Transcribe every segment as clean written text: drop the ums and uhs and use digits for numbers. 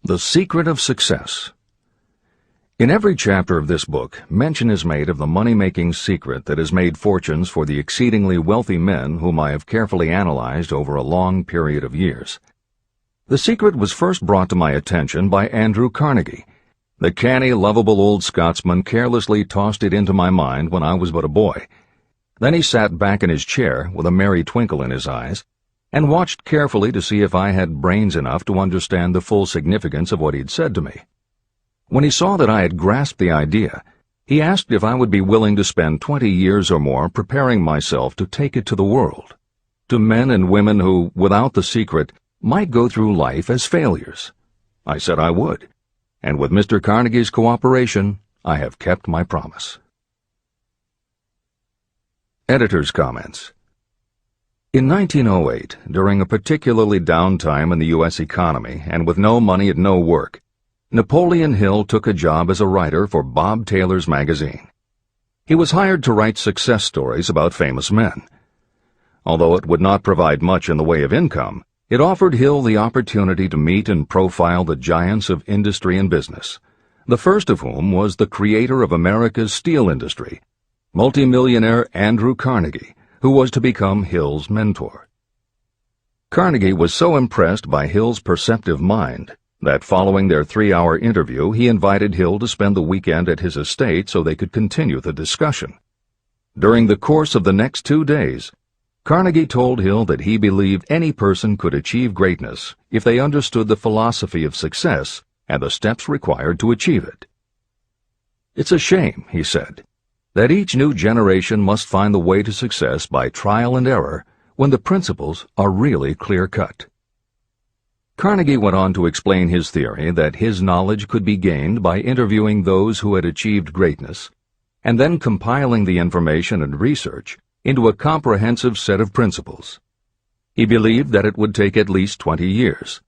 The Secret of Success. In every chapter of this book, mention is made of the money-making secret that has made fortunes for the exceedingly wealthy men whom I have carefully analyzed over a long period of years. The secret was first brought to my attention by Andrew Carnegie. The canny, lovable old Scotsman carelessly tossed it into my mind when I was but a boy. Then he sat back in his chair with a merry twinkle in his eyes and watched carefully to see if I had brains enough to understand the full significance of what he'd said to me. When he saw that I had grasped the idea, he asked if I would be willing to spend 20 years or more preparing myself to take it to the world, to men and women who, without the secret, might go through life as failures. I said I would, and with Mr. Carnegie's cooperation, I have kept my promise. Editor's comments. In 1908, during a particularly down time in the U.S. economy and with no money and no work, Napoleon Hill took a job as a writer for Bob Taylor's magazine. He was hired to write success stories about famous men. Although it would not provide much in the way of income, it offered Hill the opportunity to meet and profile the giants of industry and business, the first of whom was the creator of America's steel industry, multimillionaire Andrew Carnegie, who was to become Hill's mentor. Carnegie was so impressed by Hill's perceptive mind that following their 3-hour interview he invited Hill to spend the weekend at his estate so they could continue the discussion. During the course of the next 2 days, Carnegie told Hill that he believed any person could achieve greatness if they understood the philosophy of success and the steps required to achieve it. "It's a shame," he said, "that each new generation must find the way to success by trial and error when the principles are really clear-cut." Carnegie went on to explain his theory that his knowledge could be gained by interviewing those who had achieved greatness and then compiling the information and research into a comprehensive set of principles. He believed that it would take at least 20 years,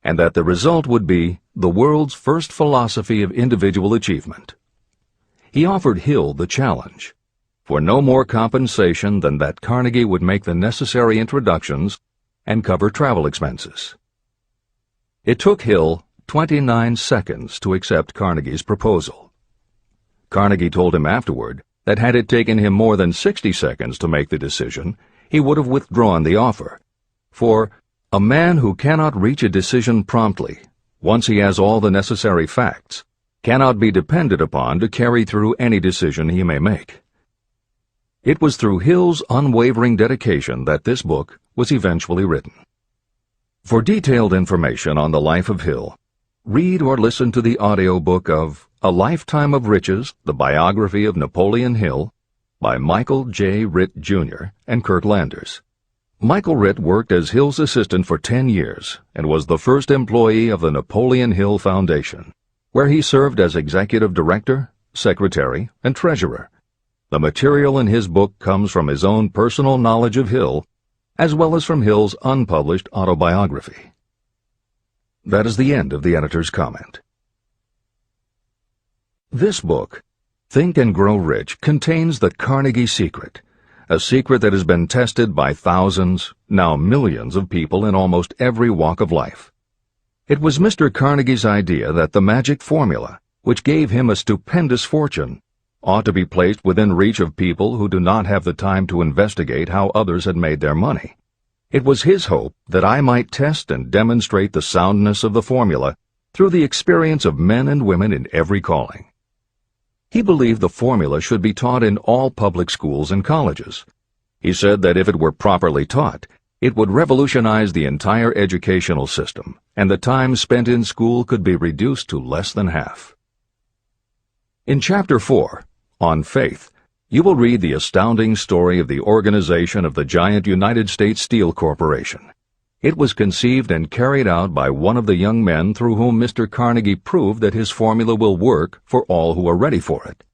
and that the result would be the world's first philosophy of individual achievement. He offered Hill the challenge, for no more compensation than that Carnegie would make the necessary introductions and cover travel expenses. It took Hill 29 seconds to accept Carnegie's proposal. Carnegie told him afterward that had it taken him more than 60 seconds to make the decision, he would have withdrawn the offer. For a man who cannot reach a decision promptly, once he has all the necessary facts, cannot be depended upon to carry through any decision he may make. It was through Hill's unwavering dedication that this book was eventually written. For detailed information on the life of Hill, read or listen to the audiobook of A Lifetime of Riches, the Biography of Napoleon Hill, by Michael J. Ritt, Jr. and Kurt Landers. Michael Ritt worked as Hill's assistant for 10 years and was the first employee of the Napoleon Hill Foundation, where he served as executive director, secretary, and treasurer. The material in his book comes from his own personal knowledge of Hill, as well as from Hill's unpublished autobiography. That is the end of the editor's comment. This book, Think and Grow Rich, contains the Carnegie secret, a secret that has been tested by thousands, now millions of people in almost every walk of life. It was Mr. Carnegie's idea that the magic formula, which gave him a stupendous fortune, ought to be placed within reach of people who do not have the time to investigate how others had made their money. It was his hope that I might test and demonstrate the soundness of the formula through the experience of men and women in every calling. He believed the formula should be taught in all public schools and colleges. He said that if it were properly taught, it would revolutionize the entire educational system, and the time spent in school could be reduced to less than half. In Chapter 4, On Faith, you will read the astounding story of the organization of the giant United States Steel Corporation. It was conceived and carried out by one of the young men through whom Mr. Carnegie proved that his formula will work for all who are ready for it.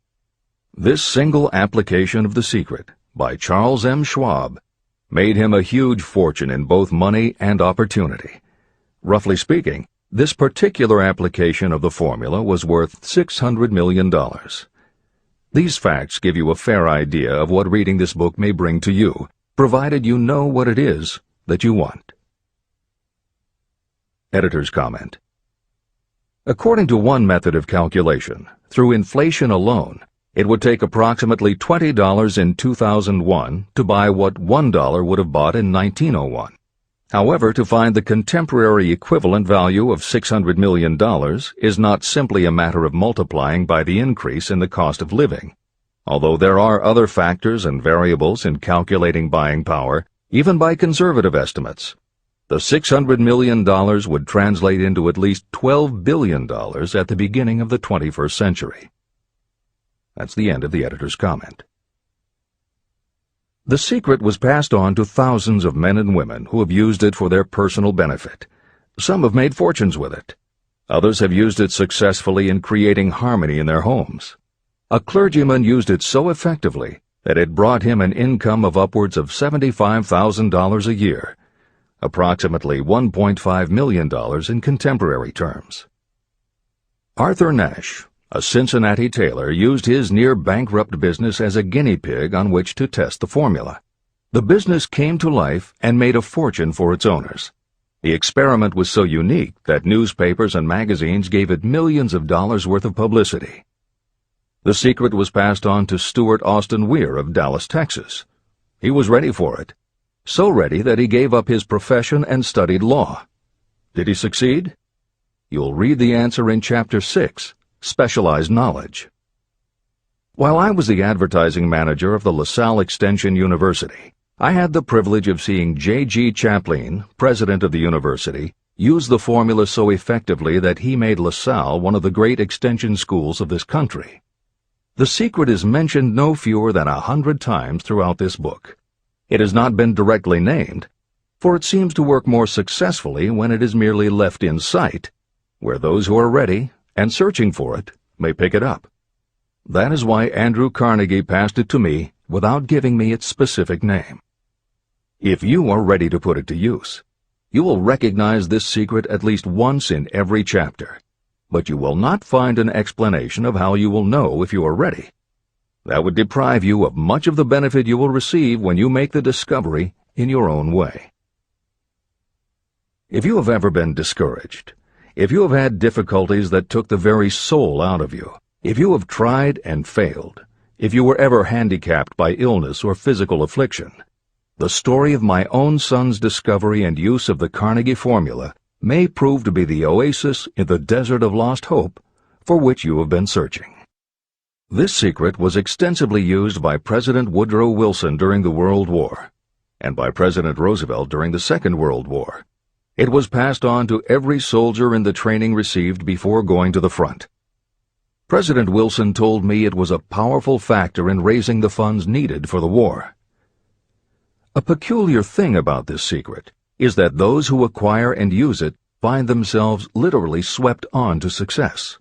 This single application of the secret, by Charles M. Schwab, made him a huge fortune in both money and opportunity. Roughly speaking, this particular application of the formula was worth $600 million. These facts give you a fair idea of what reading this book may bring to you, provided you know what it is that you want. Editor's comment. According to one method of calculation, through inflation alone, it would take approximately $20 in 2001 to buy what $1 would have bought in 1901. However, to find the contemporary equivalent value of $600 million is not simply a matter of multiplying by the increase in the cost of living. Although there are other factors and variables in calculating buying power, even by conservative estimates, the $600 million would translate into at least $12 billion at the beginning of the 21st century. That's the end of the editor's comment. The secret was passed on to thousands of men and women who have used it for their personal benefit. Some have made fortunes with it. Others have used it successfully in creating harmony in their homes. A clergyman used it so effectively that it brought him an income of upwards of $75,000 a year, approximately $1.5 million in contemporary terms. Arthur Nash, a Cincinnati tailor, used his near-bankrupt business as a guinea pig on which to test the formula. The business came to life and made a fortune for its owners. The experiment was so unique that newspapers and magazines gave it millions of dollars worth of publicity. The secret was passed on to Stuart Austin Weir of Dallas, Texas. He was ready for it, so ready that he gave up his profession and studied law. Did he succeed? You'll read the answer in Chapter 6. Specialized knowledge. While I was the advertising manager of the LaSalle Extension University, I had the privilege of seeing J.G. Chaplin, president of the university, use the formula so effectively that he made LaSalle one of the great extension schools of this country. The secret is mentioned no fewer than 100 times throughout this book. It has not been directly named, for it seems to work more successfully when it is merely left in sight, where those who are ready and searching for it may pick it up. That is why Andrew Carnegie passed it to me without giving me its specific name. If you are ready to put it to use, you will recognize this secret at least once in every chapter, but you will not find an explanation of how you will know if you are ready. That would deprive you of much of the benefit you will receive when you make the discovery in your own way. If you have ever been discouraged, if you have had difficulties that took the very soul out of you, if you have tried and failed, if you were ever handicapped by illness or physical affliction, the story of my own son's discovery and use of the Carnegie formula may prove to be the oasis in the desert of lost hope for which you have been searching. This secret was extensively used by President Woodrow Wilson during the World War, and by President Roosevelt during the Second World War. It was passed on to every soldier in the training received before going to the front. President Wilson told me it was a powerful factor in raising the funds needed for the war. A peculiar thing about this secret is that those who acquire and use it find themselves literally swept on to success.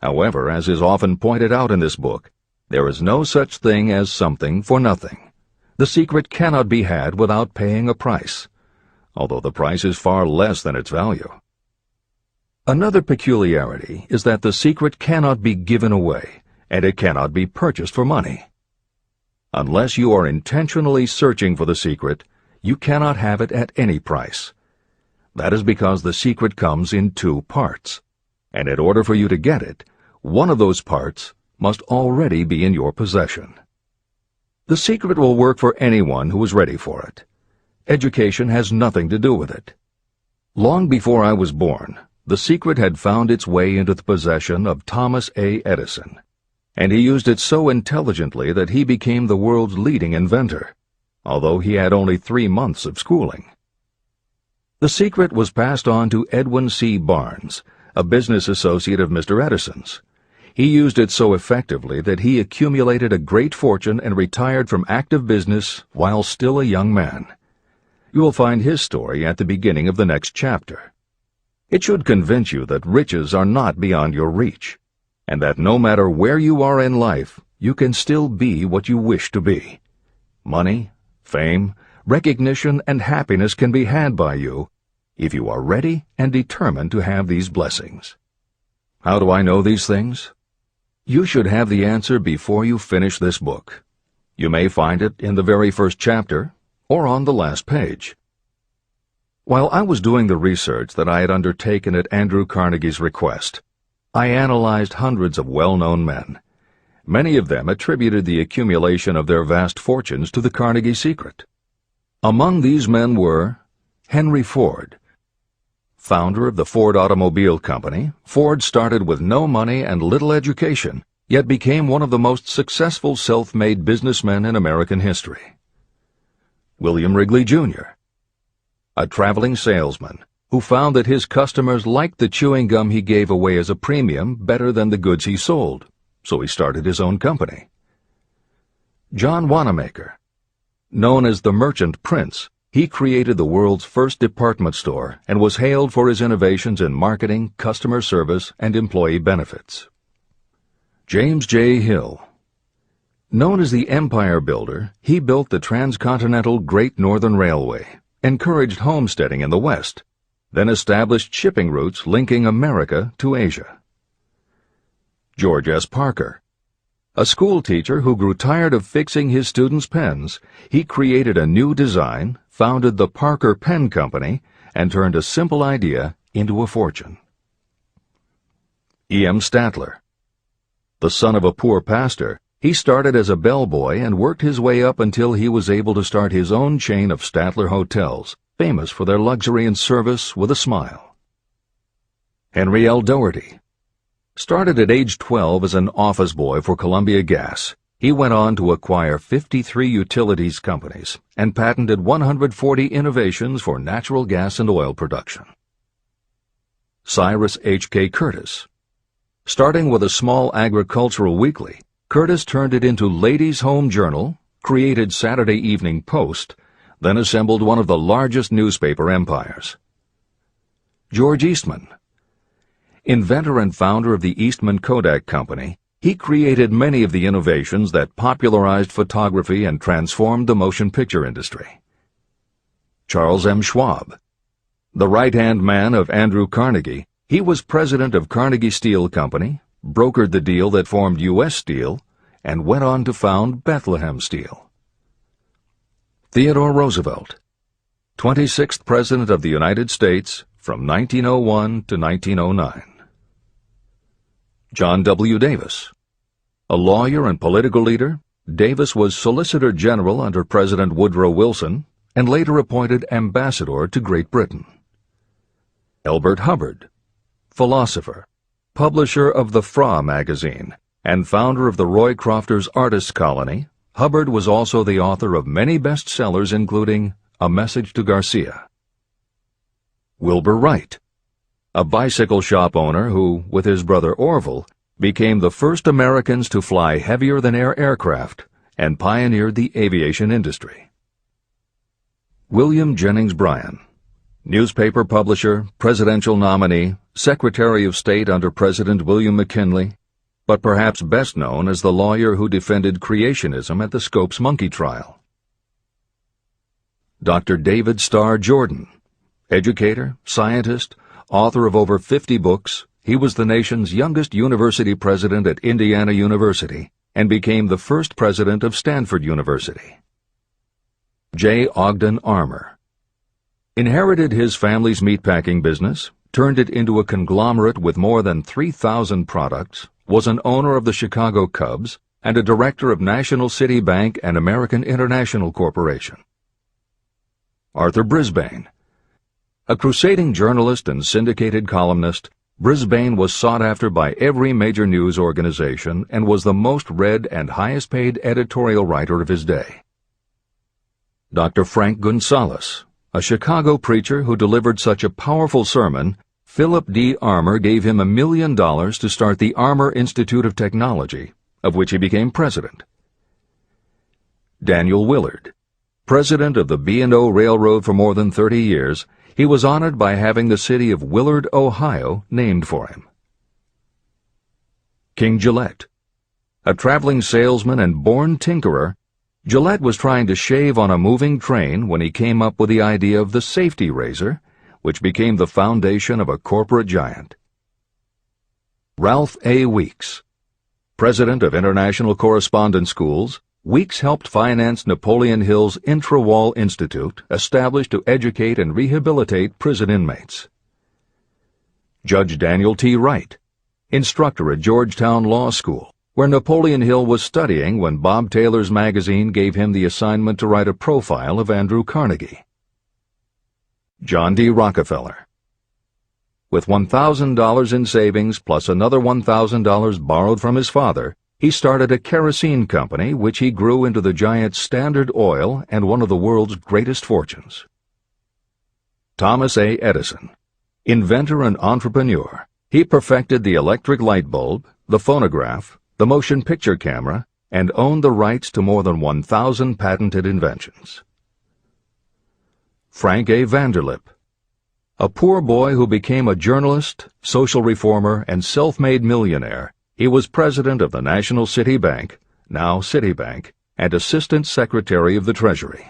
However, as is often pointed out in this book, there is no such thing as something for nothing. The secret cannot be had without paying a price, although the price is far less than its value. Another peculiarity is that the secret cannot be given away, and it cannot be purchased for money. Unless you are intentionally searching for the secret, you cannot have it at any price. That is because the secret comes in two parts, and in order for you to get it, one of those parts must already be in your possession. The secret will work for anyone who is ready for it. Education has nothing to do with it. Long before I was born, the secret had found its way into the possession of Thomas A. Edison, and he used it so intelligently that he became the world's leading inventor, although he had only 3 months of schooling. The secret was passed on to Edwin C. Barnes, a business associate of Mr. Edison's. He used it so effectively that he accumulated a great fortune and retired from active business while still a young man. You will find his story at the beginning of the next chapter. It should convince you that riches are not beyond your reach, and that no matter where you are in life, you can still be what you wish to be. Money, fame, recognition, and happiness can be had by you if you are ready and determined to have these blessings. How do I know these things? You should have the answer before you finish this book. You may find it in the very first chapter, or on the last page. While I was doing the research that I had undertaken at Andrew Carnegie's request, I analyzed hundreds of well-known men. Many of them attributed the accumulation of their vast fortunes to the Carnegie secret. Among these men were Henry Ford. Founder of the Ford Automobile Company, Ford started with no money and little education, yet became one of the most successful self-made businessmen in American history. William Wrigley, Jr., a traveling salesman who found that his customers liked the chewing gum he gave away as a premium better than the goods he sold, so he started his own company. John Wanamaker. Known as the Merchant Prince, he created the world's first department store and was hailed for his innovations in marketing, customer service, and employee benefits. James J. Hill. Known as the Empire Builder, he built the transcontinental Great Northern Railway, encouraged homesteading in the West, then established shipping routes linking America to Asia. George S. Parker. A school teacher who grew tired of fixing his students' pens, he created a new design, founded the Parker Pen Company, and turned a simple idea into a fortune. E. M. Statler. The son of a poor pastor, he started as a bellboy and worked his way up until he was able to start his own chain of Statler hotels, famous for their luxury and service with a smile. Henry L. Doherty. Started at age 12 as an office boy for Columbia Gas, he went on to acquire 53 utilities companies and patented 140 innovations for natural gas and oil production. Cyrus H. K. Curtis. Starting with a small agricultural weekly, Curtis turned it into Ladies' Home Journal, created Saturday Evening Post, then assembled one of the largest newspaper empires. George Eastman. Inventor and founder of the Eastman Kodak Company, he created many of the innovations that popularized photography and transformed the motion picture industry. Charles M. Schwab. The right-hand man of Andrew Carnegie, he was president of Carnegie Steel Company, brokered the deal that formed U.S. Steel, and went on to found Bethlehem Steel. Theodore Roosevelt. 26th President of the United States from 1901 to 1909. John W. Davis. A lawyer and political leader, Davis was Solicitor General under President Woodrow Wilson and later appointed ambassador to Great Britain. Elbert Hubbard. Philosopher, publisher of the Fra magazine, and founder of the Roycrofters Artists Colony, Hubbard was also the author of many bestsellers including A Message to Garcia. Wilbur Wright. A bicycle shop owner who, with his brother Orville, became the first Americans to fly heavier-than-air aircraft and pioneered the aviation industry. William Jennings Bryan. Newspaper publisher, presidential nominee, Secretary of State under President William McKinley, but perhaps best known as the lawyer who defended creationism at the Scopes monkey trial. Dr. David Starr Jordan. Educator, scientist, author of over 50 books, he was the nation's youngest university president at Indiana University and became the first president of Stanford University. J. Ogden Armour. Inherited his family's meatpacking business, turned it into a conglomerate with more than 3,000 products, was an owner of the Chicago Cubs, and a director of National City Bank and American International Corporation. Arthur Brisbane. A crusading journalist and syndicated columnist, Brisbane was sought after by every major news organization and was the most read and highest-paid editorial writer of his day. Dr. Frank Gunsaulus. A Chicago preacher who delivered such a powerful sermon, Philip D. Armour gave him $1 million to start the Armour Institute of Technology, of which he became president. Daniel Willard. President of the B&O Railroad for more than 30 years, he was honored by having the city of Willard, Ohio, named for him. King Gillette. A traveling salesman and born tinkerer, Gillette was trying to shave on a moving train when he came up with the idea of the safety razor, which became the foundation of a corporate giant. Ralph A. Weeks. President of International Correspondence Schools, Weeks helped finance Napoleon Hill's Intra-Wall Institute, established to educate and rehabilitate prison inmates. Judge Daniel T. Wright, instructor at Georgetown Law School, where Napoleon Hill was studying when Bob Taylor's magazine gave him the assignment to write a profile of Andrew Carnegie. John D. Rockefeller. With $1,000 in savings plus another $1,000 borrowed from his father, he started a kerosene company which he grew into the giant Standard Oil and one of the world's greatest fortunes. Thomas A. Edison. Inventor and entrepreneur, he perfected the electric light bulb, the phonograph, the motion picture camera, and owned the rights to more than 1,000 patented inventions. Frank A. Vanderlip. A poor boy who became a journalist, social reformer, and self-made millionaire, he was president of the National City Bank, now Citibank, and Assistant Secretary of the Treasury.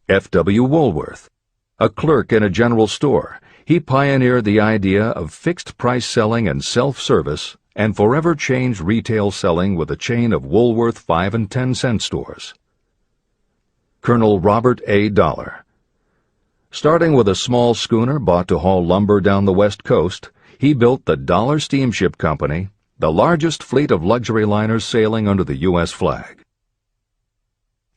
F. W. Woolworth. A clerk in a general store, he pioneered the idea of fixed-price selling and self-service and forever changed retail selling with a chain of Woolworth 5 and 10 cent stores. Colonel Robert A. Dollar. Starting with a small schooner bought to haul lumber down the West Coast, he built the Dollar Steamship Company, the largest fleet of luxury liners sailing under the U.S. flag.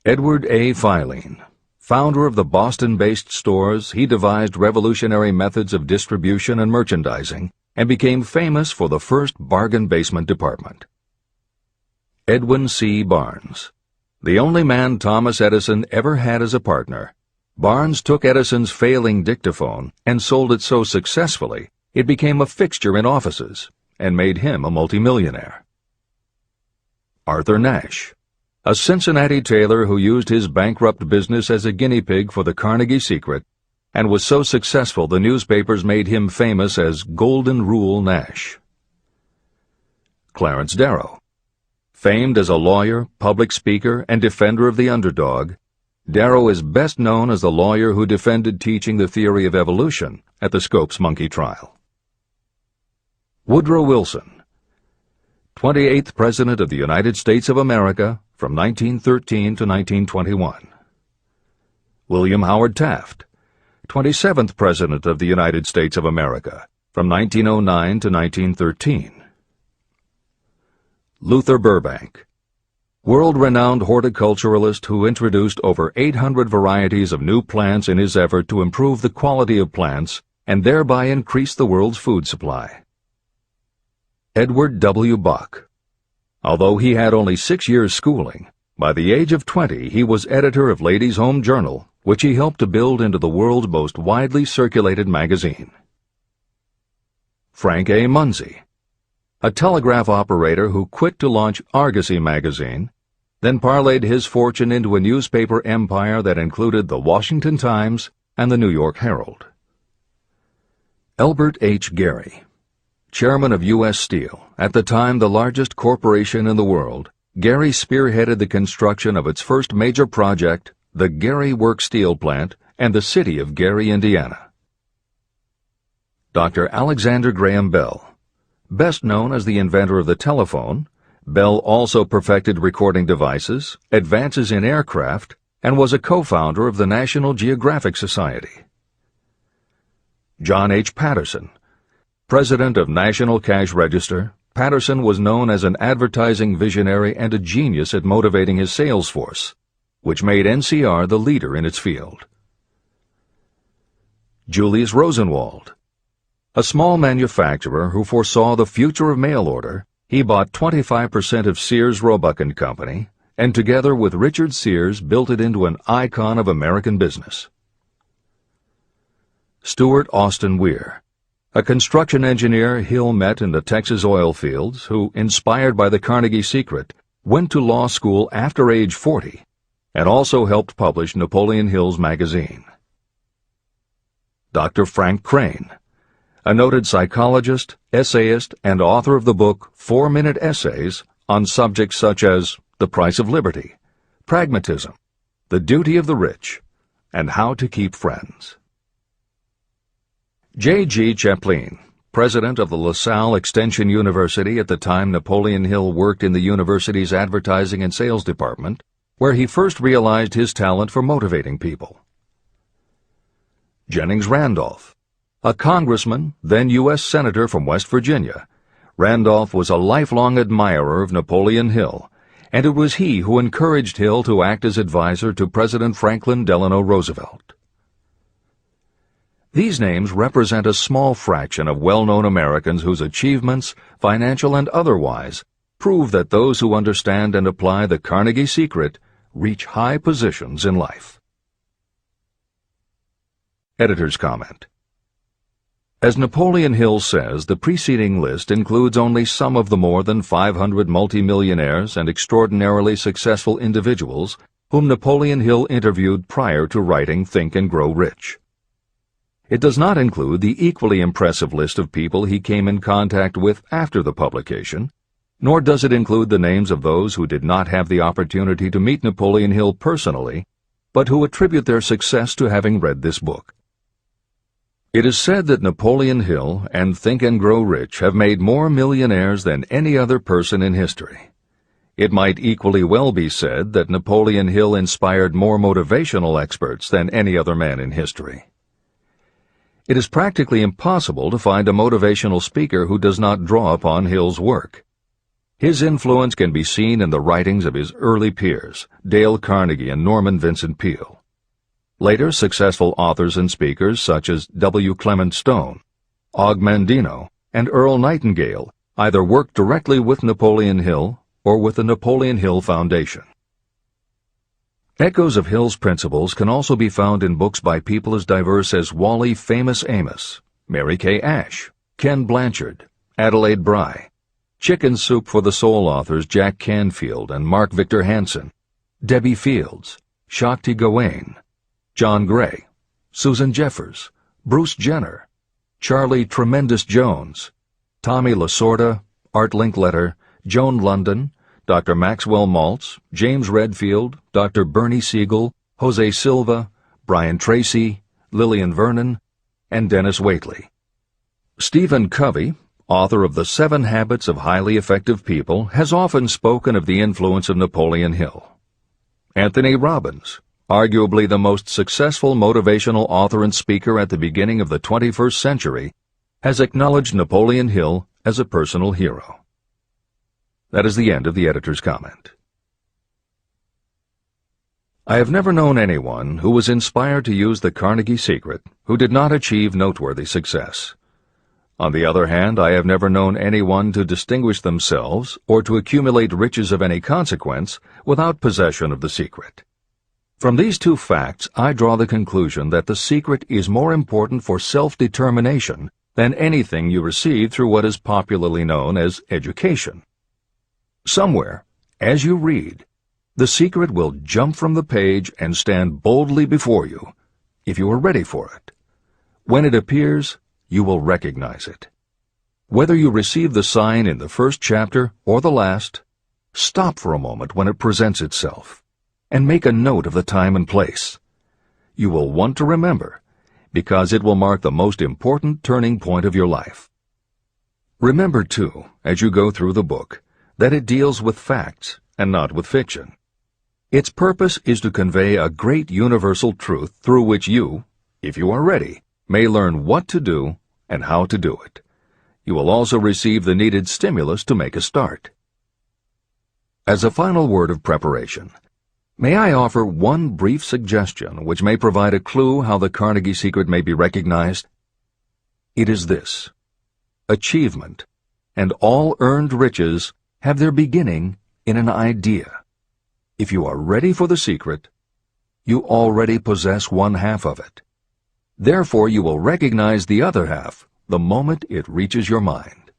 Edward A. Filene. Founder of the Boston-based stores, he devised revolutionary methods of distribution and merchandising and became famous for the first bargain basement department. Edwin C. Barnes. The only man Thomas Edison ever had as a partner, Barnes took Edison's failing dictaphone and sold it so successfully it became a fixture in offices and made him a multimillionaire. Arthur Nash. A Cincinnati tailor who used his bankrupt business as a guinea pig for the Carnegie Secret and was so successful the newspapers made him famous as Golden Rule Nash. Clarence Darrow. Famed as a lawyer, public speaker, and defender of the underdog, Darrow is best known as the lawyer who defended teaching the theory of evolution at the Scopes monkey trial. Woodrow Wilson. 28th President of the United States of America from 1913 to 1921. William Howard Taft. 27th President of the United States of America from 1909 to 1913. Luther Burbank. World-renowned horticulturalist who introduced over 800 varieties of new plants in his effort to improve the quality of plants and thereby increase the world's food supply. Edward W. Bok. Although he had only 6 years' schooling, by the age of 20 he was editor of Ladies' Home Journal, which he helped to build into the world's most widely circulated magazine. Frank A. Munsey. A telegraph operator who quit to launch Argosy magazine, then parlayed his fortune into a newspaper empire that included the Washington Times and the New York Herald. Elbert H. Gary. Chairman of U.S. Steel, at the time the largest corporation in the world, Gary spearheaded the construction of its first major project, the Gary Works Steel Plant, and the city of Gary, Indiana. Dr. Alexander Graham Bell. Best known as the inventor of the telephone, Bell also perfected recording devices, advances in aircraft, and was a co-founder of the National Geographic Society. John H. Patterson. President of National Cash Register, Patterson was known as an advertising visionary and a genius at motivating his sales force, which made NCR the leader in its field. Julius Rosenwald. A small manufacturer who foresaw the future of mail order, he bought 25% of Sears Roebuck & Company, and together with Richard Sears built it into an icon of American business. Stuart Austin Weir. A construction engineer Hill met in the Texas oil fields who, inspired by the Carnegie Secret, went to law school after age 40 and also helped publish Napoleon Hill's magazine. Dr. Frank Crane. A noted psychologist, essayist, and author of the book 4-Minute Essays on subjects such as the price of liberty, pragmatism, the duty of the rich, and how to keep friends. J. G. Chaplin, president of the LaSalle Extension University at the time Napoleon Hill worked in the university's advertising and sales department, where he first realized his talent for motivating people. Jennings Randolph, a congressman, then U.S. Senator from West Virginia. Randolph was a lifelong admirer of Napoleon Hill, and it was he who encouraged Hill to act as advisor to President Franklin Delano Roosevelt. These names represent a small fraction of well-known Americans whose achievements, financial and otherwise, prove that those who understand and apply the Carnegie Secret reach high positions in life. Editor's comment. As Napoleon Hill says, the preceding list includes only some of the more than 500 multimillionaires and extraordinarily successful individuals whom Napoleon Hill interviewed prior to writing Think and Grow Rich. It does not include the equally impressive list of people he came in contact with after the publication, nor does it include the names of those who did not have the opportunity to meet Napoleon Hill personally, but who attribute their success to having read this book. It is said that Napoleon Hill and Think and Grow Rich have made more millionaires than any other person in history. It might equally well be said that Napoleon Hill inspired more motivational experts than any other man in history. It is practically impossible to find a motivational speaker who does not draw upon Hill's work. His influence can be seen in the writings of his early peers, Dale Carnegie and Norman Vincent Peale. Later successful authors and speakers such as W. Clement Stone, Og Mandino, and Earl Nightingale either worked directly with Napoleon Hill or with the Napoleon Hill Foundation. Echoes of Hill's principles can also be found in books by people as diverse as Wally Famous Amos, Mary Kay Ash, Ken Blanchard, Adelaide Bry, Chicken Soup for the Soul authors Jack Canfield and Mark Victor Hansen, Debbie Fields, Shakti Gawain, John Gray, Susan Jeffers, Bruce Jenner, Charlie Tremendous Jones, Tommy Lasorda, Art Linkletter, Joan London, Dr. Maxwell Maltz, James Redfield, Dr. Bernie Siegel, Jose Silva, Brian Tracy, Lillian Vernon, and Dennis Waitley. Stephen Covey, author of The 7 Habits of Highly Effective People, has often spoken of the influence of Napoleon Hill. Anthony Robbins, arguably the most successful motivational author and speaker at the beginning of the 21st century, has acknowledged Napoleon Hill as a personal hero. That is the end of the editor's comment. I have never known anyone who was inspired to use the Carnegie Secret who did not achieve noteworthy success. On the other hand, I have never known anyone to distinguish themselves or to accumulate riches of any consequence without possession of the secret. From these two facts, I draw the conclusion that the secret is more important for self-determination than anything you receive through what is popularly known as education. Somewhere, as you read, the secret will jump from the page and stand boldly before you, if you are ready for it. When it appears, you will recognize it. Whether you receive the sign in the first chapter or the last, stop for a moment when it presents itself, and make a note of the time and place. You will want to remember, because it will mark the most important turning point of your life. Remember, too, as you go through the book, that it deals with facts and not with fiction. Its purpose is to convey a great universal truth through which you, if you are ready, may learn what to do and how to do it. You will also receive the needed stimulus to make a start. As a final word of preparation, may I offer one brief suggestion which may provide a clue how the Carnegie Secret may be recognized? It is this: achievement and all earned riches have their beginning in an idea. If you are ready for the secret, you already possess one half of it. Therefore, you will recognize the other half the moment it reaches your mind.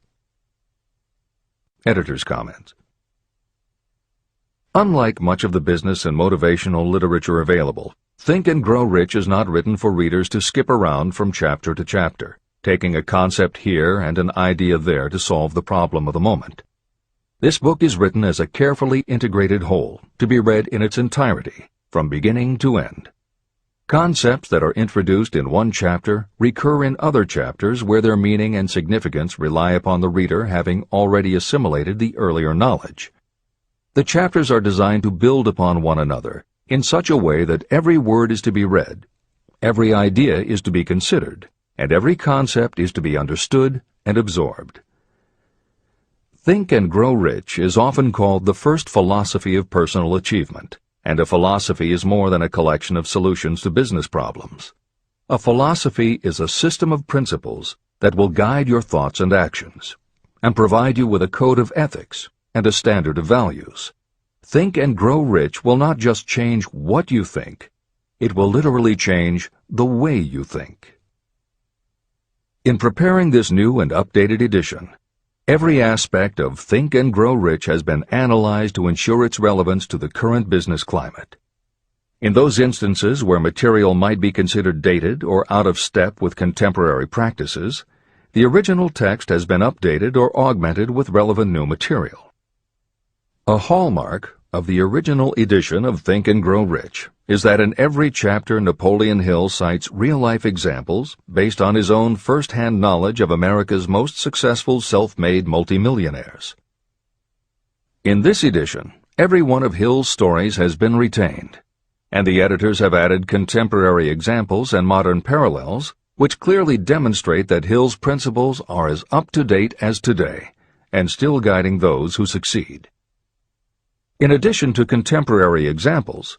Editor's comment. Unlike much of the business and motivational literature available, Think and Grow Rich is not written for readers to skip around from chapter to chapter, taking a concept here and an idea there to solve the problem of the moment. This book is written as a carefully integrated whole, to be read in its entirety, from beginning to end. Concepts that are introduced in one chapter recur in other chapters where their meaning and significance rely upon the reader having already assimilated the earlier knowledge. The chapters are designed to build upon one another in such a way that every word is to be read, every idea is to be considered, and every concept is to be understood and absorbed. Think and Grow Rich is often called the first philosophy of personal achievement, and a philosophy is more than a collection of solutions to business problems. A philosophy is a system of principles that will guide your thoughts and actions, and provide you with a code of ethics and a standard of values. Think and Grow Rich will not just change what you think, it will literally change the way you think. In preparing this new and updated edition, every aspect of Think and Grow Rich has been analyzed to ensure its relevance to the current business climate. In those instances where material might be considered dated or out of step with contemporary practices, the original text has been updated or augmented with relevant new material. A hallmark of the original edition of Think and Grow Rich is that in every chapter Napoleon Hill cites real-life examples based on his own first-hand knowledge of America's most successful self-made multimillionaires. In this edition, every one of Hill's stories has been retained, and the editors have added contemporary examples and modern parallels which clearly demonstrate that Hill's principles are as up-to-date as today and still guiding those who succeed. In addition to contemporary examples,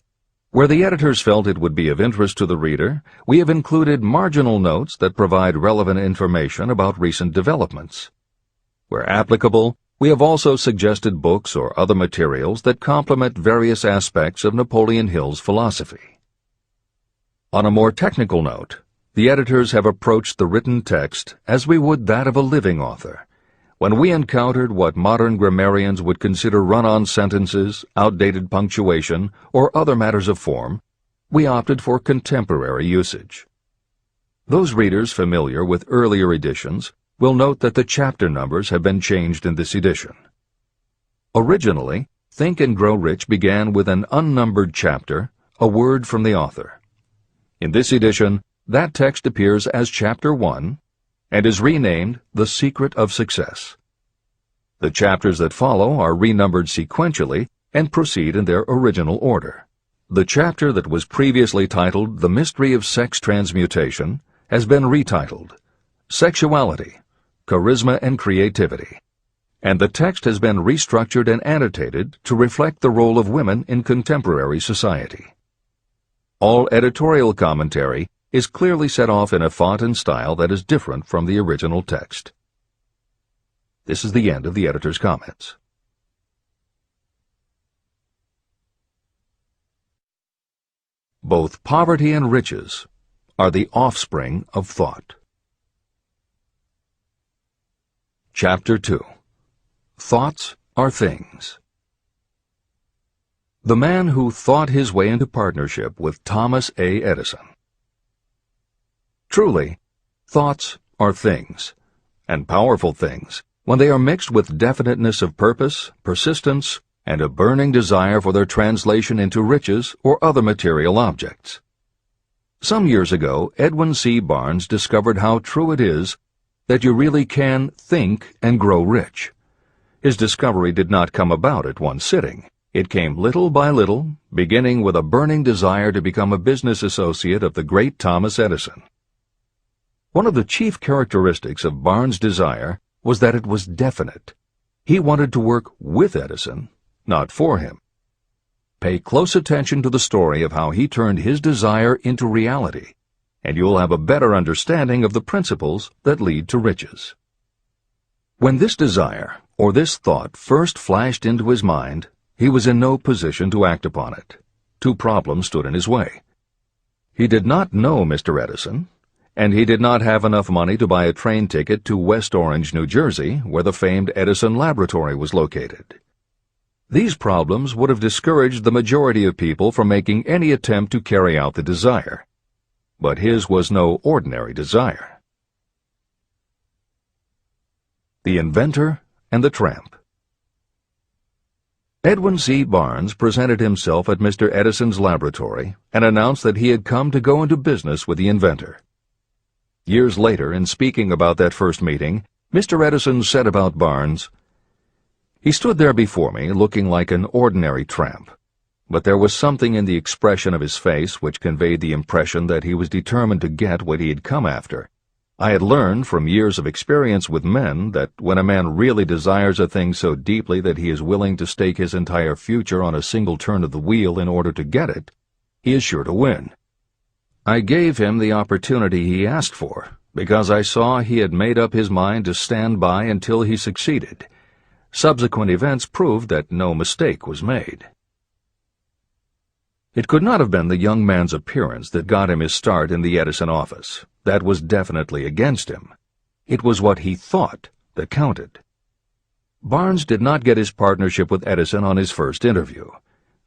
where the editors felt it would be of interest to the reader, we have included marginal notes that provide relevant information about recent developments. Where applicable, we have also suggested books or other materials that complement various aspects of Napoleon Hill's philosophy. On a more technical note, the editors have approached the written text as we would that of a living author. When we encountered what modern grammarians would consider run-on sentences, outdated punctuation, or other matters of form, we opted for contemporary usage. Those readers familiar with earlier editions will note that the chapter numbers have been changed in this edition. Originally, Think and Grow Rich began with an unnumbered chapter, a word from the author. In this edition, that text appears as Chapter 1, and is renamed The Secret of Success. The chapters that follow are renumbered sequentially and proceed in their original order. The chapter that was previously titled The Mystery of Sex Transmutation has been retitled Sexuality, Charisma and Creativity, and the text has been restructured and annotated to reflect the role of women in contemporary society. All editorial commentary is clearly set off in a font and style that is different from the original text. This is the end of the editor's comments. Both poverty and riches are the offspring of thought. Chapter 2. Thoughts are things. The man who thought his way into partnership with Thomas A. Edison. Truly, thoughts are things, and powerful things, when they are mixed with definiteness of purpose, persistence, and a burning desire for their translation into riches or other material objects. Some years ago, Edwin C. Barnes discovered how true it is that you really can think and grow rich. His discovery did not come about at one sitting. It came little by little, beginning with a burning desire to become a business associate of the great Thomas Edison. One of the chief characteristics of Barnes' desire was that it was definite. He wanted to work with Edison, not for him. Pay close attention to the story of how he turned his desire into reality, and you'll have a better understanding of the principles that lead to riches. When this desire, or this thought, first flashed into his mind, he was in no position to act upon it. Two problems stood in his way. He did not know Mr. Edison, and he did not have enough money to buy a train ticket to West Orange, New Jersey, where the famed Edison Laboratory was located. These problems would have discouraged the majority of people from making any attempt to carry out the desire. But his was no ordinary desire. The Inventor and the Tramp. Edwin C. Barnes presented himself at Mr. Edison's laboratory and announced that he had come to go into business with the inventor. Years later, in speaking about that first meeting, Mr. Edison said about Barnes, "He stood there before me looking like an ordinary tramp, but there was something in the expression of his face which conveyed the impression that he was determined to get what he had come after. I had learned from years of experience with men that when a man really desires a thing so deeply that he is willing to stake his entire future on a single turn of the wheel in order to get it, he is sure to win. I gave him the opportunity he asked for, because I saw he had made up his mind to stand by until he succeeded. Subsequent events proved that no mistake was made." It could not have been the young man's appearance that got him his start in the Edison office. That was definitely against him. It was what he thought that counted. Barnes did not get his partnership with Edison on his first interview.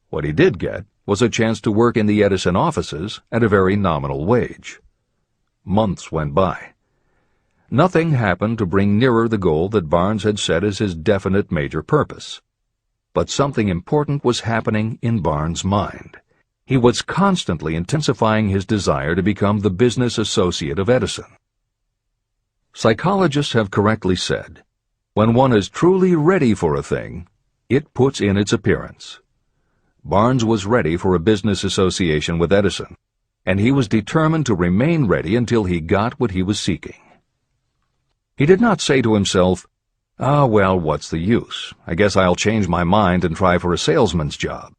What he did get was a chance to work in the Edison offices at a very nominal wage. Months went by. Nothing happened to bring nearer the goal that Barnes had set as his definite major purpose. But something important was happening in Barnes' mind. He was constantly intensifying his desire to become the business associate of Edison. Psychologists have correctly said, when one is truly ready for a thing, it puts in its appearance. Barnes was ready for a business association with Edison, and he was determined to remain ready until he got what he was seeking. He did not say to himself, "Ah, well, what's the use? I guess I'll change my mind and try for a salesman's job."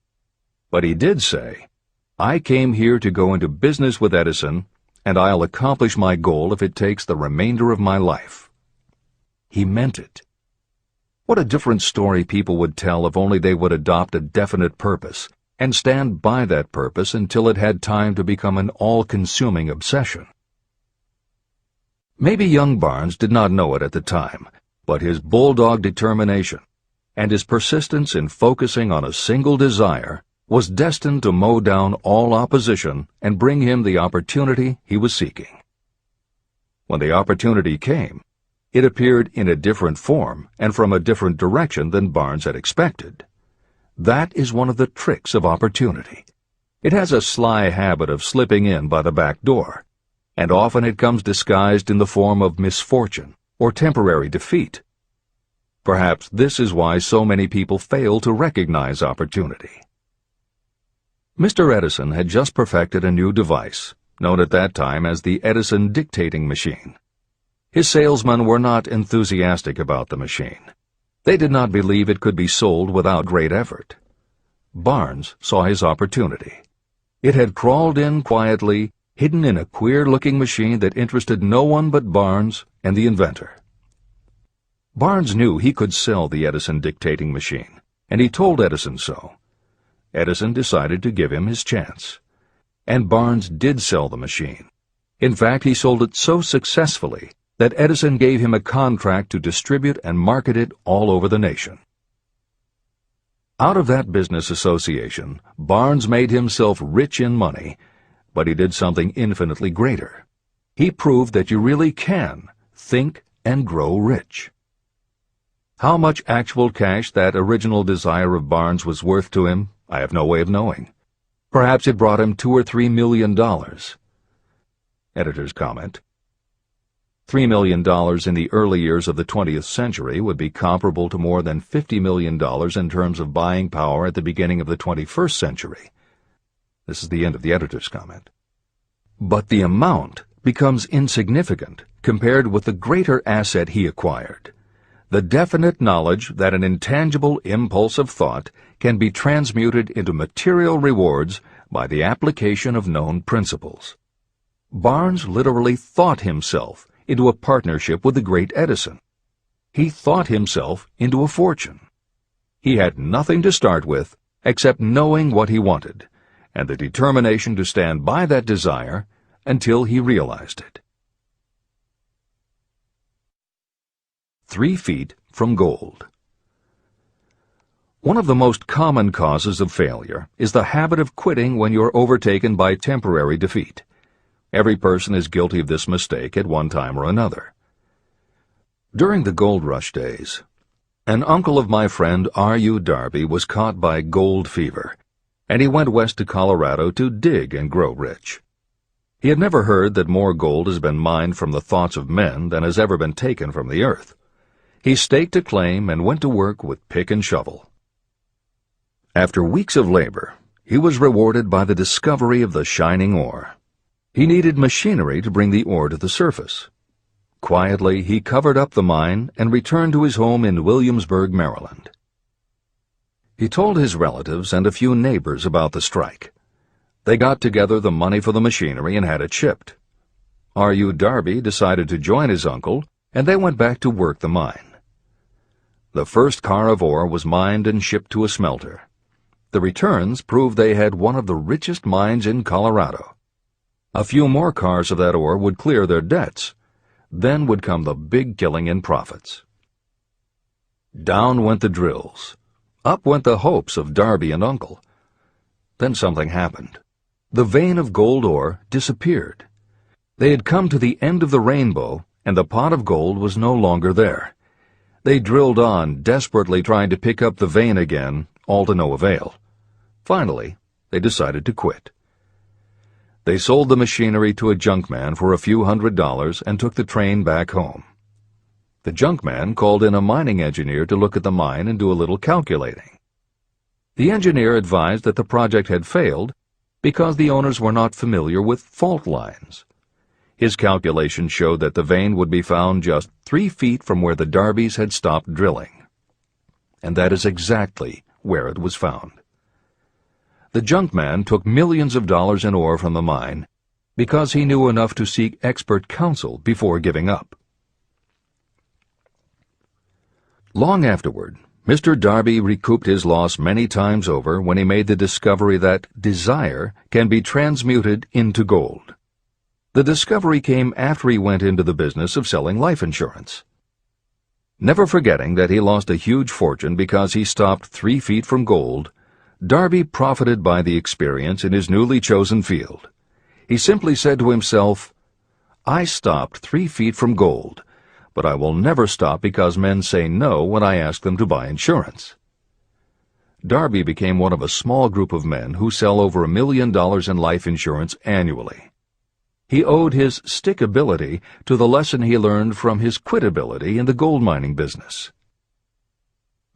But he did say, "I came here to go into business with Edison, and I'll accomplish my goal if it takes the remainder of my life." He meant it. What a different story people would tell if only they would adopt a definite purpose and stand by that purpose until it had time to become an all-consuming obsession. Maybe young Barnes did not know it at the time, but his bulldog determination and his persistence in focusing on a single desire was destined to mow down all opposition and bring him the opportunity he was seeking. When the opportunity came, it appeared in a different form and from a different direction than Barnes had expected. That is one of the tricks of opportunity. It has a sly habit of slipping in by the back door, and often it comes disguised in the form of misfortune or temporary defeat. Perhaps this is why so many people fail to recognize opportunity. Mr. Edison had just perfected a new device, known at that time as the Edison dictating machine. His salesmen were not enthusiastic about the machine. They did not believe it could be sold without great effort. Barnes saw his opportunity. It had crawled in quietly, hidden in a queer-looking machine that interested no one but Barnes and the inventor. Barnes knew he could sell the Edison dictating machine, and he told Edison so. Edison decided to give him his chance. And Barnes did sell the machine. In fact, he sold it so successfully that Edison gave him a contract to distribute and market it all over the nation. Out of that business association, Barnes made himself rich in money, but he did something infinitely greater. He proved that you really can think and grow rich. How much actual cash that original desire of Barnes was worth to him, I have no way of knowing. Perhaps it brought him $2 or $3 million. Editor's comment. $3 million in the early years of the 20th century would be comparable to more than $50 million in terms of buying power at the beginning of the 21st century. This is the end of the editor's comment. But the amount becomes insignificant compared with the greater asset he acquired. The definite knowledge that an intangible impulse of thought can be transmuted into material rewards by the application of known principles. Barnes literally thought himself into a partnership with the great Edison. He thought himself into a fortune. He had nothing to start with except knowing what he wanted, and the determination to stand by that desire until he realized it. 3 feet from gold. One of the most common causes of failure is the habit of quitting when you're overtaken by temporary defeat. Every person is guilty of this mistake at one time or another. During the gold rush days, An uncle of my friend R.U. Darby was caught by gold fever, and he went west to Colorado to dig and grow rich. He had never heard that more gold has been mined from the thoughts of men than has ever been taken from the earth. He staked a claim and went to work with pick and shovel. After weeks of labor, he was rewarded by the discovery of the shining ore. He needed machinery to bring the ore to the surface. Quietly, he covered up the mine and returned to his home in Williamsburg, Maryland. He told his relatives and a few neighbors about the strike. They got together the money for the machinery and had it shipped. R.U. Darby decided to join his uncle, and they went back to work the mine. The first car of ore was mined and shipped to a smelter. The returns proved they had one of the richest mines in Colorado. A few more cars of that ore would clear their debts. Then would come the big killing in profits. Down went the drills. Up went the hopes of Darby and Uncle. Then something happened. The vein of gold ore disappeared. They had come to the end of the rainbow, and the pot of gold was no longer there. They drilled on, desperately trying to pick up the vein again, all to no avail. Finally, they decided to quit. They sold the machinery to a junkman for a few $100s and took the train back home. The junkman called in a mining engineer to look at the mine and do a little calculating. The engineer advised that the project had failed because the owners were not familiar with fault lines. His calculations showed that the vein would be found just 3 feet from where the Darbys had stopped drilling. And that is exactly where it was found. The junkman took millions of dollars in ore from the mine because he knew enough to seek expert counsel before giving up. Long afterward, Mr. Darby recouped his loss many times over when he made the discovery that desire can be transmuted into gold. The discovery came after he went into the business of selling life insurance. Never forgetting that he lost a huge fortune because he stopped 3 feet from gold, Darby profited by the experience in his newly chosen field. He simply said to himself, "I stopped 3 feet from gold, but I will never stop because men say no when I ask them to buy insurance." Darby became one of a small group of men who sell over $1 million in life insurance annually. He owed his stickability to the lesson he learned from his quitability in the gold mining business.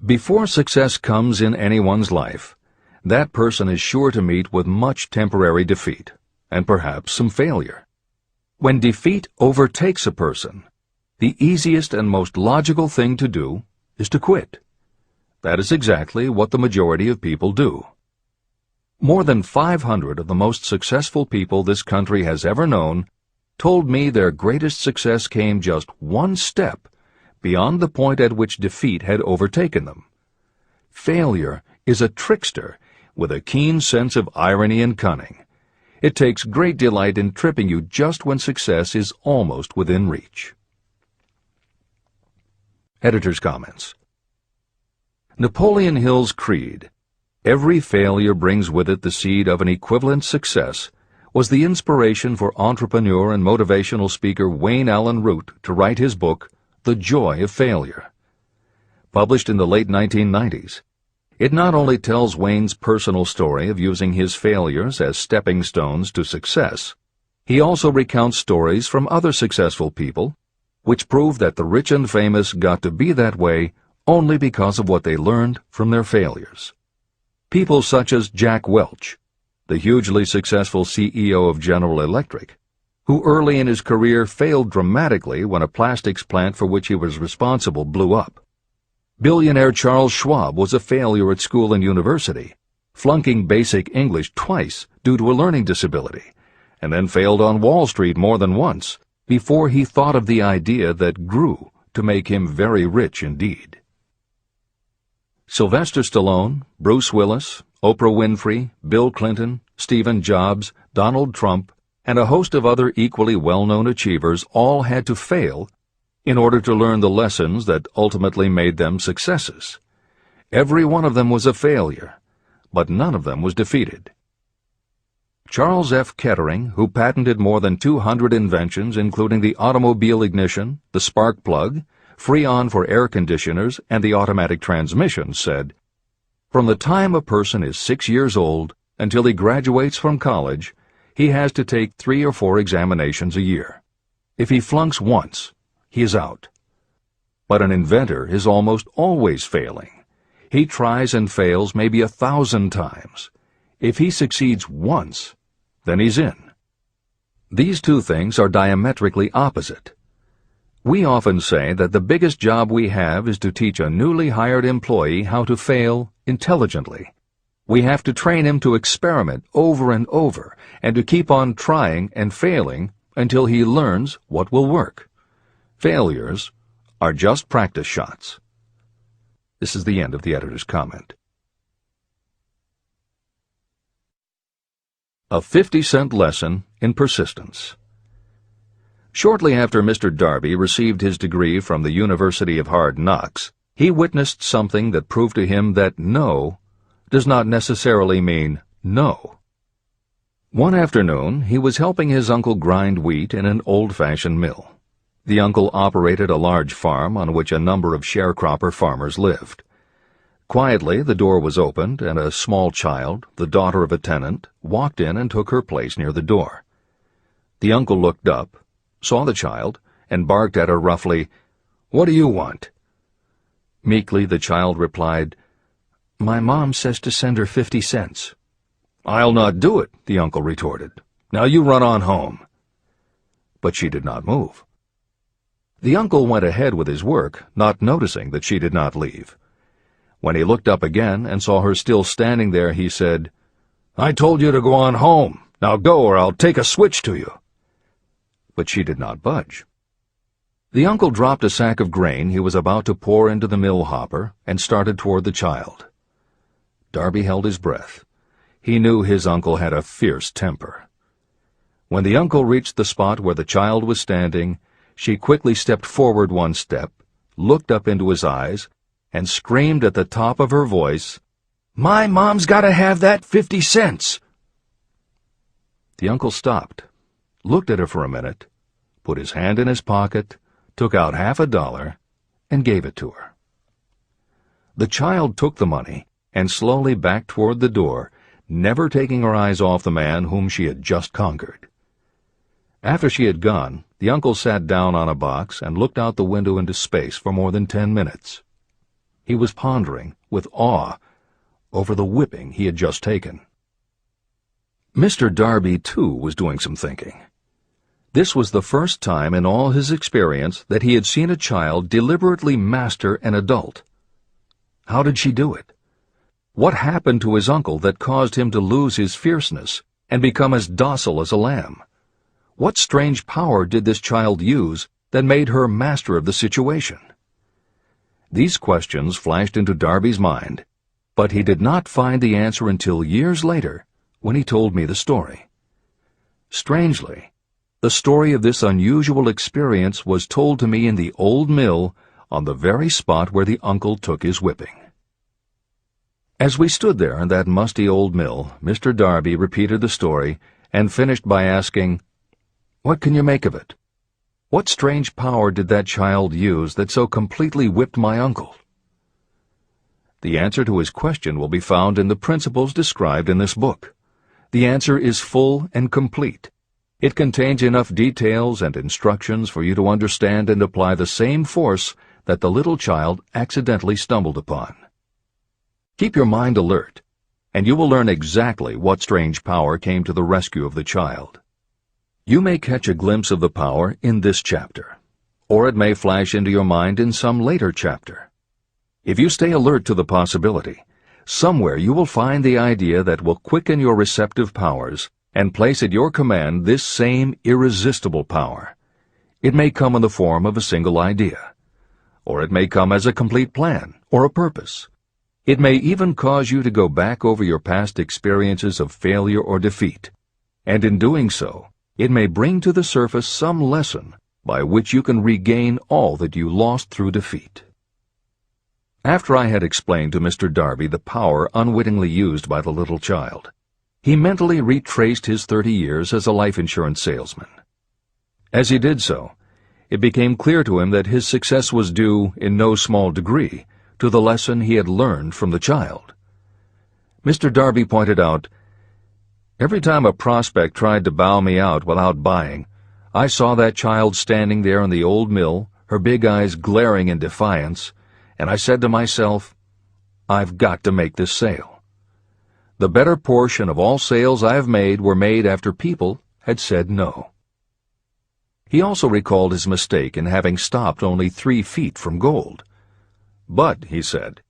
Before success comes in anyone's life, that person is sure to meet with much temporary defeat, and perhaps some failure. When defeat overtakes a person, the easiest and most logical thing to do is to quit. That is exactly what the majority of people do. More than 500 of the most successful people this country has ever known told me their greatest success came just one step beyond the point at which defeat had overtaken them. Failure is a trickster with a keen sense of irony and cunning. It takes great delight in tripping you just when success is almost within reach. Editor's comments. Napoleon Hill's creed, "Every failure brings with it the seed of an equivalent success," was the inspiration for entrepreneur and motivational speaker Wayne Allen Root to write his book, The Joy of Failure. Published in the late 1990s, it not only tells Wayne's personal story of using his failures as stepping stones to success, he also recounts stories from other successful people, which prove that the rich and famous got to be that way only because of what they learned from their failures. People such as Jack Welch, the hugely successful CEO of General Electric, who early in his career failed dramatically when a plastics plant for which he was responsible blew up. Billionaire Charles Schwab was a failure at school and university, flunking basic English twice due to a learning disability, and then failed on Wall Street more than once before he thought of the idea that grew to make him very rich indeed. Sylvester Stallone, Bruce Willis, Oprah Winfrey, Bill Clinton, Stephen Jobs, Donald Trump, and a host of other equally well-known achievers all had to fail in order to learn the lessons that ultimately made them successes. Every one of them was a failure, but none of them was defeated. Charles F. Kettering, who patented more than 200 inventions including the automobile ignition, the spark plug, Freon for air conditioners and the automatic transmission, said, "From the time a person is 6 years old until he graduates from college, he has to take 3 or 4 examinations a year. If he flunks once, he is out." But an inventor is almost always failing. He tries and fails maybe 1,000 times. If he succeeds once, then he's in. These two things are diametrically opposite. We often say that the biggest job we have is to teach a newly hired employee how to fail intelligently. We have to train him to experiment over and over and to keep on trying and failing until he learns what will work. Failures are just practice shots. This is the end of the editor's comment. A 50-cent lesson in persistence. Shortly after Mr. Darby received his degree from the University of Hard Knocks, he witnessed something that proved to him that no does not necessarily mean no. One afternoon, he was helping his uncle grind wheat in an old-fashioned mill. The uncle operated a large farm on which a number of sharecropper farmers lived. Quietly, the door was opened, and a small child, the daughter of a tenant, walked in and took her place near the door. The uncle looked up, saw the child, and barked at her roughly, "What do you want?" Meekly, the child replied, "My mom says to send her 50 cents. "I'll not do it," the uncle retorted. "Now you run on home." But she did not move. The uncle went ahead with his work, not noticing that she did not leave. When he looked up again and saw her still standing there, he said, "I told you to go on home. Now go, or I'll take a switch to you." But she did not budge. The uncle dropped a sack of grain he was about to pour into the mill hopper and started toward the child. Darby held his breath. He knew his uncle had a fierce temper. When the uncle reached the spot where the child was standing, she quickly stepped forward 1 step, looked up into his eyes, and screamed at the top of her voice, "My mom's got to have that 50 cents!" The uncle stopped, looked at her for a minute, put his hand in his pocket, took out $50, and gave it to her. The child took the money and slowly backed toward the door, never taking her eyes off the man whom she had just conquered. After she had gone, the uncle sat down on a box and looked out the window into space for more than 10 minutes. He was pondering, with awe, over the whipping he had just taken. Mr. Darby, too, was doing some thinking. This was the first time in all his experience that he had seen a child deliberately master an adult. How did she do it? What happened to his uncle that caused him to lose his fierceness and become as docile as a lamb? What strange power did this child use that made her master of the situation? These questions flashed into Darby's mind, but he did not find the answer until years later, when he told me the story. Strangely, the story of this unusual experience was told to me in the old mill on the very spot where the uncle took his whipping. As we stood there in that musty old mill, Mr. Darby repeated the story and finished by asking, "What can you make of it? What strange power did that child use that so completely whipped my uncle?" The answer to his question will be found in the principles described in this book. The answer is full and complete. It contains enough details and instructions for you to understand and apply the same force that the little child accidentally stumbled upon. Keep your mind alert, and you will learn exactly what strange power came to the rescue of the child. You may catch a glimpse of the power in this chapter, or it may flash into your mind in some later chapter. If you stay alert to the possibility, somewhere you will find the idea that will quicken your receptive powers and place at your command this same irresistible power. It may come in the form of a single idea, or it may come as a complete plan or a purpose. It may even cause you to go back over your past experiences of failure or defeat, and in doing so, it may bring to the surface some lesson by which you can regain all that you lost through defeat. After I had explained to Mr. Darby the power unwittingly used by the little child, he mentally retraced his 30 years as a life insurance salesman. As he did so, it became clear to him that his success was due, in no small degree, to the lesson he had learned from the child. Mr. Darby pointed out, "Every time a prospect tried to bow me out without buying, I saw that child standing there in the old mill, her big eyes glaring in defiance, and I said to myself, I've got to make this sale. The better portion of all sales I have made were made after people had said no." He also recalled his mistake in having stopped only 3 feet from gold. "But," he said,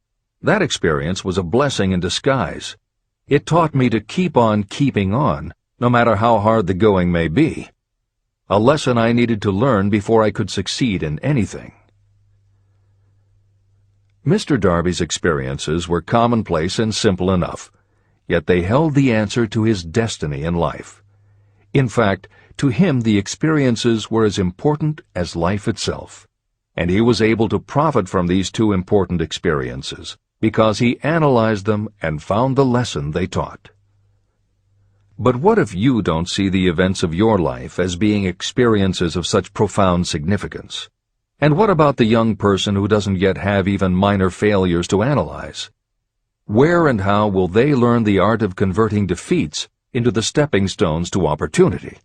"that experience was a blessing in disguise. It taught me to keep on keeping on, no matter how hard the going may be. A lesson I needed to learn before I could succeed in anything." Mr. Darby's experiences were commonplace and simple enough, yet they held the answer to his destiny in life. In fact, to him the experiences were as important as life itself, and he was able to profit from these 2 important experiences because he analyzed them and found the lesson they taught. But what if you don't see the events of your life as being experiences of such profound significance? And what about the young person who doesn't yet have even minor failures to analyze? Where and how will they learn the art of converting defeats into the stepping stones to opportunity?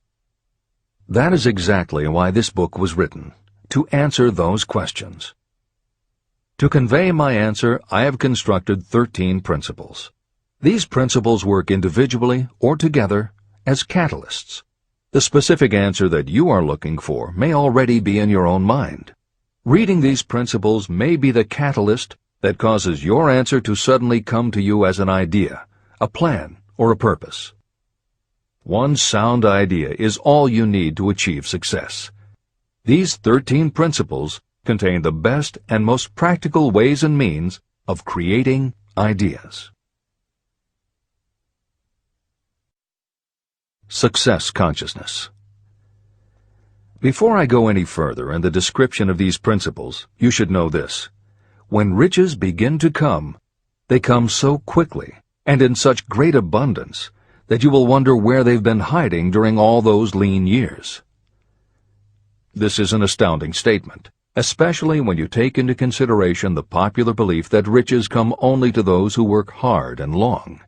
That is exactly why this book was written, to answer those questions. To convey my answer, I have constructed 13 principles. These principles work individually or together as catalysts. The specific answer that you are looking for may already be in your own mind. Reading these principles may be the catalyst that causes your answer to suddenly come to you as an idea, a plan, or a purpose. One sound idea is all you need to achieve success. These 13 principles contain the best and most practical ways and means of creating ideas. Success consciousness. Before I go any further in the description of these principles, you should know this. When riches begin to come, they come so quickly and in such great abundance that you will wonder where they've been hiding during all those lean years. This is an astounding statement, especially when you take into consideration the popular belief that riches come only to those who work hard and long.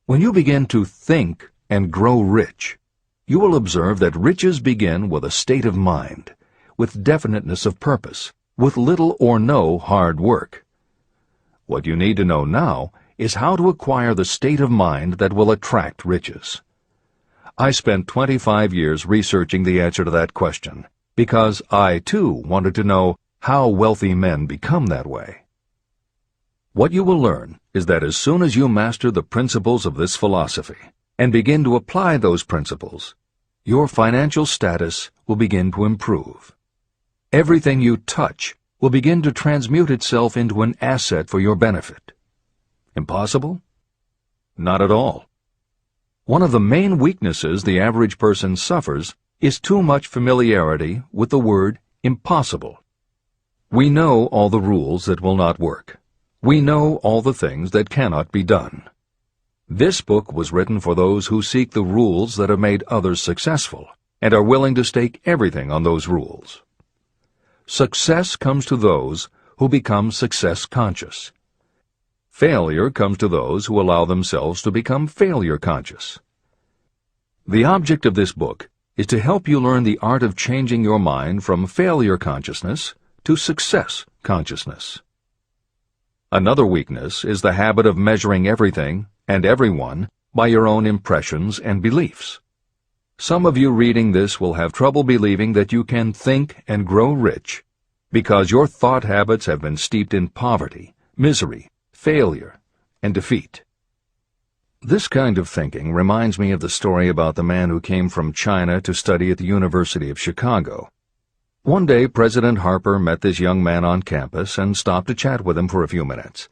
When you begin to think and grow rich, you will observe that riches begin with a state of mind, with definiteness of purpose, with little or no hard work. What you need to know now is how to acquire the state of mind that will attract riches. I spent 25 years researching the answer to that question, because I, too, wanted to know how wealthy men become that way. What you will learn is that as soon as you master the principles of this philosophy, and begin to apply those principles, your financial status will begin to improve. Everything you touch will begin to transmute itself into an asset for your benefit. Impossible? Not at all. One of the main weaknesses the average person suffers is too much familiarity with the word impossible. We know all the rules that will not work. We know all the things that cannot be done. This book was written for those who seek the rules that have made others successful and are willing to stake everything on those rules. Success comes to those who become success conscious. Failure comes to those who allow themselves to become failure conscious. The object of this book is to help you learn the art of changing your mind from failure consciousness to success consciousness. Another weakness is the habit of measuring everything and everyone by your own impressions and beliefs. Some of you reading this will have trouble believing that you can think and grow rich because your thought habits have been steeped in poverty, misery, failure, and defeat. This kind of thinking reminds me of the story about the man who came from China to study at the University of Chicago. One day, President Harper met this young man on campus and stopped to chat with him for a few minutes.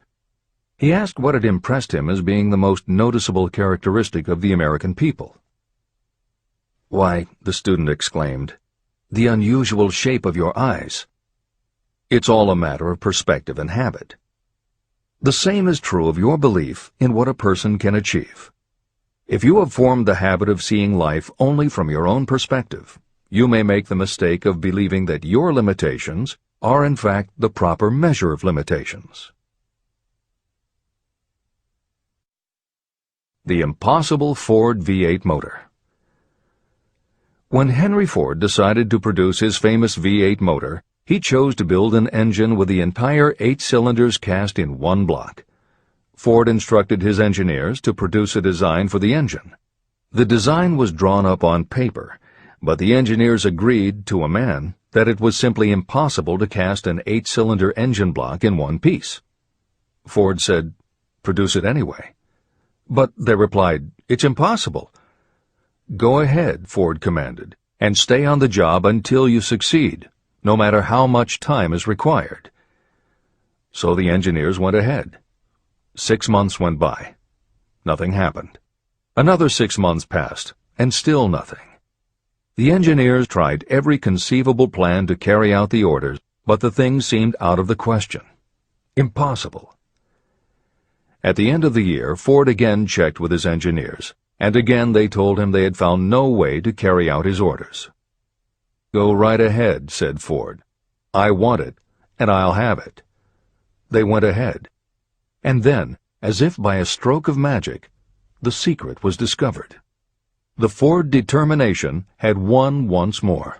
He asked what had impressed him as being the most noticeable characteristic of the American people. "Why," the student exclaimed, "the unusual shape of your eyes." It's all a matter of perspective and habit. The same is true of your belief in what a person can achieve. If you have formed the habit of seeing life only from your own perspective, you may make the mistake of believing that your limitations are in fact the proper measure of limitations. The impossible Ford V8 motor. When Henry Ford decided to produce his famous V8 motor, he chose to build an engine with the entire 8 cylinders cast in one block. Ford instructed his engineers to produce a design for the engine. The design was drawn up on paper, but the engineers agreed to a man that it was simply impossible to cast an 8-cylinder engine block in one piece. Ford said, "Produce it anyway." But they replied, "It's impossible." "Go ahead," Ford commanded, "and stay on the job until you succeed, no matter how much time is required." So the engineers went ahead. 6 months went by. Nothing happened. Another 6 months passed, and still nothing. The engineers tried every conceivable plan to carry out the orders, but the thing seemed out of the question. Impossible. At the end of the year, Ford again checked with his engineers, and again they told him they had found no way to carry out his orders. "Go right ahead," said Ford. "I want it, and I'll have it." They went ahead. And then, as if by a stroke of magic, the secret was discovered. The Ford determination had won once more.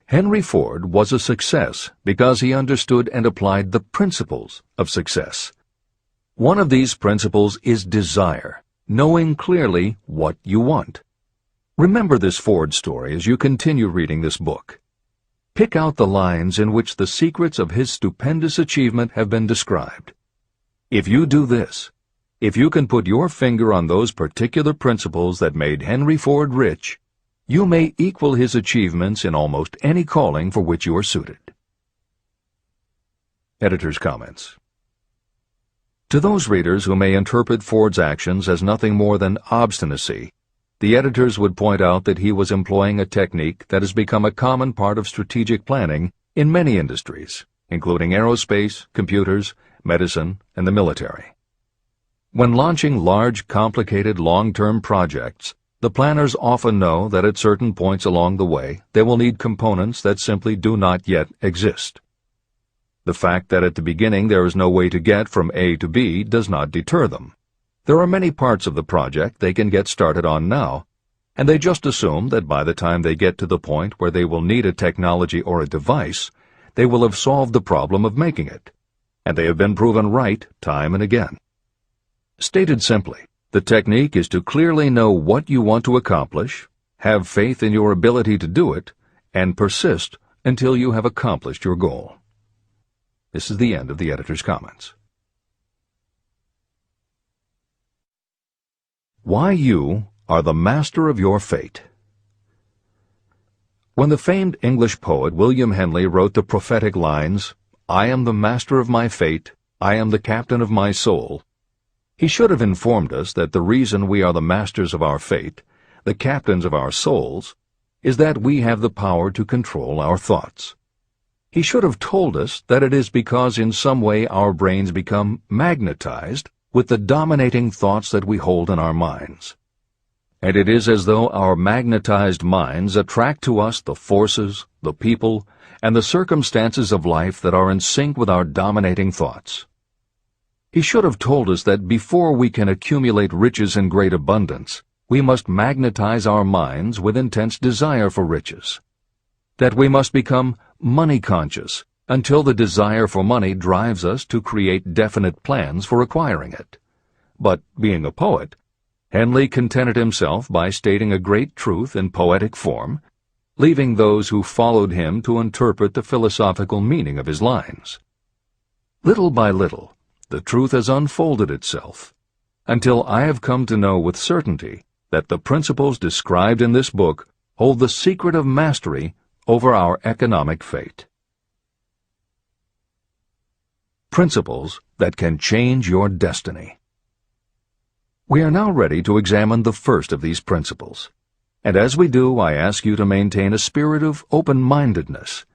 Henry Ford was a success because he understood and applied the principles of success. One of these principles is desire, knowing clearly what you want. Remember this Ford story as you continue reading this book. Pick out the lines in which the secrets of his stupendous achievement have been described. If you do this, if you can put your finger on those particular principles that made Henry Ford rich, you may equal his achievements in almost any calling for which you are suited. Editor's comments. To those readers who may interpret Ford's actions as nothing more than obstinacy, the editors would point out that he was employing a technique that has become a common part of strategic planning in many industries, including aerospace, computers, medicine, and the military. When launching large, complicated, long-term projects, the planners often know that at certain points along the way they will need components that simply do not yet exist. The fact that at the beginning there is no way to get from A to B does not deter them. There are many parts of the project they can get started on now, and they just assume that by the time they get to the point where they will need a technology or a device, they will have solved the problem of making it, and they have been proven right time and again. Stated simply, the technique is to clearly know what you want to accomplish, have faith in your ability to do it, and persist until you have accomplished your goal. This is the end of the editor's comments. Why you are the master of your fate. When the famed English poet William Henley wrote the prophetic lines, "I am the master of my fate, I am the captain of my soul," he should have informed us that the reason we are the masters of our fate, the captains of our souls, is that we have the power to control our thoughts. He should have told us that it is because in some way our brains become magnetized with the dominating thoughts that we hold in our minds. And it is as though our magnetized minds attract to us the forces, the people, and the circumstances of life that are in sync with our dominating thoughts. He should have told us that before we can accumulate riches in great abundance, we must magnetize our minds with intense desire for riches. That we must become money-conscious until the desire for money drives us to create definite plans for acquiring it. But, being a poet, Henley contented himself by stating a great truth in poetic form, leaving those who followed him to interpret the philosophical meaning of his lines. Little by little, the truth has unfolded itself, until I have come to know with certainty that the principles described in this book hold the secret of mastery over our economic fate. Principles that can change your destiny. We are now ready to examine the first of these principles, and as we do, I ask you to maintain a spirit of open-mindedness.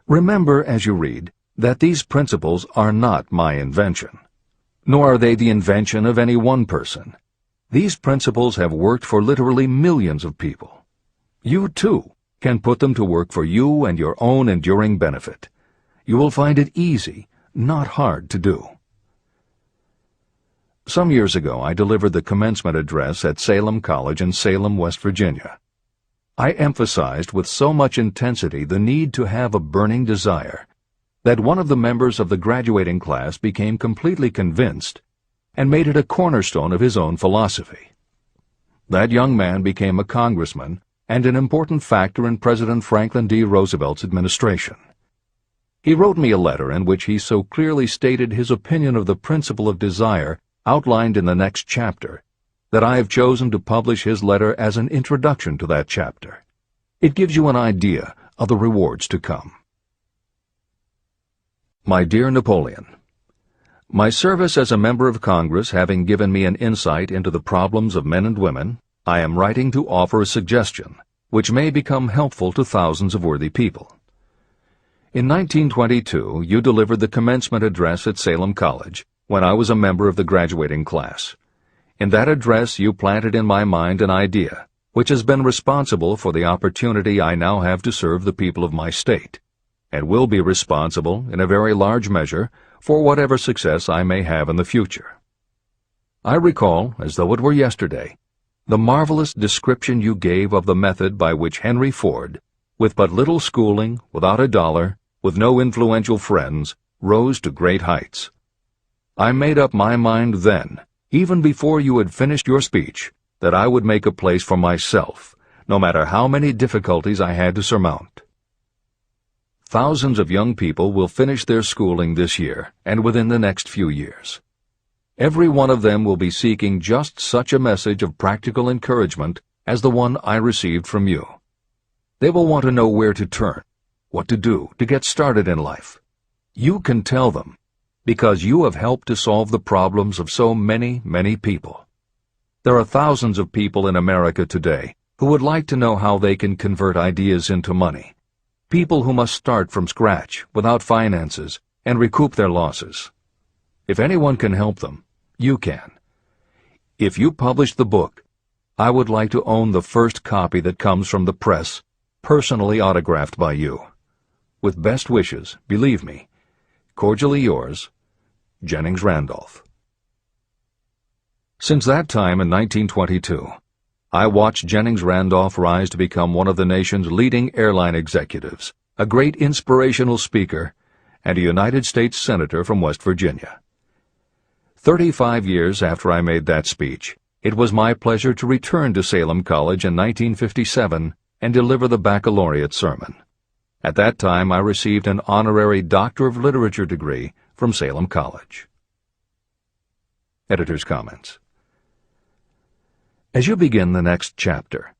Remember as you read that these principles are not my invention, nor are they the invention of any one person. These principles have worked for literally millions of people. You, too, can put them to work for you and your own enduring benefit. You will find it easy, not hard to do. Some years ago, I delivered the commencement address at Salem College in Salem, West Virginia. I emphasized with so much intensity the need to have a burning desire that one of the members of the graduating class became completely convinced and made it a cornerstone of his own philosophy. That young man became a congressman and an important factor in President Franklin D. Roosevelt's administration. He wrote me a letter in which he so clearly stated his opinion of the principle of desire outlined in the next chapter that I have chosen to publish his letter as an introduction to that chapter. It gives you an idea of the rewards to come. My dear Napoleon, my service as a member of Congress having given me an insight into the problems of men and women, I am writing to offer a suggestion which may become helpful to thousands of worthy people. In 1922, you delivered the commencement address at Salem College when I was a member of the graduating class. In that address, you planted in my mind an idea which has been responsible for the opportunity I now have to serve the people of my state, and will be responsible, in a very large measure, for whatever success I may have in the future. I recall, as though it were yesterday, the marvelous description you gave of the method by which Henry Ford, with but little schooling, without a dollar, with no influential friends, rose to great heights. I made up my mind then, even before you had finished your speech, that I would make a place for myself, no matter how many difficulties I had to surmount. Thousands of young people will finish their schooling this year and within the next few years. Every one of them will be seeking just such a message of practical encouragement as the one I received from you. They will want to know where to turn, what to do to get started in life. You can tell them, because you have helped to solve the problems of so many, many people. There are thousands of people in America today who would like to know how they can convert ideas into money. People who must start from scratch, without finances, and recoup their losses. If anyone can help them, you can. If you publish the book, I would like to own the first copy that comes from the press, personally autographed by you. With best wishes, believe me, cordially yours, Jennings Randolph. Since that time in 1922, I watched Jennings Randolph rise to become one of the nation's leading airline executives, a great inspirational speaker, and a United States Senator from West Virginia. 35 years after I made that speech, it was my pleasure to return to Salem College in 1957 and deliver the baccalaureate sermon. At that time, I received an honorary Doctor of Literature degree from Salem College. Editor's comments. As you begin the next chapter,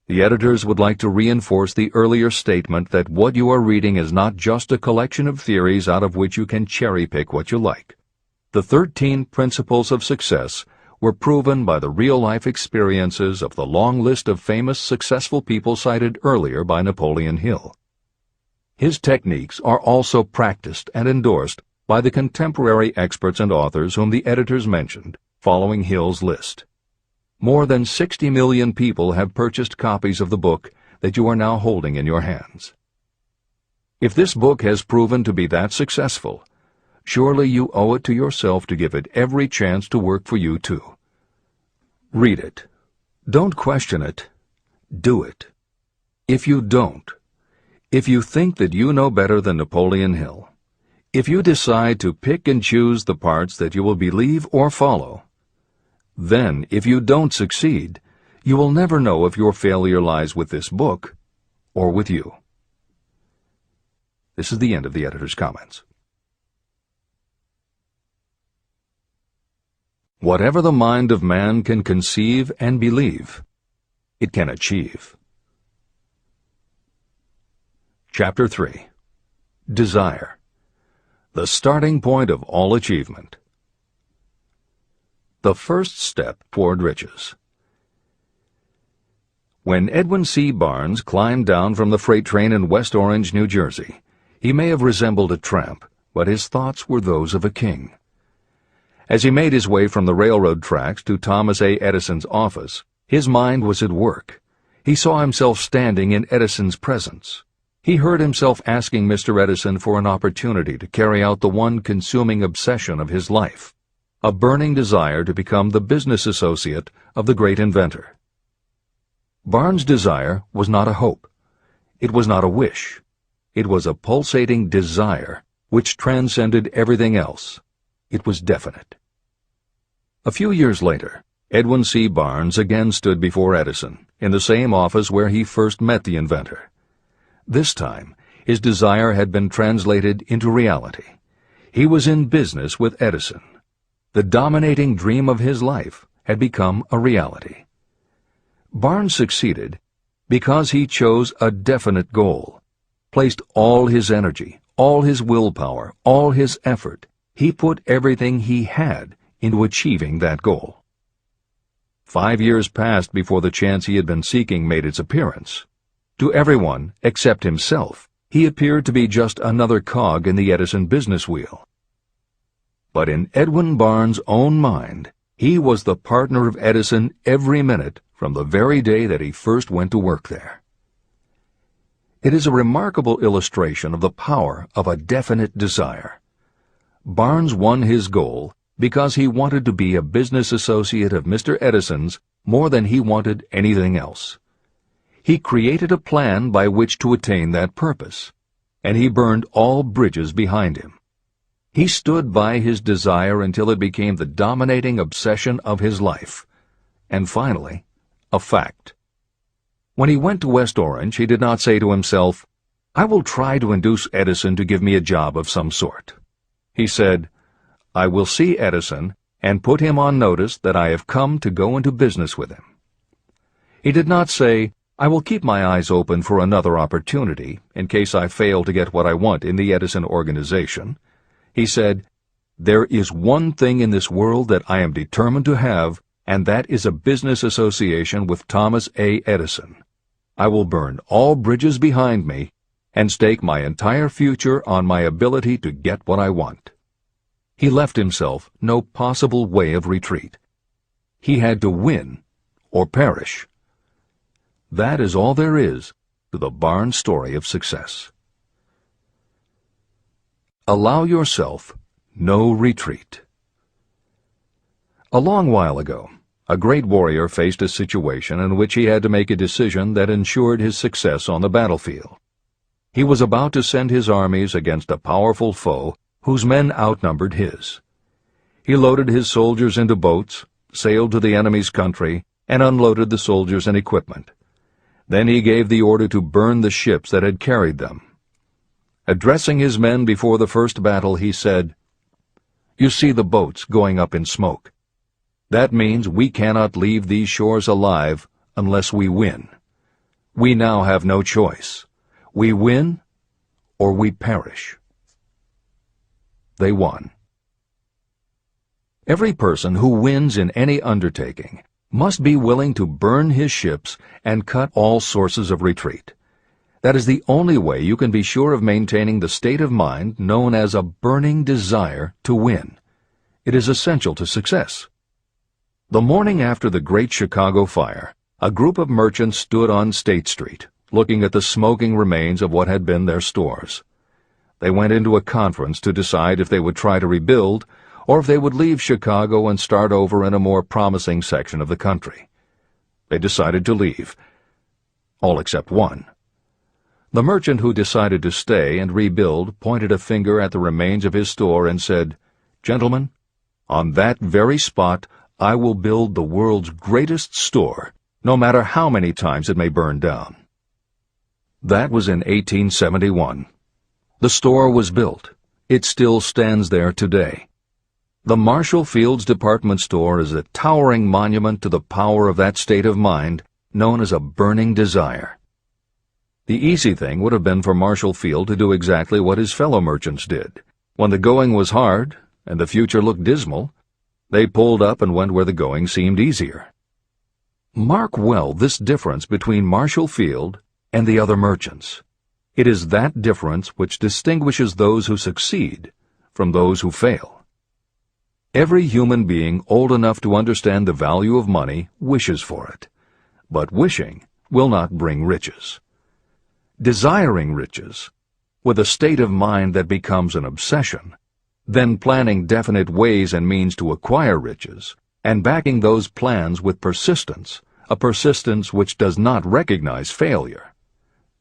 the editors would like to reinforce the earlier statement that what you are reading is not just a collection of theories out of which you can cherry-pick what you like. The 13 principles of success were proven by the real-life experiences of the long list of famous successful people cited earlier by Napoleon Hill. His techniques are also practiced and endorsed by the contemporary experts and authors whom the editors mentioned, following Hill's list. More than 60 million people have purchased copies of the book that you are now holding in your hands. If this book has proven to be that successful, surely you owe it to yourself to give it every chance to work for you too. Read it. Don't question it. Do it. If you don't, if you think that you know better than Napoleon Hill, if you decide to pick and choose the parts that you will believe or follow, then, if you don't succeed, you will never know if your failure lies with this book or with you. This is the end of the editor's comments. Whatever the mind of man can conceive and believe, it can achieve. Chapter 3. Desire, the starting point of all achievement. The first step toward riches. When Edwin C. Barnes climbed down from the freight train in West Orange, New Jersey, he may have resembled a tramp, but his thoughts were those of a king. As he made his way from the railroad tracks to Thomas A. Edison's office, his mind was at work. He saw himself standing in Edison's presence. He heard himself asking Mr. Edison for an opportunity to carry out the one consuming obsession of his life, a burning desire to become the business associate of the great inventor. Barnes' desire was not a hope. It was not a wish. It was a pulsating desire which transcended everything else. It was definite. A few years later, Edwin C. Barnes again stood before Edison, in the same office where he first met the inventor. This time, his desire had been translated into reality. He was in business with Edison. The dominating dream of his life had become a reality. Barnes succeeded because he chose a definite goal, placed all his energy, all his willpower, all his effort. He put everything he had into achieving that goal. 5 years passed before the chance he had been seeking made its appearance. To everyone except himself, he appeared to be just another cog in the Edison business wheel. But in Edwin Barnes' own mind, he was the partner of Edison every minute from the very day that he first went to work there. It is a remarkable illustration of the power of a definite desire. Barnes won his goal because he wanted to be a business associate of Mr. Edison's more than he wanted anything else. He created a plan by which to attain that purpose, and he burned all bridges behind him. He stood by his desire until it became the dominating obsession of his life, and finally, a fact. When he went to West Orange, he did not say to himself, "I will try to induce Edison to give me a job of some sort." He said, "I will see Edison and put him on notice that I have come to go into business with him." He did not say, "I will keep my eyes open for another opportunity in case I fail to get what I want in the Edison organization." He said, "There is one thing in this world that I am determined to have, and that is a business association with Thomas A. Edison. I will burn all bridges behind me and stake my entire future on my ability to get what I want." He left himself no possible way of retreat. He had to win or perish. That is all there is to the Barnes story of success. Allow yourself no retreat. A long while ago, a great warrior faced a situation in which he had to make a decision that ensured his success on the battlefield. He was about to send his armies against a powerful foe whose men outnumbered his. He loaded his soldiers into boats, sailed to the enemy's country, and unloaded the soldiers and equipment. Then he gave the order to burn the ships that had carried them. Addressing his men before the first battle, he said, "You see the boats going up in smoke. That means we cannot leave these shores alive unless we win. We now have no choice. We win or we perish." They won. Every person who wins in any undertaking must be willing to burn his ships and cut all sources of retreat. That is the only way you can be sure of maintaining the state of mind known as a burning desire to win. It is essential to success. The morning after the Great Chicago Fire, a group of merchants stood on State Street, looking at the smoking remains of what had been their stores. They went into a conference to decide if they would try to rebuild or if they would leave Chicago and start over in a more promising section of the country. They decided to leave. All except one. The merchant who decided to stay and rebuild pointed a finger at the remains of his store and said, "Gentlemen, on that very spot I will build the world's greatest store, no matter how many times it may burn down." That was in 1871. The store was built. It still stands there today. The Marshall Fields department store is a towering monument to the power of that state of mind known as a burning desire. The easy thing would have been for Marshall Field to do exactly what his fellow merchants did. When the going was hard and the future looked dismal, they pulled up and went where the going seemed easier. Mark well this difference between Marshall Field and the other merchants. It is that difference which distinguishes those who succeed from those who fail. Every human being old enough to understand the value of money wishes for it, but wishing will not bring riches. Desiring riches, with a state of mind that becomes an obsession, then planning definite ways and means to acquire riches, and backing those plans with persistence, a persistence which does not recognize failure,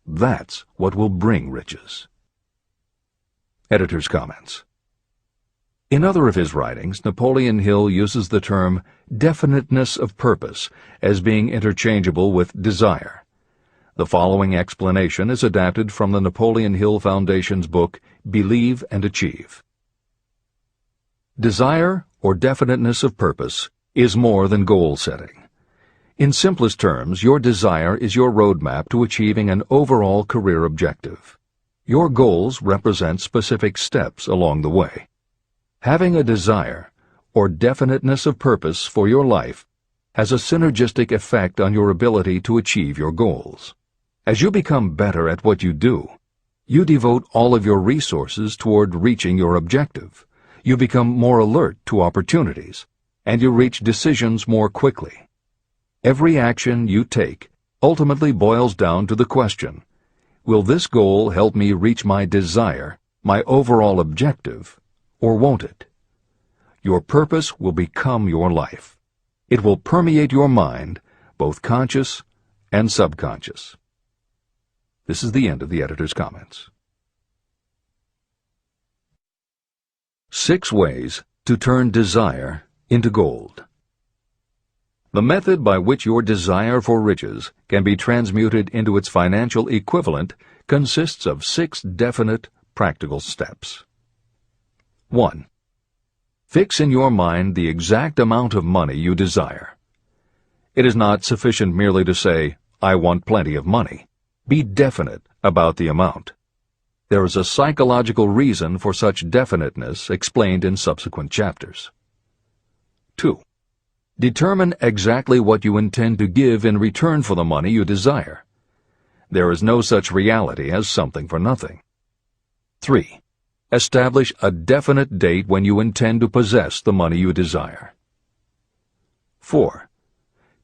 that's what will bring riches. Editor's comments. In other of his writings, Napoleon Hill uses the term definiteness of purpose as being interchangeable with desire. The following explanation is adapted from the Napoleon Hill Foundation's book, Believe and Achieve. Desire, or definiteness of purpose, is more than goal setting. In simplest terms, your desire is your roadmap to achieving an overall career objective. Your goals represent specific steps along the way. Having a desire, or definiteness of purpose for your life, has a synergistic effect on your ability to achieve your goals. As you become better at what you do, you devote all of your resources toward reaching your objective. You become more alert to opportunities, and you reach decisions more quickly. Every action you take ultimately boils down to the question, will this goal help me reach my desire, my overall objective, or won't it? Your purpose will become your life. It will permeate your mind, both conscious and subconscious. This is the end of the editor's comments. 6 ways to turn desire into gold. The method by which your desire for riches can be transmuted into its financial equivalent consists of 6 definite, practical steps. 1. Fix in your mind the exact amount of money you desire. It is not sufficient merely to say, "I want plenty of money." Be definite about the amount. There is a psychological reason for such definiteness explained in subsequent chapters. 2. Determine exactly what you intend to give in return for the money you desire. There is no such reality as something for nothing. 3. Establish a definite date when you intend to possess the money you desire. 4.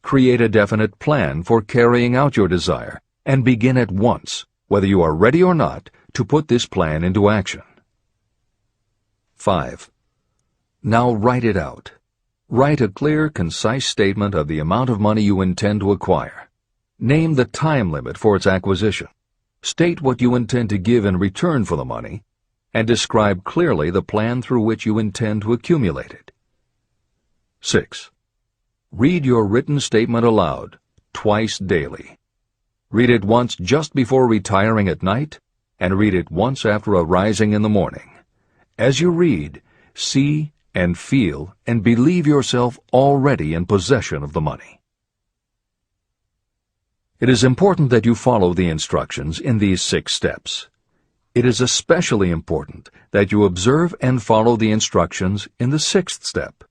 Create a definite plan for carrying out your desire, and begin at once, whether you are ready or not, to put this plan into action. 5. Now write it out. Write a clear, concise statement of the amount of money you intend to acquire. Name the time limit for its acquisition. State what you intend to give in return for the money, and describe clearly the plan through which you intend to accumulate it. 6. Read your written statement aloud, twice daily. Read it once just before retiring at night, and read it once after arising in the morning. As you read, see and feel and believe yourself already in possession of the money. It is important that you follow the instructions in these 6 steps. It is especially important that you observe and follow the instructions in the 6th step.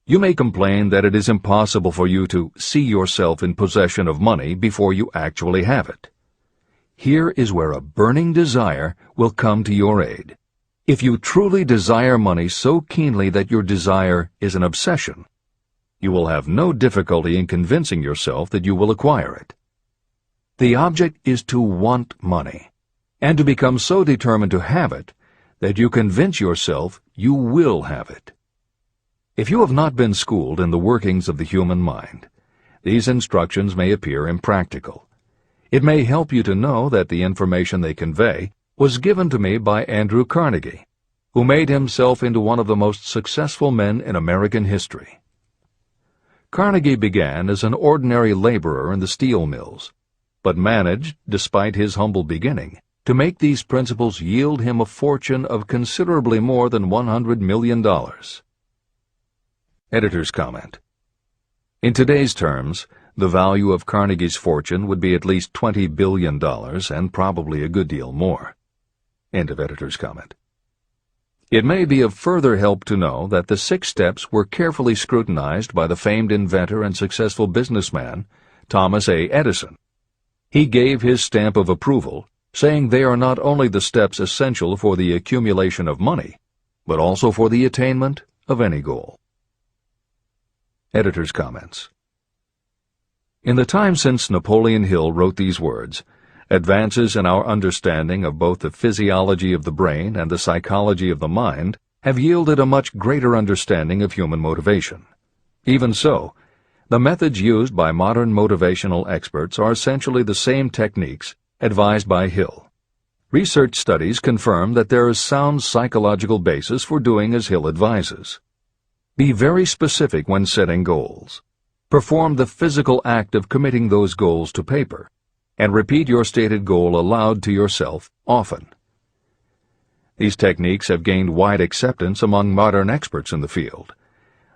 You may complain that it is impossible for you to see yourself in possession of money before you actually have it. Here is where a burning desire will come to your aid. If you truly desire money so keenly that your desire is an obsession, you will have no difficulty in convincing yourself that you will acquire it. The object is to want money, and to become so determined to have it that you convince yourself you will have it. If you have not been schooled in the workings of the human mind, these instructions may appear impractical. It may help you to know that the information they convey was given to me by Andrew Carnegie, who made himself into one of the most successful men in American history. Carnegie began as an ordinary laborer in the steel mills, but managed, despite his humble beginning, to make these principles yield him a fortune of considerably more than $100 million. Editor's comment. In today's terms, the value of Carnegie's fortune would be at least $20 billion and probably a good deal more. End of editor's comment. It may be of further help to know that the 6 steps were carefully scrutinized by the famed inventor and successful businessman, Thomas A. Edison. He gave his stamp of approval, saying they are not only the steps essential for the accumulation of money, but also for the attainment of any goal. Editor's comments. In the time since Napoleon Hill wrote these words, advances in our understanding of both the physiology of the brain and the psychology of the mind have yielded a much greater understanding of human motivation. Even so, the methods used by modern motivational experts are essentially the same techniques advised by Hill. Research studies confirm that there is sound psychological basis for doing as Hill advises. Be very specific when setting goals. Perform the physical act of committing those goals to paper, and repeat your stated goal aloud to yourself often. These techniques have gained wide acceptance among modern experts in the field.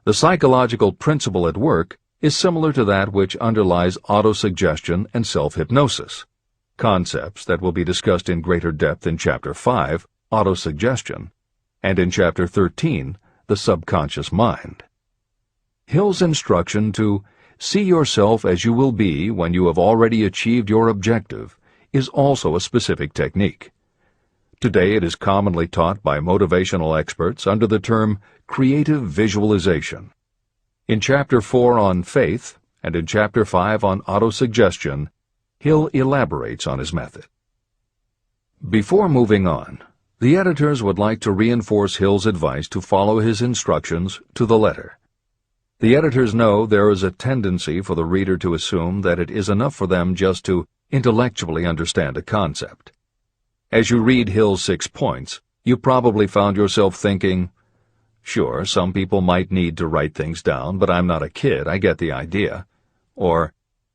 The psychological principle at work is similar to that which underlies autosuggestion and self-hypnosis, concepts that will be discussed in greater depth in Chapter 5, Autosuggestion, and in Chapter 13, The Subconscious Mind. Hill's instruction to see yourself as you will be when you have already achieved your objective is also a specific technique. Today it is commonly taught by motivational experts under the term creative visualization. In Chapter 4 on faith and in Chapter 5 on autosuggestion, Hill elaborates on his method. Before moving on, the editors would like to reinforce Hill's advice to follow his instructions to the letter. The editors know there is a tendency for the reader to assume that it is enough for them just to intellectually understand a concept. As you read Hill's 6 points, you probably found yourself thinking, sure, some people might need to write things down, but I'm not a kid, I get the idea. Or,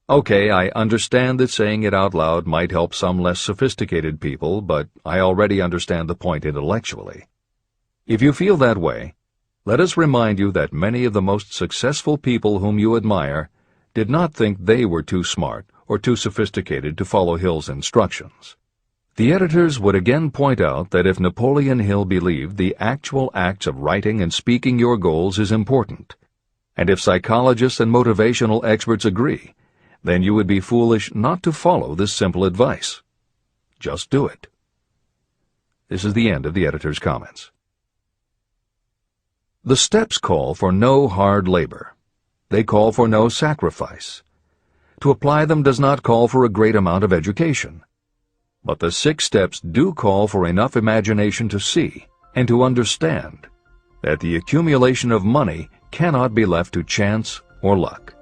okay, I understand that saying it out loud might help some less sophisticated people, but I already understand the point intellectually. If you feel that way, let us remind you that many of the most successful people whom you admire did not think they were too smart or too sophisticated to follow Hill's instructions. The editors would again point out that if Napoleon Hill believed the actual acts of writing and speaking your goals is important, and if psychologists and motivational experts agree, then you would be foolish not to follow this simple advice. Just do it. This is the end of the editor's comments. The steps call for no hard labor. They call for no sacrifice. To apply them does not call for a great amount of education. But the 6 steps do call for enough imagination to see and to understand that the accumulation of money cannot be left to chance or luck.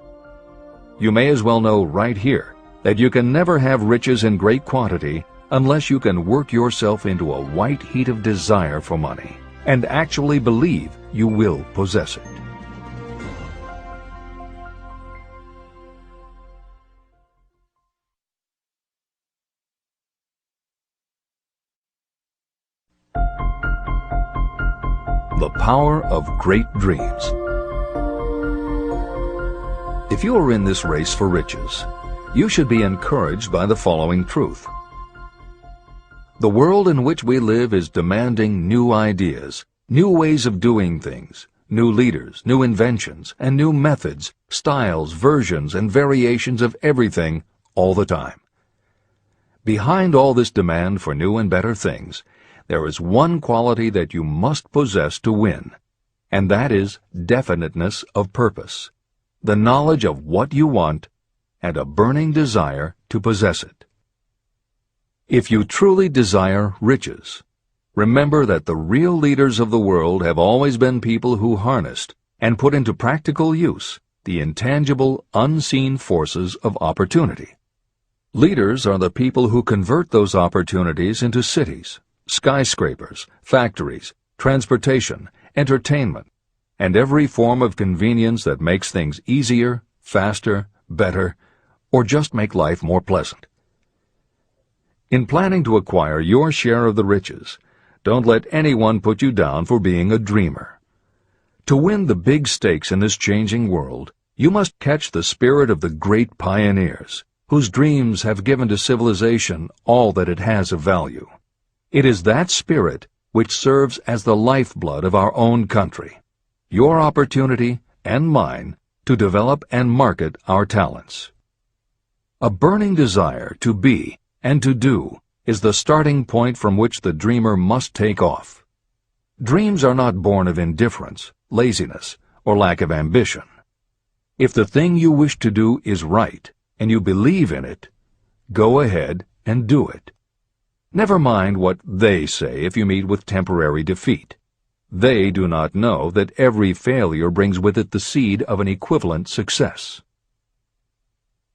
You may as well know right here that you can never have riches in great quantity unless you can work yourself into a white heat of desire for money and actually believe you will possess it. The power of great dreams. If you are in this race for riches, you should be encouraged by the following truth. The world in which we live is demanding new ideas, new ways of doing things, new leaders, new inventions, and new methods, styles, versions, and variations of everything all the time. Behind all this demand for new and better things, there is one quality that you must possess to win, and that is definiteness of purpose, the knowledge of what you want, and a burning desire to possess it. If you truly desire riches, remember that the real leaders of the world have always been people who harnessed and put into practical use the intangible, unseen forces of opportunity. Leaders are the people who convert those opportunities into cities, skyscrapers, factories, transportation, entertainment, and every form of convenience that makes things easier, faster, better, or just make life more pleasant. In planning to acquire your share of the riches, don't let anyone put you down for being a dreamer. To win the big stakes in this changing world, you must catch the spirit of the great pioneers, whose dreams have given to civilization all that it has of value. It is that spirit which serves as the lifeblood of our own country, your opportunity and mine to develop and market our talents. A burning desire to be and to do is the starting point from which the dreamer must take off. Dreams are not born of indifference, laziness, or lack of ambition. If the thing you wish to do is right, and you believe in it, go ahead and do it. Never mind what they say if you meet with temporary defeat. They do not know that every failure brings with it the seed of an equivalent success.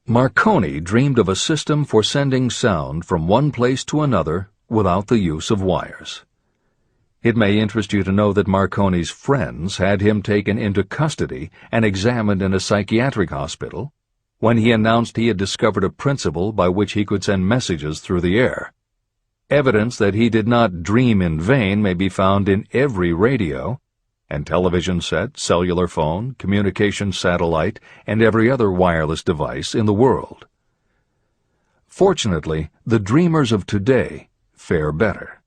Marconi dreamed of a system for sending sound from one place to another without the use of wires. It may interest you to know that Marconi's friends had him taken into custody and examined in a psychiatric hospital when he announced he had discovered a principle by which he could send messages through the air. Evidence that he did not dream in vain may be found in every radio and television set, cellular phone, communication satellite, and every other wireless device in the world. Fortunately, the dreamers of today fare better.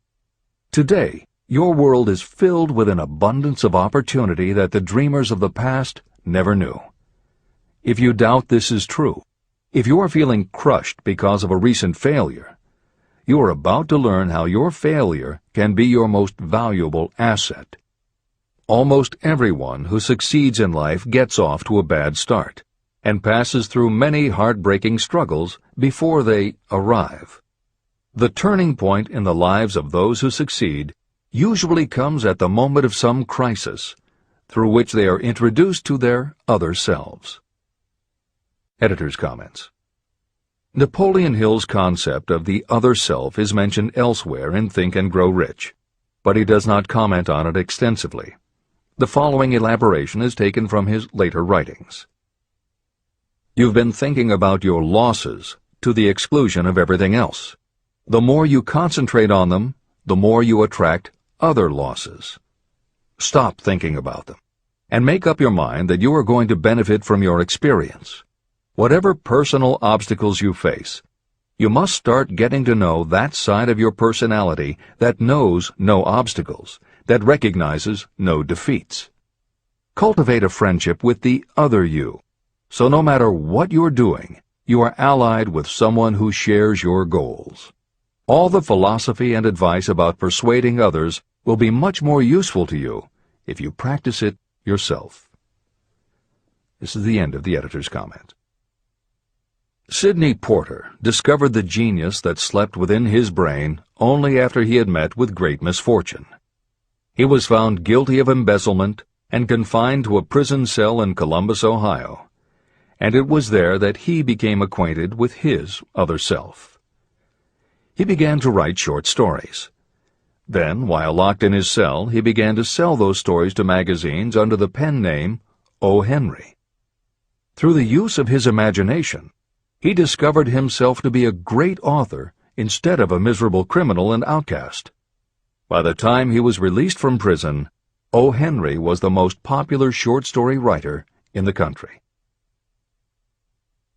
Today, your world is filled with an abundance of opportunity that the dreamers of the past never knew. If you doubt this is true, if you are feeling crushed because of a recent failure, you are about to learn how your failure can be your most valuable asset. Almost everyone who succeeds in life gets off to a bad start and passes through many heartbreaking struggles before they arrive. The turning point in the lives of those who succeed usually comes at the moment of some crisis, through which they are introduced to their other selves. Editor's comments. Napoleon Hill's concept of the other self is mentioned elsewhere in Think and Grow Rich, but he does not comment on it extensively. The following elaboration is taken from his later writings. You've been thinking about your losses to the exclusion of everything else. The more you concentrate on them, the more you attract other losses. Stop thinking about them, and make up your mind that you are going to benefit from your experience. Whatever personal obstacles you face, you must start getting to know that side of your personality that knows no obstacles, that recognizes no defeats. Cultivate a friendship with the other you, so no matter what you're doing, you are allied with someone who shares your goals. All the philosophy and advice about persuading others will be much more useful to you if you practice it yourself. This is the end of the editor's comment. Sidney Porter discovered the genius that slept within his brain only after he had met with great misfortune. He was found guilty of embezzlement and confined to a prison cell in Columbus, Ohio, and it was there that he became acquainted with his other self. He began to write short stories. Then, while locked in his cell, he began to sell those stories to magazines under the pen name O. Henry. Through the use of his imagination, he discovered himself to be a great author instead of a miserable criminal and outcast. By the time he was released from prison, O. Henry was the most popular short story writer in the country.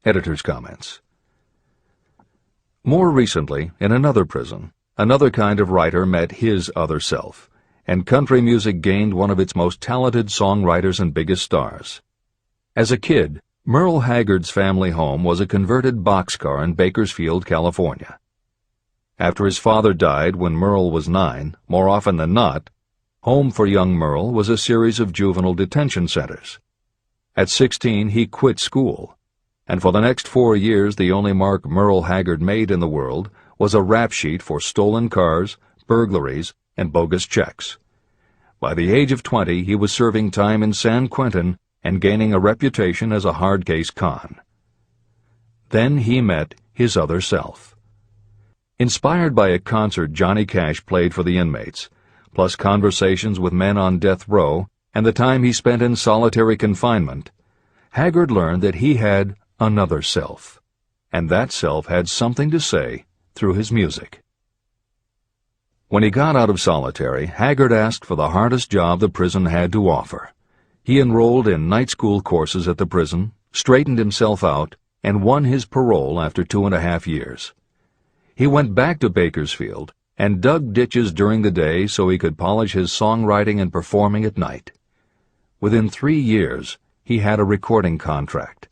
Editor's comments. More recently, in another prison, another kind of writer met his other self, and country music gained one of its most talented songwriters and biggest stars. As a kid, Merle Haggard's family home was a converted boxcar in Bakersfield, California. After his father died when Merle was 9, more often than not, home for young Merle was a series of juvenile detention centers. At 16, he quit school, and for the next 4 years the only mark Merle Haggard made in the world was a rap sheet for stolen cars, burglaries, and bogus checks. By the age of 20, he was serving time in San Quentin and gaining a reputation as a hard-case con. Then he met his other self. Inspired by a concert Johnny Cash played for the inmates, plus conversations with men on death row and the time he spent in solitary confinement, Haggard learned that he had another self, and that self had something to say through his music. When he got out of solitary, Haggard asked for the hardest job the prison had to offer. He enrolled in night school courses at the prison, straightened himself out, and won his parole after 2.5 years. He went back to Bakersfield and dug ditches during the day so he could polish his songwriting and performing at night. Within 3 years, he had a recording contract.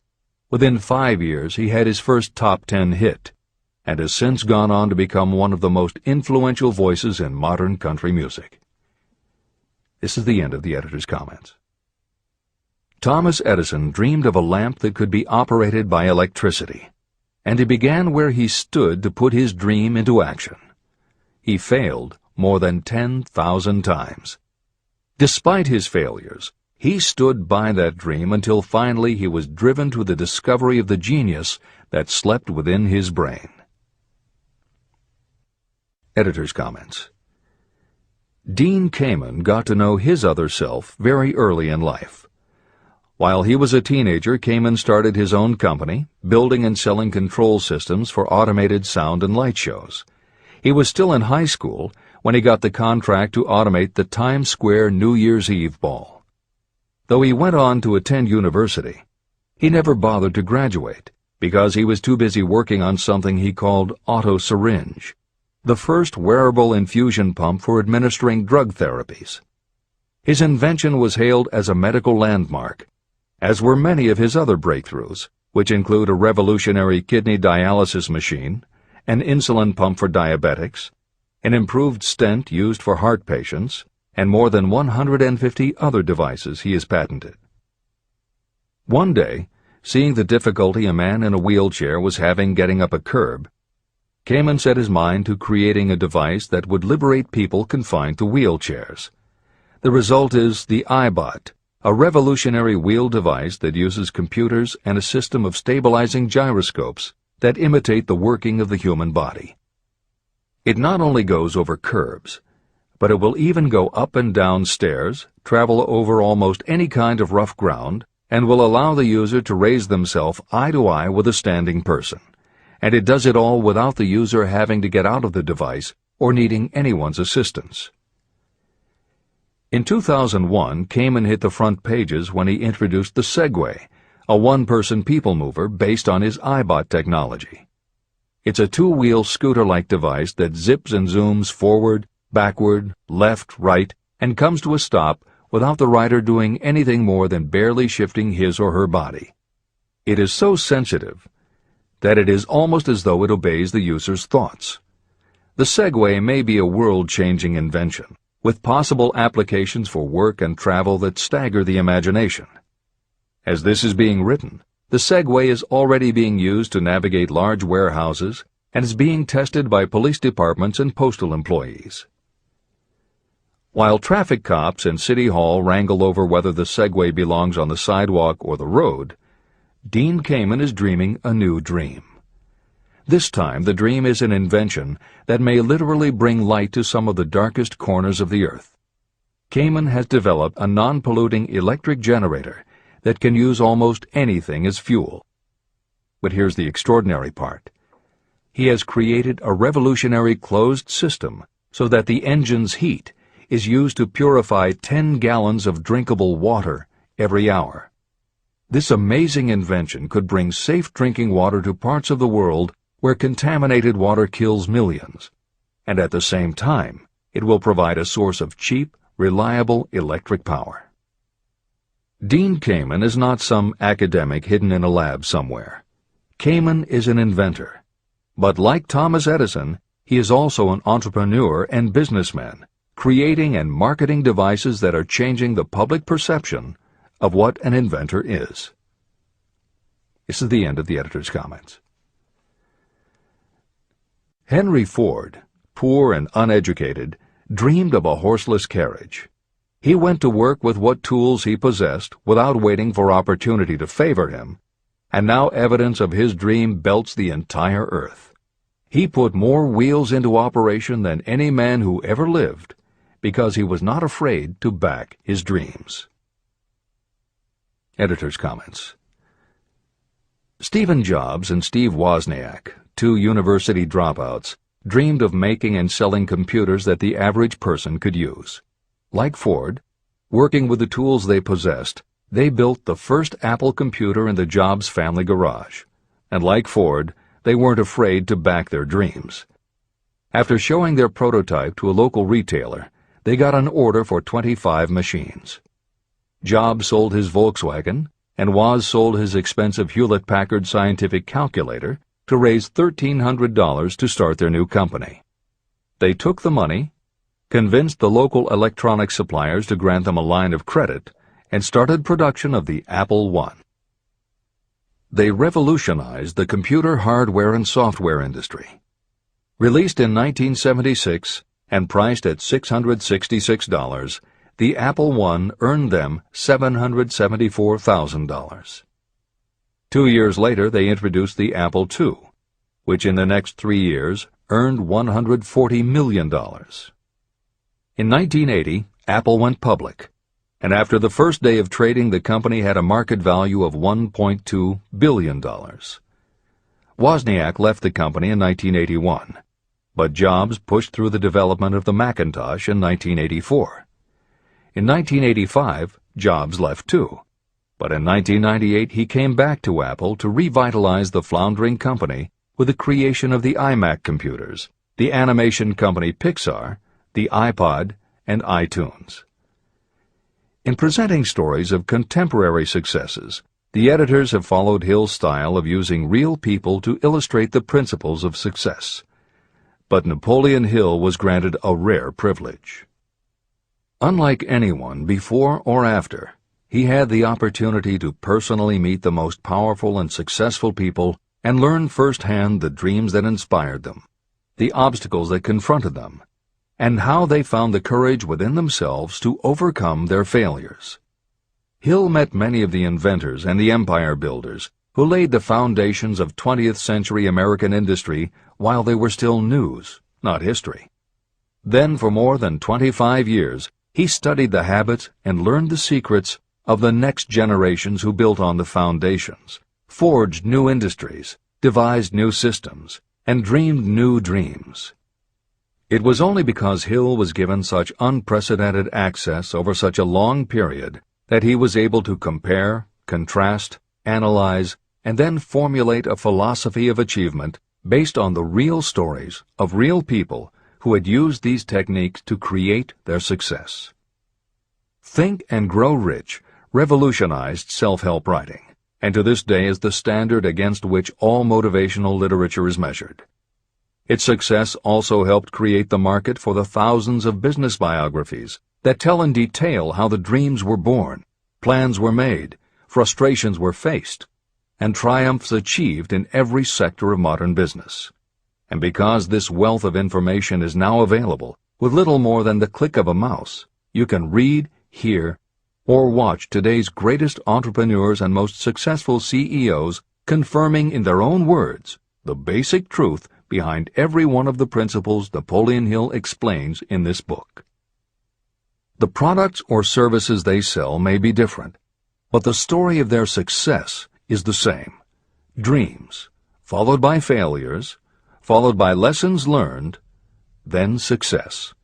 Within 5 years, he had his first top 10 hit, and has since gone on to become one of the most influential voices in modern country music. This is the end of the editor's comments. Thomas Edison dreamed of a lamp that could be operated by electricity. and he began where he stood to put his dream into action. He failed more than 10,000 times. Despite his failures, he stood by that dream until finally he was driven to the discovery of the genius that slept within his brain. Editor's comments. Dean Kamen got to know his other self very early in life. While he was a teenager, Kamen started his own company, building and selling control systems for automated sound and light shows. He was still in high school when he got the contract to automate the Times Square New Year's Eve ball. Though he went on to attend university, he never bothered to graduate because he was too busy working on something he called AutoSyringe, the first wearable infusion pump for administering drug therapies. His invention was hailed as a medical landmark, as were many of his other breakthroughs, which include a revolutionary kidney dialysis machine, an insulin pump for diabetics, an improved stent used for heart patients, and more than 150 other devices he has patented. One day, seeing the difficulty a man in a wheelchair was having getting up a curb, Kamen set his mind to creating a device that would liberate people confined to wheelchairs. The result is the iBot, a revolutionary wheel device that uses computers and a system of stabilizing gyroscopes that imitate the working of the human body. It not only goes over curbs, but it will even go up and down stairs, travel over almost any kind of rough ground, and will allow the user to raise themselves eye to eye with a standing person. And it does it all without the user having to get out of the device or needing anyone's assistance. In 2001, Kamen hit the front pages when he introduced the Segway, a one-person people mover based on his iBot technology. It's a two-wheel scooter-like device that zips and zooms forward, backward, left, right, and comes to a stop without the rider doing anything more than barely shifting his or her body. It is so sensitive that it is almost as though it obeys the user's thoughts. The Segway may be a world-changing invention, with possible applications for work and travel that stagger the imagination. As this is being written, the Segway is already being used to navigate large warehouses and is being tested by police departments and postal employees. While traffic cops and City Hall wrangle over whether the Segway belongs on the sidewalk or the road, Dean Kamen is dreaming a new dream. This time, the dream is an invention that may literally bring light to some of the darkest corners of the earth. Kamen has developed a non-polluting electric generator that can use almost anything as fuel. But here's the extraordinary part. He has created a revolutionary closed system so that the engine's heat is used to purify 10 gallons of drinkable water every hour. This amazing invention could bring safe drinking water to parts of the world where contaminated water kills millions, and at the same time, it will provide a source of cheap, reliable electric power. Dean Kamen is not some academic hidden in a lab somewhere. Kamen is an inventor. But like Thomas Edison, he is also an entrepreneur and businessman, creating and marketing devices that are changing the public perception of what an inventor is. This is the end of the editor's comments. Henry Ford, poor and uneducated, dreamed of a horseless carriage. He went to work with what tools he possessed without waiting for opportunity to favor him, and now evidence of his dream belts the entire earth. He put more wheels into operation than any man who ever lived, because he was not afraid to back his dreams. Editor's comments. Stephen Jobs and Steve Wozniak, two university dropouts, dreamed of making and selling computers that the average person could use. Like Ford, working with the tools they possessed, they built the first Apple computer in the Jobs family garage. And like Ford, they weren't afraid to back their dreams. After showing their prototype to a local retailer, they got an order for 25 machines. Jobs sold his Volkswagen, and Woz sold his expensive Hewlett-Packard scientific calculator to raise $1,300 to start their new company. They took the money, convinced the local electronics suppliers to grant them a line of credit, and started production of the Apple I. they revolutionized the computer hardware and software industry. Released in 1976 and priced at $666, the Apple I earned them $774,000. 2 years later, they introduced the Apple II, which in the next 3 years earned $140 million. In 1980, Apple went public, and after the first day of trading, the company had a market value of $1.2 billion. Wozniak left the company in 1981, but Jobs pushed through the development of the Macintosh in 1984. In 1985, Jobs left too, but in 1998 he came back to Apple to revitalize the floundering company with the creation of the iMac computers, the animation company Pixar, the iPod, and iTunes. In presenting stories of contemporary successes, the editors have followed Hill's style of using real people to illustrate the principles of success. But Napoleon Hill was granted a rare privilege. Unlike anyone before or after, he had the opportunity to personally meet the most powerful and successful people and learn firsthand the dreams that inspired them, the obstacles that confronted them, and how they found the courage within themselves to overcome their failures. Hill met many of the inventors and the empire builders who laid the foundations of 20th century American industry while they were still news, not history. Then for more than 25 years, he studied the habits and learned the secrets of the next generations who built on the foundations, forged new industries, devised new systems, and dreamed new dreams. It was only because Hill was given such unprecedented access over such a long period that he was able to compare, contrast, analyze, and then formulate a philosophy of achievement based on the real stories of real people who had used these techniques to create their success. Think and Grow Rich revolutionized self-help writing, and to this day is the standard against which all motivational literature is measured. Its success also helped create the market for the thousands of business biographies that tell in detail how the dreams were born, plans were made, frustrations were faced, and triumphs achieved in every sector of modern business. And because this wealth of information is now available, with little more than the click of a mouse, you can read, hear, or watch today's greatest entrepreneurs and most successful CEOs confirming in their own words the basic truth behind every one of the principles Napoleon Hill explains in this book. The products or services they sell may be different, but the story of their success is the same. Dreams, followed by failures, followed by lessons learned, then success.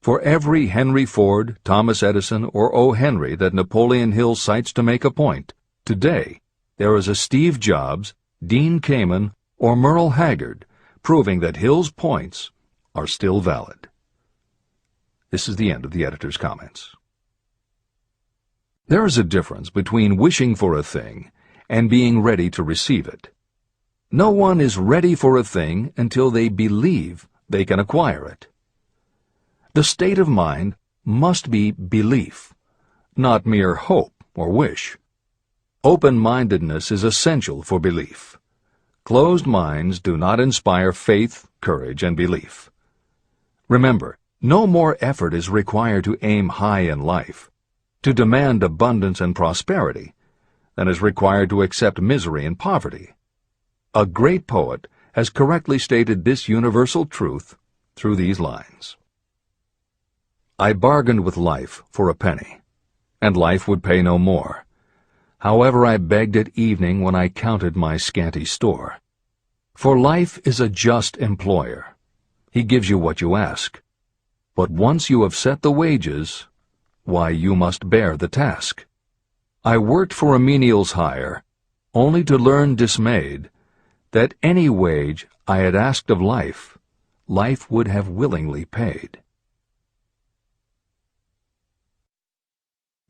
For every Henry Ford, Thomas Edison, or O. Henry that Napoleon Hill cites to make a point, today there is a Steve Jobs, Dean Kamen, or Merle Haggard, proving that Hill's points are still valid. This is the end of the editor's comments. There is a difference between wishing for a thing and being ready to receive it. No one is ready for a thing until they believe they can acquire it. The state of mind must be belief, not mere hope or wish. Open-mindedness is essential for belief. Closed minds do not inspire faith, courage, and belief. Remember, no more effort is required to aim high in life, to demand abundance and prosperity, than is required to accept misery and poverty. A great poet has correctly stated this universal truth through these lines. I bargained with life for a penny, and life would pay no more. However, I begged at evening when I counted my scanty store. For life is a just employer. He gives you what you ask. But once you have set the wages, why, you must bear the task. I worked for a menial's hire, only to learn dismayed that any wage I had asked of life, life would have willingly paid.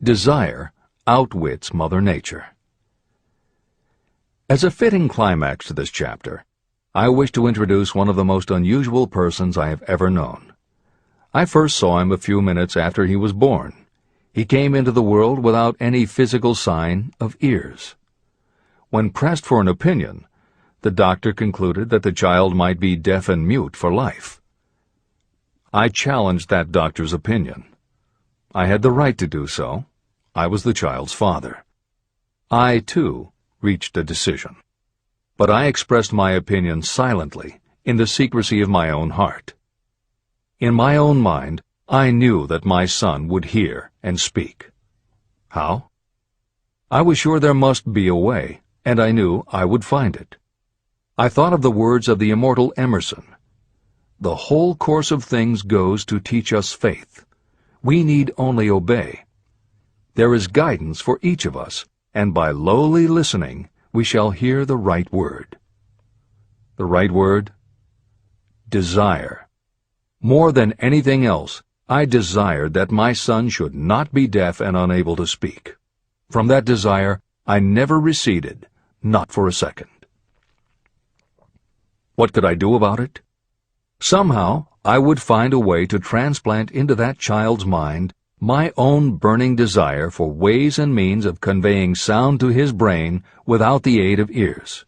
Desire outwits Mother Nature. As a fitting climax to this chapter, I wish to introduce one of the most unusual persons I have ever known. I first saw him a few minutes after he was born. He came into the world without any physical sign of ears. When pressed for an opinion, the doctor concluded that the child might be deaf and mute for life. I challenged that doctor's opinion. I had the right to do so. I was the child's father. I, too, reached a decision. But I expressed my opinion silently, in the secrecy of my own heart. In my own mind, I knew that my son would hear and speak. How? I was sure there must be a way, and I knew I would find it. I thought of the words of the immortal Emerson. The whole course of things goes to teach us faith. We need only obey. There is guidance for each of us, and by lowly listening, we shall hear the right word. The right word? Desire. More than anything else, I desired that my son should not be deaf and unable to speak. From that desire, I never receded, not for a second. What could I do about it? Somehow, I would find a way to transplant into that child's mind my own burning desire for ways and means of conveying sound to his brain without the aid of ears.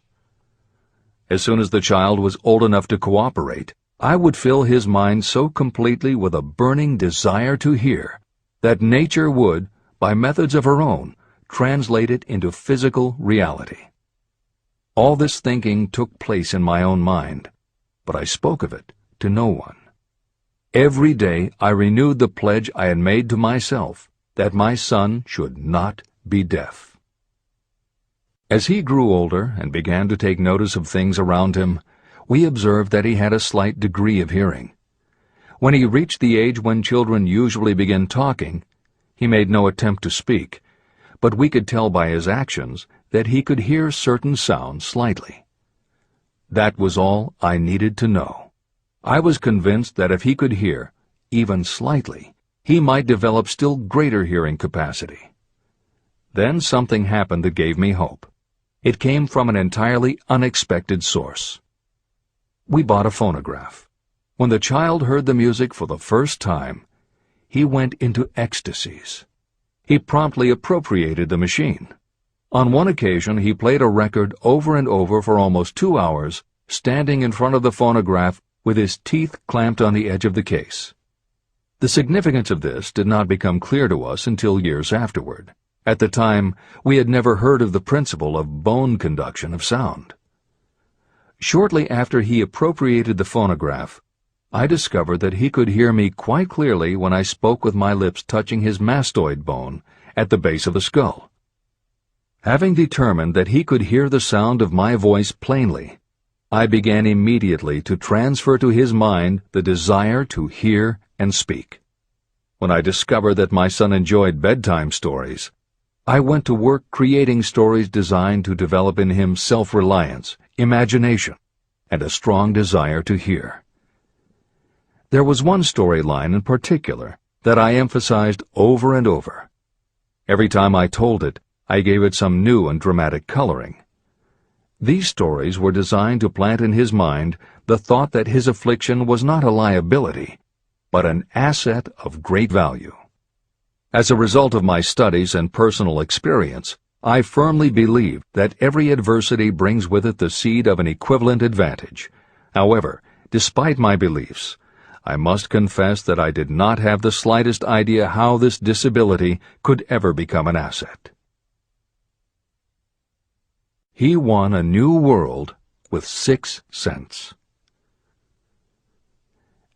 As soon as the child was old enough to cooperate, I would fill his mind so completely with a burning desire to hear that nature would, by methods of her own, translate it into physical reality. All this thinking took place in my own mind, but I spoke of it to no one. Every day I renewed the pledge I had made to myself that my son should not be deaf. As he grew older and began to take notice of things around him, we observed that he had a slight degree of hearing. When he reached the age when children usually begin talking, he made no attempt to speak, but we could tell by his actions that he could hear certain sounds slightly. That was all I needed to know. I was convinced that if he could hear, even slightly, he might develop still greater hearing capacity. Then something happened that gave me hope. It came from an entirely unexpected source. We bought a phonograph. When the child heard the music for the first time, he went into ecstasies. He promptly appropriated the machine. On one occasion, he played a record over and over for almost 2 hours, standing in front of the phonograph with his teeth clamped on the edge of the case. The significance of this did not become clear to us until years afterward. At the time, we had never heard of the principle of bone conduction of sound. Shortly after he appropriated the phonograph, I discovered that he could hear me quite clearly when I spoke with my lips touching his mastoid bone at the base of the skull. Having determined that he could hear the sound of my voice plainly, I began immediately to transfer to his mind the desire to hear and speak. When I discovered that my son enjoyed bedtime stories, I went to work creating stories designed to develop in him self-reliance, imagination, and a strong desire to hear. There was one storyline in particular that I emphasized over and over. Every time I told it, I gave it some new and dramatic coloring. These stories were designed to plant in his mind the thought that his affliction was not a liability, but an asset of great value. As a result of my studies and personal experience, I firmly believe that every adversity brings with it the seed of an equivalent advantage. However, despite my beliefs, I must confess that I did not have the slightest idea how this disability could ever become an asset. He won a new world with 6 cents.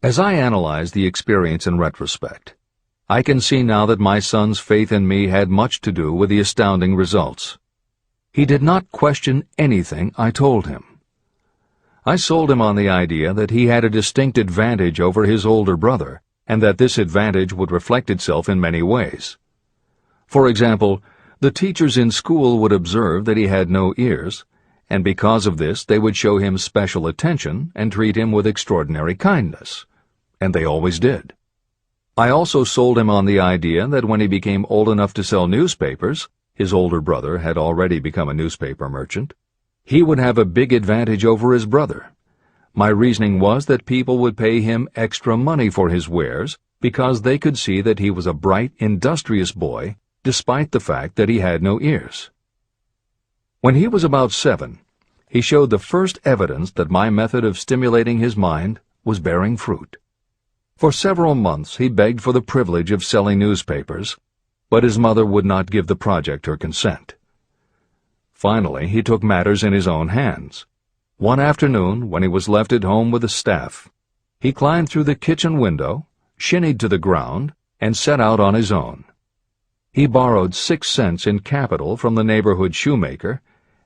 As I analyze the experience in retrospect, I can see now that my son's faith in me had much to do with the astounding results. He did not question anything I told him. I sold him on the idea that he had a distinct advantage over his older brother, and that this advantage would reflect itself in many ways. For example, the teachers in school would observe that he had no ears, and because of this they would show him special attention and treat him with extraordinary kindness. And they always did. I also sold him on the idea that when he became old enough to sell newspapers, his older brother had already become a newspaper merchant, he would have a big advantage over his brother. My reasoning was that people would pay him extra money for his wares because they could see that he was a bright, industrious boy, despite the fact that he had no ears. When he was about 7, he showed the first evidence that my method of stimulating his mind was bearing fruit. For several months he begged for the privilege of selling newspapers, but his mother would not give the project her consent. Finally, he took matters in his own hands. One afternoon, when he was left at home with the staff, he climbed through the kitchen window, shinnied to the ground, and set out on his own. He borrowed 6 cents in capital from the neighborhood shoemaker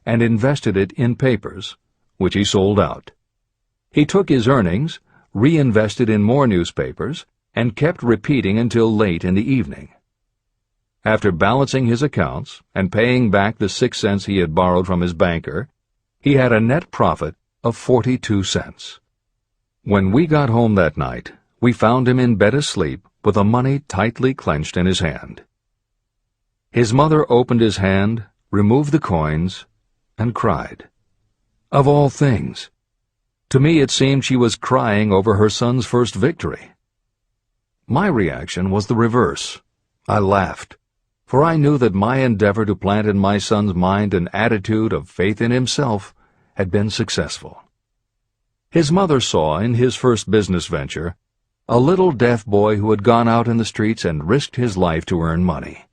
and invested it in papers, which he sold out. He took his earnings, reinvested in more newspapers, and kept repeating until late in the evening. After balancing his accounts and paying back the 6 cents he had borrowed from his banker, he had a net profit of 42 cents. When we got home that night, we found him in bed asleep with the money tightly clenched in his hand. His mother opened his hand, removed the coins, and cried. Of all things! To me it seemed she was crying over her son's first victory. My reaction was the reverse. I laughed, for I knew that my endeavor to plant in my son's mind an attitude of faith in himself had been successful. His mother saw in his first business venture a little deaf boy who had gone out in the streets and risked his life to earn money.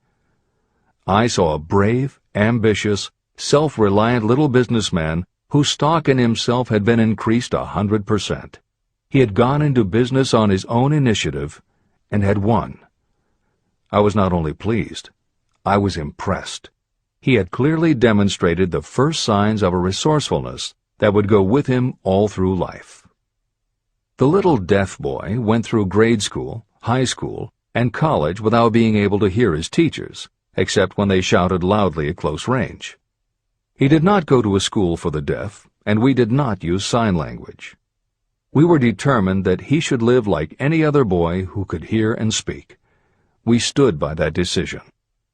I saw a brave, ambitious, self-reliant little businessman whose stock in himself had been increased 100%. He had gone into business on his own initiative and had won. I was not only pleased, I was impressed. He had clearly demonstrated the first signs of a resourcefulness that would go with him all through life. The little deaf boy went through grade school, high school, and college without being able to hear his teachers, except when they shouted loudly at close range. He did not go to a school for the deaf, and we did not use sign language. We were determined that he should live like any other boy who could hear and speak. We stood by that decision,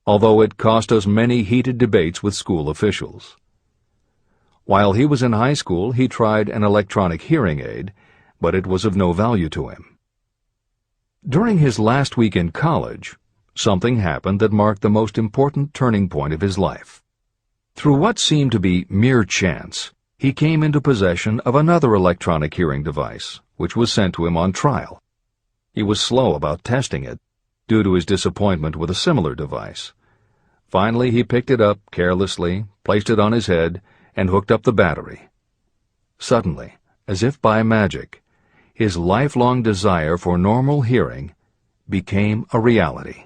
although it cost us many heated debates with school officials. While he was in high school, he tried an electronic hearing aid, but it was of no value to him. During his last week in college, something happened that marked the most important turning point of his life. Through what seemed to be mere chance, he came into possession of another electronic hearing device, which was sent to him on trial. He was slow about testing it, due to his disappointment with a similar device. Finally, he picked it up carelessly, placed it on his head, and hooked up the battery. Suddenly, as if by magic, his lifelong desire for normal hearing became a reality.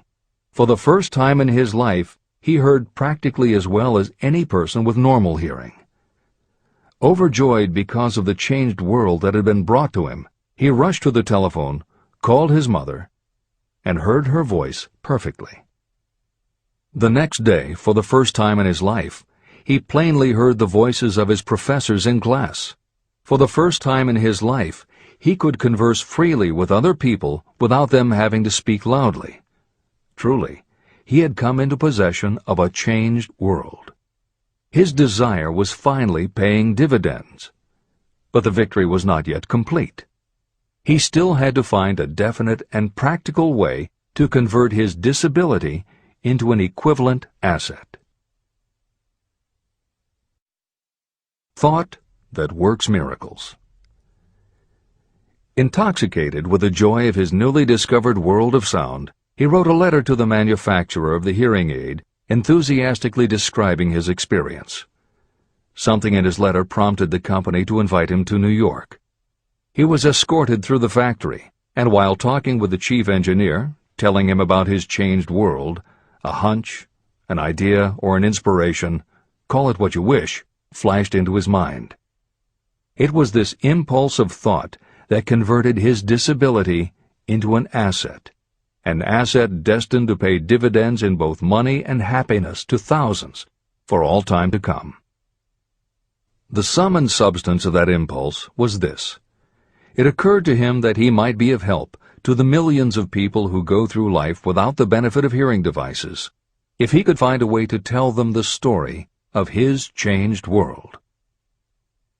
For the first time in his life, he heard practically as well as any person with normal hearing. Overjoyed because of the changed world that had been brought to him, he rushed to the telephone, called his mother, and heard her voice perfectly. The next day, for the first time in his life, he plainly heard the voices of his professors in class. For the first time in his life, he could converse freely with other people without them having to speak loudly. Truly, he had come into possession of a changed world. His desire was finally paying dividends. But the victory was not yet complete. He still had to find a definite and practical way to convert his disability into an equivalent asset. Thought that works miracles. Intoxicated with the joy of his newly discovered world of sound, he wrote a letter to the manufacturer of the hearing aid, enthusiastically describing his experience. Something in his letter prompted the company to invite him to New York. He was escorted through the factory, and while talking with the chief engineer, telling him about his changed world, a hunch, an idea, or an inspiration, call it what you wish, flashed into his mind. It was this impulse of thought that converted his disability into an asset destined to pay dividends in both money and happiness to thousands for all time to come. The sum and substance of that impulse was this. It occurred to him that he might be of help to the millions of people who go through life without the benefit of hearing devices, if he could find a way to tell them the story of his changed world.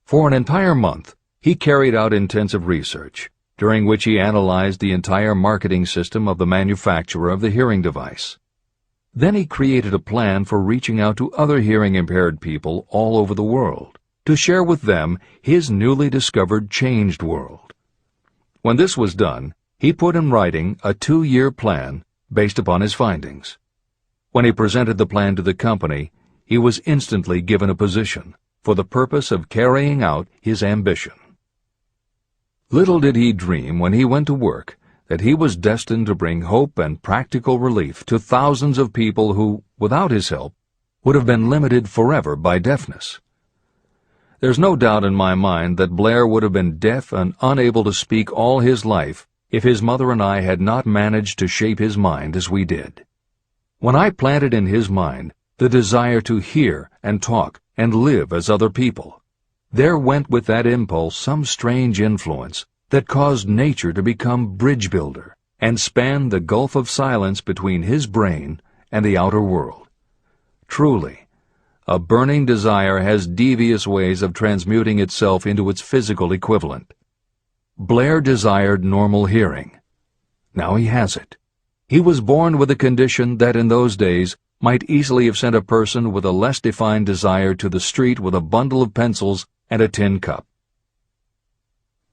For an entire month, he carried out intensive research, during which he analyzed the entire marketing system of the manufacturer of the hearing device. Then he created a plan for reaching out to other hearing-impaired people all over the world, to share with them his newly discovered changed world. When this was done, he put in writing a 2-year plan based upon his findings. When he presented the plan to the company, he was instantly given a position for the purpose of carrying out his ambition. Little did he dream when he went to work that he was destined to bring hope and practical relief to thousands of people who, without his help, would have been limited forever by deafness. There's no doubt in my mind that Blair would have been deaf and unable to speak all his life if his mother and I had not managed to shape his mind as we did. When I planted in his mind the desire to hear and talk and live as other people, there went with that impulse some strange influence that caused nature to become bridge builder and span the gulf of silence between his brain and the outer world. Truly, a burning desire has devious ways of transmuting itself into its physical equivalent. Blair desired normal hearing. Now he has it. He was born with a condition that in those days might easily have sent a person with a less defined desire to the street with a bundle of pencils and a tin cup.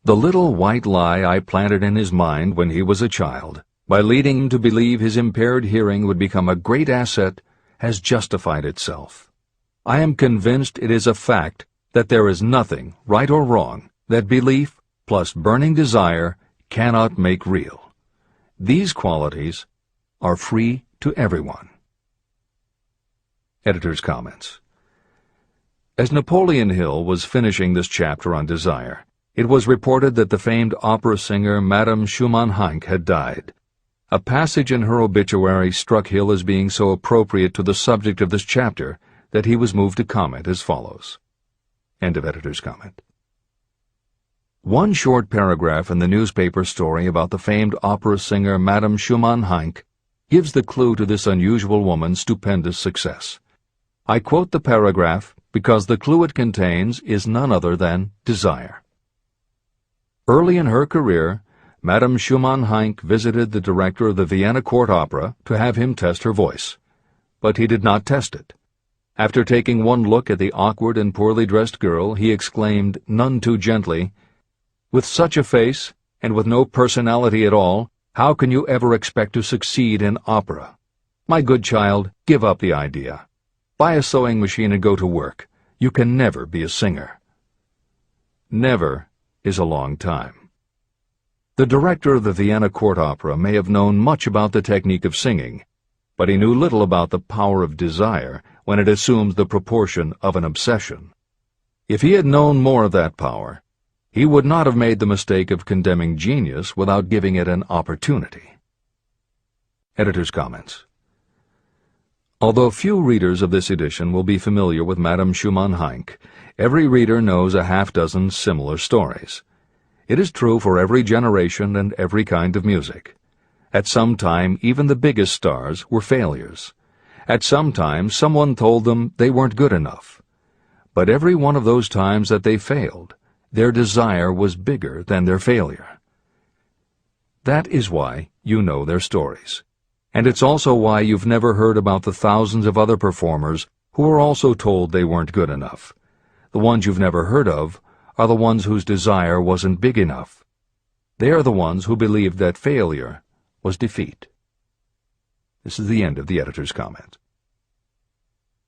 The little white lie I planted in his mind when he was a child, by leading him to believe his impaired hearing would become a great asset, has justified itself. I am convinced it is a fact that there is nothing, right or wrong, that belief plus burning desire cannot make real. These qualities are free to everyone. Editor's comments. As Napoleon Hill was finishing this chapter on desire, it was reported that the famed opera singer Madame Schumann-Heink had died. A passage in her obituary struck Hill as being so appropriate to the subject of this chapter that he was moved to comment as follows. End of editor's comment. One short paragraph in the newspaper story about the famed opera singer Madame Schumann-Heink gives the clue to this unusual woman's stupendous success. I quote the paragraph because the clue it contains is none other than desire. Early in her career, Madame Schumann-Heink visited the director of the Vienna Court Opera to have him test her voice. But he did not test it. After taking one look at the awkward and poorly dressed girl, he exclaimed, none too gently, "With such a face, and with no personality at all, how can you ever expect to succeed in opera? My good child, give up the idea. Buy a sewing machine and go to work. You can never be a singer." Never is a long time. The director of the Vienna Court Opera may have known much about the technique of singing, but he knew little about the power of desire when it assumes the proportion of an obsession. If he had known more of that power, he would not have made the mistake of condemning genius without giving it an opportunity. Editor's comments. Although few readers of this edition will be familiar with Madame Schumann-Heink, every reader knows a half-dozen similar stories. It is true for every generation and every kind of music. At some time, even the biggest stars were failures. At some time, someone told them they weren't good enough. But every one of those times that they failed, their desire was bigger than their failure. That is why you know their stories. And it's also why you've never heard about the thousands of other performers who were also told they weren't good enough. The ones you've never heard of are the ones whose desire wasn't big enough. They are the ones who believed that failure was defeat. This is the end of the editor's comment.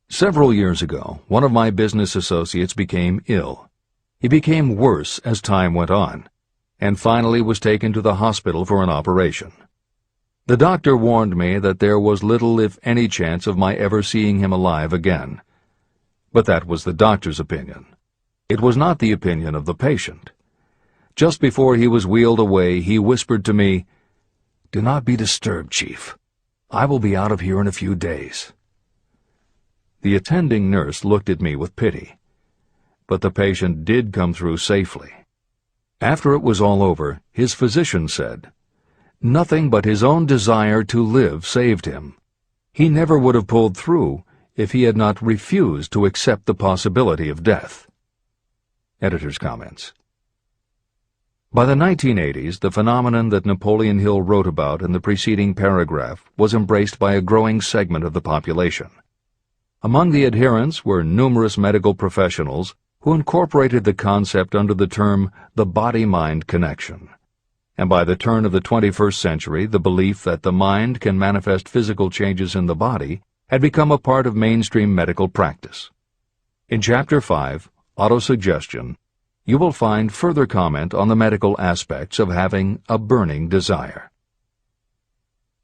Several years ago, one of my business associates became ill. He became worse as time went on, and finally was taken to the hospital for an operation. The doctor warned me that there was little if any chance of my ever seeing him alive again. But that was the doctor's opinion. It was not the opinion of the patient. Just before he was wheeled away, he whispered to me, "Do not be disturbed, Chief. I will be out of here in a few days." The attending nurse looked at me with pity. But the patient did come through safely. After it was all over, his physician said, "Nothing but his own desire to live saved him. He never would have pulled through if he had not refused to accept the possibility of death." Editor's comments. By the 1980s, the phenomenon that Napoleon Hill wrote about in the preceding paragraph was embraced by a growing segment of the population. Among the adherents were numerous medical professionals who incorporated the concept under the term the body-mind connection. And by the turn of the 21st century, the belief that the mind can manifest physical changes in the body had become a part of mainstream medical practice. In Chapter 5, Autosuggestion, you will find further comment on the medical aspects of having a burning desire.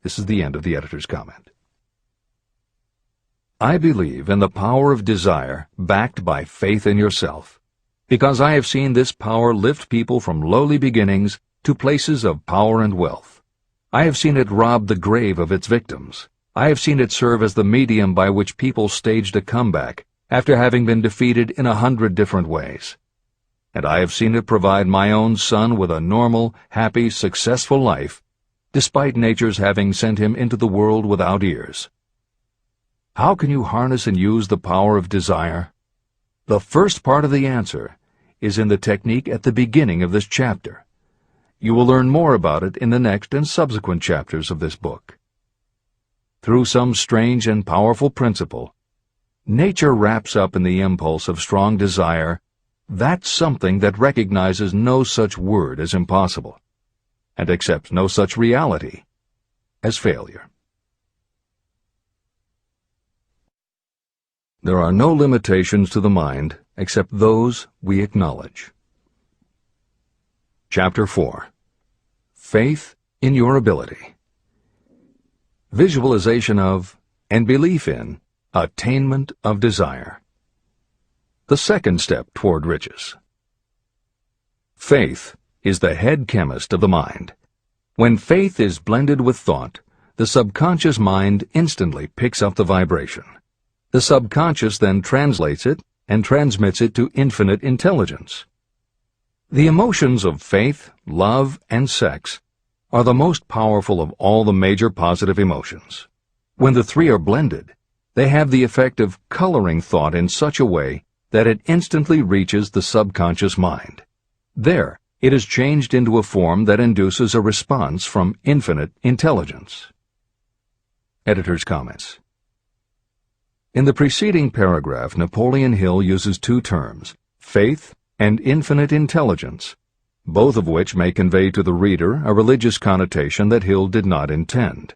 This is the end of the editor's comment. I believe in the power of desire backed by faith in yourself, because I have seen this power lift people from lowly beginnings to places of power and wealth. I have seen it rob the grave of its victims. I have seen it serve as the medium by which people staged a comeback after having been defeated in 100 different ways. And I have seen it provide my own son with a normal, happy, successful life, despite nature's having sent him into the world without ears. How can you harness and use the power of desire? The first part of the answer is in the technique at the beginning of this chapter. You will learn more about it in the next and subsequent chapters of this book. Through some strange and powerful principle, nature wraps up in the impulse of strong desire that something that recognizes no such word as impossible, and accepts no such reality as failure. There are no limitations to the mind except those we acknowledge. Chapter 4. Faith in your ability. Visualization of and belief in attainment of desire. The second step toward riches. Faith is the head chemist of the mind. When faith is blended with thought, the subconscious mind instantly picks up the vibration. The subconscious then translates it and transmits it to infinite intelligence. The emotions of faith, love, and sex are the most powerful of all the major positive emotions. When the three are blended, they have the effect of coloring thought in such a way that it instantly reaches the subconscious mind. There, it is changed into a form that induces a response from infinite intelligence. Editor's comments. In the preceding paragraph, Napoleon Hill uses two terms, faith and infinite intelligence, both of which may convey to the reader a religious connotation that Hill did not intend.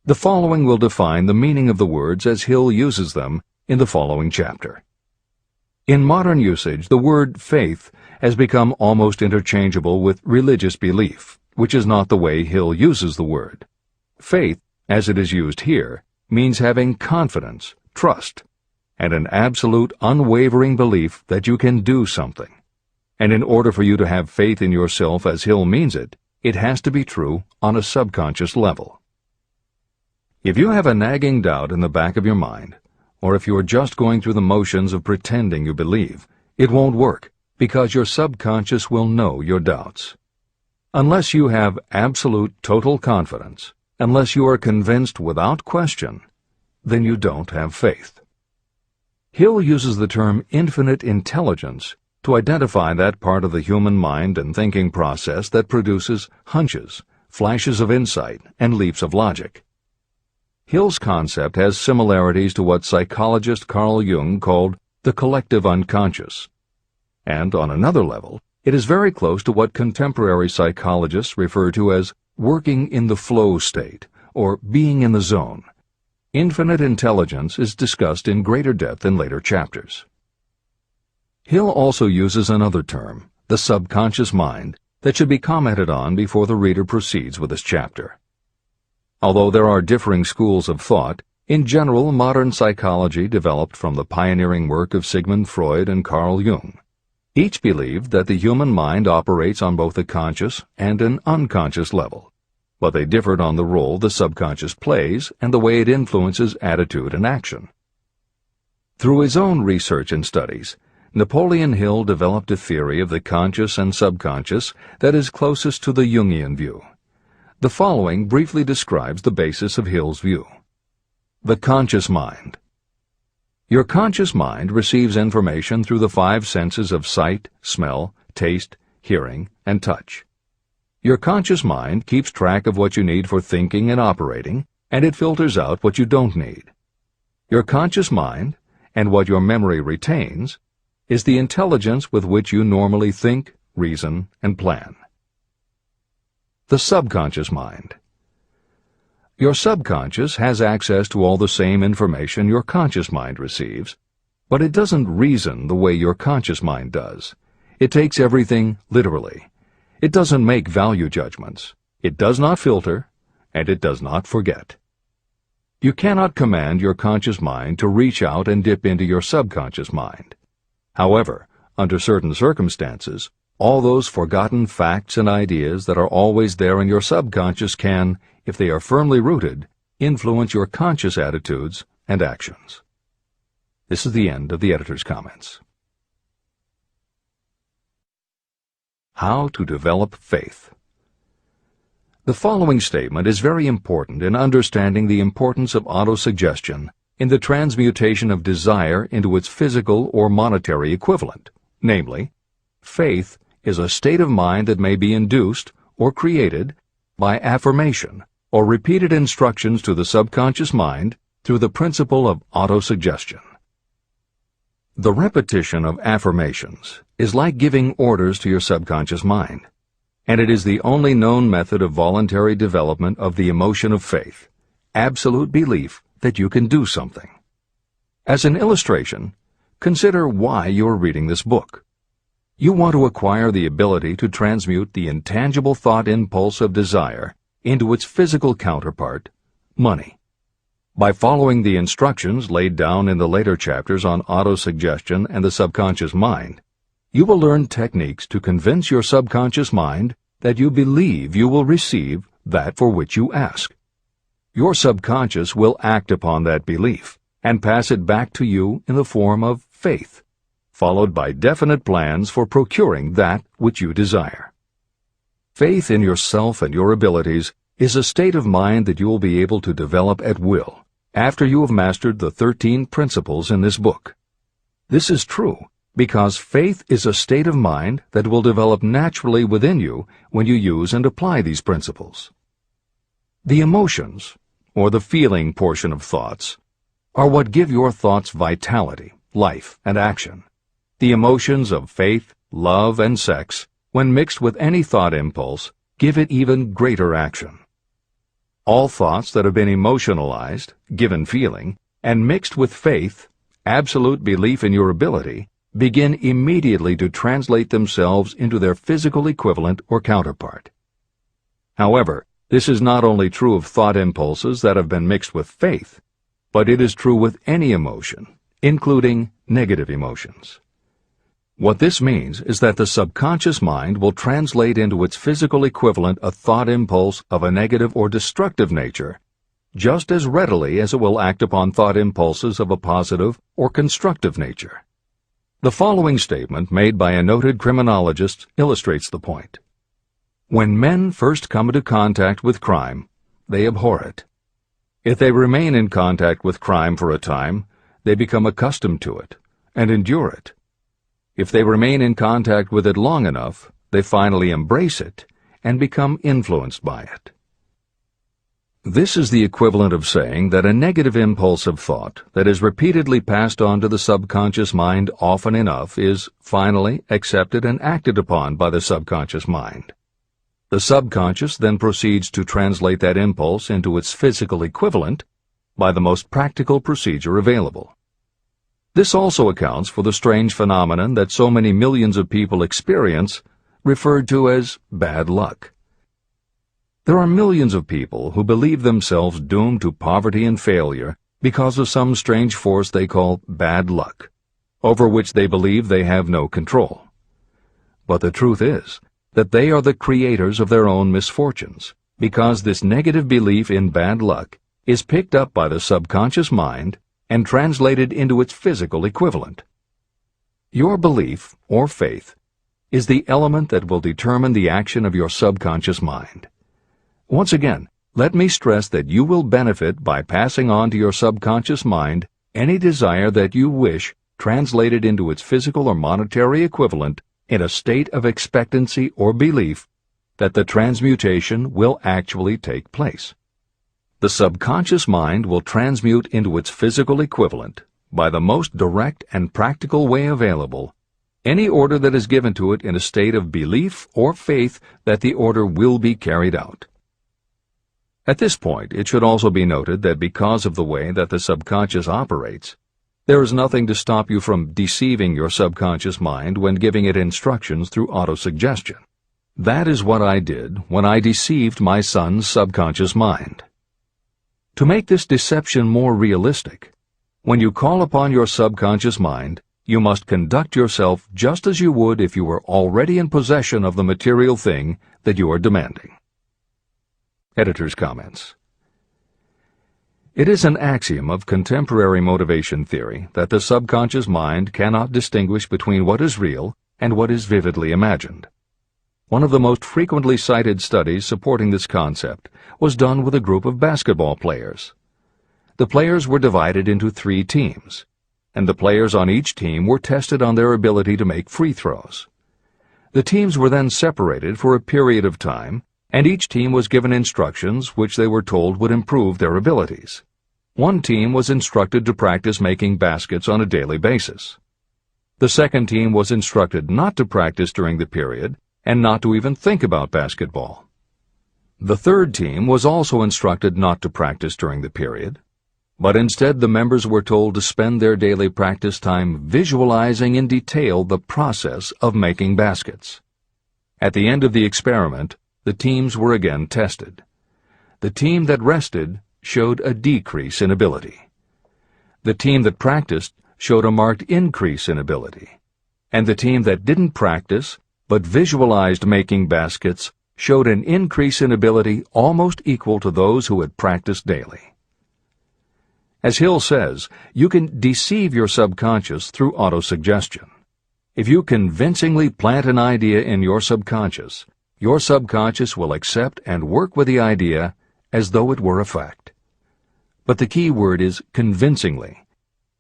The following will define the meaning of the words as Hill uses them in the following chapter. In modern usage, the word faith has become almost interchangeable with religious belief, which is not the way Hill uses the word. Faith, as it is used here, means having confidence, trust, and an absolute unwavering belief that you can do something. And in order for you to have faith in yourself as Hill means it, it has to be true on a subconscious level. If you have a nagging doubt in the back of your mind, or if you are just going through the motions of pretending you believe, it won't work, because your subconscious will know your doubts. Unless you have absolute total confidence, unless you are convinced without question, then you don't have faith. Hill uses the term infinite intelligence to identify that part of the human mind and thinking process that produces hunches, flashes of insight, and leaps of logic. Hill's concept has similarities to what psychologist Carl Jung called the collective unconscious. And on another level, it is very close to what contemporary psychologists refer to as working in the flow state, or being in the zone. Infinite intelligence is discussed in greater depth in later chapters. Hill also uses another term, the subconscious mind, that should be commented on before the reader proceeds with this chapter. Although there are differing schools of thought, in general modern psychology developed from the pioneering work of Sigmund Freud and Carl Jung. Each believed that the human mind operates on both a conscious and an unconscious level, but they differed on the role the subconscious plays and the way it influences attitude and action. Through his own research and studies, Napoleon Hill developed a theory of the conscious and subconscious that is closest to the Jungian view. The following briefly describes the basis of Hill's view. The conscious mind. Your conscious mind receives information through the five senses of sight, smell, taste, hearing, and touch. Your conscious mind keeps track of what you need for thinking and operating, and it filters out what you don't need. Your conscious mind, and what your memory retains, is the intelligence with which you normally think, reason, and plan. The subconscious mind. Your subconscious has access to all the same information your conscious mind receives, but it doesn't reason the way your conscious mind does. It takes everything literally. It doesn't make value judgments. It does not filter, and it does not forget. You cannot command your conscious mind to reach out and dip into your subconscious mind. However, under certain circumstances, all those forgotten facts and ideas that are always there in your subconscious can, if they are firmly rooted, influence your conscious attitudes and actions. This is the end of the editor's comments. How to develop faith. The following statement is very important in understanding the importance of autosuggestion in the transmutation of desire into its physical or monetary equivalent, namely, faith is a state of mind that may be induced or created by affirmation or repeated instructions to the subconscious mind through the principle of autosuggestion. The repetition of affirmations is like giving orders to your subconscious mind, and it is the only known method of voluntary development of the emotion of faith, absolute belief that you can do something. As an illustration, consider why you are reading this book. You want to acquire the ability to transmute the intangible thought impulse of desire into its physical counterpart, money. By following the instructions laid down in the later chapters on autosuggestion and the subconscious mind, you will learn techniques to convince your subconscious mind that you believe you will receive that for which you ask. Your subconscious will act upon that belief and pass it back to you in the form of faith, followed by definite plans for procuring that which you desire. Faith in yourself and your abilities is a state of mind that you will be able to develop at will after you have mastered the 13 principles in this book. This is true because faith is a state of mind that will develop naturally within you when you use and apply these principles. The emotions, or the feeling portion of thoughts, are what give your thoughts vitality, life, and action. The emotions of faith, love, and sex, when mixed with any thought impulse, give it even greater action. All thoughts that have been emotionalized, given feeling, and mixed with faith, absolute belief in your ability, begin immediately to translate themselves into their physical equivalent or counterpart. However, this is not only true of thought impulses that have been mixed with faith, but it is true with any emotion, including negative emotions. What this means is that the subconscious mind will translate into its physical equivalent a thought impulse of a negative or destructive nature just as readily as it will act upon thought impulses of a positive or constructive nature. The following statement made by a noted criminologist illustrates the point. When men first come into contact with crime, they abhor it. If they remain in contact with crime for a time, they become accustomed to it and endure it. If they remain in contact with it long enough, they finally embrace it and become influenced by it. This is the equivalent of saying that a negative impulse of thought that is repeatedly passed on to the subconscious mind often enough is finally accepted and acted upon by the subconscious mind. The subconscious then proceeds to translate that impulse into its physical equivalent by the most practical procedure available. This also accounts for the strange phenomenon that so many millions of people experience, referred to as bad luck. There are millions of people who believe themselves doomed to poverty and failure because of some strange force they call bad luck, over which they believe they have no control. But the truth is that they are the creators of their own misfortunes, because this negative belief in bad luck is picked up by the subconscious mind and translated into its physical equivalent. Your belief, or faith, is the element that will determine the action of your subconscious mind. Once again, let me stress that you will benefit by passing on to your subconscious mind any desire that you wish translated into its physical or monetary equivalent in a state of expectancy or belief that the transmutation will actually take place. The subconscious mind will transmute into its physical equivalent, by the most direct and practical way available, any order that is given to it in a state of belief or faith that the order will be carried out. At this point, it should also be noted that because of the way that the subconscious operates, there is nothing to stop you from deceiving your subconscious mind when giving it instructions through autosuggestion. That is what I did when I deceived my son's subconscious mind. To make this deception more realistic, when you call upon your subconscious mind, you must conduct yourself just as you would if you were already in possession of the material thing that you are demanding. Editor's comments. It is an axiom of contemporary motivation theory that the subconscious mind cannot distinguish between what is real and what is vividly imagined. One of the most frequently cited studies supporting this concept was done with a group of basketball players. The players were divided into 3 teams, and the players on each team were tested on their ability to make free throws. The teams were then separated for a period of time, and each team was given instructions which they were told would improve their abilities. One team was instructed to practice making baskets on a daily basis. The second team was instructed not to practice during the period and not to even think about basketball. The third team was also instructed not to practice during the period, but instead the members were told to spend their daily practice time visualizing in detail the process of making baskets. At the end of the experiment, the teams were again tested. The team that rested showed a decrease in ability. The team that practiced showed a marked increase in ability. And the team that didn't practice but visualized making baskets showed an increase in ability almost equal to those who had practiced daily. As Hill says, you can deceive your subconscious through autosuggestion. If you convincingly plant an idea in your subconscious will accept and work with the idea as though it were a fact. But the key word is convincingly.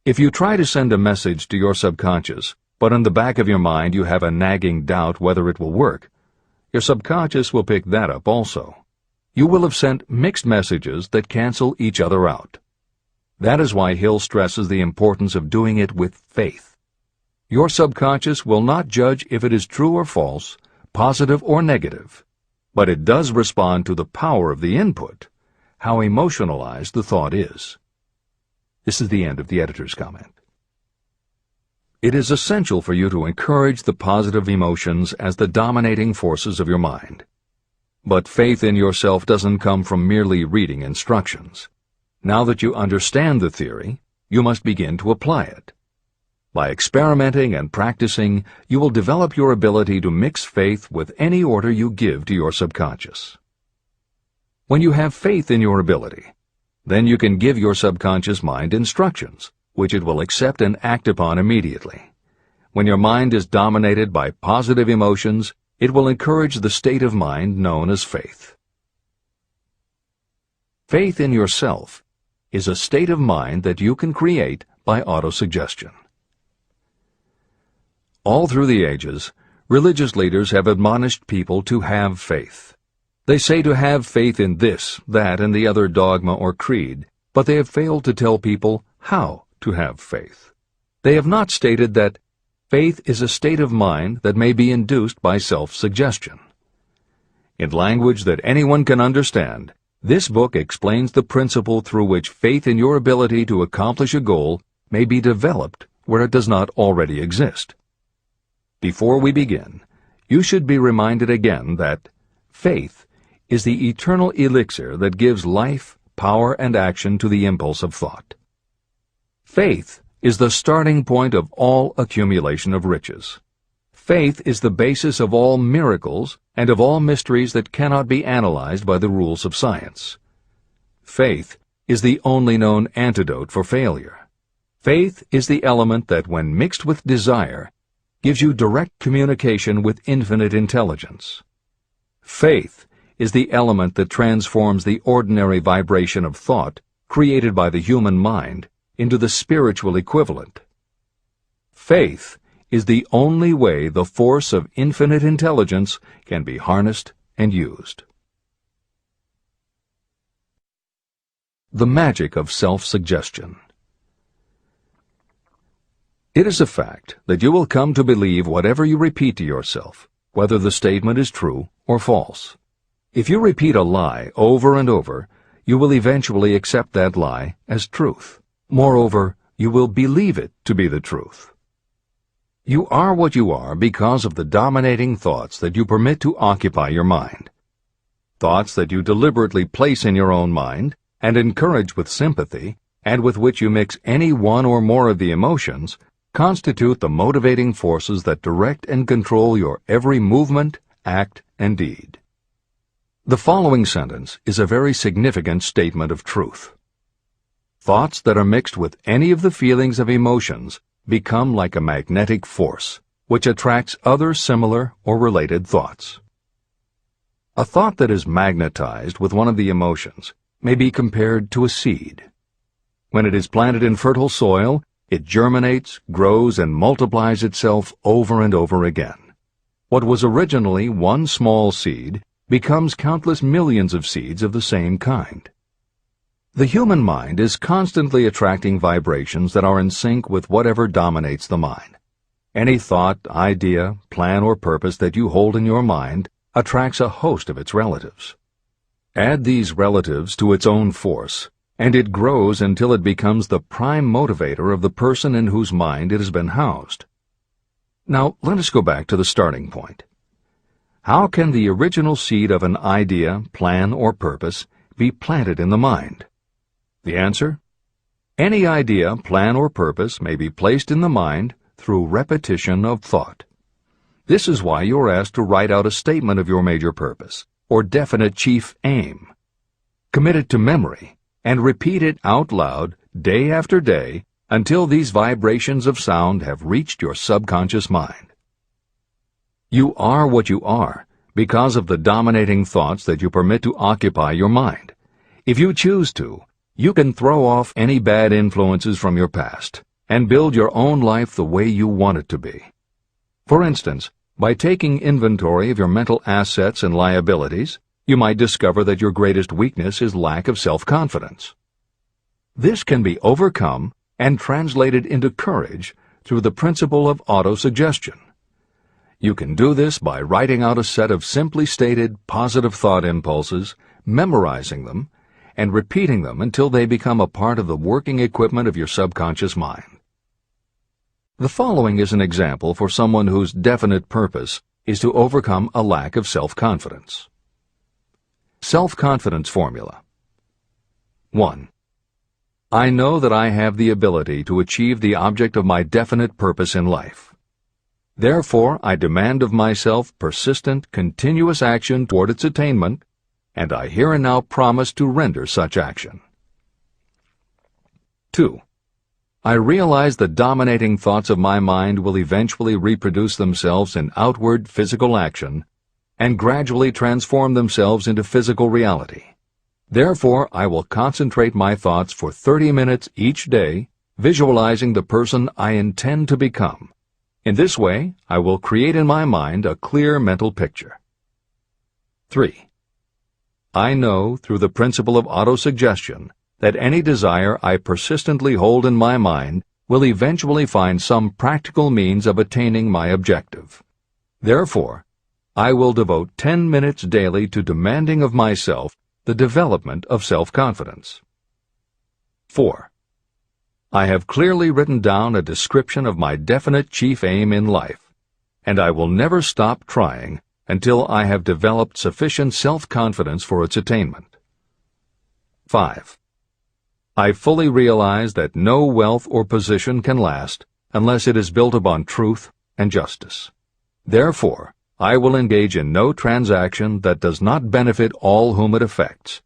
If you try to send a message to your subconscious, but in the back of your mind you have a nagging doubt whether it will work, your subconscious will pick that up also. You will have sent mixed messages that cancel each other out. That is why Hill stresses the importance of doing it with faith. Your subconscious will not judge if it is true or false, positive or negative, but it does respond to the power of the input, how emotionalized the thought is. This is the end of the editor's comment. It is essential for you to encourage the positive emotions as the dominating forces of your mind. But faith in yourself doesn't come from merely reading instructions. Now that you understand the theory, you must begin to apply it. By experimenting and practicing, you will develop your ability to mix faith with any order you give to your subconscious. When you have faith in your ability, then you can give your subconscious mind instructions, which it will accept and act upon immediately. When your mind is dominated by positive emotions, it will encourage the state of mind known as faith. Faith in yourself is a state of mind that you can create by autosuggestion. All through the ages, religious leaders have admonished people to have faith. They say to have faith in this, that, and the other dogma or creed, but they have failed to tell people how to have faith. They have not stated that faith is a state of mind that may be induced by self-suggestion. In language that anyone can understand, this book explains the principle through which faith in your ability to accomplish a goal may be developed where it does not already exist. Before we begin, you should be reminded again that faith is the eternal elixir that gives life, power, and action to the impulse of thought. Faith is the starting point of all accumulation of riches. Faith is the basis of all miracles and of all mysteries that cannot be analyzed by the rules of science. Faith is the only known antidote for failure. Faith is the element that, when mixed with desire, gives you direct communication with infinite intelligence. Faith is the element that transforms the ordinary vibration of thought created by the human mind into the spiritual equivalent. Faith is the only way the force of infinite intelligence can be harnessed and used. The magic of self-suggestion. It is a fact that you will come to believe whatever you repeat to yourself, whether the statement is true or false. If you repeat a lie over and over, you will eventually accept that lie as truth. Moreover, you will believe it to be the truth. You are what you are because of the dominating thoughts that you permit to occupy your mind. Thoughts that you deliberately place in your own mind and encourage with sympathy, and with which you mix any one or more of the emotions, constitute the motivating forces that direct and control your every movement, act, and deed. The following sentence is a very significant statement of truth. Thoughts that are mixed with any of the feelings of emotions become like a magnetic force, which attracts other similar or related thoughts. A thought that is magnetized with one of the emotions may be compared to a seed. When it is planted in fertile soil, it germinates, grows, and multiplies itself over and over again. What was originally one small seed becomes countless millions of seeds of the same kind. The human mind is constantly attracting vibrations that are in sync with whatever dominates the mind. Any thought, idea, plan, or purpose that you hold in your mind attracts a host of its relatives. Add these relatives to its own force, and it grows until it becomes the prime motivator of the person in whose mind it has been housed. Now, let us go back to the starting point. How can the original seed of an idea, plan, or purpose be planted in the mind? The answer? Any idea, plan, or purpose may be placed in the mind through repetition of thought. This is why you are asked to write out a statement of your major purpose, or definite chief aim. Commit it to memory, and repeat it out loud day after day until these vibrations of sound have reached your subconscious mind. You are what you are because of the dominating thoughts that you permit to occupy your mind. If you choose to, you can throw off any bad influences from your past and build your own life the way you want it to be. For instance, by taking inventory of your mental assets and liabilities, you might discover that your greatest weakness is lack of self-confidence. This can be overcome and translated into courage through the principle of autosuggestion. You can do this by writing out a set of simply stated positive thought impulses, memorizing them, and repeating them until they become a part of the working equipment of your subconscious mind. The following is an example for someone whose definite purpose is to overcome a lack of self-confidence. Self-confidence formula. 1. I know that I have the ability to achieve the object of my definite purpose in life. Therefore, I demand of myself persistent, continuous action toward its attainment, and I here and now promise to render such action. 2. I realize the dominating thoughts of my mind will eventually reproduce themselves in outward physical action and gradually transform themselves into physical reality. Therefore, I will concentrate my thoughts for 30 minutes each day, visualizing the person I intend to become. In this way, I will create in my mind a clear mental picture. 3. I know, through the principle of autosuggestion, that any desire I persistently hold in my mind will eventually find some practical means of attaining my objective. Therefore, I will devote 10 minutes daily to demanding of myself the development of self-confidence. 4. I have clearly written down a description of my definite chief aim in life, and I will never stop trying until I have developed sufficient self-confidence for its attainment. 5. I fully realize that no wealth or position can last unless it is built upon truth and justice. Therefore, I will engage in no transaction that does not benefit all whom it affects.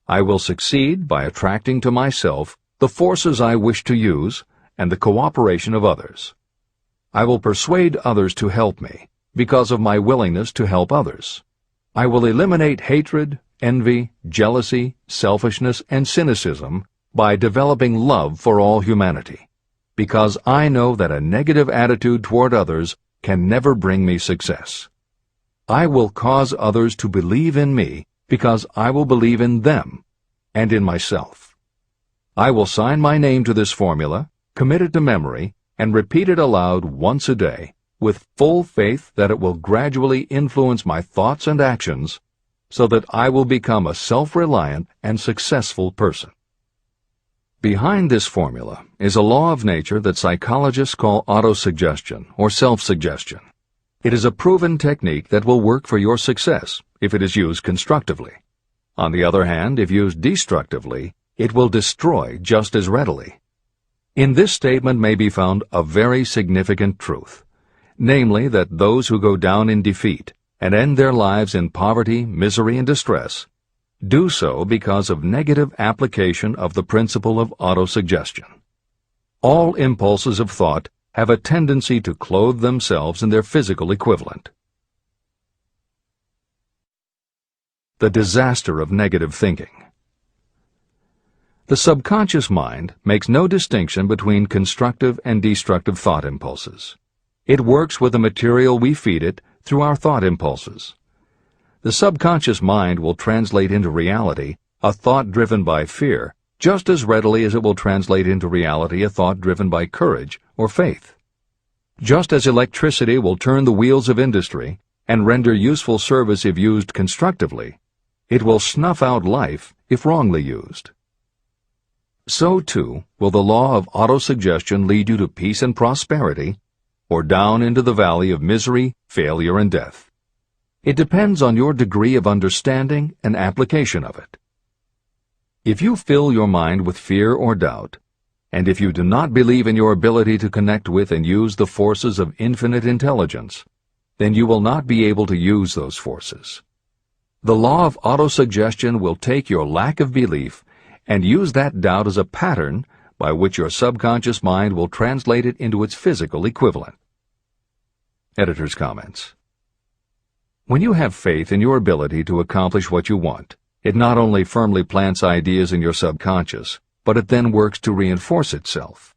I will succeed by attracting to myself the forces I wish to use and the cooperation of others. I will persuade others to help me because of my willingness to help others. I will eliminate hatred, envy, jealousy, selfishness, and cynicism by developing love for all humanity. because I know that a negative attitude toward others can never bring me success. I will cause others to believe in me because I will believe in them and in myself. I will sign my name to this formula, commit it to memory, and repeat it aloud once a day, with full faith that it will gradually influence my thoughts and actions so that I will become a self-reliant and successful person. Behind this formula is a law of nature that psychologists call autosuggestion or self-suggestion. It is a proven technique that will work for your success if it is used constructively. On the other hand, if used destructively, it will destroy just as readily. In this statement may be found a very significant truth, namely that those who go down in defeat and end their lives in poverty, misery, and distress do so because of negative application of the principle of autosuggestion. All impulses of thought have a tendency to clothe themselves in their physical equivalent. The disaster of negative thinking. The subconscious mind makes no distinction between constructive and destructive thought impulses. It works with the material we feed it through our thought impulses. The subconscious mind will translate into reality a thought driven by fear just as readily as it will translate into reality a thought driven by courage or faith. Just as electricity will turn the wheels of industry and render useful service if used constructively, it will snuff out life if wrongly used. So, too, will the law of autosuggestion lead you to peace and prosperity, or down into the valley of misery, failure, and death. It depends on your degree of understanding and application of it. If you fill your mind with fear or doubt, and if you do not believe in your ability to connect with and use the forces of infinite intelligence, then you will not be able to use those forces. The law of autosuggestion will take your lack of belief and use that doubt as a pattern by which your subconscious mind will translate it into its physical equivalent. Editor's comments. When you have faith in your ability to accomplish what you want, it not only firmly plants ideas in your subconscious, but it then works to reinforce itself.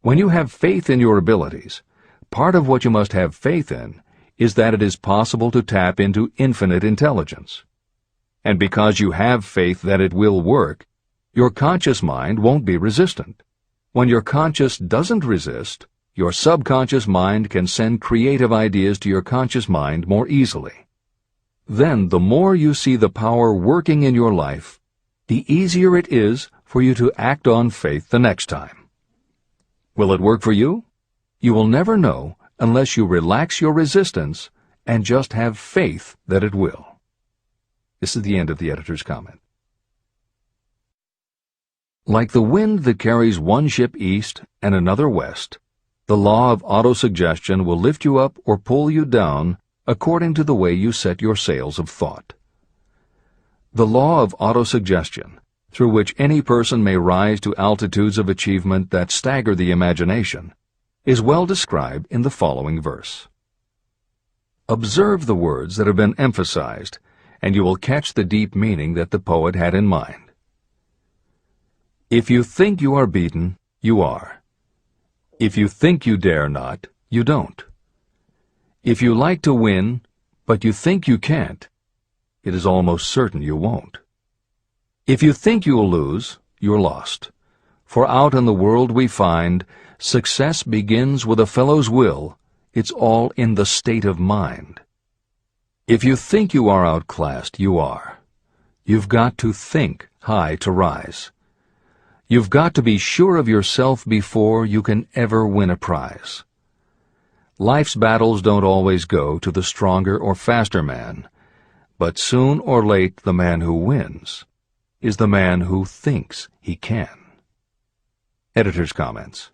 When you have faith in your abilities, part of what you must have faith in is that it is possible to tap into infinite intelligence. And because you have faith that it will work, your conscious mind won't be resistant. When your conscious doesn't resist, your subconscious mind can send creative ideas to your conscious mind more easily. Then, the more you see the power working in your life, the easier it is for you to act on faith the next time. Will it work for you? You will never know unless you relax your resistance and just have faith that it will. This is the end of the editor's comment. Like the wind that carries one ship east and another west, the law of autosuggestion will lift you up or pull you down according to the way you set your sails of thought. The law of autosuggestion, through which any person may rise to altitudes of achievement that stagger the imagination, is well described in the following verse. Observe the words that have been emphasized, and you will catch the deep meaning that the poet had in mind. If you think you are beaten, you are. If you think you dare not, you don't. If you like to win, but you think you can't, it is almost certain you won't. If you think you'll lose, you're lost. For out in the world we find, success begins with a fellow's will. It's all in the state of mind. If you think you are outclassed, you are. You've got to think high to rise. You've got to be sure of yourself before you can ever win a prize. Life's battles don't always go to the stronger or faster man, but soon or late the man who wins is the man who thinks he can. Editor's comments.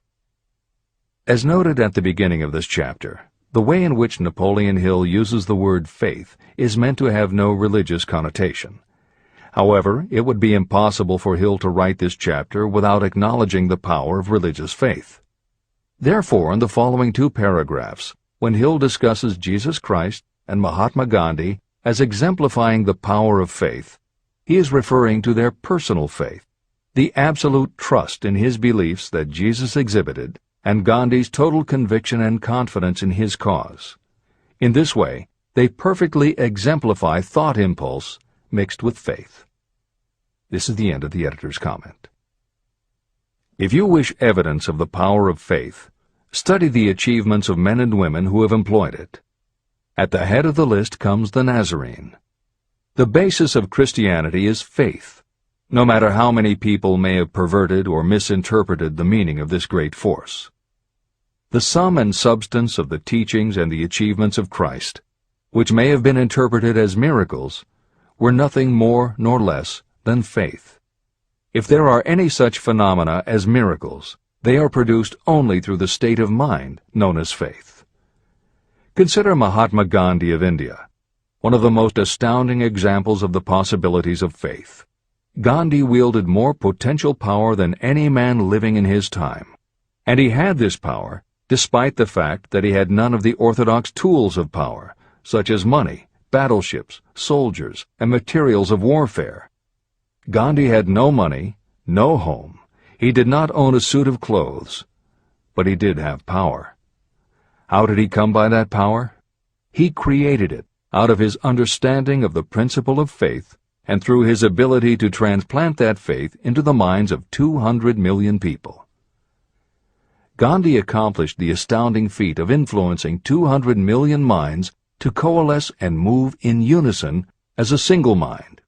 As noted at the beginning of this chapter, the way in which Napoleon Hill uses the word faith is meant to have no religious connotation. However, it would be impossible for Hill to write this chapter without acknowledging the power of religious faith. Therefore, in the following two paragraphs, when Hill discusses Jesus Christ and Mahatma Gandhi as exemplifying the power of faith, he is referring to their personal faith, the absolute trust in his beliefs that Jesus exhibited, and Gandhi's total conviction and confidence in his cause. In this way, they perfectly exemplify thought impulse mixed with faith. This is the end of the editor's comment. If you wish evidence of the power of faith, study the achievements of men and women who have employed it. At the head of the list comes the Nazarene. The basis of Christianity is faith, no matter how many people may have perverted or misinterpreted the meaning of this great force. The sum and substance of the teachings and the achievements of Christ, which may have been interpreted as miracles, were nothing more nor less than faith. If there are any such phenomena as miracles, they are produced only through the state of mind known as faith. Consider Mahatma Gandhi of India, one of the most astounding examples of the possibilities of faith. Gandhi wielded more potential power than any man living in his time, and he had this power despite the fact that he had none of the orthodox tools of power, such as money, battleships, soldiers, and materials of warfare. Gandhi had no money, no home. He did not own a suit of clothes, but he did have power. How did he come by that power? He created it out of his understanding of the principle of faith and through his ability to transplant that faith into the minds of 200 million people. Gandhi accomplished the astounding feat of influencing 200 million minds to coalesce and move in unison as a single mind.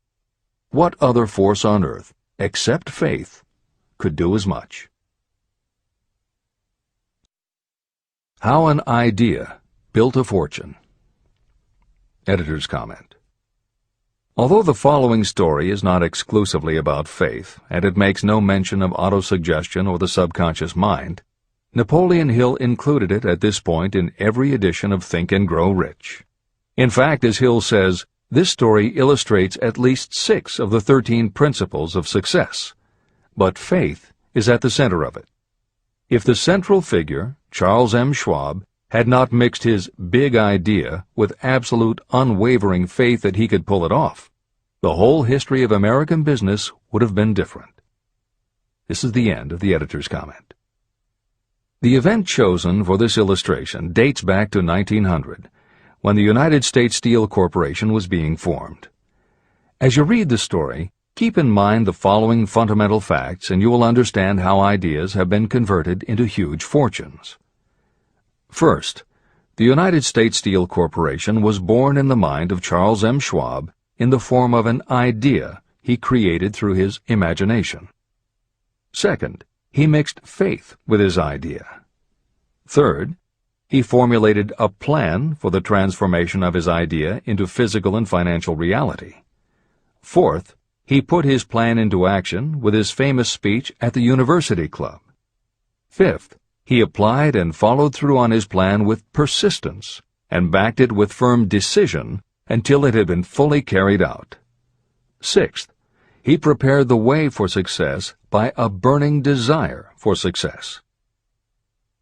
What other force on earth, except faith, could do as much? How an idea built a fortune. Editor's comment. Although the following story is not exclusively about faith, and it makes no mention of autosuggestion or the subconscious mind, Napoleon Hill included it at this point in every edition of Think and Grow Rich. In fact, as Hill says, this story illustrates at least 6 of the 13 principles of success, but faith is at the center of it. If the central figure, Charles M. Schwab, had not mixed his big idea with absolute unwavering faith that he could pull it off, the whole history of American business would have been different. This is the end of the editor's comment. The event chosen for this illustration dates back to 1900, when the United States Steel Corporation was being formed. As you read the story, keep in mind the following fundamental facts and you will understand how ideas have been converted into huge fortunes. First, the United States Steel Corporation was born in the mind of Charles M. Schwab in the form of an idea he created through his imagination. Second, he mixed faith with his idea. Third, he formulated a plan for the transformation of his idea into physical and financial reality. Fourth, he put his plan into action with his famous speech at the University Club. Fifth, he applied and followed through on his plan with persistence and backed it with firm decision until it had been fully carried out. Sixth, he prepared the way for success by a burning desire for success.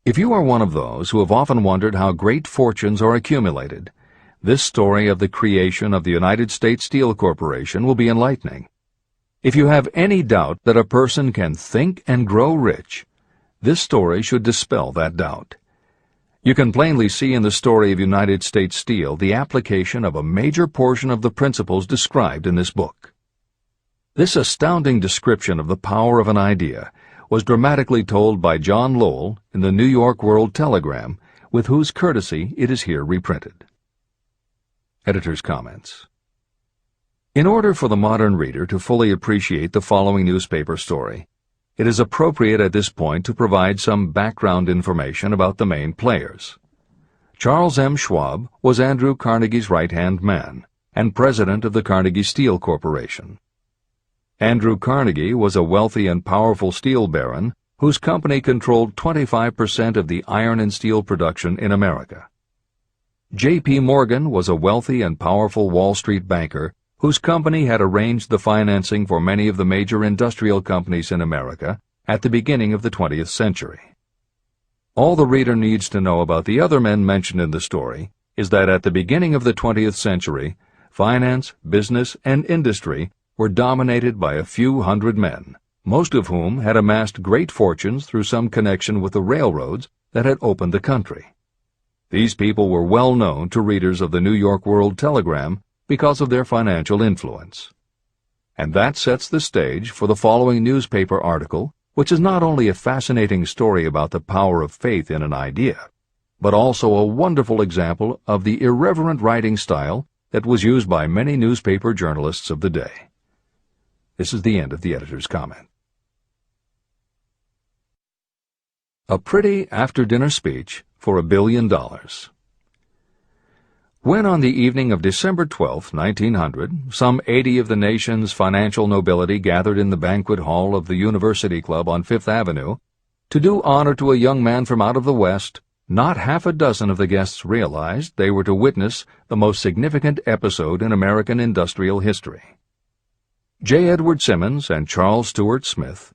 If you are one of those who have often wondered how great fortunes are accumulated, this story of the creation of the United States Steel Corporation will be enlightening. If you have any doubt that a person can think and grow rich, this story should dispel that doubt. You can plainly see in the story of United States Steel the application of a major portion of the principles described in this book. This astounding description of the power of an idea was dramatically told by John Lowell in the New York World Telegram, with whose courtesy it is here reprinted. Editor's comments. In order for the modern reader to fully appreciate the following newspaper story, it is appropriate at this point to provide some background information about the main players. Charles M. Schwab was Andrew Carnegie's right-hand man and president of the Carnegie Steel Corporation. Andrew Carnegie was a wealthy and powerful steel baron whose company controlled 25% of the iron and steel production in America. J.P. Morgan was a wealthy and powerful Wall Street banker whose company had arranged the financing for many of the major industrial companies in America at the beginning of the 20th century. All the reader needs to know about the other men mentioned in the story is that at the beginning of the 20th century, finance, business, and industry were dominated by a few hundred men, most of whom had amassed great fortunes through some connection with the railroads that had opened the country. These people were well known to readers of the New York World Telegram because of their financial influence. And that sets the stage for the following newspaper article, which is not only a fascinating story about the power of faith in an idea, but also a wonderful example of the irreverent writing style that was used by many newspaper journalists of the day. This is the end of the editor's comment. A pretty after-dinner speech for $1 billion. When on the evening of December 12, 1900, some 80 of the nation's financial nobility gathered in the banquet hall of the University Club on Fifth Avenue to do honor to a young man from out of the West, not half a dozen of the guests realized they were to witness the most significant episode in American industrial history. J. Edward Simmons and Charles Stuart Smith,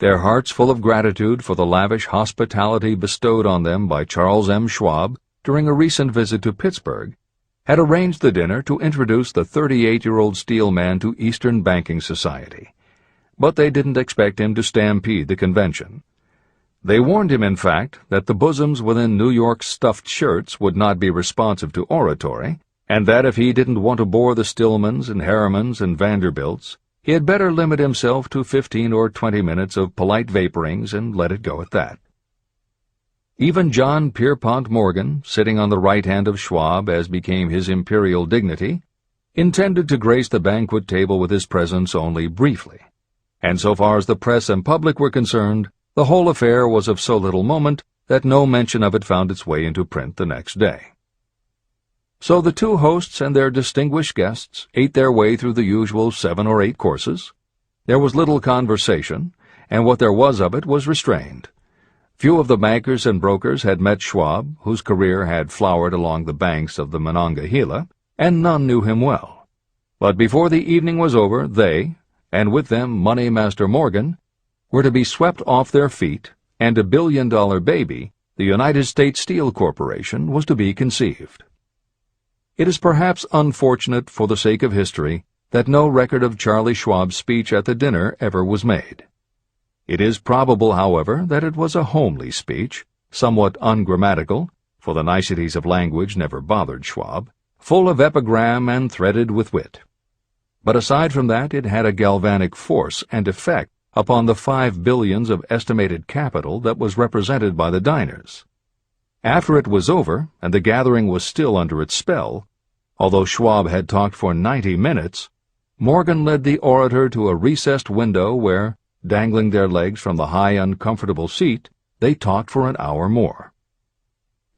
their hearts full of gratitude for the lavish hospitality bestowed on them by Charles M. Schwab during a recent visit to Pittsburgh, had arranged the dinner to introduce the 38-year-old steel man to Eastern banking society. But they didn't expect him to stampede the convention. They warned him, in fact, that the bosoms within New York's stuffed shirts would not be responsive to oratory, and that if he didn't want to bore the Stillmans and Harrimans and Vanderbilts, he had better limit himself to 15 or 20 minutes of polite vaporings and let it go at that. Even John Pierpont Morgan, sitting on the right hand of Schwab as became his imperial dignity, intended to grace the banquet table with his presence only briefly, and so far as the press and public were concerned, the whole affair was of so little moment that no mention of it found its way into print the next day. So the two hosts and their distinguished guests ate their way through the usual 7 or 8 courses. There was little conversation, and what there was of it was restrained. Few of the bankers and brokers had met Schwab, whose career had flowered along the banks of the Monongahela, and none knew him well. But before the evening was over, they, and with them Money Master Morgan, were to be swept off their feet, and $1 billion baby, the United States Steel Corporation, was to be conceived. It is perhaps unfortunate for the sake of history that no record of Charlie Schwab's speech at the dinner ever was made. It is probable, however, that it was a homely speech, somewhat ungrammatical, for the niceties of language never bothered Schwab, full of epigram and threaded with wit. But aside from that, it had a galvanic force and effect upon the $5 billion of estimated capital that was represented by the diners. After it was over, and the gathering was still under its spell, although Schwab had talked for 90 minutes, Morgan led the orator to a recessed window where, dangling their legs from the high, uncomfortable seat, they talked for an hour more.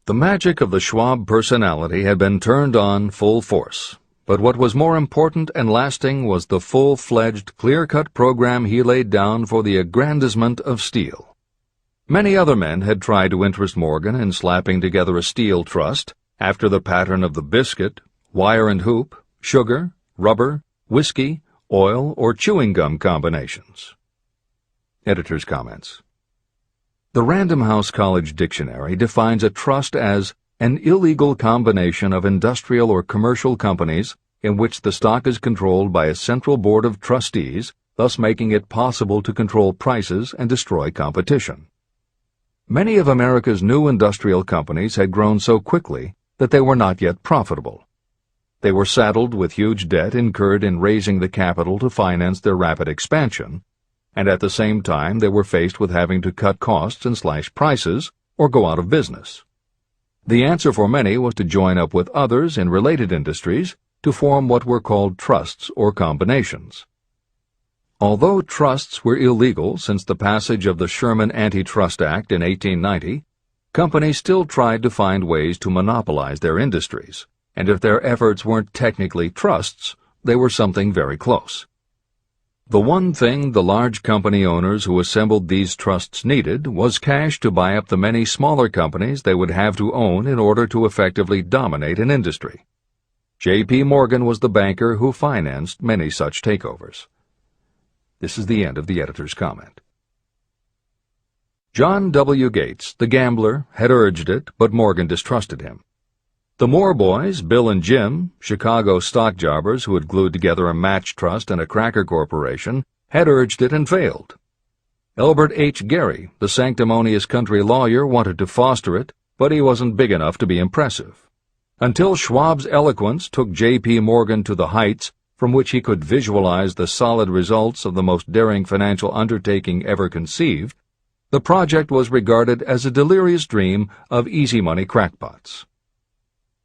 The magic of the Schwab personality had been turned on full force, but what was more important and lasting was the full-fledged, clear-cut program he laid down for the aggrandizement of steel. Many other men had tried to interest Morgan in slapping together a steel trust after the pattern of the biscuit, wire and hoop, sugar, rubber, whiskey, oil, or chewing gum combinations. Editor's comments. The Random House College Dictionary defines a trust as an illegal combination of industrial or commercial companies in which the stock is controlled by a central board of trustees, thus making it possible to control prices and destroy competition. Many of America's new industrial companies had grown so quickly that they were not yet profitable. They were saddled with huge debt incurred in raising the capital to finance their rapid expansion, and at the same time they were faced with having to cut costs and slash prices or go out of business. The answer for many was to join up with others in related industries to form what were called trusts or combinations. Although trusts were illegal since the passage of the Sherman Antitrust Act in 1890, companies still tried to find ways to monopolize their industries, and if their efforts weren't technically trusts, they were something very close. The one thing the large company owners who assembled these trusts needed was cash to buy up the many smaller companies they would have to own in order to effectively dominate an industry. J.P. Morgan was the banker who financed many such takeovers. This is the end of the editor's comment. John W. Gates, the gambler, had urged it, but Morgan distrusted him. The Moore boys, Bill and Jim, Chicago stock jobbers who had glued together a match trust and a cracker corporation, had urged it and failed. Elbert H. Gerry, the sanctimonious country lawyer, wanted to foster it, but he wasn't big enough to be impressive. Until Schwab's eloquence took J.P. Morgan to the heights from which he could visualize the solid results of the most daring financial undertaking ever conceived, the project was regarded as a delirious dream of easy-money crackpots.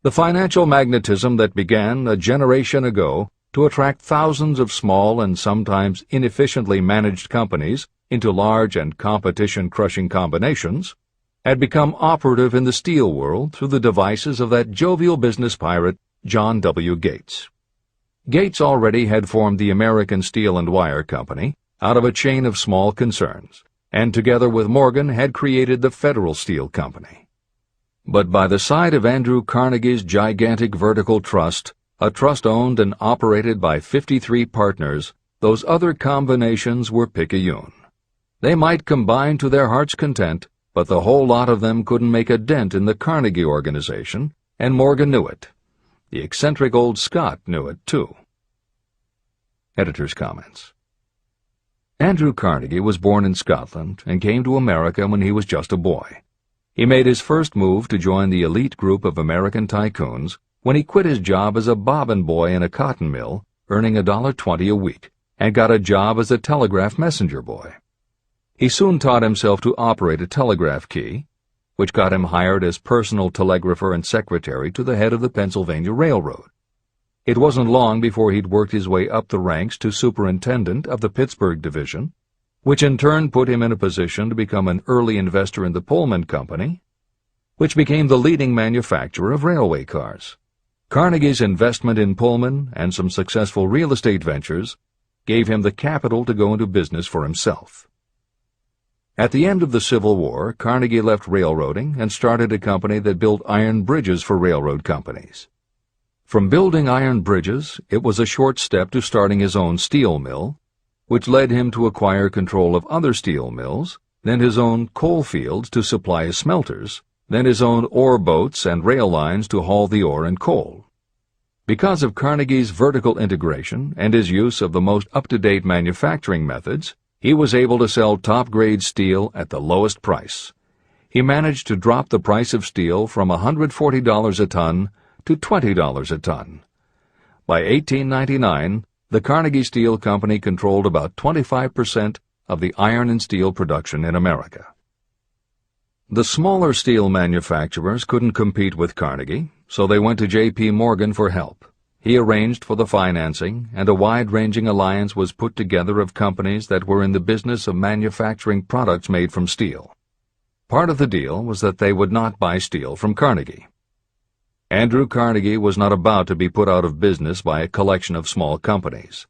The financial magnetism that began a generation ago to attract thousands of small and sometimes inefficiently managed companies into large and competition-crushing combinations had become operative in the steel world through the devices of that jovial business pirate, John W. Gates. Gates already had formed the American Steel and Wire Company out of a chain of small concerns, and together with Morgan had created the Federal Steel Company. But by the side of Andrew Carnegie's gigantic vertical trust, a trust owned and operated by 53 partners, those other combinations were picayune. They might combine to their heart's content, but the whole lot of them couldn't make a dent in the Carnegie organization, and Morgan knew it. The eccentric old Scot knew it, too. Editor's comments. Andrew Carnegie was born in Scotland and came to America when he was just a boy. He made his first move to join the elite group of American tycoons when he quit his job as a bobbin boy in a cotton mill, earning $1.20 a week, and got a job as a telegraph messenger boy. He soon taught himself to operate a telegraph key, which got him hired as personal telegrapher and secretary to the head of the Pennsylvania Railroad. It wasn't long before he'd worked his way up the ranks to superintendent of the Pittsburgh division, which in turn put him in a position to become an early investor in the Pullman Company, which became the leading manufacturer of railway cars. Carnegie's investment in Pullman and some successful real estate ventures gave him the capital to go into business for himself. At the end of the Civil War, Carnegie left railroading and started a company that built iron bridges for railroad companies. From building iron bridges, it was a short step to starting his own steel mill, which led him to acquire control of other steel mills, then his own coal fields to supply his smelters, then his own ore boats and rail lines to haul the ore and coal. Because of Carnegie's vertical integration and his use of the most up-to-date manufacturing methods, he was able to sell top-grade steel at the lowest price. He managed to drop the price of steel from $140 a ton to $20 a ton. By 1899, the Carnegie Steel Company controlled about 25% of the iron and steel production in America. The smaller steel manufacturers couldn't compete with Carnegie, so they went to J.P. Morgan for help. He arranged for the financing, and a wide-ranging alliance was put together of companies that were in the business of manufacturing products made from steel. Part of the deal was that they would not buy steel from Carnegie. Andrew Carnegie was not about to be put out of business by a collection of small companies.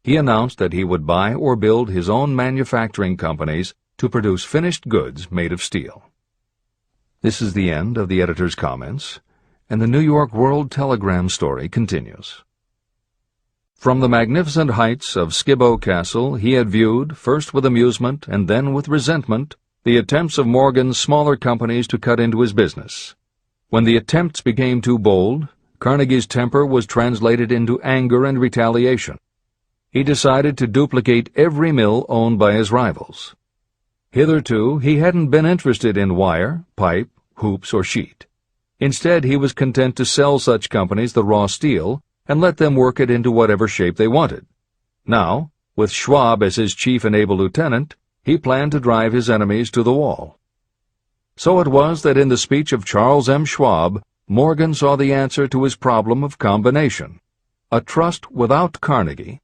He announced that he would buy or build his own manufacturing companies to produce finished goods made of steel. This is the end of the editor's comments, and the New York World Telegram story continues. From the magnificent heights of Skibo Castle he had viewed, first with amusement and then with resentment, the attempts of Morgan's smaller companies to cut into his business. When the attempts became too bold, Carnegie's temper was translated into anger and retaliation. He decided to duplicate every mill owned by his rivals. Hitherto, he hadn't been interested in wire, pipe, hoops, or sheet. Instead, he was content to sell such companies the raw steel and let them work it into whatever shape they wanted. Now, with Schwab as his chief and able lieutenant, he planned to drive his enemies to the wall. So it was that in the speech of Charles M. Schwab, Morgan saw the answer to his problem of combination. A trust without Carnegie,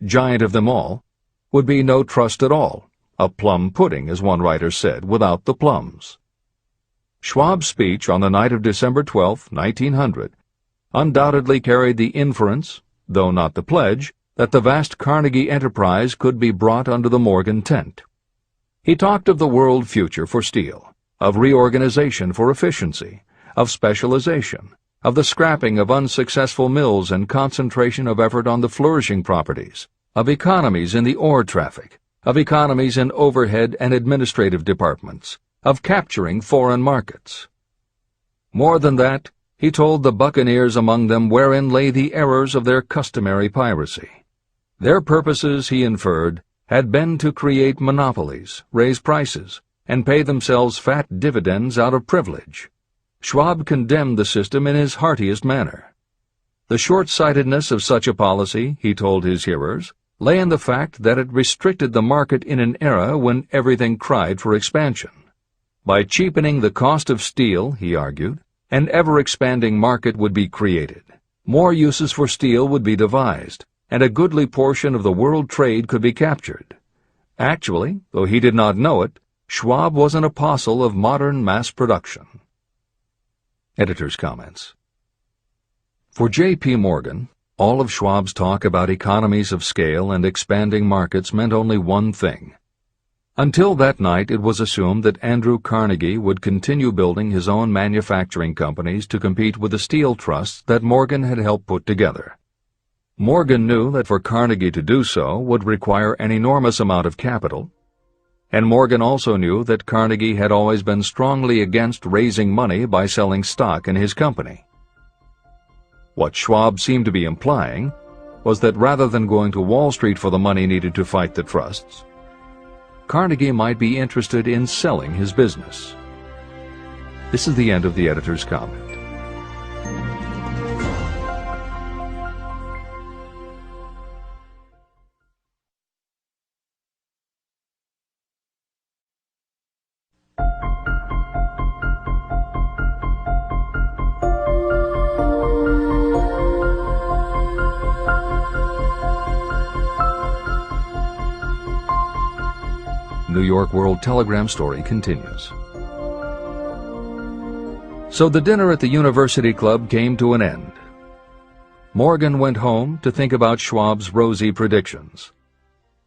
giant of them all, would be no trust at all, a plum pudding, as one writer said, without the plums. Schwab's speech on the night of December 12, 1900, undoubtedly carried the inference, though not the pledge, that the vast Carnegie enterprise could be brought under the Morgan tent. He talked of the world future for steel, of reorganization for efficiency, of specialization, of the scrapping of unsuccessful mills and concentration of effort on the flourishing properties, of economies in the ore traffic, of economies in overhead and administrative departments, of capturing foreign markets. More than that, he told the buccaneers among them wherein lay the errors of their customary piracy. Their purposes, he inferred, had been to create monopolies, raise prices, and pay themselves fat dividends out of privilege. Schwab condemned the system in his heartiest manner. The short-sightedness of such a policy, he told his hearers, lay in the fact that it restricted the market in an era when everything cried for expansion. By cheapening the cost of steel, he argued, an ever-expanding market would be created. More uses for steel would be devised, and a goodly portion of the world trade could be captured. Actually, though he did not know it, Schwab was an apostle of modern mass production. Editor's comments. For J.P. Morgan, all of Schwab's talk about economies of scale and expanding markets meant only one thing. Until that night, it was assumed that Andrew Carnegie would continue building his own manufacturing companies to compete with the steel trusts that Morgan had helped put together. Morgan knew that for Carnegie to do so would require an enormous amount of capital, and Morgan also knew that Carnegie had always been strongly against raising money by selling stock in his company. What Schwab seemed to be implying was that rather than going to Wall Street for the money needed to fight the trusts, Carnegie might be interested in selling his business. This is the end of the editor's comment. New York World Telegram story continues. So the dinner at the University Club came to an end. Morgan went home to think about Schwab's rosy predictions.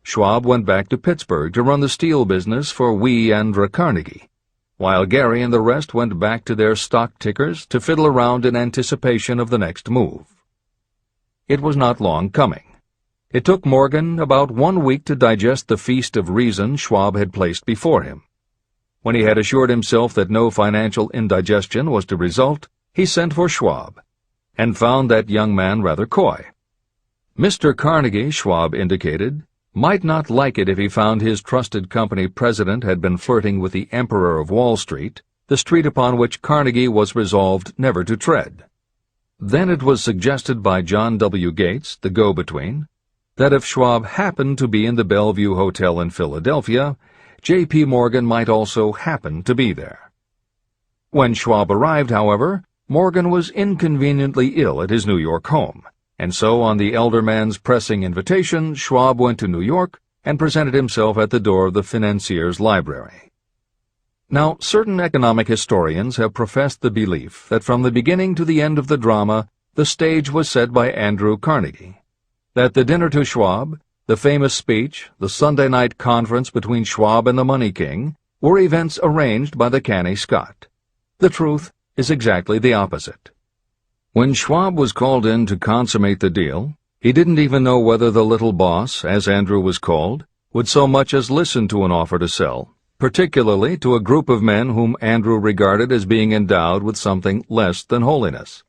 Schwab went back to Pittsburgh to run the steel business for Andrew Carnegie, while Gary and the rest went back to their stock tickers to fiddle around in anticipation of the next move. It was not long coming. It took Morgan about 1 week to digest the feast of reason Schwab had placed before him. When he had assured himself that no financial indigestion was to result, he sent for Schwab, and found that young man rather coy. Mr. Carnegie, Schwab indicated, might not like it if he found his trusted company president had been flirting with the Emperor of Wall Street, the street upon which Carnegie was resolved never to tread. Then it was suggested by John W. Gates, the go-between, that if Schwab happened to be in the Bellevue Hotel in Philadelphia, J.P. Morgan might also happen to be there. When Schwab arrived, however, Morgan was inconveniently ill at his New York home, and so on the elder man's pressing invitation, Schwab went to New York and presented himself at the door of the financier's library. Now, certain economic historians have professed the belief that from the beginning to the end of the drama, the stage was set by Andrew Carnegie, that the dinner to Schwab, the famous speech, the Sunday night conference between Schwab and the Money King, were events arranged by the canny Scot. The truth is exactly the opposite. When Schwab was called in to consummate the deal, he didn't even know whether the little boss, as Andrew was called, would so much as listen to an offer to sell, particularly to a group of men whom Andrew regarded as being endowed with something less than holiness.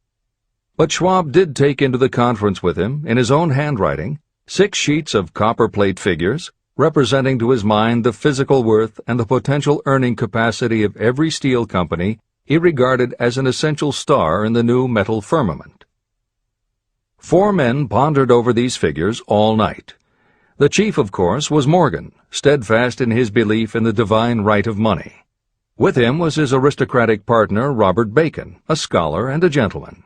But Schwab did take into the conference with him, in his own handwriting, 6 sheets of copperplate figures, representing to his mind the physical worth and the potential earning capacity of every steel company he regarded as an essential star in the new metal firmament. 4 men pondered over these figures all night. The chief, of course, was Morgan, steadfast in his belief in the divine right of money. With him was his aristocratic partner, Robert Bacon, a scholar and a gentleman.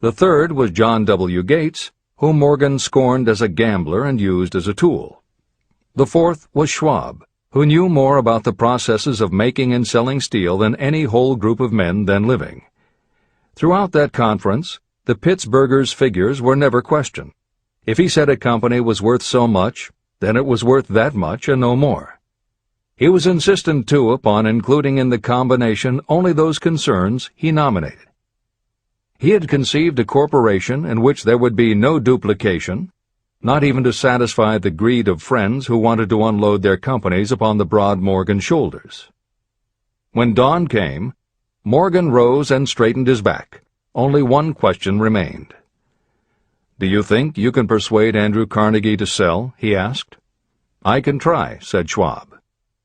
The third was John W. Gates, whom Morgan scorned as a gambler and used as a tool. The fourth was Schwab, who knew more about the processes of making and selling steel than any whole group of men then living. Throughout that conference, the Pittsburgher's figures were never questioned. If he said a company was worth so much, then it was worth that much and no more. He was insistent, too, upon including in the combination only those concerns he nominated. He had conceived a corporation in which there would be no duplication, not even to satisfy the greed of friends who wanted to unload their companies upon the broad Morgan shoulders. When dawn came, Morgan rose and straightened his back. Only one question remained. "Do you think you can persuade Andrew Carnegie to sell?" he asked. "I can try," said Schwab.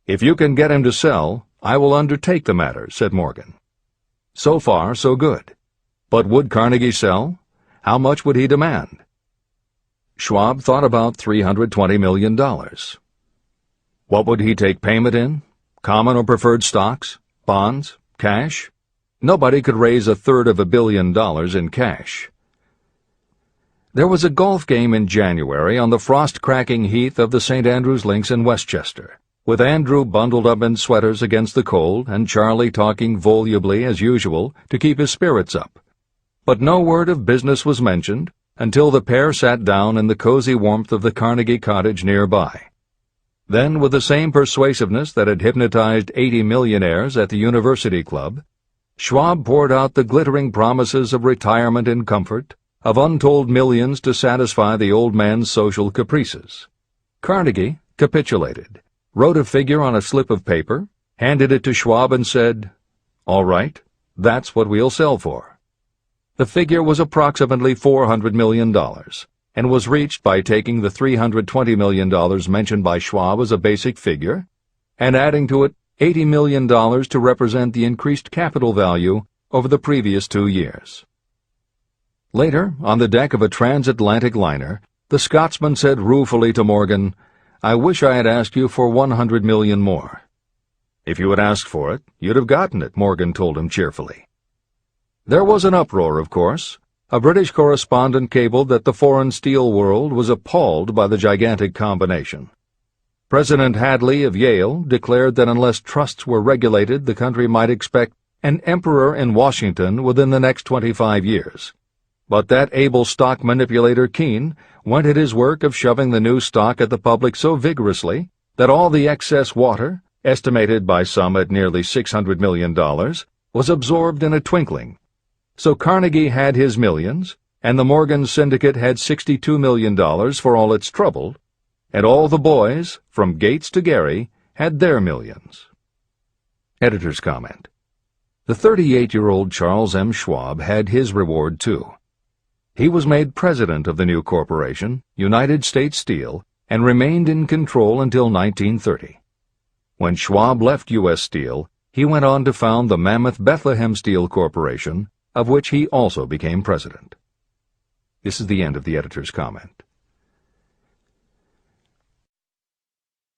"If you can get him to sell, I will undertake the matter," said Morgan. So far, so good. But would Carnegie sell? How much would he demand? Schwab thought about $320 million. What would he take payment in? Common or preferred stocks? Bonds? Cash? Nobody could raise $1/3 billion in cash. There was a golf game in January on the frost-cracking heath of the St. Andrews Links in Westchester, with Andrew bundled up in sweaters against the cold and Charlie talking volubly as usual to keep his spirits up. But no word of business was mentioned until the pair sat down in the cozy warmth of the Carnegie cottage nearby. Then, with the same persuasiveness that had hypnotized 80 millionaires at the University Club, Schwab poured out the glittering promises of retirement and comfort, of untold millions to satisfy the old man's social caprices. Carnegie capitulated, wrote a figure on a slip of paper, handed it to Schwab and said, "All right, that's what we'll sell for." The figure was approximately $400 million, and was reached by taking the $320 million mentioned by Schwab as a basic figure, and adding to it $80 million to represent the increased capital value over the previous 2 years. Later, on the deck of a transatlantic liner, the Scotsman said ruefully to Morgan, "I wish I had asked you for $100 million more." "If you had asked for it, you'd have gotten it," Morgan told him cheerfully. There was an uproar, of course. A British correspondent cabled that the foreign steel world was appalled by the gigantic combination. President Hadley of Yale declared that unless trusts were regulated, the country might expect an emperor in Washington within the next 25 years. But that able stock manipulator Keene went at his work of shoving the new stock at the public so vigorously that all the excess water, estimated by some at nearly $600 million, was absorbed in a twinkling. So Carnegie had his millions, and the Morgan Syndicate had $62 million for all its trouble, and all the boys, from Gates to Gary, had their millions. Editor's comment. The 38-year-old Charles M. Schwab had his reward, too. He was made president of the new corporation, United States Steel, and remained in control until 1930. When Schwab left U.S. Steel, he went on to found the Mammoth Bethlehem Steel Corporation, of which he also became president. This is the end of the editor's comment.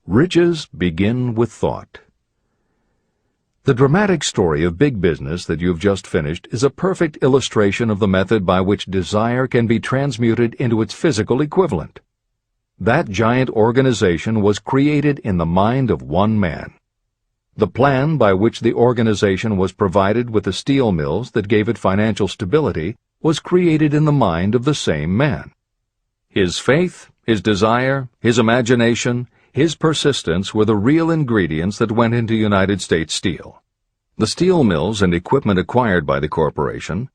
Riches begin with thought. The dramatic story of big business that you've just finished is a perfect illustration of the method by which desire can be transmuted into its physical equivalent. That giant organization was created in the mind of one man. The plan by which the organization was provided with the steel mills that gave it financial stability was created in the mind of the same man. His faith, his desire, his imagination, his persistence were the real ingredients that went into United States Steel. The steel mills and equipment acquired by the corporation,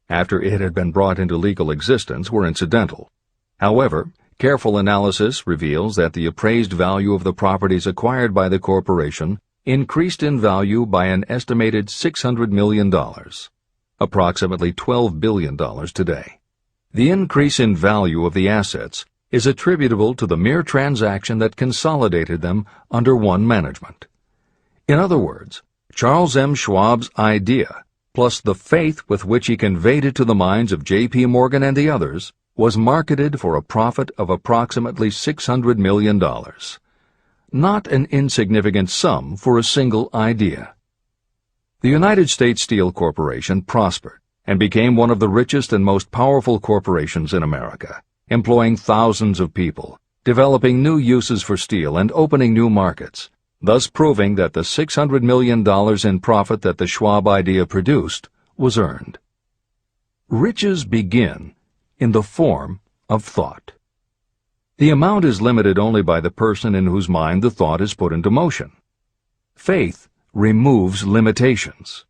after it had been brought into legal existence, were incidental. However, careful analysis reveals that the appraised value of the properties acquired by the corporation increased in value by an estimated $600 million, approximately $12 billion today. The increase in value of the assets is attributable to the mere transaction that consolidated them under one management. In other words, Charles M. Schwab's idea, plus the faith with which he conveyed it to the minds of J.P. Morgan and the others, was marketed for a profit of approximately $600 million. Not an insignificant sum for a single idea. The United States Steel Corporation prospered and became one of the richest and most powerful corporations in America, employing thousands of people, developing new uses for steel and opening new markets, thus proving that the $600 million in profit that the Schwab idea produced was earned. Riches begin in the form of thought. The amount is limited only by the person in whose mind the thought is put into motion. Faith removes limitations.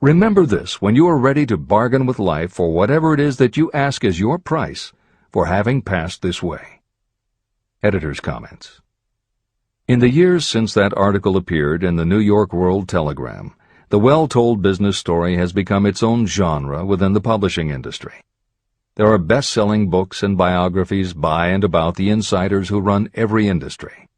Remember this when you are ready to bargain with life for whatever it is that you ask as your price for having passed this way. Editor's comments. In the years since that article appeared in the New York World Telegram, the well-told business story has become its own genre within the publishing industry. There are best-selling books and biographies by and about the insiders who run every industry.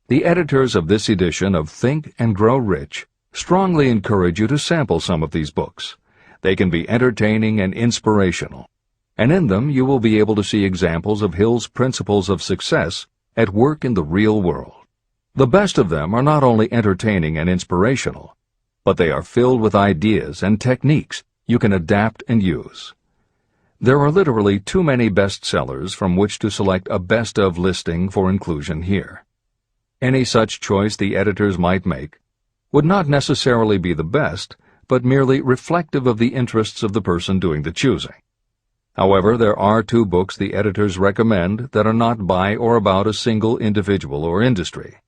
The editors of this edition of Think and Grow Rich strongly encourage you to sample some of these books. They can be entertaining and inspirational, and in them you will be able to see examples of Hill's principles of success at work in the real world. The best of them are not only entertaining and inspirational, but they are filled with ideas and techniques you can adapt and use. There are literally too many bestsellers from which to select a best of listing for inclusion here. Any such choice the editors might make would not necessarily be the best, but merely reflective of the interests of the person doing the choosing. However, there are 2 books the editors recommend that are not by or about a single individual or industry.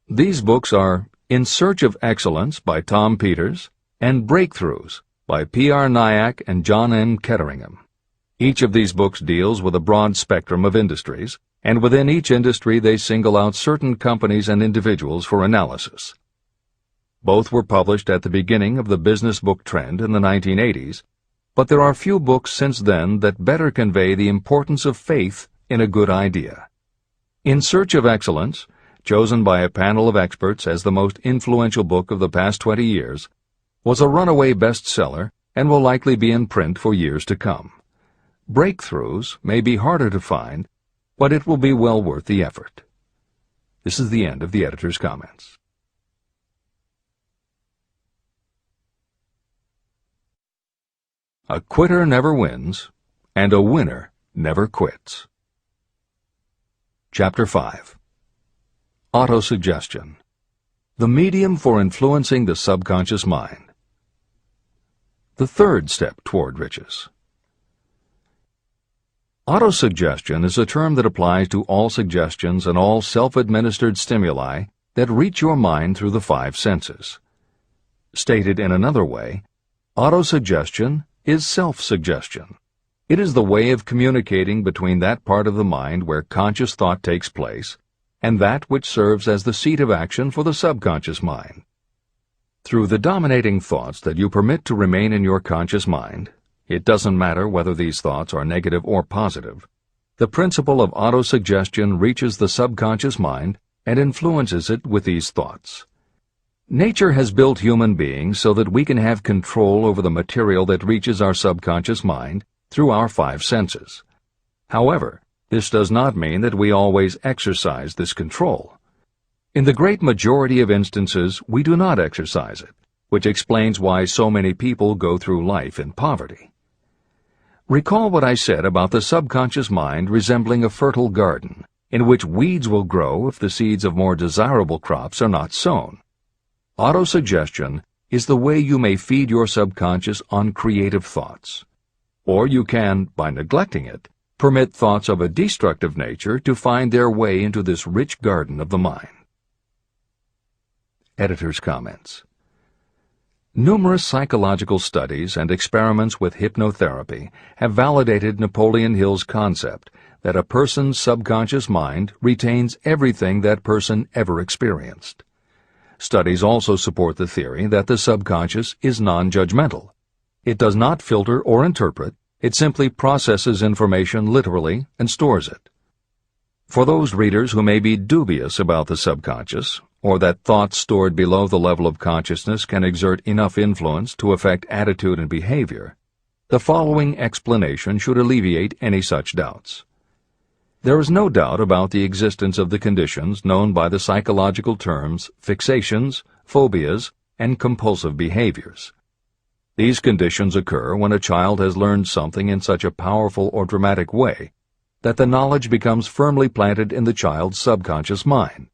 These books are In Search of Excellence by Tom Peters and Breakthroughs by P.R. Nyack and John N. Ketteringham. Each of these books deals with a broad spectrum of industries, and within each industry they single out certain companies and individuals for analysis. Both were published at the beginning of the business book trend in the 1980s, but there are few books since then that better convey the importance of faith in a good idea. In Search of Excellence, chosen by a panel of experts as the most influential book of the past 20 years, was a runaway bestseller and will likely be in print for years to come. Breakthroughs may be harder to find, but it will be well worth the effort. This is the end of the editor's comments. A quitter never wins, and a winner never quits. Chapter 5. Autosuggestion. The medium for influencing the subconscious mind. The third step toward riches. Autosuggestion is a term that applies to all suggestions and all self-administered stimuli that reach your mind through the 5 senses. Stated in another way, autosuggestion is self-suggestion. It is the way of communicating between that part of the mind where conscious thought takes place and that which serves as the seat of action for the subconscious mind. Through the dominating thoughts that you permit to remain in your conscious mind, it doesn't matter whether these thoughts are negative or positive, the principle of autosuggestion reaches the subconscious mind and influences it with these thoughts. Nature has built human beings so that we can have control over the material that reaches our subconscious mind through our 5 senses. However, this does not mean that we always exercise this control. In the great majority of instances, we do not exercise it, which explains why so many people go through life in poverty. Recall what I said about the subconscious mind resembling a fertile garden, in which weeds will grow if the seeds of more desirable crops are not sown. Autosuggestion is the way you may feed your subconscious on creative thoughts. Or you can, by neglecting it, permit thoughts of a destructive nature to find their way into this rich garden of the mind. Editor's comments. Numerous psychological studies and experiments with hypnotherapy have validated Napoleon Hill's concept that a person's subconscious mind retains everything that person ever experienced. Studies also support the theory that the subconscious is non-judgmental. It does not filter or interpret, it simply processes information literally and stores it. For those readers who may be dubious about the subconscious, or that thoughts stored below the level of consciousness can exert enough influence to affect attitude and behavior, the following explanation should alleviate any such doubts. There is no doubt about the existence of the conditions known by the psychological terms fixations, phobias, and compulsive behaviors. These conditions occur when a child has learned something in such a powerful or dramatic way that the knowledge becomes firmly planted in the child's subconscious mind.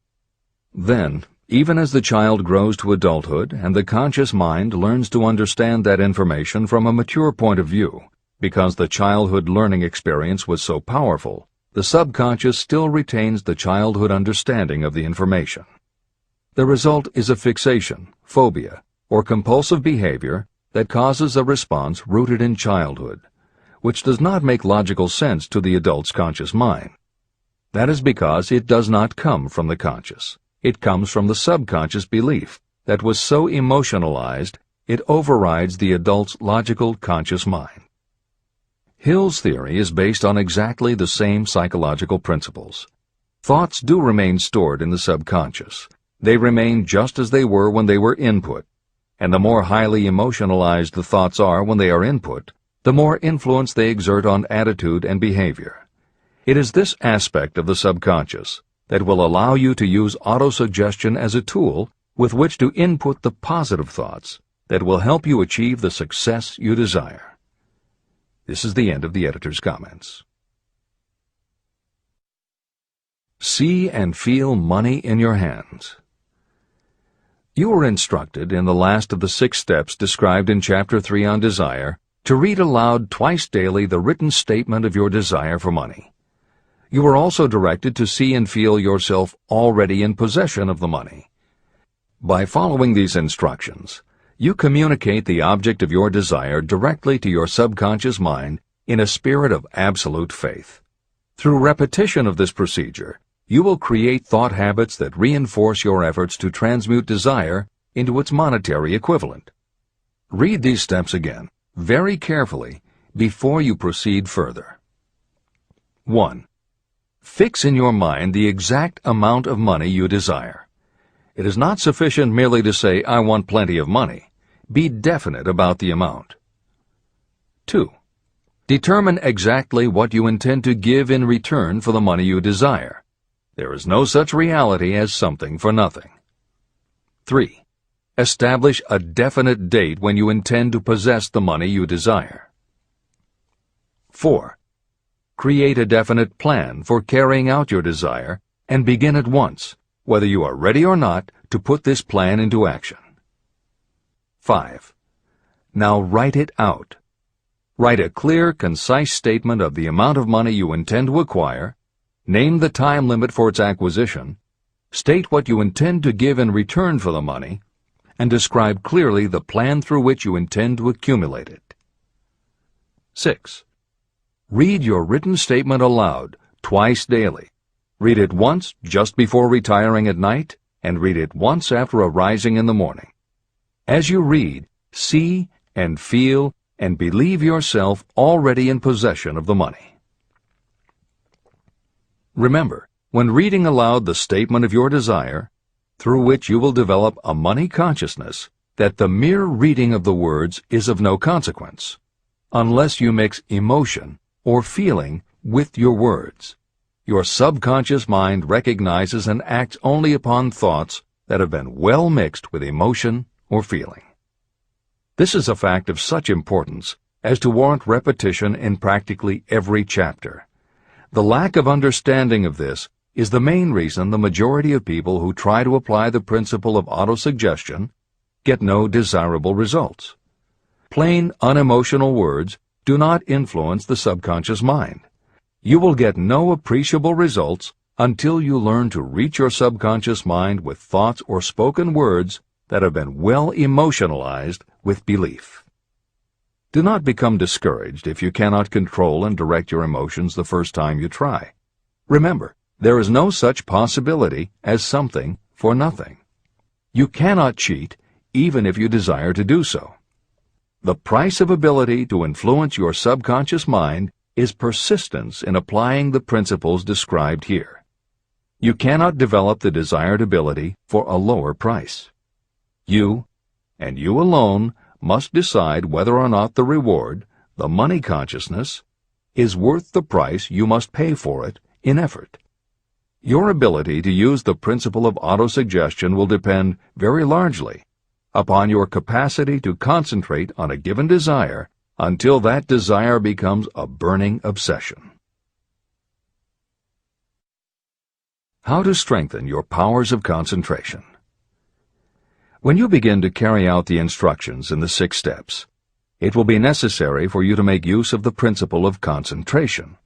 Then, even as the child grows to adulthood and the conscious mind learns to understand that information from a mature point of view, because the childhood learning experience was so powerful, the subconscious still retains the childhood understanding of the information. The result is a fixation, phobia, or compulsive behavior that causes a response rooted in childhood, which does not make logical sense to the adult's conscious mind. That is because it does not come from the conscious. It comes from the subconscious belief that was so emotionalized it overrides the adult's logical conscious mind. Hill's theory is based on exactly the same psychological principles. Thoughts do remain stored in the subconscious. They remain just as they were when they were input, and the more highly emotionalized the thoughts are when they are input, the more influence they exert on attitude and behavior. It is this aspect of the subconscious that will allow you to use autosuggestion as a tool with which to input the positive thoughts that will help you achieve the success you desire. This is the end of the editor's comments. See and feel money in your hands. You were instructed in the last of the 6 steps described in Chapter 3 on Desire to read aloud twice daily the written statement of your desire for money. You were also directed to see and feel yourself already in possession of the money. By following these instructions, you communicate the object of your desire directly to your subconscious mind in a spirit of absolute faith. Through repetition of this procedure, you will create thought habits that reinforce your efforts to transmute desire into its monetary equivalent. Read these steps again, very carefully, before you proceed further. 1. Fix in your mind the exact amount of money you desire. It is not sufficient merely to say, "I want plenty of money." Be definite about the amount. 2. Determine exactly what you intend to give in return for the money you desire. There is no such reality as something for nothing. 3. Establish a definite date when you intend to possess the money you desire. 4. Create a definite plan for carrying out your desire and begin at once, whether you are ready or not, to put this plan into action. 5. Now write it out. Write a clear, concise statement of the amount of money you intend to acquire, name the time limit for its acquisition, state what you intend to give in return for the money, and describe clearly the plan through which you intend to accumulate it. 6. Read your written statement aloud twice daily. Read it once just before retiring at night, and read it once after arising in the morning. As you read, see and feel and believe yourself already in possession of the money. Remember, when reading aloud the statement of your desire, through which you will develop a money consciousness, that the mere reading of the words is of no consequence, unless you mix emotion or feeling with your words. Your subconscious mind recognizes and acts only upon thoughts that have been well mixed with emotion or feeling. This is a fact of such importance as to warrant repetition in practically every chapter. The lack of understanding of this is the main reason the majority of people who try to apply the principle of autosuggestion get no desirable results. Plain, unemotional words do not influence the subconscious mind. You will get no appreciable results until you learn to reach your subconscious mind with thoughts or spoken words that have been well emotionalized with belief. Do not become discouraged if you cannot control and direct your emotions the first time you try. Remember, there is no such possibility as something for nothing. You cannot cheat even if you desire to do so. The price of ability to influence your subconscious mind is persistence in applying the principles described here. You cannot develop the desired ability for a lower price. You, and you alone, must decide whether or not the reward, the money consciousness, is worth the price you must pay for it in effort. Your ability to use the principle of autosuggestion will depend very largely upon your capacity to concentrate on a given desire until that desire becomes a burning obsession. How to strengthen your powers of concentration. When you begin to carry out the instructions in the 6 steps, it will be necessary for you to make use of the principle of concentration.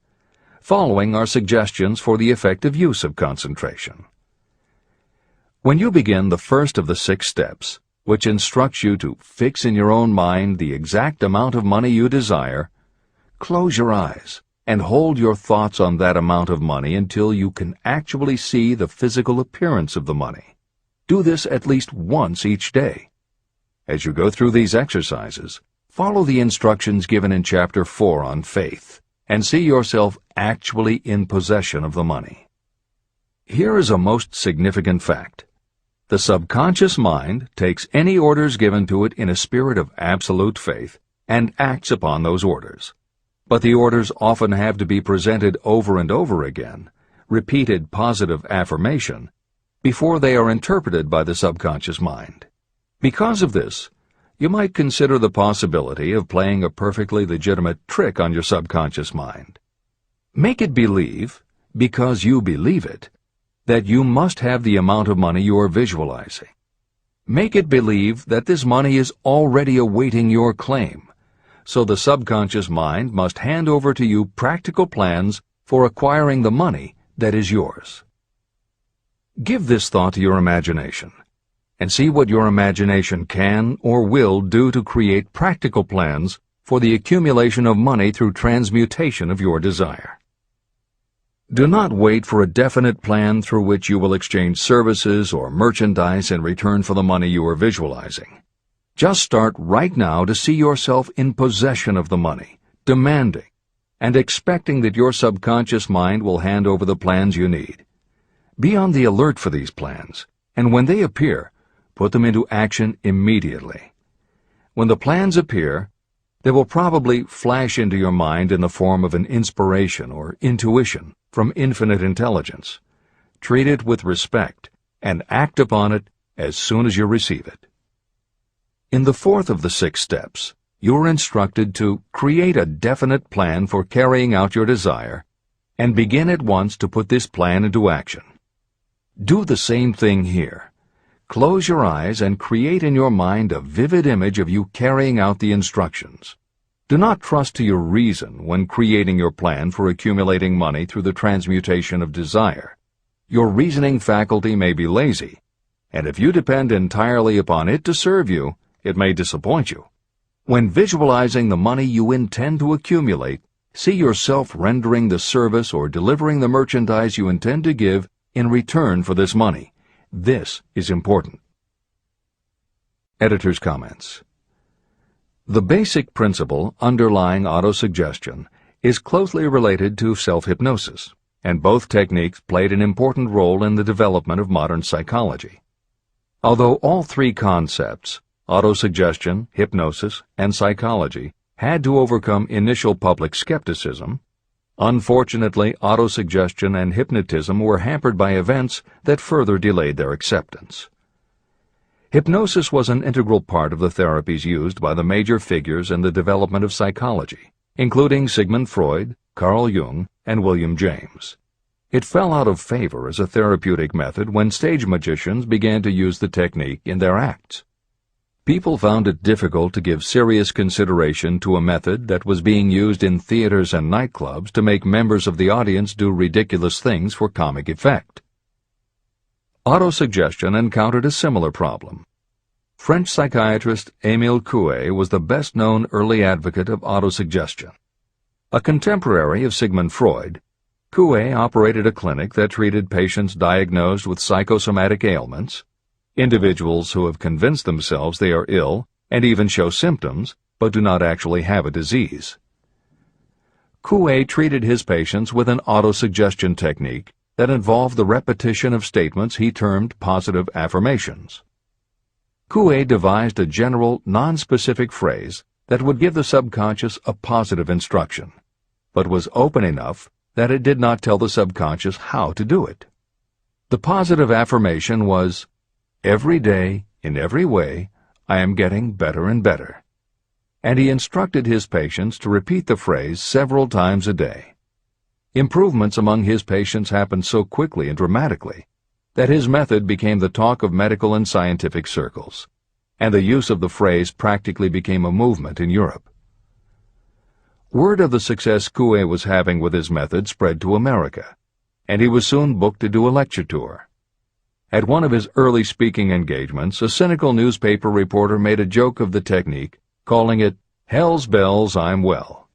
Following are suggestions for the effective use of concentration. When you begin the first of the 6 steps, which instructs you to fix in your own mind the exact amount of money you desire, close your eyes and hold your thoughts on that amount of money until you can actually see the physical appearance of the money. Do this at least once each day. As you go through these exercises, follow the instructions given in Chapter 4 on faith and see yourself actually in possession of the money. Here is a most significant fact. The subconscious mind takes any orders given to it in a spirit of absolute faith and acts upon those orders. But the orders often have to be presented over and over again, repeated positive affirmation, before they are interpreted by the subconscious mind. Because of this, you might consider the possibility of playing a perfectly legitimate trick on your subconscious mind. Make it believe, because you believe it, that you must have the amount of money you are visualizing. Make it believe that this money is already awaiting your claim, so the subconscious mind must hand over to you practical plans for acquiring the money that is yours. Give this thought to your imagination, and see what your imagination can or will do to create practical plans for the accumulation of money through transmutation of your desire. Do not wait for a definite plan through which you will exchange services or merchandise in return for the money you are visualizing. Just start right now to see yourself in possession of the money, demanding, and expecting that your subconscious mind will hand over the plans you need. Be on the alert for these plans, and when they appear, put them into action immediately. When the plans appear, they will probably flash into your mind in the form of an inspiration or intuition from infinite intelligence. Treat it with respect and act upon it as soon as you receive it. In the fourth of the 6 steps, you are instructed to create a definite plan for carrying out your desire and begin at once to put this plan into action. Do the same thing here. Close your eyes and create in your mind a vivid image of you carrying out the instructions. Do not trust to your reason when creating your plan for accumulating money through the transmutation of desire. Your reasoning faculty may be lazy, and if you depend entirely upon it to serve you, it may disappoint you. When visualizing the money you intend to accumulate, see yourself rendering the service or delivering the merchandise you intend to give in return for this money. This is important. Editor's comments. The basic principle underlying autosuggestion is closely related to self-hypnosis, and both techniques played an important role in the development of modern psychology. Although all 3 concepts, autosuggestion, hypnosis, and psychology, had to overcome initial public skepticism, unfortunately, autosuggestion and hypnotism were hampered by events that further delayed their acceptance. Hypnosis was an integral part of the therapies used by the major figures in the development of psychology, including Sigmund Freud, Carl Jung, and William James. It fell out of favor as a therapeutic method when stage magicians began to use the technique in their acts. People found it difficult to give serious consideration to a method that was being used in theaters and nightclubs to make members of the audience do ridiculous things for comic effect. Autosuggestion encountered a similar problem. French psychiatrist Émile Coué was the best-known early advocate of autosuggestion. A contemporary of Sigmund Freud, Coué operated a clinic that treated patients diagnosed with psychosomatic ailments, individuals who have convinced themselves they are ill and even show symptoms but do not actually have a disease. Coué treated his patients with an autosuggestion technique that involved the repetition of statements he termed positive affirmations. Coué devised a general, non-specific phrase that would give the subconscious a positive instruction, but was open enough that it did not tell the subconscious how to do it. The positive affirmation was, "Every day, in every way, I am getting better and better." And he instructed his patients to repeat the phrase several times a day. Improvements among his patients happened so quickly and dramatically that his method became the talk of medical and scientific circles, and the use of the phrase practically became a movement in Europe. Word of the success Coué was having with his method spread to America, and he was soon booked to do a lecture tour. At one of his early speaking engagements, a cynical newspaper reporter made a joke of the technique, calling it, "Hell's bells, I'm well."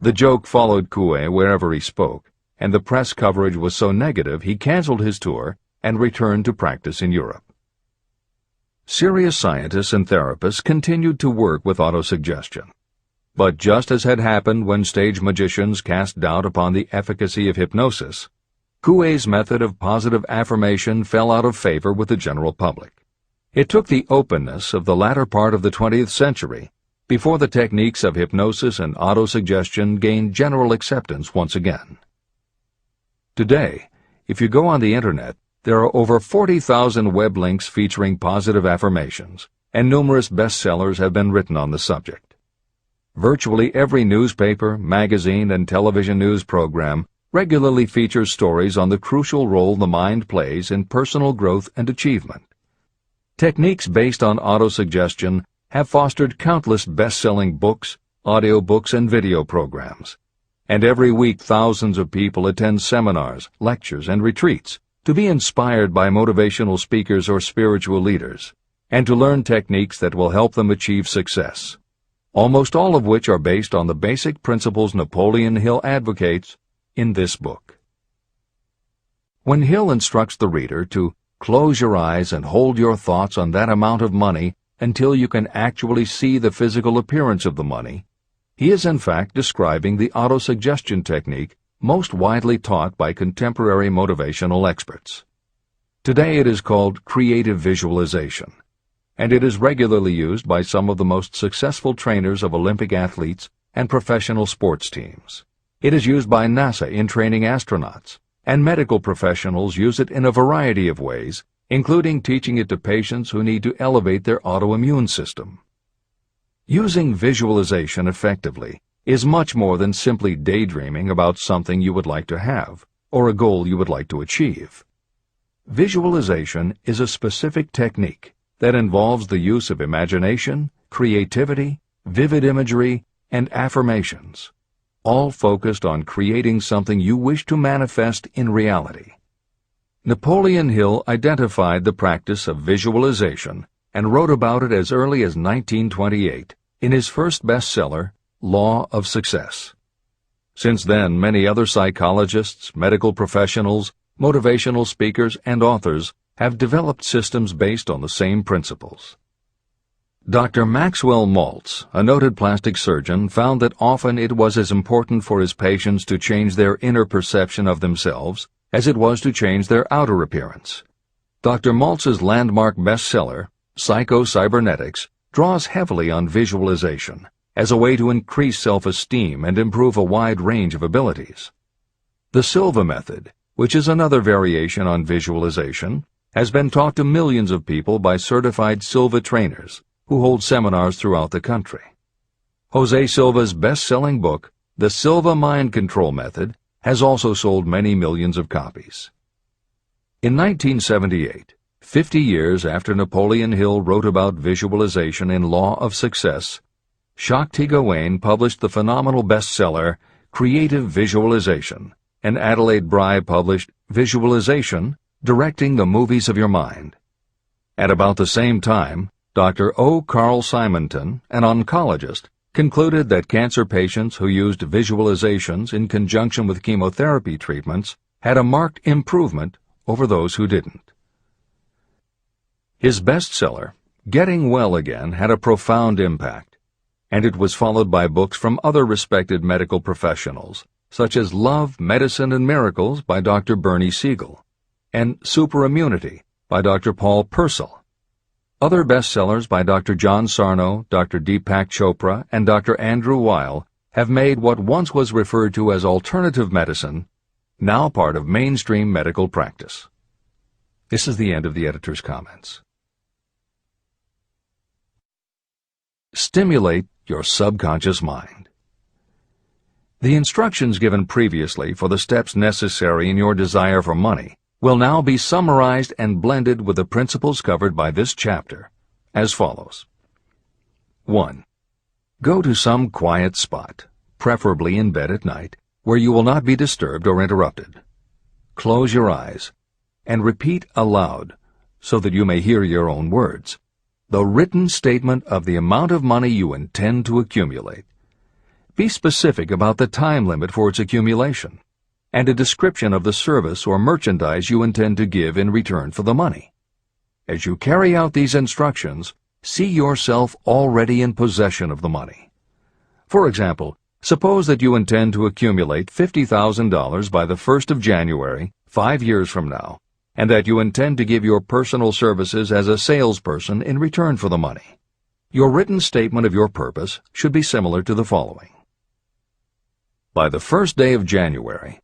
The joke followed Coué wherever he spoke, and the press coverage was so negative he canceled his tour and returned to practice in Europe. Serious scientists and therapists continued to work with autosuggestion. But just as had happened when stage magicians cast doubt upon the efficacy of hypnosis, Coué's method of positive affirmation fell out of favor with the general public. It took the openness of the latter part of the 20th century before the techniques of hypnosis and autosuggestion gained general acceptance once again. Today, if you go on the Internet, there are over 40,000 web links featuring positive affirmations, and numerous bestsellers have been written on the subject. Virtually every newspaper, magazine, and television news program regularly features stories on the crucial role the mind plays in personal growth and achievement. Techniques based on autosuggestion have fostered countless best-selling books, audiobooks, and video programs. And every week thousands of people attend seminars, lectures, and retreats to be inspired by motivational speakers or spiritual leaders, and to learn techniques that will help them achieve success, almost all of which are based on the basic principles Napoleon Hill advocates in this book. When Hill instructs the reader to close your eyes and hold your thoughts on that amount of money until you can actually see the physical appearance of the money, he is in fact describing the autosuggestion technique most widely taught by contemporary motivational experts. Today it is called creative visualization, and it is regularly used by some of the most successful trainers of Olympic athletes and professional sports teams. It is used by NASA in training astronauts, and medical professionals use it in a variety of ways, including teaching it to patients who need to elevate their autoimmune system. Using visualization effectively is much more than simply daydreaming about something you would like to have or a goal you would like to achieve. Visualization is a specific technique that involves the use of imagination, creativity, vivid imagery, and affirmations, all focused on creating something you wish to manifest in reality. Napoleon Hill identified the practice of visualization and wrote about it as early as 1928 in his first bestseller, Law of Success. Since then, many other psychologists, medical professionals, motivational speakers, and authors have developed systems based on the same principles. Dr. Maxwell Maltz, a noted plastic surgeon, found that often it was as important for his patients to change their inner perception of themselves as it was to change their outer appearance. Dr. Maltz's landmark bestseller, Psycho-Cybernetics, draws heavily on visualization as a way to increase self-esteem and improve a wide range of abilities. The Silva method, which is another variation on visualization, has been taught to millions of people by certified Silva trainers who hold seminars throughout the country. Jose Silva's best-selling book, The Silva Mind Control Method, has also sold many millions of copies. In 1978, 50 years after Napoleon Hill wrote about visualization in Law of Success, Shakti Gawain published the phenomenal bestseller Creative Visualization, and Adelaide Bry published Visualization, Directing the Movies of Your Mind. At about the same time, Dr. O. Carl Simonton, an oncologist, concluded that cancer patients who used visualizations in conjunction with chemotherapy treatments had a marked improvement over those who didn't. His bestseller, Getting Well Again, had a profound impact, and it was followed by books from other respected medical professionals, such as Love, Medicine, and Miracles by Dr. Bernie Siegel, and Superimmunity by Dr. Paul Purcell. Other bestsellers by Dr. John Sarno, Dr. Deepak Chopra, and Dr. Andrew Weil have made what once was referred to as alternative medicine now part of mainstream medical practice. This is the end of the editor's comments. Stimulate your subconscious mind. The instructions given previously for the steps necessary in your desire for money will now be summarized and blended with the principles covered by this chapter, as follows. 1. Go to some quiet spot, preferably in bed at night, where you will not be disturbed or interrupted. Close your eyes and repeat aloud, so that you may hear your own words, the written statement of the amount of money you intend to accumulate. Be specific about the time limit for its accumulation, and a description of the service or merchandise you intend to give in return for the money. As you carry out these instructions, see yourself already in possession of the money. For example, suppose that you intend to accumulate $50,000 by the 1st of January 5 years from now, and that you intend to give your personal services as a salesperson in return for the money. Your written statement of your purpose should be similar to the following. By the first day of January,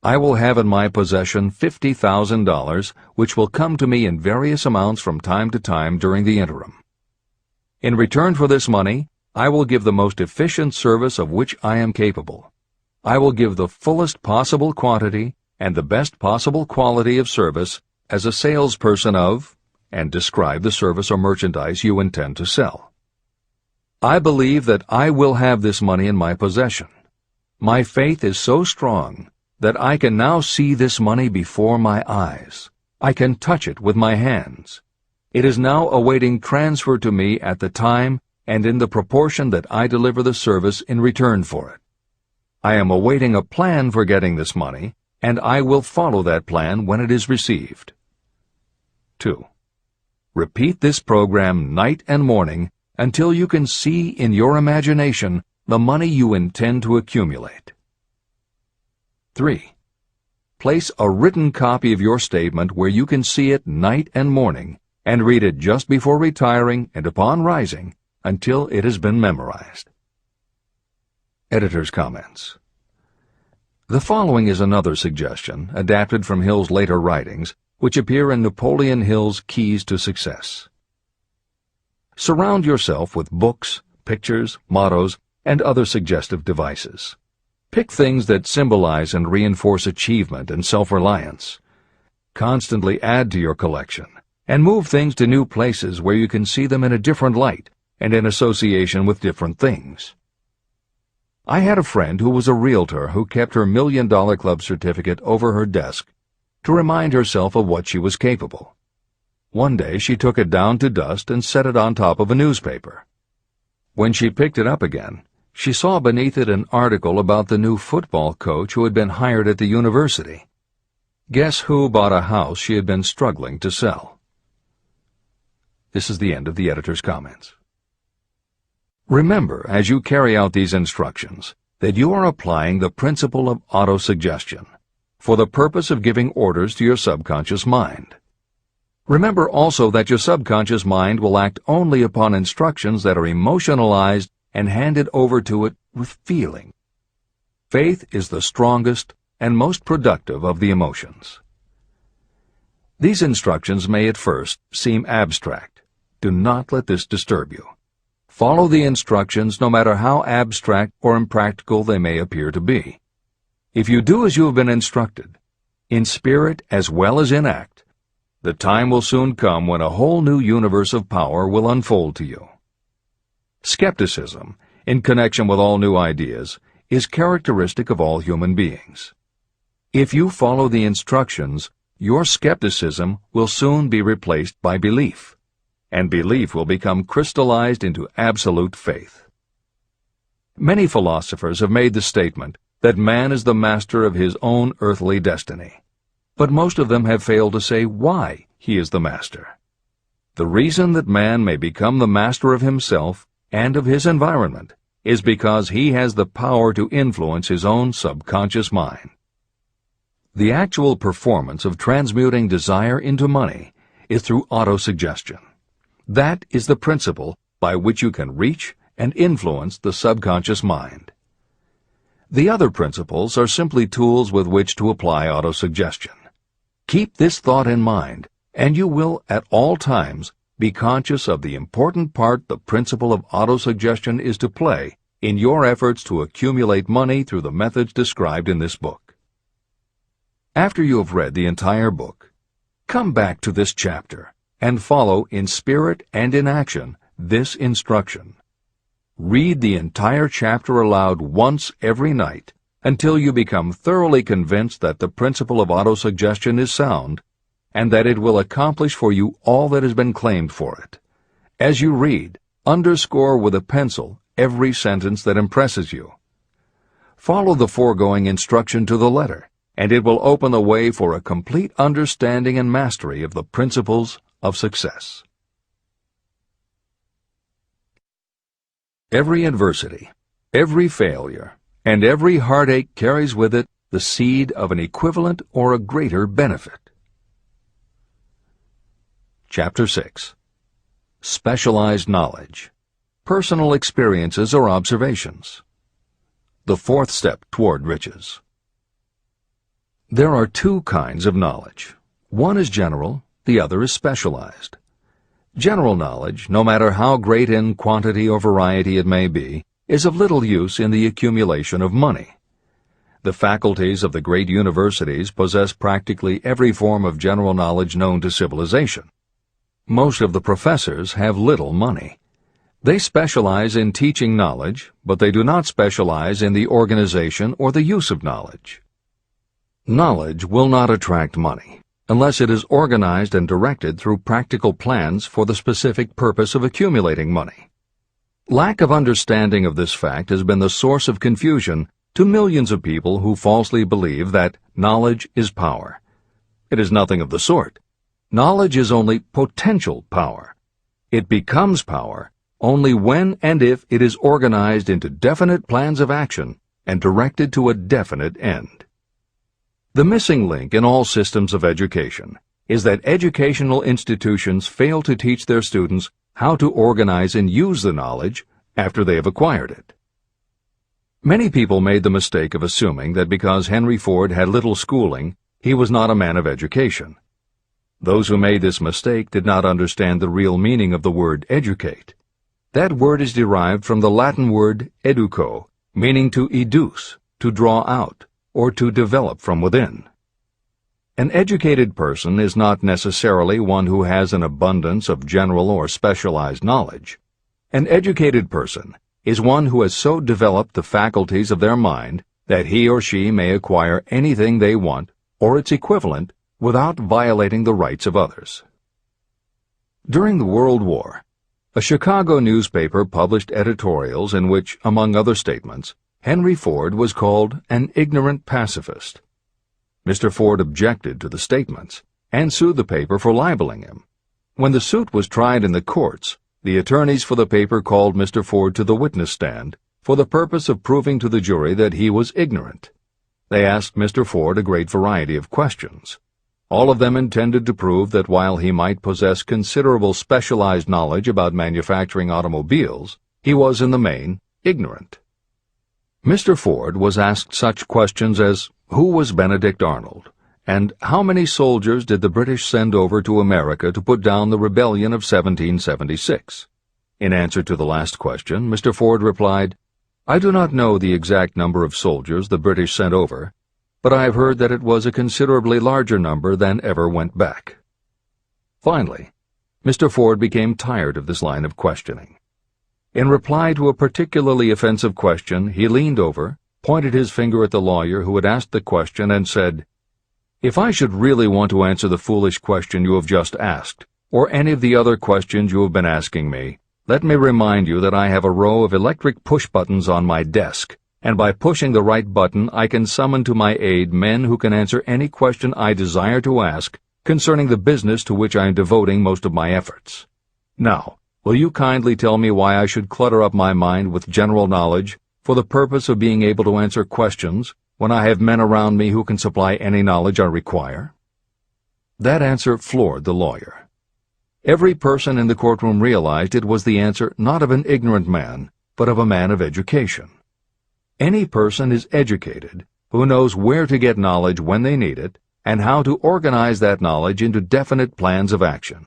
I will have in my possession $50,000, which will come to me in various amounts from time to time during the interim. In return for this money, I will give the most efficient service of which I am capable. I will give the fullest possible quantity and the best possible quality of service as a salesperson of, and describe the service or merchandise you intend to sell. I believe that I will have this money in my possession. My faith is so strong that I can now see this money before my eyes. I can touch it with my hands. It is now awaiting transfer to me at the time and in the proportion that I deliver the service in return for it. I am awaiting a plan for getting this money, and I will follow that plan when it is received. 2. Repeat this program night and morning until you can see in your imagination the money you intend to accumulate. 3. Place a written copy of your statement where you can see it night and morning, and read it just before retiring and upon rising until it has been memorized. Editor's comments. The following is another suggestion, adapted from Hill's later writings, which appear in Napoleon Hill's Keys to Success. Surround yourself with books, pictures, mottos, and other suggestive devices. Pick things that symbolize and reinforce achievement and self-reliance. Constantly add to your collection, and move things to new places where you can see them in a different light and in association with different things. I had a friend who was a realtor who kept her $1 Million Club certificate over her desk to remind herself of what she was capable. One day she took it down to dust and set it on top of a newspaper. When she picked it up again, she saw beneath it an article about the new football coach who had been hired at the university. Guess who bought a house she had been struggling to sell? This is the end of the editor's comments. Remember, as you carry out these instructions, that you are applying the principle of autosuggestion for the purpose of giving orders to your subconscious mind. Remember also that your subconscious mind will act only upon instructions that are emotionalized and handed over to it with feeling. Faith is the strongest and most productive of the emotions. These instructions may at first seem abstract. Do not let this disturb you. Follow the instructions no matter how abstract or impractical they may appear to be. If you do as you have been instructed, in spirit as well as in act, the time will soon come when a whole new universe of power will unfold to you. Skepticism, in connection with all new ideas, is characteristic of all human beings. If you follow the instructions, your skepticism will soon be replaced by belief, and belief will become crystallized into absolute faith. Many philosophers have made the statement that man is the master of his own earthly destiny, but most of them have failed to say why he is the master. The reason that man may become the master of himself and of his environment is because he has the power to influence his own subconscious mind. The actual performance of transmuting desire into money is through autosuggestion. That is the principle by which you can reach and influence the subconscious mind. The other principles are simply tools with which to apply autosuggestion. Keep this thought in mind, and you will at all times be conscious of the important part the principle of autosuggestion is to play in your efforts to accumulate money through the methods described in this book. After you have read the entire book, come back to this chapter and follow in spirit and in action this instruction. Read the entire chapter aloud once every night until you become thoroughly convinced that the principle of autosuggestion is sound and that it will accomplish for you all that has been claimed for it. As you read, underscore with a pencil every sentence that impresses you. Follow the foregoing instruction to the letter, and it will open the way for a complete understanding and mastery of the principles of success. Every adversity, every failure, and every heartache carries with it the seed of an equivalent or a greater benefit. Chapter 6. Specialized Knowledge. Personal experiences or observations. The fourth step toward riches. There are two kinds of knowledge. One is general, the other is specialized. General knowledge, no matter how great in quantity or variety it may be, is of little use in the accumulation of money. The faculties of the great universities possess practically every form of general knowledge known to civilization. Most of the professors have little money. They specialize in teaching knowledge, but they do not specialize in the organization or the use of knowledge. Knowledge will not attract money unless it is organized and directed through practical plans for the specific purpose of accumulating money. Lack of understanding of this fact has been the source of confusion to millions of people who falsely believe that knowledge is power. It is nothing of the sort. Knowledge is only potential power. It becomes power only when and if it is organized into definite plans of action and directed to a definite end. The missing link in all systems of education is that educational institutions fail to teach their students how to organize and use the knowledge after they have acquired it. Many people made the mistake of assuming that because Henry Ford had little schooling, he was not a man of education. Those who made this mistake did not understand the real meaning of the word educate. That word is derived from the Latin word educo, meaning to educe, to draw out, or to develop from within. An educated person is not necessarily one who has an abundance of general or specialized knowledge. An educated person is one who has so developed the faculties of their mind that he or she may acquire anything they want, or its equivalent, without violating the rights of others. During the World War, a Chicago newspaper published editorials in which, among other statements, Henry Ford was called an ignorant pacifist. Mr. Ford objected to the statements and sued the paper for libeling him. When the suit was tried in the courts, the attorneys for the paper called Mr. Ford to the witness stand for the purpose of proving to the jury that he was ignorant. They asked Mr. Ford a great variety of questions. All of them intended to prove that while he might possess considerable specialized knowledge about manufacturing automobiles, he was in the main ignorant. Mr. Ford was asked such questions as, who was Benedict Arnold, and how many soldiers did the British send over to America to put down the rebellion of 1776? In answer to the last question, Mr. Ford replied, I do not know the exact number of soldiers the British sent over, but I have heard that it was a considerably larger number than ever went back. Finally, Mr. Ford became tired of this line of questioning. In reply to a particularly offensive question, he leaned over, pointed his finger at the lawyer who had asked the question, and said, If I should really want to answer the foolish question you have just asked, or any of the other questions you have been asking me, let me remind you that I have a row of electric push buttons on my desk, and by pushing the right button I can summon to my aid men who can answer any question I desire to ask concerning the business to which I am devoting most of my efforts. Now, will you kindly tell me why I should clutter up my mind with general knowledge for the purpose of being able to answer questions when I have men around me who can supply any knowledge I require? That answer floored the lawyer. Every person in the courtroom realized it was the answer not of an ignorant man, but of a man of education. Any person is educated who knows where to get knowledge when they need it and how to organize that knowledge into definite plans of action.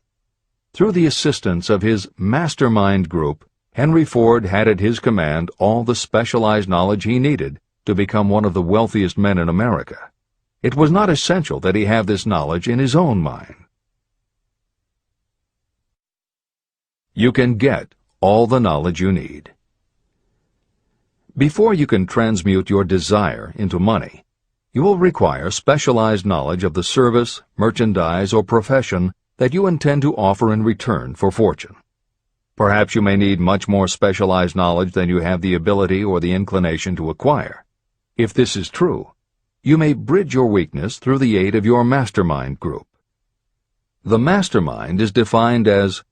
Through the assistance of his mastermind group, Henry Ford had at his command all the specialized knowledge he needed to become one of the wealthiest men in America. It was not essential that he have this knowledge in his own mind. You can get all the knowledge you need. Before you can transmute your desire into money, you will require specialized knowledge of the service, merchandise, or profession that you intend to offer in return for fortune. Perhaps you may need much more specialized knowledge than you have the ability or the inclination to acquire. If this is true, you may bridge your weakness through the aid of your mastermind group. The mastermind is defined as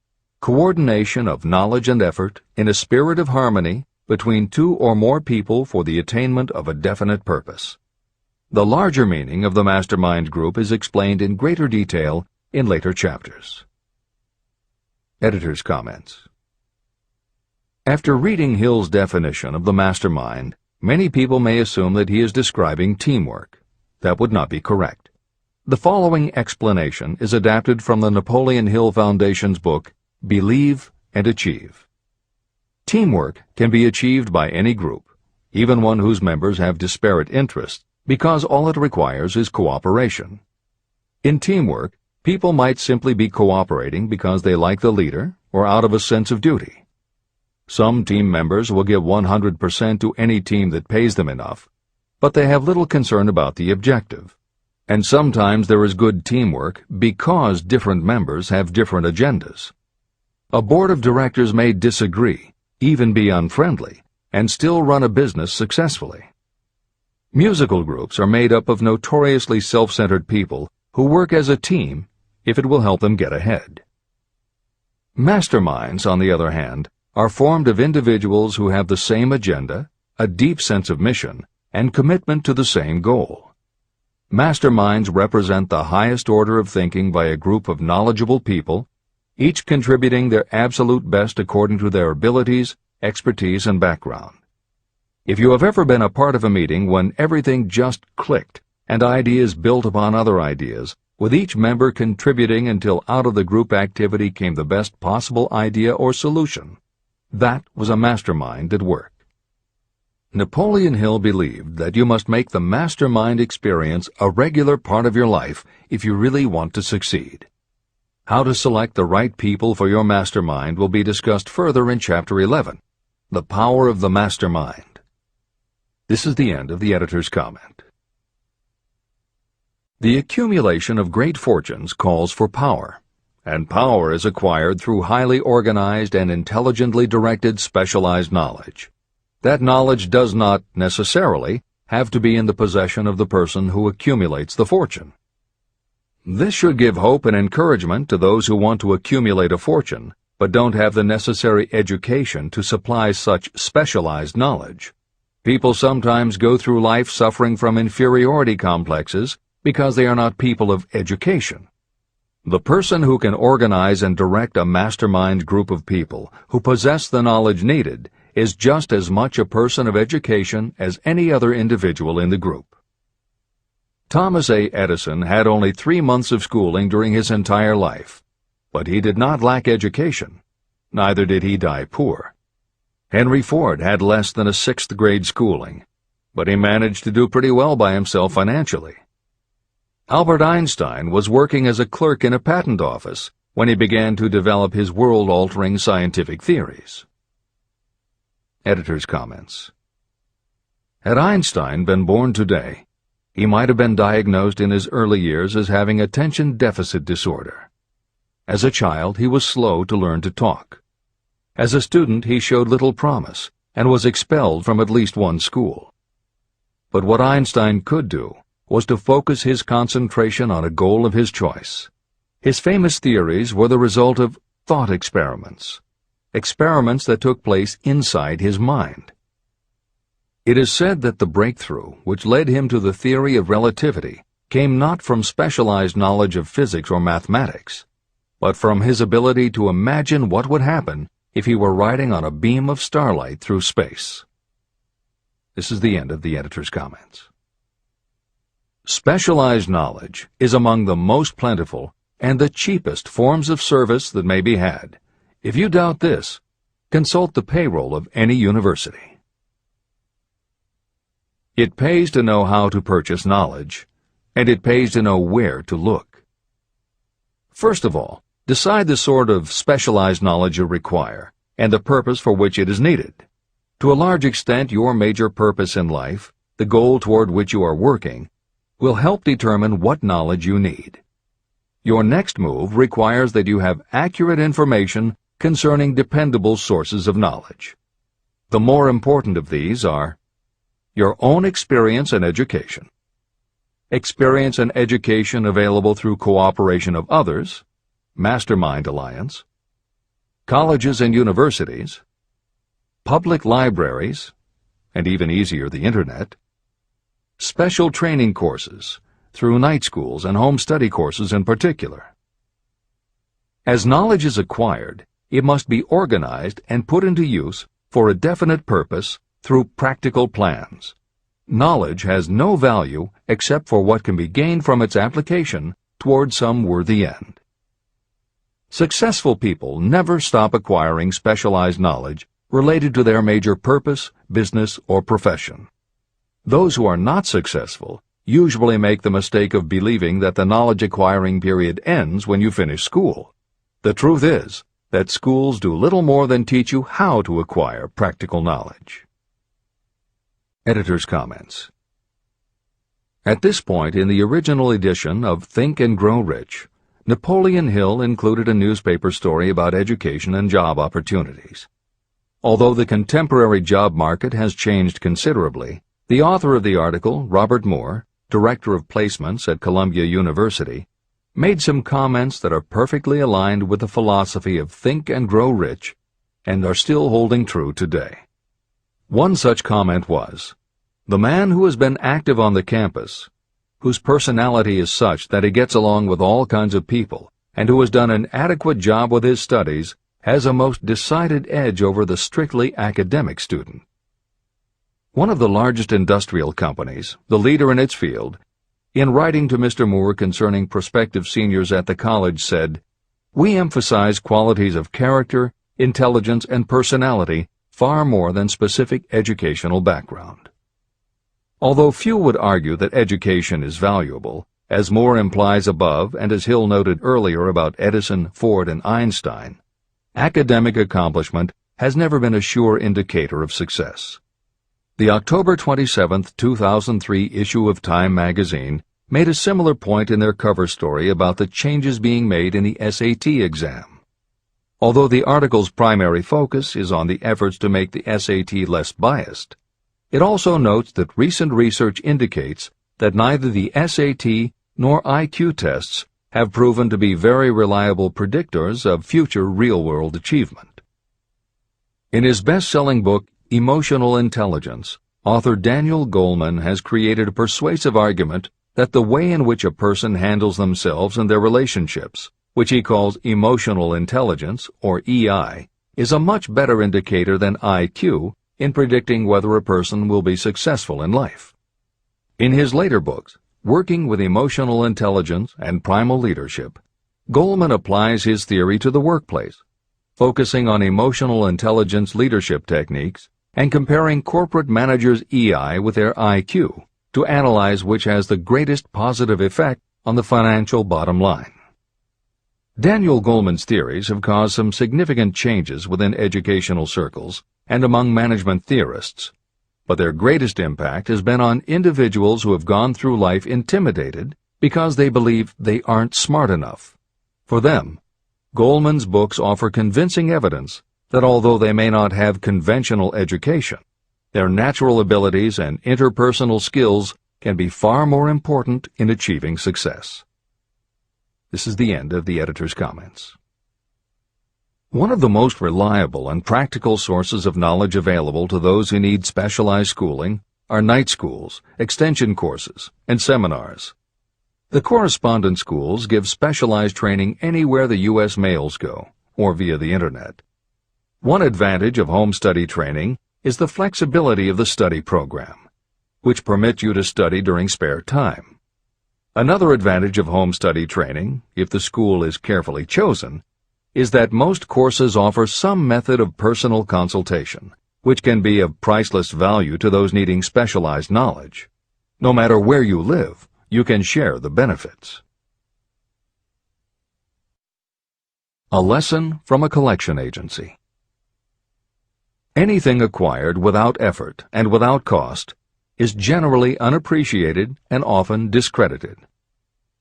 coordination of knowledge and effort in a spirit of harmony between two or more people for the attainment of a definite purpose. The larger meaning of the mastermind group is explained in greater detail in later chapters. Editor's comments. After reading Hill's definition of the mastermind, many people may assume that he is describing teamwork. That would not be correct. The following explanation is adapted from the Napoleon Hill Foundation's book, Believe and Achieve. Teamwork can be achieved by any group, even one whose members have disparate interests, because all it requires is cooperation. In teamwork, people might simply be cooperating because they like the leader or out of a sense of duty. Some team members will give 100% to any team that pays them enough, but they have little concern about the objective. And sometimes there is good teamwork because different members have different agendas. A board of directors may disagree, even be unfriendly, and still run a business successfully. Musical groups are made up of notoriously self-centered people who work as a team if it will help them get ahead. Masterminds, on the other hand, are formed of individuals who have the same agenda, a deep sense of mission, and commitment to the same goal. Masterminds represent the highest order of thinking by a group of knowledgeable people, each contributing their absolute best according to their abilities, expertise, and background. If you have ever been a part of a meeting when everything just clicked and ideas built upon other ideas, with each member contributing until out of the group activity came the best possible idea or solution, that was a mastermind at work. Napoleon Hill believed that you must make the mastermind experience a regular part of your life if you really want to succeed. How to select the right people for your mastermind will be discussed further in Chapter 11, The Power of the Mastermind. This is the end of the editor's comment. The accumulation of great fortunes calls for power, and power is acquired through highly organized and intelligently directed specialized knowledge. That knowledge does not, necessarily, have to be in the possession of the person who accumulates the fortune. This should give hope and encouragement to those who want to accumulate a fortune, but don't have the necessary education to supply such specialized knowledge. People sometimes go through life suffering from inferiority complexes because they are not people of education. The person who can organize and direct a mastermind group of people who possess the knowledge needed is just as much a person of education as any other individual in the group. Thomas A. Edison had only 3 months of schooling during his entire life, but he did not lack education. Neither did he die poor. Henry Ford had less than a 6th grade schooling, but he managed to do pretty well by himself financially. Albert Einstein was working as a clerk in a patent office when he began to develop his world-altering scientific theories. Editor's comments. Had Einstein been born today, he might have been diagnosed in his early years as having attention deficit disorder. As a child, he was slow to learn to talk. As a student, he showed little promise and was expelled from at least one school. But what Einstein could do was to focus his concentration on a goal of his choice. His famous theories were the result of thought experiments that took place inside his mind. It is said that the breakthrough which led him to the theory of relativity came not from specialized knowledge of physics or mathematics, but from his ability to imagine what would happen if he were riding on a beam of starlight through space. This is the end of the editor's comments. Specialized knowledge is among the most plentiful and the cheapest forms of service that may be had. If you doubt this, consult the payroll of any university. It pays to know how to purchase knowledge, and it pays to know where to look. First of all, decide the sort of specialized knowledge you require and the purpose for which it is needed. To a large extent, your major purpose in life, the goal toward which you are working, will help determine what knowledge you need. Your next move requires that you have accurate information concerning dependable sources of knowledge. The more important of these are your own experience and education, experience and education available through cooperation of others, Mastermind Alliance, colleges and universities, public libraries, and even easier, the Internet, special training courses, through night schools and home study courses in particular. As knowledge is acquired, it must be organized and put into use for a definite purpose through practical plans. Knowledge has no value except for what can be gained from its application toward some worthy end. Successful people never stop acquiring specialized knowledge related to their major purpose, business, or profession. Those who are not successful usually make the mistake of believing that the knowledge-acquiring period ends when you finish school. The truth is that schools do little more than teach you how to acquire practical knowledge. Editor's comments. At this point in the original edition of Think and Grow Rich, Napoleon Hill included a newspaper story about education and job opportunities. Although the contemporary job market has changed considerably, the author of the article, Robert Moore, Director of Placements at Columbia University, made some comments that are perfectly aligned with the philosophy of Think and Grow Rich and are still holding true today. One such comment was, "The man who has been active on the campus, whose personality is such that he gets along with all kinds of people, and who has done an adequate job with his studies, has a most decided edge over the strictly academic student." One of the largest industrial companies, the leader in its field, in writing to Mr. Moore concerning prospective seniors at the college said, "We emphasize qualities of character, intelligence, and personality far more than specific educational background." Although few would argue that education is valuable, as Moore implies above and as Hill noted earlier about Edison, Ford, and Einstein, academic accomplishment has never been a sure indicator of success. The October 27, 2003 issue of Time magazine made a similar point in their cover story about the changes being made in the SAT exam. Although the article's primary focus is on the efforts to make the SAT less biased, it also notes that recent research indicates that neither the SAT nor IQ tests have proven to be very reliable predictors of future real-world achievement. In his best-selling book, Emotional Intelligence, author Daniel Goleman has created a persuasive argument that the way in which a person handles themselves and their relationships, which he calls emotional intelligence, or EI, is a much better indicator than IQ in predicting whether a person will be successful in life. In his later books, Working with Emotional Intelligence and Primal Leadership, Goleman applies his theory to the workplace, focusing on emotional intelligence leadership techniques and comparing corporate managers' EI with their IQ to analyze which has the greatest positive effect on the financial bottom line. Daniel Goleman's theories have caused some significant changes within educational circles and among management theorists, but their greatest impact has been on individuals who have gone through life intimidated because they believe they aren't smart enough. For them, Goleman's books offer convincing evidence that although they may not have conventional education, their natural abilities and interpersonal skills can be far more important in achieving success. This is the end of the editor's comments. One of the most reliable and practical sources of knowledge available to those who need specialized schooling are night schools, extension courses, and seminars. The correspondence schools give specialized training anywhere the U.S. mails go, or via the Internet. One advantage of home study training is the flexibility of the study program, which permits you to study during spare time. Another advantage of home study training, if the school is carefully chosen, is that most courses offer some method of personal consultation, which can be of priceless value to those needing specialized knowledge. No matter where you live, you can share the benefits. A lesson from a collection agency. Anything acquired without effort and without cost is generally unappreciated and often discredited.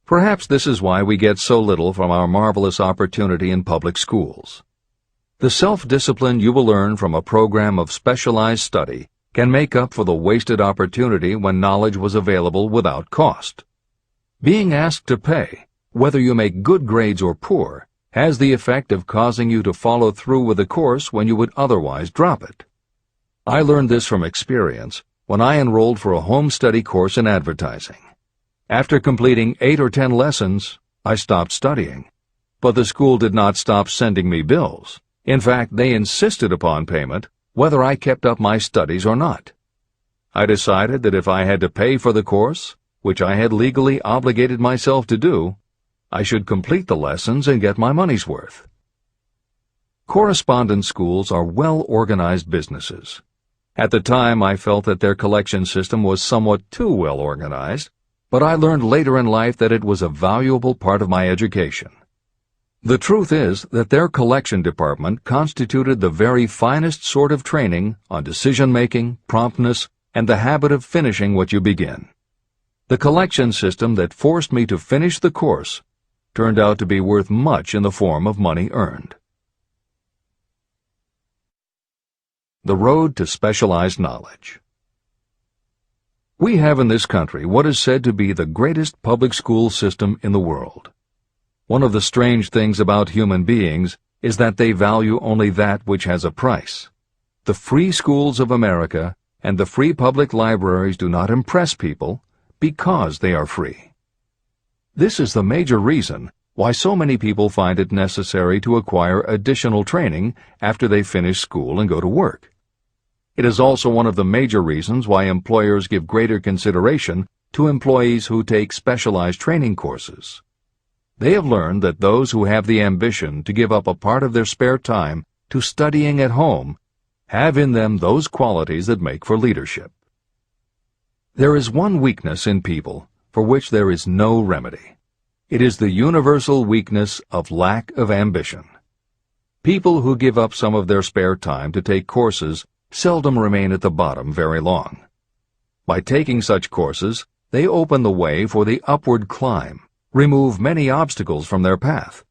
Perhaps this is why we get so little from our marvelous opportunity in public schools. The self-discipline you will learn from a program of specialized study can make up for the wasted opportunity when knowledge was available without cost. Being asked to pay, whether you make good grades or poor, has the effect of causing you to follow through with the course when you would otherwise drop it. I learned this from experience when I enrolled for a home study course in advertising. After completing 8 or 10 lessons, I stopped studying. But the school did not stop sending me bills. In fact, they insisted upon payment, whether I kept up my studies or not. I decided that if I had to pay for the course, which I had legally obligated myself to do, I should complete the lessons and get my money's worth. Correspondence schools are well-organized businesses. At the time, I felt that their collection system was somewhat too well-organized, but I learned later in life that it was a valuable part of my education. The truth is that their collection department constituted the very finest sort of training on decision-making, promptness, and the habit of finishing what you begin. The collection system that forced me to finish the course turned out to be worth much in the form of money earned. The road to specialized knowledge. We have in this country what is said to be the greatest public school system in the world. One of the strange things about human beings is that they value only that which has a price. The free schools of America and the free public libraries do not impress people because they are free. This is the major reason why so many people find it necessary to acquire additional training after they finish school and go to work. It is also one of the major reasons why employers give greater consideration to employees who take specialized training courses. They have learned that those who have the ambition to give up a part of their spare time to studying at home have in them those qualities that make for leadership. There is one weakness in people for which there is no remedy. It is the universal weakness of lack of ambition. People who give up some of their spare time to take courses seldom remain at the bottom very long. By taking such courses, they open the way for the upward climb, remove many obstacles from their path,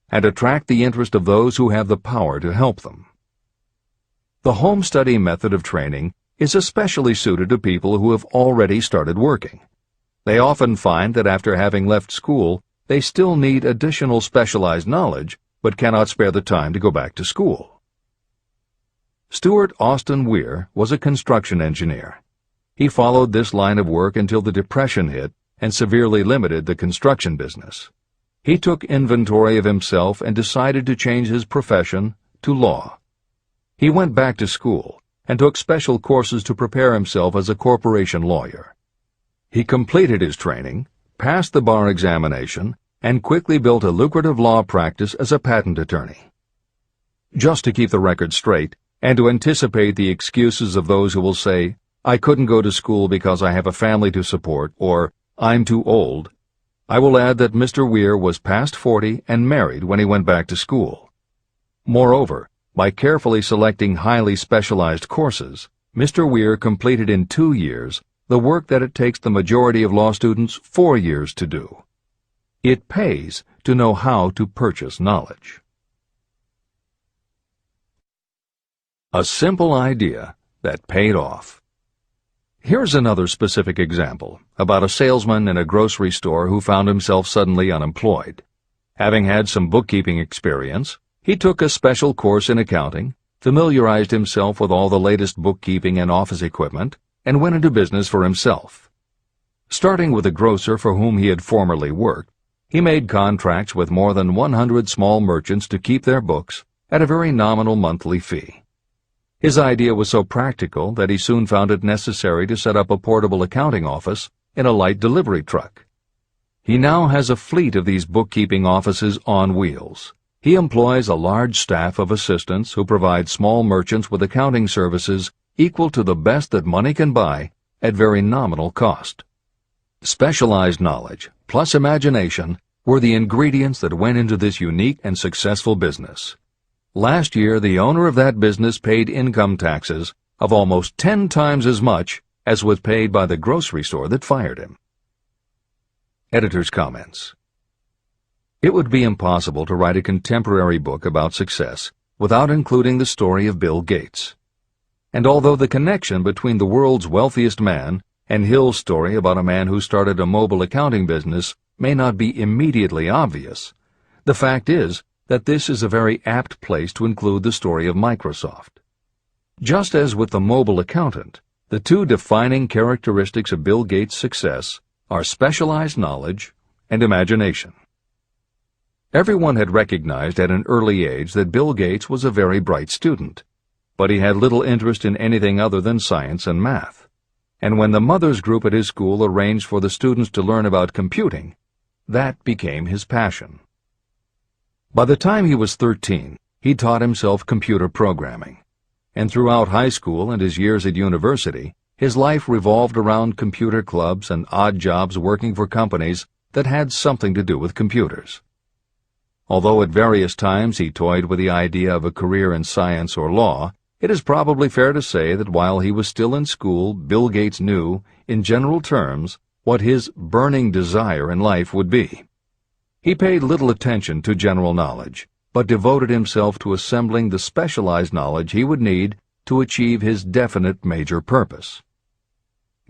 and attract the interest of those who have the power to help them. The home study method of training is especially suited to people who have already started working. They often find that after having left school, they still need additional specialized knowledge, but cannot spare the time to go back to school. Stuart Austin Weir was a construction engineer. He followed this line of work until the Depression hit and severely limited the construction business. He took inventory of himself and decided to change his profession to law. He went back to school and took special courses to prepare himself as a corporation lawyer. He completed his training, passed the bar examination, and quickly built a lucrative law practice as a patent attorney. Just to keep the record straight, and to anticipate the excuses of those who will say, "I couldn't go to school because I have a family to support," or "I'm too old," I will add that Mr. Weir was past 40 and married when he went back to school. Moreover, by carefully selecting highly specialized courses, Mr. Weir completed in 2 years the work that it takes the majority of law students 4 years to do. It pays to know how to purchase knowledge. A simple idea that paid off. Here's another specific example about a salesman in a grocery store who found himself suddenly unemployed. Having had some bookkeeping experience, he took a special course in accounting, familiarized himself with all the latest bookkeeping and office equipment, and went into business for himself. Starting with a grocer for whom he had formerly worked, he made contracts with more than 100 small merchants to keep their books at a very nominal monthly fee. His idea was so practical that he soon found it necessary to set up a portable accounting office in a light delivery truck. He now has a fleet of these bookkeeping offices on wheels. He employs a large staff of assistants who provide small merchants with accounting services equal to the best that money can buy at very nominal cost. Specialized knowledge plus imagination were the ingredients that went into this unique and successful business. Last year, the owner of that business paid income taxes of almost 10 times as much as was paid by the grocery store that fired him. Editor's comments. It would be impossible to write a contemporary book about success without including the story of Bill Gates. And although the connection between the world's wealthiest man and Hill's story about a man who started a mobile accounting business may not be immediately obvious, the fact is that this is a very apt place to include the story of Microsoft. Just as with the mobile accountant, The two defining characteristics of Bill Gates' success are specialized knowledge and imagination. Everyone had recognized at an early age that Bill Gates was a very bright student, but he had little interest in anything other than science and math. And when the mothers group at his school arranged for the students to learn about computing, that became his passion. By the time he was 13, he taught himself computer programming. And throughout high school and his years at university, his life revolved around computer clubs and odd jobs working for companies that had something to do with computers. Although at various times he toyed with the idea of a career in science or law, it is probably fair to say that while he was still in school, Bill Gates knew, in general terms, what his burning desire in life would be. He paid little attention to general knowledge, but devoted himself to assembling the specialized knowledge he would need to achieve his definite major purpose.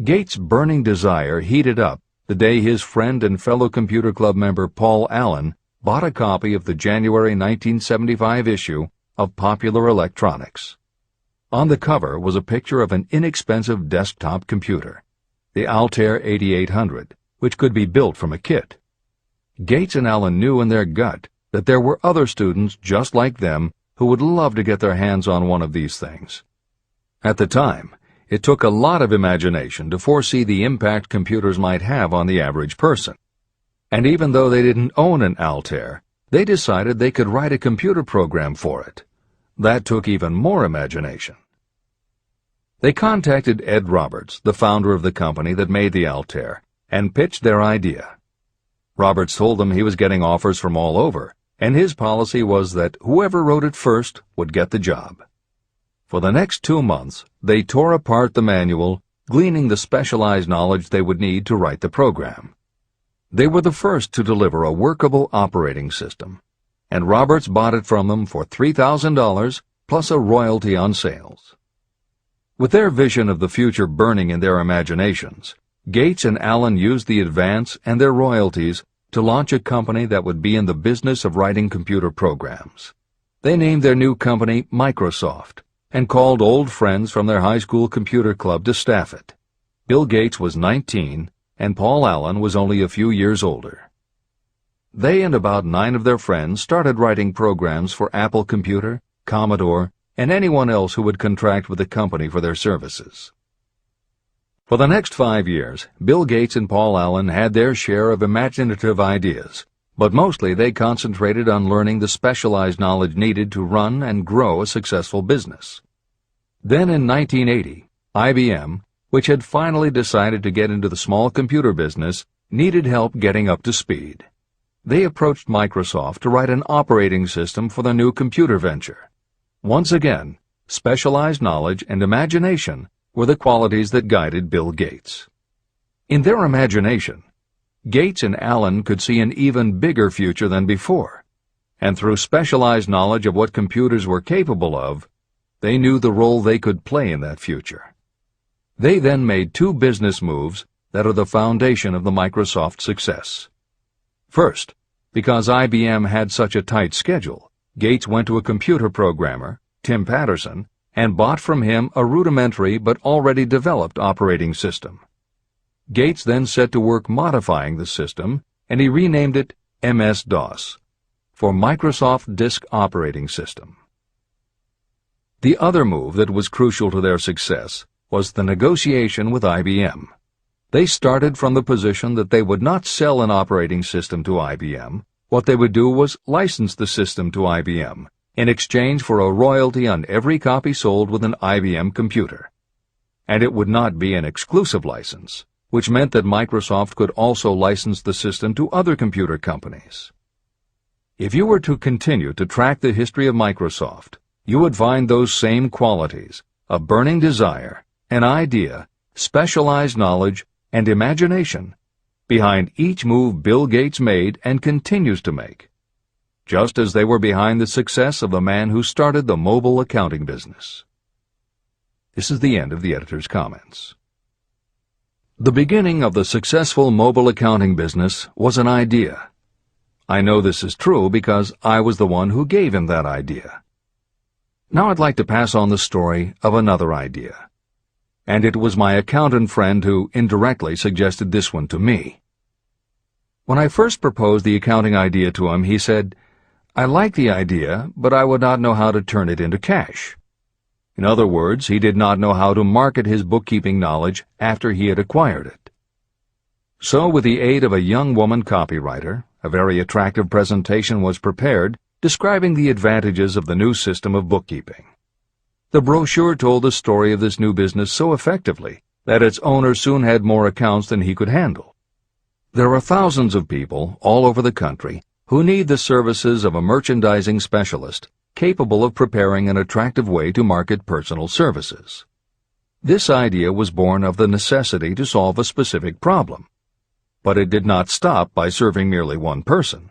Gates' burning desire heated up the day his friend and fellow computer club member Paul Allen bought a copy of the January 1975 issue of Popular Electronics. On the cover was a picture of an inexpensive desktop computer, the Altair 8800, which could be built from a kit. Gates and Allen knew in their gut that there were other students just like them who would love to get their hands on one of these things. At the time, it took a lot of imagination to foresee the impact computers might have on the average person. And even though they didn't own an Altair, they decided they could write a computer program for it. That took even more imagination. They contacted Ed Roberts, the founder of the company that made the Altair, and pitched their idea. Roberts told them he was getting offers from all over, and his policy was that whoever wrote it first would get the job. For the next 2 months, they tore apart the manual, gleaning the specialized knowledge they would need to write the program. They were the first to deliver a workable operating system, and Roberts bought it from them for $3,000 plus a royalty on sales. With their vision of the future burning in their imaginations, Gates and Allen used the advance and their royalties to launch a company that would be in the business of writing computer programs. They named their new company Microsoft and called old friends from their high school computer club to staff it. Bill Gates was 19 and Paul Allen was only a few years older. They and about 9 of their friends started writing programs for Apple Computer, Commodore, and anyone else who would contract with the company for their services. For the next 5 years, Bill Gates and Paul Allen had their share of imaginative ideas, but mostly they concentrated on learning the specialized knowledge needed to run and grow a successful business. Then in 1980, IBM, which had finally decided to get into the small computer business, needed help getting up to speed. They approached Microsoft to write an operating system for the new computer venture. Once again, specialized knowledge and imagination were the qualities that guided Bill Gates. In their imagination, Gates and Allen could see an even bigger future than before, and through specialized knowledge of what computers were capable of, they knew the role they could play in that future. They then made 2 business moves that are the foundation of the Microsoft success. First, because IBM had such a tight schedule, Gates went to a computer programmer, Tim Patterson, and bought from him a rudimentary but already developed operating system. Gates then set to work modifying the system, and he renamed it MS-DOS, for Microsoft Disk Operating System. The other move that was crucial to their success was the negotiation with IBM. They started from the position that they would not sell an operating system to IBM. What they would do was license the system to IBM in exchange for a royalty on every copy sold with an IBM computer. And it would not be an exclusive license, which meant that Microsoft could also license the system to other computer companies. If you were to continue to track the history of Microsoft, you would find those same qualities: a burning desire, an idea, specialized knowledge, and imagination behind each move Bill Gates made and continues to make, just as they were behind the success of the man who started the mobile accounting business. This is the end of the editor's comments. The beginning of the successful mobile accounting business was an idea. I know this is true because I was the one who gave him that idea. Now I'd like to pass on the story of another idea. and it was my accountant friend who indirectly suggested this one to me. When I first proposed the accounting idea to him, he said, "I like the idea, but I would not know how to turn it into cash." In other words, he did not know how to market his bookkeeping knowledge after he had acquired it. So, with the aid of a young woman copywriter, a very attractive presentation was prepared describing the advantages of the new system of bookkeeping. The brochure told the story of this new business so effectively that its owner soon had more accounts than he could handle. There are thousands of people all over the country who need the services of a merchandising specialist capable of preparing an attractive way to market personal services. This idea was born of the necessity to solve a specific problem. But it did not stop by serving merely one person.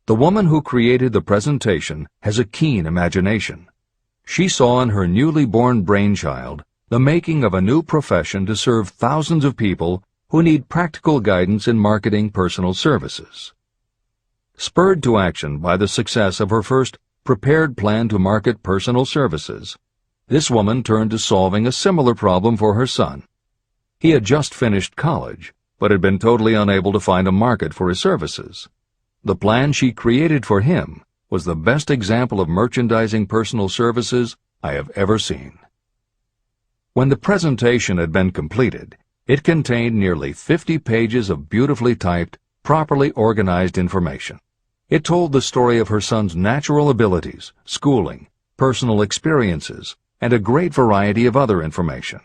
The woman who created the presentation has a keen imagination. She saw in her newly born brainchild the making of a new profession to serve thousands of people who need practical guidance in marketing personal services. Spurred to action by the success of her first prepared plan to market personal services, this woman turned to solving a similar problem for her son. He had just finished college, but had been totally unable to find a market for his services. The plan she created for him was the best example of merchandising personal services I have ever seen. When the presentation had been completed, it contained nearly 50 pages of beautifully typed, properly organized information. It told the story of her son's natural abilities, schooling, personal experiences, and a great variety of other information.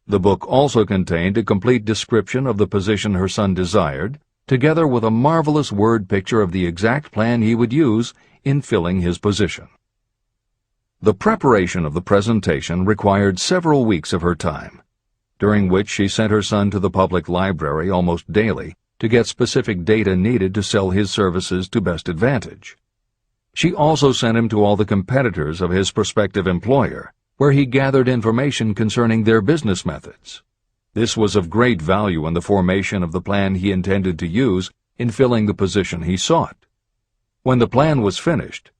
The book also contained a complete description of the position her son desired, together with a marvelous word picture of the exact plan he would use in filling his position. The preparation of the presentation required several weeks of her time, during which she sent her son to the public library almost daily to get specific data needed to sell his services to best advantage. She also sent him to all the competitors of his prospective employer, where he gathered information concerning their business methods. This was of great value in the formation of the plan he intended to use in filling the position he sought. When the plan was finished,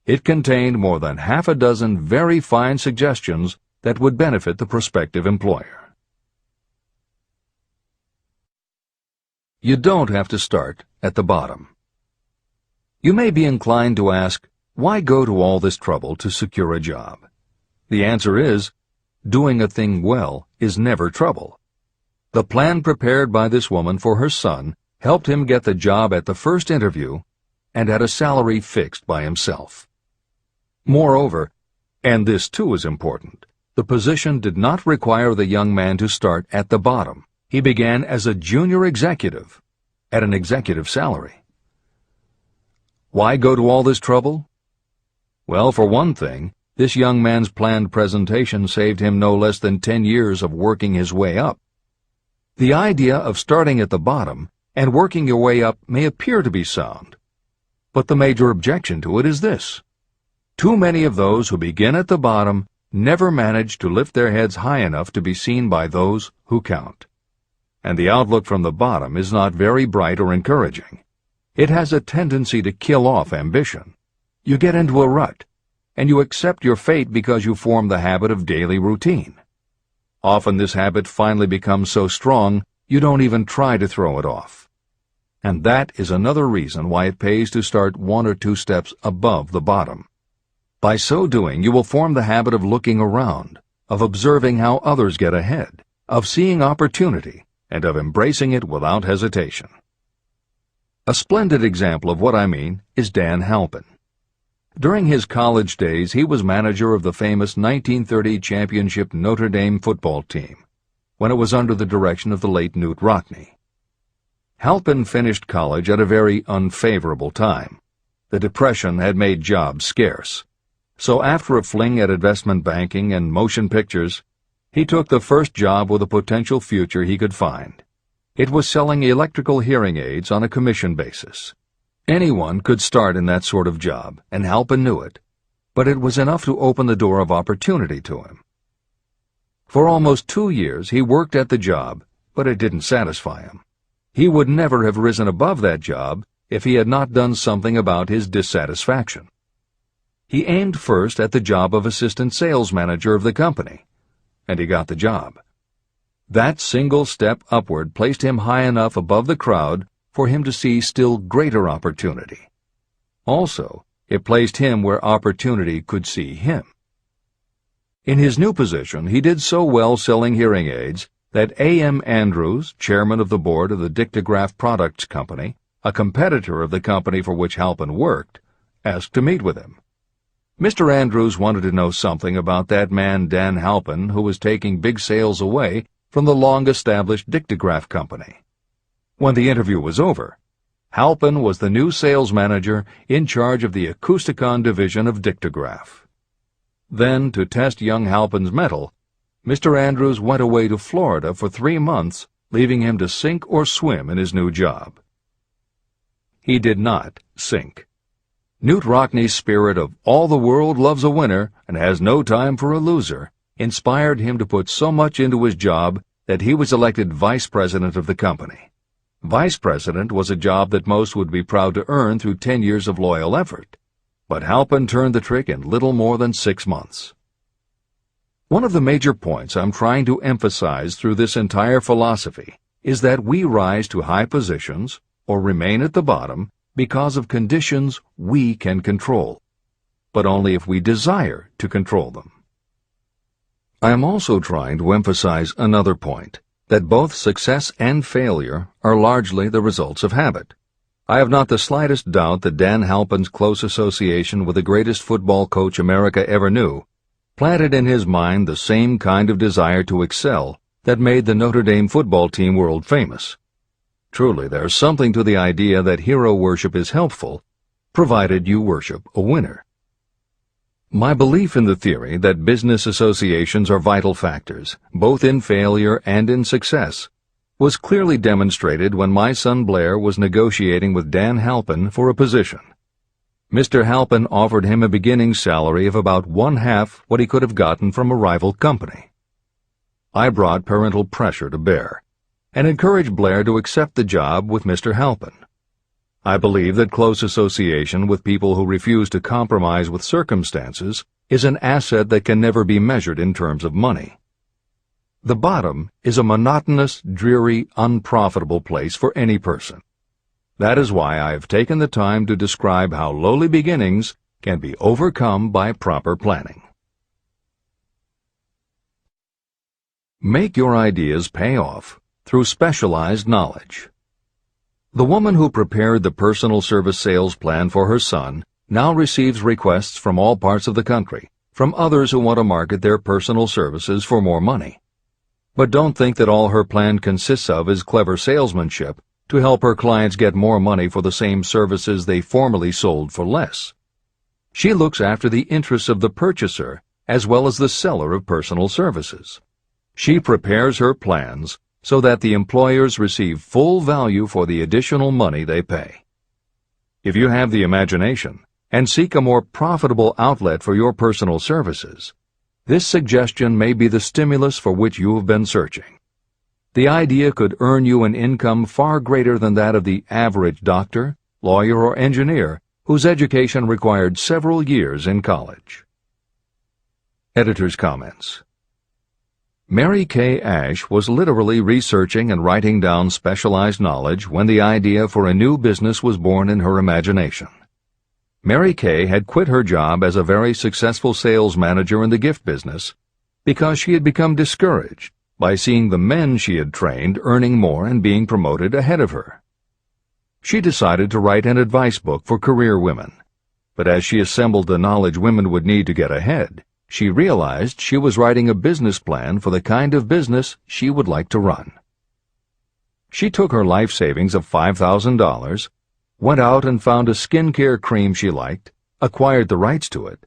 it contained more than half a dozen very fine suggestions that would benefit the prospective employer. You don't have to start at the bottom. You may be inclined to ask, why go to all this trouble to secure a job? The answer is, doing a thing well is never trouble. The plan prepared by this woman for her son helped him get the job at the first interview and at a salary fixed by himself. Moreover, and this too is important, the position did not require the young man to start at the bottom. He began as a junior executive at an executive salary. Why go to all this trouble? Well, for one thing, this young man's planned presentation saved him no less than 10 years of working his way up. The idea of starting at the bottom and working your way up may appear to be sound, but the major objection to it is this. Too many of those who begin at the bottom never manage to lift their heads high enough to be seen by those who count. And the outlook from the bottom is not very bright or encouraging. It has a tendency to kill off ambition. You get into a rut, and you accept your fate because you form the habit of daily routine. Often this habit finally becomes so strong you don't even try to throw it off. And that is another reason why it pays to start 1 or 2 steps above the bottom. By so doing, you will form the habit of looking around, of observing how others get ahead, of seeing opportunity, and of embracing it without hesitation. A splendid example of what I mean is Dan Halpin. During his college days, he was manager of the famous 1930 championship Notre Dame football team, when it was under the direction of the late Knute Rockne. Halpin finished college at a very unfavorable time. The Depression had made jobs scarce. So after a fling at investment banking and motion pictures, he took the first job with a potential future he could find. It was selling electrical hearing aids on a commission basis. Anyone could start in that sort of job, and Halpin knew it, but it was enough to open the door of opportunity to him. For almost 2 years he worked at the job, but it didn't satisfy him. He would never have risen above that job if he had not done something about his dissatisfaction. He aimed first at the job of assistant sales manager of the company. and he got the job. That single step upward placed him high enough above the crowd for him to see still greater opportunity. Also, it placed him where opportunity could see him. In his new position, he did so well selling hearing aids that A.M. Andrews, chairman of the board of the Dictograph Products Company, a competitor of the company for which Halpin worked, asked to meet with him. Mr. Andrews wanted to know something about that man Dan Halpin, who was taking big sales away from the long-established Dictograph Company. When the interview was over, Halpin was the new sales manager in charge of the Acousticon division of Dictograph. Then, to test young Halpin's mettle, Mr. Andrews went away to Florida for 3 months, leaving him to sink or swim in his new job. He did not sink. Knute Rockne's spirit of all the world loves a winner and has no time for a loser inspired him to put so much into his job that he was elected vice president of the company. Vice president was a job that most would be proud to earn through 10 years of loyal effort, but Halpin turned the trick in little more than 6 months. One of the major points I'm trying to emphasize through this entire philosophy is that we rise to high positions or remain at the bottom because of conditions we can control, but only if we desire to control them. I am also trying to emphasize another point, that both success and failure are largely the results of habit. I have not the slightest doubt that Dan Halpin's close association with the greatest football coach America ever knew planted in his mind the same kind of desire to excel that made the Notre Dame football team world famous. Truly, there's something to the idea that hero worship is helpful, provided you worship a winner. My belief in the theory that business associations are vital factors, both in failure and in success, was clearly demonstrated when my son Blair was negotiating with Dan Halpin for a position. Mr. Halpin offered him a beginning salary of about 1/2 what he could have gotten from a rival company. I brought parental pressure to bear, and encouraged Blair to accept the job with Mr. Halpin. I believe that close association with people who refuse to compromise with circumstances is an asset that can never be measured in terms of money. The bottom is a monotonous, dreary, unprofitable place for any person. That is why I have taken the time to describe how lowly beginnings can be overcome by proper planning. Make your ideas pay off through specialized knowledge. The woman who prepared the personal service sales plan for her son now receives requests from all parts of the country, from others who want to market their personal services for more money. But don't think that all her plan consists of is clever salesmanship to help her clients get more money for the same services they formerly sold for less. She looks after the interests of the purchaser as well as the seller of personal services. She prepares her plans so that the employers receive full value for the additional money they pay. If you have the imagination and seek a more profitable outlet for your personal services, this suggestion may be the stimulus for which you have been searching. The idea could earn you an income far greater than that of the average doctor, lawyer, or engineer whose education required several years in college. Editor's comments. Mary Kay Ash was literally researching and writing down specialized knowledge when the idea for a new business was born in her imagination. Mary Kay had quit her job as a very successful sales manager in the gift business because she had become discouraged by seeing the men she had trained earning more and being promoted ahead of her. She decided to write an advice book for career women, but as she assembled the knowledge women would need to get ahead, she realized she was writing a business plan for the kind of business she would like to run. She took her life savings of $5,000, went out and found a skincare cream she liked, acquired the rights to it,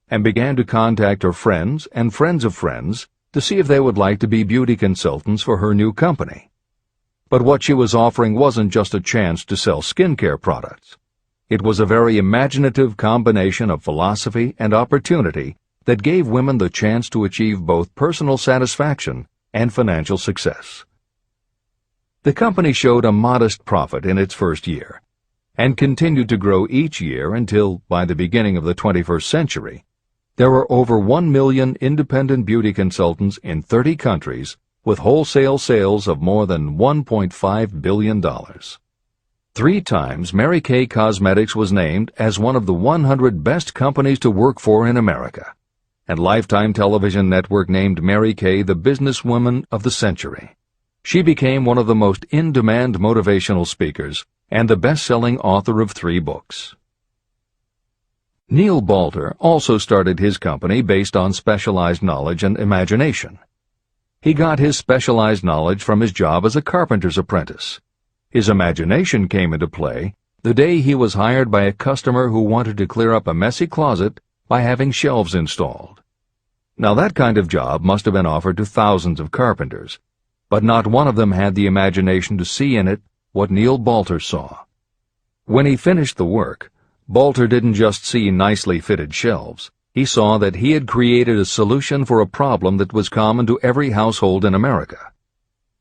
and began to contact her friends and friends of friends to see if they would like to be beauty consultants for her new company. But what she was offering wasn't just a chance to sell skincare products. It was a very imaginative combination of philosophy and opportunity that gave women the chance to achieve both personal satisfaction and financial success. The company showed a modest profit in its first year, and continued to grow each year until, by the beginning of the 21st century, There are over 1 million independent beauty consultants in 30 countries with wholesale sales of more than $1.5 billion. 3 times Mary Kay Cosmetics was named as one of the 100 best companies to work for in America, and Lifetime Television Network named Mary Kay the businesswoman of the century. She became one of the most in-demand motivational speakers and the best-selling author of 3 books. Neil Balter also started his company based on specialized knowledge and imagination. He got his specialized knowledge from his job as a carpenter's apprentice. His imagination came into play the day he was hired by a customer who wanted to clear up a messy closet by having shelves installed. Now that kind of job must have been offered to thousands of carpenters, but not one of them had the imagination to see in it what Neil Balter saw. When he finished the work, Balter didn't just see nicely fitted shelves. He saw that he had created a solution for a problem that was common to every household in America.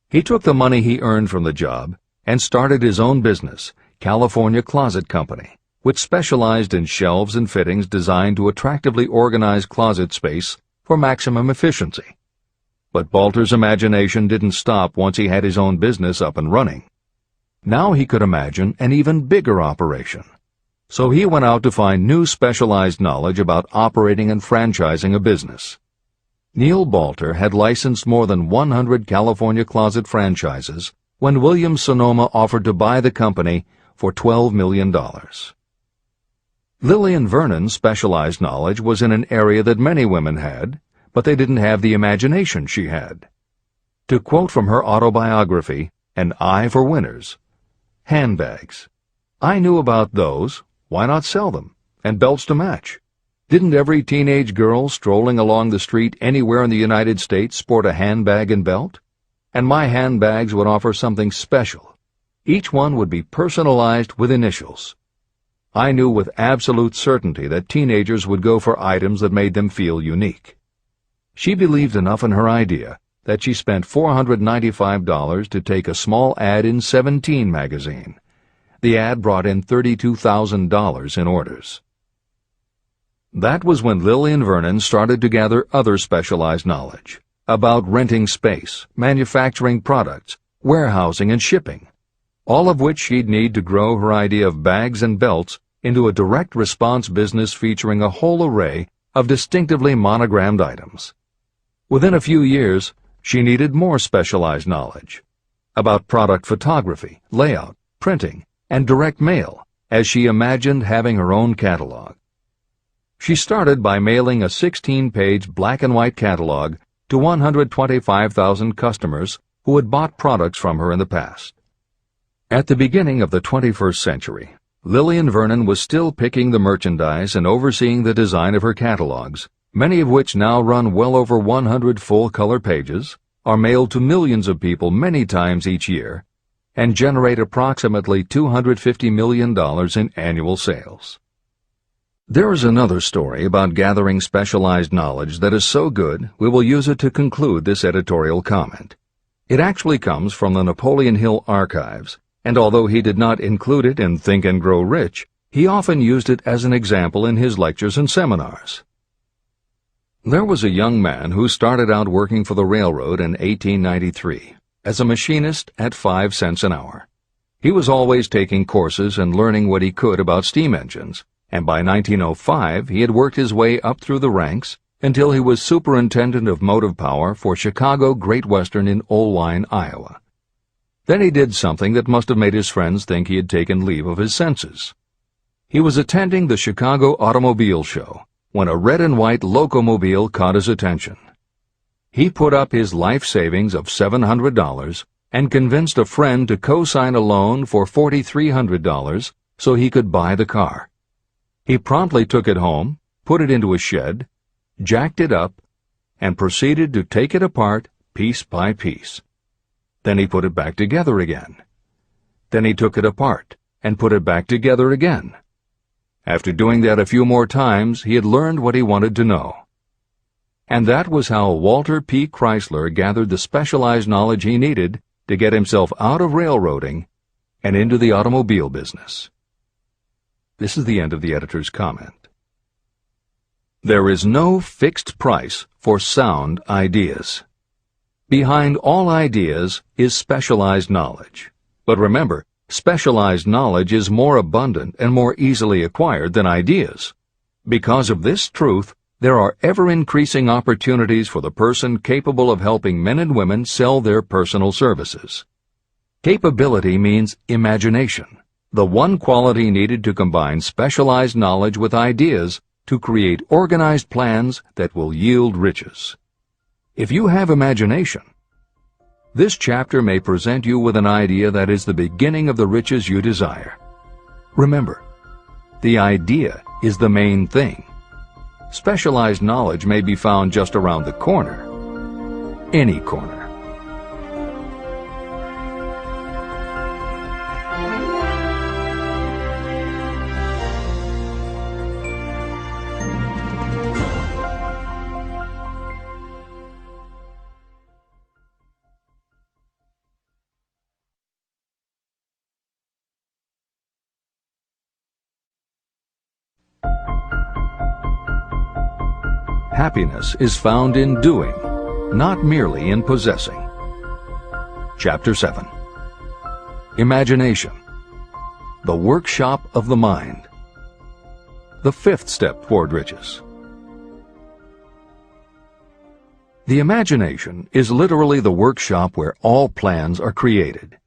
He took the money he earned from the job and started his own business, California Closet Company, which specialized in shelves and fittings designed to attractively organize closet space for maximum efficiency. But Balter's imagination didn't stop once he had his own business up and running. Now he could imagine an even bigger operation. So he went out to find new specialized knowledge about operating and franchising a business. Neil Balter had licensed more than 100 California Closet franchises when Williams-Sonoma offered to buy the company for $12 million. Lillian Vernon's specialized knowledge was in an area that many women had, but they didn't have the imagination she had. To quote from her autobiography, An Eye for Winners, handbags. I knew about those. Why not sell them? And belts to match. Didn't every teenage girl strolling along the street anywhere in the United States sport a handbag and belt? And my handbags would offer something special. Each one would be personalized with initials. I knew with absolute certainty that teenagers would go for items that made them feel unique. She believed enough in her idea that she spent $495 to take a small ad in 17 magazine. The ad brought in $32,000 in orders. That was when Lillian Vernon started to gather other specialized knowledge about renting space, manufacturing products, warehousing, and shipping, all of which she'd need to grow her idea of bags and belts into a direct response business featuring a whole array of distinctively monogrammed items. Within a few years, she needed more specialized knowledge about product photography, layout, printing, and direct mail, as she imagined having her own catalog. She started by mailing a 16-page black-and-white catalog to 125,000 customers who had bought products from her in the past. At the beginning of the 21st century, Lillian Vernon was still picking the merchandise and overseeing the design of her catalogs, many of which now run well over 100 full-color pages, are mailed to millions of people many times each year, and generate approximately $250 million in annual sales. There is another story about gathering specialized knowledge that is so good we will use it to conclude this editorial comment. It actually comes from the Napoleon Hill archives, and although he did not include it in Think and Grow Rich, he often used it as an example in his lectures and seminars. There was a young man who started out working for the railroad in 1893. As a machinist at 5 cents an hour. He was always taking courses and learning what he could about steam engines, and by 1905 he had worked his way up through the ranks until he was superintendent of motive power for Chicago Great Western in Oelwein, Iowa. Then he did something that must have made his friends think he had taken leave of his senses. He was attending the Chicago Automobile Show when a red and white locomobile caught his attention. He put up his life savings of $700 and convinced a friend to co-sign a loan for $4,300 so he could buy the car. He promptly took it home, put it into a shed, jacked it up, and proceeded to take it apart piece by piece. Then he put it back together again. Then he took it apart and put it back together again. After doing that a few more times, he had learned what he wanted to know. And that was how Walter P. Chrysler gathered the specialized knowledge he needed to get himself out of railroading and into the automobile business. This is the end of the editor's comment. There is no fixed price for sound ideas. Behind all ideas is specialized knowledge. But remember, specialized knowledge is more abundant and more easily acquired than ideas. Because of this truth, there are ever-increasing opportunities for the person capable of helping men and women sell their personal services. Capability means imagination, the one quality needed to combine specialized knowledge with ideas to create organized plans that will yield riches. If you have imagination, this chapter may present you with an idea that is the beginning of the riches you desire. Remember, the idea is the main thing. Specialized knowledge may be found just around the corner. Any corner. Happiness is found in doing, not merely in possessing. Chapter 7. Imagination, the workshop of the mind. The fifth step toward riches. The imagination is literally the workshop where all plans are created.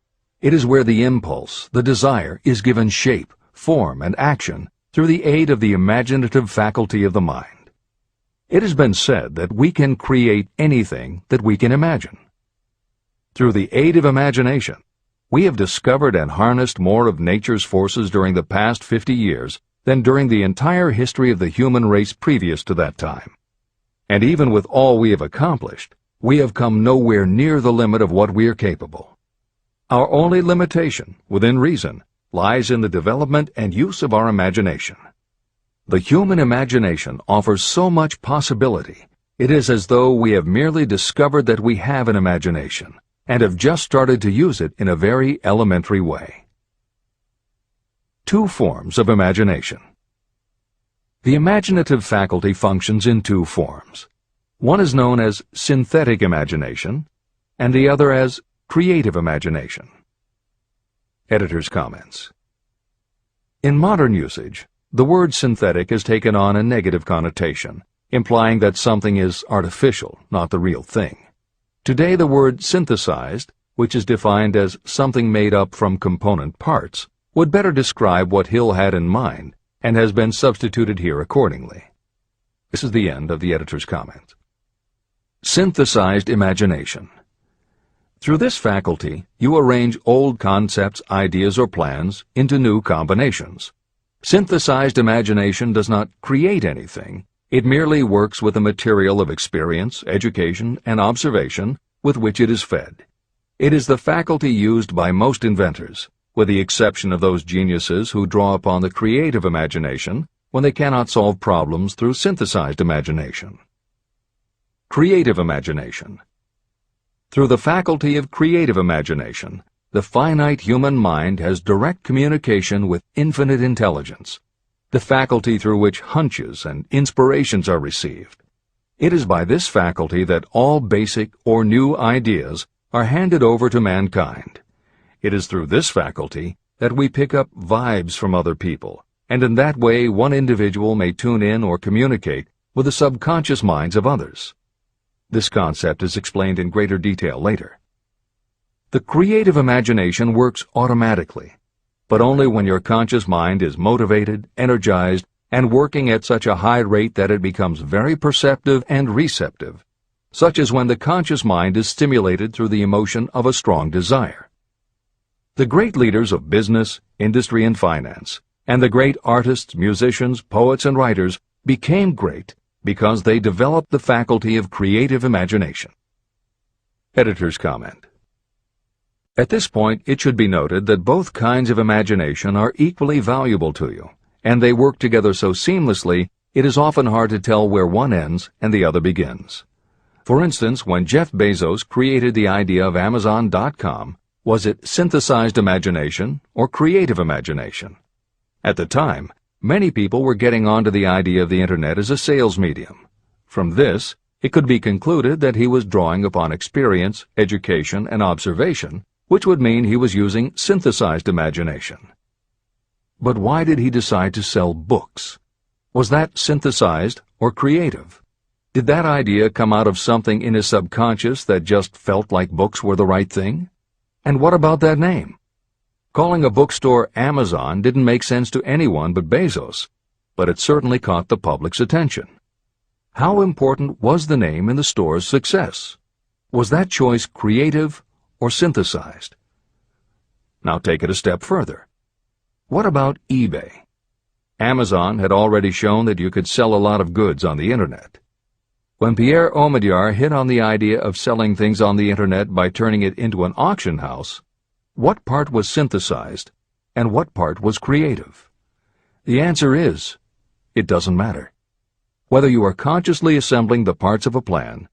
It is where the impulse, the desire, is given shape, form, and action through the aid of the imaginative faculty of the mind. It has been said that we can create anything that we can imagine. Through the aid of imagination, we have discovered and harnessed more of nature's forces during the past 50 years than during the entire history of the human race previous to that time. And even with all we have accomplished, we have come nowhere near the limit of what we are capable. Our only limitation, within reason, lies in the development and use of our imagination. The human imagination offers so much possibility, it is as though we have merely discovered that we have an imagination, and have just started to use it in a very elementary way. Two forms of imagination. The imaginative faculty functions in two forms. One is known as synthetic imagination, and the other as creative imagination. Editor's comments. In modern usage, the word synthetic has taken on a negative connotation, implying that something is artificial, not the real thing. Today the word synthesized, which is defined as something made up from component parts, would better describe what Hill had in mind, and has been substituted here accordingly. This is the end of the editor's comment. Synthesized imagination. Through this faculty, you arrange old concepts, ideas, or plans into new combinations. Synthesized imagination does not create anything. It merely works with the material of experience, education, and observation with which it is fed. It is the faculty used by most inventors, with the exception of those geniuses who draw upon the creative imagination when they cannot solve problems through synthesized imagination. Creative imagination. Through the faculty of creative imagination, the finite human mind has direct communication with infinite intelligence, the faculty through which hunches and inspirations are received. It is by this faculty that all basic or new ideas are handed over to mankind. It is through this faculty that we pick up vibes from other people, and in that way one individual may tune in or communicate with the subconscious minds of others. This concept is explained in greater detail later. The creative imagination works automatically, but only when your conscious mind is motivated, energized, and working at such a high rate that it becomes very perceptive and receptive, such as when the conscious mind is stimulated through the emotion of a strong desire. The great leaders of business, industry, and finance, and the great artists, musicians, poets, and writers became great because they developed the faculty of creative imagination. Editor's comment. At this point, it should be noted that both kinds of imagination are equally valuable to you, and they work together so seamlessly it is often hard to tell where one ends and the other begins. For instance, when Jeff Bezos created the idea of Amazon.com, was it synthesized imagination or creative imagination? At the time, Many people were getting onto the idea of the Internet as a sales medium. From this, it could be concluded that he was drawing upon experience, education, and observation, which would mean he was using synthesized imagination. But why did he decide to sell books? Was that synthesized or creative? Did that idea come out of something in his subconscious that just felt like books were the right thing? And what about that name? Calling a bookstore Amazon didn't make sense to anyone but Bezos, but it certainly caught the public's attention. How important was the name in the store's success? Was that choice creative or synthesized? Now take it a step further. What about eBay? Amazon had already shown that you could sell a lot of goods on the Internet. When Pierre Omidyar hit on the idea of selling things on the Internet by turning it into an auction house, what part was synthesized and what part was creative? The answer is, it doesn't matter. Whether you are consciously assembling the parts of a plan,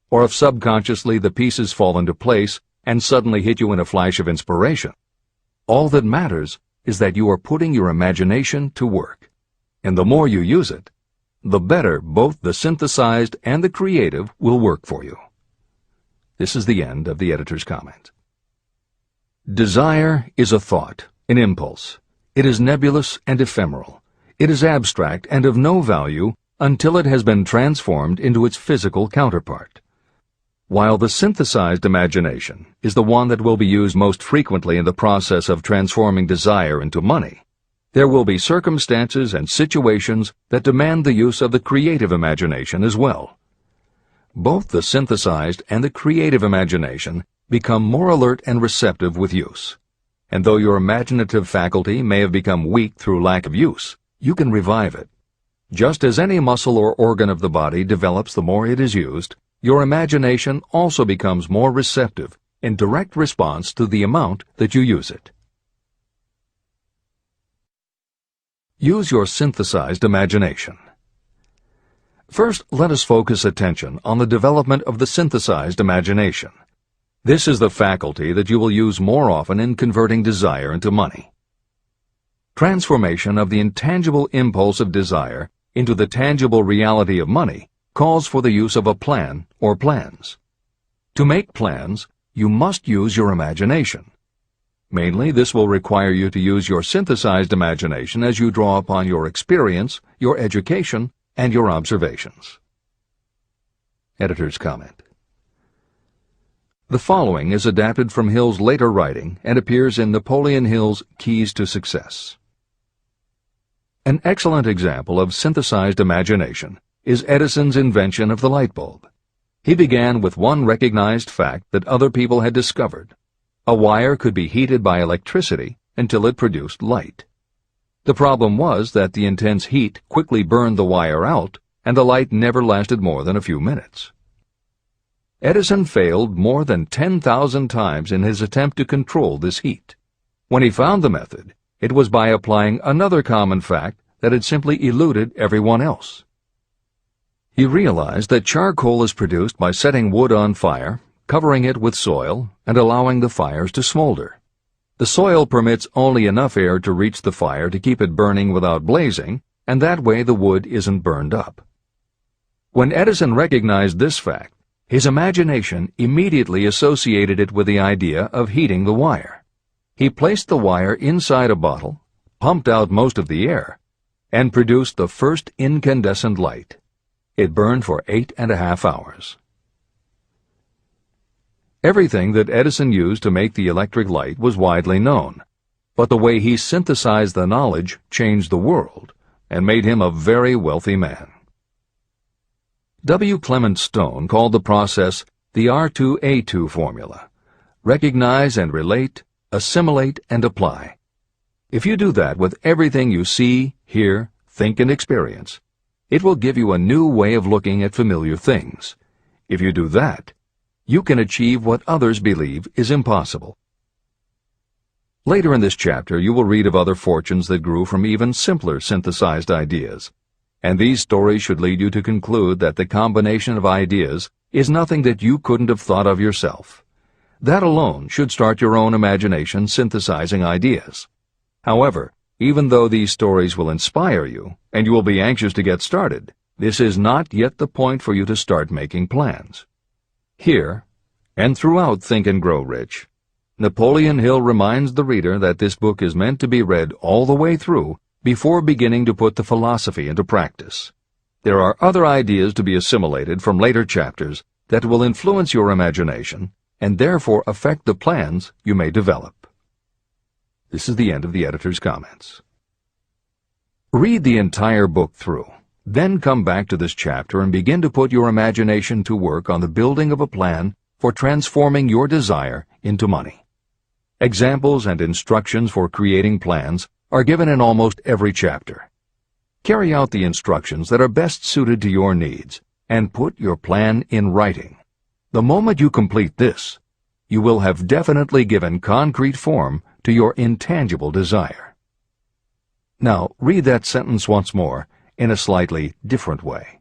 or if subconsciously the pieces fall into place and suddenly hit you in a flash of inspiration, all that matters is that you are putting your imagination to work. And the more you use it, the better both the synthesized and the creative will work for you. This is the end of the editor's comment. Desire is a thought, an impulse. It is nebulous and ephemeral. It is abstract and of no value until it has been transformed into its physical counterpart. While the synthesized imagination is the one that will be used most frequently in the process of transforming desire into money, there will be circumstances and situations that demand the use of the creative imagination as well. Both the synthesized and the creative imagination become more alert and receptive with use. And though your imaginative faculty may have become weak through lack of use, you can revive it. Just as any muscle or organ of the body develops the more it is used, your imagination also becomes more receptive in direct response to the amount that you use it. Use your synthesized imagination. First, let us focus attention on the development of the synthesized imagination. This is the faculty that you will use more often in converting desire into money. Transformation of the intangible impulse of desire into the tangible reality of money calls for the use of a plan or plans. To make plans, you must use your imagination. Mainly, this will require you to use your synthesized imagination as you draw upon your experience, your education, and your observations. Editor's comment. The following is adapted from Hill's later writing and appears in Napoleon Hill's Keys to Success. An excellent example of synthesized imagination is Edison's invention of the light bulb. He began with one recognized fact that other people had discovered. A wire could be heated by electricity until it produced light. The problem was that the intense heat quickly burned the wire out, and the light never lasted more than a few minutes. Edison failed more than 10,000 times in his attempt to control this heat. When he found the method, it was by applying another common fact that had simply eluded everyone else. He realized that charcoal is produced by setting wood on fire, covering it with soil, and allowing the fires to smolder. The soil permits only enough air to reach the fire to keep it burning without blazing, and that way the wood isn't burned up. When Edison recognized this fact, his imagination immediately associated it with the idea of heating the wire. He placed the wire inside a bottle, pumped out most of the air, and produced the first incandescent light. It burned for 8.5 hours. Everything that Edison used to make the electric light was widely known, but the way he synthesized the knowledge changed the world and made him a very wealthy man. W. Clement Stone called the process the R2A2 formula: recognize and relate, assimilate and apply. If you do that with everything you see, hear, think, and experience, it will give you a new way of looking at familiar things. If you do that, you can achieve what others believe is impossible. Later in this chapter, you will read of other fortunes that grew from even simpler synthesized ideas. And these stories should lead you to conclude that the combination of ideas is nothing that you couldn't have thought of yourself. That alone should start your own imagination synthesizing ideas. However, Even though these stories will inspire you, and you will be anxious to get started, this is not yet the point for you to start making plans. Here, and throughout Think and Grow Rich, Napoleon Hill reminds the reader that this book is meant to be read all the way through before beginning to put the philosophy into practice. There are other ideas to be assimilated from later chapters that will influence your imagination and therefore affect the plans you may develop. This is the end of the editor's comments. Read the entire book through, then come back to this chapter and begin to put your imagination to work on the building of a plan for transforming your desire into money. Examples and instructions for creating plans are given in almost every chapter. Carry out the instructions that are best suited to your needs and put your plan in writing. The moment you complete this, you will have definitely given concrete form to your intangible desire. Now, read that sentence once more in a slightly different way.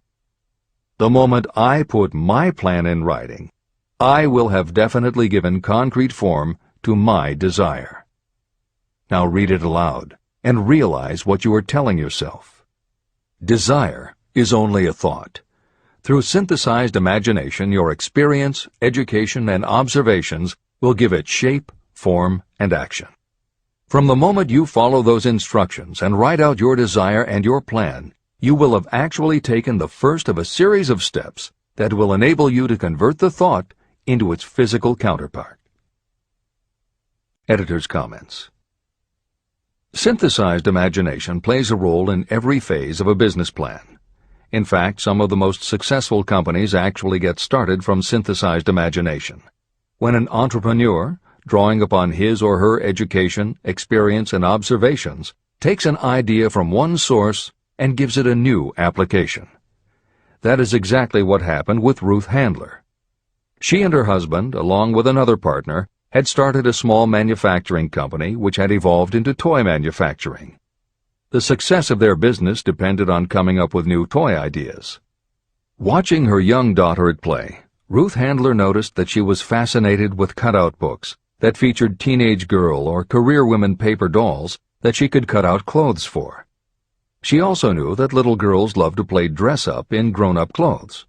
The moment I put my plan in writing, I will have definitely given concrete form to my desire. Now read it aloud and realize what you are telling yourself. Desire is only a thought. Through synthesized imagination, your experience, education, and observations will give it shape, form, and action. From the moment you follow those instructions and write out your desire and your plan, you will have actually taken the first of a series of steps that will enable you to convert the thought into its physical counterpart. Editor's comments. Synthesized imagination plays a role in every phase of a business plan. In fact, some of the most successful companies actually get started from synthesized imagination. When an entrepreneur, drawing upon his or her education, experience, and observations, takes an idea from one source and gives it a new application. That is exactly what happened with Ruth Handler. She and her husband, along with another partner, had started a small manufacturing company which had evolved into toy manufacturing. The success of their business depended on coming up with new toy ideas. Watching her young daughter at play, Ruth Handler noticed that she was fascinated with cutout books that featured teenage girl or career women paper dolls that she could cut out clothes for. She also knew that little girls loved to play dress-up in grown-up clothes.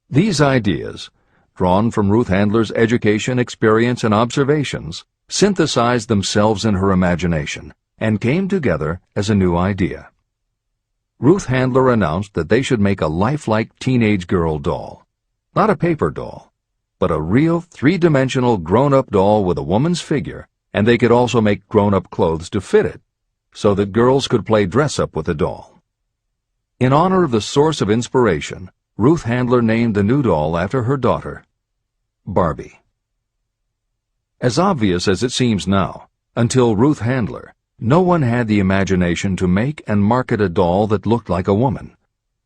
These ideas, drawn from Ruth Handler's education, experience, and observations, synthesized themselves in her imagination and came together as a new idea. Ruth Handler announced that they should make a lifelike teenage girl doll. Not a paper doll, but a real three-dimensional grown-up doll with a woman's figure, and they could also make grown-up clothes to fit it, so that girls could play dress-up with the doll. In honor of the source of inspiration, Ruth Handler named the new doll after her daughter, Barbie. As obvious as it seems now, until Ruth Handler, no one had the imagination to make and market a doll that looked like a woman,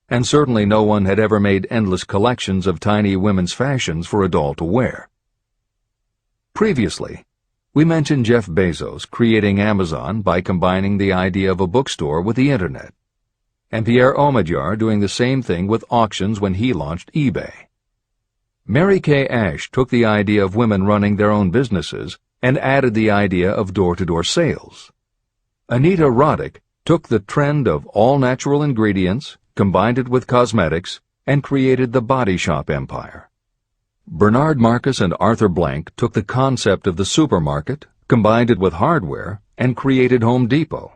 and certainly no one had ever made endless collections of tiny women's fashions for a doll to wear. Previously, we mentioned Jeff Bezos creating Amazon by combining the idea of a bookstore with the Internet, and Pierre Omidyar doing the same thing with auctions when he launched eBay. Mary Kay Ash took the idea of women running their own businesses and added the idea of door-to-door sales. Anita Roddick took the trend of all-natural ingredients, combined it with cosmetics, and created the Body Shop empire. Bernard Marcus and Arthur Blank took the concept of the supermarket, combined it with hardware, and created Home Depot.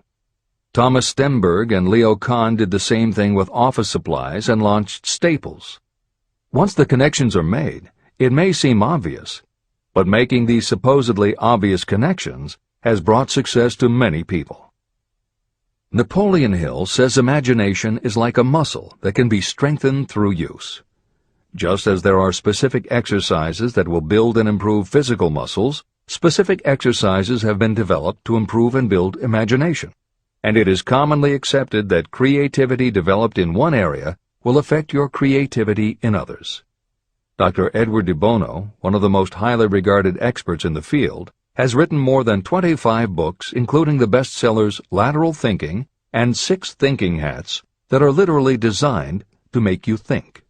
Thomas Stemberg and Leo Kahn did the same thing with office supplies and launched Staples. Once the connections are made, it may seem obvious, but making these supposedly obvious connections has brought success to many people. Napoleon Hill says imagination is like a muscle that can be strengthened through use. Just as there are specific exercises that will build and improve physical muscles, specific exercises have been developed to improve and build imagination, and it is commonly accepted that creativity developed in one area will affect your creativity in others. Dr. Edward de Bono, one of the most highly regarded experts in the field, has written more than 25 books, including the bestsellers Lateral Thinking and 6 Thinking Hats, that are literally designed to make you think.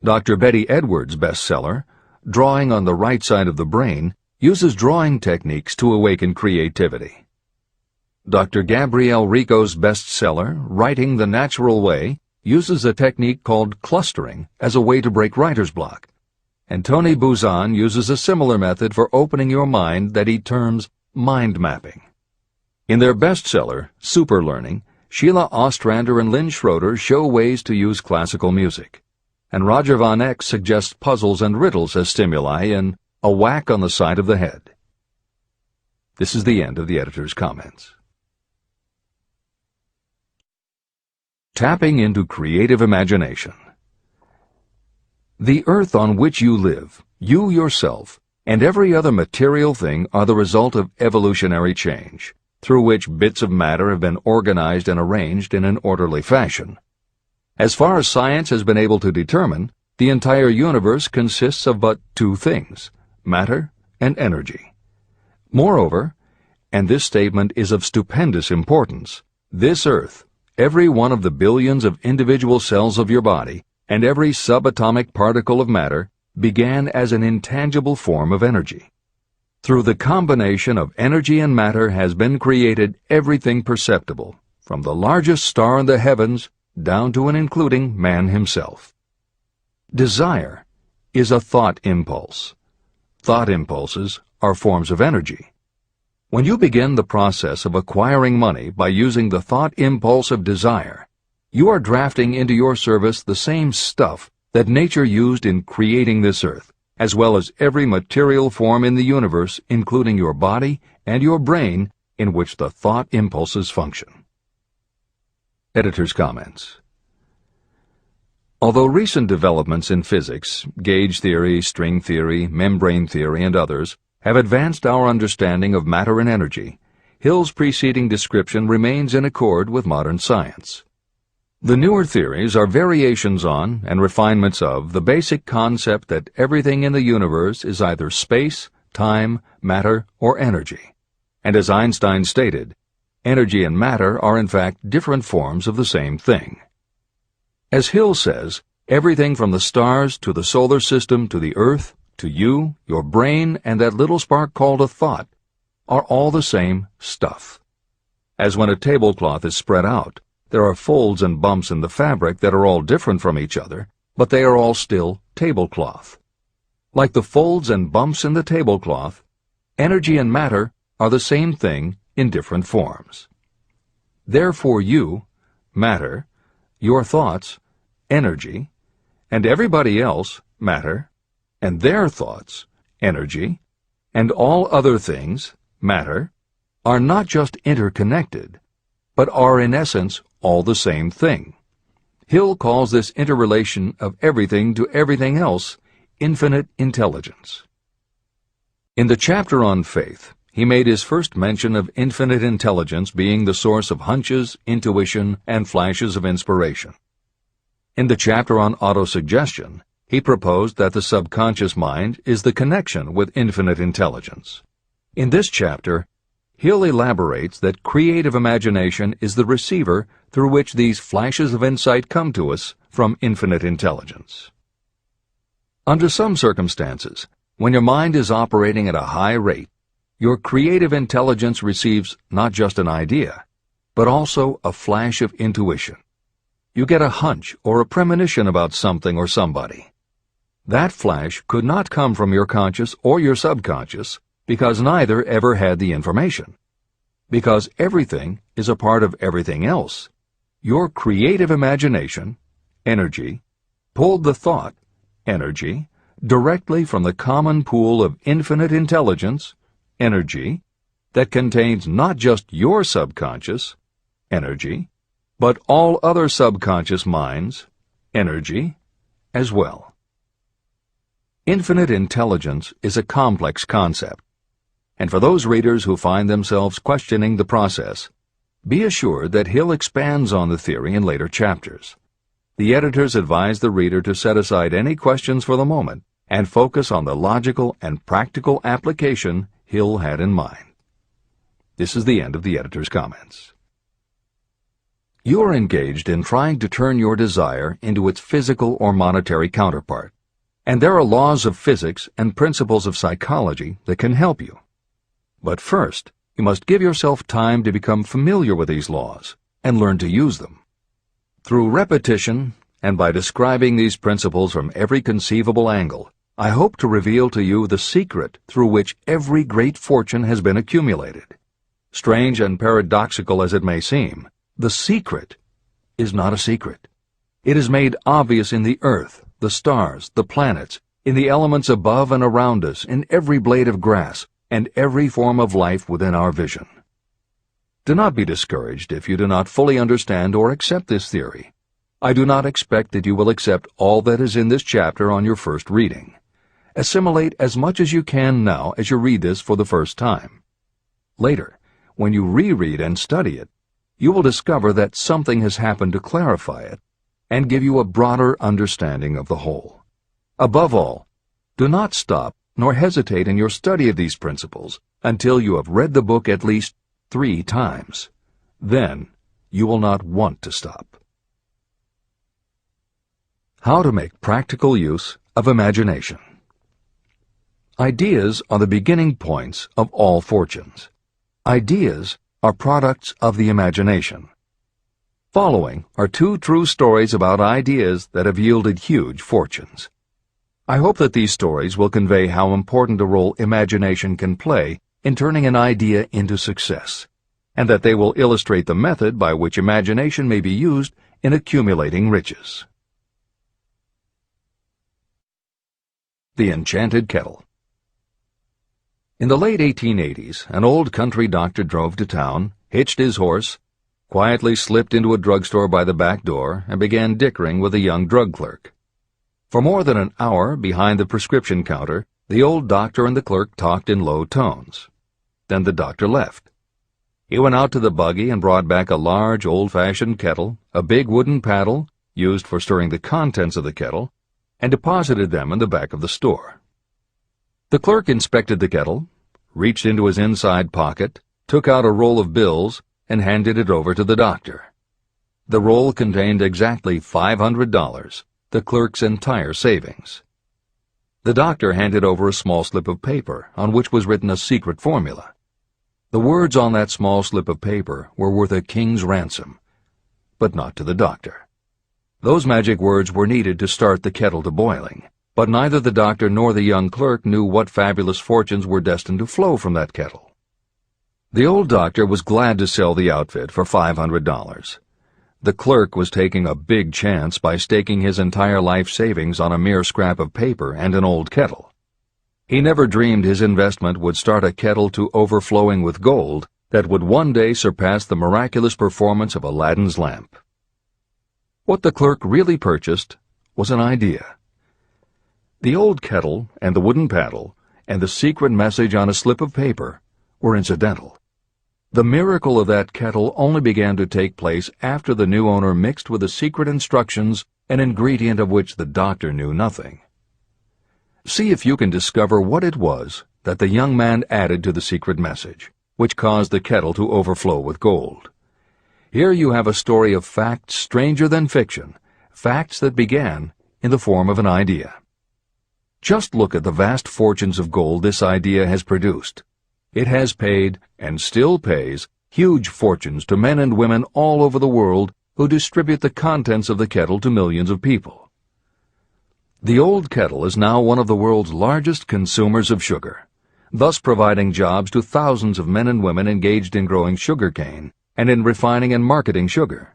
Dr. Betty Edwards' bestseller, Drawing on the Right Side of the Brain, uses drawing techniques to awaken creativity. Dr. Gabrielle Rico's bestseller, Writing the Natural Way, uses a technique called clustering as a way to break writer's block. And Tony Buzan uses a similar method for opening your mind that he terms mind mapping. In their bestseller, Super Learning, Sheila Ostrander and Lynn Schroeder show ways to use classical music. And Roger Von Eck suggests puzzles and riddles as stimuli in A Whack on the Side of the Head. This is the end of the editor's comments. Tapping into creative imagination. The earth on which you live, you yourself, and every other material thing are the result of evolutionary change, through which bits of matter have been organized and arranged in an orderly fashion. As far as science has been able to determine, the entire universe consists of but two things, matter and energy. Moreover, and this statement is of stupendous importance, this earth, every one of the billions of individual cells of your body, and every subatomic particle of matter began as an intangible form of energy. Through the combination of energy and matter has been created everything perceptible, from the largest star in the heavens down to and including man himself. Desire is a thought impulse. Thought impulses are forms of energy. When you begin the process of acquiring money by using the thought impulse of desire, you are drafting into your service the same stuff that nature used in creating this earth, as well as every material form in the universe, including your body and your brain, in which the thought impulses function. Editor's comments. Although recent developments in physics, gauge theory, string theory, membrane theory, and others, have advanced our understanding of matter and energy, Hill's preceding description remains in accord with modern science. The newer theories are variations on and refinements of the basic concept that everything in the universe is either space, time, matter, or energy. And as Einstein stated, energy and matter are in fact different forms of the same thing. As Hill says, everything from the stars to the solar system to the earth, to you, your brain, and that little spark called a thought, are all the same stuff. As when a tablecloth is spread out, there are folds and bumps in the fabric that are all different from each other, but they are all still tablecloth. Like the folds and bumps in the tablecloth, energy and matter are the same thing in different forms. Therefore you, matter, your thoughts, energy, and everybody else, matter, and their thoughts, energy, and all other things, matter, are not just interconnected, but are in essence all the same thing. Hill calls this interrelation of everything to everything else infinite intelligence. In the chapter on faith, he made his first mention of infinite intelligence being the source of hunches, intuition, and flashes of inspiration. In the chapter on autosuggestion, he proposed that the subconscious mind is the connection with infinite intelligence. In this chapter, Hill elaborates that creative imagination is the receiver through which these flashes of insight come to us from infinite intelligence. Under some circumstances, when your mind is operating at a high rate, your creative intelligence receives not just an idea, but also a flash of intuition. You get a hunch or a premonition about something or somebody. That flash could not come from your conscious or your subconscious, because neither ever had the information. Because everything is a part of everything else, your creative imagination, energy, pulled the thought, energy, directly from the common pool of infinite intelligence, energy, that contains not just your subconscious, energy, but all other subconscious minds, energy, as well. Infinite intelligence is a complex concept. And for those readers who find themselves questioning the process, be assured that Hill expands on the theory in later chapters. The editors advise the reader to set aside any questions for the moment and focus on the logical and practical application Hill had in mind. This is the end of the editor's comments. You are engaged in trying to turn your desire into its physical or monetary counterpart, and there are laws of physics and principles of psychology that can help you. But first, you must give yourself time to become familiar with these laws and learn to use them. Through repetition, and by describing these principles from every conceivable angle, I hope to reveal to you the secret through which every great fortune has been accumulated. Strange and paradoxical as it may seem, the secret is not a secret. It is made obvious in the earth, the stars, the planets, in the elements above and around us, in every blade of grass, and every form of life within our vision. Do not be discouraged if you do not fully understand or accept this theory. I do not expect that you will accept all that is in this chapter on your first reading. Assimilate as much as you can now as you read this for the first time. Later, when you reread and study it, you will discover that something has happened to clarify it and give you a broader understanding of the whole. Above all, do not stop nor hesitate in your study of these principles until you have read the book at least 3 times. Then you will not want to stop. How to make practical use of imagination. Ideas are the beginning points of all fortunes. Ideas are products of the imagination. Following are 2 true stories about ideas that have yielded huge fortunes. I hope that these stories will convey how important a role imagination can play in turning an idea into success, and that they will illustrate the method by which imagination may be used in accumulating riches. The Enchanted Kettle. In the late 1880s, an old country doctor drove to town, hitched his horse, quietly slipped into a drugstore by the back door, and began dickering with a young drug clerk. For more than an hour, behind the prescription counter, the old doctor and the clerk talked in low tones. Then the doctor left. He went out to the buggy and brought back a large, old-fashioned kettle, a big wooden paddle, used for stirring the contents of the kettle, and deposited them in the back of the store. The clerk inspected the kettle, reached into his inside pocket, took out a roll of bills, and handed it over to the doctor. The roll contained exactly $500, the clerk's entire savings. The doctor handed over a small slip of paper on which was written a secret formula. The words on that small slip of paper were worth a king's ransom, but not to the doctor. Those magic words were needed to start the kettle to boiling, but neither the doctor nor the young clerk knew what fabulous fortunes were destined to flow from that kettle. The old doctor was glad to sell the outfit for $500. The clerk was taking a big chance by staking his entire life savings on a mere scrap of paper and an old kettle. He never dreamed his investment would start a kettle to overflowing with gold that would one day surpass the miraculous performance of Aladdin's lamp. What the clerk really purchased was an idea. The old kettle and the wooden paddle and the secret message on a slip of paper were incidental. The miracle of that kettle only began to take place after the new owner mixed with the secret instructions an ingredient of which the doctor knew nothing. See if you can discover what it was that the young man added to the secret message, which caused the kettle to overflow with gold. Here you have a story of facts stranger than fiction, facts that began in the form of an idea. Just look at the vast fortunes of gold this idea has produced. It has paid, and still pays, huge fortunes to men and women all over the world who distribute the contents of the kettle to millions of people. The old kettle is now one of the world's largest consumers of sugar, thus providing jobs to thousands of men and women engaged in growing sugar cane and in refining and marketing sugar.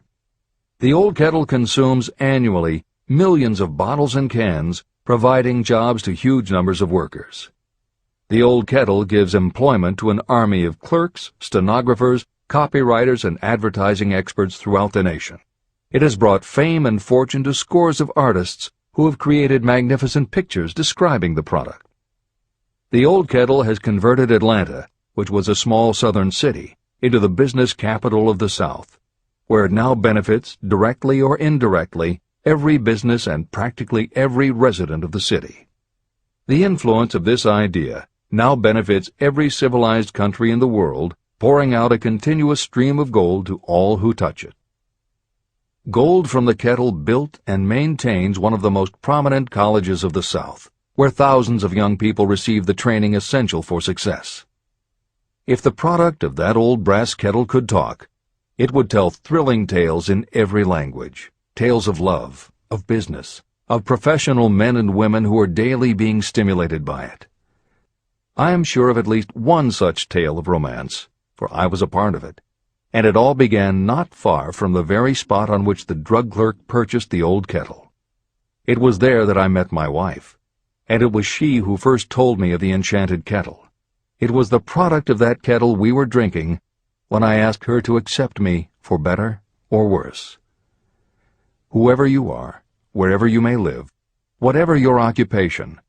The old kettle consumes annually millions of bottles and cans, providing jobs to huge numbers of workers. The old kettle gives employment to an army of clerks, stenographers, copywriters, and advertising experts throughout the nation. It has brought fame and fortune to scores of artists who have created magnificent pictures describing the product. The old kettle has converted Atlanta, which was a small southern city, into the business capital of the South, where it now benefits, directly or indirectly, every business and practically every resident of the city. The influence of this idea now benefits every civilized country in the world, pouring out a continuous stream of gold to all who touch it. Gold from the kettle built and maintains one of the most prominent colleges of the South, where thousands of young people receive the training essential for success. If the product of that old brass kettle could talk, it would tell thrilling tales in every language, tales of love, of business, of professional men and women who are daily being stimulated by it. I am sure of at least one such tale of romance, for I was a part of it, and it all began not far from the very spot on which the drug clerk purchased the old kettle. It was there that I met my wife, and it was she who first told me of the enchanted kettle. It was the product of that kettle we were drinking when I asked her to accept me for better or worse. Whoever you are, wherever you may live, whatever your occupation,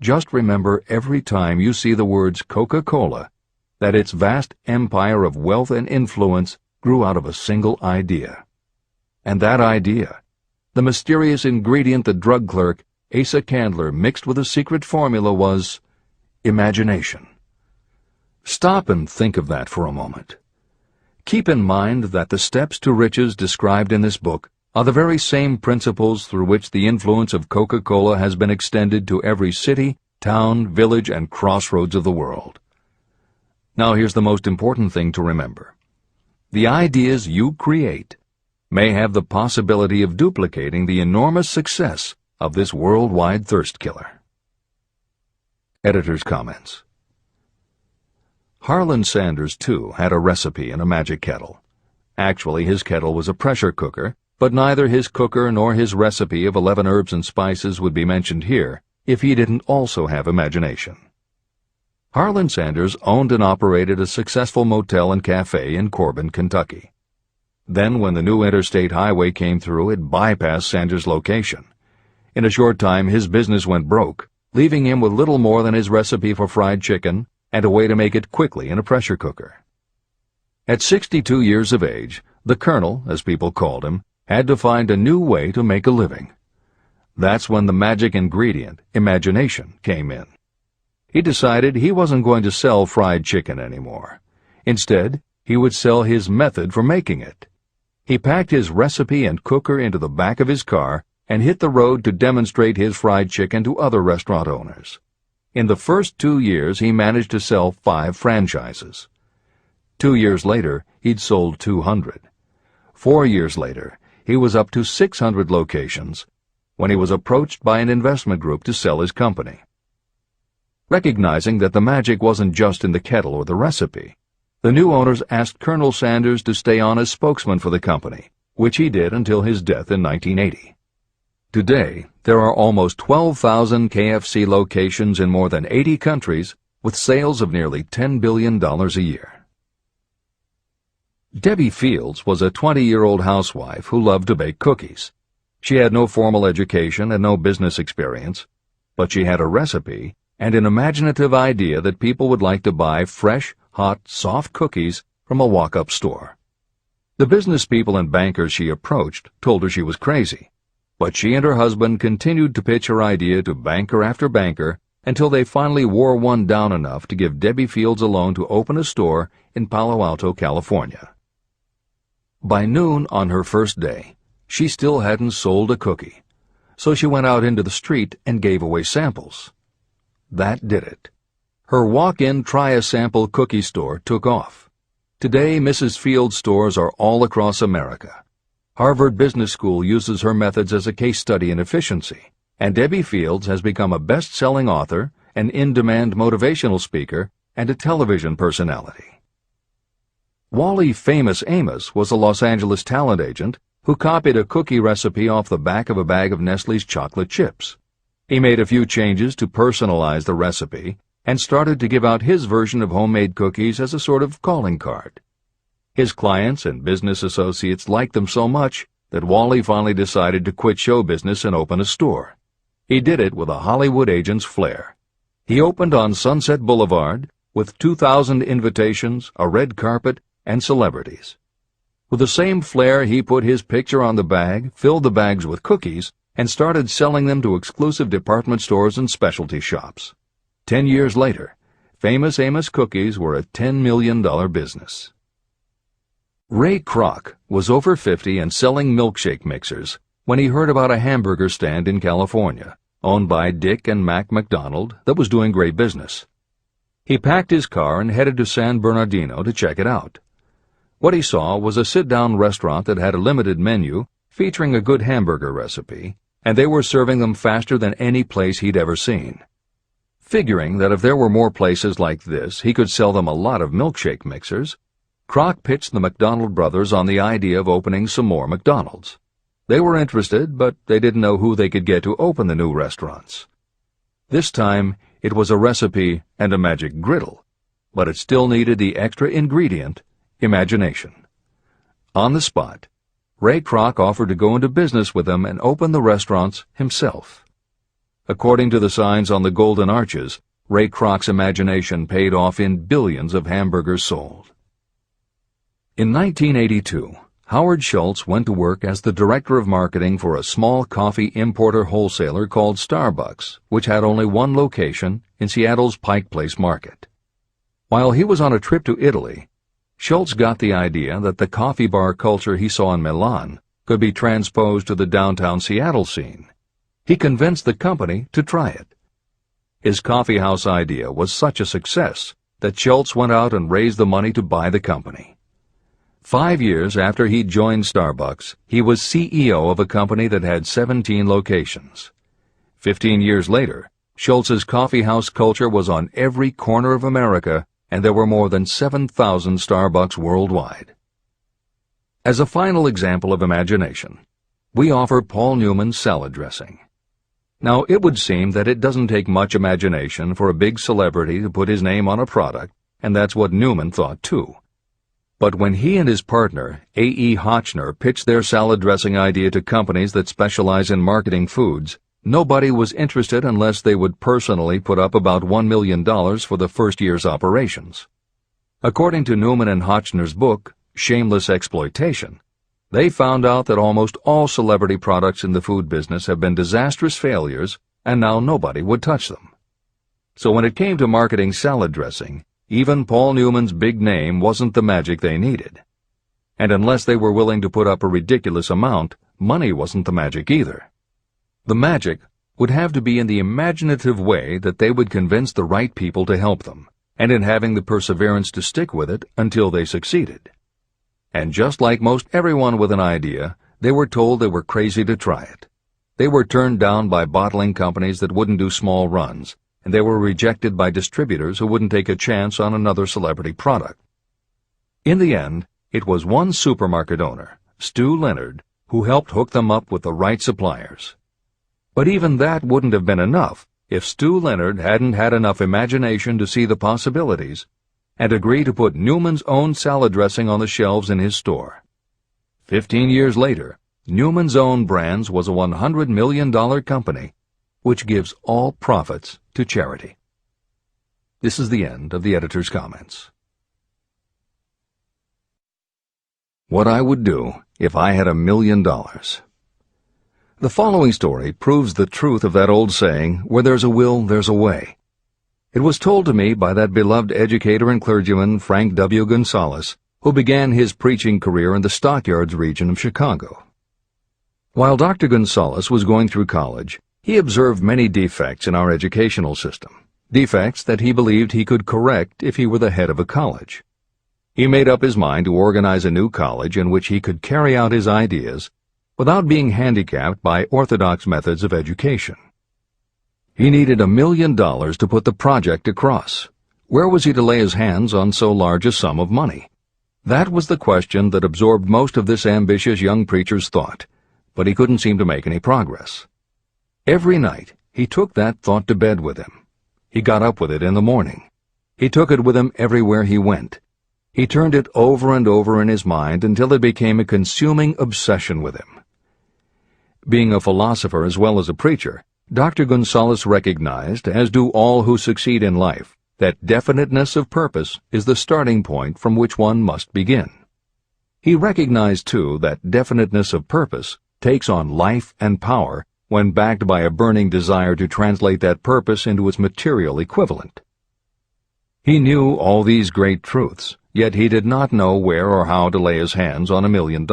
just remember every time you see the words Coca-Cola that its vast empire of wealth and influence grew out of a single idea. And that idea, the mysterious ingredient the drug clerk, Asa Candler, mixed with a secret formula, was imagination. Stop and think of that for a moment. Keep in mind that the steps to riches described in this book are the very same principles through which the influence of Coca-Cola has been extended to every city, town, village, and crossroads of the world. Now here's the most important thing to remember. The ideas you create may have the possibility of duplicating the enormous success of this worldwide thirst killer. Editor's comments. Harlan Sanders, too, had a recipe in a magic kettle. Actually, his kettle was a pressure cooker, but neither his cooker nor his recipe of 11 herbs and spices would be mentioned here if he didn't also have imagination. Harlan Sanders owned and operated a successful motel and cafe in Corbin, Kentucky. Then, when the new interstate highway came through, it bypassed Sanders' location. In a short time, his business went broke, leaving him with little more than his recipe for fried chicken and a way to make it quickly in a pressure cooker. At 62 years of age, the Colonel, as people called him, had to find a new way to make a living. That's when the magic ingredient, imagination, came in. He decided he wasn't going to sell fried chicken anymore. Instead, he would sell his method for making it. He packed his recipe and cooker into the back of his car and hit the road to demonstrate his fried chicken to other restaurant owners. In the first 2 years, he managed to sell 5 franchises. 2 years later, he'd sold 200. 4 years later, he was up to 600 locations when he was approached by an investment group to sell his company. Recognizing that the magic wasn't just in the kettle or the recipe, the new owners asked Colonel Sanders to stay on as spokesman for the company, which he did until his death in 1980. Today, there are almost 12,000 KFC locations in more than 80 countries with sales of nearly $10 billion a year. Debbie Fields was a 20-year-old housewife who loved to bake cookies. She had no formal education and no business experience, but she had a recipe and an imaginative idea that people would like to buy fresh, hot, soft cookies from a walk-up store. The business people and bankers she approached told her she was crazy, but she and her husband continued to pitch her idea to banker after banker until they finally wore one down enough to give Debbie Fields a loan to open a store in Palo Alto, California. By noon on her first day, she still hadn't sold a cookie, so she went out into the street and gave away samples. That did it. Her walk-in try-a-sample cookie store took off. Today, Mrs. Fields' stores are all across America. Harvard Business School uses her methods as a case study in efficiency, and Debbie Fields has become a best-selling author, an in-demand motivational speaker, and a television personality. Wally Famous Amos was a Los Angeles talent agent who copied a cookie recipe off the back of a bag of Nestle's chocolate chips. He made a few changes to personalize the recipe and started to give out his version of homemade cookies as a sort of calling card. His clients and business associates liked them so much that Wally finally decided to quit show business and open a store. He did it with a Hollywood agent's flair. He opened on Sunset Boulevard with 2,000 invitations, a red carpet, and celebrities. With the same flair, he put his picture on the bag, filled the bags with cookies, and started selling them to exclusive department stores and specialty shops. 10 years later, Famous Amos cookies were a $10 million business. Ray Kroc was over 50 and selling milkshake mixers when he heard about a hamburger stand in California, owned by Dick and Mac McDonald, that was doing great business. He packed his car and headed to San Bernardino to check it out. What he saw was a sit-down restaurant that had a limited menu featuring a good hamburger recipe, and they were serving them faster than any place he'd ever seen. Figuring that if there were more places like this, he could sell them a lot of milkshake mixers, Kroc pitched the McDonald brothers on the idea of opening some more McDonald's. They were interested, but they didn't know who they could get to open the new restaurants. This time, it was a recipe and a magic griddle, but it still needed the extra ingredient, imagination. On the spot, Ray Kroc offered to go into business with them and open the restaurants himself. According to the signs on the golden arches, Ray Kroc's imagination paid off in billions of hamburgers sold. In 1982, Howard Schultz went to work as the director of marketing for a small coffee importer wholesaler called Starbucks, which had only one location in Seattle's Pike Place market. While he was on a trip to Italy, Schultz got the idea that the coffee bar culture he saw in Milan could be transposed to the downtown Seattle scene. He convinced the company to try it. His coffeehouse idea was such a success that Schultz went out and raised the money to buy the company. 5 years after he joined Starbucks, he was CEO of a company that had 17 locations. 15 years later, Schultz's coffeehouse culture was on every corner of America, and there were more than 7,000 Starbucks worldwide. As a final example of imagination, we offer Paul Newman's salad dressing. Now, it would seem that it doesn't take much imagination for a big celebrity to put his name on a product, and that's what Newman thought too. But when he and his partner, A.E. Hotchner, pitched their salad dressing idea to companies that specialize in marketing foods, nobody was interested unless they would personally put up about $1 million for the first year's operations. According to Newman and Hotchner's book, Shameless Exploitation, they found out that almost all celebrity products in the food business have been disastrous failures, and now nobody would touch them. So when it came to marketing salad dressing, even Paul Newman's big name wasn't the magic they needed. And unless they were willing to put up a ridiculous amount, money wasn't the magic either. The magic would have to be in the imaginative way that they would convince the right people to help them, and in having the perseverance to stick with it until they succeeded. And just like most everyone with an idea, they were told they were crazy to try it. They were turned down by bottling companies that wouldn't do small runs, and they were rejected by distributors who wouldn't take a chance on another celebrity product. In the end, it was one supermarket owner, Stu Leonard, who helped hook them up with the right suppliers. But even that wouldn't have been enough if Stu Leonard hadn't had enough imagination to see the possibilities and agree to put Newman's own salad dressing on the shelves in his store. 15 years later, Newman's Own Brands was a $100 million company, which gives all profits to charity. This is the end of the editor's comments. What I would do if I had $1 million. The following story proves the truth of that old saying, where there's a will, there's a way. It was told to me by that beloved educator and clergyman Frank W. Gonzalez, who began his preaching career in the Stockyards region of Chicago. While Dr. Gonzalez was going through college, he observed many defects in our educational system, defects that he believed he could correct if he were the head of a college. He made up his mind to organize a new college in which he could carry out his ideas without being handicapped by orthodox methods of education. He needed $1 million to put the project across. Where was he to lay his hands on so large a sum of money? That was the question that absorbed most of this ambitious young preacher's thought, but he couldn't seem to make any progress. Every night, he took that thought to bed with him. He got up with it in the morning. He took it with him everywhere he went. He turned it over and over in his mind until it became a consuming obsession with him. Being a philosopher as well as a preacher, Dr. Gonzalez recognized, as do all who succeed in life, that definiteness of purpose is the starting point from which one must begin. He recognized, too, that definiteness of purpose takes on life and power when backed by a burning desire to translate that purpose into its material equivalent. He knew all these great truths, yet he did not know where or how to lay his hands on $1 million.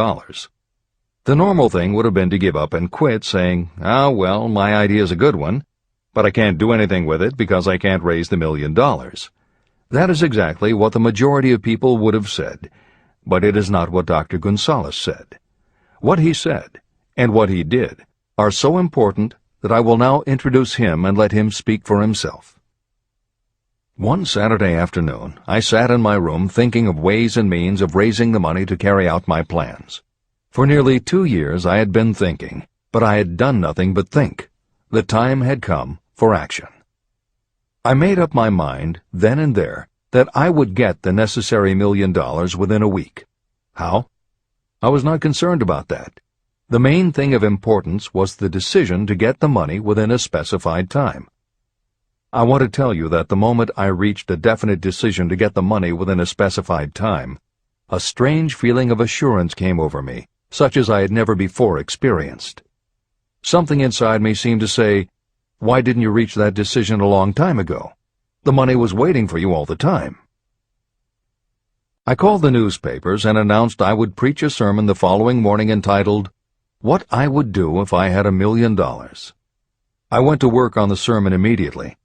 The normal thing would have been to give up and quit, saying, "Ah, well, my idea's a good one, but I can't do anything with it because I can't raise the $1 million." That is exactly what the majority of people would have said, but it is not what Dr. Gonzalez said. What he said, and what he did, are so important that I will now introduce him and let him speak for himself. One Saturday afternoon, I sat in my room thinking of ways and means of raising the money to carry out my plans. For nearly 2 years I had been thinking, but I had done nothing but think. The time had come for action. I made up my mind, then and there, that I would get the necessary $1 million within a week. How? I was not concerned about that. The main thing of importance was the decision to get the money within a specified time. I want to tell you that the moment I reached a definite decision to get the money within a specified time, a strange feeling of assurance came over me, such as I had never before experienced. Something inside me seemed to say, "Why didn't you reach that decision a long time ago? The money was waiting for you all the time." I called the newspapers and announced I would preach a sermon the following morning entitled, "What I Would Do If I Had $1 Million." I went to work on the sermon immediately,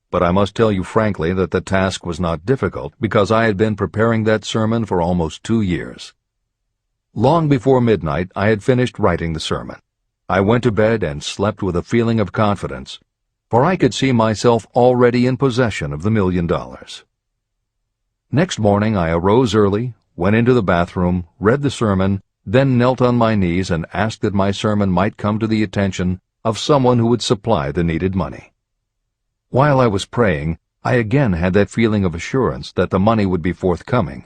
but I must tell you frankly that the task was not difficult because I had been preparing that sermon for almost 2 years. Long before midnight, I had finished writing the sermon. I went to bed and slept with a feeling of confidence, for I could see myself already in possession of the $1 million. Next morning I arose early, went into the bathroom, read the sermon, then knelt on my knees and asked that my sermon might come to the attention of someone who would supply the needed money. While I was praying, I again had that feeling of assurance that the money would be forthcoming.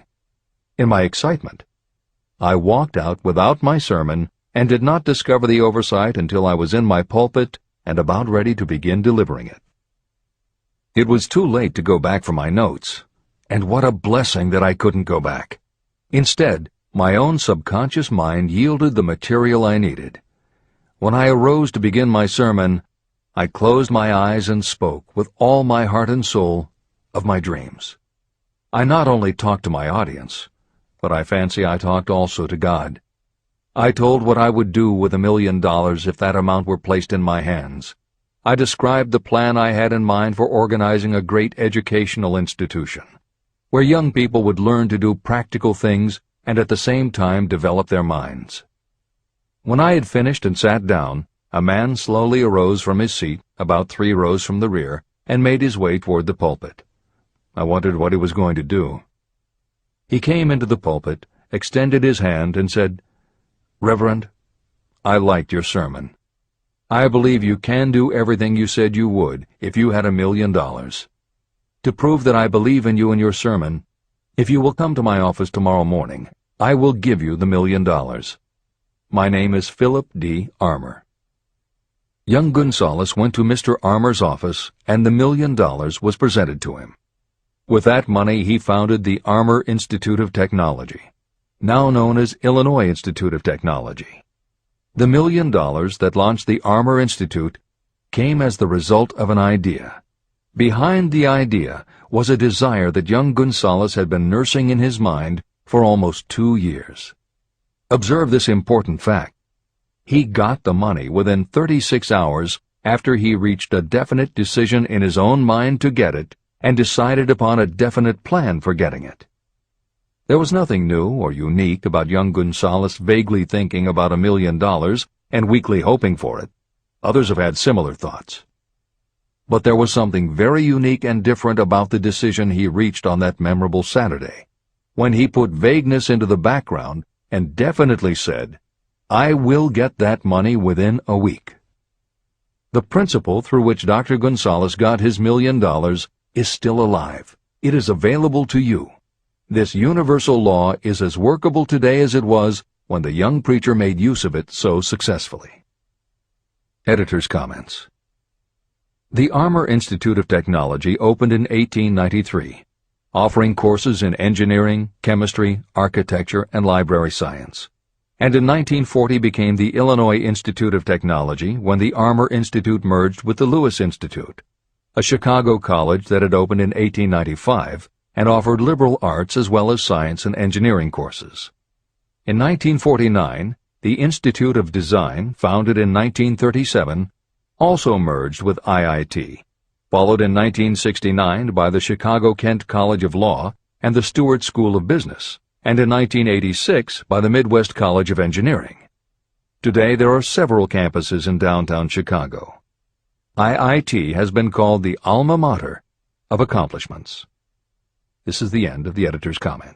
In my excitement, I walked out without my sermon and did not discover the oversight until I was in my pulpit and about ready to begin delivering it. It was too late to go back for my notes, and what a blessing that I couldn't go back. Instead, my own subconscious mind yielded the material I needed. When I arose to begin my sermon, I closed my eyes and spoke with all my heart and soul of my dreams. I not only talked to my audience, but I fancy I talked also to God. I told what I would do with $1 million if that amount were placed in my hands. I described the plan I had in mind for organizing a great educational institution, where young people would learn to do practical things and at the same time develop their minds. When I had finished and sat down, a man slowly arose from his seat, about 3 rows from the rear, and made his way toward the pulpit. I wondered what he was going to do. He came into the pulpit, extended his hand, and said, "Reverend, I liked your sermon. I believe you can do everything you said you would if you had $1 million. To prove that I believe in you and your sermon, if you will come to my office tomorrow morning, I will give you the $1 million. My name is Philip D. Armour." Young Gonzalez went to Mr. Armour's office, and the $1 million was presented to him. With that money he founded the Armour Institute of Technology, now known as Illinois Institute of Technology. The $1 million that launched the Armour Institute came as the result of an idea. Behind the idea was a desire that young Gonzalez had been nursing in his mind for almost 2 years. Observe this important fact. He got the money within 36 hours after he reached a definite decision in his own mind to get it and decided upon a definite plan for getting it. There was nothing new or unique about young Gonzalez vaguely thinking about $1 million and weakly hoping for it. Others have had similar thoughts. But there was something very unique and different about the decision he reached on that memorable Saturday, when he put vagueness into the background and definitely said, "I will get that money within a week." The principle through which Dr. Gonzalez got his $1 million is still alive. It is available to you. This universal law is as workable today as it was when the young preacher made use of it so successfully. Editor's comments. The Armour Institute of Technology opened in 1893, offering courses in engineering, chemistry, architecture, and library science, and in 1940 became the Illinois Institute of Technology when the Armour Institute merged with the Lewis Institute, a Chicago college that had opened in 1895 and offered liberal arts as well as science and engineering courses. In 1949, the Institute of Design, founded in 1937, also merged with IIT, followed in 1969 by the Chicago-Kent College of Law and the Stewart School of Business, and in 1986 by the Midwest College of Engineering. Today there are several campuses in downtown Chicago. IIT has been called the alma mater of accomplishments. This is the end of the editor's comment.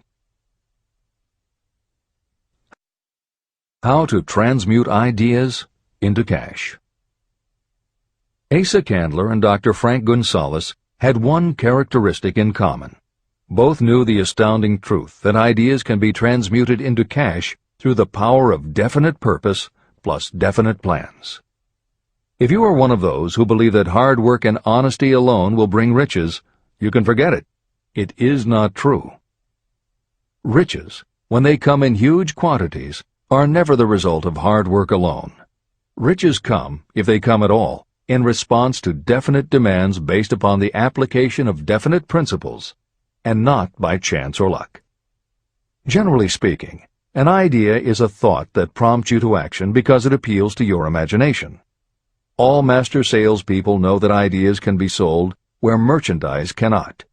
How to transmute ideas into cash. Asa Candler and Dr. Frank Gunsaulus had one characteristic in common. Both knew the astounding truth that ideas can be transmuted into cash through the power of definite purpose plus definite plans. If you are one of those who believe that hard work and honesty alone will bring riches, you can forget it. It is not true. Riches, when they come in huge quantities, are never the result of hard work alone. Riches come, if they come at all, in response to definite demands based upon the application of definite principles, and not by chance or luck. Generally speaking, an idea is a thought that prompts you to action because it appeals to your imagination. All master salespeople know that ideas can be sold where merchandise cannot.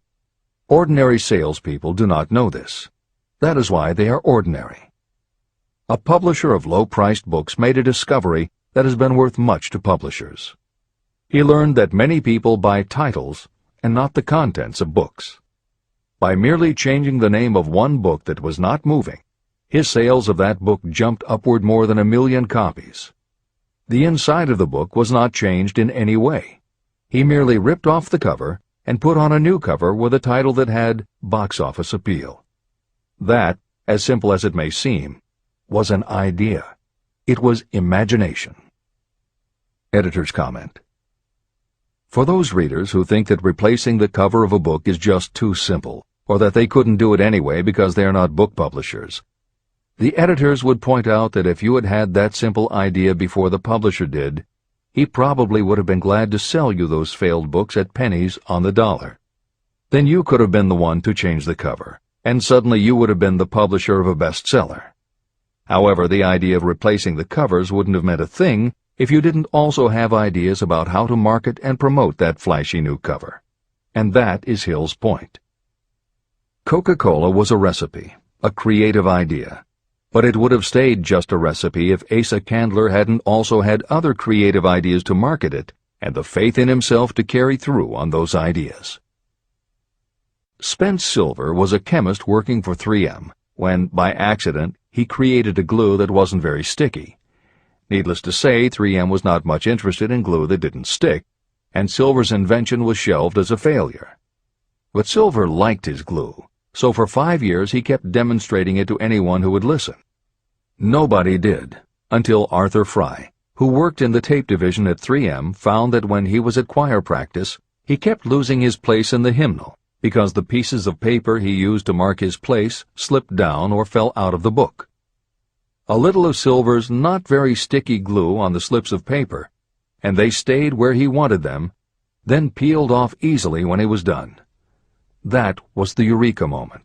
Ordinary salespeople do not know this. That is why they are ordinary. A publisher of low-priced books made a discovery that has been worth much to publishers. He learned that many people buy titles and not the contents of books. By merely changing the name of one book that was not moving, his sales of that book jumped upward more than 1 million copies. The inside of the book was not changed in any way. He merely ripped off the cover and put on a new cover with a title that had box office appeal. That, as simple as it may seem, was an idea. It was imagination. Editor's comment. For those readers who think that replacing the cover of a book is just too simple, or that they couldn't do it anyway because they are not book publishers, the editors would point out that if you had had that simple idea before the publisher did, he probably would have been glad to sell you those failed books at pennies on the dollar. Then you could have been the one to change the cover, and suddenly you would have been the publisher of a bestseller. However, the idea of replacing the covers wouldn't have meant a thing if you didn't also have ideas about how to market and promote that flashy new cover. And that is Hill's point. Coca-Cola was a recipe, a creative idea. But it would have stayed just a recipe if Asa Candler hadn't also had other creative ideas to market it and the faith in himself to carry through on those ideas. Spence Silver was a chemist working for 3M when, by accident, he created a glue that wasn't very sticky. Needless to say, 3M was not much interested in glue that didn't stick, and Silver's invention was shelved as a failure. But Silver liked his glue, so for 5 years he kept demonstrating it to anyone who would listen. Nobody did, until Arthur Fry, who worked in the tape division at 3M, found that when he was at choir practice, he kept losing his place in the hymnal because the pieces of paper he used to mark his place slipped down or fell out of the book. A little of Silver's not very sticky glue on the slips of paper, and they stayed where he wanted them, then peeled off easily when he was done. That was the eureka moment.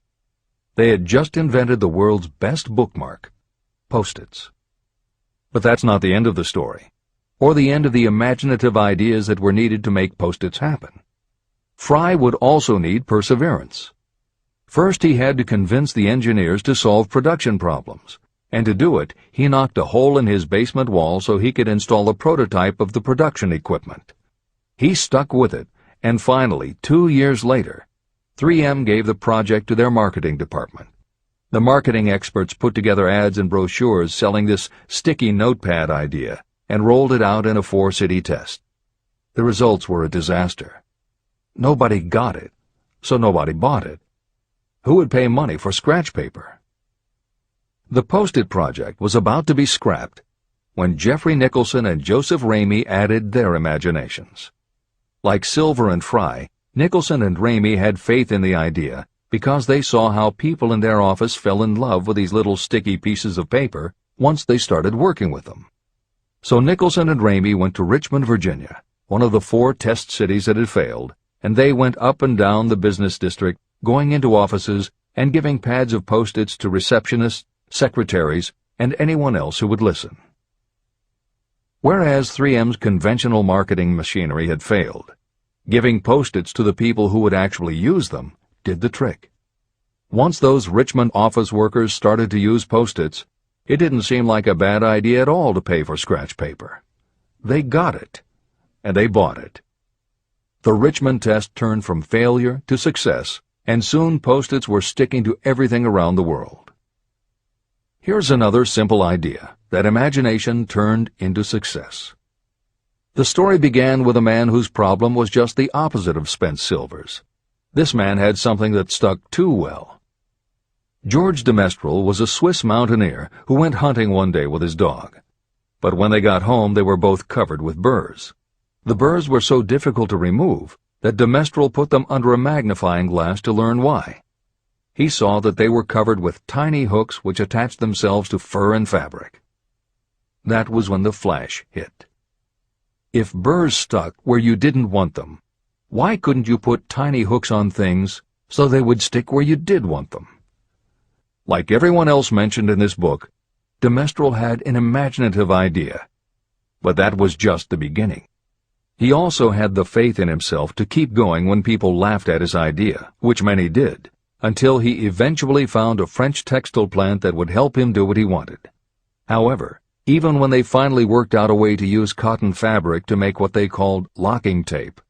They had just invented the world's best bookmark, Post-its. But that's not the end of the story, or the end of the imaginative ideas that were needed to make Post-its happen. Fry would also need perseverance. First, he had to convince the engineers to solve production problems, and to do it, he knocked a hole in his basement wall so he could install a prototype of the production equipment. He stuck with it, and finally, 2 years later, 3M gave the project to their marketing department. The marketing experts put together ads and brochures selling this sticky notepad idea and rolled it out in a 4-city test. The results were a disaster. Nobody got it, so nobody bought it. Who would pay money for scratch paper? The Post-it project was about to be scrapped when Jeffrey Nicholson and Joseph Ramey added their imaginations. Like Silver and Fry, Nicholson and Ramey had faith in the idea because they saw how people in their office fell in love with these little sticky pieces of paper once they started working with them. So Nicholson and Ramey went to Richmond, Virginia, one of the 4 test cities that had failed, and they went up and down the business district, going into offices and giving pads of Post-its to receptionists, secretaries, and anyone else who would listen. Whereas 3M's conventional marketing machinery had failed, Giving Post-its to the people who would actually use them did the trick. Once those Richmond office workers started to use Post-its, it didn't seem like a bad idea at all to pay for scratch paper. They got it, and they bought it. The Richmond test turned from failure to success, and soon Post-its were sticking to everything around the world. Here's another simple idea that imagination turned into success. The story began with a man whose problem was just the opposite of Spence Silver's. This man had something that stuck too well. George de Mestral was a Swiss mountaineer who went hunting one day with his dog. But when they got home, they were both covered with burrs. The burrs were so difficult to remove that de Mestral put them under a magnifying glass to learn why. He saw that they were covered with tiny hooks which attached themselves to fur and fabric. That was when the flash hit. If burrs stuck where you didn't want them, why couldn't you put tiny hooks on things so they would stick where you did want them? Like everyone else mentioned in this book, de Mestral had an imaginative idea, but that was just the beginning. He also had the faith in himself to keep going when people laughed at his idea, which many did, until he eventually found a French textile plant that would help him do what he wanted. However, even when they finally worked out a way to use cotton fabric to make what they called locking tape,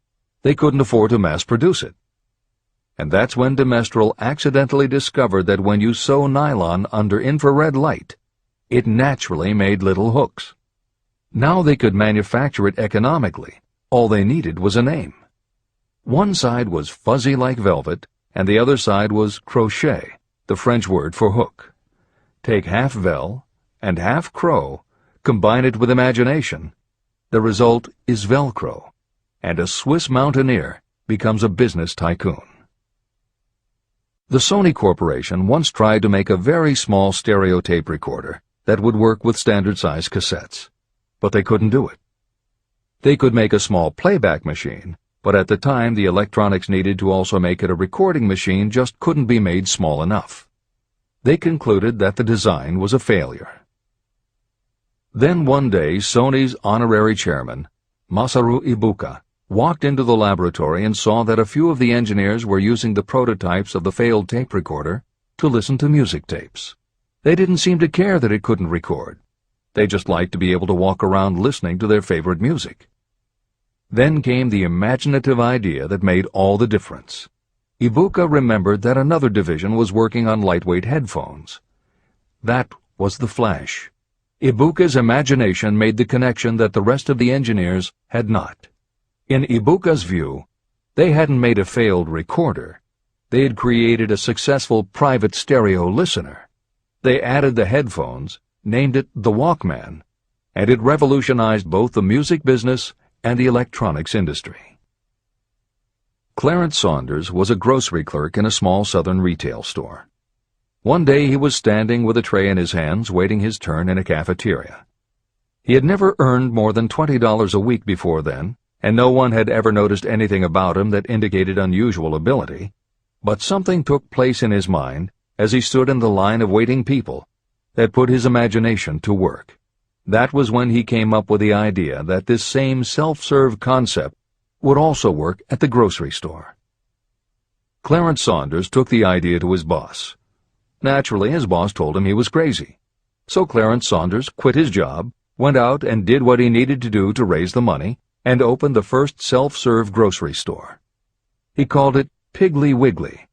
they couldn't afford to mass-produce it. And that's when de Mestral accidentally discovered that when you sew nylon under infrared light, it naturally made little hooks. Now they could manufacture it economically. All they needed was a name. One side was fuzzy like velvet, and the other side was crochet, the French word for hook. Take half vel and half crow, combine it with imagination. The result is Velcro, and a Swiss mountaineer becomes a business tycoon. The Sony Corporation once tried to make a very small stereo tape recorder that would work with standard-size cassettes, but they couldn't do it. They could make a small playback machine, but at the time the electronics needed to also make it a recording machine just couldn't be made small enough. They concluded that the design was a failure. Then one day Sony's honorary chairman, Masaru Ibuka, walked into the laboratory and saw that a few of the engineers were using the prototypes of the failed tape recorder to listen to music tapes. They didn't seem to care that it couldn't record. They just liked to be able to walk around listening to their favorite music. Then came the imaginative idea that made all the difference. Ibuka remembered that another division was working on lightweight headphones. That was the flash. Ibuka's imagination made the connection that the rest of the engineers had not. In Ibuka's view, they hadn't made a failed recorder. They had created a successful private stereo listener. They added the headphones, named it the Walkman, and it revolutionized both the music business and the electronics industry. Clarence Saunders was a grocery clerk in a small southern retail store. One day he was standing with a tray in his hands waiting his turn in a cafeteria. He had never earned more than $20 a week before then, and no one had ever noticed anything about him that indicated unusual ability, but something took place in his mind as he stood in the line of waiting people that put his imagination to work. That was when he came up with the idea that this same self-serve concept would also work at the grocery store. Clarence Saunders took the idea to his boss. Naturally, his boss told him he was crazy. So Clarence Saunders quit his job, went out and did what he needed to do to raise the money, and opened the first self-serve grocery store. He called it Piggly Wiggly,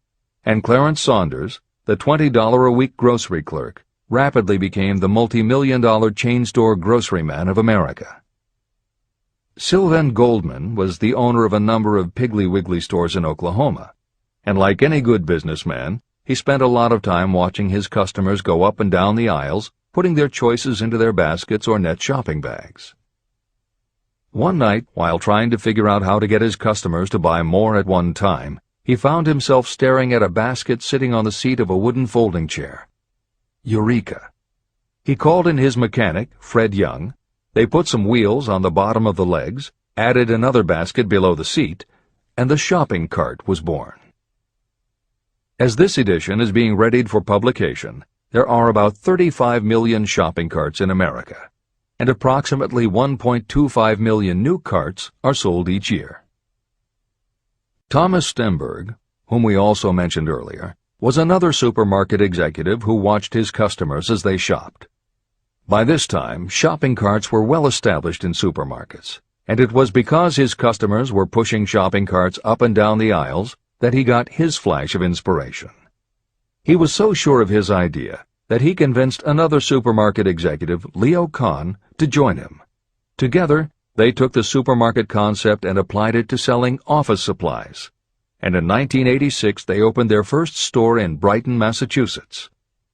and Clarence Saunders, the $20-a-week grocery clerk, rapidly became the multi-million-dollar chain store grocery man of America. Sylvan Goldman was the owner of a number of Piggly Wiggly stores in Oklahoma, and like any good businessman, he spent a lot of time watching his customers go up and down the aisles, putting their choices into their baskets or net shopping bags. One night, while trying to figure out how to get his customers to buy more at one time, he found himself staring at a basket sitting on the seat of a wooden folding chair. Eureka! He called in his mechanic, Fred Young. They put some wheels on the bottom of the legs, added another basket below the seat, and the shopping cart was born. As this edition is being readied for publication, there are about 35 million shopping carts in America, and approximately 1.25 million new carts are sold each year. Thomas Stemberg, whom we also mentioned earlier, was another supermarket executive who watched his customers as they shopped. By this time, shopping carts were well established in supermarkets, and it was because his customers were pushing shopping carts up and down the aisles that he got his flash of inspiration. He was so sure of his idea that he convinced another supermarket executive, Leo Kahn, to join him. Together, they took the supermarket concept and applied it to selling office supplies. And in 1986 they opened their first store in Brighton, Massachusetts.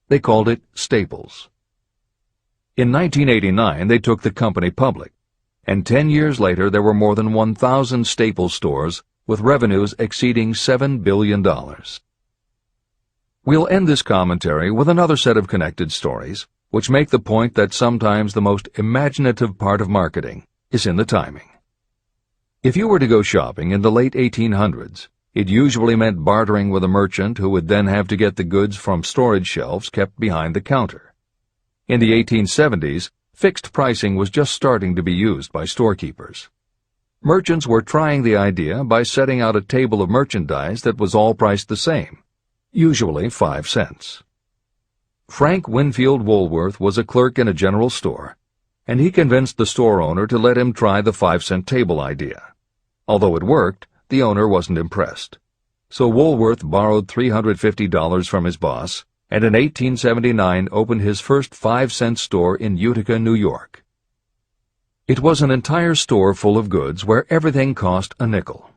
They called it Staples. In 1989 they took the company public, and 10 years later there were more than 1,000 Staples stores with revenues exceeding $7 billion. We'll end this commentary with another set of connected stories, which make the point that sometimes the most imaginative part of marketing is in the timing. If you were to go shopping in the late 1800s, it usually meant bartering with a merchant who would then have to get the goods from storage shelves kept behind the counter. In the 1870s, fixed pricing was just starting to be used by storekeepers. Merchants were trying the idea by setting out a table of merchandise that was all priced the same, usually 5 cents. Frank Winfield Woolworth was a clerk in a general store, and he convinced the store owner to let him try the 5-cent table idea. Although it worked, the owner wasn't impressed. So Woolworth borrowed $350 from his boss, and in 1879 opened his first 5-cent store in Utica, New York. It was an entire store full of goods where everything cost a nickel.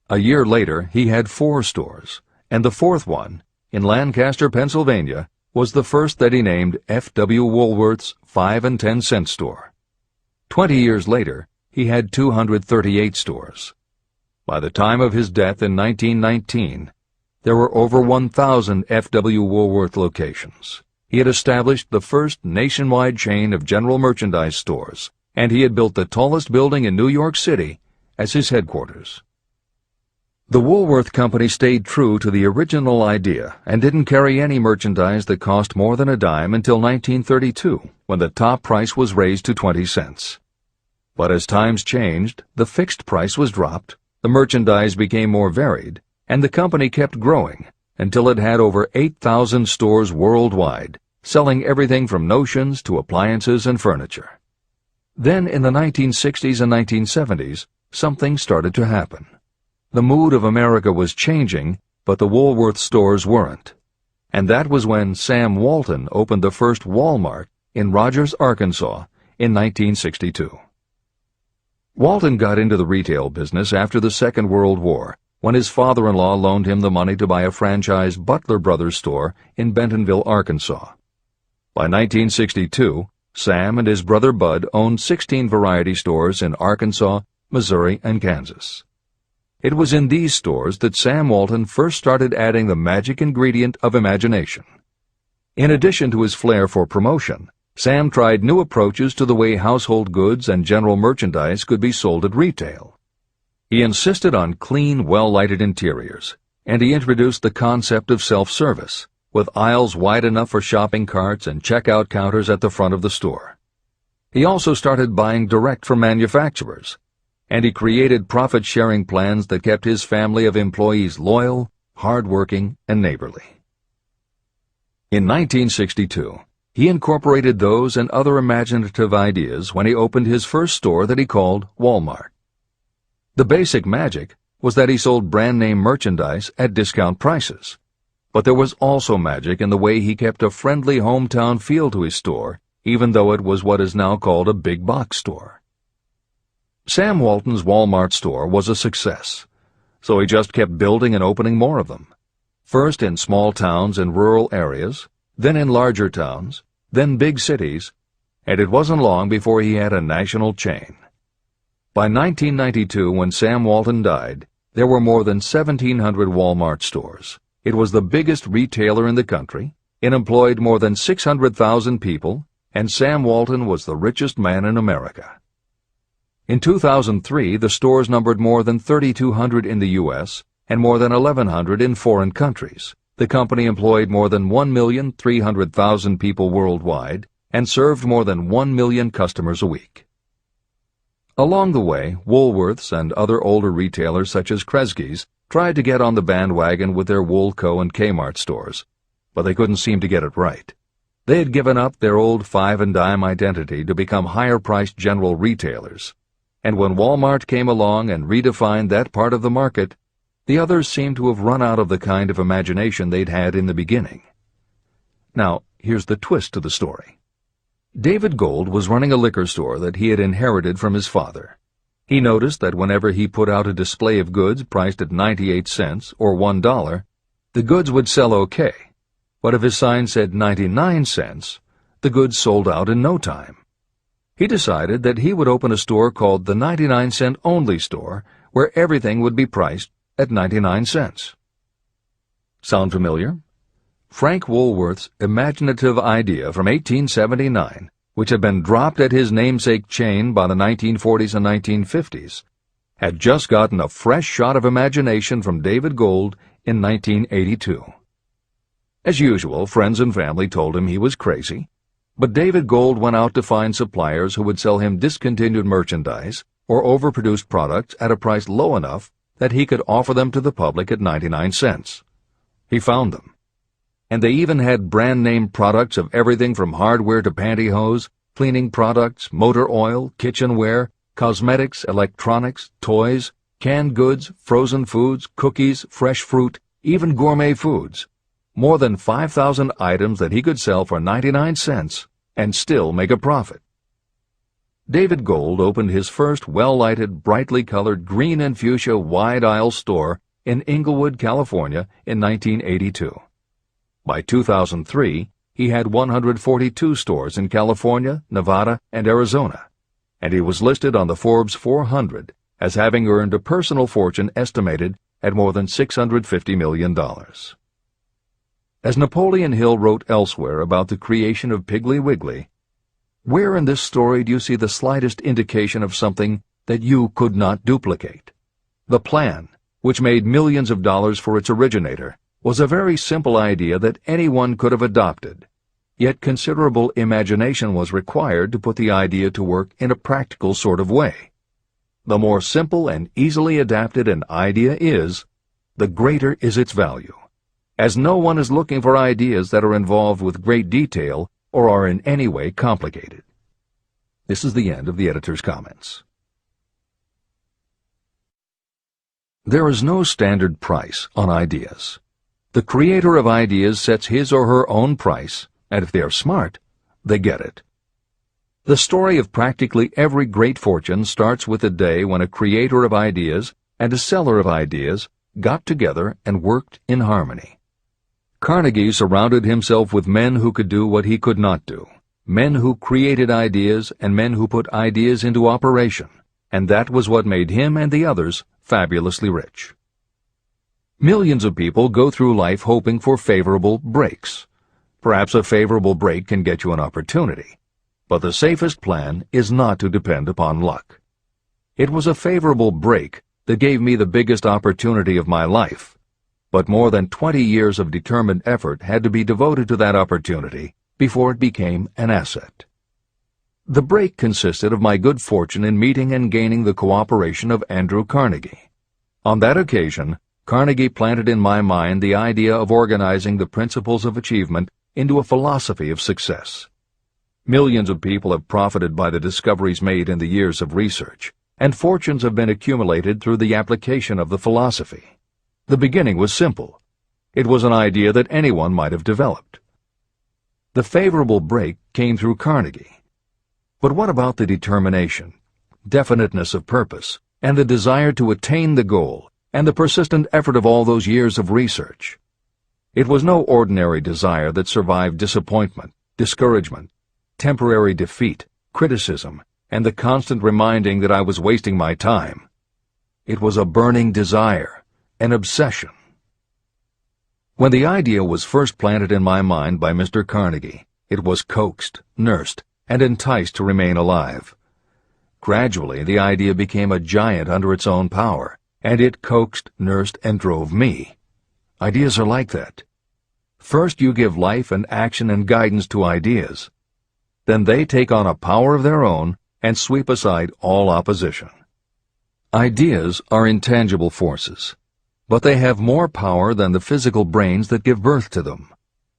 A year later, he had 4 stores, and the 4th one, in Lancaster, Pennsylvania, was the first that he named F.W. Woolworth's 5 and 10 cent store. 20 years later, he had 238 stores. By the time of his death in 1919, there were over 1,000 F.W. Woolworth locations. He had established the first nationwide chain of general merchandise stores, and he had built the tallest building in New York City as his headquarters. The Woolworth Company stayed true to the original idea and didn't carry any merchandise that cost more than a dime until 1932, when the top price was raised to 20 cents. But as times changed, the fixed price was dropped, the merchandise became more varied, and the company kept growing until it had over 8,000 stores worldwide, selling everything from notions to appliances and furniture. Then in the 1960s and 1970s, something started to happen. The mood of America was changing, but the Woolworth stores weren't. And that was when Sam Walton opened the first Walmart in Rogers, Arkansas, in 1962. Walton got into the retail business after the Second World War, when his father-in-law loaned him the money to buy a franchise Butler Brothers store in Bentonville, Arkansas. By 1962, Sam and his brother Bud owned 16 variety stores in Arkansas, Missouri, and Kansas. It was in these stores that Sam Walton first started adding the magic ingredient of imagination. In addition to his flair for promotion, Sam tried new approaches to the way household goods and general merchandise could be sold at retail. He insisted on clean, well-lighted interiors, and he introduced the concept of self-service, with aisles wide enough for shopping carts and checkout counters at the front of the store. He also started buying direct from manufacturers, and he created profit-sharing plans that kept his family of employees loyal, hard-working, and neighborly. In 1962, he incorporated those and other imaginative ideas when he opened his first store that he called Walmart. The basic magic was that he sold brand-name merchandise at discount prices, but there was also magic in the way he kept a friendly hometown feel to his store, even though it was what is now called a big box store. Sam Walton's Walmart store was a success, so he just kept building and opening more of them, first in small towns and rural areas, then in larger towns, then big cities, and it wasn't long before he had a national chain. By 1992, when Sam Walton died, there were more than 1,700 Walmart stores. It was the biggest retailer in the country, it employed more than 600,000 people, and Sam Walton was the richest man in America. In 2003, the stores numbered more than 3,200 in the U.S. and more than 1,100 in foreign countries. The company employed more than 1,300,000 people worldwide and served more than 1 million customers a week. Along the way, Woolworths and other older retailers such as Kresge's tried to get on the bandwagon with their Woolco and Kmart stores, but they couldn't seem to get it right. They had given up their old five-and-dime identity to become higher-priced general retailers, and when Walmart came along and redefined that part of the market, the others seemed to have run out of the kind of imagination they'd had in the beginning. Now, here's the twist to the story. David Gold was running a liquor store that he had inherited from his father. He noticed that whenever he put out a display of goods priced at 98 cents or $1, the goods would sell okay, but if his sign said 99 cents, the goods sold out in no time. He decided that he would open a store called the 99-cent only store, where everything would be priced at 99 cents. Sound familiar? Frank Woolworth's imaginative idea from 1879, which had been dropped at his namesake chain by the 1940s and 1950s, had just gotten a fresh shot of imagination from David Gold in 1982. As usual, friends and family told him he was crazy, but David Gold went out to find suppliers who would sell him discontinued merchandise or overproduced products at a price low enough that he could offer them to the public at 99 cents. He found them. And they even had brand-name products of everything from hardware to pantyhose, cleaning products, motor oil, kitchenware, cosmetics, electronics, toys, canned goods, frozen foods, cookies, fresh fruit, even gourmet foods. More than 5,000 items that he could sell for 99 cents and still make a profit. David Gold opened his first well-lighted, brightly colored green and fuchsia wide-aisle store in Inglewood, California in 1982. By 2003, he had 142 stores in California, Nevada, and Arizona, and he was listed on the Forbes 400 as having earned a personal fortune estimated at more than $650 million. As Napoleon Hill wrote elsewhere about the creation of Piggly Wiggly, where in this story do you see the slightest indication of something that you could not duplicate? The plan, which made millions of dollars for its originator, was a very simple idea that anyone could have adopted, yet considerable imagination was required to put the idea to work in a practical sort of way. The more simple and easily adapted an idea is, the greater is its value, as no one is looking for ideas that are involved with great detail or are in any way complicated. This is the end of the editor's comments. There is no standard price on ideas. The creator of ideas sets his or her own price, and if they are smart, they get it. The story of practically every great fortune starts with a day when a creator of ideas and a seller of ideas got together and worked in harmony. Carnegie surrounded himself with men who could do what he could not do, men who created ideas and men who put ideas into operation, and that was what made him and the others fabulously rich. Millions of people go through life hoping for favorable breaks. Perhaps a favorable break can get you an opportunity, but the safest plan is not to depend upon luck. It was a favorable break that gave me the biggest opportunity of my life, but more than 20 years of determined effort had to be devoted to that opportunity before it became an asset. The break consisted of my good fortune in meeting and gaining the cooperation of Andrew Carnegie. On that occasion, Carnegie planted in my mind the idea of organizing the principles of achievement into a philosophy of success. Millions of people have profited by the discoveries made in the years of research, and fortunes have been accumulated through the application of the philosophy. The beginning was simple. It was an idea that anyone might have developed. The favorable break came through Carnegie. But what about the determination, definiteness of purpose, and the desire to attain the goal, and the persistent effort of all those years of research? It was no ordinary desire that survived disappointment, discouragement, temporary defeat, criticism, and the constant reminding that I was wasting my time. It was a burning desire, an obsession. When the idea was first planted in my mind by Mr. Carnegie, it was coaxed, nursed, and enticed to remain alive. Gradually, the idea became a giant under its own power, and it coaxed, nursed, and drove me. Ideas are like that. First you give life and action and guidance to ideas. Then they take on a power of their own and sweep aside all opposition. Ideas are intangible forces. but they have more power than the physical brains that give birth to them.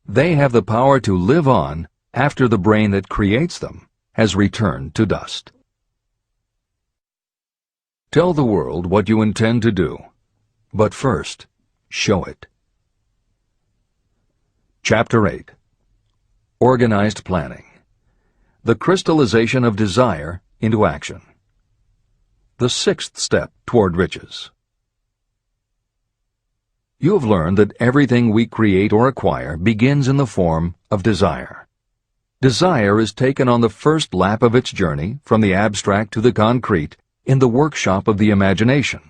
They have the power to live on after the brain that creates them has returned to dust. Tell the world what you intend to do, but first, show it. Chapter 8. Organized Planning. The crystallization of desire into action. The sixth step toward riches. You have learned that everything we create or acquire begins in the form of desire. Desire is taken on the first lap of its journey from the abstract to the concrete in the workshop of the imagination,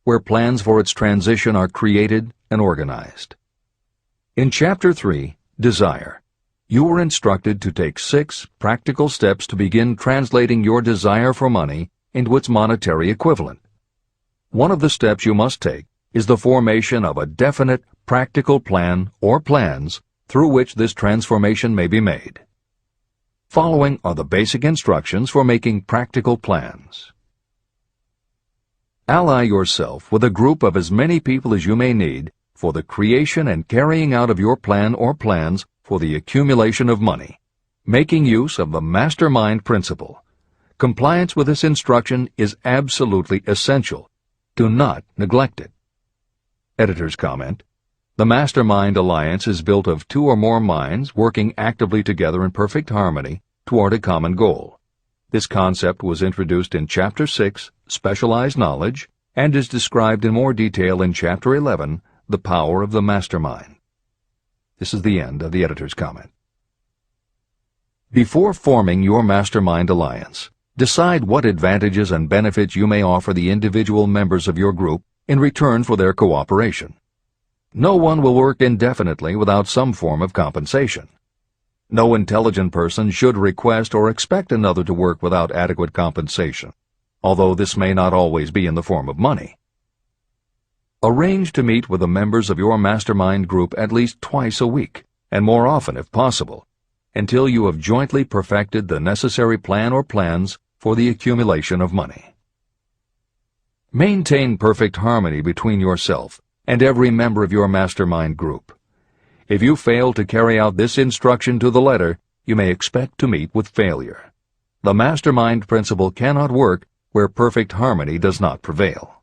where plans for its transition are created and organized. In Chapter 3, Desire, you were instructed to take 6 practical steps to begin translating your desire for money into its monetary equivalent. One of the steps you must take is the formation of a definite, practical plan or plans through which this transformation may be made. Following are the basic instructions for making practical plans. Ally yourself with a group of as many people as you may need for the creation and carrying out of your plan or plans for the accumulation of money, making use of the mastermind principle. Compliance with this instruction is absolutely essential. Do not neglect it. Editor's comment: the Mastermind Alliance is built of 2 or more minds working actively together in perfect harmony toward a common goal. This concept was introduced in Chapter 6, Specialized Knowledge, and is described in more detail in Chapter 11, The Power of the Mastermind. This is the end of the editor's comment. Before forming your Mastermind Alliance, decide what advantages and benefits you may offer the individual members of your group in return for their cooperation. No one will work indefinitely without some form of compensation. No intelligent person should request or expect another to work without adequate compensation, although this may not always be in the form of money. Arrange to meet with the members of your mastermind group at least twice a week, and more often if possible, until you have jointly perfected the necessary plan or plans for the accumulation of money. Maintain perfect harmony between yourself and every member of your mastermind group. If you fail to carry out this instruction to the letter, you may expect to meet with failure. The mastermind principle cannot work where perfect harmony does not prevail.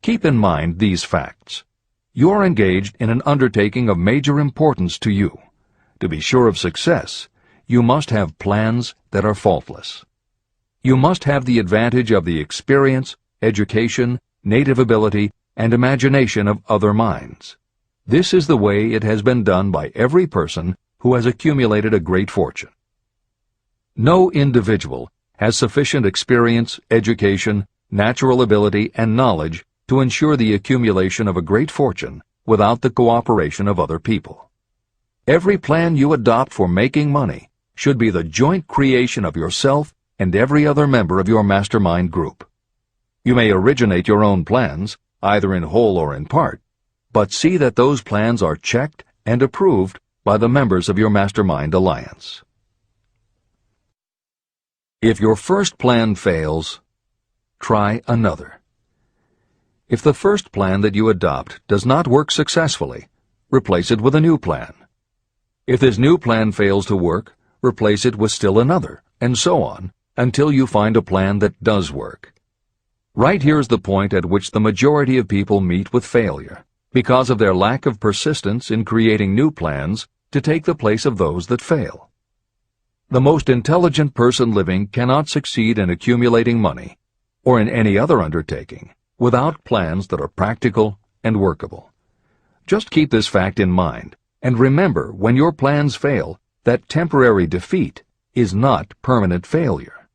Keep in mind these facts. You are engaged in an undertaking of major importance to you. To be sure of success, you must have plans that are faultless. You must have the advantage of the experience, education, native ability, and imagination of other minds. This is the way it has been done by every person who has accumulated a great fortune. No individual has sufficient experience, education, natural ability, and knowledge to ensure the accumulation of a great fortune without the cooperation of other people. Every plan you adopt for making money should be the joint creation of yourself and every other member of your mastermind group. You may originate your own plans, either in whole or in part, but see that those plans are checked and approved by the members of your mastermind alliance. If your first plan fails, try another. If the first plan that you adopt does not work successfully, replace it with a new plan. If this new plan fails to work, replace it with still another, and so on, until you find a plan that does work. Right here is the point at which the majority of people meet with failure, because of their lack of persistence in creating new plans to take the place of those that fail. The most intelligent person living cannot succeed in accumulating money, or in any other undertaking, without plans that are practical and workable. Just keep this fact in mind, and remember when your plans fail that temporary defeat is not permanent failure.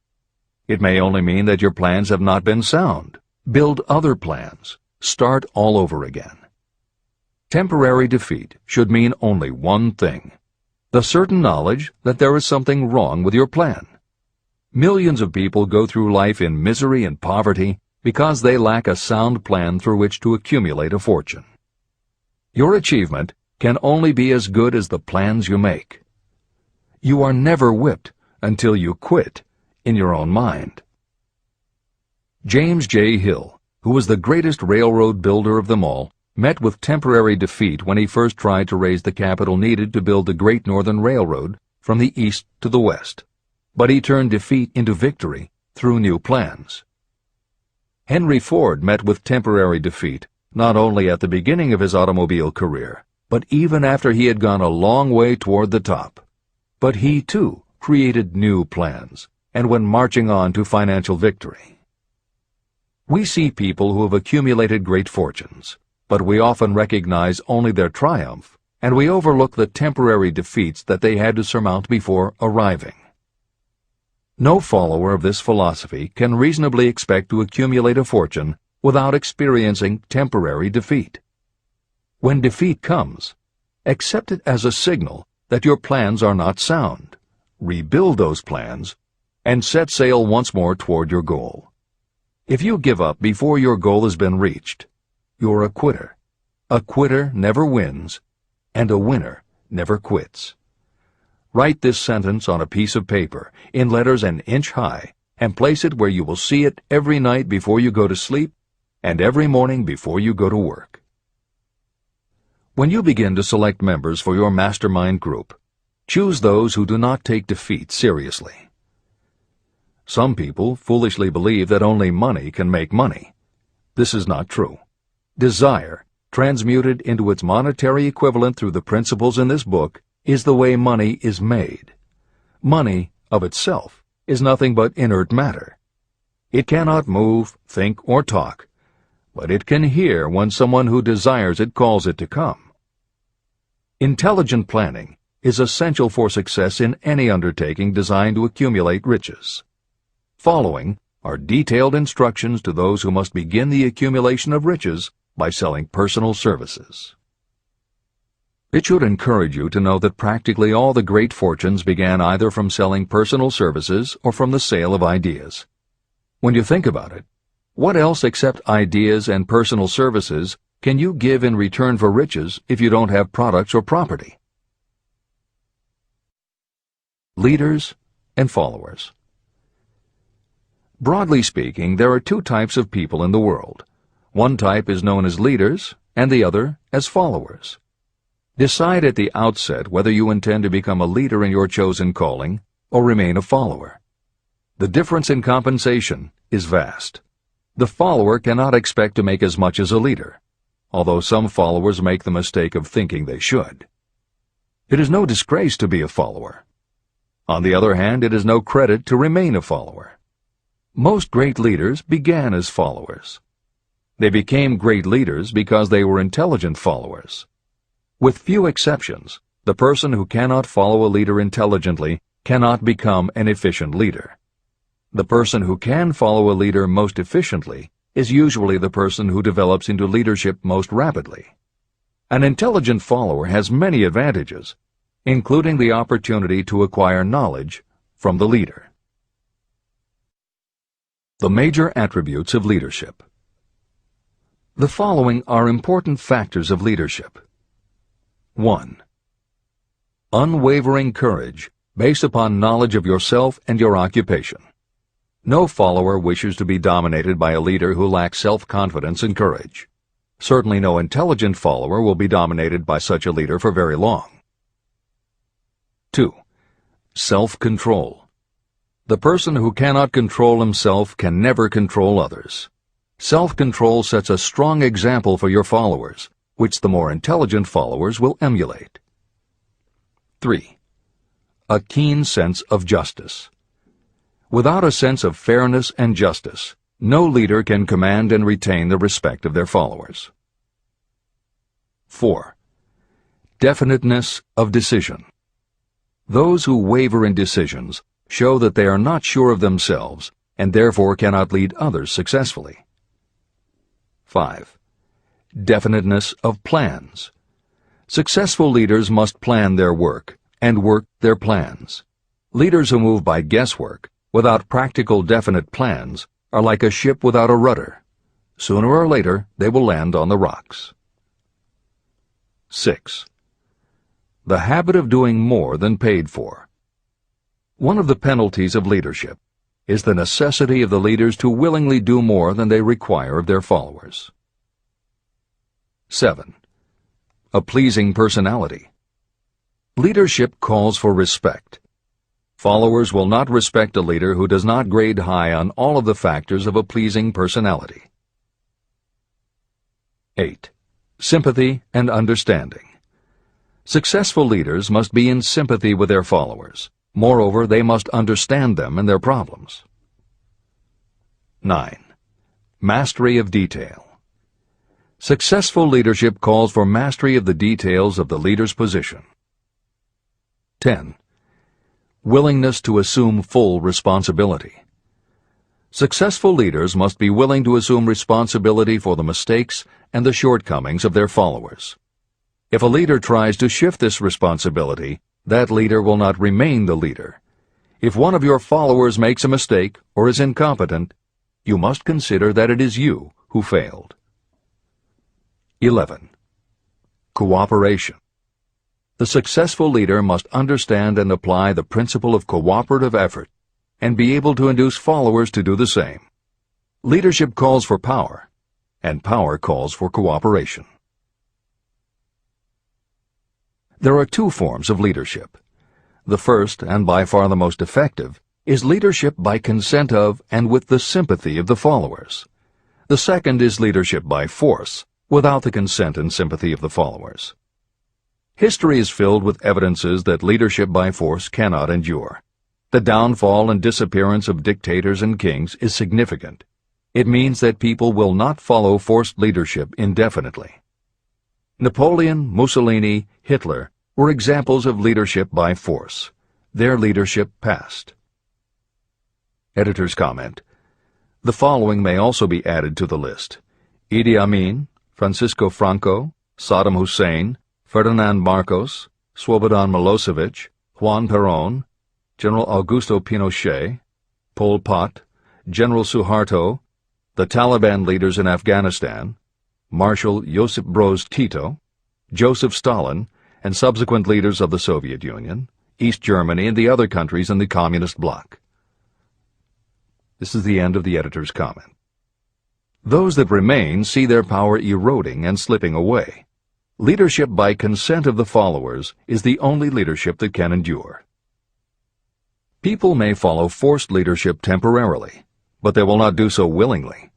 It may only mean that your plans have not been sound. Build other plans. Start all over again. Temporary defeat should mean only one thing: the certain knowledge that there is something wrong with your plan. Millions of people go through life in misery and poverty because they lack a sound plan through which to accumulate a fortune. Your achievement can only be as good as the plans you make. You are never whipped until you quit in your own mind. James J. Hill, who was the greatest railroad builder of them all, met with temporary defeat when he first tried to raise the capital needed to build the Great Northern Railroad from the east to the west. But he turned defeat into victory through new plans. Henry Ford met with temporary defeat not only at the beginning of his automobile career, but even after he had gone a long way toward the top. But he, too, created new plans, and went marching on to financial victory. We see people who have accumulated great fortunes, but we often recognize only their triumph, and we overlook the temporary defeats that they had to surmount before arriving. No follower of this philosophy can reasonably expect to accumulate a fortune without experiencing temporary defeat. When defeat comes, accept it as a signal that your plans are not sound. Rebuild those plans and set sail once more toward your goal. If you give up before your goal has been reached, you're a quitter. A quitter never wins, and a winner never quits. Write this sentence on a piece of paper in letters an inch high and place it where you will see it every night before you go to sleep and every morning before you go to work. When you begin to select members for your mastermind group, choose those who do not take defeat seriously. Some people foolishly believe that only money can make money. This is not true. Desire, transmuted into its monetary equivalent through the principles in this book, is the way money is made. Money, of itself, is nothing but inert matter. It cannot move, think, or talk, but it can hear when someone who desires it calls it to come. Intelligent planning is essential for success in any undertaking designed to accumulate riches. Following are detailed instructions to those who must begin the accumulation of riches by selling personal services. It should encourage you to know that practically all the great fortunes began either from selling personal services or from the sale of ideas. When you think about it, what else except ideas and personal services can you give in return for riches if you don't have products or property? Leaders and followers. Broadly speaking, there are two types of people in the world. One type is known as leaders, and the other as followers. Decide at the outset whether you intend to become a leader in your chosen calling or remain a follower. The difference in compensation is vast. The follower cannot expect to make as much as a leader, although some followers make the mistake of thinking they should. It is no disgrace to be a follower. On the other hand, it is no credit to remain a follower. Most great leaders began as followers. They became great leaders because they were intelligent followers. With few exceptions, the person who cannot follow a leader intelligently cannot become an efficient leader. The person who can follow a leader most efficiently is usually the person who develops into leadership most rapidly. An intelligent follower has many advantages, including the opportunity to acquire knowledge from the leader. The major attributes of leadership. The following are important factors of leadership. 1. Unwavering courage based upon knowledge of yourself and your occupation. No follower wishes to be dominated by a leader who lacks self-confidence and courage. Certainly no intelligent follower will be dominated by such a leader for very long. 2. Self-control. The person who cannot control himself can never control others. Self-control sets a strong example for your followers, which the more intelligent followers will emulate. 3. A keen sense of justice. Without a sense of fairness and justice, no leader can command and retain the respect of their followers. 4. Definiteness of decision. Those who waver in decisions show that they are not sure of themselves and therefore cannot lead others successfully. 5. Definiteness of plans. Successful leaders must plan their work and work their plans. Leaders who move by guesswork, without practical definite plans, are like a ship without a rudder. Sooner or later, they will land on the rocks. 6. The habit of doing more than paid for. One of the penalties of leadership is the necessity of the leaders to willingly do more than they require of their followers. 7. A pleasing personality. Leadership calls for respect. Followers will not respect a leader who does not grade high on all of the factors of a pleasing personality. 8. Sympathy and understanding. Successful leaders must be in sympathy with their followers. Moreover, they must understand them and their problems. 9. Mastery of detail. Successful leadership calls for mastery of the details of the leader's position. 10. Willingness to assume full responsibility. Successful leaders must be willing to assume responsibility for the mistakes and the shortcomings of their followers. If a leader tries to shift this responsibility, that leader will not remain the leader. If one of your followers makes a mistake or is incompetent, you must consider that it is you who failed. 11. Cooperation. The successful leader must understand and apply the principle of cooperative effort and be able to induce followers to do the same. Leadership calls for power, and power calls for cooperation. There are two forms of leadership. The first, and by far the most effective, is leadership by consent of and with the sympathy of the followers. The second is leadership by force, without the consent and sympathy of the followers. History is filled with evidences that leadership by force cannot endure. The downfall and disappearance of dictators and kings is significant. It means that people will not follow forced leadership indefinitely. Napoleon, Mussolini, Hitler were examples of leadership by force. Their leadership passed. Editor's comment. The following may also be added to the list: Idi Amin, Francisco Franco, Saddam Hussein, Ferdinand Marcos, Slobodan Milosevic, Juan Perón, General Augusto Pinochet, Pol Pot, General Suharto, the Taliban leaders in Afghanistan, Marshal Josip Broz Tito, Joseph Stalin, and subsequent leaders of the Soviet Union, East Germany, and the other countries in the Communist bloc. This is the end of the editor's comment. Those that remain see their power eroding and slipping away. Leadership by consent of the followers is the only leadership that can endure. People may follow forced leadership temporarily, but they will not do so willingly.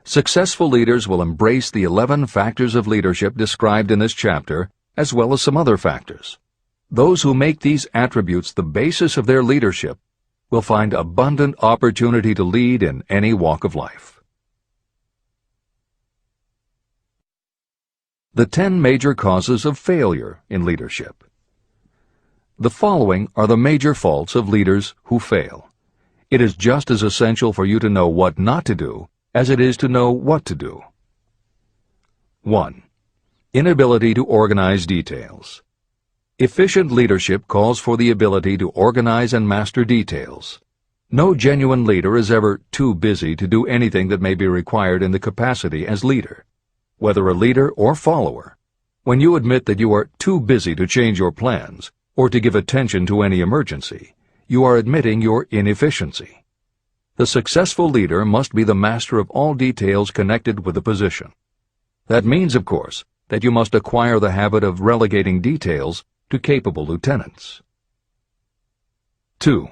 Successful leaders will embrace the 11 factors of leadership described in this chapter, as well as some other factors. Those who make these attributes the basis of their leadership will find abundant opportunity to lead in any walk of life. The 10 major causes of failure in leadership. The following are the major faults of leaders who fail. It is just as essential for you to know what not to do as it is to know what to do. 1. Inability to organize details. Efficient leadership calls for the ability to organize and master details. No genuine leader is ever too busy to do anything that may be required in the capacity as leader. Whether a leader or follower, when you admit that you are too busy to change your plans or to give attention to any emergency, you are admitting your inefficiency. The successful leader must be the master of all details connected with the position. That means, of course, that you must acquire the habit of relegating details to capable lieutenants. 2.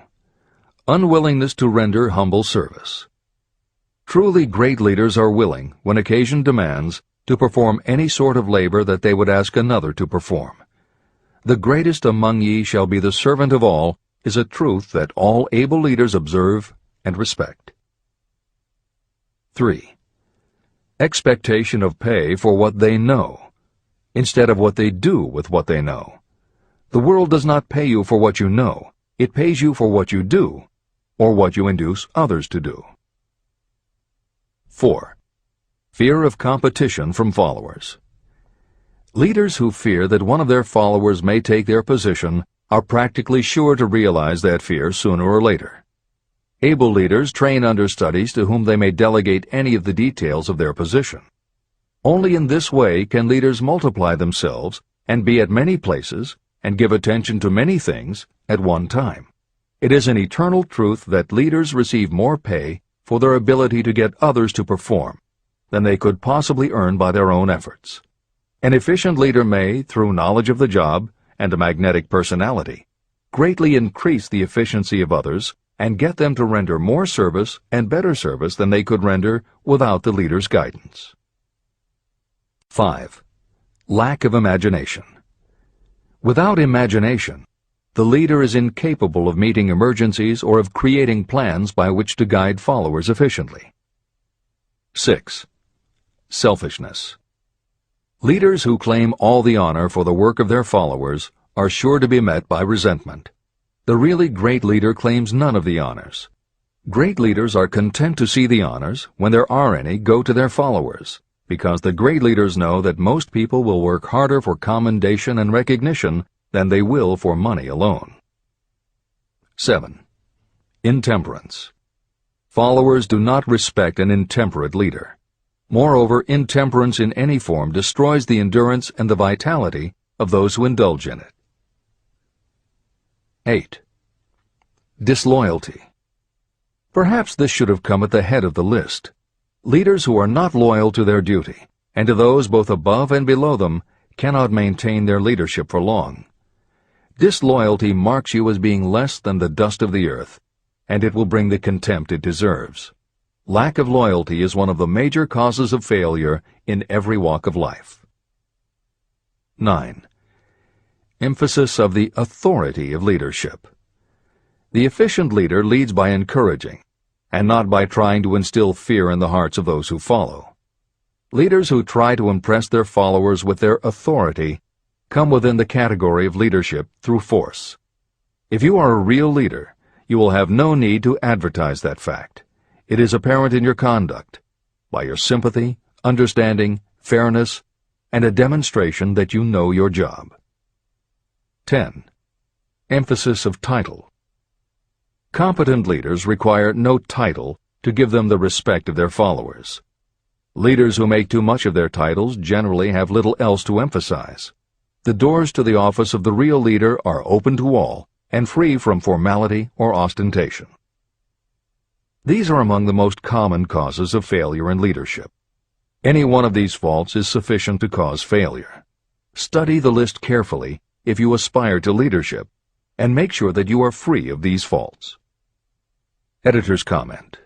Unwillingness to render humble service. Truly great leaders are willing, when occasion demands, to perform any sort of labor that they would ask another to perform. The greatest among ye shall be the servant of all is a truth that all able leaders observe and respect. 3. Expectation of pay for what they know, instead of what they do with what they know. The world does not pay you for what you know, it pays you for what you do, or what you induce others to do. 4. Fear of competition from followers. Leaders who fear that one of their followers may take their position are practically sure to realize that fear sooner or later. Able leaders train understudies to whom they may delegate any of the details of their position. Only in this way can leaders multiply themselves and be at many places and give attention to many things at one time. It is an eternal truth that leaders receive more pay for their ability to get others to perform than they could possibly earn by their own efforts. An efficient leader may, through knowledge of the job and a magnetic personality, greatly increase the efficiency of others and get them to render more service and better service than they could render without the leader's guidance. 5. Lack of imagination. Without imagination, the leader is incapable of meeting emergencies or of creating plans by which to guide followers efficiently. 6. Selfishness. Leaders who claim all the honor for the work of their followers are sure to be met by resentment. The really great leader claims none of the honors. Great leaders are content to see the honors, when there are any, go to their followers, because the great leaders know that most people will work harder for commendation and recognition than they will for money alone. 7. Intemperance. Followers do not respect an intemperate leader. Moreover, intemperance in any form destroys the endurance and the vitality of those who indulge in it. 8. Disloyalty. Perhaps this should have come at the head of the list. Leaders who are not loyal to their duty, and to those both above and below them, cannot maintain their leadership for long. Disloyalty marks you as being less than the dust of the earth, and it will bring the contempt it deserves. Lack of loyalty is one of the major causes of failure in every walk of life. 9. Emphasis of the authority of leadership. The efficient leader leads by encouraging, and not by trying to instill fear in the hearts of those who follow. Leaders who try to impress their followers with their authority come within the category of leadership through force. If you are a real leader, you will have no need to advertise that fact. It is apparent in your conduct, by your sympathy, understanding, fairness, and a demonstration that you know your job. 10. Emphasis of title. Competent leaders require no title to give them the respect of their followers. Leaders who make too much of their titles generally have little else to emphasize. The doors to the office of the real leader are open to all and free from formality or ostentation. These are among the most common causes of failure in leadership. Any one of these faults is sufficient to cause failure. Study the list carefully if you aspire to leadership, and make sure that you are free of these faults. Editor's comment.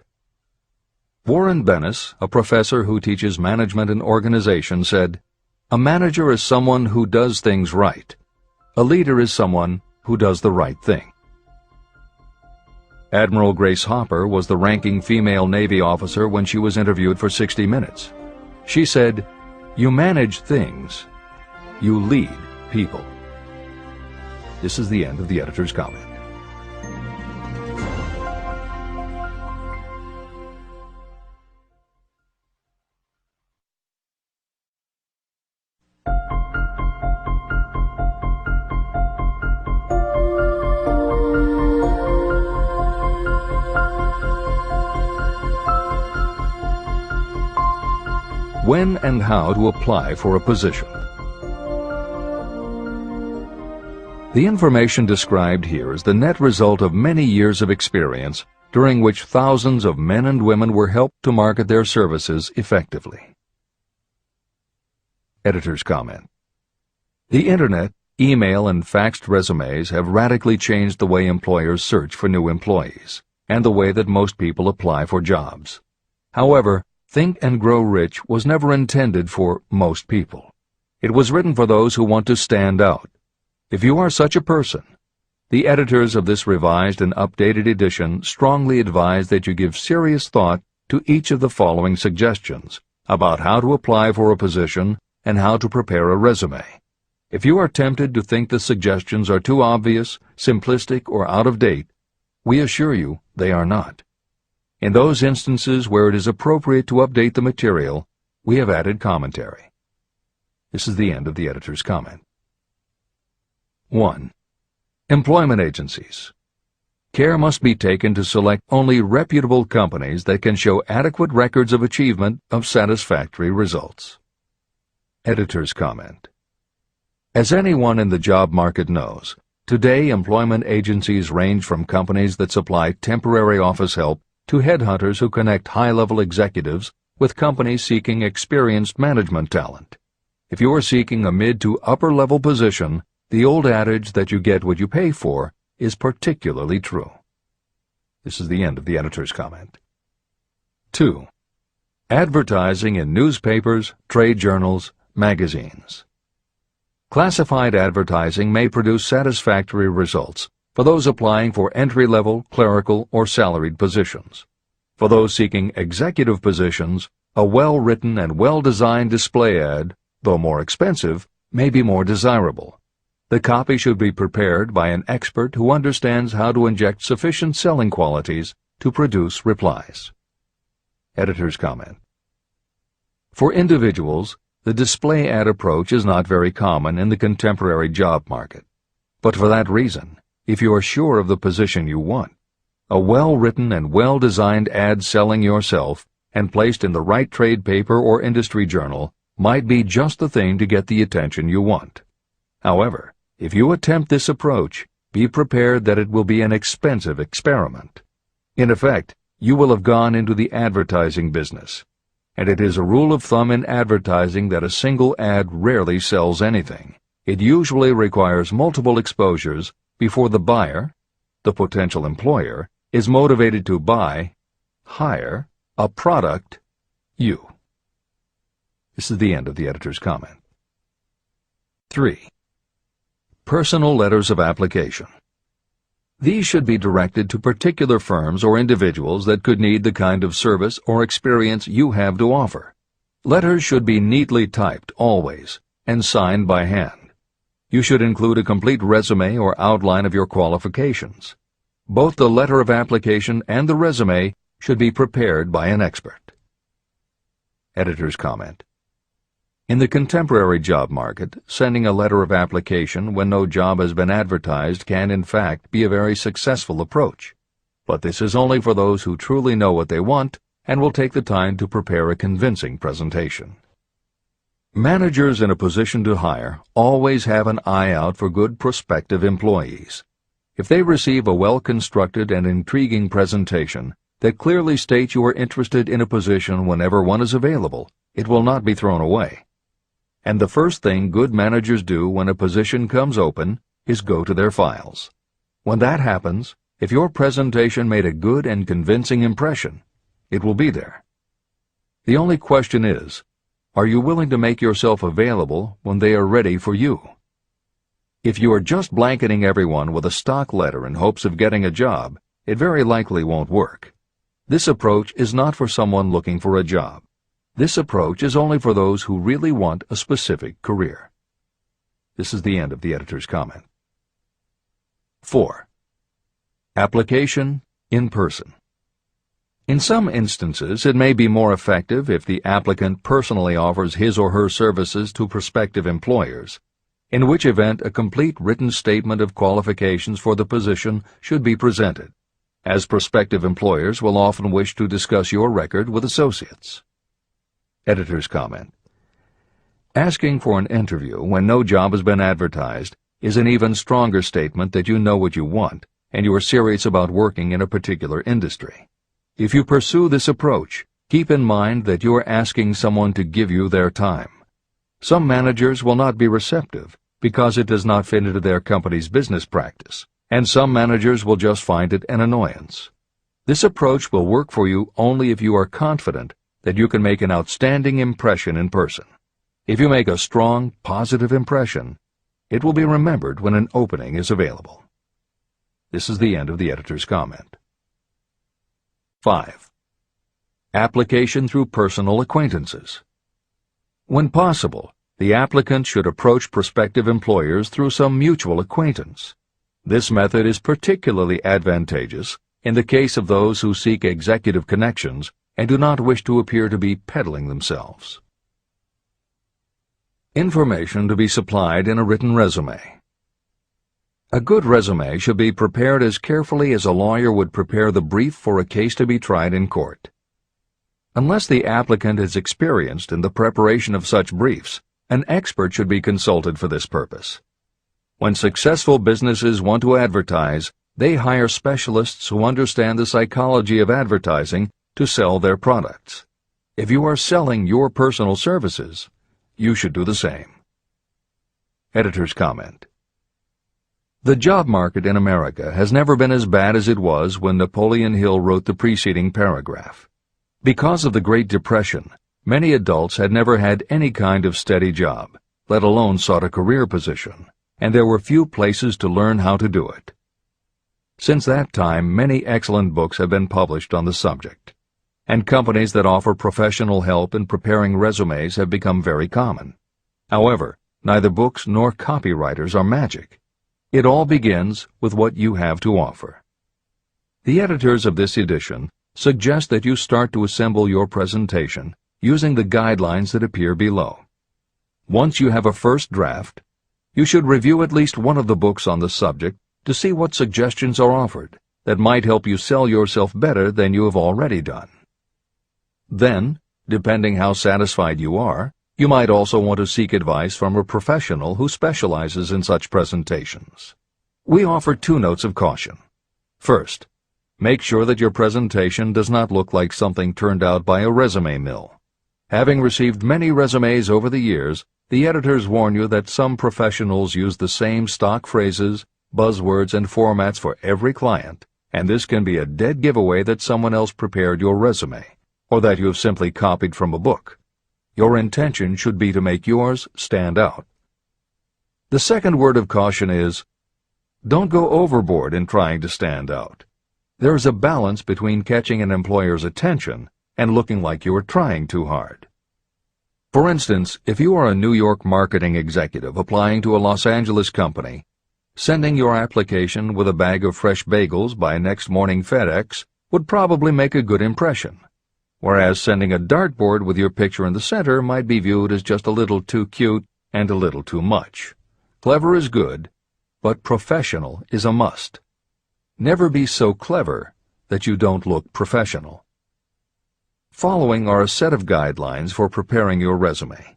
Warren Bennis, a professor who teaches management and organization, said, "A manager is someone who does things right. A leader is someone who does the right thing." Admiral Grace Hopper was the ranking female Navy officer when she was interviewed for 60 Minutes. She said, "You manage things. You lead people." This is the end of the editor's comment. When and how to apply for a position. The information described here is the net result of many years of experience, during which thousands of men and women were helped to market their services effectively. Editor's comment. The Internet, email, and faxed resumes have radically changed the way employers search for new employees, and the way that most people apply for jobs. However, Think and Grow Rich was never intended for most people. It was written for those who want to stand out. If you are such a person, the editors of this revised and updated edition strongly advise that you give serious thought to each of the following suggestions about how to apply for a position and how to prepare a resume. If you are tempted to think the suggestions are too obvious, simplistic, or out of date, we assure you they are not. In those instances where it is appropriate to update the material, we have added commentary. This is the end of the editor's comment. 1. Employment agencies. Care must be taken to select only reputable companies that can show adequate records of achievement of satisfactory results. Editor's comment. As anyone in the job market knows, Today, employment agencies range from companies that supply temporary office help to headhunters who connect high-level executives with companies seeking experienced management talent. If you are seeking a mid to upper-level position, the old adage that you get what you pay for is particularly true. This is the end of the editor's comment. 2. Advertising in newspapers, trade journals, magazines. Classified advertising may produce satisfactory results for those applying for entry-level, clerical, or salaried positions. For those seeking executive positions, a well-written and well-designed display ad, though more expensive, may be more desirable. The copy should be prepared by an expert who understands how to inject sufficient selling qualities to produce replies. Editor's comment. For individuals, the display ad approach is not very common in the contemporary job market. But for that reason, if you are sure of the position you want, a well-written and well-designed ad selling yourself and placed in the right trade paper or industry journal might be just the thing to get the attention you want. However, if you attempt this approach, be prepared that it will be an expensive experiment. In effect, you will have gone into the advertising business, and it is a rule of thumb in advertising that a single ad rarely sells anything. It usually requires multiple exposures before the buyer, the potential employer, is motivated to buy, hire, a product, you. This is the end of the editor's comment. 3. Personal letters of application. These should be directed to particular firms or individuals that could need the kind of service or experience you have to offer. Letters should be neatly typed always and signed by hand. You should include a complete resume or outline of your qualifications. Both the letter of application and the resume should be prepared by an expert. Editor's comment. In the contemporary job market, sending a letter of application when no job has been advertised can in fact be a very successful approach. But this is only for those who truly know what they want and will take the time to prepare a convincing presentation. Managers in a position to hire always have an eye out for good prospective employees. If they receive a well-constructed and intriguing presentation that clearly states you are interested in a position whenever one is available, it will not be thrown away. And the first thing good managers do when a position comes open is go to their files. When that happens, if your presentation made a good and convincing impression, it will be there. The only question is, are you willing to make yourself available when they are ready for you? If you are just blanketing everyone with a stock letter in hopes of getting a job, it very likely won't work. This approach is not for someone looking for a job. This approach is only for those who really want a specific career. This is the end of the editor's comment. 4. Application in person. In some instances, it may be more effective if the applicant personally offers his or her services to prospective employers, in which event a complete written statement of qualifications for the position should be presented, as prospective employers will often wish to discuss your record with associates. Editor's comment. Asking for an interview when no job has been advertised is an even stronger statement that you know what you want and you are serious about working in a particular industry. If you pursue this approach, keep in mind that you are asking someone to give you their time. Some managers will not be receptive because it does not fit into their company's business practice, and some managers will just find it an annoyance. This approach will work for you only if you are confident that you can make an outstanding impression in person. If you make a strong, positive impression, it will be remembered when an opening is available. This is the end of the editor's comment. 5. Application through personal acquaintances. When possible, the applicant should approach prospective employers through some mutual acquaintance. This method is particularly advantageous in the case of those who seek executive connections and do not wish to appear to be peddling themselves. Information to be supplied in a written resume. A good resume should be prepared as carefully as a lawyer would prepare the brief for a case to be tried in court. Unless the applicant is experienced in the preparation of such briefs, an expert should be consulted for this purpose. When successful businesses want to advertise, they hire specialists who understand the psychology of advertising to sell their products. If you are selling your personal services, you should do the same. Editor's comment. The job market in America has never been as bad as it was when Napoleon Hill wrote the preceding paragraph. Because of the Great Depression, many adults had never had any kind of steady job, let alone sought a career position, and there were few places to learn how to do it. Since that time, many excellent books have been published on the subject, and companies that offer professional help in preparing resumes have become very common. However, neither books nor copywriters are magic. It all begins with what you have to offer. The editors of this edition suggest that you start to assemble your presentation using the guidelines that appear below. Once you have a first draft, you should review at least one of the books on the subject to see what suggestions are offered that might help you sell yourself better than you have already done. Then, depending how satisfied you are, you might also want to seek advice from a professional who specializes in such presentations. We offer 2 notes of caution. First, make sure that your presentation does not look like something turned out by a resume mill. Having received many resumes over the years, the editors warn you that some professionals use the same stock phrases, buzzwords, and formats for every client, and this can be a dead giveaway that someone else prepared your resume, or that you have simply copied from a book. Your intention should be to make yours stand out. The second word of caution is, don't go overboard in trying to stand out. There is a balance between catching an employer's attention and looking like you are trying too hard. For instance, if you are a New York marketing executive applying to a Los Angeles company, sending your application with a bag of fresh bagels by next morning FedEx would probably make a good impression, whereas sending a dartboard with your picture in the center might be viewed as just a little too cute and a little too much. Clever is good, but professional is a must. Never be so clever that you don't look professional. Following are a set of guidelines for preparing your resume.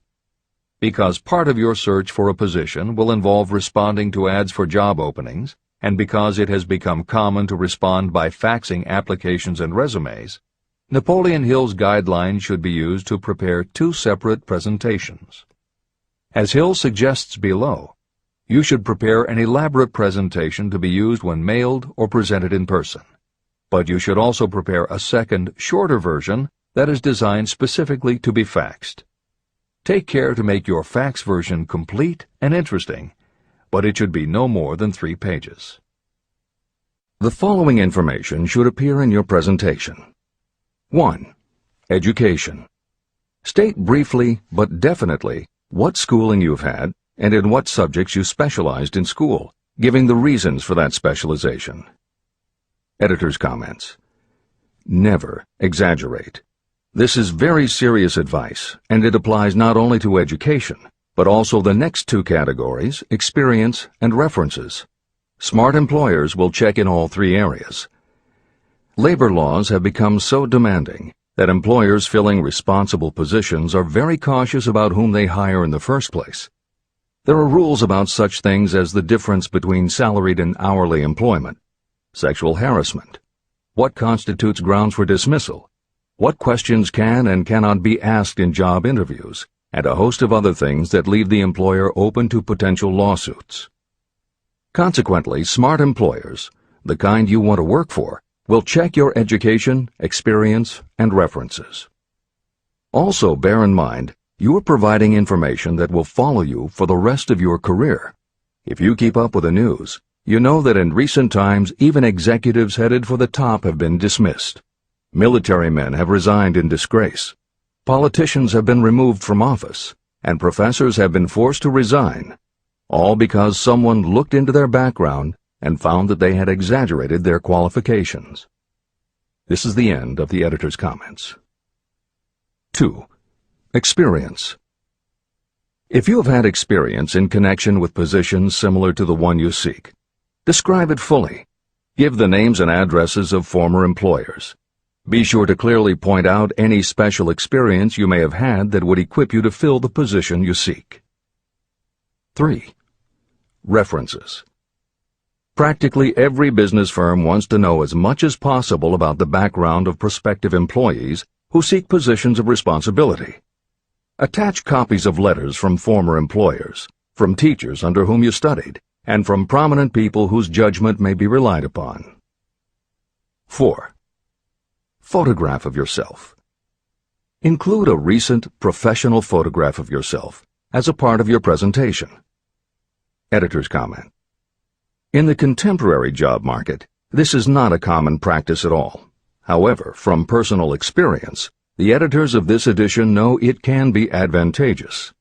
Because part of your search for a position will involve responding to ads for job openings, and because it has become common to respond by faxing applications and resumes, Napoleon Hill's guidelines should be used to prepare 2 separate presentations. As Hill suggests below, you should prepare an elaborate presentation to be used when mailed or presented in person. But you should also prepare a second, shorter version that is designed specifically to be faxed. Take care to make your fax version complete and interesting, but it should be no more than 3 pages. The following information should appear in your presentation. 1. Education. State briefly but definitely what schooling you've had and in what subjects you specialized in school, giving the reasons for that specialization. Editor's comments. Never exaggerate. This is very serious advice, and it applies not only to education, but also the next 2 categories, experience and references. Smart employers will check in all 3 areas. Labor laws have become so demanding that employers filling responsible positions are very cautious about whom they hire in the first place. There are rules about such things as the difference between salaried and hourly employment, sexual harassment, what constitutes grounds for dismissal, what questions can and cannot be asked in job interviews, and a host of other things that leave the employer open to potential lawsuits. Consequently, smart employers, the kind you want to work for, will check your education, experience, and references. Also, bear in mind, you are providing information that will follow you for the rest of your career. If you keep up with the news, you know that in recent times even executives headed for the top have been dismissed. Military men have resigned in disgrace. Politicians have been removed from office, and professors have been forced to resign, all because someone looked into their background and found that they had exaggerated their qualifications. This is the end of the editor's comments. 2. Experience. If you have had experience in connection with positions similar to the one you seek, describe it fully. Give the names and addresses of former employers. Be sure to clearly point out any special experience you may have had that would equip you to fill the position you seek. 3. References. Practically every business firm wants to know as much as possible about the background of prospective employees who seek positions of responsibility. Attach copies of letters from former employers, from teachers under whom you studied, and from prominent people whose judgment may be relied upon. 4. Photograph of yourself. Include a recent professional photograph of yourself as a part of your presentation. Editor's comment. In the contemporary job market, this is not a common practice at all. However, from personal experience, the editors of this edition know it can be advantageous.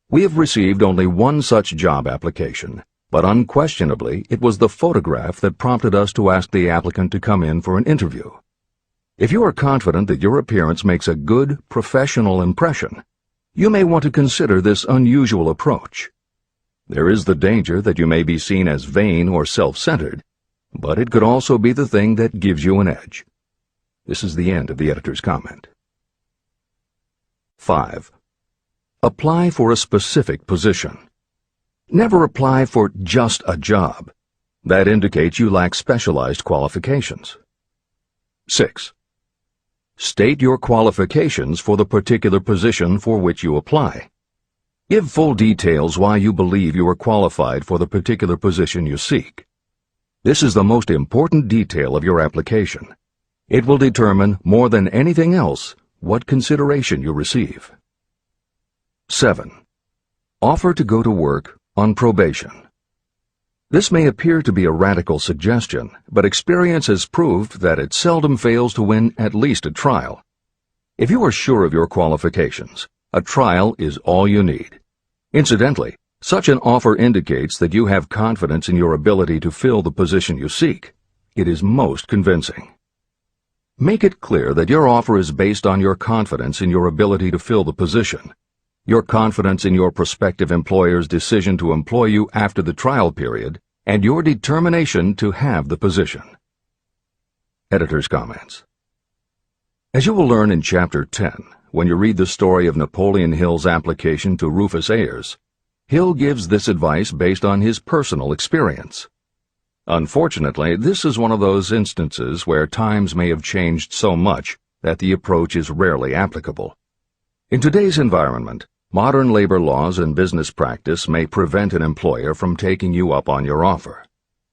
We have received only one such job application, but unquestionably it was the photograph that prompted us to ask the applicant to come in for an interview. If you are confident that your appearance makes a good, professional impression, you may want to consider this unusual approach. There is the danger that you may be seen as vain or self-centered, but it could also be the thing that gives you an edge. This is the end of the editor's comment. 5. Apply for a specific position. Never apply for just a job. That indicates you lack specialized qualifications. 6. State your qualifications for the particular position for which you apply. Give full details why you believe you are qualified for the particular position you seek. This is the most important detail of your application. It will determine, more than anything else, what consideration you receive. 7. Offer to go to work on probation. This may appear to be a radical suggestion, but experience has proved that it seldom fails to win at least a trial. If you are sure of your qualifications, a trial is all you need. Incidentally, such an offer indicates that you have confidence in your ability to fill the position you seek. It is most convincing. Make it clear that your offer is based on your confidence in your ability to fill the position, your confidence in your prospective employer's decision to employ you after the trial period, and your determination to have the position. Editor's comments. As you will learn in Chapter 10, when you read the story of Napoleon Hill's application to Rufus Ayers, Hill gives this advice based on his personal experience. Unfortunately, this is one of those instances where times may have changed so much that the approach is rarely applicable. In today's environment, modern labor laws and business practice may prevent an employer from taking you up on your offer.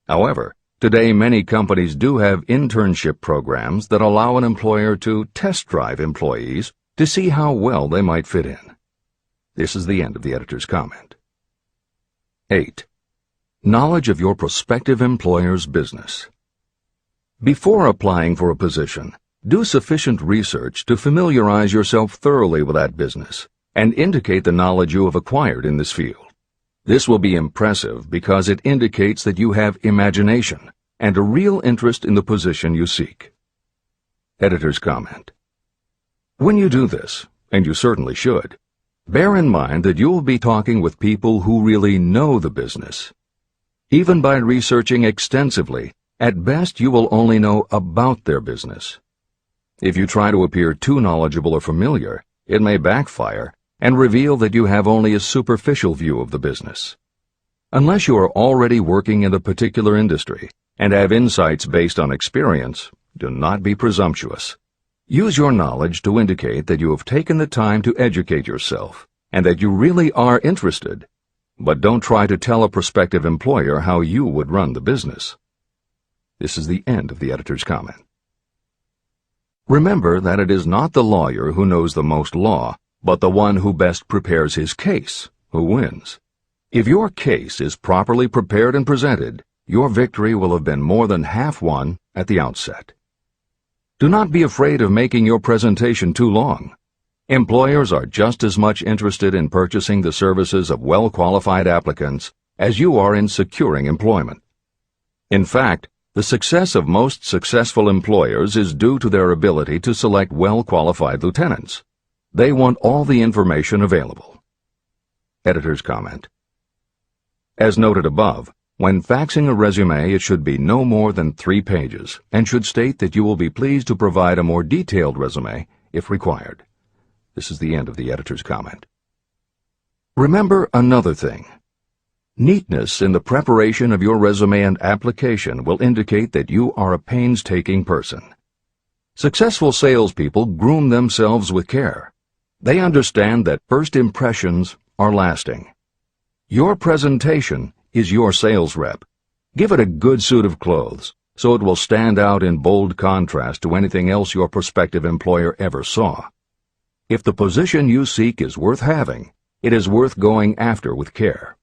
However, today many companies do have internship programs that allow an employer to test drive employees to see how well they might fit in. This is the end of the editor's comment. 8. Knowledge of your prospective employer's business. Before applying for a position, do sufficient research to familiarize yourself thoroughly with that business and indicate the knowledge you have acquired in this field. This will be impressive because it indicates that you have imagination and a real interest in the position you seek. Editor's comment. When you do this, and you certainly should, bear in mind that you will be talking with people who really know the business. Even by researching extensively, at best you will only know about their business. If you try to appear too knowledgeable or familiar, it may backfire and reveal that you have only a superficial view of the business. Unless you are already working in a particular industry and have insights based on experience, do not be presumptuous. Use your knowledge to indicate that you have taken the time to educate yourself and that you really are interested, but don't try to tell a prospective employer how you would run the business. This is the end of the editor's comment. Remember that it is not the lawyer who knows the most law, but the one who best prepares his case who wins. If your case is properly prepared and presented, your victory will have been more than half won at the outset. Do not be afraid of making your presentation too long. Employers are just as much interested in purchasing the services of well-qualified applicants as you are in securing employment. In fact, the success of most successful employers is due to their ability to select well-qualified lieutenants. They want all the information available. Editor's comment. As noted above, when faxing a resume, it should be no more than 3 pages and should state that you will be pleased to provide a more detailed resume if required. This is the end of the editor's comment. Remember another thing. Neatness in the preparation of your resume and application will indicate that you are a painstaking person. Successful salespeople groom themselves with care. They understand that first impressions are lasting. Your presentation is your sales rep. Give it a good suit of clothes, so it will stand out in bold contrast to anything else your prospective employer ever saw. If the position you seek is worth having, it is worth going after with care.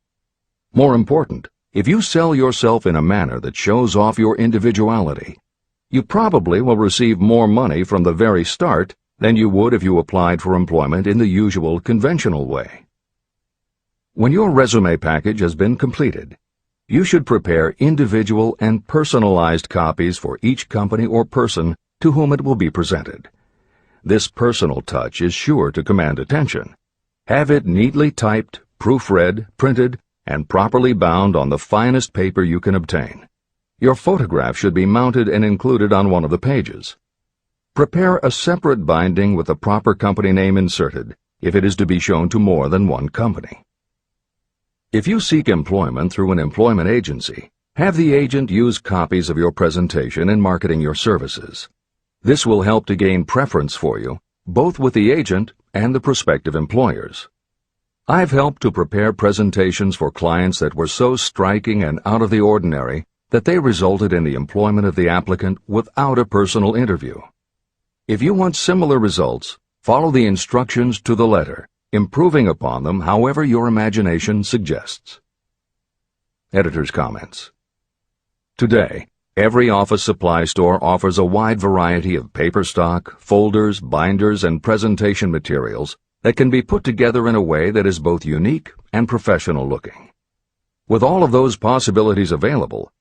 More important, if you sell yourself in a manner that shows off your individuality, you probably will receive more money from the very start than you would if you applied for employment in the usual conventional way. When your resume package has been completed, you should prepare individual and personalized copies for each company or person to whom it will be presented. This personal touch is sure to command attention. Have it neatly typed, proofread, printed, and properly bound on the finest paper you can obtain. Your photograph should be mounted and included on one of the pages. Prepare a separate binding with the proper company name inserted if it is to be shown to more than one company. If you seek employment through an employment agency, have the agent use copies of your presentation in marketing your services. This will help to gain preference for you, both with the agent and the prospective employers. I've helped to prepare presentations for clients that were so striking and out of the ordinary that they resulted in the employment of the applicant without a personal interview. If you want similar results, follow the instructions to the letter, improving upon them however your imagination suggests. Editor's comments. Today, every office supply store offers a wide variety of paper stock, folders, binders, and presentation materials that can be put together in a way that is both unique and professional looking. With all of those possibilities available,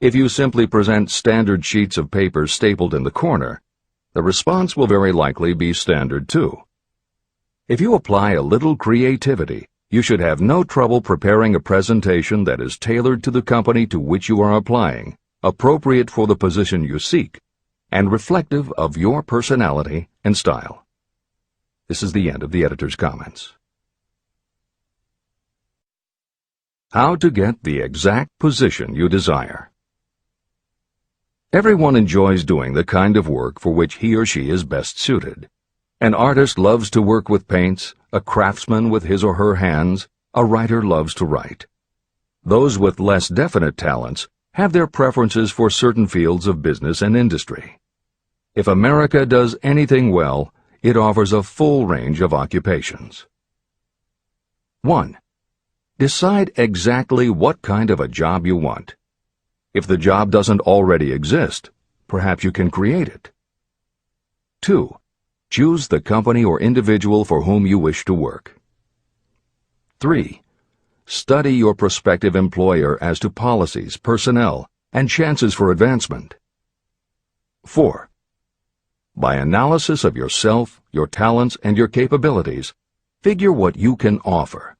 if you simply present standard sheets of paper stapled in the corner, the response will very likely be standard too. If you apply a little creativity, you should have no trouble preparing a presentation that is tailored to the company to which you are applying, appropriate for the position you seek, and reflective of your personality and style. This is the end of the editor's comments. How to get the exact position you desire. Everyone enjoys doing the kind of work for which he or she is best suited. An artist loves to work with paints, a craftsman with his or her hands, a writer loves to write. Those with less definite talents have their preferences for certain fields of business and industry. If America does anything well, it offers a full range of occupations. 1. Decide exactly what kind of a job you want. If the job doesn't already exist, perhaps you can create it. 2. Choose the company or individual for whom you wish to work. 3. Study your prospective employer as to policies, personnel, and chances for advancement. 4. By analysis of yourself, your talents, and your capabilities, figure what you can offer.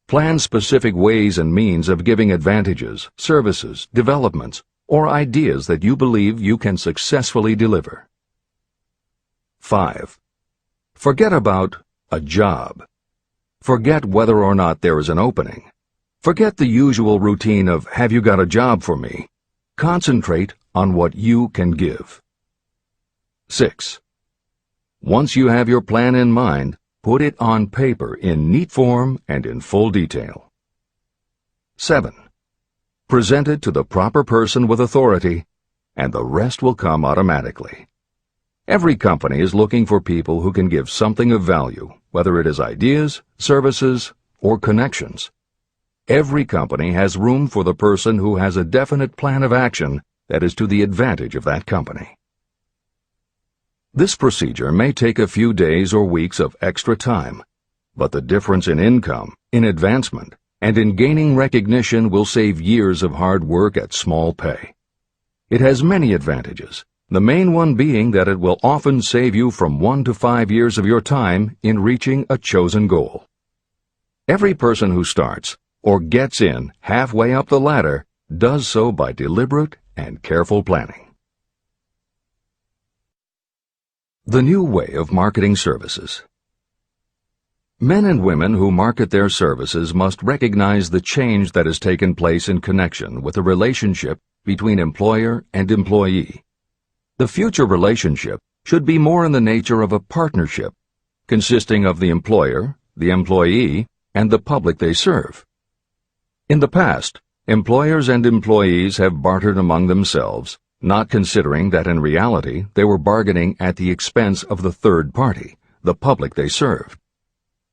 Plan specific ways and means of giving advantages, services, developments, or ideas that you believe you can successfully deliver. 5. Forget about a job. Forget whether or not there is an opening. Forget the usual routine of, have you got a job for me? Concentrate on what you can give. 6. Once you have your plan in mind, put it on paper in neat form and in full detail. 7. Present it to the proper person with authority, and the rest will come automatically. Every company is looking for people who can give something of value, whether it is ideas, services, or connections. Every company has room for the person who has a definite plan of action that is to the advantage of that company. This procedure may take a few days or weeks of extra time, but the difference in income, in advancement, and in gaining recognition will save years of hard work at small pay. It has many advantages, the main one being that it will often save you from 1 to 5 years of your time in reaching a chosen goal. Every person who starts, or gets in halfway up the ladder, does so by deliberate and careful planning. The new way of marketing services. Men and women who market their services must recognize the change that has taken place in connection with the relationship between employer and employee. The future relationship should be more in the nature of a partnership, consisting of the employer, the employee, and the public they serve. In the past, employers and employees have bartered among themselves, not considering that in reality they were bargaining at the expense of the third party, the public they served.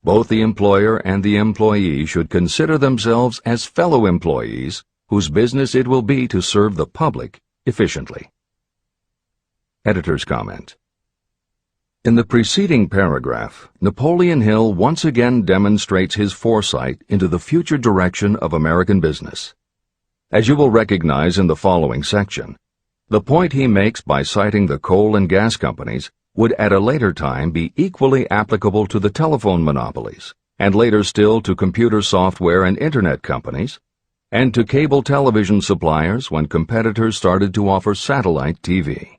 Both the employer and the employee should consider themselves as fellow employees whose business it will be to serve the public efficiently. Editor's comment. In the preceding paragraph, Napoleon Hill once again demonstrates his foresight into the future direction of American business. As you will recognize in the following section, the point he makes by citing the coal and gas companies would at a later time be equally applicable to the telephone monopolies, and later still to computer software and internet companies, and to cable television suppliers when competitors started to offer satellite TV.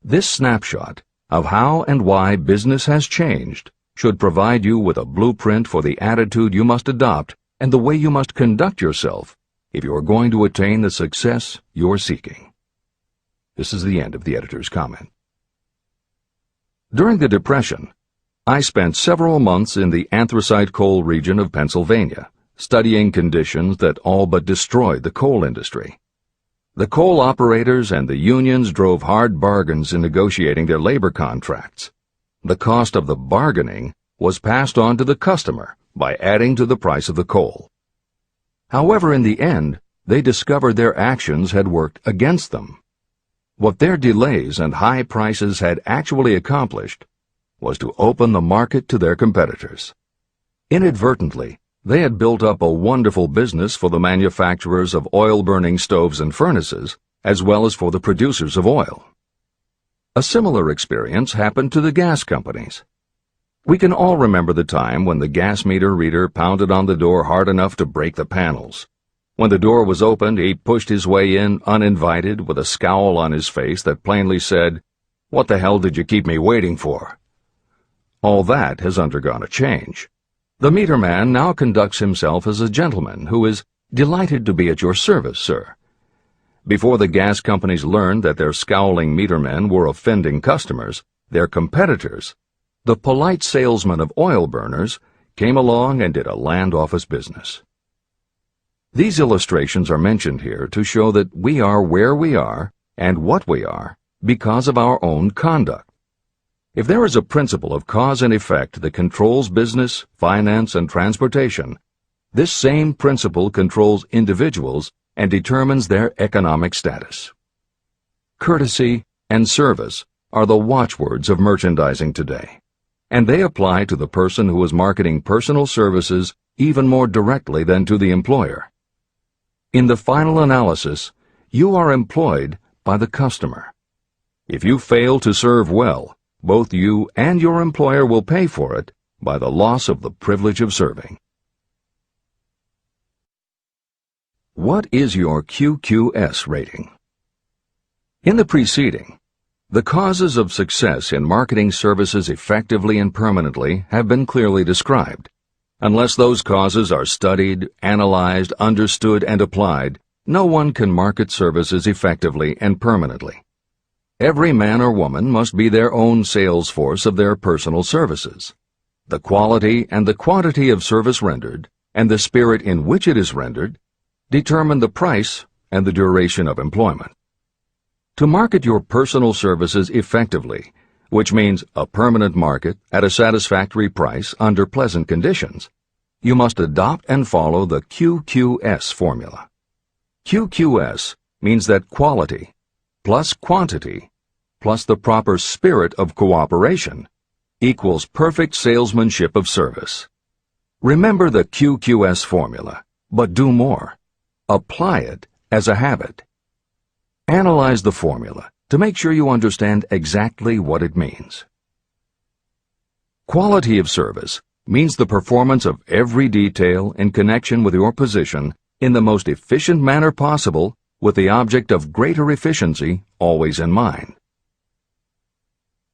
This snapshot of how and why business has changed should provide you with a blueprint for the attitude you must adopt and the way you must conduct yourself if you are going to attain the success you're seeking. This is the end of the editor's comment. During the Depression, I spent several months in the anthracite coal region of Pennsylvania, studying conditions that all but destroyed the coal industry. The coal operators and the unions drove hard bargains in negotiating their labor contracts. The cost of the bargaining was passed on to the customer by adding to the price of the coal. However, in the end, they discovered their actions had worked against them. What their delays and high prices had actually accomplished was to open the market to their competitors. Inadvertently, they had built up a wonderful business for the manufacturers of oil-burning stoves and furnaces, as well as for the producers of oil. A similar experience happened to the gas companies. We can all remember the time when the gas meter reader pounded on the door hard enough to break the panels. When the door was opened, he pushed his way in uninvited with a scowl on his face that plainly said, "What the hell did you keep me waiting for?" All that has undergone a change. The meter man now conducts himself as a gentleman who is delighted to be at your service, sir. Before the gas companies learned that their scowling metermen were offending customers, their competitors, the polite salesmen of oil burners, came along and did a land office business. These illustrations are mentioned here to show that we are where we are and what we are because of our own conduct. If there is a principle of cause and effect that controls business, finance, and transportation, this same principle controls individuals and determines their economic status. Courtesy and service are the watchwords of merchandising today, and they apply to the person who is marketing personal services even more directly than to the employer. In the final analysis, you are employed by the customer. If you fail to serve well, both you and your employer will pay for it by the loss of the privilege of serving. What is your QQS rating? In the preceding, the causes of success in marketing services effectively and permanently have been clearly described. Unless those causes are studied, analyzed, understood, and applied, no one can market services effectively and permanently. Every man or woman must be their own sales force of their personal services. The quality and the quantity of service rendered, and the spirit in which it is rendered, determine the price and the duration of employment. To market your personal services effectively, which means a permanent market at a satisfactory price under pleasant conditions, you must adopt and follow the QQS formula. QQS means that quality plus quantity plus the proper spirit of cooperation equals perfect salesmanship of service. Remember the QQS formula, but do more. Apply it as a habit. Analyze the formula to make sure you understand exactly what it means. Quality of service means the performance of every detail in connection with your position in the most efficient manner possible with the object of greater efficiency always in mind.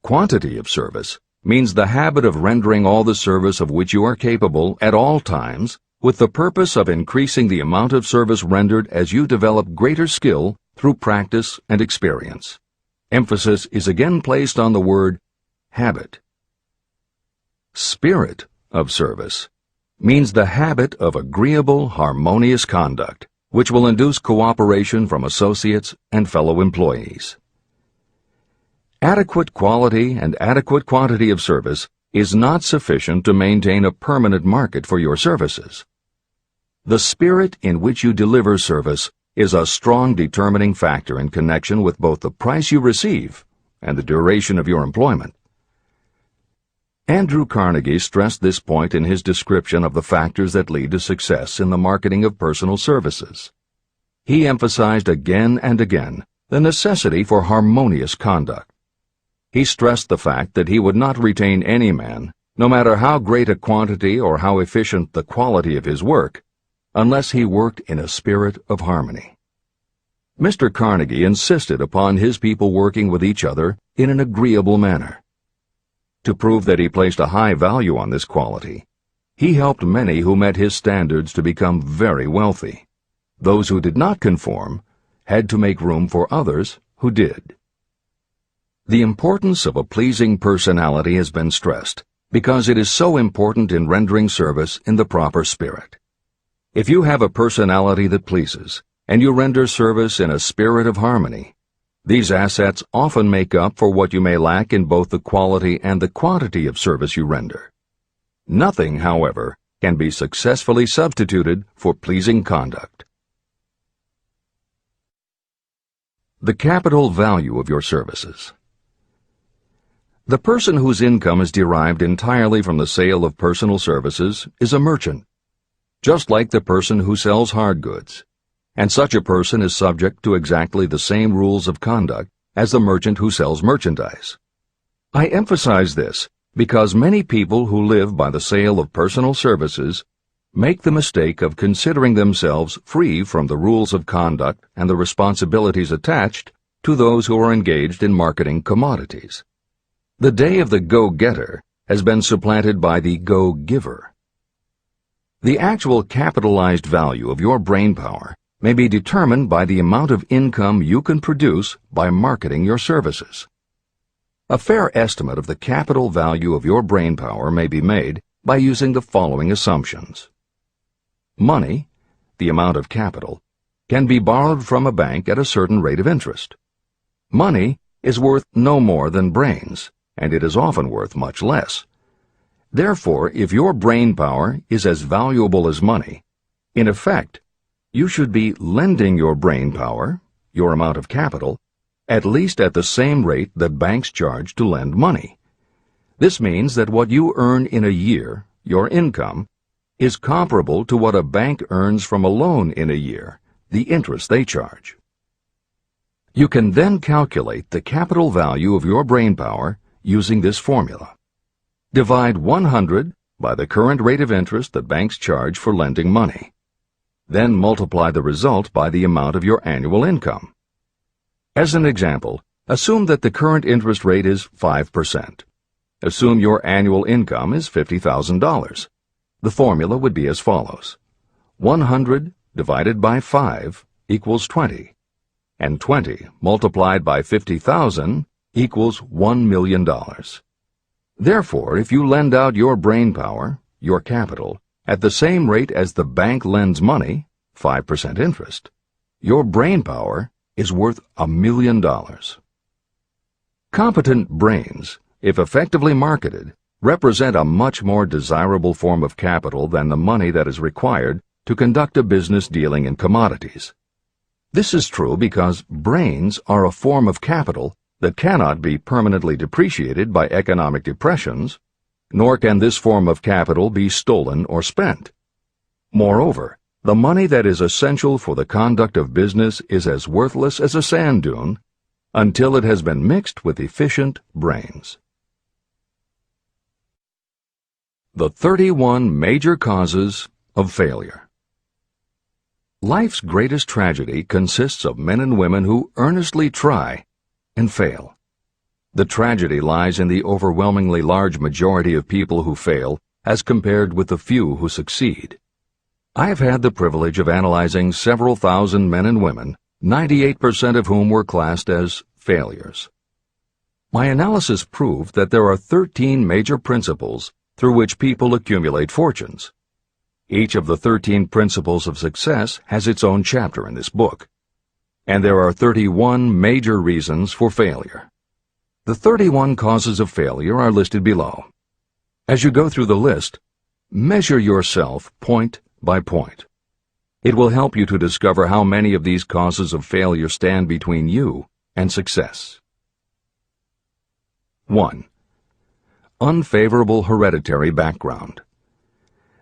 Quantity of service means the habit of rendering all the service of which you are capable at all times, with the purpose of increasing the amount of service rendered as you develop greater skill through practice and experience. Emphasis is again placed on the word habit. Spirit of service means the habit of agreeable, harmonious conduct, which will induce cooperation from associates and fellow employees. Adequate quality and adequate quantity of service is not sufficient to maintain a permanent market for your services. The spirit in which you deliver service is a strong determining factor in connection with both the price you receive and the duration of your employment. Andrew Carnegie stressed this point in his description of the factors that lead to success in the marketing of personal services. He emphasized again and again the necessity for harmonious conduct. He stressed the fact that he would not retain any man, no matter how great a quantity or how efficient the quality of his work, unless he worked in a spirit of harmony. Mr. Carnegie insisted upon his people working with each other in an agreeable manner. To prove that he placed a high value on this quality, he helped many who met his standards to become very wealthy. Those who did not conform had to make room for others who did. The importance of a pleasing personality has been stressed because it is so important in rendering service in the proper spirit. If you have a personality that pleases, and you render service in a spirit of harmony, these assets often make up for what you may lack in both the quality and the quantity of service you render. Nothing, however, can be successfully substituted for pleasing conduct. The capital value of your services. The person whose income is derived entirely from the sale of personal services is a merchant, just like the person who sells hard goods, and such a person is subject to exactly the same rules of conduct as the merchant who sells merchandise. I emphasize this because many people who live by the sale of personal services make the mistake of considering themselves free from the rules of conduct and the responsibilities attached to those who are engaged in marketing commodities. The day of the go-getter has been supplanted by the go-giver. The actual capitalized value of your brainpower may be determined by the amount of income you can produce by marketing your services. A fair estimate of the capital value of your brainpower may be made by using the following assumptions. Money, the amount of capital, can be borrowed from a bank at a certain rate of interest. Money is worth no more than brains, and it is often worth much less. Therefore, if your brainpower is as valuable as money, in effect, you should be lending your brainpower, your amount of capital, at least at the same rate that banks charge to lend money. This means that what you earn in a year, your income, is comparable to what a bank earns from a loan in a year, the interest they charge. You can then calculate the capital value of your brainpower using this formula. Divide 100 by the current rate of interest that banks charge for lending money. Then multiply the result by the amount of your annual income. As an example, assume that the current interest rate is 5%. Assume your annual income is $50,000. The formula would be as follows. 100 divided by 5 equals 20, and 20 multiplied by 50,000 equals $1 million. Therefore, if you lend out your brainpower, your capital, at the same rate as the bank lends money, 5% interest, your brainpower is worth $1 million. Competent brains, if effectively marketed, represent a much more desirable form of capital than the money that is required to conduct a business dealing in commodities. This is true because brains are a form of capital that cannot be permanently depreciated by economic depressions, nor can this form of capital be stolen or spent. Moreover, the money that is essential for the conduct of business is as worthless as a sand dune until it has been mixed with efficient brains. The 31 major causes of failure. Life's greatest tragedy consists of men and women who earnestly try and fail. The tragedy lies in the overwhelmingly large majority of people who fail as compared with the few who succeed. I have had the privilege of analyzing several thousand men and women, 98% of whom were classed as failures. My analysis proved that there are 13 major principles through which people accumulate fortunes. Each of the 13 principles of success has its own chapter in this book. And there are 31 major reasons for failure. The 31 causes of failure are listed below. As you go through the list, measure yourself point by point. It will help you to discover how many of these causes of failure stand between you and success. 1. Unfavorable hereditary background.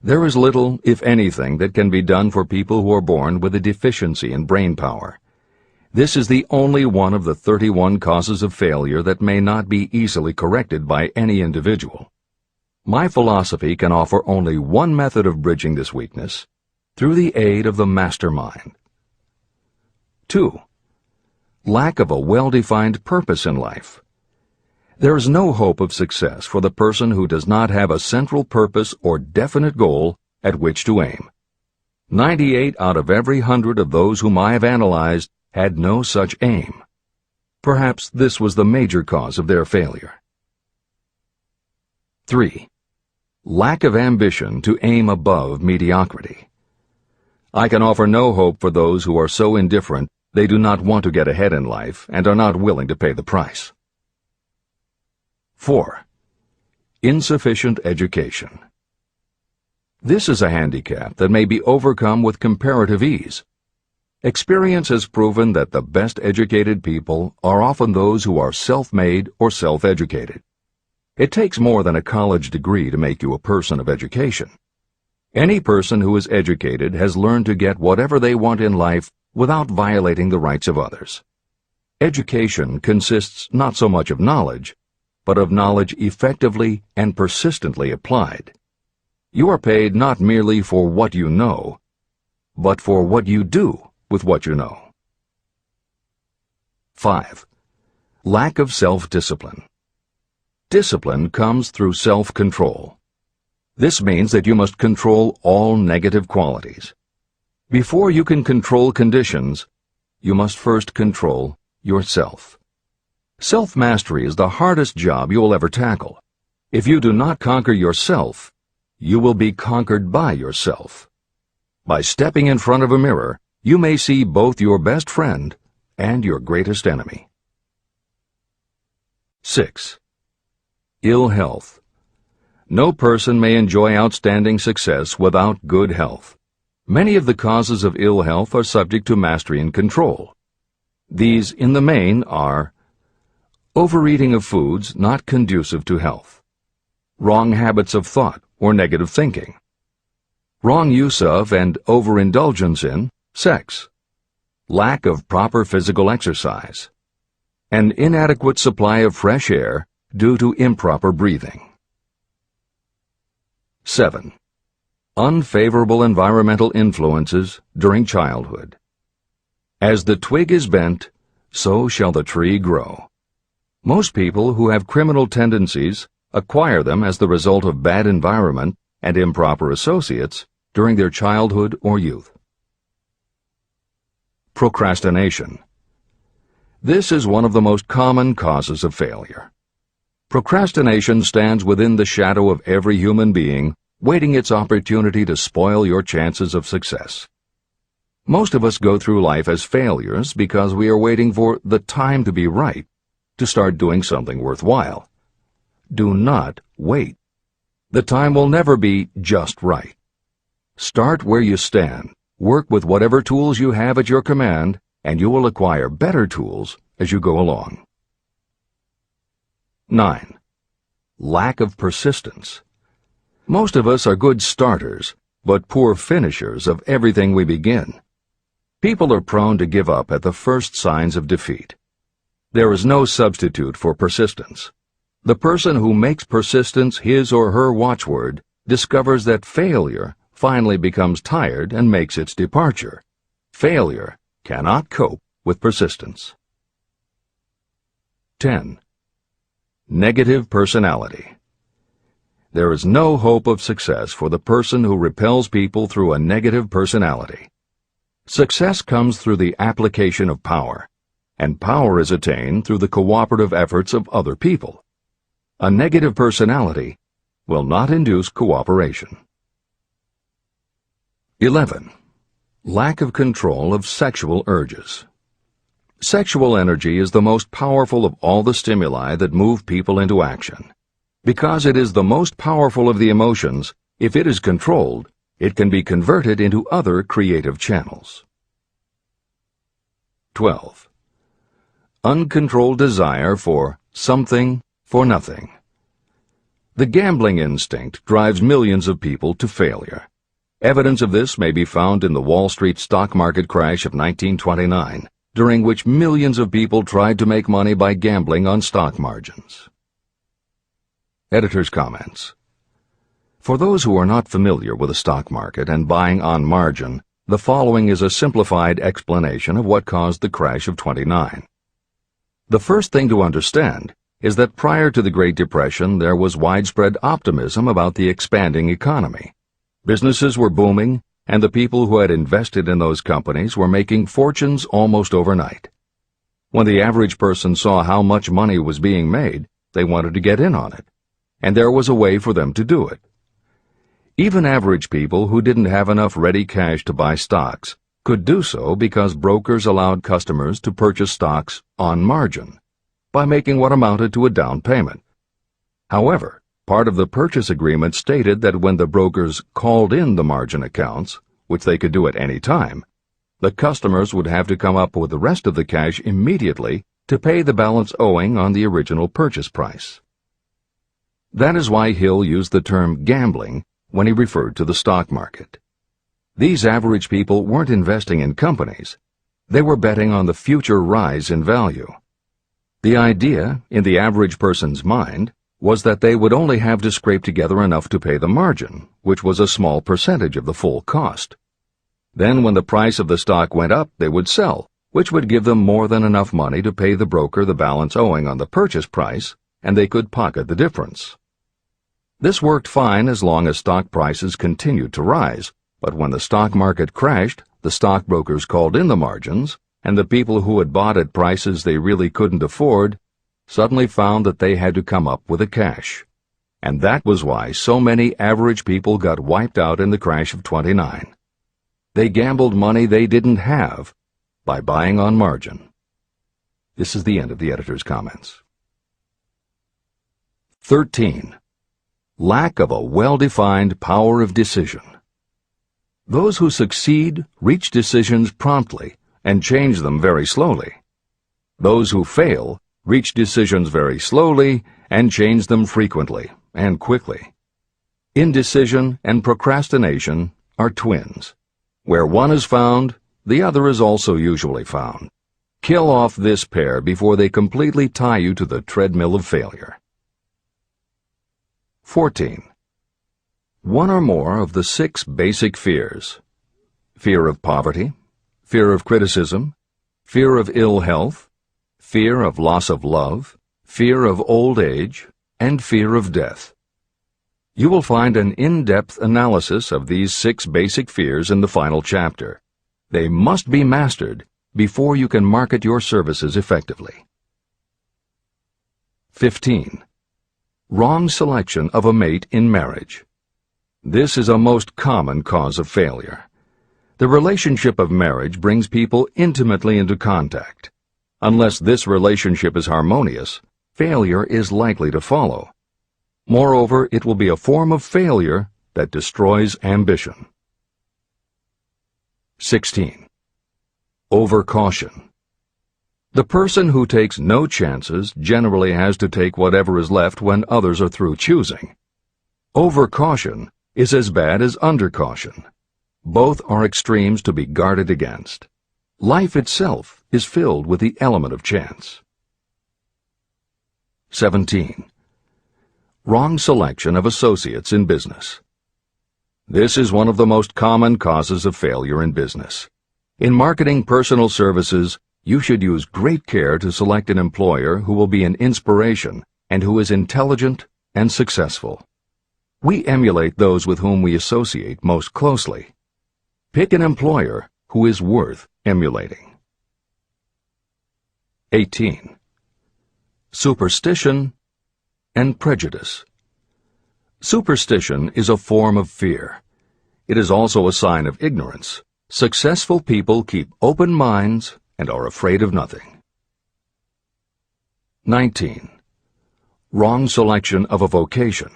There is little, if anything, that can be done for people who are born with a deficiency in brain power. This is the only one of the 31 causes of failure that may not be easily corrected by any individual. My philosophy can offer only one method of bridging this weakness, through the aid of the mastermind. 2. Lack of a well-defined purpose in life. There is no hope of success for the person who does not have a central purpose or definite goal at which to aim. 98 out of every 100 of those whom I have analyzed had no such aim. Perhaps this was the major cause of their failure. 3. Lack of ambition to aim above mediocrity. I can offer no hope for those who are so indifferent they do not want to get ahead in life and are not willing to pay the price. 4. Insufficient education. This is a handicap that may be overcome with comparative ease. Experience has proven that the best educated people are often those who are self-made or self-educated. It takes more than a college degree to make you a person of education. Any person who is educated has learned to get whatever they want in life without violating the rights of others. Education consists not so much of knowledge, but of knowledge effectively and persistently applied. You are paid not merely for what you know, but for what you do with what you know. 5. Lack of self-discipline. Discipline comes through self-control. This means that you must control all negative qualities. Before you can control conditions, you must first control yourself. Self-mastery is the hardest job you will ever tackle. If you do not conquer yourself, you will be conquered by yourself. By stepping in front of a mirror, you may see both your best friend and your greatest enemy. 6. Ill health. No person may enjoy outstanding success without good health. Many of the causes of ill health are subject to mastery and control. These, in the main, are overeating of foods not conducive to health, wrong habits of thought or negative thinking, wrong use of and overindulgence in sex, lack of proper physical exercise, an inadequate supply of fresh air due to improper breathing. 7. Unfavorable environmental influences during childhood. As the twig is bent, so shall the tree grow. Most people who have criminal tendencies acquire them as the result of bad environment and improper associates during their childhood or youth. Procrastination. This is one of the most common causes of failure. Procrastination stands within the shadow of every human being, waiting its opportunity to spoil your chances of success. Most of us go through life as failures because we are waiting for the time to be right to start doing something worthwhile. Do not wait. The time will never be just right. Start where you stand, work with whatever tools you have at your command, and you will acquire better tools as you go along. 9. Lack of persistence. Most of us are good starters, but poor finishers of everything we begin. People are prone to give up at the first signs of defeat. There is no substitute for persistence. The person who makes persistence his or her watchword discovers that failure finally becomes tired and makes its departure. Failure cannot cope with persistence. 10. Negative personality. There is no hope of success for the person who repels people through a negative personality. Success comes through the application of power, and power is attained through the cooperative efforts of other people. A negative personality will not induce cooperation. 11. Lack of control of sexual urges. Sexual energy is the most powerful of all the stimuli that move people into action. Because it is the most powerful of the emotions, if it is controlled, it can be converted into other creative channels. 12. Uncontrolled desire for something for nothing. The gambling instinct drives millions of people to failure. Evidence of this may be found in the Wall Street stock market crash of 1929, during which millions of people tried to make money by gambling on stock margins. Editor's comments. For those who are not familiar with the stock market and buying on margin, the following is a simplified explanation of what caused the crash of '29. The first thing to understand is that prior to the Great Depression there was widespread optimism about the expanding economy. Businesses were booming, and the people who had invested in those companies were making fortunes almost overnight. When the average person saw how much money was being made, they wanted to get in on it, and there was a way for them to do it. Even average people who didn't have enough ready cash to buy stocks could do so because brokers allowed customers to purchase stocks on margin by making what amounted to a down payment. However, part of the purchase agreement stated that when the brokers called in the margin accounts, which they could do at any time, the customers would have to come up with the rest of the cash immediately to pay the balance owing on the original purchase price. That is why Hill used the term gambling when he referred to the stock market. These average people weren't investing in companies. They were betting on the future rise in value. The idea, in the average person's mind, was that they would only have to scrape together enough to pay the margin, which was a small percentage of the full cost. Then when the price of the stock went up, they would sell, which would give them more than enough money to pay the broker the balance owing on the purchase price, and they could pocket the difference. This worked fine as long as stock prices continued to rise, but when the stock market crashed, the stockbrokers called in the margins, and the people who had bought at prices they really couldn't afford suddenly found that they had to come up with the cash. And that was why so many average people got wiped out in the crash of '29. They gambled money they didn't have by buying on margin. This is the end of the editor's comments. 13. Lack of a well-defined power of decision. Those who succeed reach decisions promptly and change them very slowly. Those who fail reach decisions very slowly and change them frequently and quickly. Indecision and procrastination are twins. Where one is found, the other is also usually found. Kill off this pair before they completely tie you to the treadmill of failure. 14. One or more of the 6 basic fears: fear of poverty, fear of criticism, fear of ill health, fear of loss of love, fear of old age, and fear of death. You will find an in-depth analysis of these 6 basic fears in the final chapter. They must be mastered before you can market your services effectively. 15. Wrong selection of a mate in marriage. This is a most common cause of failure. The relationship of marriage brings people intimately into contact. Unless this relationship is harmonious, failure is likely to follow. Moreover, it will be a form of failure that destroys ambition. 16. Overcaution. The person who takes no chances generally has to take whatever is left when others are through choosing. Overcaution is as bad as undercaution. Both are extremes to be guarded against. Life itself is filled with the element of chance. 17. Wrong selection of associates in business. This is one of the most common causes of failure in business. In marketing personal services, you should use great care to select an employer who will be an inspiration and who is intelligent and successful. We emulate those with whom we associate most closely. Pick an employer who is worth emulating. 18. Superstition and prejudice. Superstition is a form of fear. It is also a sign of ignorance. Successful people keep open minds and are afraid of nothing. 19. Wrong selection of a vocation.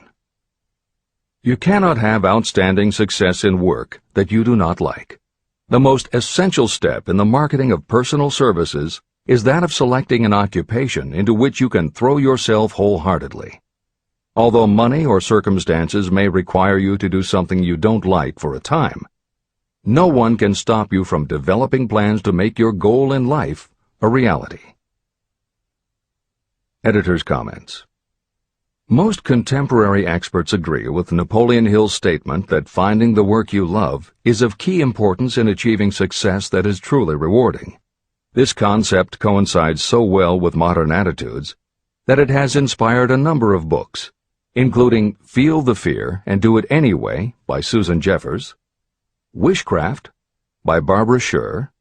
You cannot have outstanding success in work that you do not like. The most essential step in the marketing of personal services is that of selecting an occupation into which you can throw yourself wholeheartedly. Although money or circumstances may require you to do something you don't like for a time, no one can stop you from developing plans to make your goal in life a reality. Editor's comments. Most contemporary experts agree with Napoleon Hill's statement that finding the work you love is of key importance in achieving success that is truly rewarding. This concept coincides so well with modern attitudes that it has inspired a number of books, including Feel the Fear and Do It Anyway by Susan Jeffers, Wishcraft by Barbara Sher,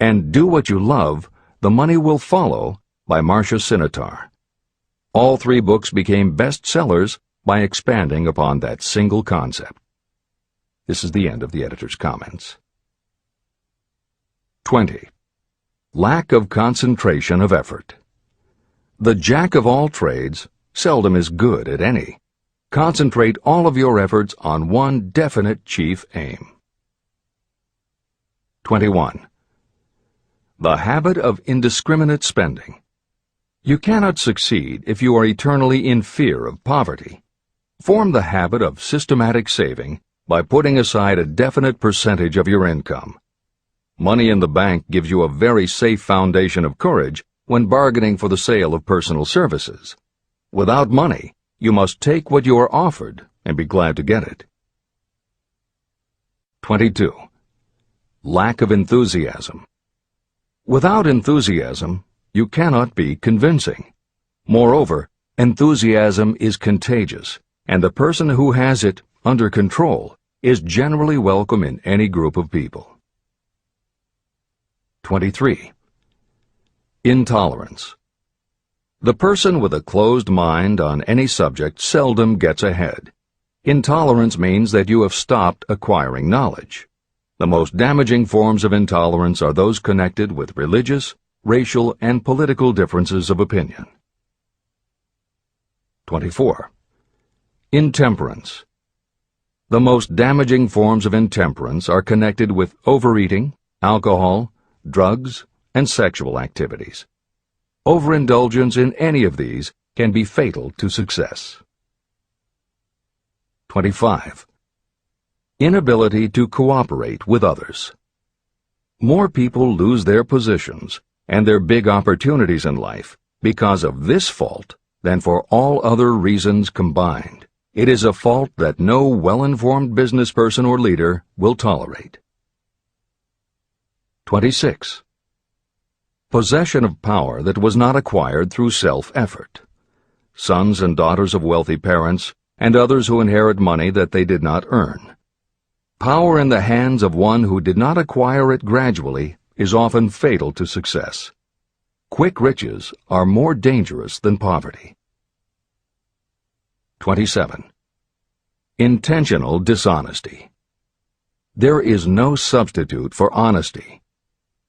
and Do What You Love, The Money Will Follow by Marcia Sinitar. All three books became bestsellers by expanding upon that single concept. This is the end of the editor's comments. 20. Lack of concentration of effort. The jack of all trades seldom is good at any. Concentrate all of your efforts on one definite chief aim. 21. The habit of indiscriminate spending. You cannot succeed if you are eternally in fear of poverty. Form the habit of systematic saving by putting aside a definite percentage of your income. Money in the bank gives you a very safe foundation of courage when bargaining for the sale of personal services. Without money, you must take what you are offered and be glad to get it. 22. Lack of enthusiasm. Without enthusiasm, you cannot be convincing. Moreover, enthusiasm is contagious, and the person who has it under control is generally welcome in any group of people. 23. Intolerance. The person with a closed mind on any subject seldom gets ahead. Intolerance means that you have stopped acquiring knowledge. The most damaging forms of intolerance are those connected with religious, racial, and political differences of opinion. 24. Intemperance. The most damaging forms of intemperance are connected with overeating, alcohol, drugs, and sexual activities. Overindulgence in any of these can be fatal to success. 25. Inability to cooperate with others. More people lose their positions and their big opportunities in life because of this fault than for all other reasons combined. It is a fault that no well-informed business person or leader will tolerate. 26. Possession of power that was not acquired through self-effort. Sons and daughters of wealthy parents and others who inherit money that they did not earn. Power in the hands of one who did not acquire it gradually is often fatal to success. Quick riches are more dangerous than poverty. 27. Intentional dishonesty. There is no substitute for honesty.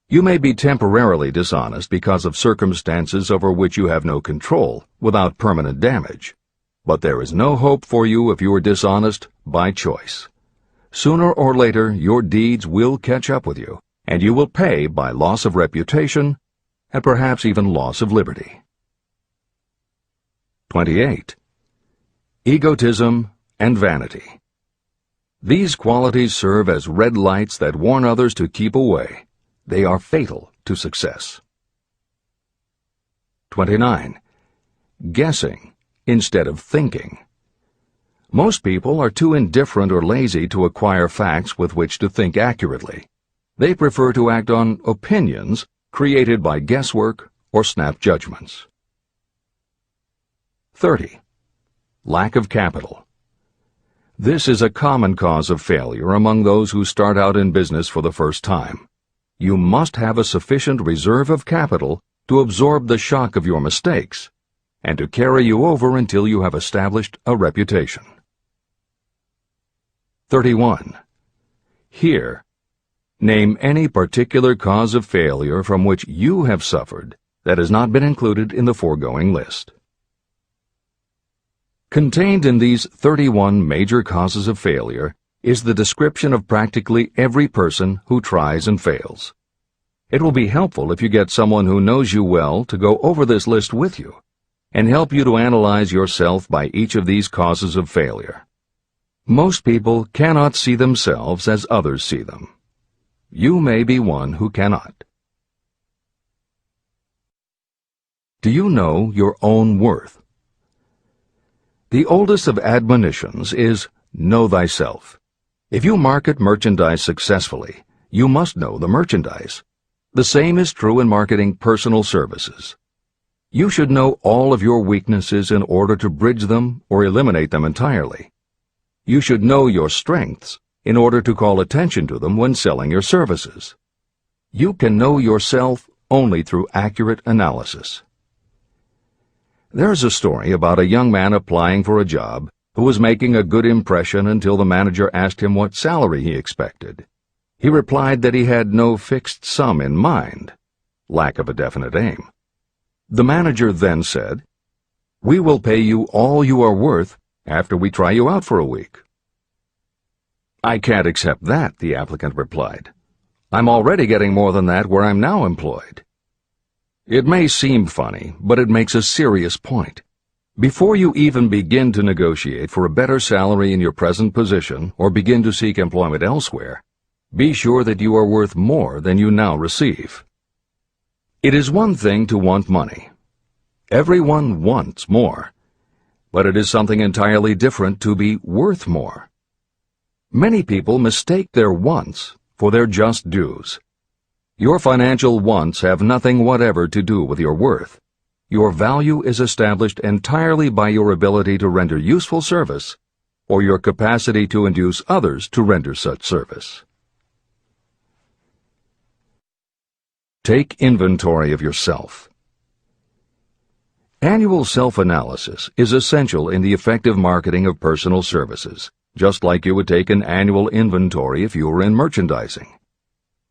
You may be temporarily dishonest because of circumstances over which you have no control without permanent damage, but there is no hope for you if you are dishonest by choice. Sooner or later, your deeds will catch up with you, and you will pay by loss of reputation and perhaps even loss of liberty. 28. Egotism and vanity. These qualities serve as red lights that warn others to keep away. They are fatal to success. 29. Guessing instead of thinking. Most people are too indifferent or lazy to acquire facts with which to think accurately. They prefer to act on opinions created by guesswork or snap judgments. 30. Lack of capital. This is a common cause of failure among those who start out in business for the first time. You must have a sufficient reserve of capital to absorb the shock of your mistakes and to carry you over until you have established a reputation. 31. Here, name any particular cause of failure from which you have suffered that has not been included in the foregoing list. Contained in these 31 major causes of failure is the description of practically every person who tries and fails. It will be helpful if you get someone who knows you well to go over this list with you and help you to analyze yourself by each of these causes of failure. Most people cannot see themselves as others see them. You may be one who cannot. Do you know your own worth? The oldest of admonitions is, know thyself. If you market merchandise successfully, you must know the merchandise. The same is true in marketing personal services. You should know all of your weaknesses in order to bridge them or eliminate them entirely. You should know your strengths in order to call attention to them when selling your services. You can know yourself only through accurate analysis. There is a story about a young man applying for a job who was making a good impression until the manager asked him what salary he expected. He replied that he had no fixed sum in mind, lack of a definite aim. The manager then said, "We will pay you all you are worth after we try you out for a week." "I can't accept that," the applicant replied. "I'm already getting more than that where I'm now employed." It may seem funny, but it makes a serious point. Before you even begin to negotiate for a better salary in your present position or begin to seek employment elsewhere, be sure that you are worth more than you now receive. It is one thing to want money. Everyone wants more. But it is something entirely different to be worth more. Many people mistake their wants for their just dues. Your financial wants have nothing whatever to do with your worth. Your value is established entirely by your ability to render useful service or your capacity to induce others to render such service. Take inventory of yourself. Annual self-analysis is essential in the effective marketing of personal services, just like you would take an annual inventory if you were in merchandising.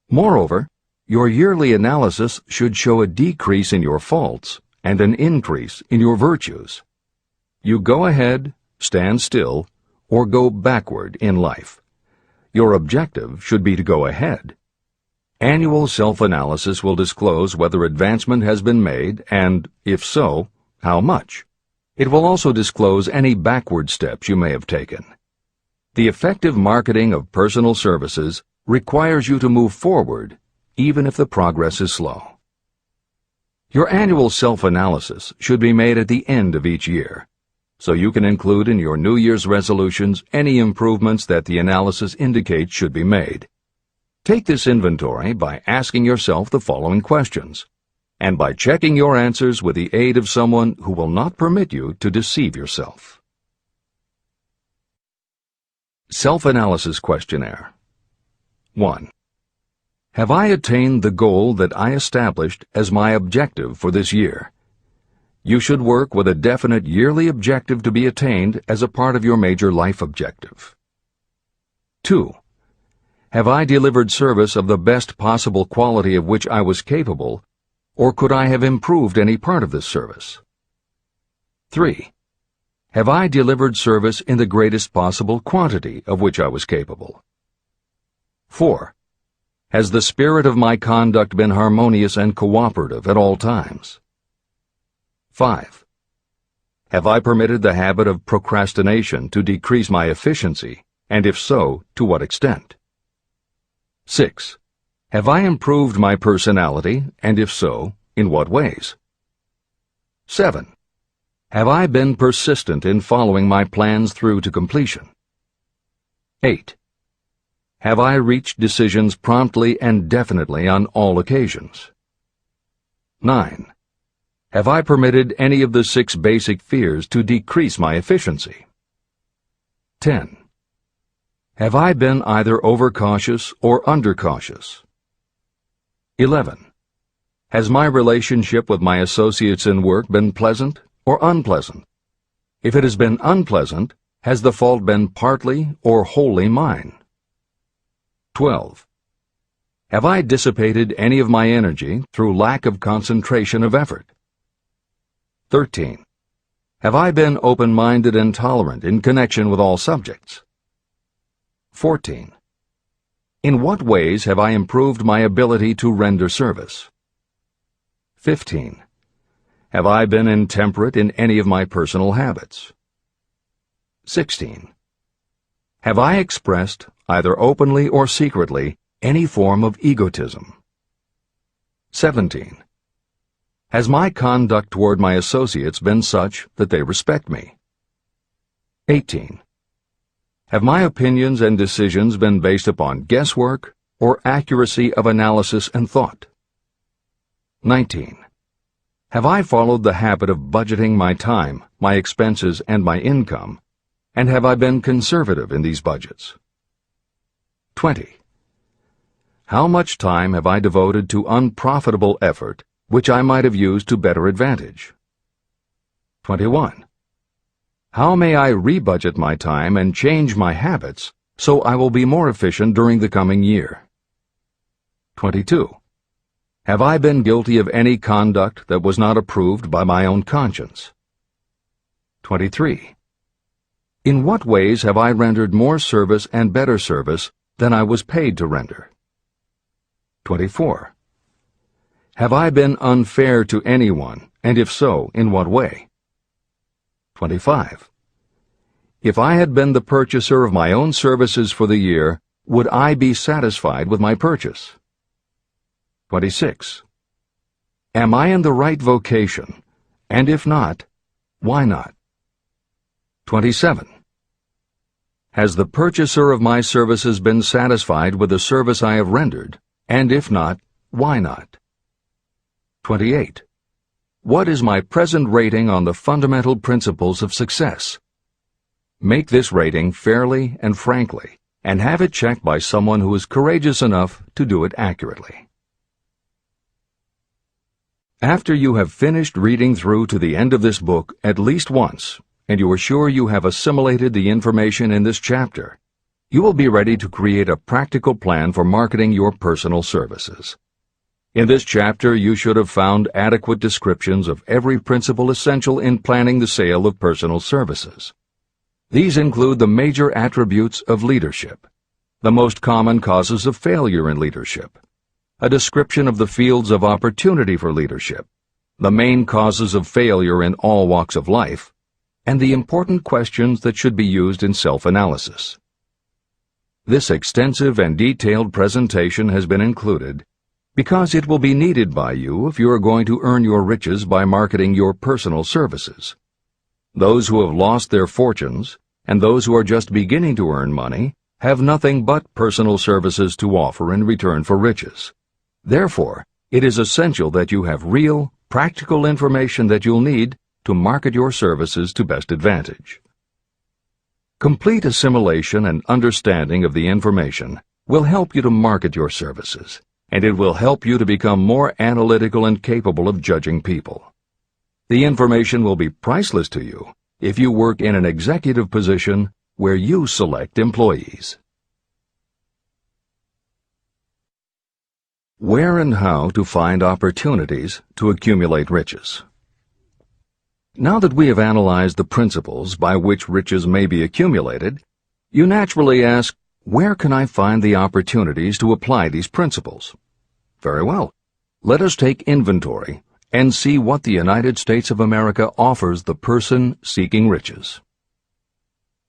Moreover, your yearly analysis should show a decrease in your faults and an increase in your virtues. You go ahead, stand still, or go backward in life. Your objective should be to go ahead. Annual self-analysis will disclose whether advancement has been made and, if so, how much. It will also disclose any backward steps you may have taken. The effective marketing of personal services requires you to move forward, even if the progress is slow. Your annual self-analysis should be made at the end of each year, so you can include in your New Year's resolutions any improvements that the analysis indicates should be made. Take this inventory by asking yourself the following questions, and by checking your answers with the aid of someone who will not permit you to deceive yourself. Self-analysis questionnaire. 1. Have I attained the goal that I established as my objective for this year? You should work with a definite yearly objective to be attained as a part of your major life objective. 2. Have I delivered service of the best possible quality of which I was capable, or could I have improved any part of this service? 3. Have I delivered service in the greatest possible quantity of which I was capable? 4. Has the spirit of my conduct been harmonious and cooperative at all times? 5. Have I permitted the habit of procrastination to decrease my efficiency, and if so, to what extent? 6. Have I improved my personality, and if so, in what ways? 7. Have I been persistent in following my plans through to completion? 8. Have I reached decisions promptly and definitely on all occasions? 9. Have I permitted any of the 6 basic fears to decrease my efficiency? 10. Have I been either overcautious or undercautious? 11. Has my relationship with my associates in work been pleasant or unpleasant? If it has been unpleasant, has the fault been partly or wholly mine? 12. Have I dissipated any of my energy through lack of concentration of effort? 13. Have I been open-minded and tolerant in connection with all subjects? 14. In what ways have I improved my ability to render service? 15. Have I been intemperate in any of my personal habits? 16. Have I expressed, either openly or secretly, any form of egotism? 17. Has my conduct toward my associates been such that they respect me? 18. Have my opinions and decisions been based upon guesswork or accuracy of analysis and thought? 19. Have I followed the habit of budgeting my time, my expenses, and my income, and have I been conservative in these budgets? 20. How much time have I devoted to unprofitable effort which I might have used to better advantage? 21. How may I rebudget my time and change my habits so I will be more efficient during the coming year? 22. Have I been guilty of any conduct that was not approved by my own conscience? 23. In what ways have I rendered more service and better service than I was paid to render? 24. Have I been unfair to anyone, and if so, in what way? 25. If I had been the purchaser of my own services for the year, would I be satisfied with my purchase? 26. Am I in the right vocation, and if not, why not? 27. Has the purchaser of my services been satisfied with the service I have rendered, and if not, why not? 28. What is my present rating on the fundamental principles of success? Make this rating fairly and frankly, and have it checked by someone who is courageous enough to do it accurately. After you have finished reading through to the end of this book at least once, and you are sure you have assimilated the information in this chapter, you will be ready to create a practical plan for marketing your personal services. In this chapter, you should have found adequate descriptions of every principle essential in planning the sale of personal services. These include the major attributes of leadership, the most common causes of failure in leadership, a description of the fields of opportunity for leadership, the main causes of failure in all walks of life, and the important questions that should be used in self-analysis. This extensive and detailed presentation has been included because it will be needed by you if you are going to earn your riches by marketing your personal services. Those who have lost their fortunes and those who are just beginning to earn money have nothing but personal services to offer in return for riches. Therefore, it is essential that you have real, practical information that you'll need to market your services to best advantage. Complete assimilation and understanding of the information will help you to market your services, and it will help you to become more analytical and capable of judging people. The information will be priceless to you if you work in an executive position where you select employees. Where and how to find opportunities to accumulate riches. Now that we have analyzed the principles by which riches may be accumulated, you naturally ask, where can I find the opportunities to apply these principles? Very well. Let us take inventory and see what the United States of America offers the person seeking riches.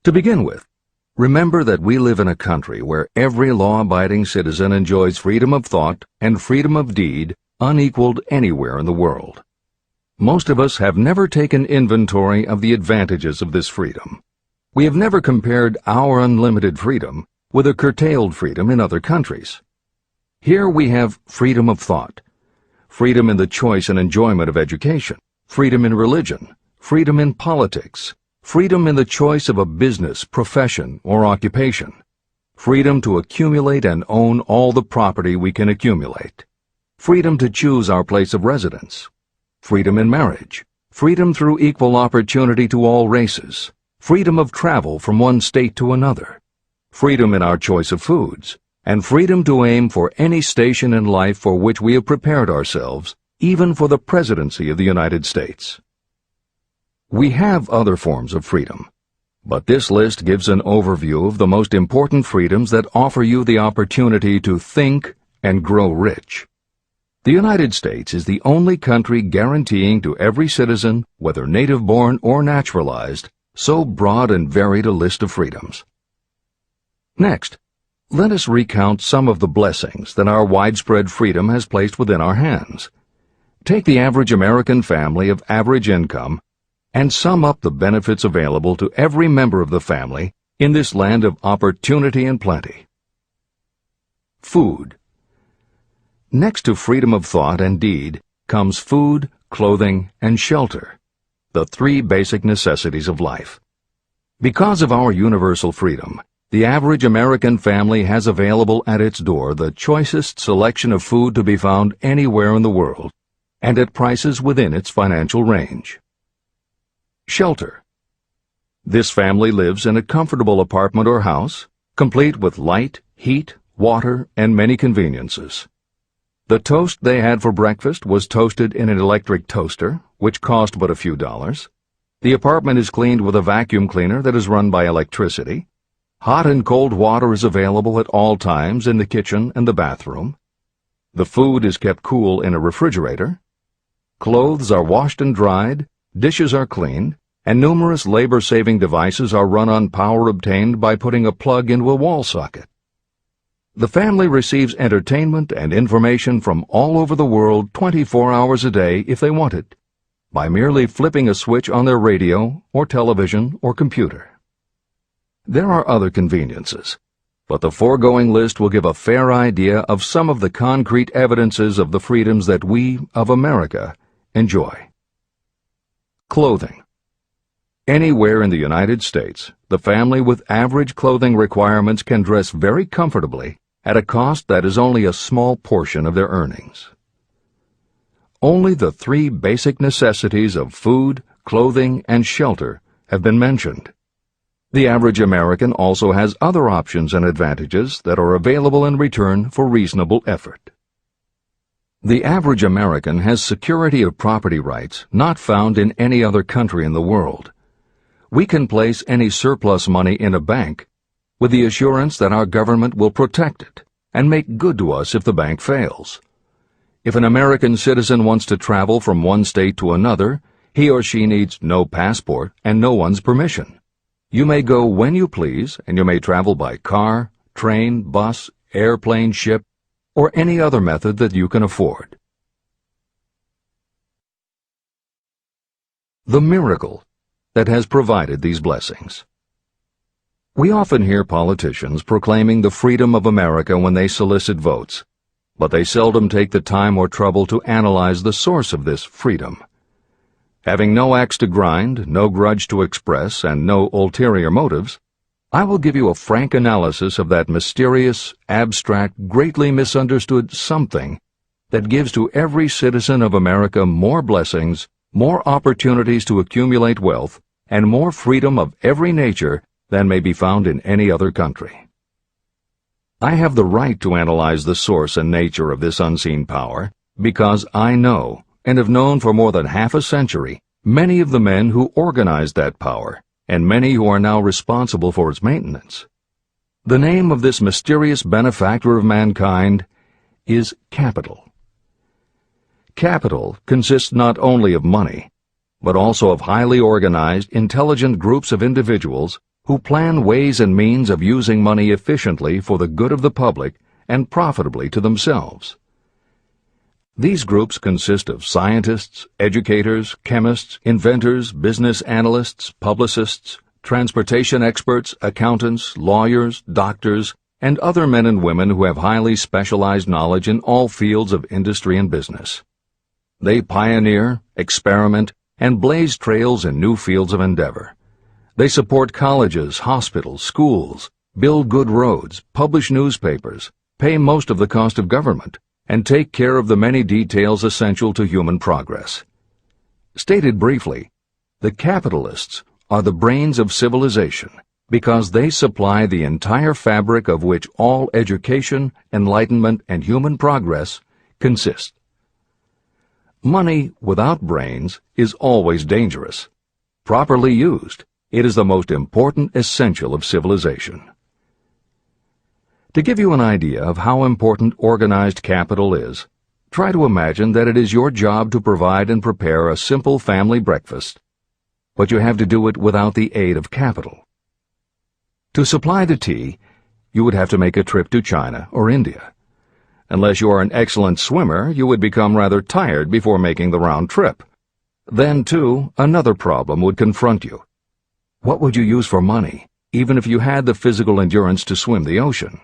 To begin with, remember that we live in a country where every law-abiding citizen enjoys freedom of thought and freedom of deed unequaled anywhere in the world. Most of us have never taken inventory of the advantages of this freedom. We have never compared our unlimited freedom with a curtailed freedom in other countries. Here we have freedom of thought, freedom in the choice and enjoyment of education, freedom in religion, freedom in politics, freedom in the choice of a business, profession, or occupation, freedom to accumulate and own all the property we can accumulate, freedom to choose our place of residence, freedom in marriage, freedom through equal opportunity to all races, freedom of travel from one state to another, freedom in our choice of foods, and freedom to aim for any station in life for which we have prepared ourselves, even for the presidency of the United States. We have other forms of freedom, but this list gives an overview of the most important freedoms that offer you the opportunity to think and grow rich. The United States is the only country guaranteeing to every citizen, whether native-born or naturalized, so broad and varied a list of freedoms. Next, let us recount some of the blessings that our widespread freedom has placed within our hands. Take the average American family of average income and sum up the benefits available to every member of the family in this land of opportunity and plenty. Food. Next to freedom of thought and deed comes food, clothing, and shelter, the three basic necessities of life. Because of our universal freedom, the average American family has available at its door the choicest selection of food to be found anywhere in the world, and at prices within its financial range. Shelter. This family lives in a comfortable apartment or house, complete with light, heat, water, and many conveniences. The toast they had for breakfast was toasted in an electric toaster, which cost but a few dollars. The apartment is cleaned with a vacuum cleaner that is run by electricity. Hot and cold water is available at all times in the kitchen and the bathroom. The food is kept cool in a refrigerator. Clothes are washed and dried, dishes are cleaned, and numerous labor-saving devices are run on power obtained by putting a plug into a wall socket. The family receives entertainment and information from all over the world 24 hours a day if they want it, by merely flipping a switch on their radio or television or computer. There are other conveniences, but the foregoing list will give a fair idea of some of the concrete evidences of the freedoms that we, of America, enjoy. Clothing. Anywhere in the United States, the family with average clothing requirements can dress very comfortably at a cost that is only a small portion of their earnings. Only the three basic necessities of food, clothing, and shelter have been mentioned. The average American also has other options and advantages that are available in return for reasonable effort. The average American has security of property rights not found in any other country in the world. We can place any surplus money in a bank with the assurance that our government will protect it and make good to us if the bank fails. If an American citizen wants to travel from one state to another, he or she needs no passport and no one's permission. You may go when you please, and you may travel by car, train, bus, airplane, ship, or any other method that you can afford. The miracle that has provided these blessings. We often hear politicians proclaiming the freedom of America when they solicit votes, but they seldom take the time or trouble to analyze the source of this freedom. Having no axe to grind, no grudge to express, and no ulterior motives, I will give you a frank analysis of that mysterious, abstract, greatly misunderstood something that gives to every citizen of America more blessings, more opportunities to accumulate wealth, and more freedom of every nature than may be found in any other country. I have the right to analyze the source and nature of this unseen power because I know, and have known for more than half a century, many of the men who organized that power, and many who are now responsible for its maintenance. The name of this mysterious benefactor of mankind is capital. Capital consists not only of money, but also of highly organized, intelligent groups of individuals who plan ways and means of using money efficiently for the good of the public and profitably to themselves. These groups consist of scientists, educators, chemists, inventors, business analysts, publicists, transportation experts, accountants, lawyers, doctors, and other men and women who have highly specialized knowledge in all fields of industry and business. They pioneer, experiment, and blaze trails in new fields of endeavor. They support colleges, hospitals, schools, build good roads, publish newspapers, pay most of the cost of government, and take care of the many details essential to human progress. Stated briefly, the capitalists are the brains of civilization because they supply the entire fabric of which all education, enlightenment, and human progress consist. Money without brains is always dangerous. Properly used, it is the most important essential of civilization. To give you an idea of how important organized capital is, try to imagine that it is your job to provide and prepare a simple family breakfast, but you have to do it without the aid of capital. To supply the tea, you would have to make a trip to China or India. Unless you are an excellent swimmer, you would become rather tired before making the round trip. Then, too, another problem would confront you. What would you use for money, even if you had the physical endurance to swim the ocean?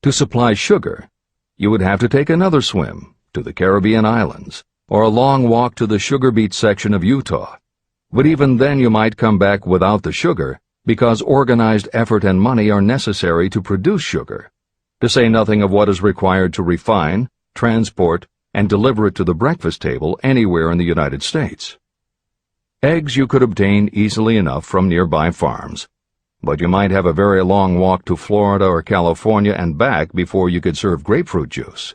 To supply sugar, you would have to take another swim to the Caribbean islands, or a long walk to the sugar beet section of Utah. But even then you might come back without the sugar, because organized effort and money are necessary to produce sugar, to say nothing of what is required to refine, transport, and deliver it to the breakfast table anywhere in the United States. Eggs you could obtain easily enough from nearby farms, but you might have a very long walk to Florida or California and back before you could serve grapefruit juice.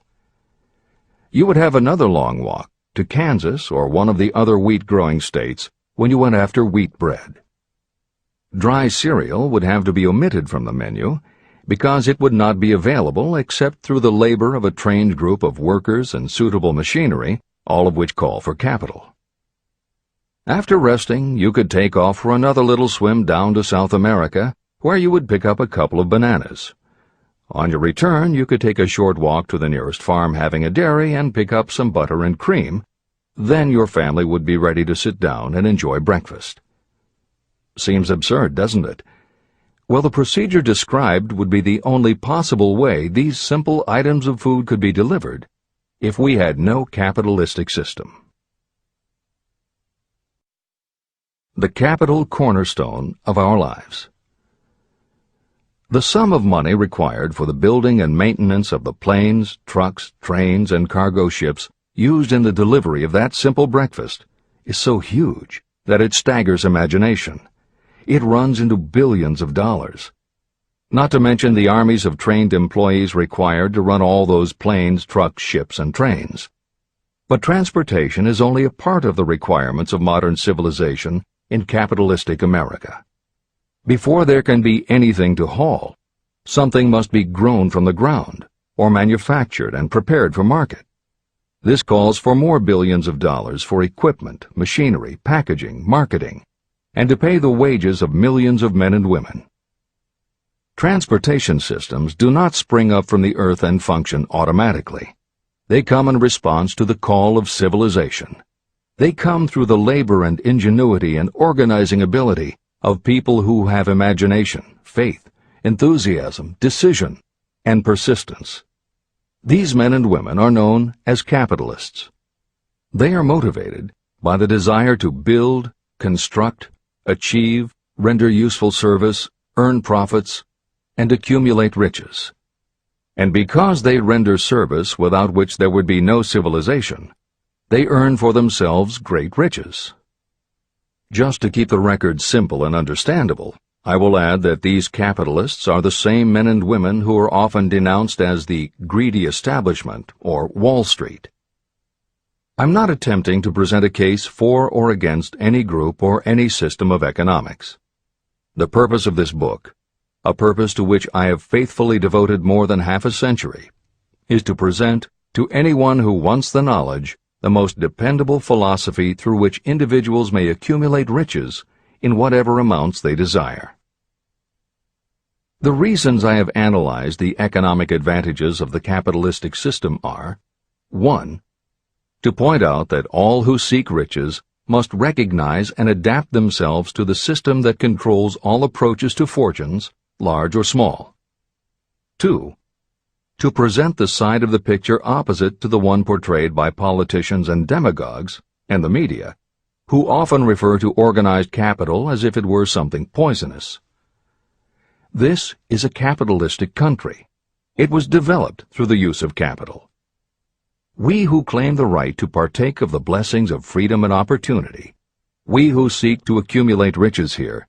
You would have another long walk to Kansas or one of the other wheat-growing states when you went after wheat bread. Dry cereal would have to be omitted from the menu because it would not be available except through the labor of a trained group of workers and suitable machinery, all of which call for capital. After resting, you could take off for another little swim down to South America, where you would pick up a couple of bananas. On your return, you could take a short walk to the nearest farm having a dairy and pick up some butter and cream. Then your family would be ready to sit down and enjoy breakfast. Seems absurd, doesn't it? Well, the procedure described would be the only possible way these simple items of food could be delivered if we had no capitalistic system. The capital cornerstone of our lives. The sum of money required for the building and maintenance of the planes, trucks, trains, and cargo ships used in the delivery of that simple breakfast is so huge that it staggers imagination. It runs into billions of dollars. Not to mention the armies of trained employees required to run all those planes, trucks, ships, and trains. But transportation is only a part of the requirements of modern civilization in capitalistic America. Before there can be anything to haul, something must be grown from the ground, or manufactured and prepared for market. This calls for more billions of dollars for equipment, machinery, packaging, marketing, and to pay the wages of millions of men and women. Transportation systems do not spring up from the earth and function automatically. They come in response to the call of civilization. They come through the labor and ingenuity and organizing ability of people who have imagination, faith, enthusiasm, decision, and persistence. These men and women are known as capitalists. They are motivated by the desire to build, construct, achieve, render useful service, earn profits, and accumulate riches. And because they render service without which there would be no civilization, they earn for themselves great riches. Just to keep the record simple and understandable, I will add that these capitalists are the same men and women who are often denounced as the greedy establishment or Wall Street. I'm not attempting to present a case for or against any group or any system of economics. The purpose of this book, a purpose to which I have faithfully devoted more than half a century, is to present to anyone who wants the knowledge the most dependable philosophy through which individuals may accumulate riches in whatever amounts they desire. The reasons I have analyzed the economic advantages of the capitalistic system are: 1. To point out that all who seek riches must recognize and adapt themselves to the system that controls all approaches to fortunes, large or small. 2. To present the side of the picture opposite to the one portrayed by politicians and demagogues and the media, who often refer to organized capital as if it were something poisonous. This is a capitalistic country. It was developed through the use of capital. We who claim the right to partake of the blessings of freedom and opportunity, we who seek to accumulate riches here,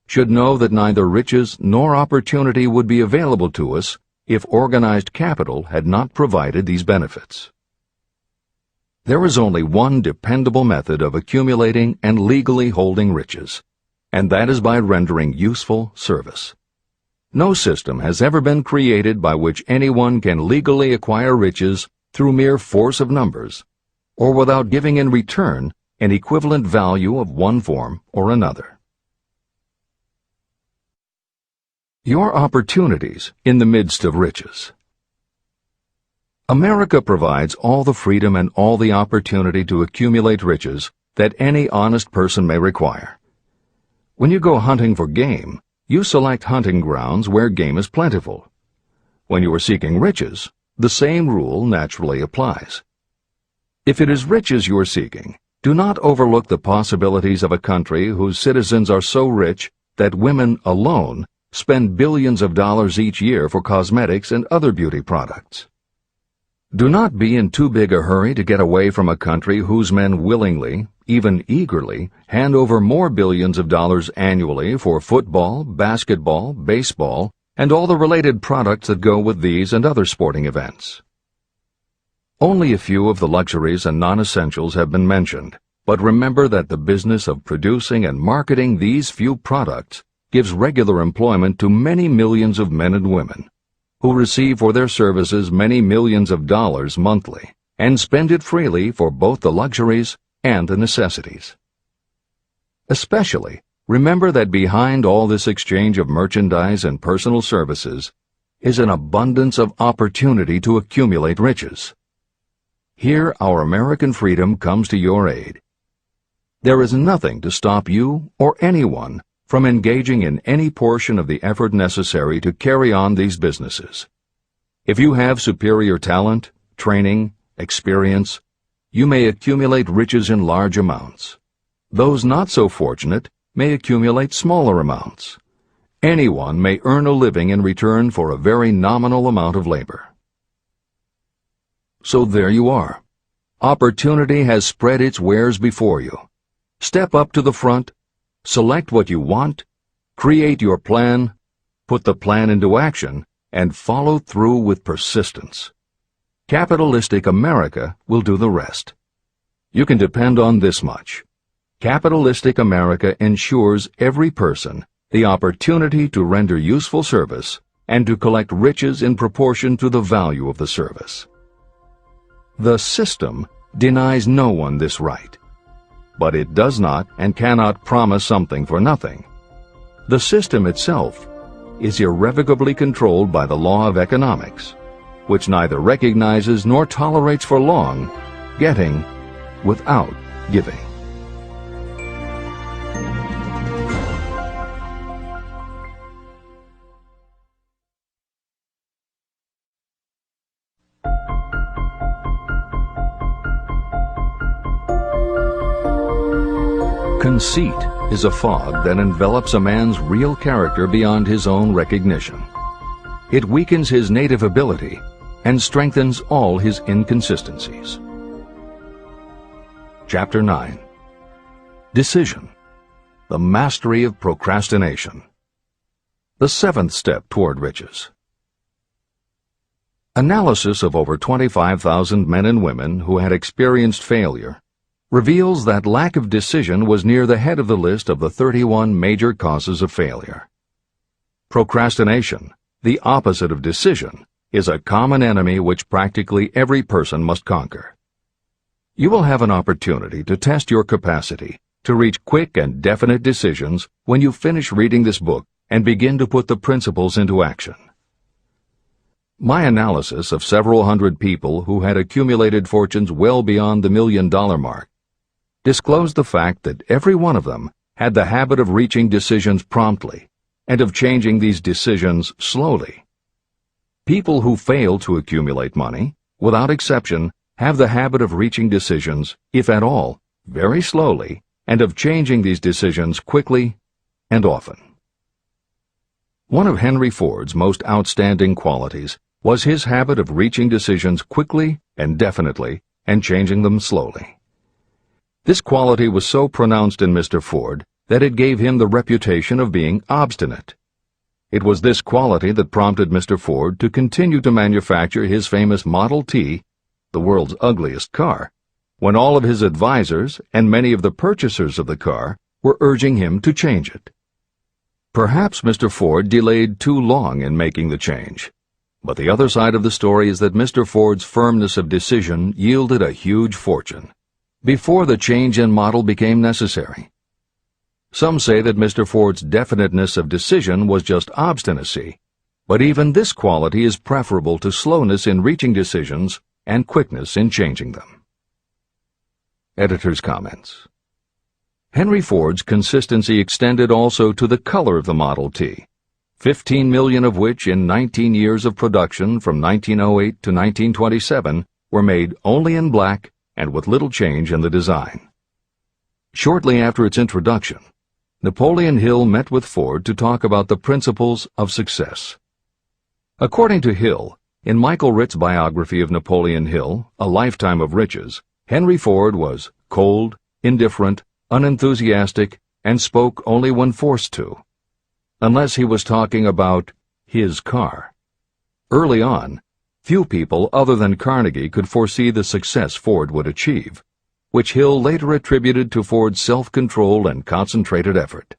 should know that neither riches nor opportunity would be available to us if organized capital had not provided these benefits. There is only one dependable method of accumulating and legally holding riches, and that is by rendering useful service. No system has ever been created by which anyone can legally acquire riches through mere force of numbers, or without giving in return an equivalent value of one form or another. Your opportunities in the midst of riches. America provides all the freedom and all the opportunity to accumulate riches that any honest person may require. When you go hunting for game, you select hunting grounds where game is plentiful. When you are seeking riches, the same rule naturally applies. If it is riches you are seeking, do not overlook the possibilities of a country whose citizens are so rich that women alone spend billions of dollars each year for cosmetics and other beauty products. Do not be in too big a hurry to get away from a country whose men willingly, even eagerly, hand over more billions of dollars annually for football, basketball, baseball, and all the related products that go with these and other sporting events. Only a few of the luxuries and non-essentials have been mentioned, but remember that the business of producing and marketing these few products gives regular employment to many millions of men and women, who receive for their services many millions of dollars monthly, and spend it freely for both the luxuries and the necessities. Especially, remember that behind all this exchange of merchandise and personal services is an abundance of opportunity to accumulate riches. Here our American freedom comes to your aid. There is nothing to stop you or anyone from engaging in any portion of the effort necessary to carry on these businesses. If you have superior talent, training, experience, you may accumulate riches in large amounts. Those not so fortunate may accumulate smaller amounts. Anyone may earn a living in return for a very nominal amount of labor. So there you are. Opportunity has spread its wares before you. Step up to the front, select what you want, create your plan, put the plan into action, and follow through with persistence. Capitalistic America will do the rest. You can depend on this much. Capitalistic America ensures every person the opportunity to render useful service and to collect riches in proportion to the value of the service. The system denies no one this right, but it does not and cannot promise something for nothing. The system itself is irrevocably controlled by the law of economics, which neither recognizes nor tolerates for long getting without giving. Conceit is a fog that envelops a man's real character beyond his own recognition. It weakens his native ability and strengthens all his inconsistencies. Chapter 9. Decision. The mastery of procrastination. The seventh step toward riches. Analysis of over 25,000 men and women who had experienced failure reveals that lack of decision was near the head of the list of the 31 major causes of failure. Procrastination, the opposite of decision, is a common enemy which practically every person must conquer. You will have an opportunity to test your capacity to reach quick and definite decisions when you finish reading this book and begin to put the principles into action. My analysis of several hundred people who had accumulated fortunes well beyond the $1 million mark disclosed the fact that every one of them had the habit of reaching decisions promptly and of changing these decisions slowly. People who fail to accumulate money, without exception, have the habit of reaching decisions, if at all, very slowly and of changing these decisions quickly and often. One of Henry Ford's most outstanding qualities was his habit of reaching decisions quickly and definitely and changing them slowly. This quality was so pronounced in Mr. Ford that it gave him the reputation of being obstinate. It was this quality that prompted Mr. Ford to continue to manufacture his famous Model T, the world's ugliest car, when all of his advisors and many of the purchasers of the car were urging him to change it. Perhaps Mr. Ford delayed too long in making the change, but the other side of the story is that Mr. Ford's firmness of decision yielded a huge fortune before the change in model became necessary. Some say that Mr. Ford's definiteness of decision was just obstinacy, but even this quality is preferable to slowness in reaching decisions and quickness in changing them. Editor's comments. Henry Ford's consistency extended also to the color of the Model T, 15 million of which in 19 years of production from 1908 to 1927 were made only in black and with little change in the design. Shortly after its introduction, Napoleon Hill met with Ford to talk about the principles of success. According to Hill, in Michael Ritt's biography of Napoleon Hill, A Lifetime of Riches, Henry Ford was cold, indifferent, unenthusiastic, and spoke only when forced to, unless he was talking about his car. Early on, few people other than Carnegie could foresee the success Ford would achieve, which Hill later attributed to Ford's self-control and concentrated effort.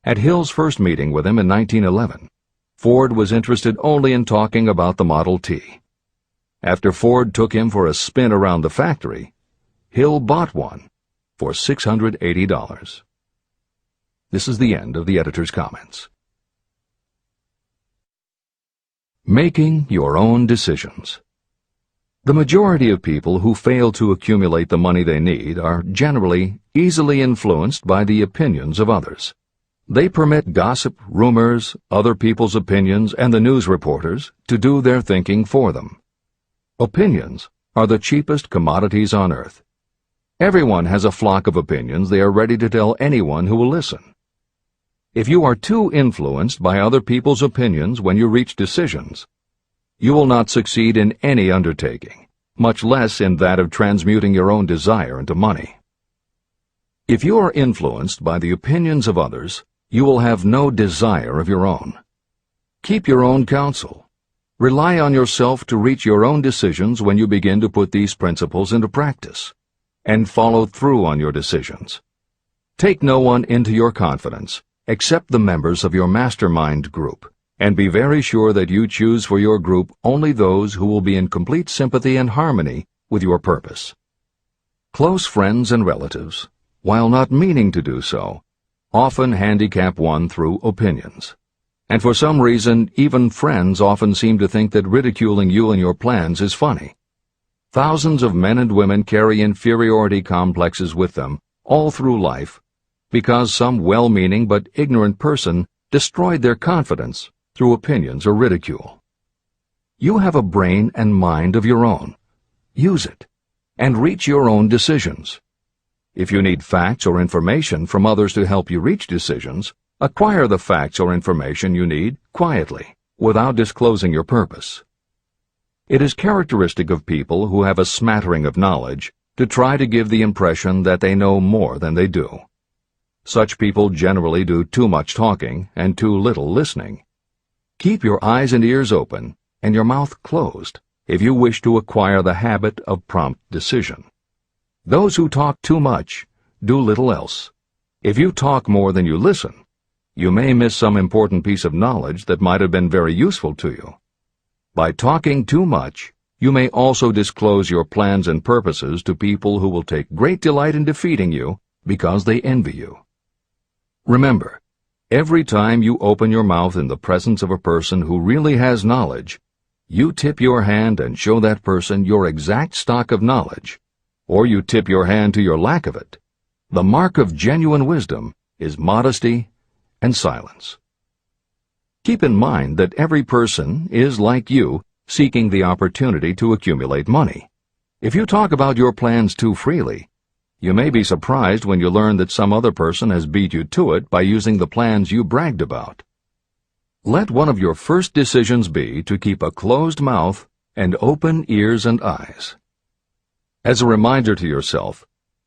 At Hill's first meeting with him in 1911, Ford was interested only in talking about the Model T. After Ford took him for a spin around the factory, Hill bought one for $680. This is the end of the editor's comments. Making your own decisions. The majority of people who fail to accumulate the money they need are generally easily influenced by the opinions of others. They permit gossip, rumors, other people's opinions, and the news reporters to do their thinking for them. Opinions are the cheapest commodities on earth. Everyone has a flock of opinions they are ready to tell anyone who will listen. If you are too influenced by other people's opinions when you reach decisions, you will not succeed in any undertaking, much less in that of transmuting your own desire into money. If you are influenced by the opinions of others, you will have no desire of your own. Keep your own counsel. Rely on yourself to reach your own decisions when you begin to put these principles into practice, and follow through on your decisions. Take no one into your confidence except the members of your mastermind group, and be very sure that you choose for your group only those who will be in complete sympathy and harmony with your purpose. Close friends and relatives, while not meaning to do so, often handicap one through opinions. And for some reason, even friends often seem to think that ridiculing you and your plans is funny. Thousands of men and women carry inferiority complexes with them all through life because some well-meaning but ignorant person destroyed their confidence through opinions or ridicule. You have a brain and mind of your own. Use it, and reach your own decisions. If you need facts or information from others to help you reach decisions, acquire the facts or information you need quietly, without disclosing your purpose. It is characteristic of people who have a smattering of knowledge to try to give the impression that they know more than they do. Such people generally do too much talking and too little listening. Keep your eyes and ears open and your mouth closed if you wish to acquire the habit of prompt decision. Those who talk too much do little else. If you talk more than you listen, you may miss some important piece of knowledge that might have been very useful to you. By talking too much, you may also disclose your plans and purposes to people who will take great delight in defeating you because they envy you. Remember, every time you open your mouth in the presence of a person who really has knowledge, you tip your hand and show that person your exact stock of knowledge, or you tip your hand to your lack of it. The mark of genuine wisdom is modesty and silence. Keep in mind that every person is, like you, seeking the opportunity to accumulate money. If you talk about your plans too freely, You may be surprised when you learn that some other person has beat you to it by using the plans you bragged about. Let one of your first decisions be to keep a closed mouth and open ears and eyes. As a reminder to yourself,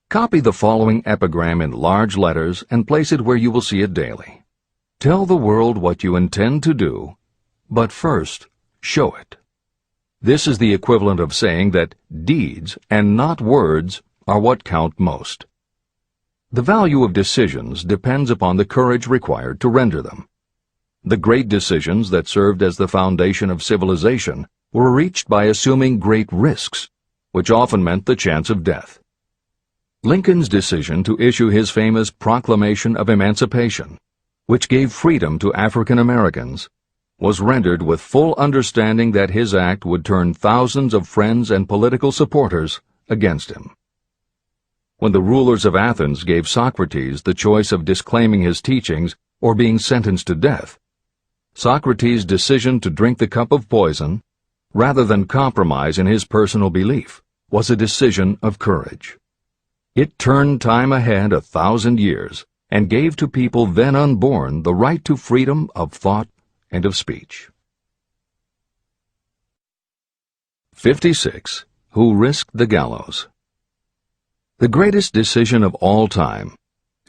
copy the following epigram in large letters and place it where you will see it daily. Tell the world what you intend to do, but first, show it. This is the equivalent of saying that deeds and not words are what count most. The value of decisions depends upon the courage required to render them. The great decisions that served as the foundation of civilization were reached by assuming great risks, which often meant the chance of death. Lincoln's decision to issue his famous Proclamation of Emancipation, which gave freedom to African Americans, was rendered with full understanding that his act would turn thousands of friends and political supporters against him. When the rulers of Athens gave Socrates the choice of disclaiming his teachings or being sentenced to death, Socrates' decision to drink the cup of poison, rather than compromise in his personal belief, was a decision of courage. It turned time ahead 1,000 years and gave to people then unborn the right to freedom of thought and of speech. 56. Who risked the gallows? The greatest decision of all time,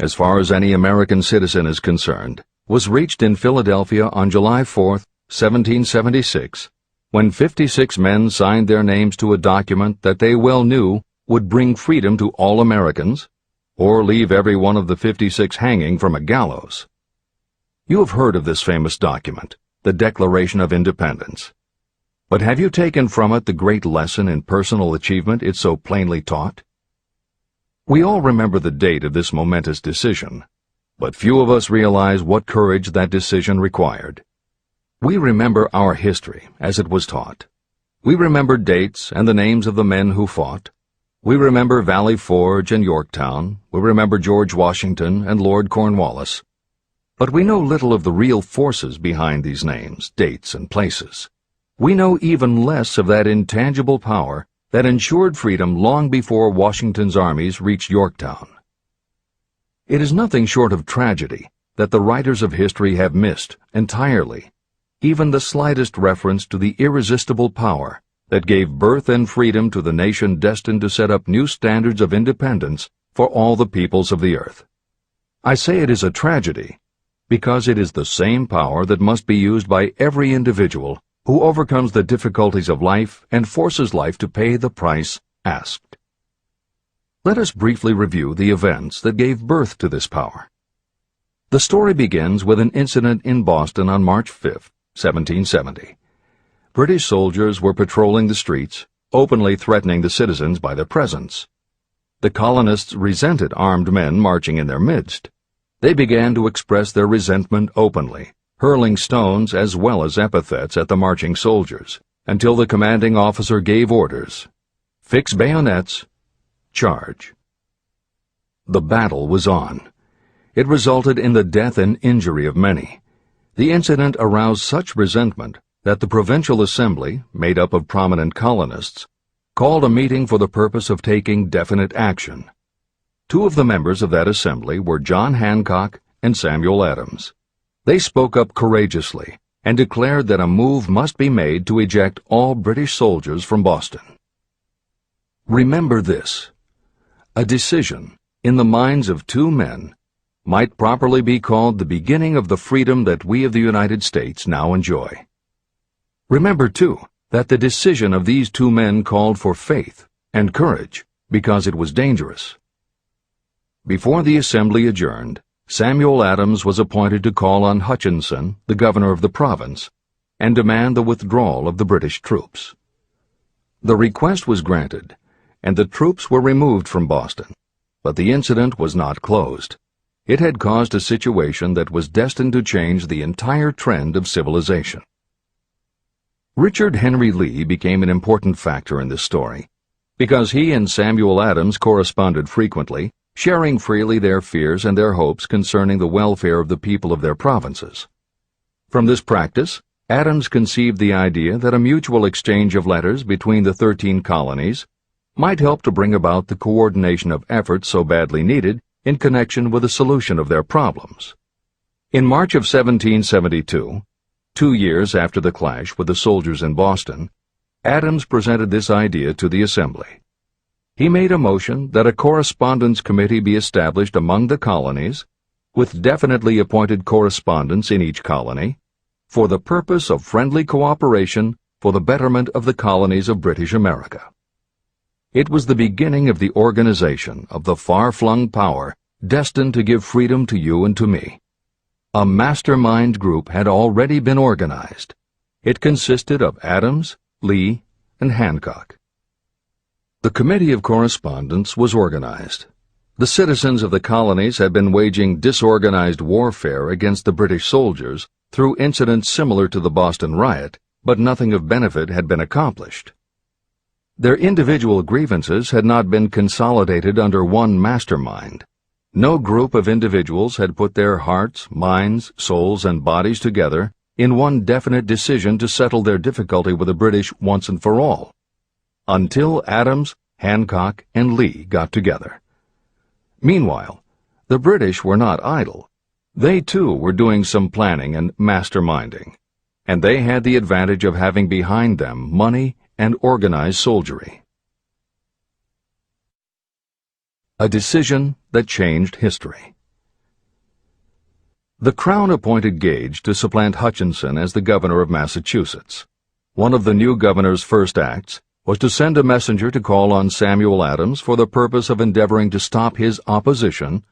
as far as any American citizen is concerned, was reached in Philadelphia on July 4, 1776, when 56 men signed their names to a document that they well knew would bring freedom to all Americans, or leave every one of the 56 hanging from a gallows. You have heard of this famous document, the Declaration of Independence. But have you taken from it the great lesson in personal achievement it so plainly taught? We all remember the date of this momentous decision, but few of us realize what courage that decision required. We remember our history as it was taught. We remember dates and the names of the men who fought. We remember Valley Forge and Yorktown. We remember George Washington and Lord Cornwallis. But we know little of the real forces behind these names, dates, and places. We know even less of that intangible power that ensured freedom long before Washington's armies reached Yorktown. It is nothing short of tragedy that the writers of history have missed entirely even the slightest reference to the irresistible power that gave birth and freedom to the nation destined to set up new standards of independence for all the peoples of the earth. I say it is a tragedy because it is the same power that must be used by every individual who overcomes the difficulties of life and forces life to pay the price asked. Let us briefly review the events that gave birth to this power. The story begins with an incident in Boston on March 5, 1770. British soldiers were patrolling the streets, openly threatening the citizens by their presence. The colonists resented armed men marching in their midst. They began to express their resentment openly, hurling stones as well as epithets at the marching soldiers, until the commanding officer gave orders. Fix bayonets. Charge. The battle was on. It resulted in the death and injury of many. The incident aroused such resentment that the Provincial Assembly, made up of prominent colonists, called a meeting for the purpose of taking definite action. Two of the members of that assembly were John Hancock and Samuel Adams. They spoke up courageously and declared that a move must be made to eject all British soldiers from Boston. Remember this: a decision, in the minds of two men, might properly be called the beginning of the freedom that we of the United States now enjoy. Remember, too, that the decision of these two men called for faith and courage because it was dangerous. Before the assembly adjourned, Samuel Adams was appointed to call on Hutchinson, the governor of the province, and demand the withdrawal of the British troops. The request was granted, and the troops were removed from Boston, but the incident was not closed. It had caused a situation that was destined to change the entire trend of civilization. Richard Henry Lee became an important factor in this story, because he and Samuel Adams corresponded frequently, sharing freely their fears and their hopes concerning the welfare of the people of their provinces. From this practice, Adams conceived the idea that a mutual exchange of letters between the 13 colonies might help to bring about the coordination of efforts so badly needed in connection with the solution of their problems. In March of 1772, 2 years after the clash with the soldiers in Boston, Adams presented this idea to the Assembly. He made a motion that a correspondence committee be established among the colonies, with definitely appointed correspondents in each colony, for the purpose of friendly cooperation for the betterment of the colonies of British America. It was the beginning of the organization of the far-flung power destined to give freedom to you and to me. A mastermind group had already been organized. It consisted of Adams, Lee, and Hancock. The Committee of Correspondence was organized. The citizens of the colonies had been waging disorganized warfare against the British soldiers through incidents similar to the Boston riot, but nothing of benefit had been accomplished. Their individual grievances had not been consolidated under one mastermind. No group of individuals had put their hearts, minds, souls, and bodies together in one definite decision to settle their difficulty with the British once and for all, until Adams, Hancock, and Lee got together. Meanwhile, the British were not idle. They, too, were doing some planning and masterminding, and they had the advantage of having behind them money and organized soldiery. A decision that changed history. The Crown appointed Gage to supplant Hutchinson as the governor of Massachusetts. One of the new governor's first acts was to send a messenger to call on Samuel Adams for the purpose of endeavoring to stop his opposition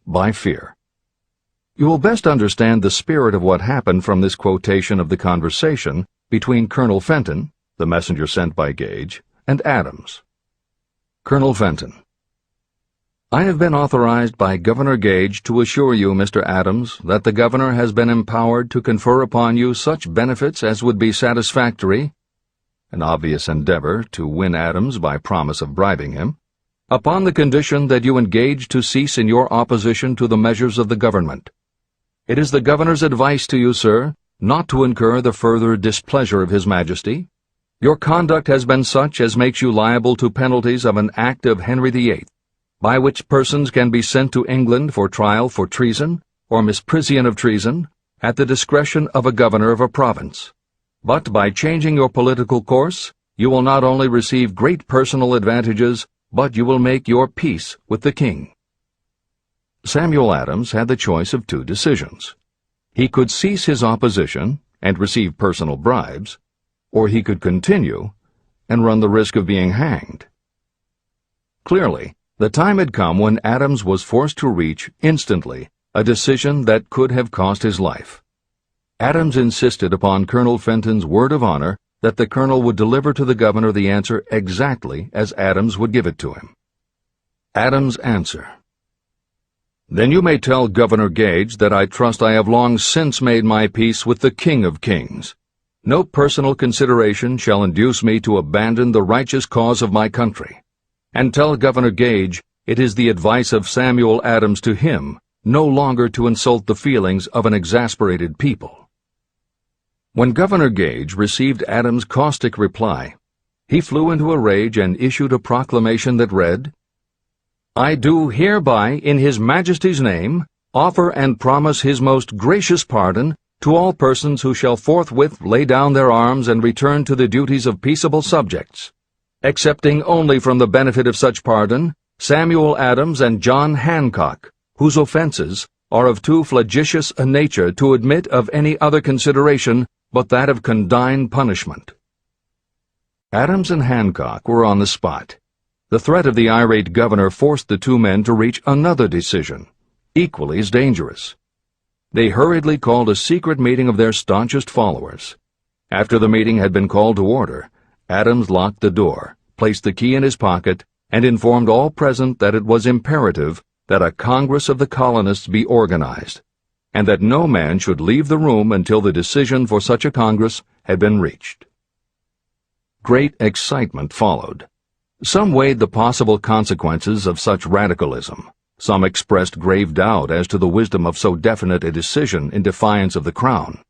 by fear. You will best understand the spirit of what happened from this quotation of the conversation between Colonel Fenton, the messenger sent by Gage, and Adams. Colonel Fenton: I have been authorized by Governor Gage to assure you, Mr. Adams, that the governor has been empowered to confer upon you such benefits as would be satisfactory, an obvious endeavor to win Adams by promise of bribing him, upon the condition that you engage to cease in your opposition to the measures of the government. It is the governor's advice to you, sir, not to incur the further displeasure of His Majesty. Your conduct has been such as makes you liable to penalties of an act of Henry VIII, by which persons can be sent to England for trial for treason or misprision of treason at the discretion of a governor of a province. But by changing your political course, you will not only receive great personal advantages, but you will make your peace with the king. Samuel Adams had the choice of two decisions. He could cease his opposition and receive personal bribes, or he could continue and run the risk of being hanged. Clearly, the time had come when Adams was forced to reach, instantly, a decision that could have cost his life. Adams insisted upon Colonel Fenton's word of honor that the colonel would deliver to the governor the answer exactly as Adams would give it to him. Adams' answer: Then you may tell Governor Gage that I trust I have long since made my peace with the King of Kings. No personal consideration shall induce me to abandon the righteous cause of my country. And tell Governor Gage it is the advice of Samuel Adams to him no longer to insult the feelings of an exasperated people. When Governor Gage received Adams' caustic reply, he flew into a rage and issued a proclamation that read, I do hereby, in His Majesty's name, offer and promise His most gracious pardon to all persons who shall forthwith lay down their arms and return to the duties of peaceable subjects, excepting only from the benefit of such pardon Samuel Adams and John Hancock, whose offenses are of too flagitious a nature to admit of any other consideration but that of condign punishment. Adams and Hancock were on the spot. The threat of the irate governor forced the two men to reach another decision, equally as dangerous. They hurriedly called a secret meeting of their staunchest followers. After the meeting had been called to order, Adams locked the door, placed the key in his pocket, and informed all present that it was imperative that a Congress of the colonists be organized, and that no man should leave the room until the decision for such a Congress had been reached. Great excitement followed. Some weighed the possible consequences of such radicalism. Some expressed grave doubt as to the wisdom of so definite a decision in defiance of the Crown.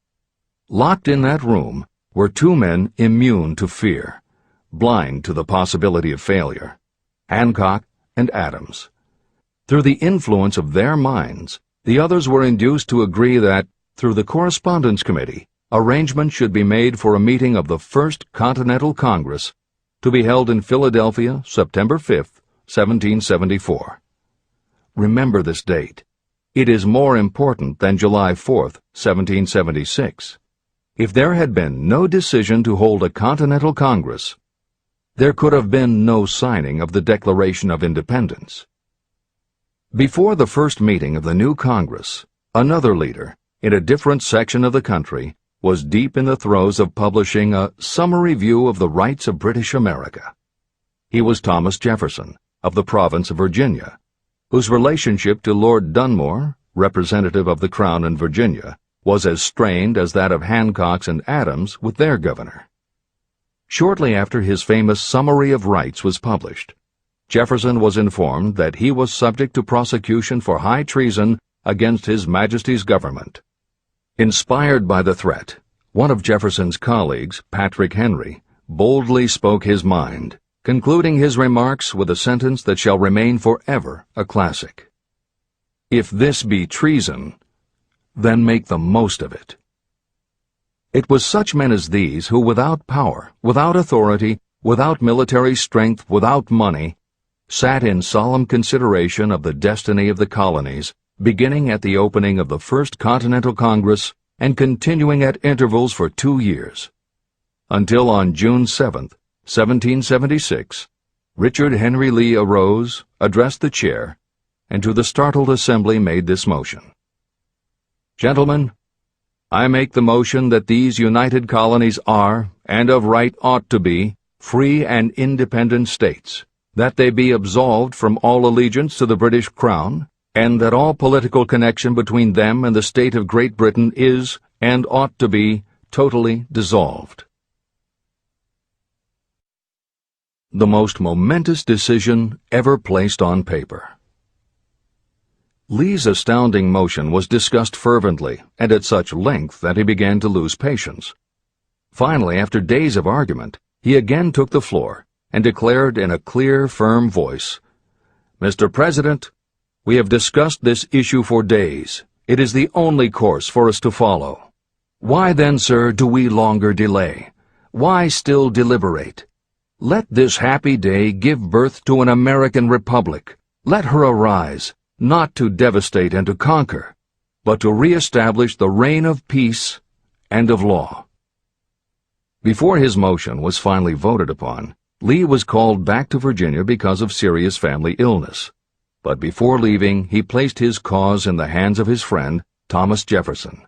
Locked in that room were two men immune to fear, blind to the possibility of failure. Hancock, and Adams. Through the influence of their minds, the others were induced to agree that, through the Correspondence Committee, arrangements should be made for a meeting of the First Continental Congress to be held in Philadelphia, September 5, 1774. Remember this date. It is more important than July 4, 1776. If there had been no decision to hold a Continental Congress, there could have been no signing of the Declaration of Independence. Before the first meeting of the new Congress, another leader, in a different section of the country, was deep in the throes of publishing a summary view of the rights of British America. He was Thomas Jefferson, of the province of Virginia, whose relationship to Lord Dunmore, representative of the Crown in Virginia, was as strained as that of Hancock's and Adams with their governor. Shortly after his famous Summary of Rights was published, Jefferson was informed that he was subject to prosecution for high treason against His Majesty's government. Inspired by the threat, one of Jefferson's colleagues, Patrick Henry, boldly spoke his mind, concluding his remarks with a sentence that shall remain forever a classic. "If this be treason, then make the most of it." It was such men as these who, without power, without authority, without military strength, without money, sat in solemn consideration of the destiny of the colonies, beginning at the opening of the First Continental Congress and continuing at intervals for 2 years, until on June 7, 1776, Richard Henry Lee arose, addressed the chair, and to the startled assembly made this motion: "Gentlemen, I make the motion that these united colonies are, and of right ought to be, free and independent states, that they be absolved from all allegiance to the British Crown, and that all political connection between them and the state of Great Britain is, and ought to be, totally dissolved." The most momentous decision ever placed on paper. Lee's astounding motion was discussed fervently and at such length that he began to lose patience. Finally, after days of argument, he again took the floor and declared in a clear, firm voice, "Mr. President, we have discussed this issue for days. It is the only course for us to follow. Why then, sir, do we longer delay? Why still deliberate? Let this happy day give birth to an American Republic. Let her arise, not to devastate and to conquer, but to re-establish the reign of peace and of law." Before his motion was finally voted upon, Lee was called back to Virginia because of serious family illness. But before leaving, he placed his cause in the hands of his friend, Thomas Jefferson,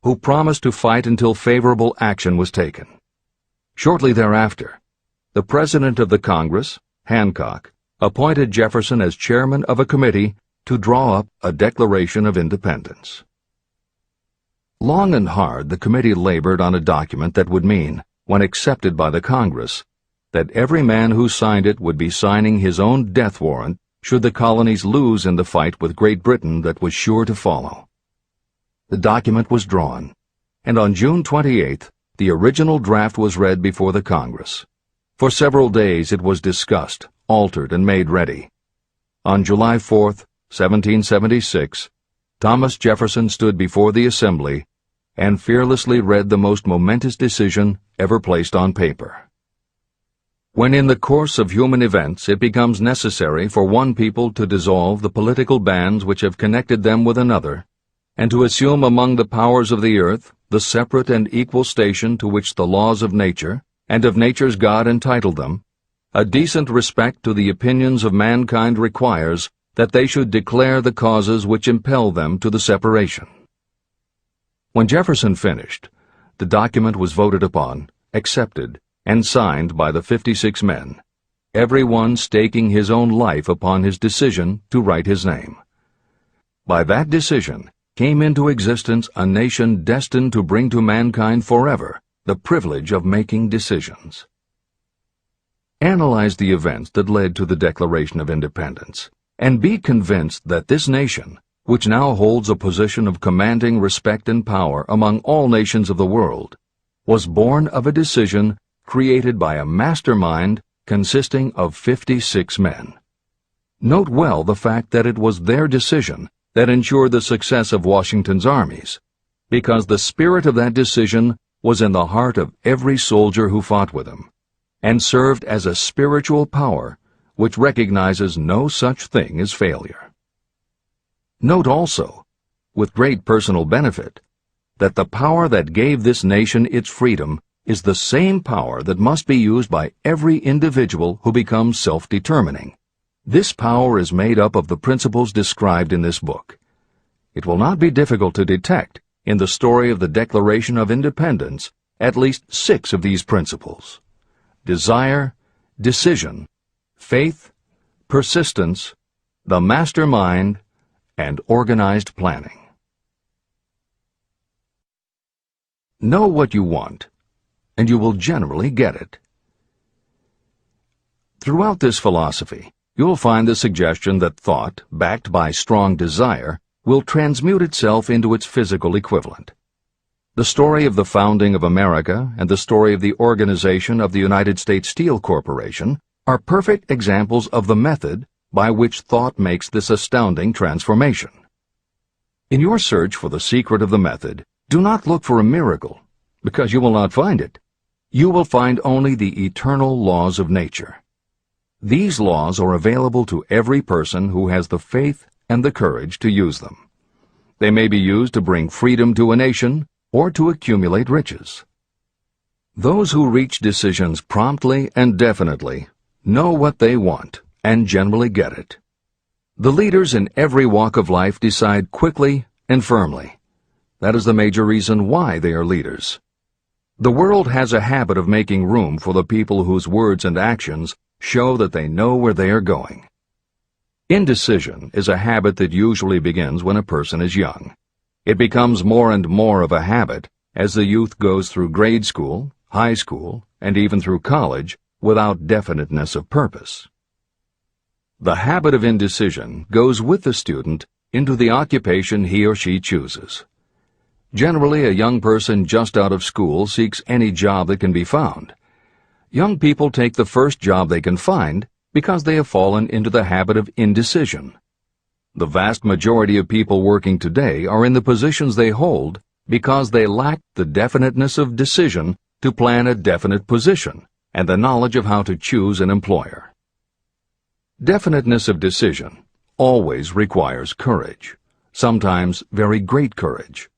who promised to fight until favorable action was taken. Shortly thereafter, the President of the Congress, Hancock, appointed Jefferson as chairman of a committee to draw up a Declaration of Independence. Long and hard the committee labored on a document that would mean, when accepted by the Congress, that every man who signed it would be signing his own death warrant should the colonies lose in the fight with Great Britain that was sure to follow. The document was drawn, and on June 28th, the original draft was read before the Congress. For several days it was discussed, altered, and made ready. On July 4th, 1776, Thomas Jefferson stood before the Assembly and fearlessly read the most momentous decision ever placed on paper. When in the course of human events it becomes necessary for one people to dissolve the political bands which have connected them with another, and to assume among the powers of the earth the separate and equal station to which the laws of nature and of nature's God entitled them, a decent respect to the opinions of mankind requires that they should declare the causes which impel them to the separation. When Jefferson finished, the document was voted upon, accepted, and signed by the 56 men, every one staking his own life upon his decision to write his name. By that decision came into existence a nation destined to bring to mankind forever the privilege of making decisions. Analyze the events that led to the Declaration of Independence, and be convinced that this nation, which now holds a position of commanding respect and power among all nations of the world, was born of a decision created by a mastermind consisting of 56 men. Note well the fact that it was their decision that ensured the success of Washington's armies, because the spirit of that decision was in the heart of every soldier who fought with him, and served as a spiritual power which recognizes no such thing as failure. Note also, with great personal benefit, that the power that gave this nation its freedom is the same power that must be used by every individual who becomes self-determining. This power is made up of the principles described in this book. It will not be difficult to detect in the story of the Declaration of Independence at least 6 of these principles: desire, decision, faith, persistence, the mastermind, and organized planning. Know what you want, and you will generally get it. Throughout this philosophy, you'll find the suggestion that thought, backed by strong desire, will transmute itself into its physical equivalent. The story of the founding of America and the story of the organization of the United States Steel Corporation are perfect examples of the method by which thought makes this astounding transformation. In your search for the secret of the method, do not look for a miracle, because you will not find it. You will find only the eternal laws of nature. These laws are available to every person who has the faith and the courage to use them. They may be used to bring freedom to a nation or to accumulate riches. Those who reach decisions promptly and definitely know what they want and generally get it. The leaders in every walk of life decide quickly and firmly. That is the major reason why they are leaders. The world has a habit of making room for the people whose words and actions show that they know where they are going. Indecision is a habit that usually begins when a person is young. It becomes more and more of a habit as the youth goes through grade school, high school, and even through college without definiteness of purpose. The habit of indecision goes with the student into the occupation he or she chooses. Generally, a young person just out of school seeks any job that can be found. Young people take the first job they can find because they have fallen into the habit of indecision. The vast majority of people working today are in the positions they hold because they lack the definiteness of decision to plan a definite position and the knowledge of how to choose an employer. Definiteness of decision always requires courage, sometimes very great courage.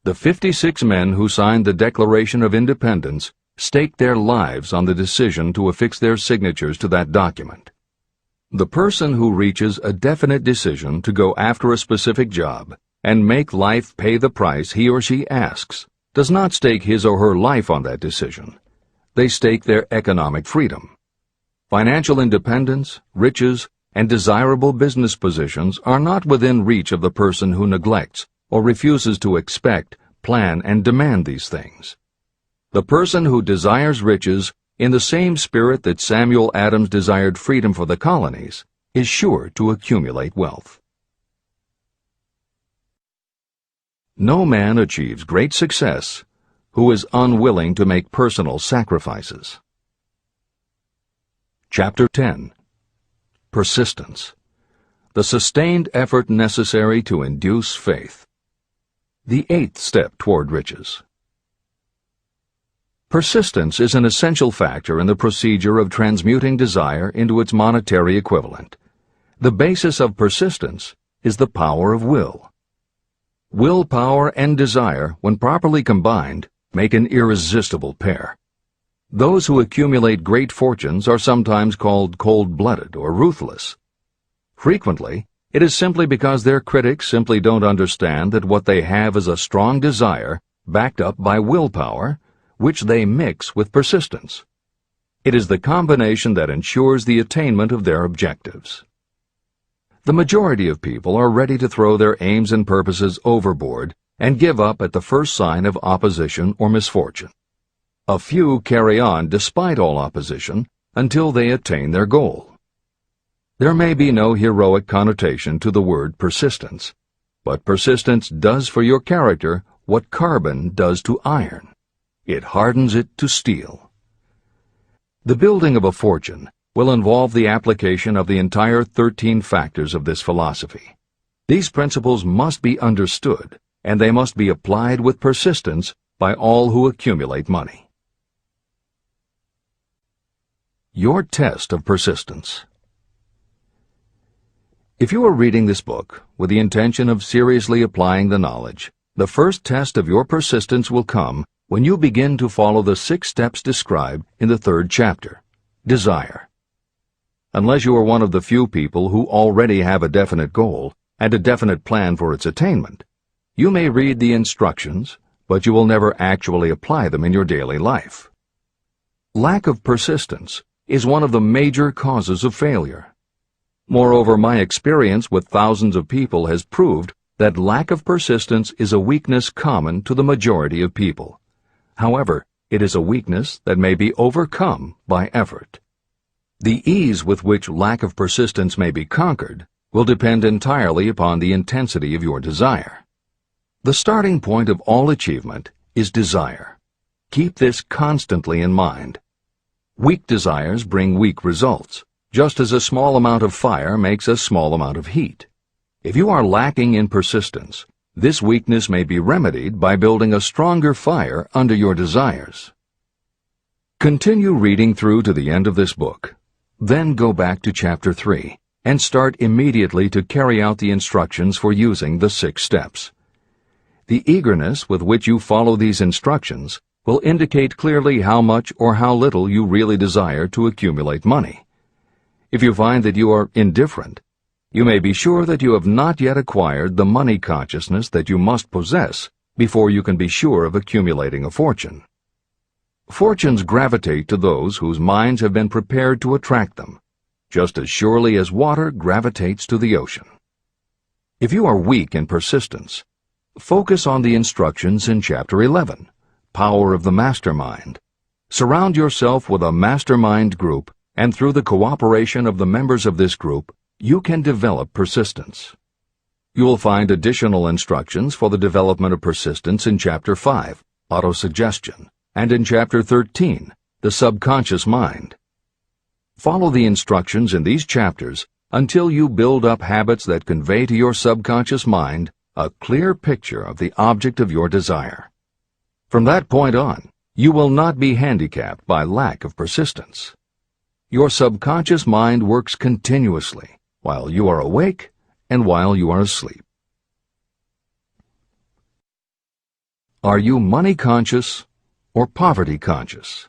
The 56 men who signed the Declaration of Independence staked their lives on the decision to affix their signatures to that document. The person who reaches a definite decision to go after a specific job and make life pay the price he or she asks does not stake his or her life on that decision. They stake their economic freedom. Financial independence, riches, and desirable business positions are not within reach of the person who neglects or refuses to expect, plan, and demand these things. The person who desires riches in the same spirit that Samuel Adams desired freedom for the colonies is sure to accumulate wealth. No man achieves great success who is unwilling to make personal sacrifices. Chapter 10. Persistence. The sustained effort necessary to induce faith. The 8th step toward riches. Persistence is an essential factor in the procedure of transmuting desire into its monetary equivalent. The basis of persistence is the power of will. Willpower and desire, when properly combined, make an irresistible pair. Those who accumulate great fortunes are sometimes called cold-blooded or ruthless. Frequently, it is simply because their critics simply don't understand that what they have is a strong desire backed up by willpower, which they mix with persistence. It is the combination that ensures the attainment of their objectives. The majority of people are ready to throw their aims and purposes overboard and give up at the first sign of opposition or misfortune. A few carry on despite all opposition until they attain their goal. There may be no heroic connotation to the word persistence, but persistence does for your character what carbon does to iron. It hardens it to steel. The building of a fortune will involve the application of the entire 13 factors of this philosophy. These principles must be understood, and they must be applied with persistence by all who accumulate money. Your test of persistence. If you are reading this book with the intention of seriously applying the knowledge, the first test of your persistence will come when you begin to follow the 6 steps described in the 3rd chapter. Desire. Unless you are one of the few people who already have a definite goal and a definite plan for its attainment, you may read the instructions, but you will never actually apply them in your daily life. Lack of persistence is one of the major causes of failure. Moreover, my experience with thousands of people has proved that lack of persistence is a weakness common to the majority of people. However, it is a weakness that may be overcome by effort. The ease with which lack of persistence may be conquered will depend entirely upon the intensity of your desire. The starting point of all achievement is desire. Keep this constantly in mind. Weak desires bring weak results, just as a small amount of fire makes a small amount of heat. If you are lacking in persistence, this weakness may be remedied by building a stronger fire under your desires. Continue reading through to the end of this book. Then go back to Chapter 3 and start immediately to carry out the instructions for using the 6 steps. The eagerness with which you follow these instructions will indicate clearly how much or how little you really desire to accumulate money. If you find that you are indifferent, you may be sure that you have not yet acquired the money consciousness that you must possess before you can be sure of accumulating a fortune. Fortunes gravitate to those whose minds have been prepared to attract them, just as surely as water gravitates to the ocean. If you are weak in persistence, focus on the instructions in Chapter 11, Power of the Mastermind. Surround yourself with a mastermind group, and through the cooperation of the members of this group, you can develop persistence. You will find additional instructions for the development of persistence in Chapter 5, Autosuggestion, and in Chapter 13, The Subconscious Mind. Follow the instructions in these chapters until you build up habits that convey to your subconscious mind a clear picture of the object of your desire. From that point on, you will not be handicapped by lack of persistence. Your subconscious mind works continuously while you are awake and while you are asleep. Are you money conscious or poverty conscious?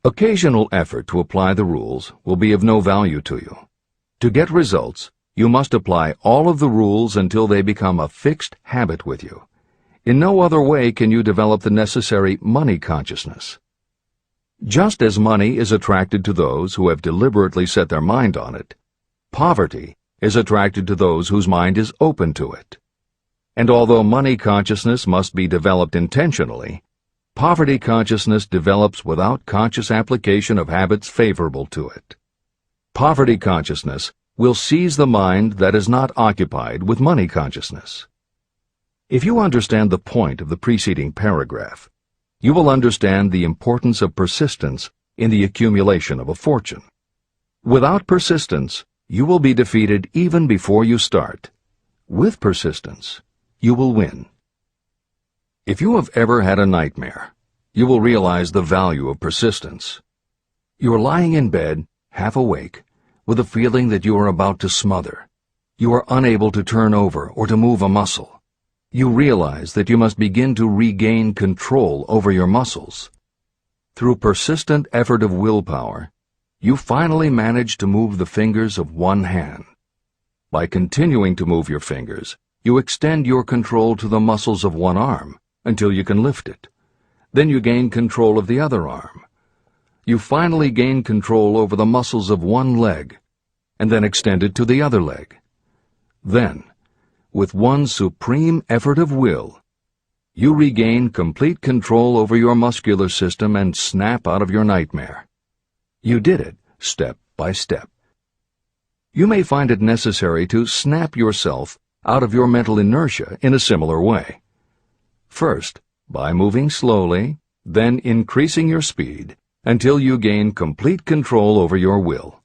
Occasional effort to apply the rules will be of no value to you. To get results, you must apply all of the rules until they become a fixed habit with you. In no other way can you develop the necessary money consciousness. Just as money is attracted to those who have deliberately set their mind on it, poverty is attracted to those whose mind is open to it. And although money consciousness must be developed intentionally, poverty consciousness develops without conscious application of habits favorable to it. Poverty consciousness will seize the mind that is not occupied with money consciousness. If you understand the point of the preceding paragraph, you will understand the importance of persistence in the accumulation of a fortune. Without persistence, you will be defeated even before you start. With persistence, you will win. If you have ever had a nightmare, you will realize the value of persistence. You are lying in bed, half awake, with a feeling that you are about to smother. You are unable to turn over or to move a muscle. You realize that you must begin to regain control over your muscles. Through persistent effort of willpower, you finally manage to move the fingers of one hand. By continuing to move your fingers, you extend your control to the muscles of one arm until you can lift it. Then you gain control of the other arm. You finally gain control over the muscles of one leg, and then extend it to the other leg. Then, with one supreme effort of will, you regain complete control over your muscular system and snap out of your nightmare. You did it step by step. You may find it necessary to snap yourself out of your mental inertia in a similar way. First, by moving slowly, then increasing your speed, until you gain complete control over your will.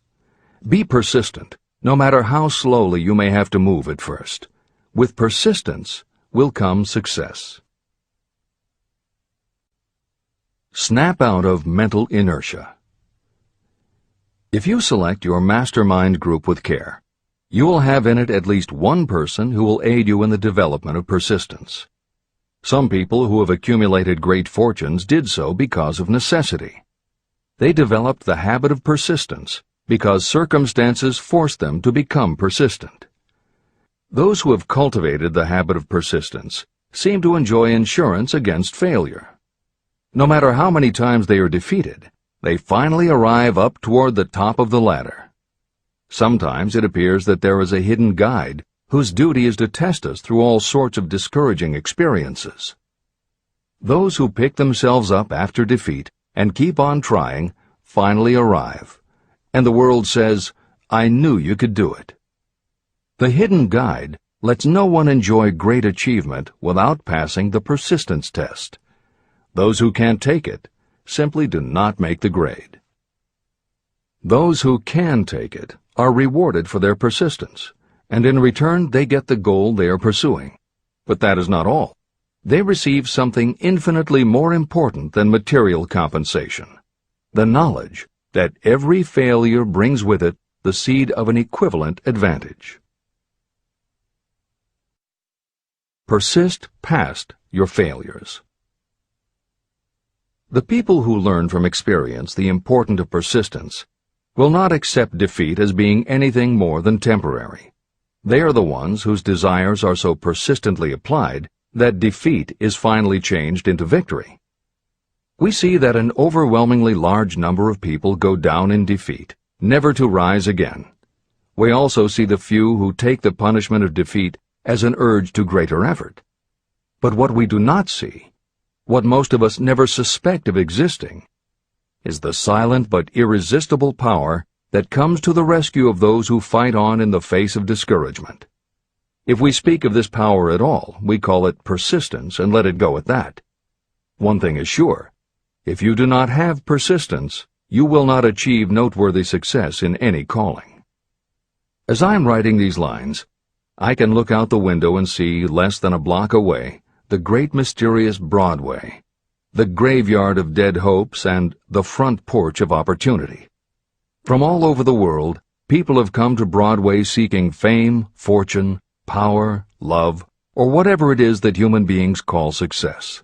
Be persistent, no matter how slowly you may have to move at first. With persistence will come success. Snap out of mental inertia. If you select your mastermind group with care, you will have in it at least one person who will aid you in the development of persistence. Some people who have accumulated great fortunes did so because of necessity. They developed the habit of persistence because circumstances forced them to become persistent. Those who have cultivated the habit of persistence seem to enjoy insurance against failure. No matter how many times they are defeated, they finally arrive up toward the top of the ladder. Sometimes it appears that there is a hidden guide whose duty is to test us through all sorts of discouraging experiences. Those who pick themselves up after defeat and keep on trying finally arrive, and the world says, "I knew you could do it." The hidden guide lets no one enjoy great achievement without passing the persistence test. Those who can't take it simply do not make the grade. Those who can take it are rewarded for their persistence, and in return they get the goal they are pursuing. But that is not all. They receive something infinitely more important than material compensation: the knowledge that every failure brings with it the seed of an equivalent advantage. Persist past your failures. The people who learn from experience the importance of persistence will not accept defeat as being anything more than temporary. They are the ones whose desires are so persistently applied that defeat is finally changed into victory. We see that an overwhelmingly large number of people go down in defeat, never to rise again. We also see the few who take the punishment of defeat as an urge to greater effort. But what we do not see, what most of us never suspect of existing, is the silent but irresistible power that comes to the rescue of those who fight on in the face of discouragement. If we speak of this power at all, we call it persistence and let it go at that. One thing is sure: if you do not have persistence, you will not achieve noteworthy success in any calling. As I am writing these lines, I can look out the window and see, less than a block away, the great mysterious Broadway, the graveyard of dead hopes and the front porch of opportunity. From all over the world, people have come to Broadway seeking fame, fortune, power, love, or whatever it is that human beings call success.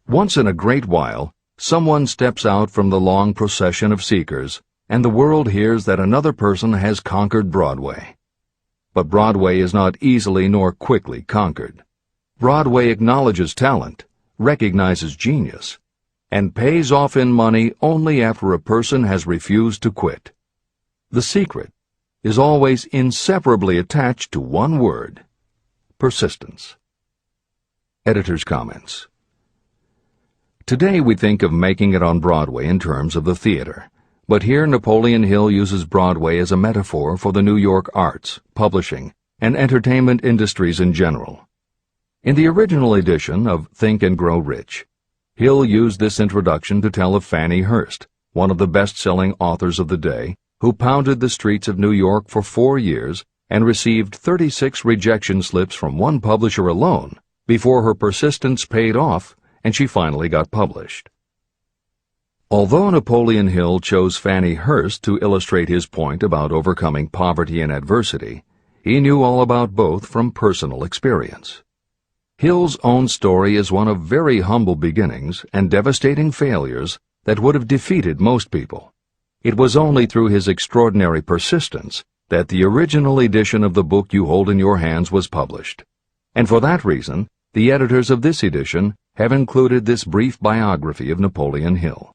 Once in a great while, someone steps out from the long procession of seekers, and the world hears that another person has conquered Broadway. But Broadway is not easily nor quickly conquered. Broadway acknowledges talent, recognizes genius, and pays off in money only after a person has refused to quit. The secret is always inseparably attached to one word: persistence. Editor's comments. Today we think of making it on Broadway in terms of the theater, but here Napoleon Hill uses Broadway as a metaphor for the New York arts, publishing, and entertainment industries in general. In the original edition of Think and Grow Rich, Hill used this introduction to tell of Fannie Hurst, one of the best-selling authors of the day, who pounded the streets of New York for 4 years and received 36 rejection slips from one publisher alone before her persistence paid off and she finally got published. Although Napoleon Hill chose Fannie Hurst to illustrate his point about overcoming poverty and adversity, he knew all about both from personal experience. Hill's own story is one of very humble beginnings and devastating failures that would have defeated most people. It was only through his extraordinary persistence that the original edition of the book you hold in your hands was published. And for that reason, the editors of this edition have included this brief biography of Napoleon Hill.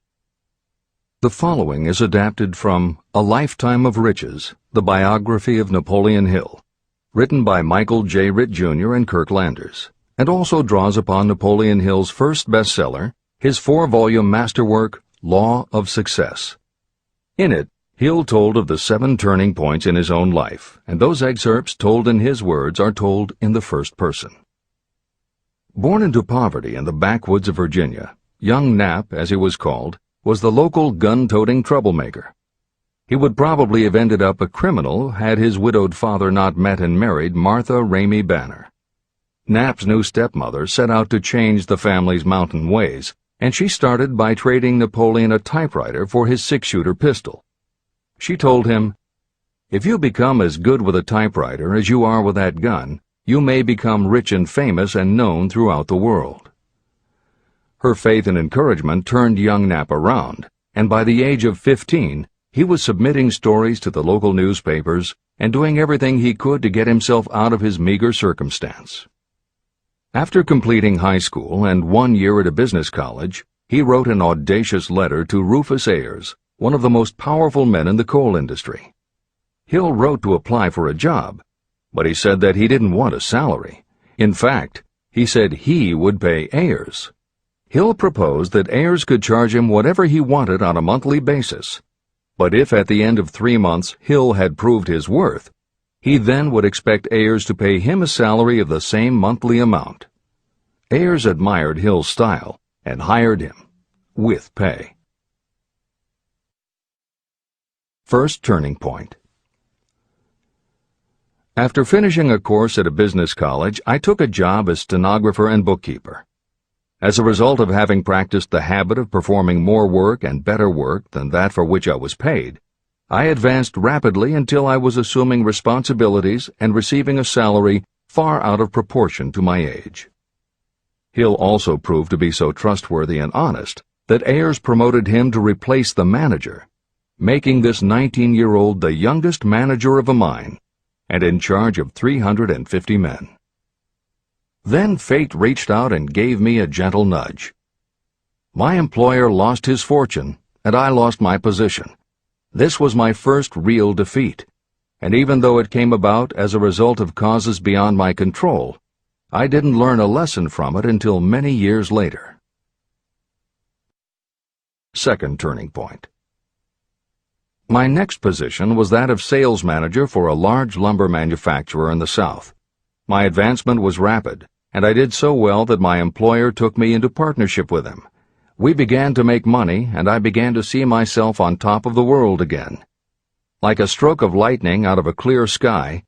The following is adapted from A Lifetime of Riches, the biography of Napoleon Hill, written by Michael J. Ritt, Jr. and Kirk Landers, and also draws upon Napoleon Hill's first bestseller, his 4-volume masterwork, Law of Success. In it, Hill told of the 7 turning points in his own life, and those excerpts told in his words are told in the first person. Born into poverty in the backwoods of Virginia, young Knapp, as he was called, was the local gun-toting troublemaker. He would probably have ended up a criminal had his widowed father not met and married Martha Ramey Banner. Knapp's new stepmother set out to change the family's mountain ways, and she started by trading Napoleon a typewriter for his six-shooter pistol. She told him, "If you become as good with a typewriter as you are with that gun, you may become rich and famous and known throughout the world." Her faith and encouragement turned young Knapp around, and by the age of 15, he was submitting stories to the local newspapers and doing everything he could to get himself out of his meager circumstance. After completing high school and 1 year at a business college, he wrote an audacious letter to Rufus Ayers, one of the most powerful men in the coal industry. Hill wrote to apply for a job, but he said that he didn't want a salary. In fact, he said he would pay Ayers. Hill proposed that Ayers could charge him whatever he wanted on a monthly basis, but if at the end of 3 months Hill had proved his worth, he then would expect Ayers to pay him a salary of the same monthly amount. Ayers admired Hill's style and hired him, with pay. First turning point. After finishing a course at a business college, I took a job as stenographer and bookkeeper. As a result of having practiced the habit of performing more work and better work than that for which I was paid, I advanced rapidly until I was assuming responsibilities and receiving a salary far out of proportion to my age. Hill also proved to be so trustworthy and honest that Ayers promoted him to replace the manager, making this 19-year-old the youngest manager of a mine and in charge of 350 men. Then fate reached out and gave me a gentle nudge. My employer lost his fortune, and I lost my position. This was my first real defeat, and even though it came about as a result of causes beyond my control, I didn't learn a lesson from it until many years later. Second turning point. My next position was that of sales manager for a large lumber manufacturer in the South. My advancement was rapid, and I did so well that my employer took me into partnership with him. We began to make money, and I began to see myself on top of the world again. Like a stroke of lightning out of a clear sky,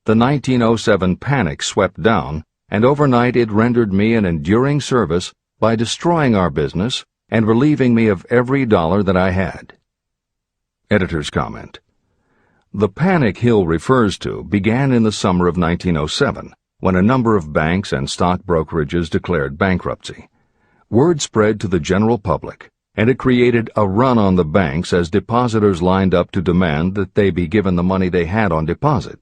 the 1907 panic swept down, and overnight it rendered me an enduring service by destroying our business and relieving me of every dollar that I had. Editor's comment. The panic Hill refers to began in the summer of 1907, when a number of banks and stock brokerages declared bankruptcy. Word spread to the general public, and it created a run on the banks as depositors lined up to demand that they be given the money they had on deposit.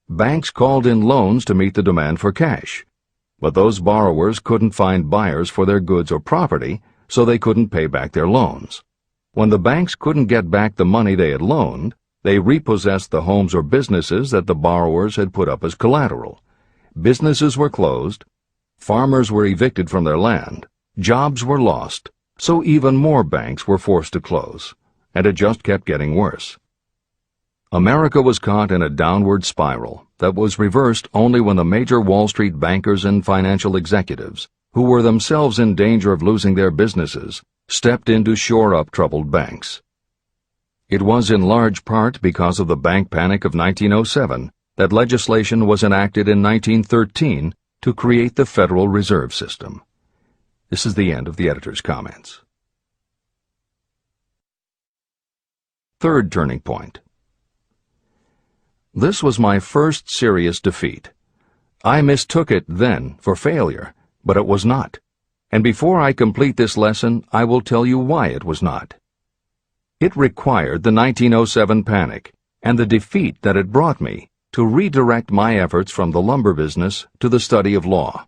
Banks called in loans to meet the demand for cash, but those borrowers couldn't find buyers for their goods or property, so they couldn't pay back their loans. When the banks couldn't get back the money they had loaned, they repossessed the homes or businesses that the borrowers had put up as collateral. Businesses were closed, farmers were evicted from their land, jobs were lost, so even more banks were forced to close, and it just kept getting worse. America was caught in a downward spiral that was reversed only when the major Wall Street bankers and financial executives, who were themselves in danger of losing their businesses, stepped in to shore up troubled banks. It was in large part because of the bank panic of 1907 that legislation was enacted in 1913 to create the Federal Reserve System. This is the end of the editor's comments. Third turning point. This was my first serious defeat. I mistook it then for failure, but it was not. And before I complete this lesson, I will tell you why it was not. It required the 1907 panic and the defeat that it brought me to redirect my efforts from the lumber business to the study of law.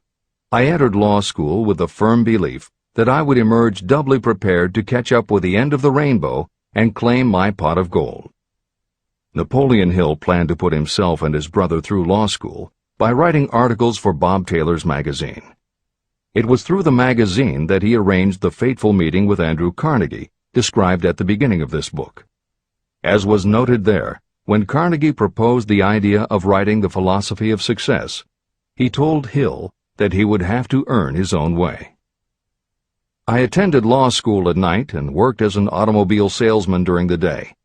I entered law school with the firm belief that I would emerge doubly prepared to catch up with the end of the rainbow and claim my pot of gold. Napoleon Hill planned to put himself and his brother through law school by writing articles for Bob Taylor's magazine. It was through the magazine that he arranged the fateful meeting with Andrew Carnegie, described at the beginning of this book. As was noted there, when Carnegie proposed the idea of writing The Philosophy of Success, he told Hill that he would have to earn his own way. I attended law school at night and worked as an automobile salesman during the day.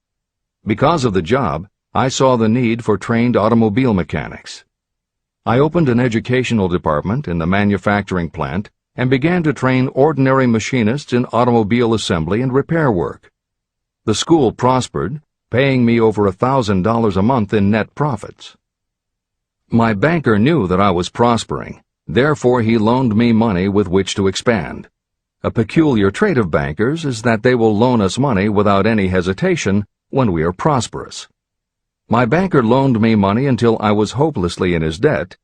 Because of the job, I saw the need for trained automobile mechanics. I opened an educational department in the manufacturing plant and began to train ordinary machinists in automobile assembly and repair work. The school prospered, paying me over $1,000 a month in net profits. My banker knew that I was prospering, therefore he loaned me money with which to expand. A peculiar trait of bankers is that they will loan us money without any hesitation when we are prosperous. My banker loaned me money until I was hopelessly in his debt.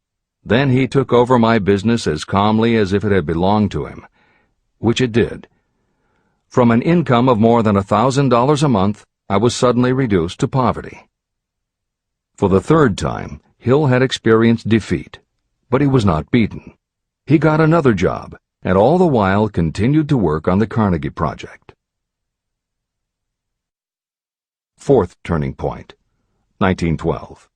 Then he took over my business as calmly as if it had belonged to him, which it did. From an income of more than $1,000 a month, I was suddenly reduced to poverty. For the third time, Hill had experienced defeat, but he was not beaten. He got another job, and all the while continued to work on the Carnegie Project. Fourth turning point, 1912.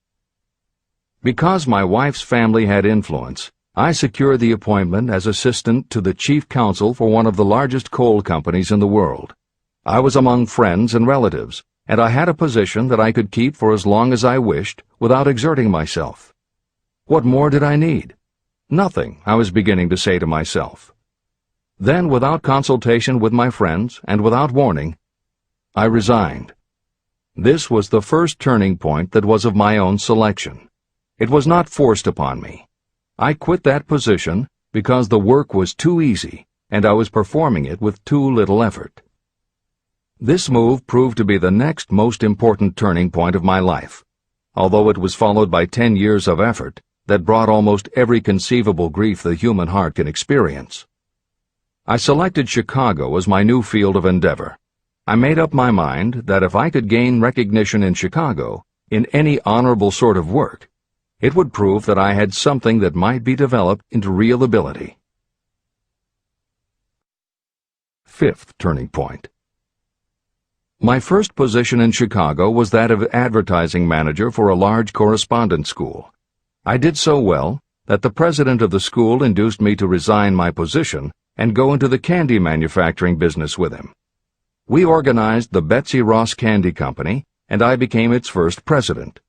Because my wife's family had influence, I secured the appointment as assistant to the chief counsel for one of the largest coal companies in the world. I was among friends and relatives, and I had a position that I could keep for as long as I wished without exerting myself. What more did I need? Nothing, I was beginning to say to myself. Then, without consultation with my friends and without warning, I resigned. This was the first turning point that was of my own selection. It was not forced upon me. I quit that position because the work was too easy and I was performing it with too little effort. This move proved to be the next most important turning point of my life, although it was followed by 10 years of effort that brought almost every conceivable grief the human heart can experience. I selected Chicago as my new field of endeavor. I made up my mind that if I could gain recognition in Chicago, in any honorable sort of work, it would prove that I had something that might be developed into real ability. Fifth turning point. My first position in Chicago was that of advertising manager for a large correspondence school. I did so well that the president of the school induced me to resign my position and go into the candy manufacturing business with him. We organized the Betsy Ross Candy Company, and I became its first president.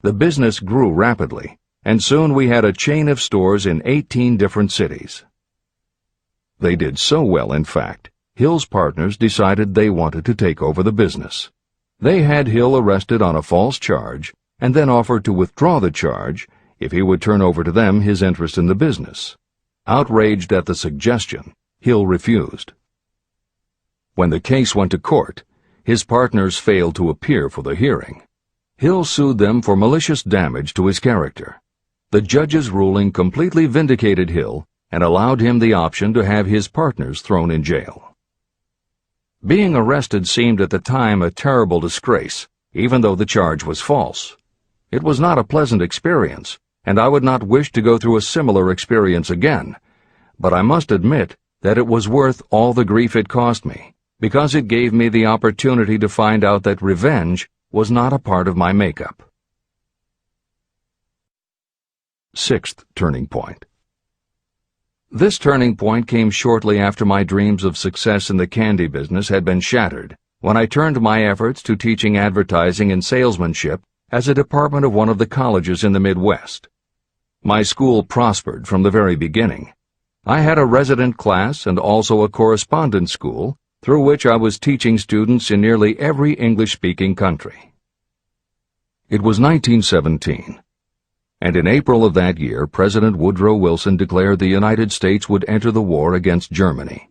The business grew rapidly, and soon we had a chain of stores in 18 different cities. They did so well, in fact, Hill's partners decided they wanted to take over the business. They had Hill arrested on a false charge, and then offered to withdraw the charge if he would turn over to them his interest in the business. Outraged at the suggestion, Hill refused. When the case went to court, his partners failed to appear for the hearing. Hill sued them for malicious damage to his character. The judge's ruling completely vindicated Hill and allowed him the option to have his partners thrown in jail. Being arrested seemed at the time a terrible disgrace, even though the charge was false. It was not a pleasant experience, and I would not wish to go through a similar experience again, but I must admit that it was worth all the grief it cost me, because it gave me the opportunity to find out that revenge was not a part of my makeup. Sixth turning point. This turning point came shortly after my dreams of success in the candy business had been shattered, when I turned my efforts to teaching advertising and salesmanship as a department of one of the colleges in the Midwest. My school prospered from the very beginning. I had a resident class and also a correspondence school, through which I was teaching students in nearly every English-speaking country. It was 1917, and in April of that year, President Woodrow Wilson declared the United States would enter the war against Germany.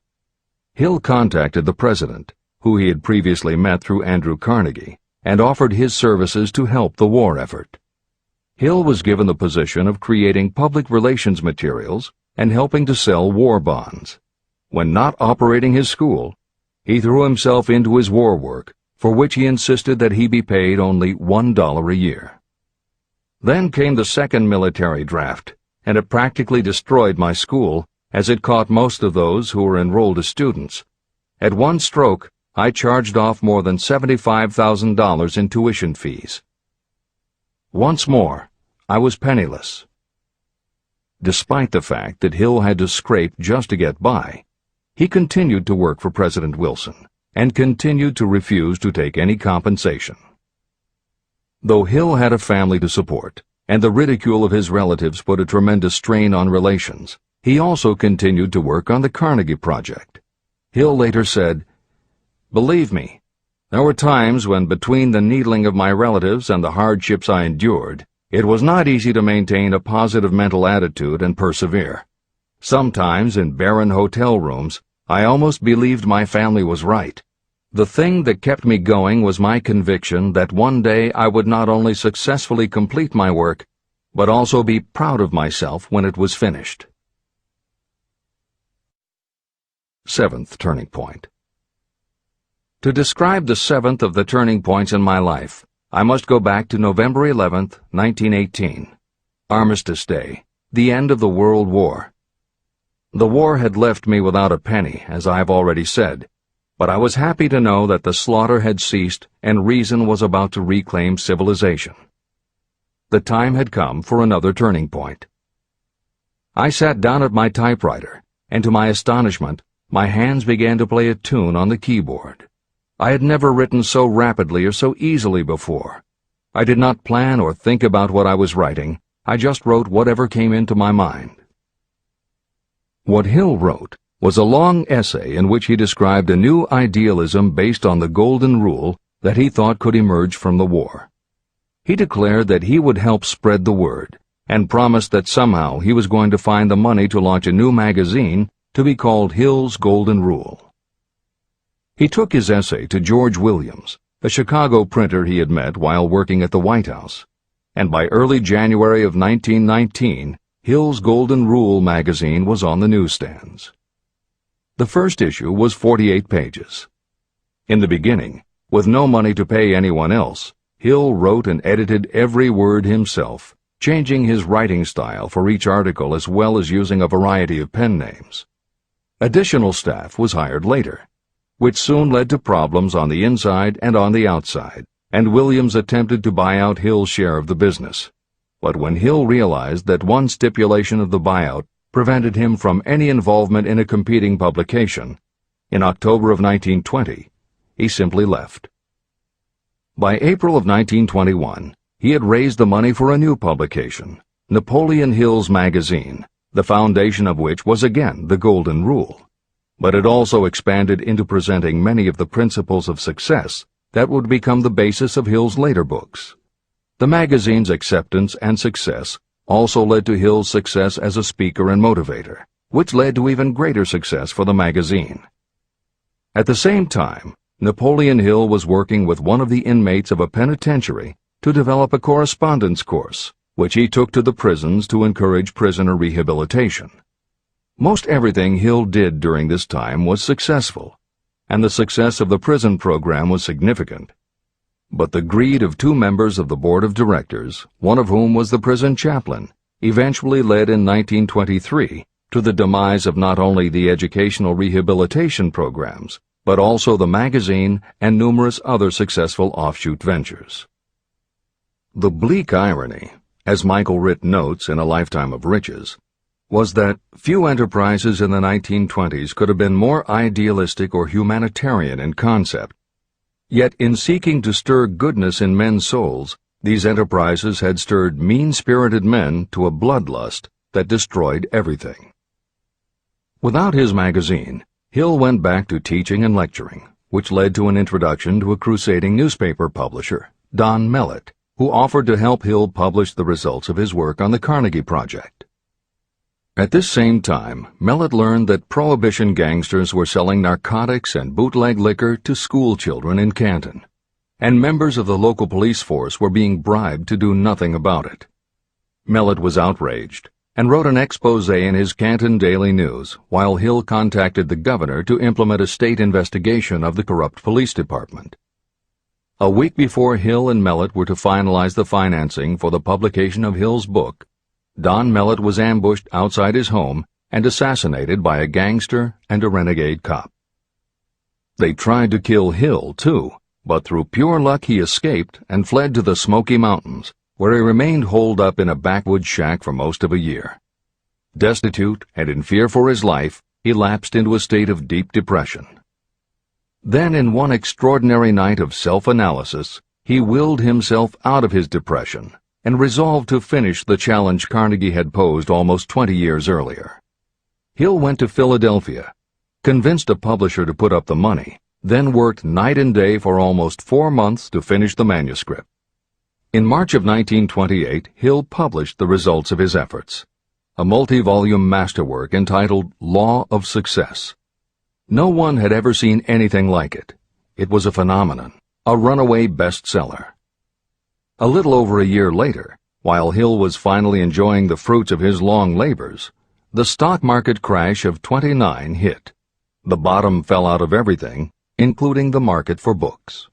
Hill contacted the president, who he had previously met through Andrew Carnegie, and offered his services to help the war effort. Hill was given the position of creating public relations materials and helping to sell war bonds. When not operating his school, he threw himself into his war work, for which he insisted that he be paid only $1 a year. Then came the second military draft, and it practically destroyed my school, as it caught most of those who were enrolled as students. At one stroke, I charged off more than $75,000 in tuition fees. Once more, I was penniless. Despite the fact that Hill had to scrape just to get by, he continued to work for President Wilson and continued to refuse to take any compensation. Though Hill had a family to support, and the ridicule of his relatives put a tremendous strain on relations, he also continued to work on the Carnegie Project. Hill later said, "Believe me, there were times when between the needling of my relatives and the hardships I endured, it was not easy to maintain a positive mental attitude and persevere. Sometimes in barren hotel rooms, I almost believed my family was right. The thing that kept me going was my conviction that one day I would not only successfully complete my work, but also be proud of myself when it was finished." Seventh turning point. To describe the seventh of the turning points in my life, I must go back to November 11th, 1918. Armistice Day, the end of the World War. The war had left me without a penny, as I have already said, but I was happy to know that the slaughter had ceased and reason was about to reclaim civilization. The time had come for another turning point. I sat down at my typewriter, and to my astonishment, my hands began to play a tune on the keyboard. I had never written so rapidly or so easily before. I did not plan or think about what I was writing. I just wrote whatever came into my mind. What Hill wrote was a long essay in which he described a new idealism based on the Golden Rule that he thought could emerge from the war. He declared that he would help spread the word, and promised that somehow he was going to find the money to launch a new magazine to be called Hill's Golden Rule. He took his essay to George Williams, a Chicago printer he had met while working at the White House, and by early January of 1919, Hill's Golden Rule magazine was on the newsstands. The first issue was 48 pages. In the beginning, with no money to pay anyone else, Hill wrote and edited every word himself, changing his writing style for each article as well as using a variety of pen names. Additional staff was hired later, which soon led to problems on the inside and on the outside, and Williams attempted to buy out Hill's share of the business. But when Hill realized that one stipulation of the buyout prevented him from any involvement in a competing publication, in October of 1920, he simply left. By April of 1921, he had raised the money for a new publication, Napoleon Hill's Magazine, the foundation of which was again the Golden Rule. But it also expanded into presenting many of the principles of success that would become the basis of Hill's later books. The magazine's acceptance and success also led to Hill's success as a speaker and motivator, which led to even greater success for the magazine. At the same time, Napoleon Hill was working with one of the inmates of a penitentiary to develop a correspondence course, which he took to the prisons to encourage prisoner rehabilitation. Most everything Hill did during this time was successful, and the success of the prison program was significant. But the greed of two members of the board of directors, one of whom was the prison chaplain, eventually led in 1923 to the demise of not only the educational rehabilitation programs, but also the magazine and numerous other successful offshoot ventures. The bleak irony, as Michael Ritt notes in A Lifetime of Riches, was that few enterprises in the 1920s could have been more idealistic or humanitarian in concept. Yet in seeking to stir goodness in men's souls, these enterprises had stirred mean-spirited men to a bloodlust that destroyed everything. Without his magazine, Hill went back to teaching and lecturing, which led to an introduction to a crusading newspaper publisher, Don Mellett, who offered to help Hill publish the results of his work on the Carnegie Project. At this same time, Mellett learned that Prohibition gangsters were selling narcotics and bootleg liquor to school children in Canton, and members of the local police force were being bribed to do nothing about it. Mellett was outraged and wrote an expose in his Canton Daily News, while Hill contacted the governor to implement a state investigation of the corrupt police department. A week before Hill and Mellett were to finalize the financing for the publication of Hill's book, Don Mellett was ambushed outside his home and assassinated by a gangster and a renegade cop. They tried to kill Hill, too, but through pure luck he escaped and fled to the Smoky Mountains, where he remained holed up in a backwoods shack for most of a year. Destitute and in fear for his life, he lapsed into a state of deep depression. Then, in one extraordinary night of self-analysis, he willed himself out of his depression and resolved to finish the challenge Carnegie had posed almost 20 years earlier. Hill went to Philadelphia, convinced a publisher to put up the money, then worked night and day for almost 4 months to finish the manuscript. In March of 1928, Hill published the results of his efforts, a multi-volume masterwork entitled Law of Success. No one had ever seen anything like it. It was a phenomenon, a runaway bestseller. A little over a year later, while Hill was finally enjoying the fruits of his long labors, the stock market crash of '29 hit. The bottom fell out of everything, including the market for books.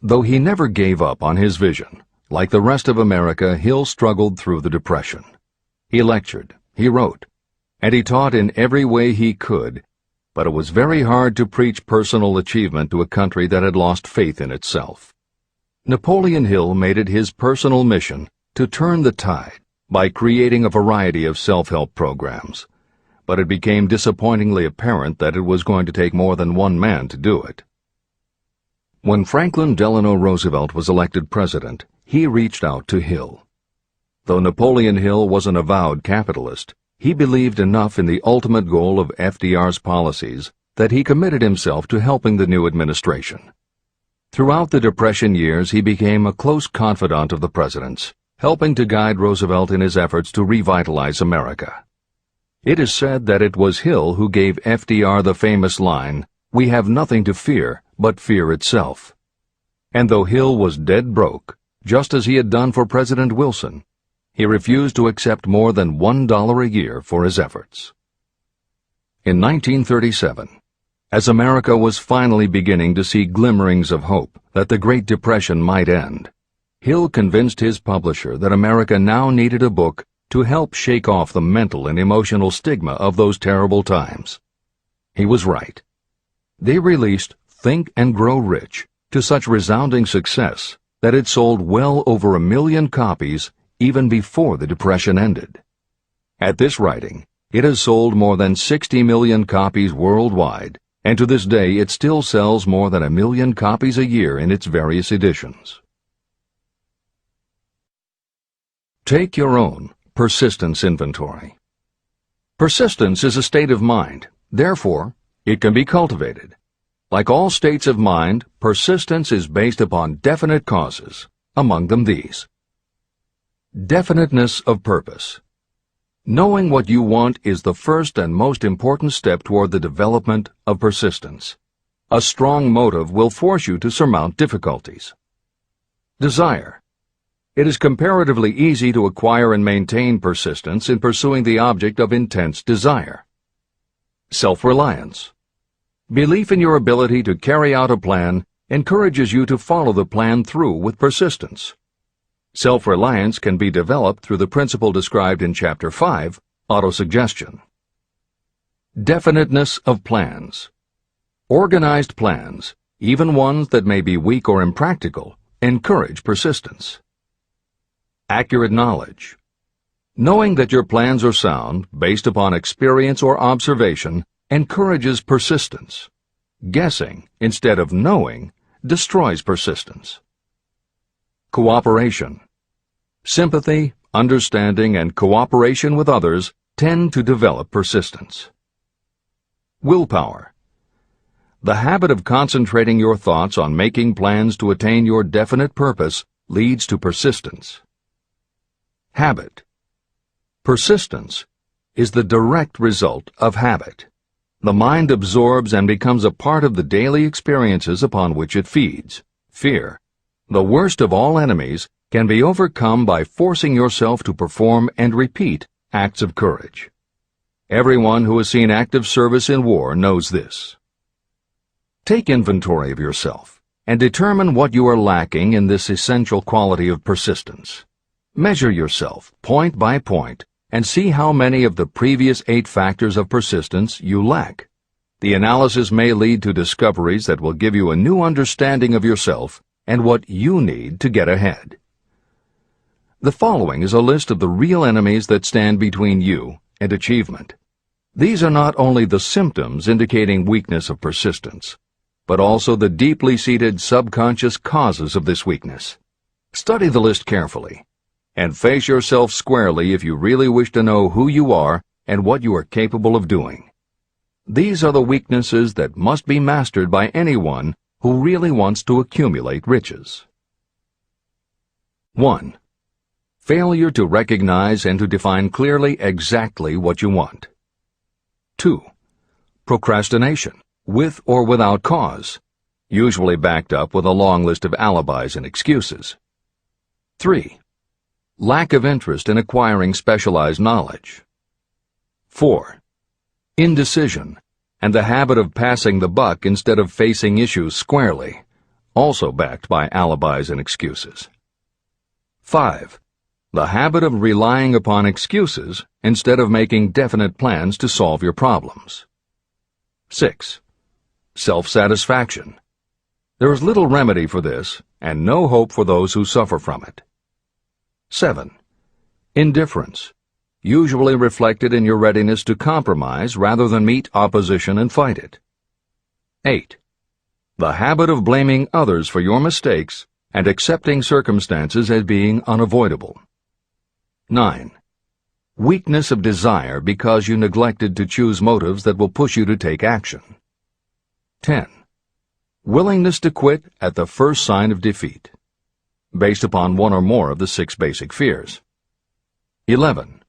Though he never gave up on his vision, like the rest of America, Hill struggled through the Depression. He lectured, he wrote, and he taught in every way he could, but it was very hard to preach personal achievement to a country that had lost faith in itself. Napoleon Hill made it his personal mission to turn the tide by creating a variety of self-help programs, but it became disappointingly apparent that it was going to take more than one man to do it. When Franklin Delano Roosevelt was elected president, he reached out to Hill. Though Napoleon Hill was an avowed capitalist, he believed enough in the ultimate goal of FDR's policies that he committed himself to helping the new administration. Throughout the Depression years, he became a close confidant of the president's, helping to guide Roosevelt in his efforts to revitalize America. It is said that it was Hill who gave FDR the famous line, "We have nothing to fear but fear itself." And though Hill was dead broke, just as he had done for President Wilson, he refused to accept more than $1 a year for his efforts. In 1937, as America was finally beginning to see glimmerings of hope that the Great Depression might end, Hill convinced his publisher that America now needed a book to help shake off the mental and emotional stigma of those terrible times. He was right. They released Think and Grow Rich to such resounding success that it sold well over 1 million copies even before the Depression ended. At this writing, it has sold more than 60 million copies worldwide, and to this day it still sells more than 1 million copies a year in its various editions. Take your own persistence inventory. Persistence is a state of mind. Therefore, it can be cultivated. Like all states of mind, persistence is based upon definite causes, among them these. Definiteness of purpose. Knowing what you want is the first and most important step toward the development of persistence. A strong motive will force you to surmount difficulties. Desire. It is comparatively easy to acquire and maintain persistence in pursuing the object of intense desire. Self-reliance. Belief in your ability to carry out a plan encourages you to follow the plan through with persistence. Self-reliance can be developed through the principle described in Chapter 5, Autosuggestion. Definiteness of plans. Organized plans, even ones that may be weak or impractical, encourage persistence. Accurate knowledge. Knowing that your plans are sound, based upon experience or observation, encourages persistence. Guessing, instead of knowing, destroys persistence. Cooperation. Sympathy, understanding, and cooperation with others tend to develop persistence. Willpower. The habit of concentrating your thoughts on making plans to attain your definite purpose leads to persistence. Habit. Persistence is the direct result of habit. The mind absorbs and becomes a part of the daily experiences upon which it feeds. Fear, the worst of all enemies, can be overcome by forcing yourself to perform and repeat acts of courage. Everyone who has seen active service in war knows this. Take inventory of yourself and determine what you are lacking in this essential quality of persistence. Measure yourself point by point and see how many of the previous 8 factors of persistence you lack. The analysis may lead to discoveries that will give you a new understanding of yourself and what you need to get ahead. The following is a list of the real enemies that stand between you and achievement. These are not only the symptoms indicating weakness of persistence, but also the deeply seated subconscious causes of this weakness. Study the list carefully, and face yourself squarely if you really wish to know who you are and what you are capable of doing. These are the weaknesses that must be mastered by anyone who really wants to accumulate riches. 1. Failure to recognize and to define clearly exactly what you want. 2. Procrastination, with or without cause, usually backed up with a long list of alibis and excuses. 3. Lack of interest in acquiring specialized knowledge. 4. Indecision, and the habit of passing the buck instead of facing issues squarely, also backed by alibis and excuses. 5. The habit of relying upon excuses instead of making definite plans to solve your problems. 6. Self-satisfaction. There is little remedy for this, and no hope for those who suffer from it. 7. Indifference, usually reflected in your readiness to compromise rather than meet opposition and fight it. 8. The habit of blaming others for your mistakes and accepting circumstances as being unavoidable. 9. Weakness of desire because you neglected to choose motives that will push you to take action. 10. Willingness to quit at the first sign of defeat, based upon one or more of the 6 basic fears. 11.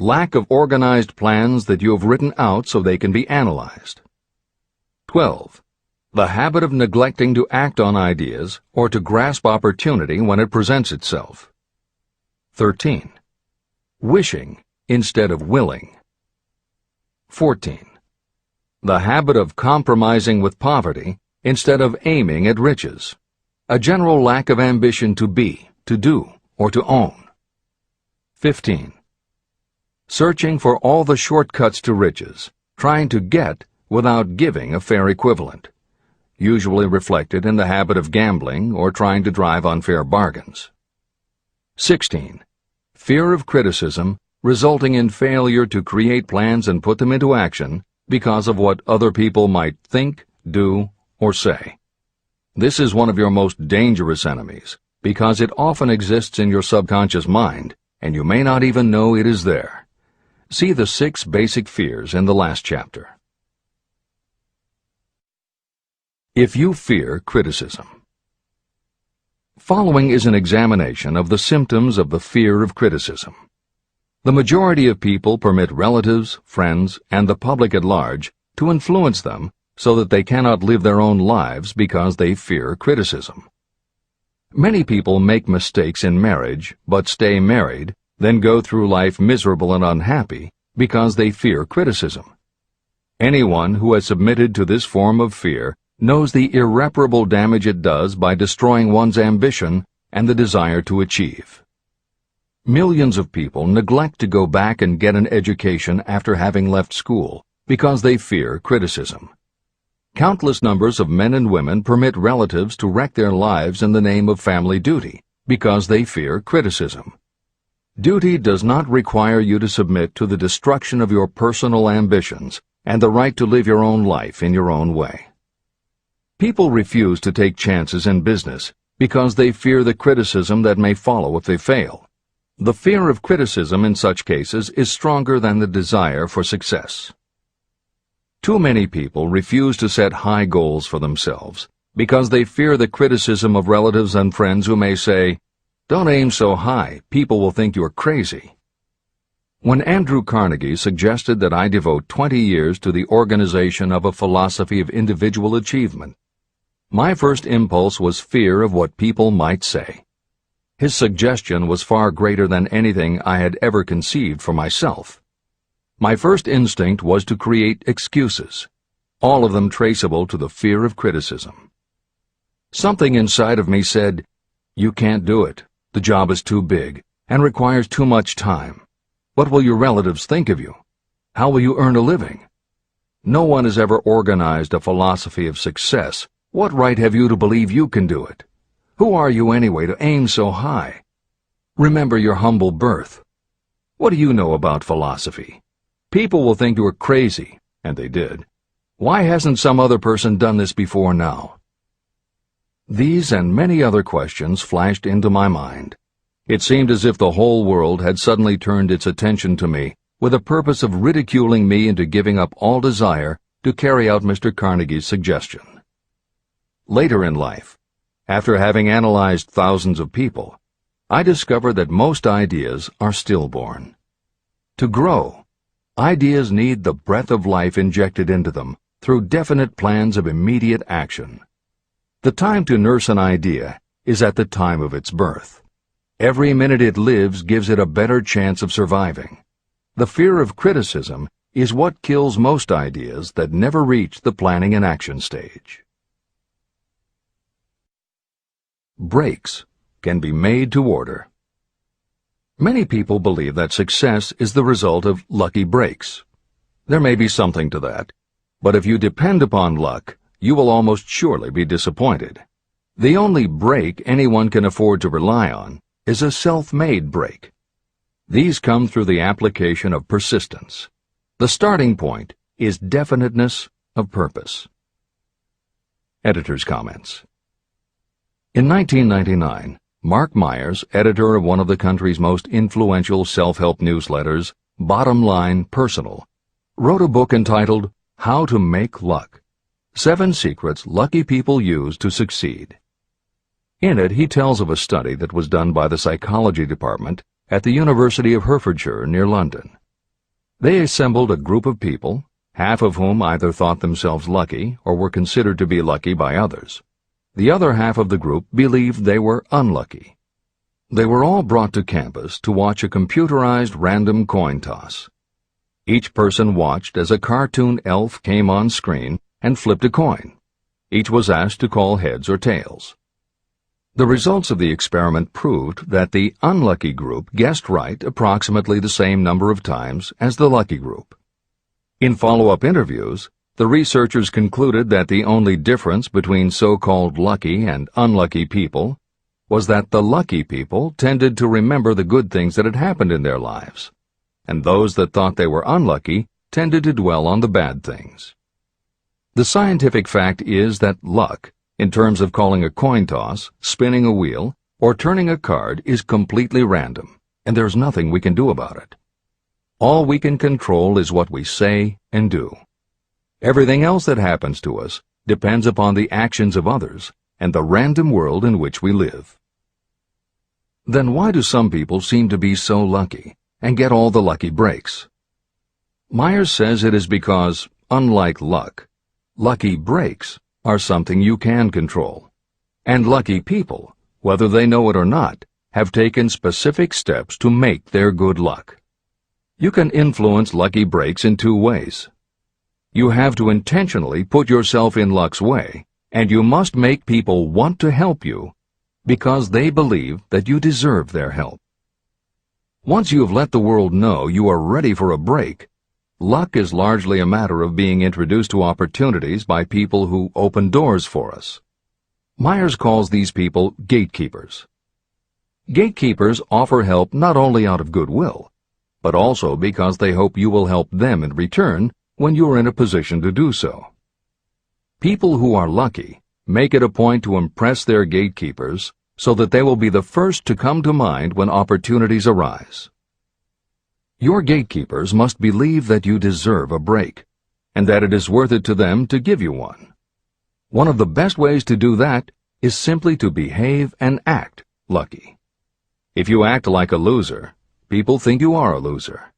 Lack of organized plans that you have written out so they can be analyzed. 12. The habit of neglecting to act on ideas or to grasp opportunity when it presents itself. 13. Wishing instead of willing. 14. The habit of compromising with poverty instead of aiming at riches. A general lack of ambition to be, to do, or to own. 15. Searching for all the shortcuts to riches, trying to get without giving a fair equivalent, usually reflected in the habit of gambling or trying to drive unfair bargains. 16. Fear of criticism, resulting in failure to create plans and put them into action because of what other people might think, do, or say. This is one of your most dangerous enemies because it often exists in your subconscious mind and you may not even know it is there. See the 6 basic fears in the last chapter. If you fear criticism. Following is an examination of the symptoms of the fear of criticism. The majority of people permit relatives, friends, and the public at large to influence them so that they cannot live their own lives because they fear criticism. Many people make mistakes in marriage but stay married, then go through life miserable and unhappy because they fear criticism. Anyone who has submitted to this form of fear knows the irreparable damage it does by destroying one's ambition and the desire to achieve. Millions of people neglect to go back and get an education after having left school because they fear criticism. Countless numbers of men and women permit relatives to wreck their lives in the name of family duty because they fear criticism. Duty does not require you to submit to the destruction of your personal ambitions and the right to live your own life in your own way. People refuse to take chances in business because they fear the criticism that may follow if they fail. The fear of criticism in such cases is stronger than the desire for success. Too many people refuse to set high goals for themselves because they fear the criticism of relatives and friends who may say, "Don't aim so high, people will think you're crazy." When Andrew Carnegie suggested that I devote 20 years to the organization of a philosophy of individual achievement, my first impulse was fear of what people might say. His suggestion was far greater than anything I had ever conceived for myself. My first instinct was to create excuses, all of them traceable to the fear of criticism. Something inside of me said, "You can't do it. The job is too big and requires too much time. What will your relatives think of you? How will you earn a living? No one has ever organized a philosophy of success. What right have you to believe you can do it? Who are you anyway to aim so high? Remember your humble birth. What do you know about philosophy? People will think you are crazy, and they did. Why hasn't some other person done this before now? These and many other questions flashed into my mind. It seemed as if the whole world had suddenly turned its attention to me with the purpose of ridiculing me into giving up all desire to carry out Mr. Carnegie's suggestion. Later in life, after having analyzed thousands of people, I discovered that most ideas are stillborn. To grow, ideas need the breath of life injected into them through definite plans of immediate action. The time to nurse an idea is at the time of its birth. Every minute it lives gives it a better chance of surviving. The fear of criticism is what kills most ideas that never reach the planning and action stage. Breaks can be made to order. Many people believe that success is the result of lucky breaks. There may be something to that, but if you depend upon luck, you will almost surely be disappointed. The only break anyone can afford to rely on is a self-made break. These come through the application of persistence. The starting point is definiteness of purpose. Editor's comments. In 1999, Mark Myers, editor of one of the country's most influential self-help newsletters, Bottom Line Personal, wrote a book entitled How to Make Luck: 7 Secrets Lucky People Use to Succeed. In it, he tells of a study that was done by the psychology department at the University of Hertfordshire near London. They assembled a group of people, half of whom either thought themselves lucky or were considered to be lucky by others. The other half of the group believed they were unlucky. They were all brought to campus to watch a computerized random coin toss. Each person watched as a cartoon elf came on screen and flipped a coin. Each was asked to call heads or tails. The results of the experiment proved that the unlucky group guessed right approximately the same number of times as the lucky group. In follow-up interviews, the researchers concluded that the only difference between so-called lucky and unlucky people was that the lucky people tended to remember the good things that had happened in their lives, and those that thought they were unlucky tended to dwell on the bad things. The scientific fact is that luck, in terms of calling a coin toss, spinning a wheel, or turning a card, is completely random, and there's nothing we can do about it. All we can control is what we say and do. Everything else that happens to us depends upon the actions of others and the random world in which we live. Then why do some people seem to be so lucky and get all the lucky breaks? Myers says it is because, unlike luck, lucky breaks are something you can control. And lucky people, whether they know it or not, have taken specific steps to make their good luck. You can influence lucky breaks in 2 ways. You have to intentionally put yourself in luck's way, and you must make people want to help you because they believe that you deserve their help. Once you have let the world know you are ready for a break, luck is largely a matter of being introduced to opportunities by people who open doors for us. Myers calls these people gatekeepers. Gatekeepers offer help not only out of goodwill, but also because they hope you will help them in return when you are in a position to do so. People who are lucky make it a point to impress their gatekeepers so that they will be the first to come to mind when opportunities arise. Your gatekeepers must believe that you deserve a break, and that it is worth it to them to give you one. One of the best ways to do that is simply to behave and act lucky. If you act like a loser, people think you are a loser.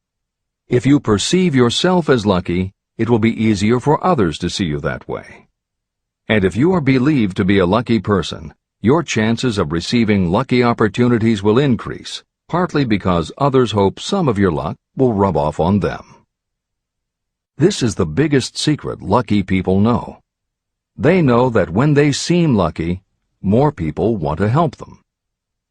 If you perceive yourself as lucky, it will be easier for others to see you that way. And if you are believed to be a lucky person, your chances of receiving lucky opportunities will increase, partly because others hope some of your luck will rub off on them. This is the biggest secret lucky people know. They know that when they seem lucky, more people want to help them.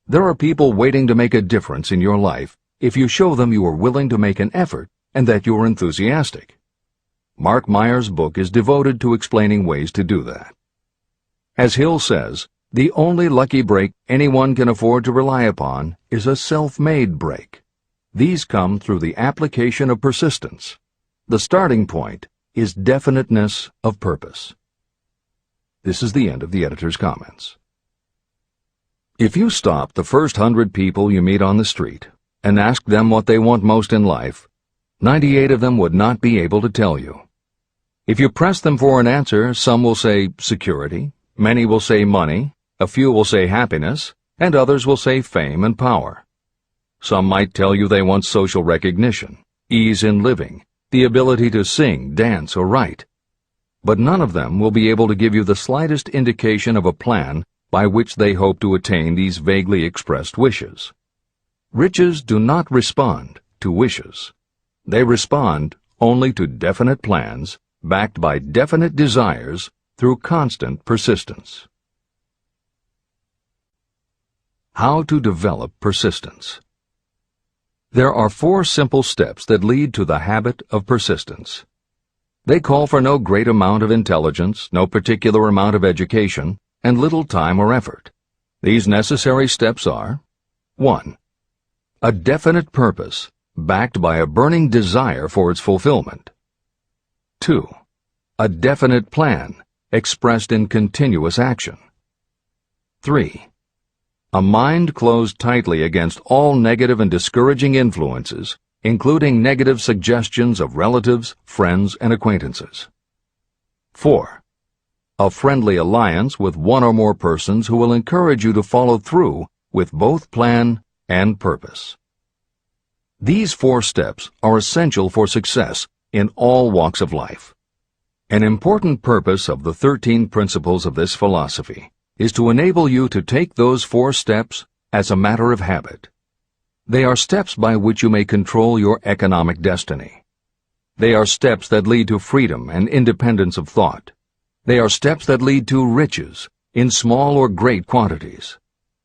There are people waiting to make a difference in your life if you show them you are willing to make an effort and that you are enthusiastic. Mark Myers' book is devoted to explaining ways to do that. As Hill says, the only lucky break anyone can afford to rely upon is a self-made break. These come through the application of persistence. The starting point is definiteness of purpose. This is the end of the editor's comments. If you stop the first 100 people you meet on the street and ask them what they want most in life, 98 of them would not be able to tell you. If you press them for an answer, some will say security, many will say money, a few will say happiness, and others will say fame and power. Some might tell you they want social recognition, ease in living, the ability to sing, dance, or write. But none of them will be able to give you the slightest indication of a plan by which they hope to attain these vaguely expressed wishes. Riches do not respond to wishes. They respond only to definite plans backed by definite desires through constant persistence. How to develop persistence. There are 4 simple steps that lead to the habit of persistence. They call for no great amount of intelligence, no particular amount of education, and little time or effort. These necessary steps are: 1. A definite purpose, backed by a burning desire for its fulfillment. 2. A definite plan, expressed in continuous action. 3. A mind closed tightly against all negative and discouraging influences, including negative suggestions of relatives, friends, and acquaintances. 4. A friendly alliance with one or more persons who will encourage you to follow through with both plan and purpose. These 4 steps are essential for success in all walks of life. An important purpose of the 13 principles of this philosophy is to enable you to take those 4 steps as a matter of habit. They are steps by which you may control your economic destiny. They are steps that lead to freedom and independence of thought. They are steps that lead to riches, in small or great quantities.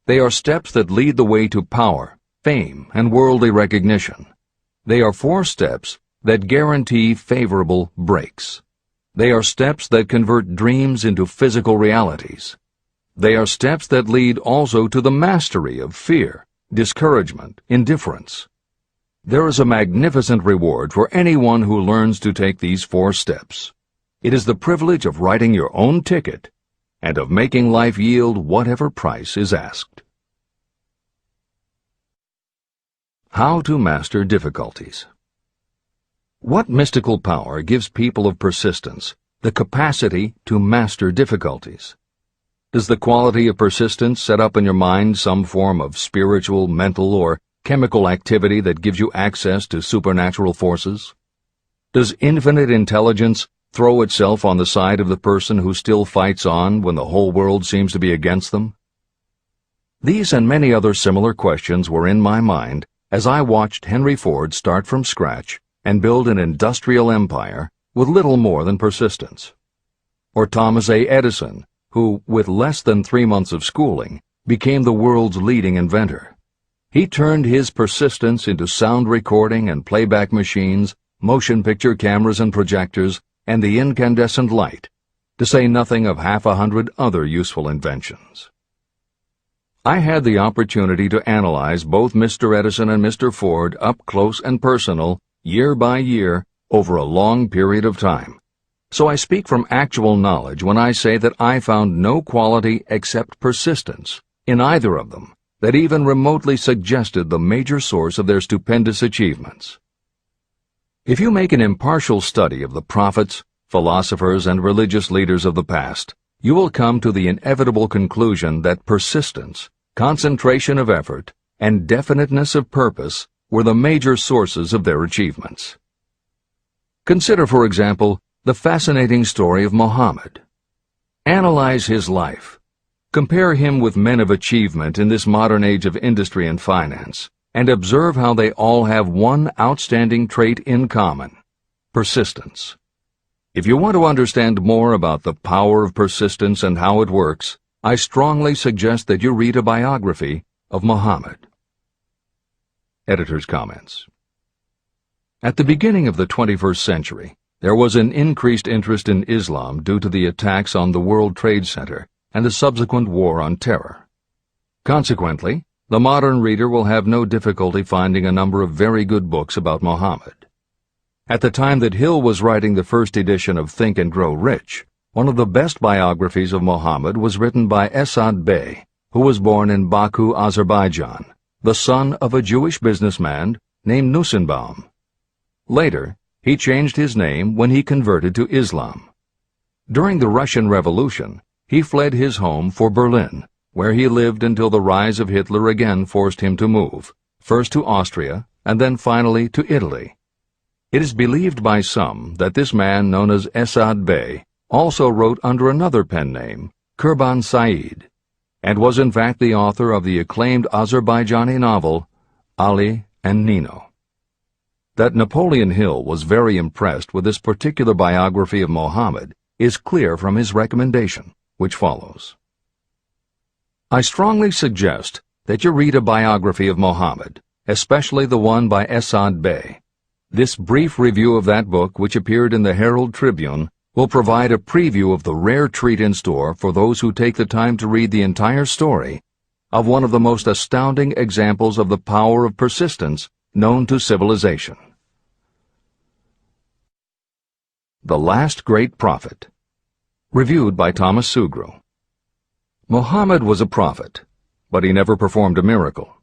They are steps that lead the way to power, fame, and worldly recognition. They are 4 steps that guarantee favorable breaks. They are steps that convert dreams into physical realities. They are steps that lead also to the mastery of fear, discouragement, indifference. There is a magnificent reward for anyone who learns to take these 4 steps. It is the privilege of writing your own ticket and of making life yield whatever price is asked. How to master difficulties. What mystical power gives people of persistence the capacity to master difficulties? Does the quality of persistence set up in your mind some form of spiritual, mental, or chemical activity that gives you access to supernatural forces? Does infinite intelligence throw itself on the side of the person who still fights on when the whole world seems to be against them? These and many other similar questions were in my mind as I watched Henry Ford start from scratch and build an industrial empire with little more than persistence. Or Thomas A. Edison, who, with less than 3 months of schooling, became the world's leading inventor. He turned his persistence into sound recording and playback machines, motion picture cameras and projectors, and the incandescent light, to say nothing of 100 other useful inventions. I had the opportunity to analyze both Mr. Edison and Mr. Ford up close and personal, year by year, over a long period of time. So I speak from actual knowledge when I say that I found no quality except persistence in either of them that even remotely suggested the major source of their stupendous achievements. If you make an impartial study of the prophets, philosophers, and religious leaders of the past, you will come to the inevitable conclusion that persistence, concentration of effort, and definiteness of purpose were the major sources of their achievements. Consider, for example, the fascinating story of Muhammad. Analyze his life. Compare him with men of achievement in this modern age of industry and finance, and observe how they all have one outstanding trait in common: persistence. If you want to understand more about the power of persistence and how it works, I strongly suggest that you read a biography of Muhammad. Editor's comments. At the beginning of the 21st century, there was an increased interest in Islam due to the attacks on the World Trade Center and the subsequent War on Terror. Consequently, the modern reader will have no difficulty finding a number of very good books about Muhammad. At the time that Hill was writing the first edition of Think and Grow Rich, one of the best biographies of Muhammad was written by Esad Bey, who was born in Baku, Azerbaijan, the son of a Jewish businessman named Nusenbaum. Later, he changed his name when he converted to Islam. During the Russian Revolution, he fled his home for Berlin, where he lived until the rise of Hitler again forced him to move, first to Austria and then finally to Italy. It is believed by some that this man known as Esad Bey also wrote under another pen name, Kurban Said, and was in fact the author of the acclaimed Azerbaijani novel, Ali and Nino. That Napoleon Hill was very impressed with this particular biography of Muhammad is clear from his recommendation, which follows. I strongly suggest that you read a biography of Muhammad, especially the one by Esad Bey. This brief review of that book, which appeared in the Herald Tribune, will provide a preview of the rare treat in store for those who take the time to read the entire story of one of the most astounding examples of the power of persistence known to civilization. The Last Great Prophet. Reviewed by Thomas Sugrue. Muhammad was a prophet, but he never performed a miracle.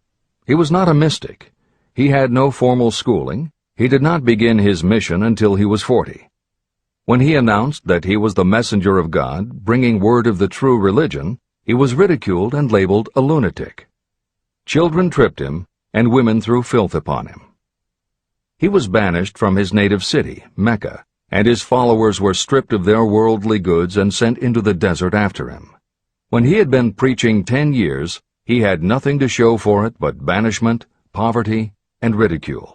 He was not a mystic. He had no formal schooling. He did not begin his mission until he was 40. When he announced that he was the messenger of God, bringing word of the true religion, he was ridiculed and labeled a lunatic. Children tripped him, and women threw filth upon him. He was banished from his native city, Mecca, and his followers were stripped of their worldly goods and sent into the desert after him. When he had been preaching 10 years, he had nothing to show for it but banishment, poverty, and ridicule.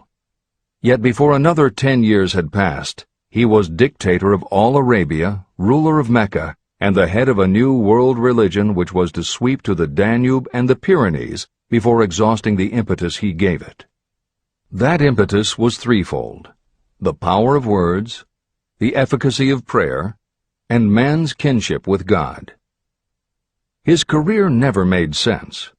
Yet before another 10 years had passed, he was dictator of all Arabia, ruler of Mecca, and the head of a new world religion which was to sweep to the Danube and the Pyrenees before exhausting the impetus he gave it. That impetus was threefold: the power of words, the efficacy of prayer, and man's kinship with God. His career never made sense.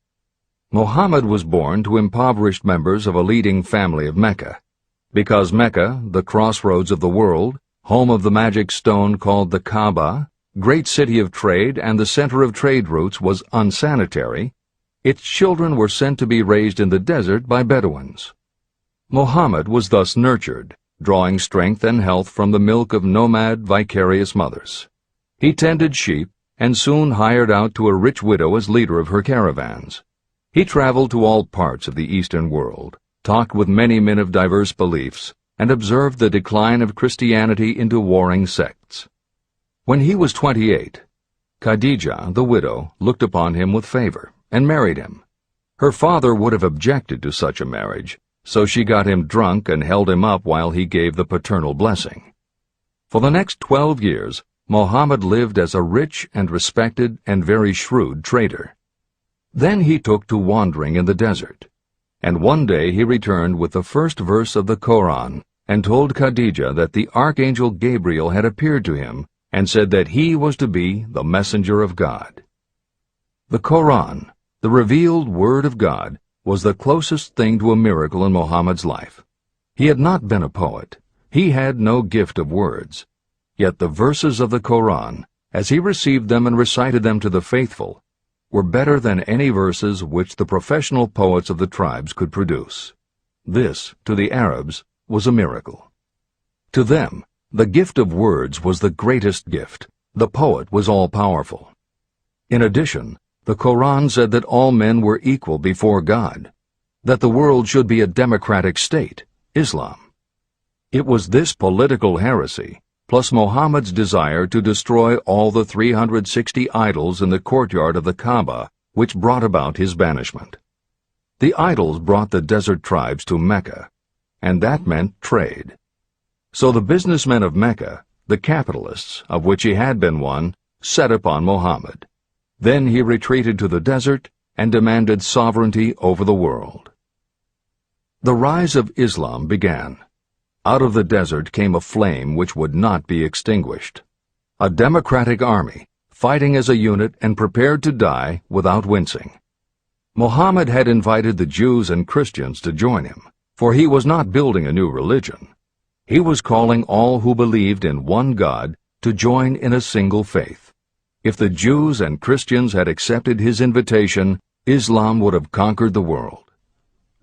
Muhammad was born to impoverished members of a leading family of Mecca. Because Mecca, the crossroads of the world, home of the magic stone called the Kaaba, great city of trade and the center of trade routes, was unsanitary, its children were sent to be raised in the desert by Bedouins. Muhammad was thus nurtured, drawing strength and health from the milk of nomad, vicarious mothers. He tended sheep and soon hired out to a rich widow as leader of her caravans. He traveled to all parts of the Eastern world, talked with many men of diverse beliefs, and observed the decline of Christianity into warring sects. When he was 28, Khadijah, the widow, looked upon him with favor and married him. Her father would have objected to such a marriage, so she got him drunk and held him up while he gave the paternal blessing. For the next 12 years, Muhammad lived as a rich and respected and very shrewd trader. Then he took to wandering in the desert, and one day he returned with the first verse of the Koran and told Khadijah that the archangel Gabriel had appeared to him and said that he was to be the messenger of God. The Koran, the revealed word of God, was the closest thing to a miracle in Muhammad's life. He had not been a poet. He had no gift of words. Yet the verses of the Koran, as he received them and recited them to the faithful, were better than any verses which the professional poets of the tribes could produce. This, to the Arabs, was a miracle. To them, the gift of words was the greatest gift. The poet was all-powerful. In addition, the Koran said that all men were equal before God, that the world should be a democratic state, Islam. It was this political heresy, plus Muhammad's desire to destroy all the 360 idols in the courtyard of the Kaaba, which brought about his banishment. The idols brought the desert tribes to Mecca, and that meant trade. So the businessmen of Mecca, the capitalists, of which he had been one, set upon Muhammad. Then he retreated to the desert and demanded sovereignty over the world. The rise of Islam began. Out of the desert came a flame which would not be extinguished. A democratic army, fighting as a unit and prepared to die without wincing. Muhammad had invited the Jews and Christians to join him, for he was not building a new religion. He was calling all who believed in one God to join in a single faith. If the Jews and Christians had accepted his invitation, Islam would have conquered the world.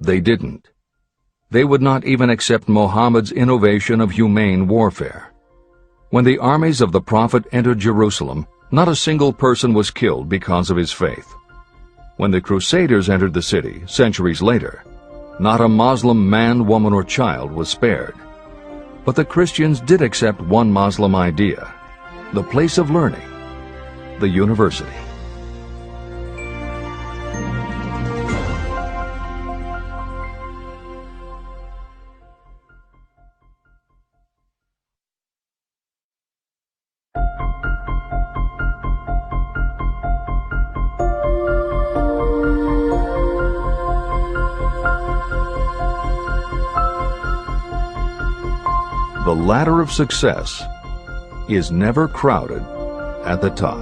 They didn't. They would not even accept Muhammad's innovation of humane warfare. When the armies of the Prophet entered Jerusalem, not a single person was killed because of his faith. When the Crusaders entered the city, centuries later, not a Muslim man, woman, or child was spared. But the Christians did accept one Muslim idea, the place of learning, the university. The ladder of success is never crowded at the top.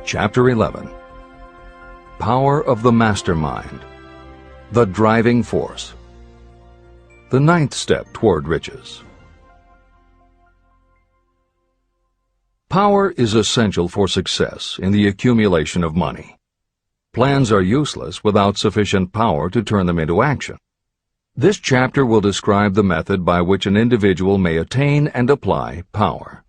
Chapter 11. Power of the Mastermind, the Driving Force. The ninth step toward riches. Power is essential for success in the accumulation of money. Plans are useless without sufficient power to turn them into action. This chapter will describe the method by which an individual may attain and apply power.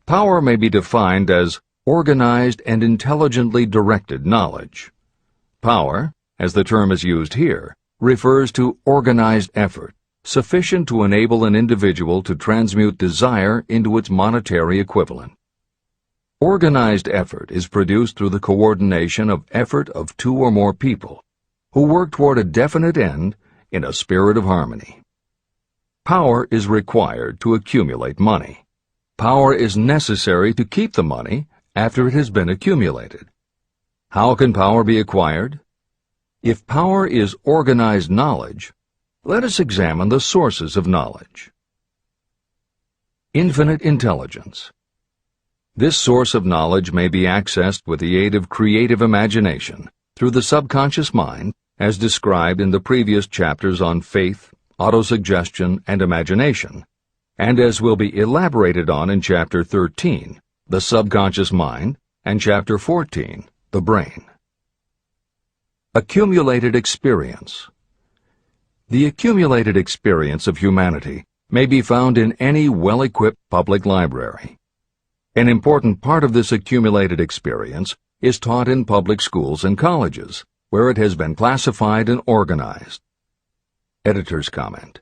Power may be defined as organized and intelligently directed knowledge. Power, as the term is used here, refers to organized effort, sufficient to enable an individual to transmute desire into its monetary equivalent. Organized effort is produced through the coordination of effort of two or more people who work toward a definite end in a spirit of harmony. Power is required to accumulate money. Power is necessary to keep the money after it has been accumulated. How can power be acquired? If power is organized knowledge, let us examine the sources of knowledge. Infinite intelligence. This source of knowledge may be accessed with the aid of creative imagination through the subconscious mind, as described in the previous chapters on faith, autosuggestion, and imagination, and as will be elaborated on in Chapter 13, the subconscious mind, and Chapter 14, the brain. Accumulated experience. The accumulated experience of humanity may be found in any well-equipped public library. An important part of this accumulated experience is taught in public schools and colleges, where it has been classified and organized. Editor's comment.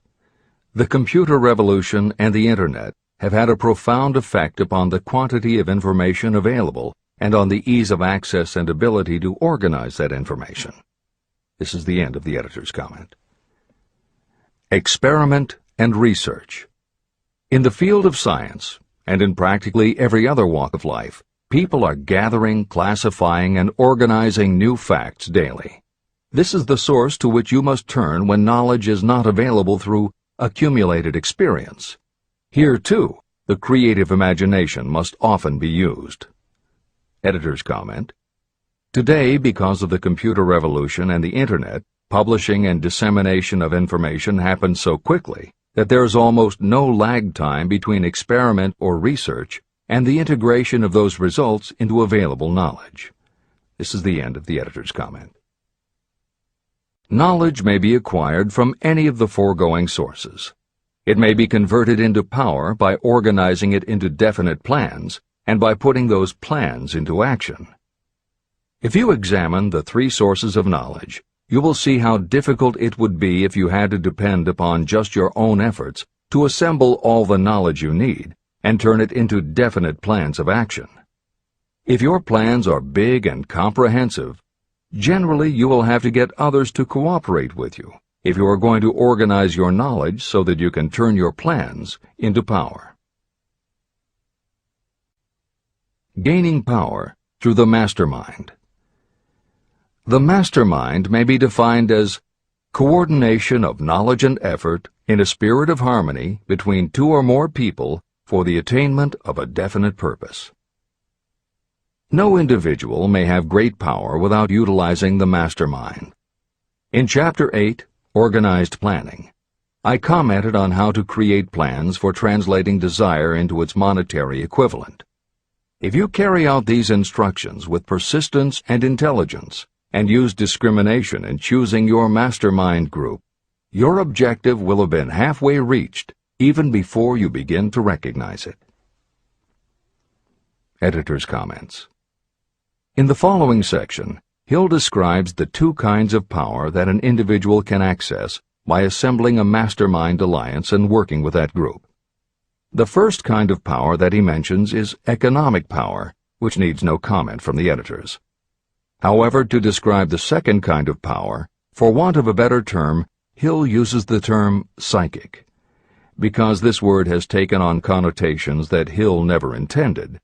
The computer revolution and the Internet have had a profound effect upon the quantity of information available and on the ease of access and ability to organize that information. This is the end of the editor's comment. Experiment and research. In the field of science, and in practically every other walk of life, people are gathering, classifying, and organizing new facts daily. This is the source to which you must turn when knowledge is not available through accumulated experience. Here, too, the creative imagination must often be used. Editor's comment. Today, because of the computer revolution and the Internet, publishing and dissemination of information happens so quickly that there is almost no lag time between experiment or research and the integration of those results into available knowledge. This is the end of the editor's comment. Knowledge may be acquired from any of the foregoing sources. It may be converted into power by organizing it into definite plans and by putting those plans into action. If you examine the three sources of knowledge, you will see how difficult it would be if you had to depend upon just your own efforts to assemble all the knowledge you need and turn it into definite plans of action. If your plans are big and comprehensive, generally you will have to get others to cooperate with you if you are going to organize your knowledge so that you can turn your plans into power. Gaining power through the mastermind. The mastermind may be defined as coordination of knowledge and effort in a spirit of harmony between two or more people for the attainment of a definite purpose. No individual may have great power without utilizing the mastermind. In Chapter 8, organized planning. I commented on how to create plans for translating desire into its monetary equivalent. If you carry out these instructions with persistence and intelligence, and use discrimination in choosing your mastermind group, your objective will have been halfway reached even before you begin to recognize it. Editor's comments. In the following section, Hill describes the two kinds of power that an individual can access by assembling a mastermind alliance and working with that group. The first kind of power that he mentions is economic power, which needs no comment from the editors. However, to describe the second kind of power, for want of a better term, Hill uses the term psychic. Because this word has taken on connotations that Hill never intended,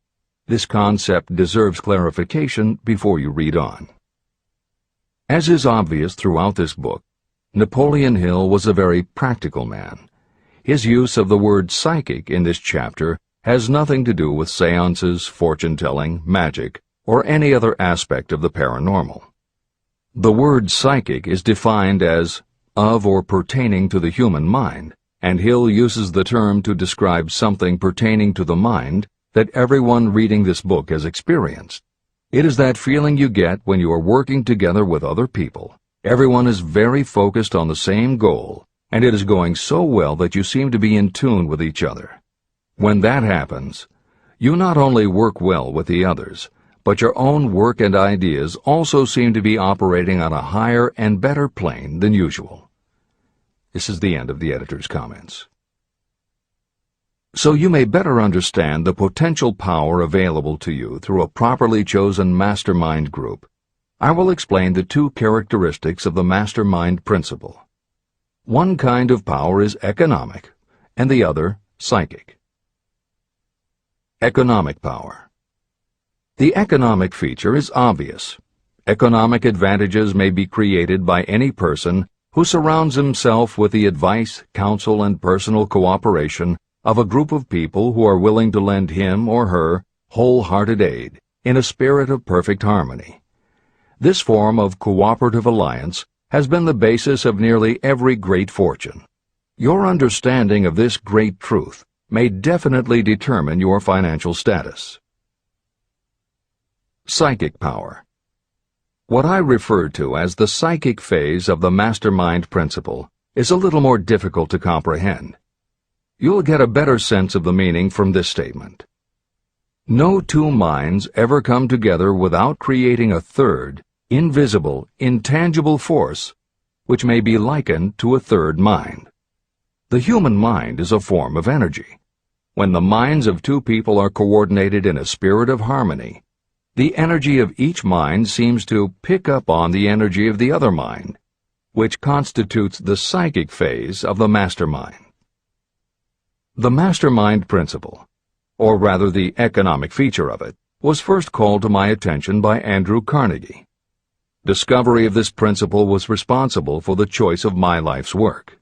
this concept deserves clarification before you read on. As is obvious throughout this book, Napoleon Hill was a very practical man. His use of the word psychic in this chapter has nothing to do with seances, fortune-telling, magic, or any other aspect of the paranormal. The word psychic is defined as of or pertaining to the human mind, and Hill uses the term to describe something pertaining to the mind that everyone reading this book has experienced. It is that feeling you get when you are working together with other people. Everyone is very focused on the same goal, and it is going so well that you seem to be in tune with each other. When that happens, you not only work well with the others, but your own work and ideas also seem to be operating on a higher and better plane than usual. This is the end of the editor's comments. So you may better understand the potential power available to you through a properly chosen mastermind group, I will explain the two characteristics of the mastermind principle. One kind of power is economic, and the other psychic. Economic power. The economic feature is obvious. Economic advantages may be created by any person who surrounds himself with the advice, counsel, and personal cooperation of a group of people who are willing to lend him or her wholehearted aid in a spirit of perfect harmony. This form of cooperative alliance has been the basis of nearly every great fortune. Your understanding of this great truth may definitely determine your financial status. Psychic power. What I refer to as the psychic phase of the mastermind principle is a little more difficult to comprehend. You'll get a better sense of the meaning from this statement. No two minds ever come together without creating a third, invisible, intangible force, which may be likened to a third mind. The human mind is a form of energy. When the minds of two people are coordinated in a spirit of harmony, the energy of each mind seems to pick up on the energy of the other mind, which constitutes the psychic phase of the mastermind. The mastermind principle, or rather the economic feature of it, was first called to my attention by Andrew Carnegie. Discovery of this principle was responsible for the choice of my life's work.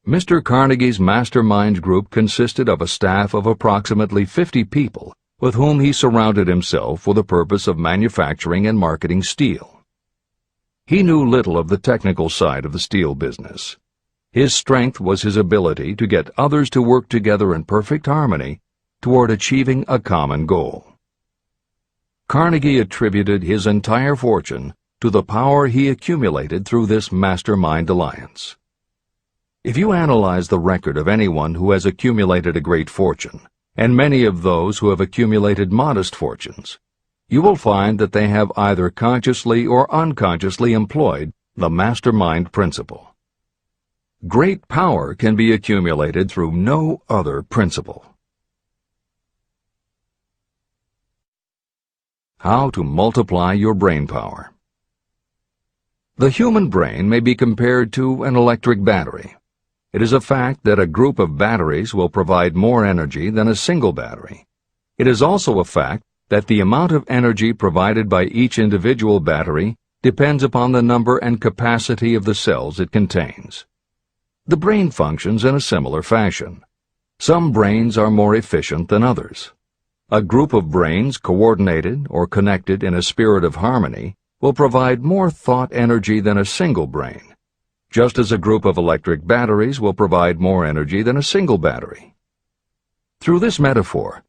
Mr. Carnegie's mastermind group consisted of a staff of approximately 50 people with whom he surrounded himself for the purpose of manufacturing and marketing steel. He knew little of the technical side of the steel business. His strength was his ability to get others to work together in perfect harmony toward achieving a common goal. Carnegie attributed his entire fortune to the power he accumulated through this mastermind alliance. If you analyze the record of anyone who has accumulated a great fortune, and many of those who have accumulated modest fortunes, you will find that they have either consciously or unconsciously employed the mastermind principle. Great power can be accumulated through no other principle. How to multiply your brain power. The human brain may be compared to an electric battery. It is a fact that a group of batteries will provide more energy than a single battery. It is also a fact that the amount of energy provided by each individual battery depends upon the number and capacity of the cells it contains. The brain functions in a similar fashion. Some brains are more efficient than others. A group of brains coordinated or connected in a spirit of harmony will provide more thought energy than a single brain. just as a group of electric batteries will provide more energy than a single battery. Through this metaphor,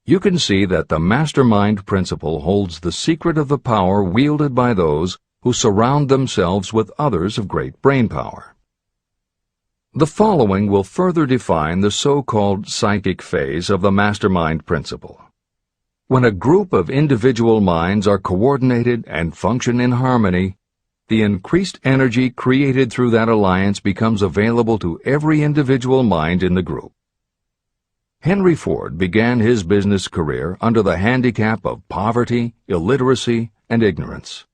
you can see that the mastermind principle holds the secret of the power wielded by those who surround themselves with others of great brain power. The following will further define the so-called psychic phase of the mastermind principle. When a group of individual minds are coordinated and function in harmony, the increased energy created through that alliance becomes available to every individual mind in the group. Henry Ford began his business career under the handicap of poverty, illiteracy, and ignorance.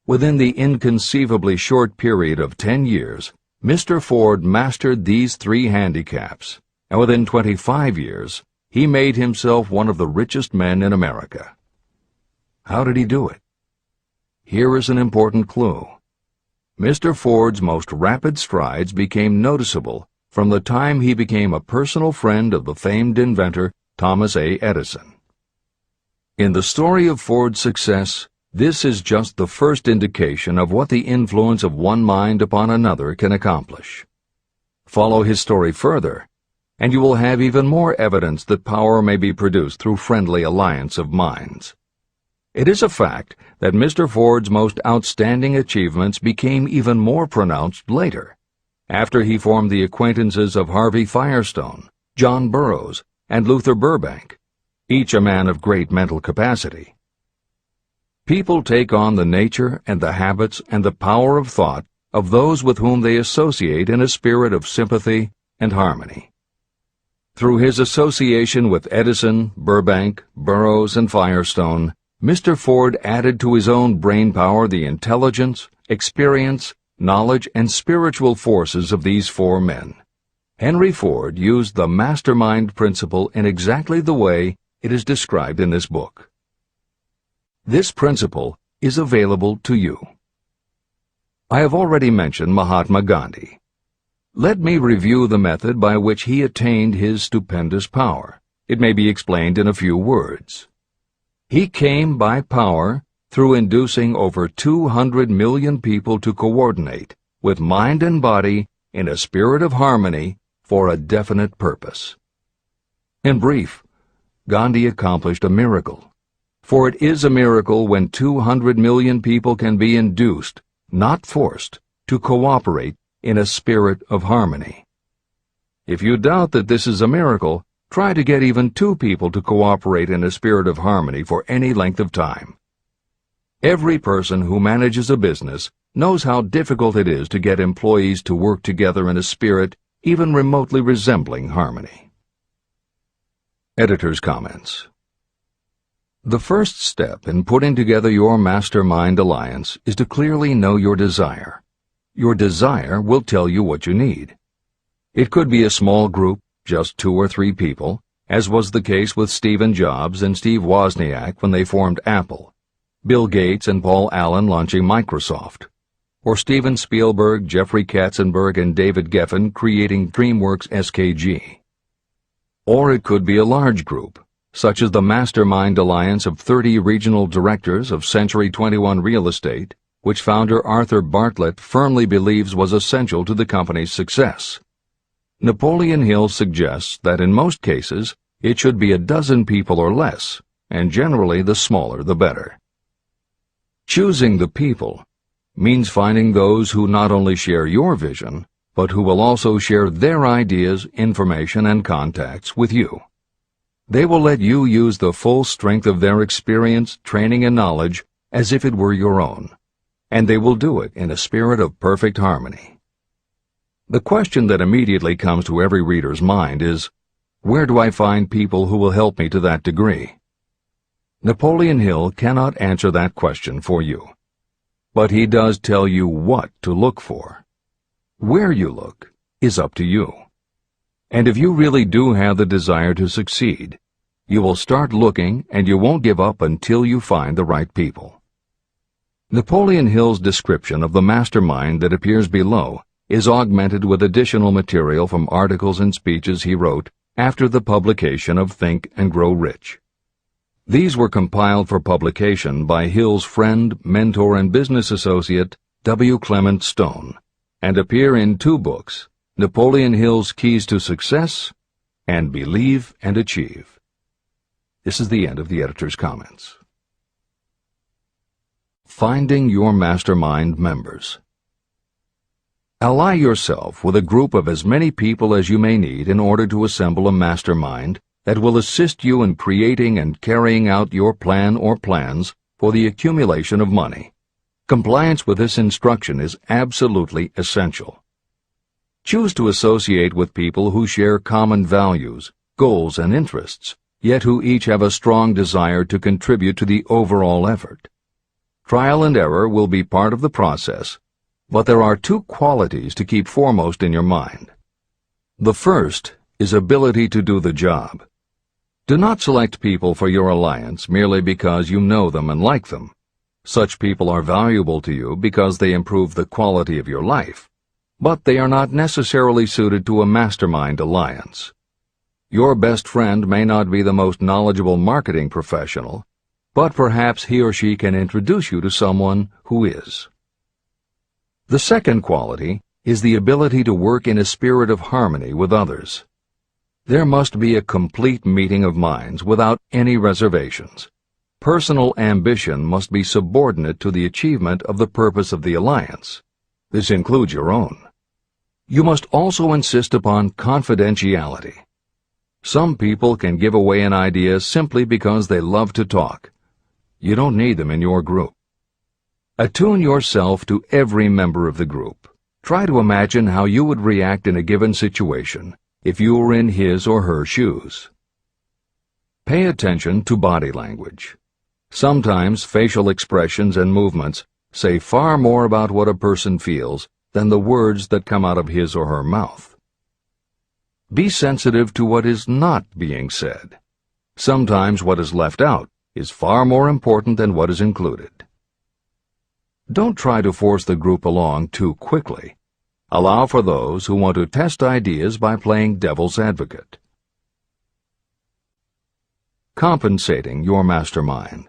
Within the inconceivably short period of 10 years, Mr. Ford mastered these 3 handicaps, and within 25 years, he made himself one of the richest men in America. How did he do it? Here is an important clue. Mr. Ford's most rapid strides became noticeable from the time he became a personal friend of the famed inventor Thomas A. Edison. In the story of Ford's success, this is just the first indication of what the influence of one mind upon another can accomplish. Follow his story further, and you will have even more evidence that power may be produced through friendly alliance of minds. It is a fact that Mr. Ford's most outstanding achievements became even more pronounced later, after he formed the acquaintances of Harvey Firestone, John Burroughs, and Luther Burbank, each a man of great mental capacity. People take on the nature and the habits and the power of thought of those with whom they associate in a spirit of sympathy and harmony. Through his association with Edison, Burbank, Burroughs, and Firestone, Mr. Ford added to his own brain power the intelligence, experience, knowledge, and spiritual forces of these 4 men. Henry Ford used the mastermind principle in exactly the way it is described in this book. This principle is available to you. I have already mentioned Mahatma Gandhi. Let me review the method by which he attained his stupendous power. It may be explained in a few words. He came by power through inducing over 200 million people to coordinate with mind and body in a spirit of harmony for a definite purpose. In brief, Gandhi accomplished a miracle, for it is a miracle when 200 million people can be induced, not forced, to cooperate in a spirit of harmony. If you doubt that this is a miracle, try to get even 2 people to cooperate in a spirit of harmony for any length of time. Every person who manages a business knows how difficult it is to get employees to work together in a spirit even remotely resembling harmony. Editor's comments. The first step in putting together your mastermind alliance is to clearly know your desire. Your desire will tell you what you need. It could be a small group, just 2 or 3 people, as was the case with Stephen Jobs and Steve Wozniak when they formed Apple, Bill Gates and Paul Allen launching Microsoft, or Steven Spielberg, Jeffrey Katzenberg, and David Geffen creating DreamWorks SKG. Or it could be a large group, such as the Mastermind Alliance of 30 regional directors of Century 21 Real Estate, which founder Arthur Bartlett firmly believes was essential to the company's success. Napoleon Hill suggests that in most cases it should be a dozen people or less, and generally the smaller the better. Choosing the people means finding those who not only share your vision, but who will also share their ideas, information, and contacts with you. They will let you use the full strength of their experience, training, and knowledge as if it were your own, and they will do it in a spirit of perfect harmony. The question that immediately comes to every reader's mind is, where do I find people who will help me to that degree? Napoleon Hill cannot answer that question for you, but he does tell you what to look for. Where you look is up to you. And if you really do have the desire to succeed, you will start looking and you won't give up until you find the right people. Napoleon Hill's description of the mastermind that appears below is augmented with additional material from articles and speeches he wrote after the publication of Think and Grow Rich. These were compiled for publication by Hill's friend, mentor, and business associate, W. Clement Stone, and appear in 2 books, Napoleon Hill's Keys to Success and Believe and Achieve. This is the end of the editor's comments. Finding your mastermind members. Ally yourself with a group of as many people as you may need in order to assemble a mastermind that will assist you in creating and carrying out your plan or plans for the accumulation of money. Compliance with this instruction is absolutely essential. Choose to associate with people who share common values, goals, and interests, yet who each have a strong desire to contribute to the overall effort. Trial and error will be part of the process, but there are 2 qualities to keep foremost in your mind. The first is ability to do the job. Do not select people for your alliance merely because you know them and like them. Such people are valuable to you because they improve the quality of your life, but they are not necessarily suited to a mastermind alliance. Your best friend may not be the most knowledgeable marketing professional, but perhaps he or she can introduce you to someone who is. The second quality is the ability to work in a spirit of harmony with others. There must be a complete meeting of minds without any reservations. Personal ambition must be subordinate to the achievement of the purpose of the alliance. This includes your own. You must also insist upon confidentiality. Some people can give away an idea simply because they love to talk. You don't need them in your group. Attune yourself to every member of the group. Try to imagine how you would react in a given situation if you were in his or her shoes. Pay attention to body language. Sometimes facial expressions and movements say far more about what a person feels than the words that come out of his or her mouth. Be sensitive to what is not being said. Sometimes what is left out is far more important than what is included. Don't try to force the group along too quickly. Allow for those who want to test ideas by playing devil's advocate. Compensating your mastermind.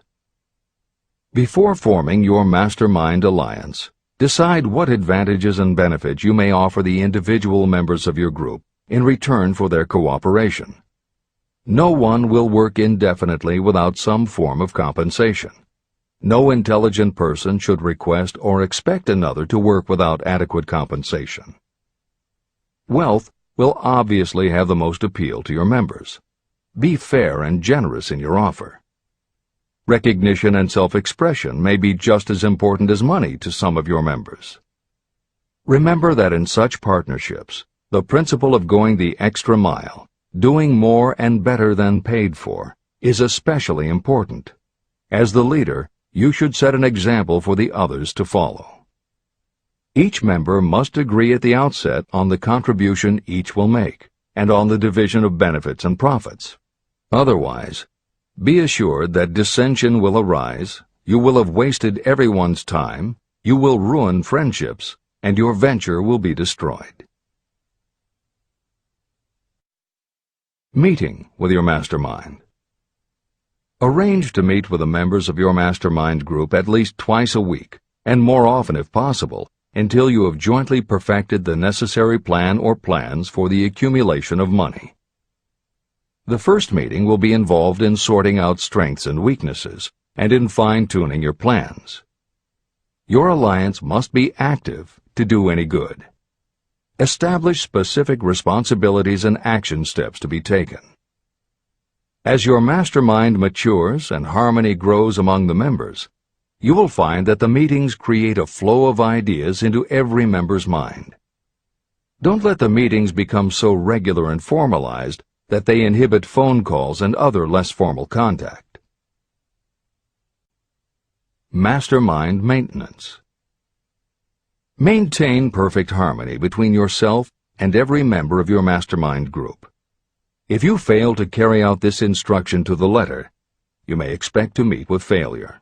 Before forming your mastermind alliance, decide what advantages and benefits you may offer the individual members of your group in return for their cooperation. No one will work indefinitely without some form of compensation. No intelligent person should request or expect another to work without adequate compensation. Wealth will obviously have the most appeal to your members. Be fair and generous in your offer. Recognition and self-expression may be just as important as money to some of your members. Remember that in such partnerships, the principle of going the extra mile, doing more and better than paid for, is especially important. As the leader, you should set an example for the others to follow. Each member must agree at the outset on the contribution each will make, and on the division of benefits and profits. Otherwise, be assured that dissension will arise, you will have wasted everyone's time, you will ruin friendships, and your venture will be destroyed. Meeting with your mastermind. Arrange to meet with the members of your mastermind group at least twice a week, and more often if possible, until you have jointly perfected the necessary plan or plans for the accumulation of money. The first meeting will be involved in sorting out strengths and weaknesses, and in fine-tuning your plans. Your alliance must be active to do any good. Establish specific responsibilities and action steps to be taken. As your mastermind matures and harmony grows among the members, you will find that the meetings create a flow of ideas into every member's mind. Don't let the meetings become so regular and formalized that they inhibit phone calls and other less formal contact. Mastermind maintenance. Maintain perfect harmony between yourself and every member of your mastermind group. If you fail to carry out this instruction to the letter, you may expect to meet with failure.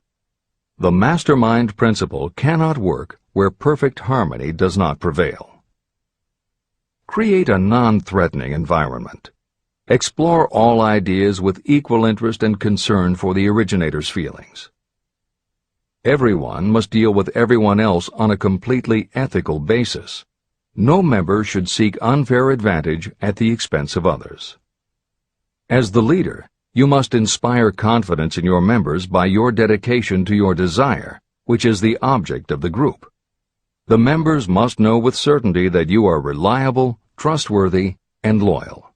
The mastermind principle cannot work where perfect harmony does not prevail. Create a non-threatening environment. Explore all ideas with equal interest and concern for the originator's feelings. Everyone must deal with everyone else on a completely ethical basis, No member should seek unfair advantage at the expense of others. As the leader, you must inspire confidence in your members by your dedication to your desire, which is the object of the group. The members must know with certainty that you are reliable, trustworthy, and loyal.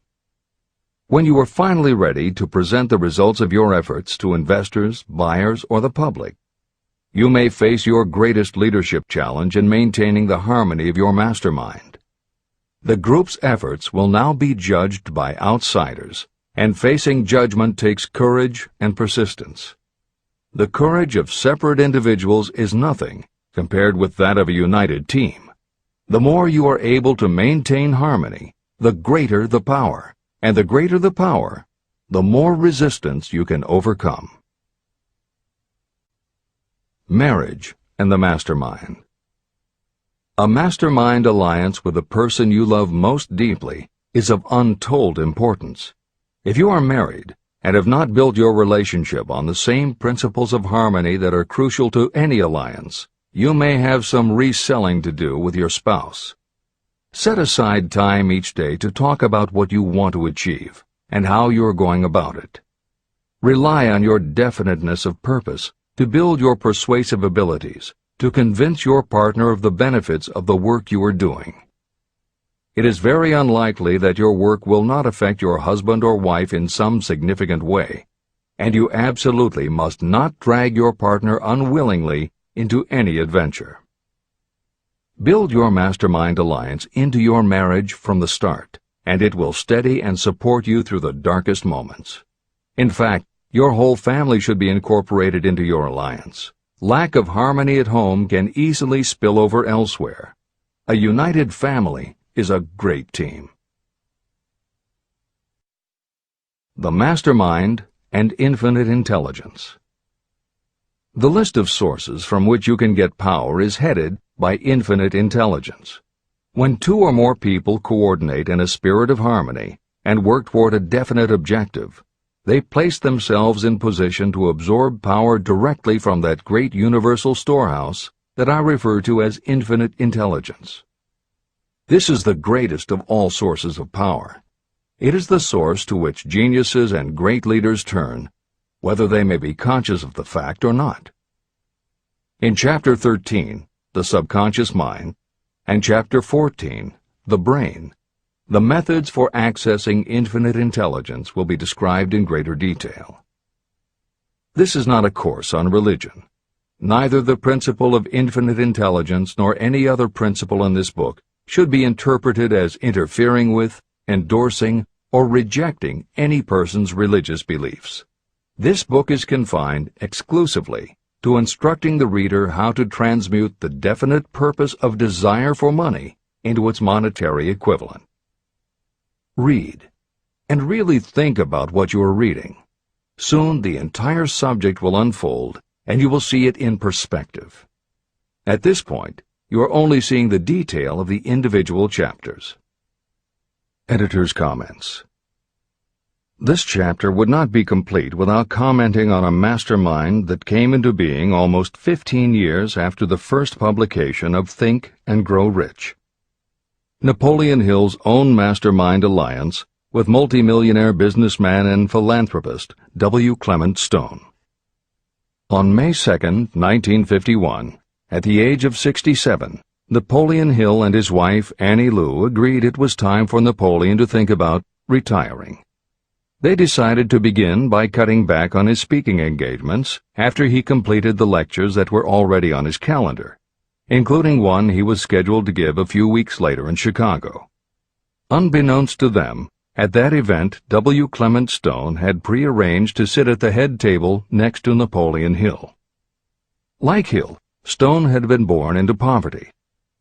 When you are finally ready to present the results of your efforts to investors, buyers, or the public, you may face your greatest leadership challenge in maintaining the harmony of your mastermind. The group's efforts will now be judged by outsiders, and facing judgment takes courage and persistence. The courage of separate individuals is nothing compared with that of a united team. The more you are able to maintain harmony, the greater the power, and the greater the power, the more resistance you can overcome. Marriage and the mastermind. A mastermind alliance with the person you love most deeply is of untold importance. If you are married and have not built your relationship on the same principles of harmony that are crucial to any alliance, you may have some reselling to do with your spouse. Set aside time each day to talk about what you want to achieve and how you are going about it. Rely on your definiteness of purpose to build your persuasive abilities, to convince your partner of the benefits of the work you are doing. It is very unlikely that your work will not affect your husband or wife in some significant way, and you absolutely must not drag your partner unwillingly into any adventure. Build your mastermind alliance into your marriage from the start, and it will steady and support you through the darkest moments. In fact, your whole family should be incorporated into your alliance. Lack of harmony at home can easily spill over elsewhere. A united family is a great team. The mastermind and infinite intelligence. The list of sources from which you can get power is headed by infinite intelligence. When two or more people coordinate in a spirit of harmony and work toward a definite objective, they place themselves in position to absorb power directly from that great universal storehouse that I refer to as infinite intelligence. This is the greatest of all sources of power. It is the source to which geniuses and great leaders turn, whether they may be conscious of the fact or not. In Chapter 13, The Subconscious Mind, and Chapter 14, The Brain, the methods for accessing infinite intelligence will be described in greater detail. This is not a course on religion. Neither the principle of infinite intelligence nor any other principle in this book should be interpreted as interfering with, endorsing, or rejecting any person's religious beliefs. This book is confined exclusively to instructing the reader how to transmute the definite purpose of desire for money into its monetary equivalent. Read, and really think about what you are reading. Soon the entire subject will unfold, and you will see it in perspective. At this point, you are only seeing the detail of the individual chapters. Editor's comments. This chapter would not be complete without commenting on a mastermind that came into being almost 15 years after the first publication of Think and Grow Rich. Napoleon Hill's own mastermind alliance with multimillionaire businessman and philanthropist W. Clement Stone. On May 2, 1951, at the age of 67, Napoleon Hill and his wife Annie Lou agreed it was time for Napoleon to think about retiring. They decided to begin by cutting back on his speaking engagements after he completed the lectures that were already on his calendar, including one he was scheduled to give a few weeks later in Chicago. Unbeknownst to them, at that event W. Clement Stone had prearranged to sit at the head table next to Napoleon Hill. Like Hill, Stone had been born into poverty.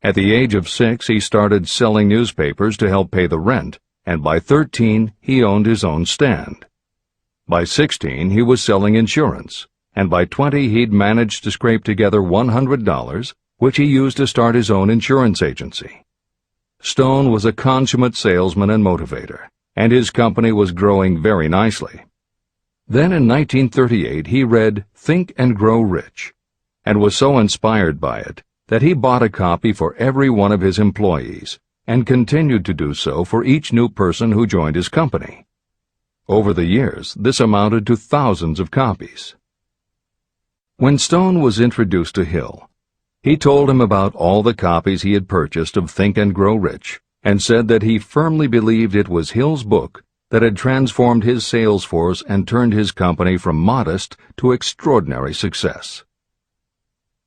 At the age of 6, he started selling newspapers to help pay the rent, and by 13, he owned his own stand. By 16, he was selling insurance, and by 20, he'd managed to scrape together $100, which he used to start his own insurance agency. Stone was a consummate salesman and motivator, and his company was growing very nicely. Then in 1938 he read Think and Grow Rich, and was so inspired by it that he bought a copy for every one of his employees and continued to do so for each new person who joined his company. Over the years, this amounted to thousands of copies. When Stone was introduced to Hill, he told him about all the copies he had purchased of Think and Grow Rich and said that he firmly believed it was Hill's book that had transformed his sales force and turned his company from modest to extraordinary success.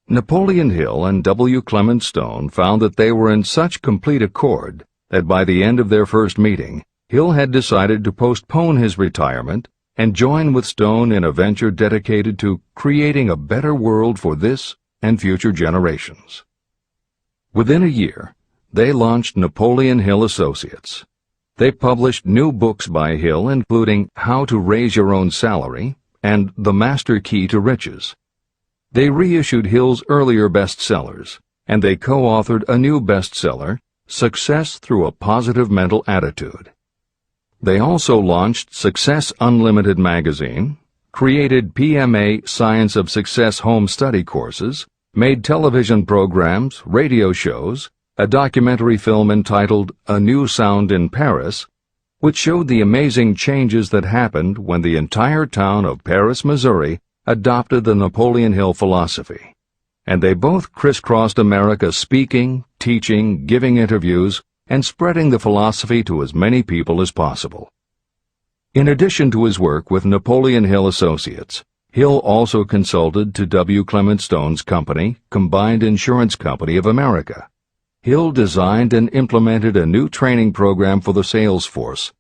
Napoleon Hill and W. Clement Stone found that they were in such complete accord that by the end of their first meeting, Hill had decided to postpone his retirement and join with Stone in a venture dedicated to creating a better world for this and future generations. Within a year, they launched Napoleon Hill Associates. They published new books by Hill, including How to Raise Your Own Salary and The Master Key to Riches. They reissued Hill's earlier bestsellers, and they co-authored a new bestseller, Success Through a Positive Mental Attitude. They also launched Success Unlimited magazine, created PMA Science of Success home study courses, made television programs, radio shows, a documentary film entitled A New Sound in Paris, which showed the amazing changes that happened when the entire town of Paris, Missouri, adopted the Napoleon Hill philosophy. And they both crisscrossed America speaking, teaching, giving interviews, and spreading the philosophy to as many people as possible. In addition to his work with Napoleon Hill Associates, Hill also consulted to W. Clement Stone's company, Combined Insurance Company of America. Hill designed and implemented a new training program for the sales force,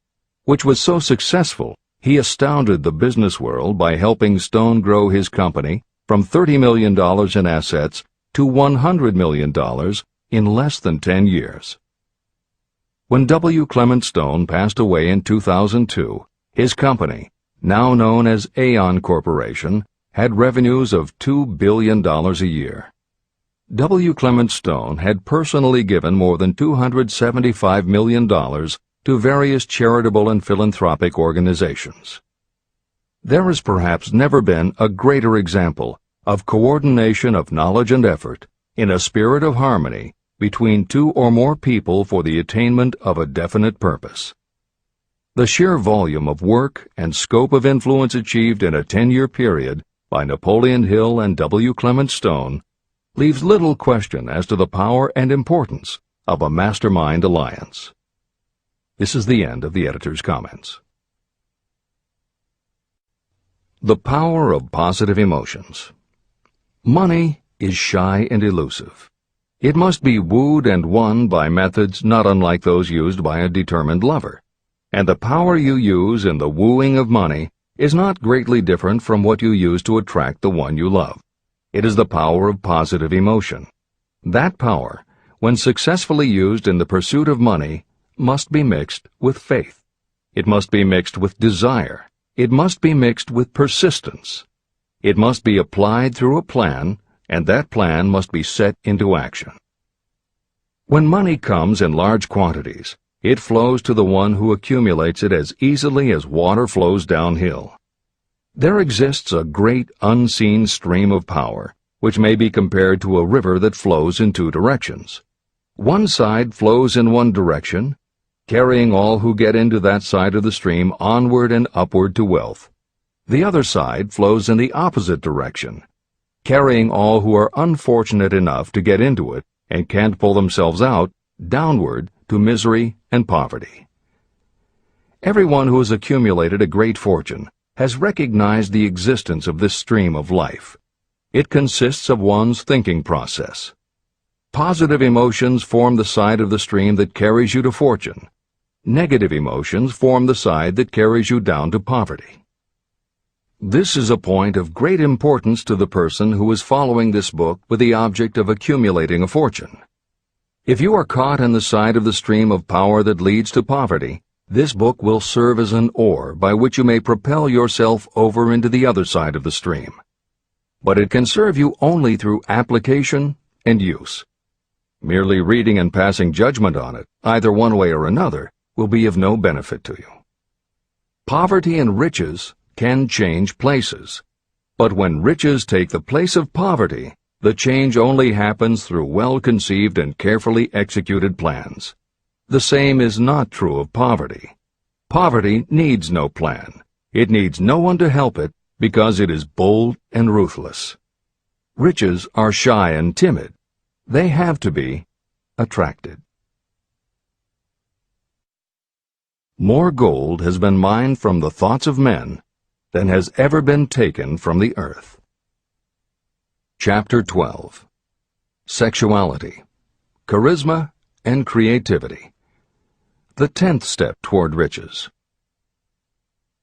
which was so successful he astounded the business world by helping Stone grow his company from $30 million in assets to $100 million in less than 10 years. When W. Clement Stone passed away in 2002, his company, now known as Aon Corporation, had revenues of $2 billion a year. W. Clement Stone had personally given more than $275 million to various charitable and philanthropic organizations. There has perhaps never been a greater example of coordination of knowledge and effort in a spirit of harmony between two or more people for the attainment of a definite purpose. The sheer volume of work and scope of influence achieved in a 10-year period by Napoleon Hill and W. Clement Stone leaves little question as to the power and importance of a mastermind alliance. This is the end of the editor's comments. The power of positive emotions. Money is shy and elusive. It must be wooed and won by methods not unlike those used by a determined lover. And the power you use in the wooing of money is not greatly different from what you use to attract the one you love. It is the power of positive emotion. That power, when successfully used in the pursuit of money, must be mixed with faith. It must be mixed with desire. It must be mixed with persistence. It must be applied through a plan, and that plan must be set into action. When money comes in large quantities, it flows to the one who accumulates it as easily as water flows downhill. There exists a great unseen stream of power, which may be compared to a river that flows in two directions. One side flows in one direction, carrying all who get into that side of the stream onward and upward to wealth. The other side flows in the opposite direction, carrying all who are unfortunate enough to get into it and can't pull themselves out downward to misery and poverty. Everyone who has accumulated a great fortune has recognized the existence of this stream of life. It consists of one's thinking process. Positive emotions form the side of the stream that carries you to fortune. Negative emotions form the side that carries you down to poverty. This is a point of great importance to the person who is following this book with the object of accumulating a fortune. If you are caught in the side of the stream of power that leads to poverty, this book will serve as an oar by which you may propel yourself over into the other side of the stream. But it can serve you only through application and use. Merely reading and passing judgment on it, either one way or another, will be of no benefit to you. Poverty and riches can change places. But when riches take the place of poverty, The change only happens through well-conceived and carefully executed plans. The same is not true of poverty. Poverty needs no plan. It needs no one to help it because it is bold and ruthless. Riches are shy and timid. They have to be attracted. More gold has been mined from the thoughts of men than has ever been taken from the earth. Chapter 12. Sexuality, Charisma, and Creativity. The 10th step toward riches.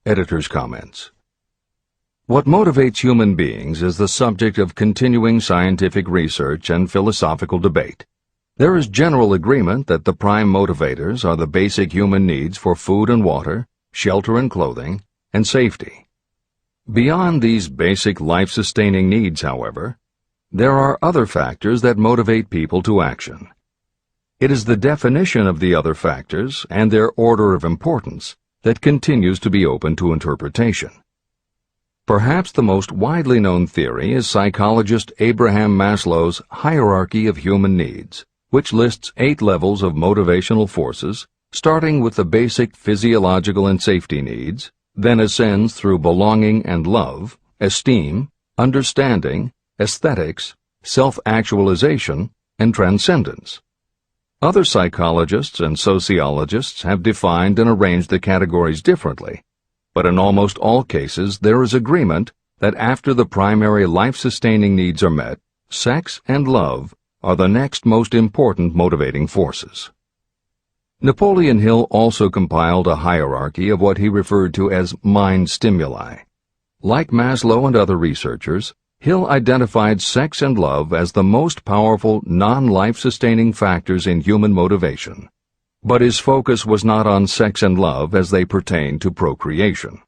Editor's comments. What motivates human beings is the subject of continuing scientific research and philosophical debate. There is general agreement that the prime motivators are the basic human needs for food and water, shelter and clothing, and safety. Beyond these basic life-sustaining needs, however, there are other factors that motivate people to action. It is the definition of the other factors and their order of importance that continues to be open to interpretation. Perhaps the most widely known theory is psychologist Abraham Maslow's hierarchy of human needs, which lists 8 levels of motivational forces, starting with the basic physiological and safety needs, then ascends through belonging and love, esteem, understanding, aesthetics, self-actualization, and transcendence. Other psychologists and sociologists have defined and arranged the categories differently, but in almost all cases there is agreement that after the primary life-sustaining needs are met, sex and love are the next most important motivating forces. Napoleon Hill also compiled a hierarchy of what he referred to as mind stimuli. Like Maslow and other researchers, Hill identified sex and love as the most powerful non-life-sustaining factors in human motivation, but his focus was not on sex and love as they pertain to procreation.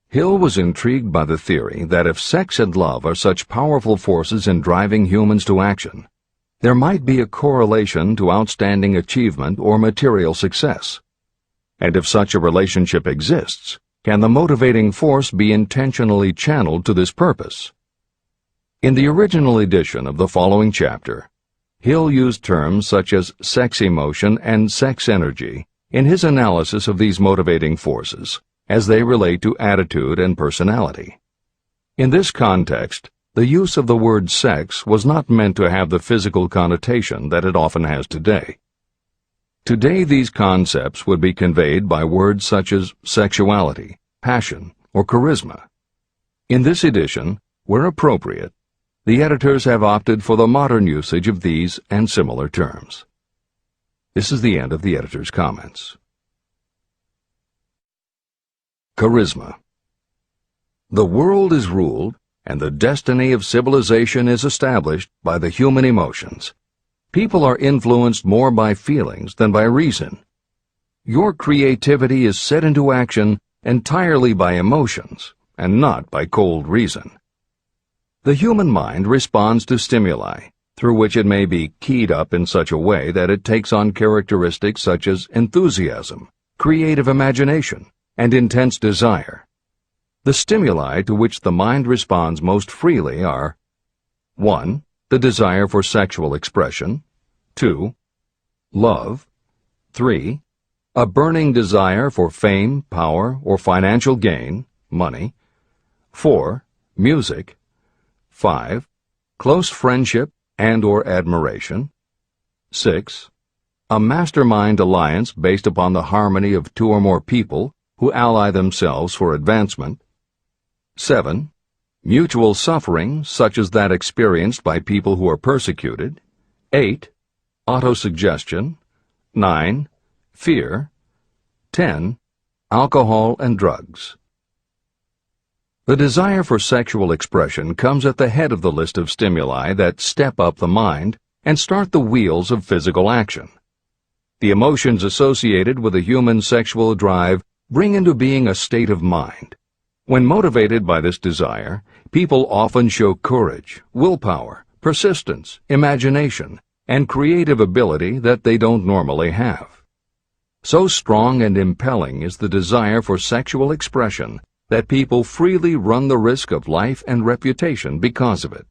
Hill was intrigued by the theory that if sex and love are such powerful forces in driving humans to action, there might be a correlation to outstanding achievement or material success. And if such a relationship exists, can the motivating force be intentionally channeled to this purpose? In the original edition of the following chapter, Hill used terms such as sex emotion and sex energy in his analysis of these motivating forces as they relate to attitude and personality. In this context, the use of the word sex was not meant to have the physical connotation that it often has today. Today these concepts would be conveyed by words such as sexuality, passion, or charisma. In this edition, where appropriate, the editors have opted for the modern usage of these and similar terms. This is the end of the editor's comments. Charisma. The world is ruled, and the destiny of civilization is established by the human emotions. People are influenced more by feelings than by reason. Your creativity is set into action entirely by emotions, and not by cold reason. The human mind responds to stimuli, through which it may be keyed up in such a way that it takes on characteristics such as enthusiasm, creative imagination, and intense desire. The stimuli to which the mind responds most freely are 1. The desire for sexual expression, 2. Love, 3. A burning desire for fame, power, or financial gain, money, 4. Music, 5. Close friendship and or admiration, 6. A mastermind alliance based upon the harmony of 2 or more people who ally themselves for advancement, 7. Mutual suffering, such as that experienced by people who are persecuted, 8. Autosuggestion, 9. Fear, 10. Alcohol and drugs. The desire for sexual expression comes at the head of the list of stimuli that step up the mind and start the wheels of physical action. The emotions associated with a human sexual drive bring into being a state of mind. When motivated by this desire, people often show courage, willpower, persistence, imagination, and creative ability that they don't normally have. So strong and impelling is the desire for sexual expression that people freely run the risk of life and reputation because of it.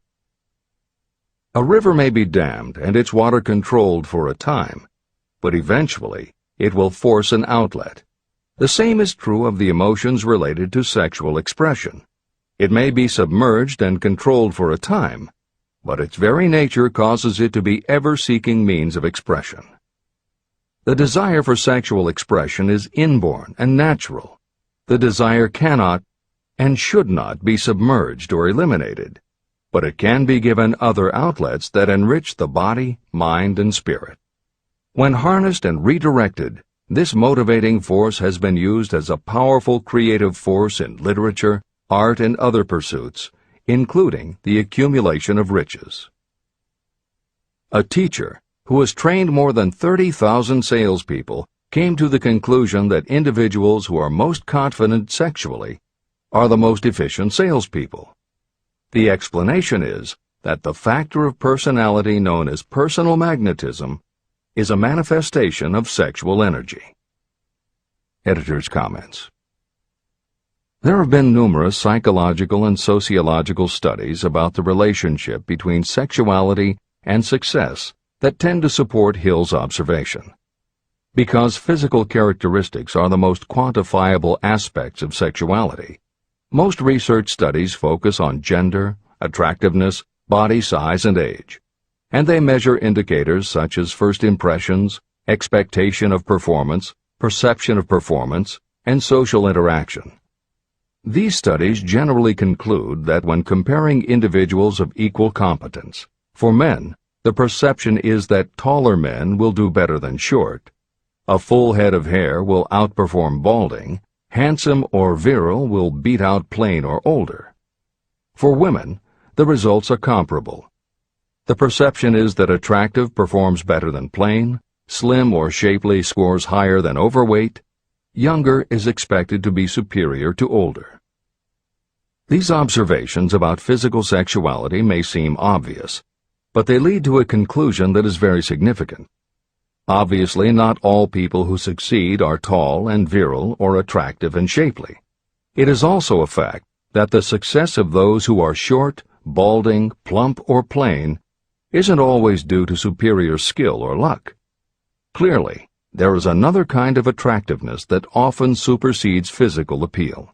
A river may be dammed and its water controlled for a time, but eventually it will force an outlet. The same is true of the emotions related to sexual expression. It may be submerged and controlled for a time, but its very nature causes it to be ever-seeking means of expression. The desire for sexual expression is inborn and natural. The desire cannot and should not be submerged or eliminated, but it can be given other outlets that enrich the body, mind, and spirit. When harnessed and redirected, this motivating force has been used as a powerful creative force in literature, art, and other pursuits, including the accumulation of riches. A teacher who has trained more than 30,000 salespeople came to the conclusion that individuals who are most confident sexually are the most efficient salespeople. The explanation is that the factor of personality known as personal magnetism is a manifestation of sexual energy. Editor's comments. There have been numerous psychological and sociological studies about the relationship between sexuality and success that tend to support Hill's observation. Because physical characteristics are the most quantifiable aspects of sexuality, most research studies focus on gender, attractiveness, body size, and age, and they measure indicators such as first impressions, expectation of performance, perception of performance, and social interaction. These studies generally conclude that when comparing individuals of equal competence, for men, the perception is that taller men will do better than short, a full head of hair will outperform balding, handsome or virile will beat out plain or older. For women, the results are comparable. The perception is that attractive performs better than plain, slim or shapely scores higher than overweight, younger is expected to be superior to older. These observations about physical sexuality may seem obvious, but they lead to a conclusion that is very significant. Obviously, not all people who succeed are tall and virile or attractive and shapely. It is also a fact that the success of those who are short, balding, plump, or plain isn't always due to superior skill or luck. Clearly, there is another kind of attractiveness that often supersedes physical appeal.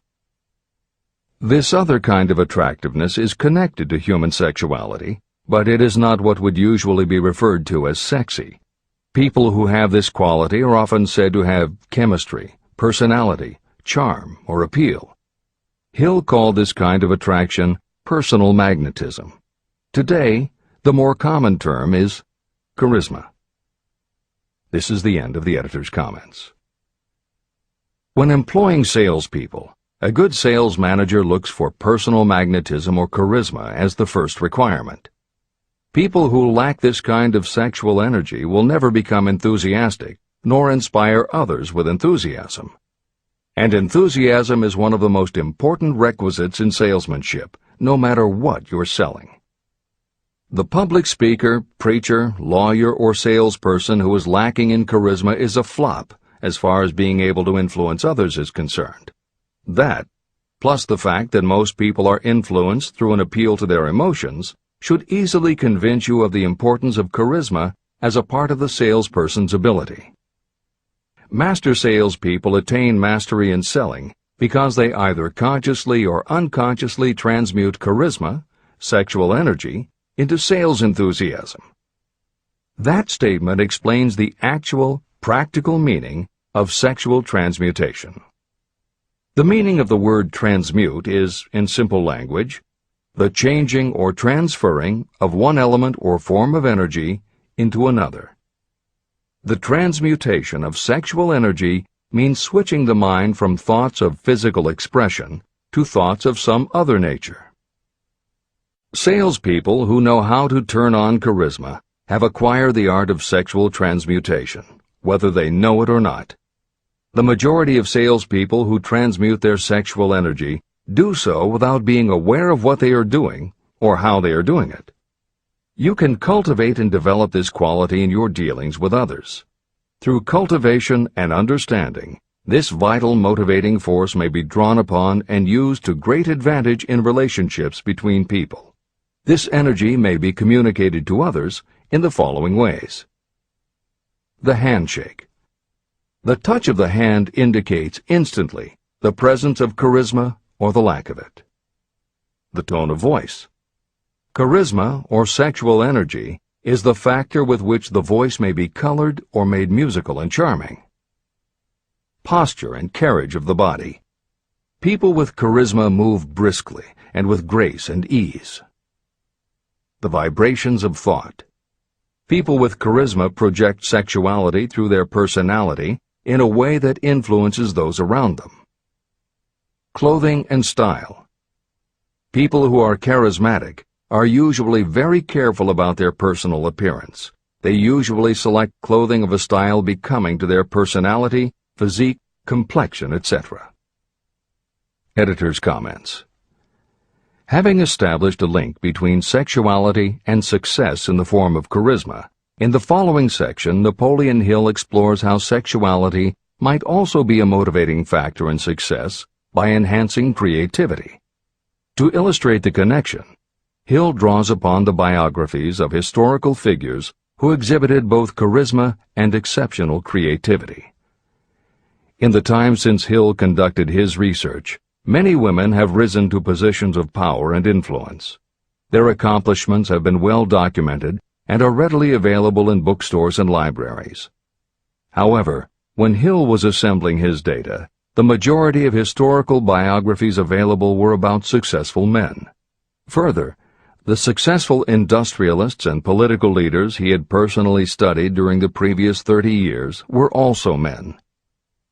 This other kind of attractiveness is connected to human sexuality, but it is not what would usually be referred to as sexy. People who have this quality are often said to have chemistry, personality, charm, or appeal. Hill called this kind of attraction personal magnetism. Today, the more common term is charisma. This is the end of the editor's comments. When employing salespeople, a good sales manager looks for personal magnetism or charisma as the first requirement. People who lack this kind of sexual energy will never become enthusiastic, nor inspire others with enthusiasm. And enthusiasm is one of the most important requisites in salesmanship, no matter what you're selling. The public speaker, preacher, lawyer, or salesperson who is lacking in charisma is a flop as far as being able to influence others is concerned. That, plus the fact that most people are influenced through an appeal to their emotions, should easily convince you of the importance of charisma as a part of the salesperson's ability. Master salespeople attain mastery in selling because they either consciously or unconsciously transmute charisma, sexual energy, into sales enthusiasm. That statement explains the actual, practical meaning of sexual transmutation. The meaning of the word transmute is, in simple language, the changing or transferring of one element or form of energy into another. The transmutation of sexual energy means switching the mind from thoughts of physical expression to thoughts of some other nature. Salespeople who know how to turn on charisma have acquired the art of sexual transmutation, whether they know it or not. The majority of salespeople who transmute their sexual energy do so without being aware of what they are doing or how they are doing it. You can cultivate and develop this quality in your dealings with others. Through cultivation and understanding, this vital motivating force may be drawn upon and used to great advantage in relationships between people. This energy may be communicated to others in the following ways. The handshake. The touch of the hand indicates instantly the presence of charisma or the lack of it. The tone of voice. Charisma, or sexual energy, is the factor with which the voice may be colored or made musical and charming. Posture and carriage of the body. People with charisma move briskly and with grace and ease. The vibrations of thought. People with charisma project sexuality through their personality in a way that influences those around them. Clothing and style. People who are charismatic are usually very careful about their personal appearance. They usually select clothing of a style becoming to their personality, physique, complexion, etc. Editor's comments. Having established a link between sexuality and success in the form of charisma, in the following section, Napoleon Hill explores how sexuality might also be a motivating factor in success by enhancing creativity. To illustrate the connection, Hill draws upon the biographies of historical figures who exhibited both charisma and exceptional creativity. In the time since Hill conducted his research, many women have risen to positions of power and influence. Their accomplishments have been well documented and are readily available in bookstores and libraries. However, when Hill was assembling his data, the majority of historical biographies available were about successful men. Further, the successful industrialists and political leaders he had personally studied during the previous 30 years were also men.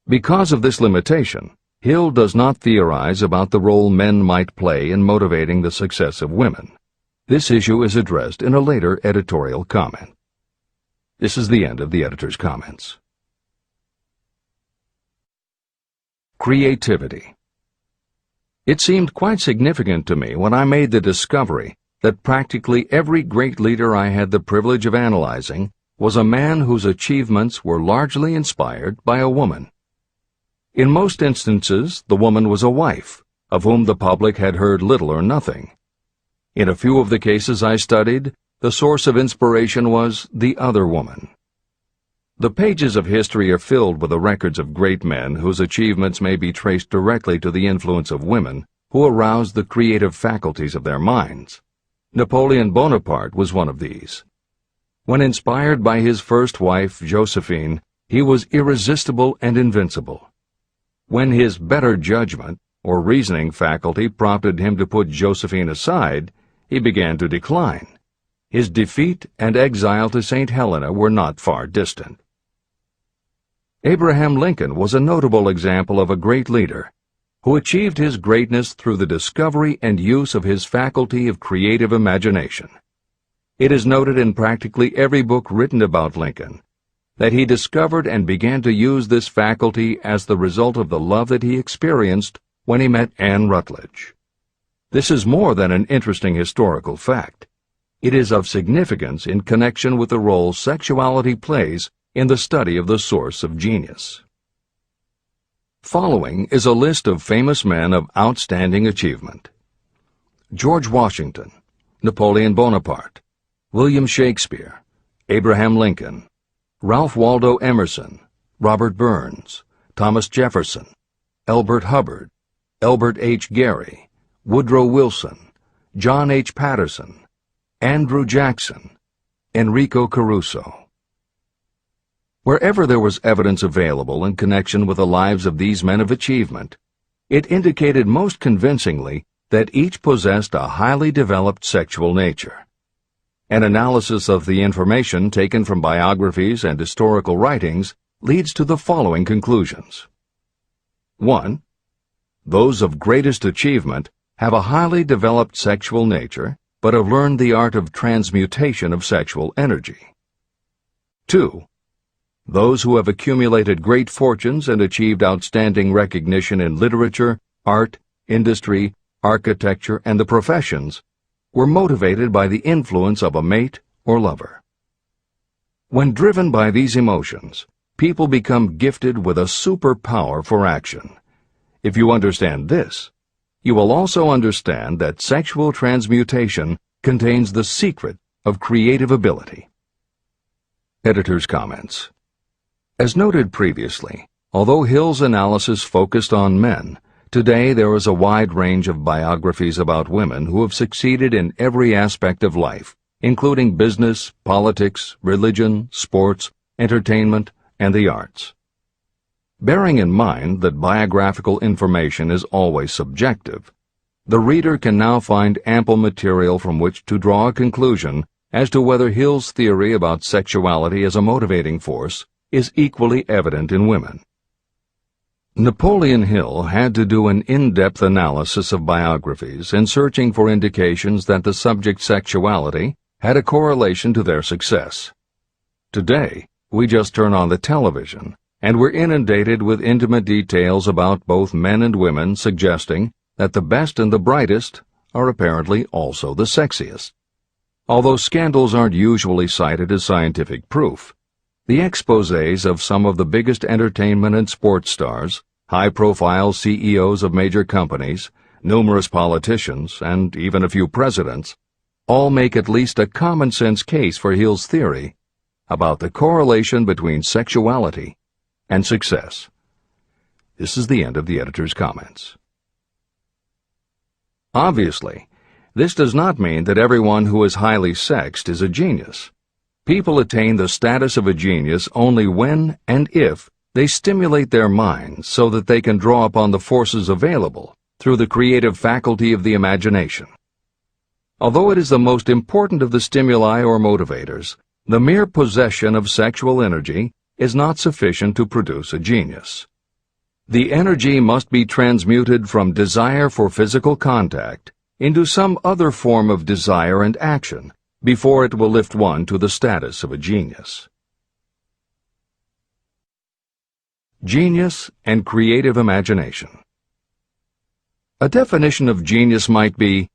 Because of this limitation, Hill does not theorize about the role men might play in motivating the success of women. This issue is addressed in a later editorial comment. This is the end of the editor's comments. Creativity. It seemed quite significant to me when I made the discovery that practically every great leader I had the privilege of analyzing was a man whose achievements were largely inspired by a woman. In most instances, the woman was a wife, of whom the public had heard little or nothing. In a few of the cases I studied, the source of inspiration was the other woman. The pages of history are filled with the records of great men whose achievements may be traced directly to the influence of women who aroused the creative faculties of their minds. Napoleon Bonaparte was one of these. When inspired by his first wife, Josephine, he was irresistible and invincible. When his better judgment or reasoning faculty prompted him to put Josephine aside, he began to decline. His defeat and exile to St. Helena were not far distant. Abraham Lincoln was a notable example of a great leader who achieved his greatness through the discovery and use of his faculty of creative imagination. It is noted in practically every book written about Lincoln that he discovered and began to use this faculty as the result of the love that he experienced when he met Anne Rutledge. This is more than an interesting historical fact. It is of significance in connection with the role sexuality plays in the study of the source of genius. Following is a list of famous men of outstanding achievement: George Washington, Napoleon Bonaparte, William Shakespeare, Abraham Lincoln, Ralph Waldo Emerson, Robert Burns, Thomas Jefferson, Elbert Hubbard, Elbert H. Gary, Woodrow Wilson, John H. Patterson, Andrew Jackson, Enrico Caruso. Wherever there was evidence available in connection with the lives of these men of achievement, it indicated most convincingly that each possessed a highly developed sexual nature. An analysis of the information taken from biographies and historical writings leads to the following conclusions. 1. Those of greatest achievement have a highly developed sexual nature, but have learned the art of transmutation of sexual energy. 2. Those who have accumulated great fortunes and achieved outstanding recognition in literature, art, industry, architecture, and the professions were motivated by the influence of a mate or lover. When driven by these emotions, people become gifted with a superpower for action. If you understand this, you will also understand that sexual transmutation contains the secret of creative ability. Editor's comments. As noted previously, although Hill's analysis focused on men, today there is a wide range of biographies about women who have succeeded in every aspect of life, including business, politics, religion, sports, entertainment, and the arts. Bearing in mind that biographical information is always subjective, the reader can now find ample material from which to draw a conclusion as to whether Hill's theory about sexuality as a motivating force is equally evident in women. Napoleon Hill had to do an in-depth analysis of biographies in searching for indications that the subject's sexuality had a correlation to their success. Today, we just turn on the television, and we're inundated with intimate details about both men and women suggesting that the best and the brightest are apparently also the sexiest. Although scandals aren't usually cited as scientific proof, the exposés of some of the biggest entertainment and sports stars, high-profile CEOs of major companies, numerous politicians, and even a few presidents, all make at least a common-sense case for Hill's theory about the correlation between sexuality and success. This is the end of the editor's comments. Obviously, this does not mean that everyone who is highly sexed is a genius. People attain the status of a genius only when and if they stimulate their minds so that they can draw upon the forces available through the creative faculty of the imagination. Although it is the most important of the stimuli or motivators, the mere possession of sexual energy is not sufficient to produce a genius. The energy must be transmuted from desire for physical contact into some other form of desire and action before it will lift one to the status of a genius. Genius and creative imagination. A definition of genius might be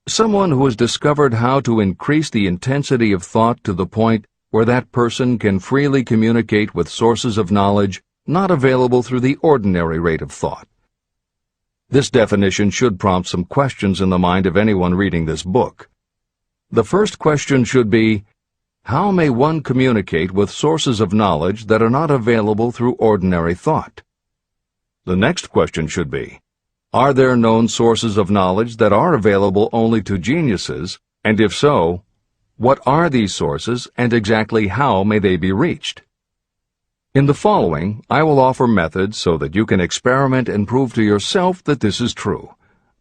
someone who has discovered how to increase the intensity of thought to the point where that person can freely communicate with sources of knowledge not available through the ordinary rate of thought. This definition should prompt some questions in the mind of anyone reading this book. The first question should be, how may one communicate with sources of knowledge that are not available through ordinary thought? The next question should be, are there known sources of knowledge that are available only to geniuses, and if so, what are these sources and exactly how may they be reached? In the following, I will offer methods so that you can experiment and prove to yourself that this is true.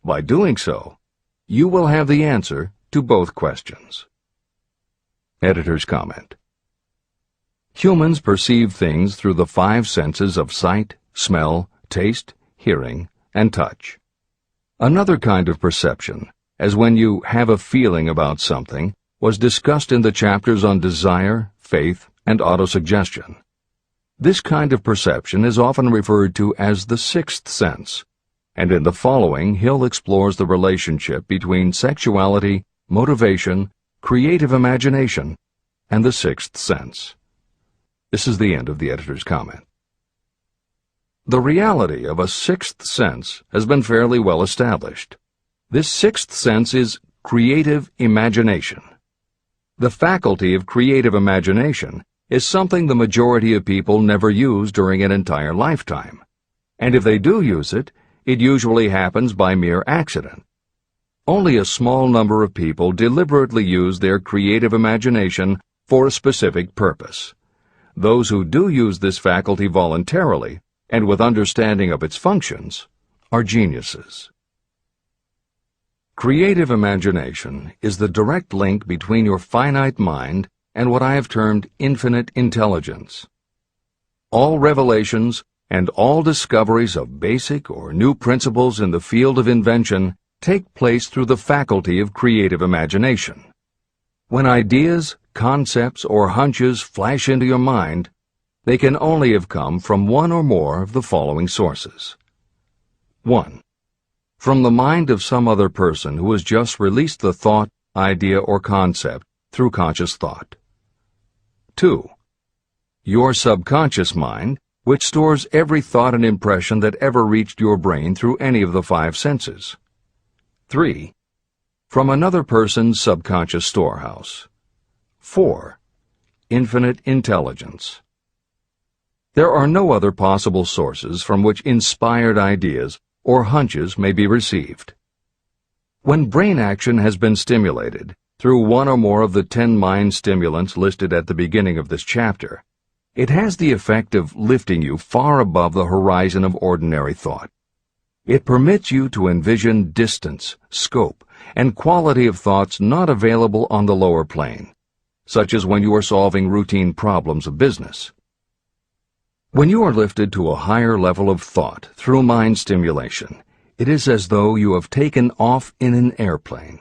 By doing so, you will have the answer to both questions. Editor's comment. Humans perceive things through the 5 senses of sight, smell, taste, hearing, and touch. Another kind of perception, as when you have a feeling about something, was discussed in the chapters on desire, faith, and autosuggestion. This kind of perception is often referred to as the 6th sense, and in the following Hill explores the relationship between sexuality, motivation, creative imagination, and the 6th sense. This is the end of the editor's comment. The reality of a 6th sense has been fairly well established. This 6th sense is creative imagination. The faculty of creative imagination is something the majority of people never use during an entire lifetime, and if they do use it, it usually happens by mere accident. Only a small number of people deliberately use their creative imagination for a specific purpose. Those who do use this faculty voluntarily and with understanding of its functions are geniuses. Creative imagination is the direct link between your finite mind and what I have termed infinite intelligence. All revelations and all discoveries of basic or new principles in the field of invention take place through the faculty of creative imagination. When ideas, concepts, or hunches flash into your mind, they can only have come from one or more of the following sources. 1. From the mind of some other person who has just released the thought, idea, or concept through conscious thought. 2. Your subconscious mind, which stores every thought and impression that ever reached your brain through any of the 5 senses. 3. from another person's subconscious storehouse. 4. Infinite intelligence. There are no other possible sources from which inspired ideas or hunches may be received. When brain action has been stimulated through one or more of the 10 mind stimulants listed at the beginning of this chapter, it has the effect of lifting you far above the horizon of ordinary thought. It permits you to envision distance, scope, and quality of thoughts not available on the lower plane, such as when you are solving routine problems of business. When you are lifted to a higher level of thought through mind stimulation, it is as though you have taken off in an airplane.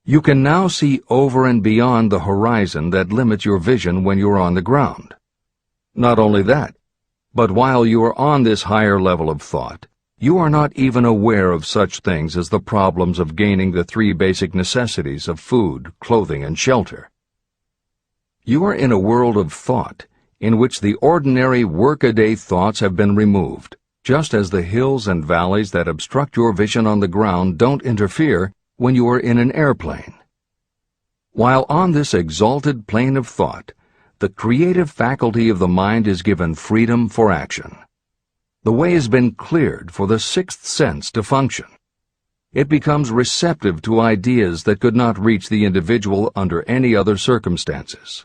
You can now see over and beyond the horizon that limits your vision when you are on the ground. Not only that, but while you are on this higher level of thought, you are not even aware of such things as the problems of gaining the 3 basic necessities of food, clothing, and shelter. You are in a world of thought in which the ordinary workaday thoughts have been removed, just as the hills and valleys that obstruct your vision on the ground don't interfere when you are in an airplane. While on this exalted plane of thought, the creative faculty of the mind is given freedom for action. The way has been cleared for the 6th sense to function. It becomes receptive to ideas that could not reach the individual under any other circumstances.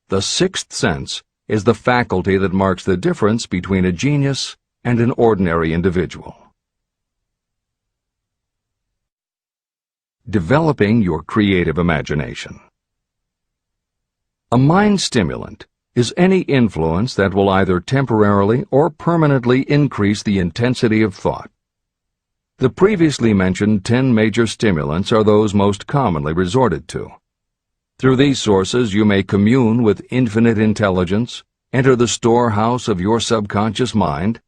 The 6th sense is the faculty that marks the difference between a genius and an ordinary individual. Developing your creative imagination. A mind stimulant is any influence that will either temporarily or permanently increase the intensity of thought. The previously mentioned 10 major stimulants are those most commonly resorted to. Through these sources you may commune with infinite intelligence, enter the storehouse of your subconscious mind,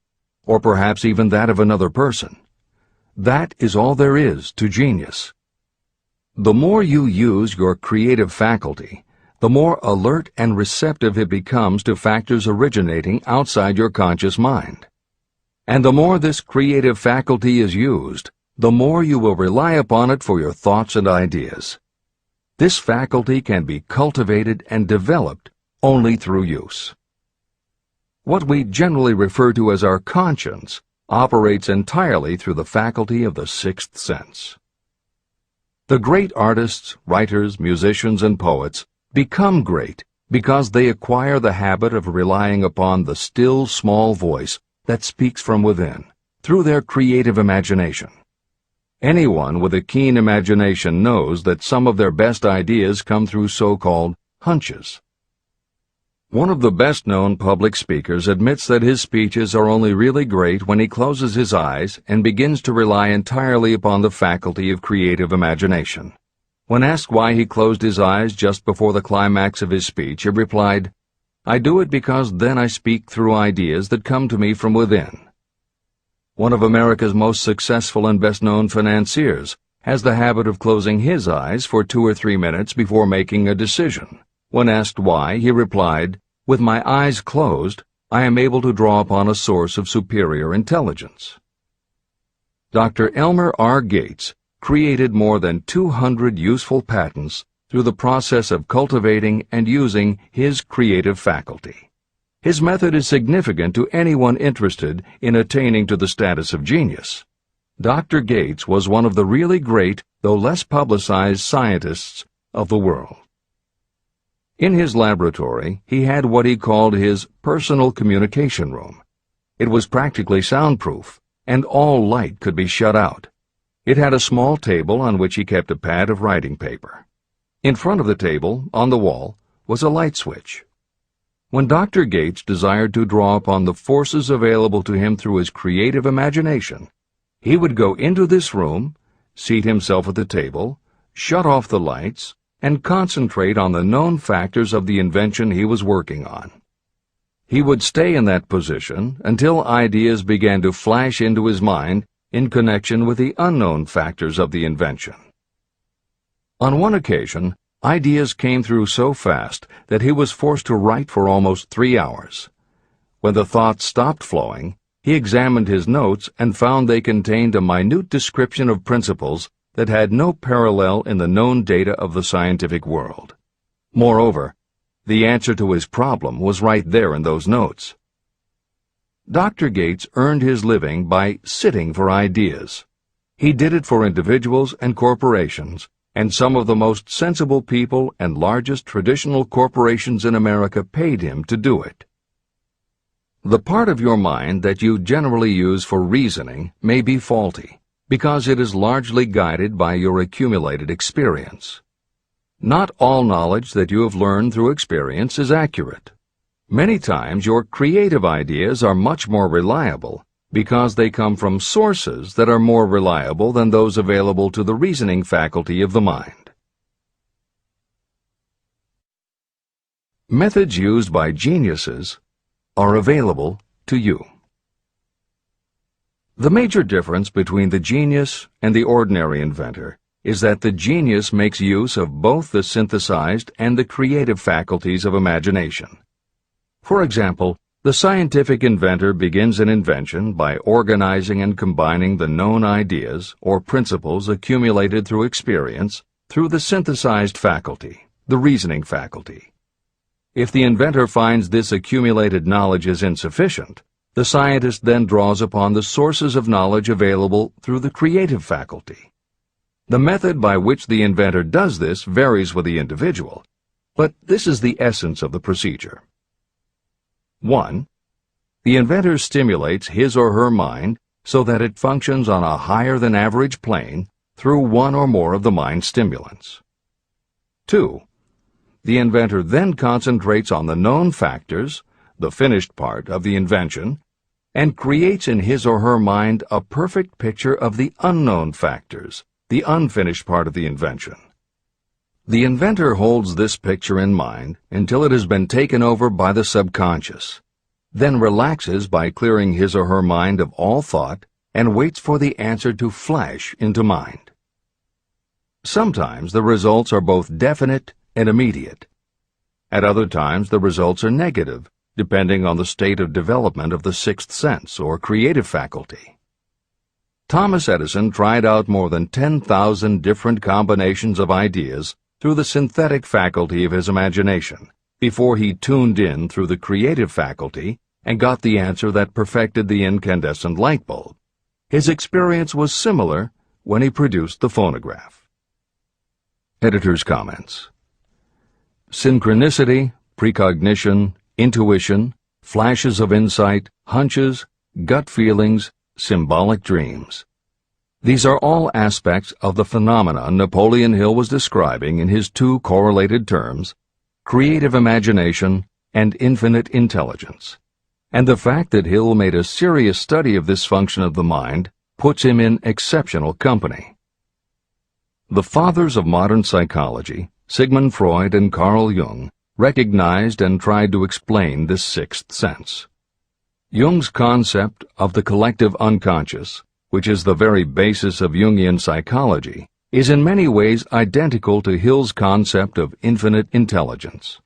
or perhaps even that of another person. That is all there is to genius. The more you use your creative faculty, the more alert and receptive it becomes to factors originating outside your conscious mind. And the more this creative faculty is used, the more you will rely upon it for your thoughts and ideas. This faculty can be cultivated and developed only through use. What we generally refer to as our conscience operates entirely through the faculty of the 6th sense. The great artists, writers, musicians, and poets become great because they acquire the habit of relying upon the still small voice that speaks from within, through their creative imagination. Anyone with a keen imagination knows that some of their best ideas come through so-called hunches. One of the best-known public speakers admits that his speeches are only really great when he closes his eyes and begins to rely entirely upon the faculty of creative imagination. When asked why he closed his eyes just before the climax of his speech, he replied, "I do it because then I speak through ideas that come to me from within." One of America's most successful and best-known financiers has the habit of closing his eyes for 2 or 3 minutes before making a decision. When asked why, he replied, "With my eyes closed, I am able to draw upon a source of superior intelligence." Dr. Elmer R. Gates created more than 200 useful patents through the process of cultivating and using his creative faculty. His method is significant to anyone interested in attaining to the status of genius. Dr. Gates was one of the really great, though less publicized, scientists of the world. In his laboratory, he had what he called his personal communication room. It was practically soundproof, and all light could be shut out. It had a small table on which he kept a pad of writing paper. In front of the table, on the wall, was a light switch. When Dr. Gates desired to draw upon the forces available to him through his creative imagination, he would go into this room, seat himself at the table, shut off the lights, and concentrate on the known factors of the invention he was working on. He would stay in that position until ideas began to flash into his mind in connection with the unknown factors of the invention. On one occasion, ideas came through so fast that he was forced to write for almost 3 hours. When the thoughts stopped flowing, he examined his notes and found they contained a minute description of principles that had no parallel in the known data of the scientific world. Moreover, the answer to his problem was right there in those notes. Dr. Gates earned his living by sitting for ideas. He did it for individuals and corporations, and some of the most sensible people and largest traditional corporations in America paid him to do it. The part of your mind that you generally use for reasoning may be faulty, because it is largely guided by your accumulated experience. Not all knowledge that you have learned through experience is accurate. Many times your creative ideas are much more reliable because they come from sources that are more reliable than those available to the reasoning faculty of the mind. Methods used by geniuses are available to you. The major difference between the genius and the ordinary inventor is that the genius makes use of both the synthesized and the creative faculties of imagination. For example, the scientific inventor begins an invention by organizing and combining the known ideas or principles accumulated through experience through the synthesized faculty, the reasoning faculty. If the inventor finds this accumulated knowledge is insufficient, the scientist then draws upon the sources of knowledge available through the creative faculty. The method by which the inventor does this varies with the individual, but this is the essence of the procedure. 1. The inventor stimulates his or her mind so that it functions on a higher-than-average plane through one or more of the mind stimulants. 2. The inventor then concentrates on the known factors, the finished part of the invention, and creates in his or her mind a perfect picture of the unknown factors, the unfinished part of the invention. The inventor holds this picture in mind until it has been taken over by the subconscious, then relaxes by clearing his or her mind of all thought and waits for the answer to flash into mind. Sometimes the results are both definite and immediate. At other times the results are negative, depending on the state of development of the sixth sense or creative faculty. Thomas Edison tried out more than 10,000 different combinations of ideas through the synthetic faculty of his imagination, before he tuned in through the creative faculty and got the answer that perfected the incandescent light bulb. His experience was similar when he produced the phonograph. Editor's comments. Synchronicity, precognition, intuition, flashes of insight, hunches, gut feelings, symbolic dreams. These are all aspects of the phenomena Napoleon Hill was describing in his two correlated terms, creative imagination and infinite intelligence. And the fact that Hill made a serious study of this function of the mind puts him in exceptional company. The fathers of modern psychology, Sigmund Freud and Carl Jung, recognized and tried to explain this sixth sense. Jung's concept of the collective unconscious, which is the very basis of Jungian psychology, is in many ways identical to Hill's concept of infinite intelligence.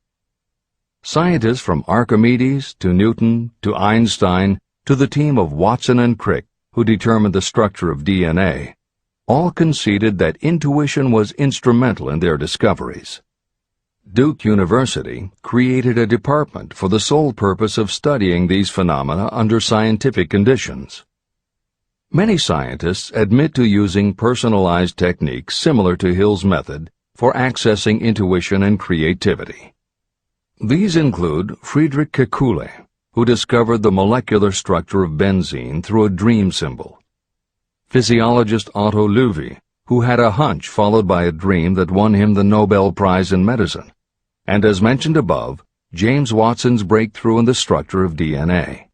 Scientists from Archimedes to Newton to Einstein to the team of Watson and Crick, who determined the structure of DNA, all conceded that intuition was instrumental in their discoveries. Duke University created a department for the sole purpose of studying these phenomena under scientific conditions. Many scientists admit to using personalized techniques similar to Hill's method for accessing intuition and creativity. These include Friedrich Kekule, who discovered the molecular structure of benzene through a dream symbol; physiologist Otto Loewi, who had a hunch followed by a dream that won him the Nobel Prize in Medicine; and as mentioned above, James Watson's breakthrough in the structure of DNA.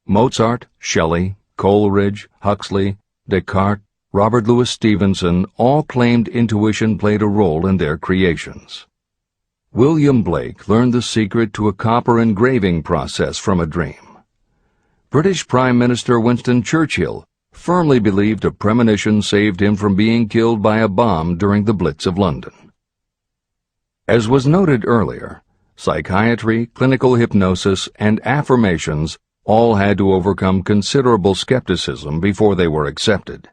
Mozart, Shelley, Coleridge, Huxley, Descartes, Robert Louis Stevenson all claimed intuition played a role in their creations. William Blake learned the secret to a copper engraving process from a dream. British Prime Minister Winston Churchill firmly believed a premonition saved him from being killed by a bomb during the Blitz of London. As was noted earlier, psychiatry, clinical hypnosis, and affirmations all had to overcome considerable skepticism before they were accepted.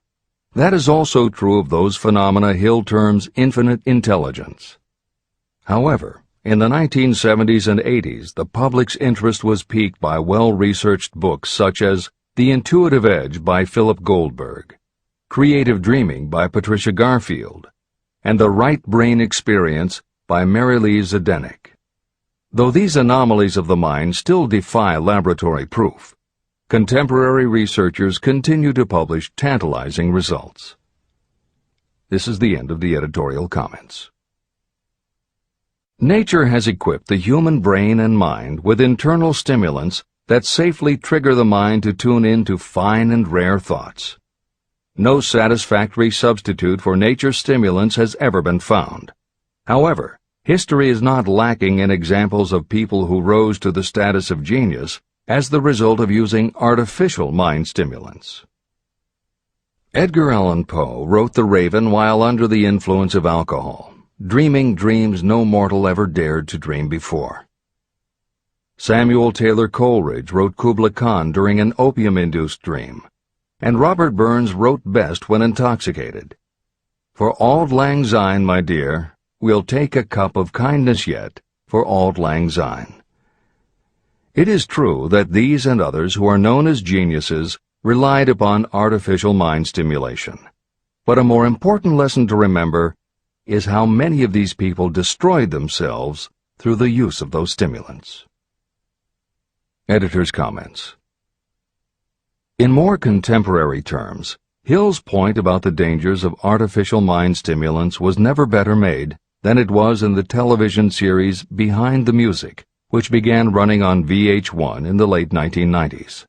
That is also true of those phenomena Hill terms infinite intelligence. However, in the 1970s and 80s, the public's interest was piqued by well-researched books such as The Intuitive Edge by Philip Goldberg, Creative Dreaming by Patricia Garfield, and The Right Brain Experience by Mary-Lee Zdenek. Though these anomalies of the mind still defy laboratory proof, contemporary researchers continue to publish tantalizing results. This is the end of the editorial comments. Nature has equipped the human brain and mind with internal stimulants that safely trigger the mind to tune in to fine and rare thoughts. No satisfactory substitute for nature's stimulants has ever been found. However, history is not lacking in examples of people who rose to the status of genius as the result of using artificial mind stimulants. Edgar Allan Poe wrote The Raven while under the influence of alcohol, dreaming dreams no mortal ever dared to dream before. Samuel Taylor Coleridge wrote Kubla Khan during an opium-induced dream, and Robert Burns wrote best when intoxicated. For auld lang syne, my dear, we'll take a cup of kindness yet for auld lang syne. It is true that these and others who are known as geniuses relied upon artificial mind stimulation. But a more important lesson to remember is how many of these people destroyed themselves through the use of those stimulants. Editor's comments. In more contemporary terms, Hill's point about the dangers of artificial mind stimulants was never better made than it was in the television series Behind the Music, which began running on VH1 in the late 1990s.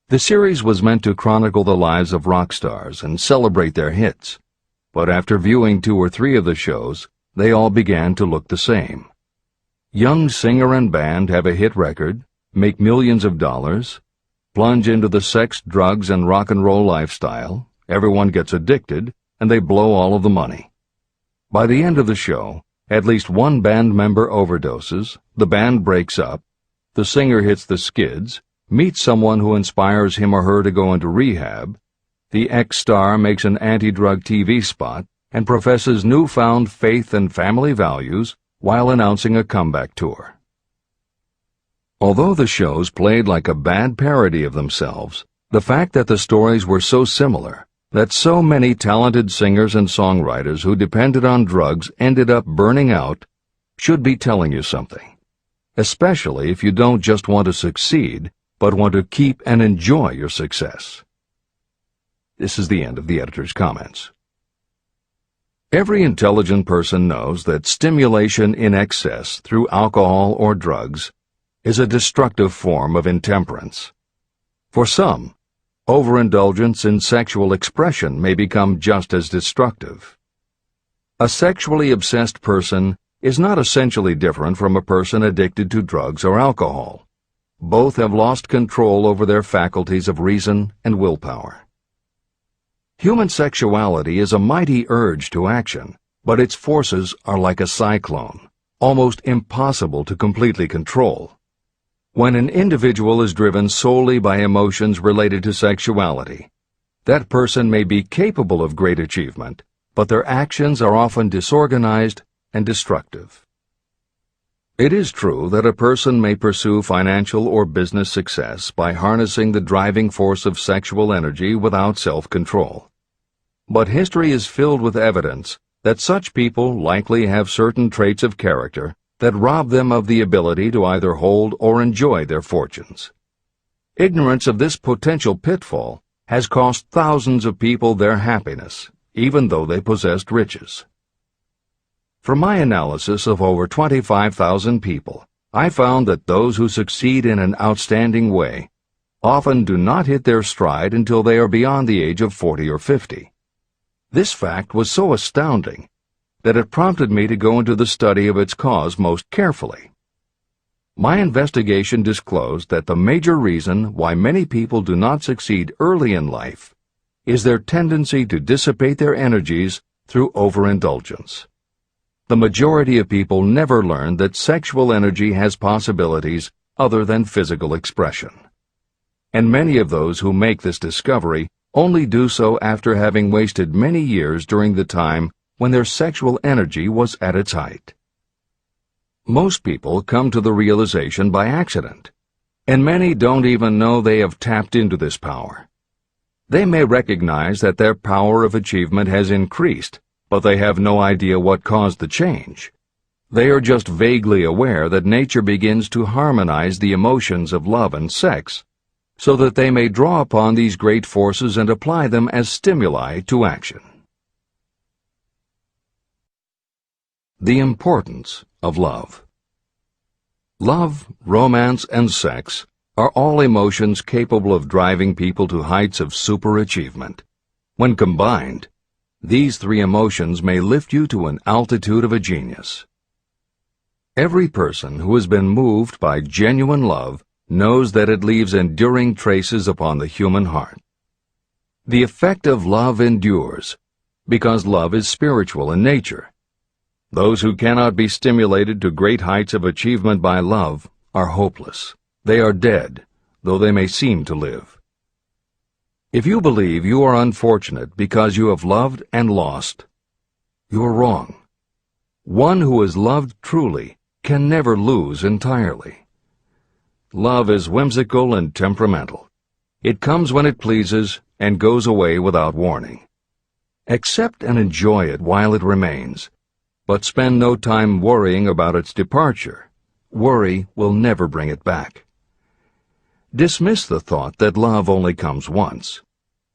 The series was meant to chronicle the lives of rock stars and celebrate their hits, but after viewing 2 or 3 of the shows, they all began to look the same. Young singer and band have a hit record, make millions of dollars, plunge into the sex, drugs, and rock and roll lifestyle, everyone gets addicted, and they blow all of the money. By the end of the show, at least one band member overdoses, the band breaks up, the singer hits the skids, meets someone who inspires him or her to go into rehab, the ex-star makes an anti-drug TV spot and professes newfound faith and family values while announcing a comeback tour. Although the shows played like a bad parody of themselves, the fact that the stories were so similar, that so many talented singers and songwriters who depended on drugs ended up burning out, should be telling you something, especially if you don't just want to succeed, but want to keep and enjoy your success. This is the end of the editor's comments. Every intelligent person knows that stimulation in excess through alcohol or drugs is a destructive form of intemperance. For some, overindulgence in sexual expression may become just as destructive. A sexually obsessed person is not essentially different from a person addicted to drugs or alcohol. Both have lost control over their faculties of reason and willpower. Human sexuality is a mighty urge to action, but its forces are like a cyclone, almost impossible to completely control. When an individual is driven solely by emotions related to sexuality, that person may be capable of great achievement, but their actions are often disorganized and destructive. It is true that a person may pursue financial or business success by harnessing the driving force of sexual energy without self-control. But history is filled with evidence that such people likely have certain traits of character that rob them of the ability to either hold or enjoy their fortunes. Ignorance of this potential pitfall has cost thousands of people their happiness, even though they possessed riches. From my analysis of over 25,000 people, I found that those who succeed in an outstanding way often do not hit their stride until they are beyond the age of 40 or 50. This fact was so astounding that it prompted me to go into the study of its cause most carefully. My investigation disclosed that the major reason why many people do not succeed early in life is their tendency to dissipate their energies through overindulgence. The majority of people never learn that sexual energy has possibilities other than physical expression. And many of those who make this discovery only do so after having wasted many years during the time when their sexual energy was at its height. Most people come to the realization by accident, and many don't even know they have tapped into this power. They may recognize that their power of achievement has increased, but they have no idea what caused the change. They are just vaguely aware that nature begins to harmonize the emotions of love and sex, so that they may draw upon these great forces and apply them as stimuli to action. The importance of love. Love, romance, and sex are all emotions capable of driving people to heights of superachievement. When combined, these three emotions may lift you to an altitude of a genius. Every person who has been moved by genuine love knows that it leaves enduring traces upon the human heart. The effect of love endures, because love is spiritual in nature. Those who cannot be stimulated to great heights of achievement by love are hopeless. They are dead, though they may seem to live. If you believe you are unfortunate because you have loved and lost, you are wrong. One who has loved truly can never lose entirely. Love is whimsical and temperamental. It comes when it pleases and goes away without warning. Accept and enjoy it while it remains, but spend no time worrying about its departure. Worry will never bring it back. Dismiss the thought that love only comes once.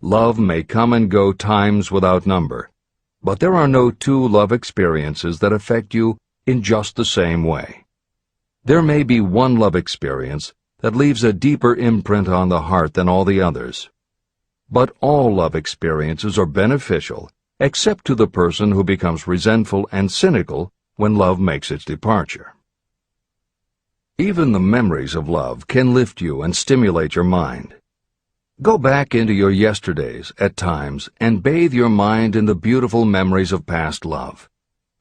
Love may come and go times without number, but there are no two love experiences that affect you in just the same way. There may be one love experience that leaves a deeper imprint on the heart than all the others. But all love experiences are beneficial, except to the person who becomes resentful and cynical when love makes its departure. Even the memories of love can lift you and stimulate your mind. Go back into your yesterdays at times and bathe your mind in the beautiful memories of past love.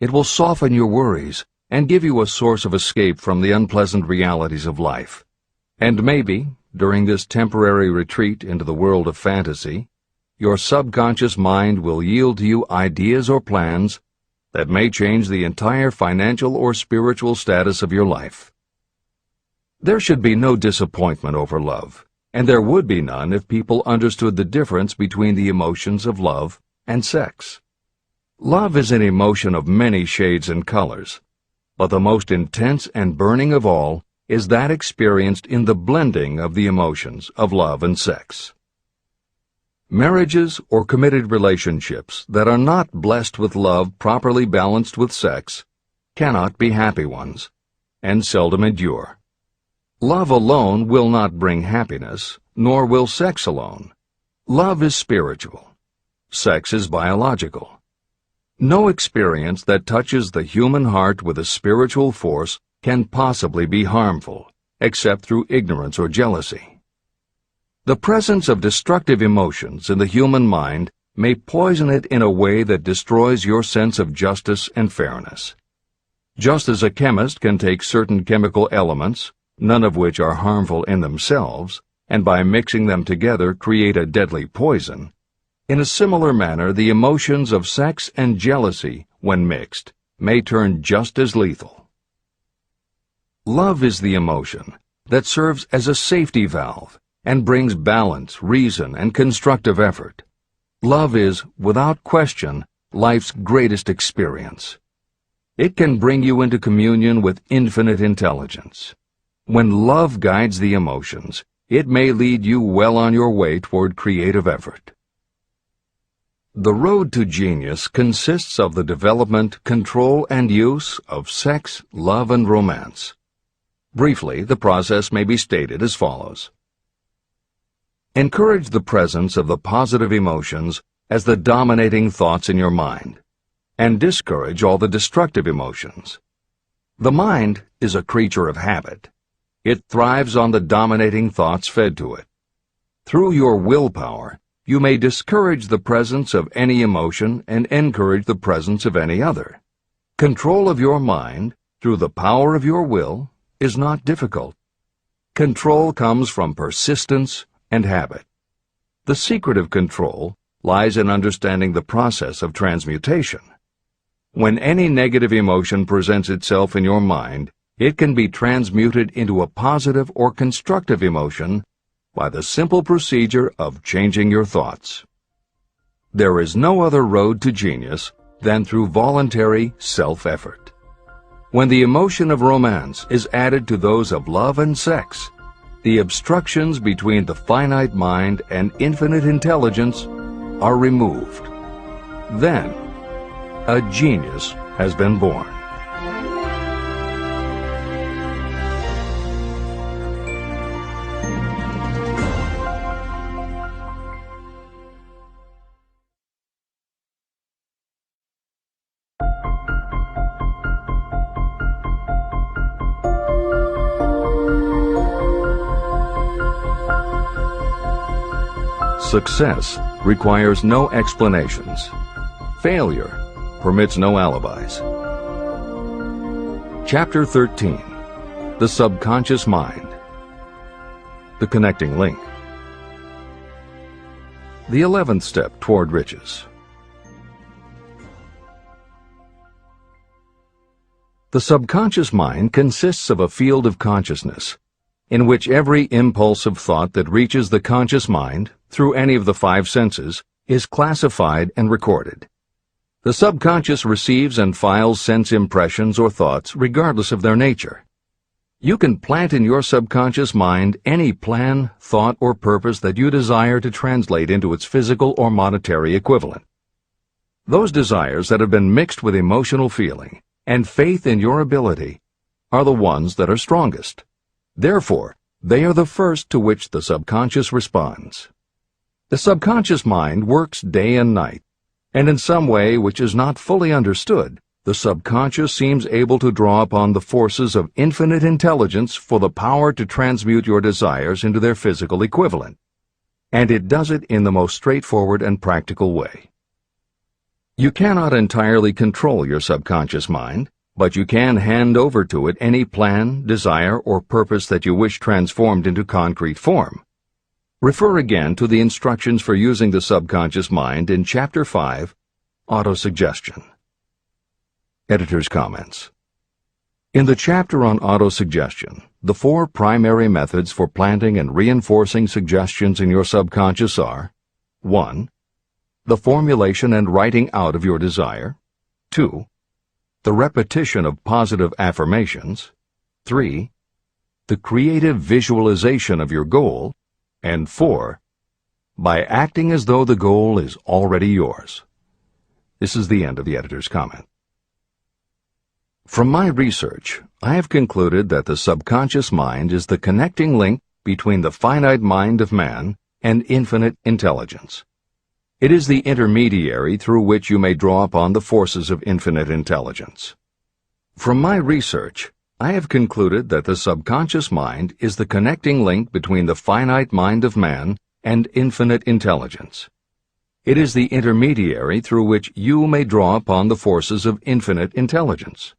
It will soften your worries and give you a source of escape from the unpleasant realities of life. And maybe, during this temporary retreat into the world of fantasy, your subconscious mind will yield to you ideas or plans that may change the entire financial or spiritual status of your life. There should be no disappointment over love, and there would be none if people understood the difference between the emotions of love and sex. Love is an emotion of many shades and colors, but the most intense and burning of all is that experienced in the blending of the emotions of love and sex. Marriages or committed relationships that are not blessed with love properly balanced with sex cannot be happy ones, and seldom endure. Love alone will not bring happiness, nor will sex alone. Love is spiritual. Sex is biological. No experience that touches the human heart with a spiritual force can possibly be harmful, except through ignorance or jealousy. The presence of destructive emotions in the human mind may poison it in a way that destroys your sense of justice and fairness. Just as a chemist can take certain chemical elements, none of which are harmful in themselves, and by mixing them together create a deadly poison, in a similar manner the emotions of sex and jealousy, when mixed, may turn just as lethal. Love is the emotion that serves as a safety valve and brings balance, reason, and constructive effort. Love is, without question, life's greatest experience. It can bring you into communion with infinite intelligence. When love guides the emotions, it may lead you well on your way toward creative effort. The road to genius consists of the development, control, and use of sex, love, and romance. Briefly, the process may be stated as follows. Encourage the presence of the positive emotions as the dominating thoughts in your mind, and discourage all the destructive emotions. The mind is a creature of habit. It thrives on the dominating thoughts fed to it. Through your willpower, you may discourage the presence of any emotion and encourage the presence of any other. Control of your mind, through the power of your will, is not difficult. Control comes from persistence and habit. The secret of control lies in understanding the process of transmutation. When any negative emotion presents itself in your mind, it can be transmuted into a positive or constructive emotion by the simple procedure of changing your thoughts. There is no other road to genius than through voluntary self-effort. When the emotion of romance is added to those of love and sex, the obstructions between the finite mind and infinite intelligence are removed. Then, a genius has been born. Success requires no explanations. Failure permits no alibis. Chapter 13. The Subconscious Mind. The Connecting Link. The 11th Step Toward Riches. The subconscious mind consists of a field of consciousness, in which every impulse of thought that reaches the conscious mind, through any of the five senses, is classified and recorded. The subconscious receives and files sense impressions or thoughts regardless of their nature. You can plant in your subconscious mind any plan, thought, or purpose that you desire to translate into its physical or monetary equivalent. Those desires that have been mixed with emotional feeling and faith in your ability are the ones that are strongest. Therefore, they are the first to which the subconscious responds. The subconscious mind works day and night, and in some way which is not fully understood, the subconscious seems able to draw upon the forces of infinite intelligence for the power to transmute your desires into their physical equivalent. And it does it in the most straightforward and practical way. You cannot entirely control your subconscious mind, but you can hand over to it any plan, desire, or purpose that you wish transformed into concrete form. Refer again to the instructions for using the subconscious mind in Chapter 5, Autosuggestion. Editor's comments. In the chapter on autosuggestion, the four primary methods for planting and reinforcing suggestions in your subconscious are: 1. The formulation and writing out of your desire. 2. The repetition of positive affirmations. 3. The creative visualization of your goal. And 4. By acting as though the goal is already yours. This is the end of the editor's comment. From my research, I have concluded that the subconscious mind is the connecting link between the finite mind of man and infinite intelligence. It is the intermediary through which you may draw upon the forces of infinite intelligence. From my research, I have concluded that the subconscious mind is the connecting link between the finite mind of man and infinite intelligence. It is the intermediary through which you may draw upon the forces of infinite intelligence.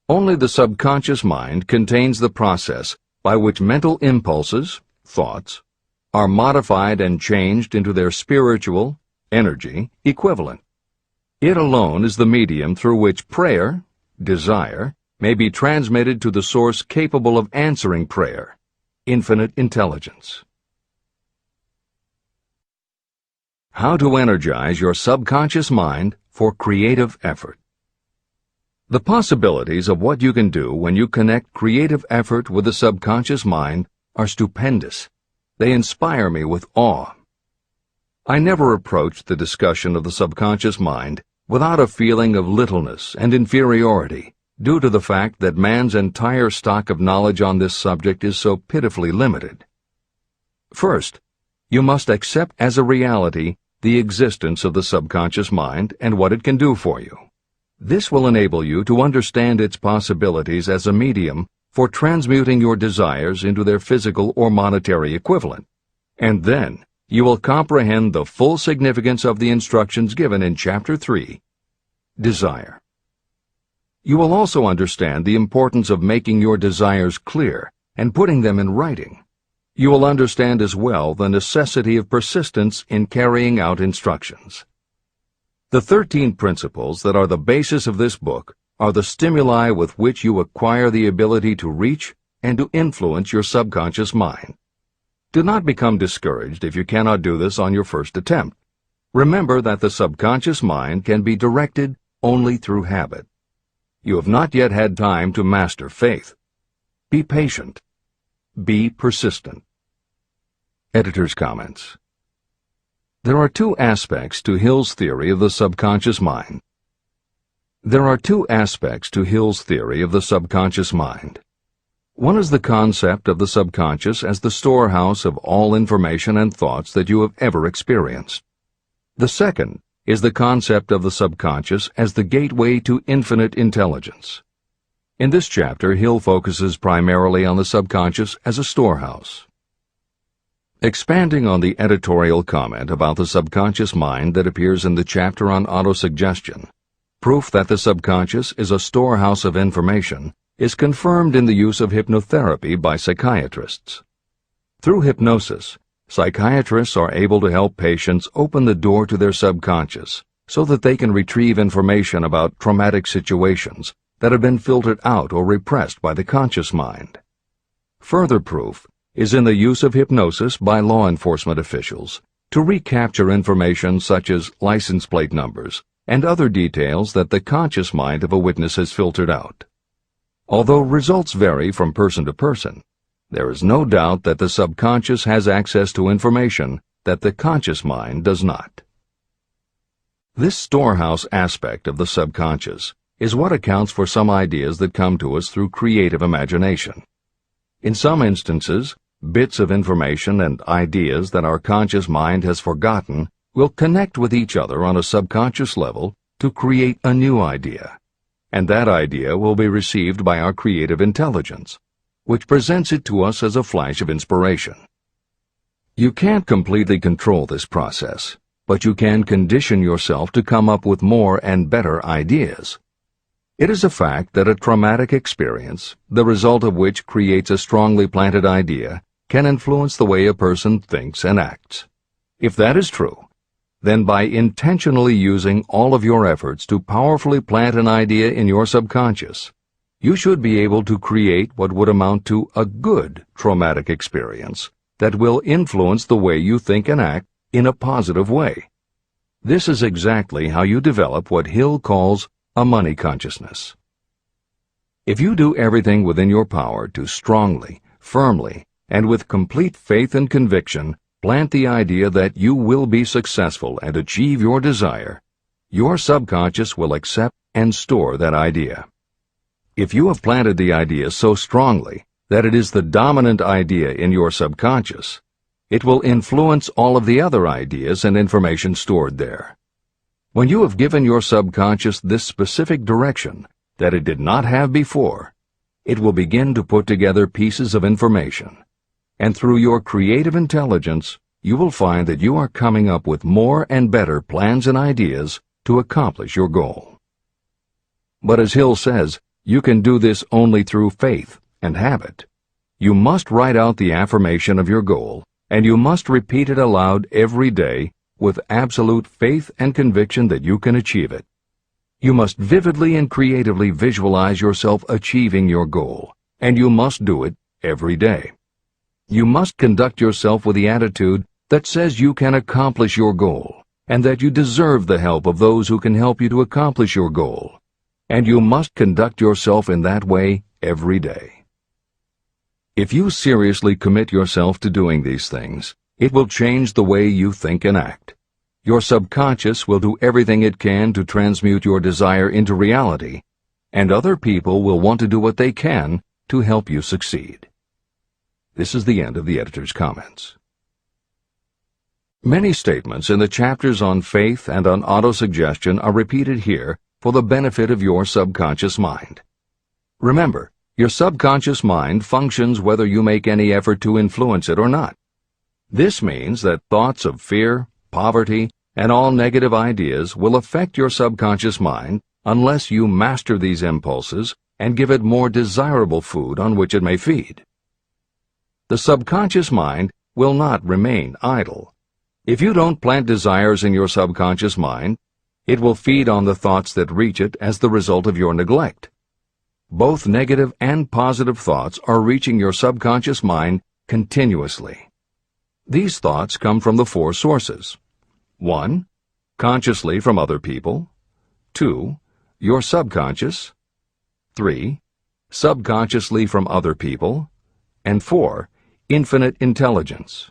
Only the subconscious mind contains the process by which mental impulses, thoughts, are modified and changed into their spiritual, energy, equivalent. It alone is the medium through which prayer, desire, may be transmitted to the source capable of answering prayer, infinite intelligence. How to energize your subconscious mind for creative effort. The possibilities of what you can do when you connect creative effort with the subconscious mind are stupendous. They inspire me with awe. I never approach the discussion of the subconscious mind without a feeling of littleness and inferiority, due to the fact that man's entire stock of knowledge on this subject is so pitifully limited. First, you must accept as a reality the existence of the subconscious mind and what it can do for you. This will enable you to understand its possibilities as a medium for transmuting your desires into their physical or monetary equivalent, and then you will comprehend the full significance of the instructions given in Chapter 3, Desire. You will also understand the importance of making your desires clear and putting them in writing. You will understand as well the necessity of persistence in carrying out instructions. The 13 principles that are the basis of this book are the stimuli with which you acquire the ability to reach and to influence your subconscious mind. Do not become discouraged if you cannot do this on your first attempt. Remember that the subconscious mind can be directed only through habit. You have not yet had time to master faith. Be patient. Be persistent. Editor's comments. There are two aspects to Hill's theory of the subconscious mind. There are two aspects to Hill's theory of the subconscious mind. One is the concept of the subconscious as the storehouse of all information and thoughts that you have ever experienced. The second is the concept of the subconscious as the gateway to infinite intelligence. In this chapter, Hill focuses primarily on the subconscious as a storehouse. Expanding on the editorial comment about the subconscious mind that appears in the chapter on autosuggestion, proof that the subconscious is a storehouse of information is confirmed in the use of hypnotherapy by psychiatrists. Through hypnosis, psychiatrists are able to help patients open the door to their subconscious so that they can retrieve information about traumatic situations that have been filtered out or repressed by the conscious mind. Further proof is in the use of hypnosis by law enforcement officials to recapture information such as license plate numbers and other details that the conscious mind of a witness has filtered out. Although results vary from person to person, there is no doubt that the subconscious has access to information that the conscious mind does not. This storehouse aspect of the subconscious is what accounts for some ideas that come to us through creative imagination. In some instances, bits of information and ideas that our conscious mind has forgotten will connect with each other on a subconscious level to create a new idea, and that idea will be received by our creative intelligence, which presents it to us as a flash of inspiration. You can't completely control this process, but you can condition yourself to come up with more and better ideas. It is a fact that a traumatic experience, the result of which creates a strongly planted idea, can influence the way a person thinks and acts. If that is true, then by intentionally using all of your efforts to powerfully plant an idea in your subconscious, you should be able to create what would amount to a good traumatic experience that will influence the way you think and act in a positive way. This is exactly how you develop what Hill calls a money consciousness. If you do everything within your power to strongly, firmly, and with complete faith and conviction plant the idea that you will be successful and achieve your desire, your subconscious will accept and store that idea. If you have planted the idea so strongly that it is the dominant idea in your subconscious, it will influence all of the other ideas and information stored there. When you have given your subconscious this specific direction that it did not have before, it will begin to put together pieces of information, and through your creative intelligence, you will find that you are coming up with more and better plans and ideas to accomplish your goal. But as Hill says, you can do this only through faith and habit. You must write out the affirmation of your goal, and you must repeat it aloud every day with absolute faith and conviction that you can achieve it. You must vividly and creatively visualize yourself achieving your goal, and you must do it every day. You must conduct yourself with the attitude that says you can accomplish your goal, and that you deserve the help of those who can help you to accomplish your goal. And you must conduct yourself in that way every day. If you seriously commit yourself to doing these things, it will change the way you think and act. Your subconscious will do everything it can to transmute your desire into reality, and other people will want to do what they can to help you succeed. This is the end of the editor's comments. Many statements in the chapters on faith and on autosuggestion are repeated here for the benefit of your subconscious mind. Remember, your subconscious mind functions whether you make any effort to influence it or not. This means that thoughts of fear, poverty, and all negative ideas will affect your subconscious mind unless you master these impulses and give it more desirable food on which it may feed. the subconscious mind will not remain idle. If you don't plant desires in your subconscious mind, it will feed on the thoughts that reach it as the result of your neglect. Both negative and positive thoughts are reaching your subconscious mind continuously. These thoughts come from the four sources. 1. Consciously from other people. 2. Your subconscious. 3. Subconsciously from other people. And 4. Infinite intelligence.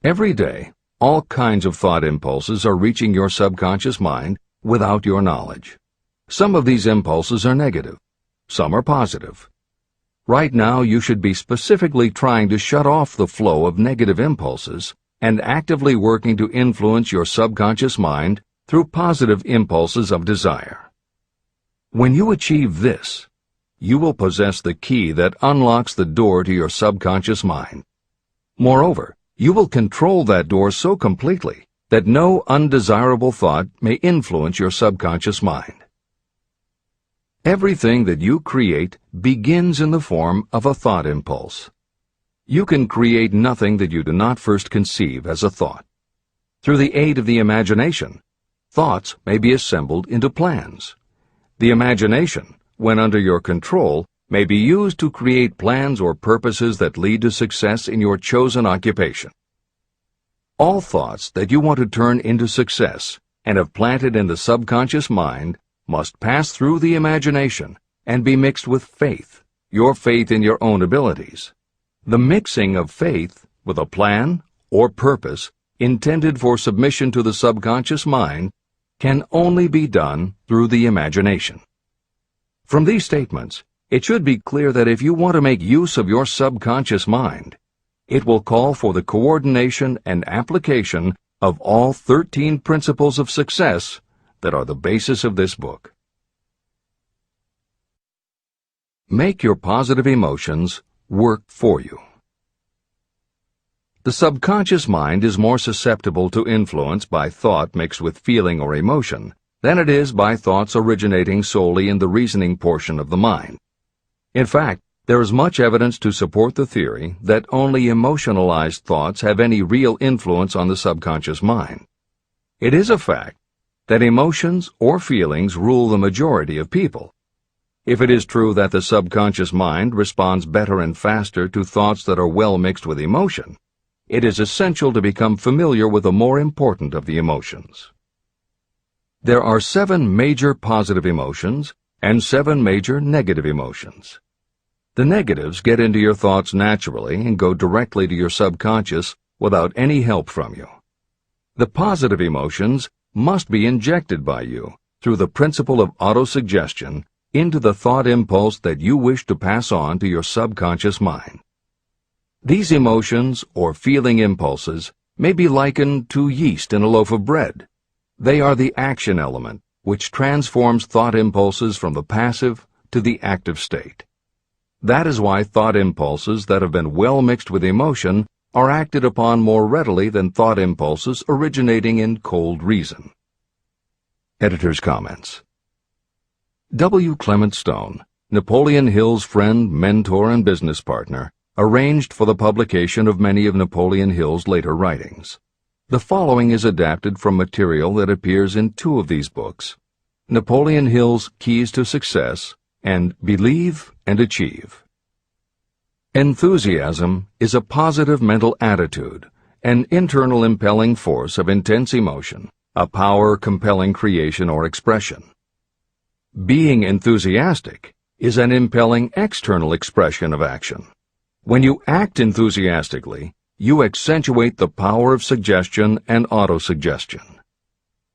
Every day, all kinds of thought impulses are reaching your subconscious mind without your knowledge. Some of these impulses are negative. Some are positive. Right now, you should be specifically trying to shut off the flow of negative impulses and actively working to influence your subconscious mind through positive impulses of desire. When you achieve this, you will possess the key that unlocks the door to your subconscious mind. Moreover, you will control that door so completely that no undesirable thought may influence your subconscious mind. Everything that you create begins in the form of a thought impulse. You can create nothing that you do not first conceive as a thought. Through the aid of the imagination, thoughts may be assembled into plans. The imagination, when under your control, may be used to create plans or purposes that lead to success in your chosen occupation. All thoughts that you want to turn into success and have planted in the subconscious mind must pass through the imagination and be mixed with faith, your faith in your own abilities. The mixing of faith with a plan or purpose intended for submission to the subconscious mind can only be done through the imagination. From these statements, it should be clear that if you want to make use of your subconscious mind, it will call for the coordination and application of all 13 principles of success that are the basis of this book. Make your positive emotions work for you. The subconscious mind is more susceptible to influence by thought mixed with feeling or emotion than it is by thoughts originating solely in the reasoning portion of the mind. In fact, there is much evidence to support the theory that only emotionalized thoughts have any real influence on the subconscious mind. It is a fact that emotions or feelings rule the majority of people. If it is true that the subconscious mind responds better and faster to thoughts that are well mixed with emotion, it is essential to become familiar with the more important of the emotions. There are 7 major positive emotions and 7 major negative emotions. The negatives get into your thoughts naturally and go directly to your subconscious without any help from you. The positive emotions must be injected by you through the principle of autosuggestion into the thought impulse that you wish to pass on to your subconscious mind. These emotions or feeling impulses may be likened to yeast in a loaf of bread. They are the action element which transforms thought impulses from the passive to the active state. That is why thought impulses that have been well mixed with emotion are acted upon more readily than thought impulses originating in cold reason. Editor's comments. W. Clement Stone, Napoleon Hill's friend, mentor, and business partner, arranged for the publication of many of Napoleon Hill's later writings. The following is adapted from material that appears in 2 of these books, Napoleon Hill's Keys to Success and Believe and Achieve. Enthusiasm is a positive mental attitude, an internal impelling force of intense emotion, a power compelling creation or expression. Being enthusiastic is an impelling external expression of action. When you act enthusiastically, you accentuate the power of suggestion and autosuggestion.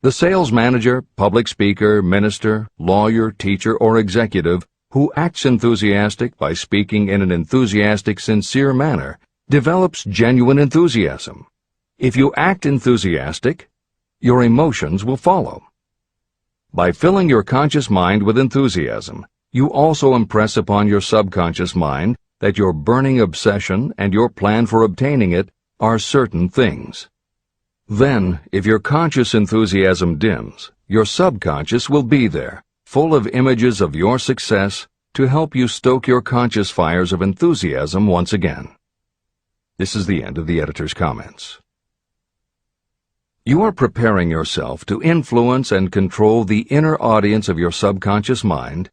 The sales manager, public speaker, minister, lawyer, teacher, or executive who acts enthusiastic by speaking in an enthusiastic, sincere manner develops genuine enthusiasm. If you act enthusiastic, your emotions will follow. By filling your conscious mind with enthusiasm, you also impress upon your subconscious mind that your burning obsession and your plan for obtaining it are certain things. Then, if your conscious enthusiasm dims, your subconscious will be there, full of images of your success, to help you stoke your conscious fires of enthusiasm once again. This is the end of the editor's comments. You are preparing yourself to influence and control the inner audience of your subconscious mind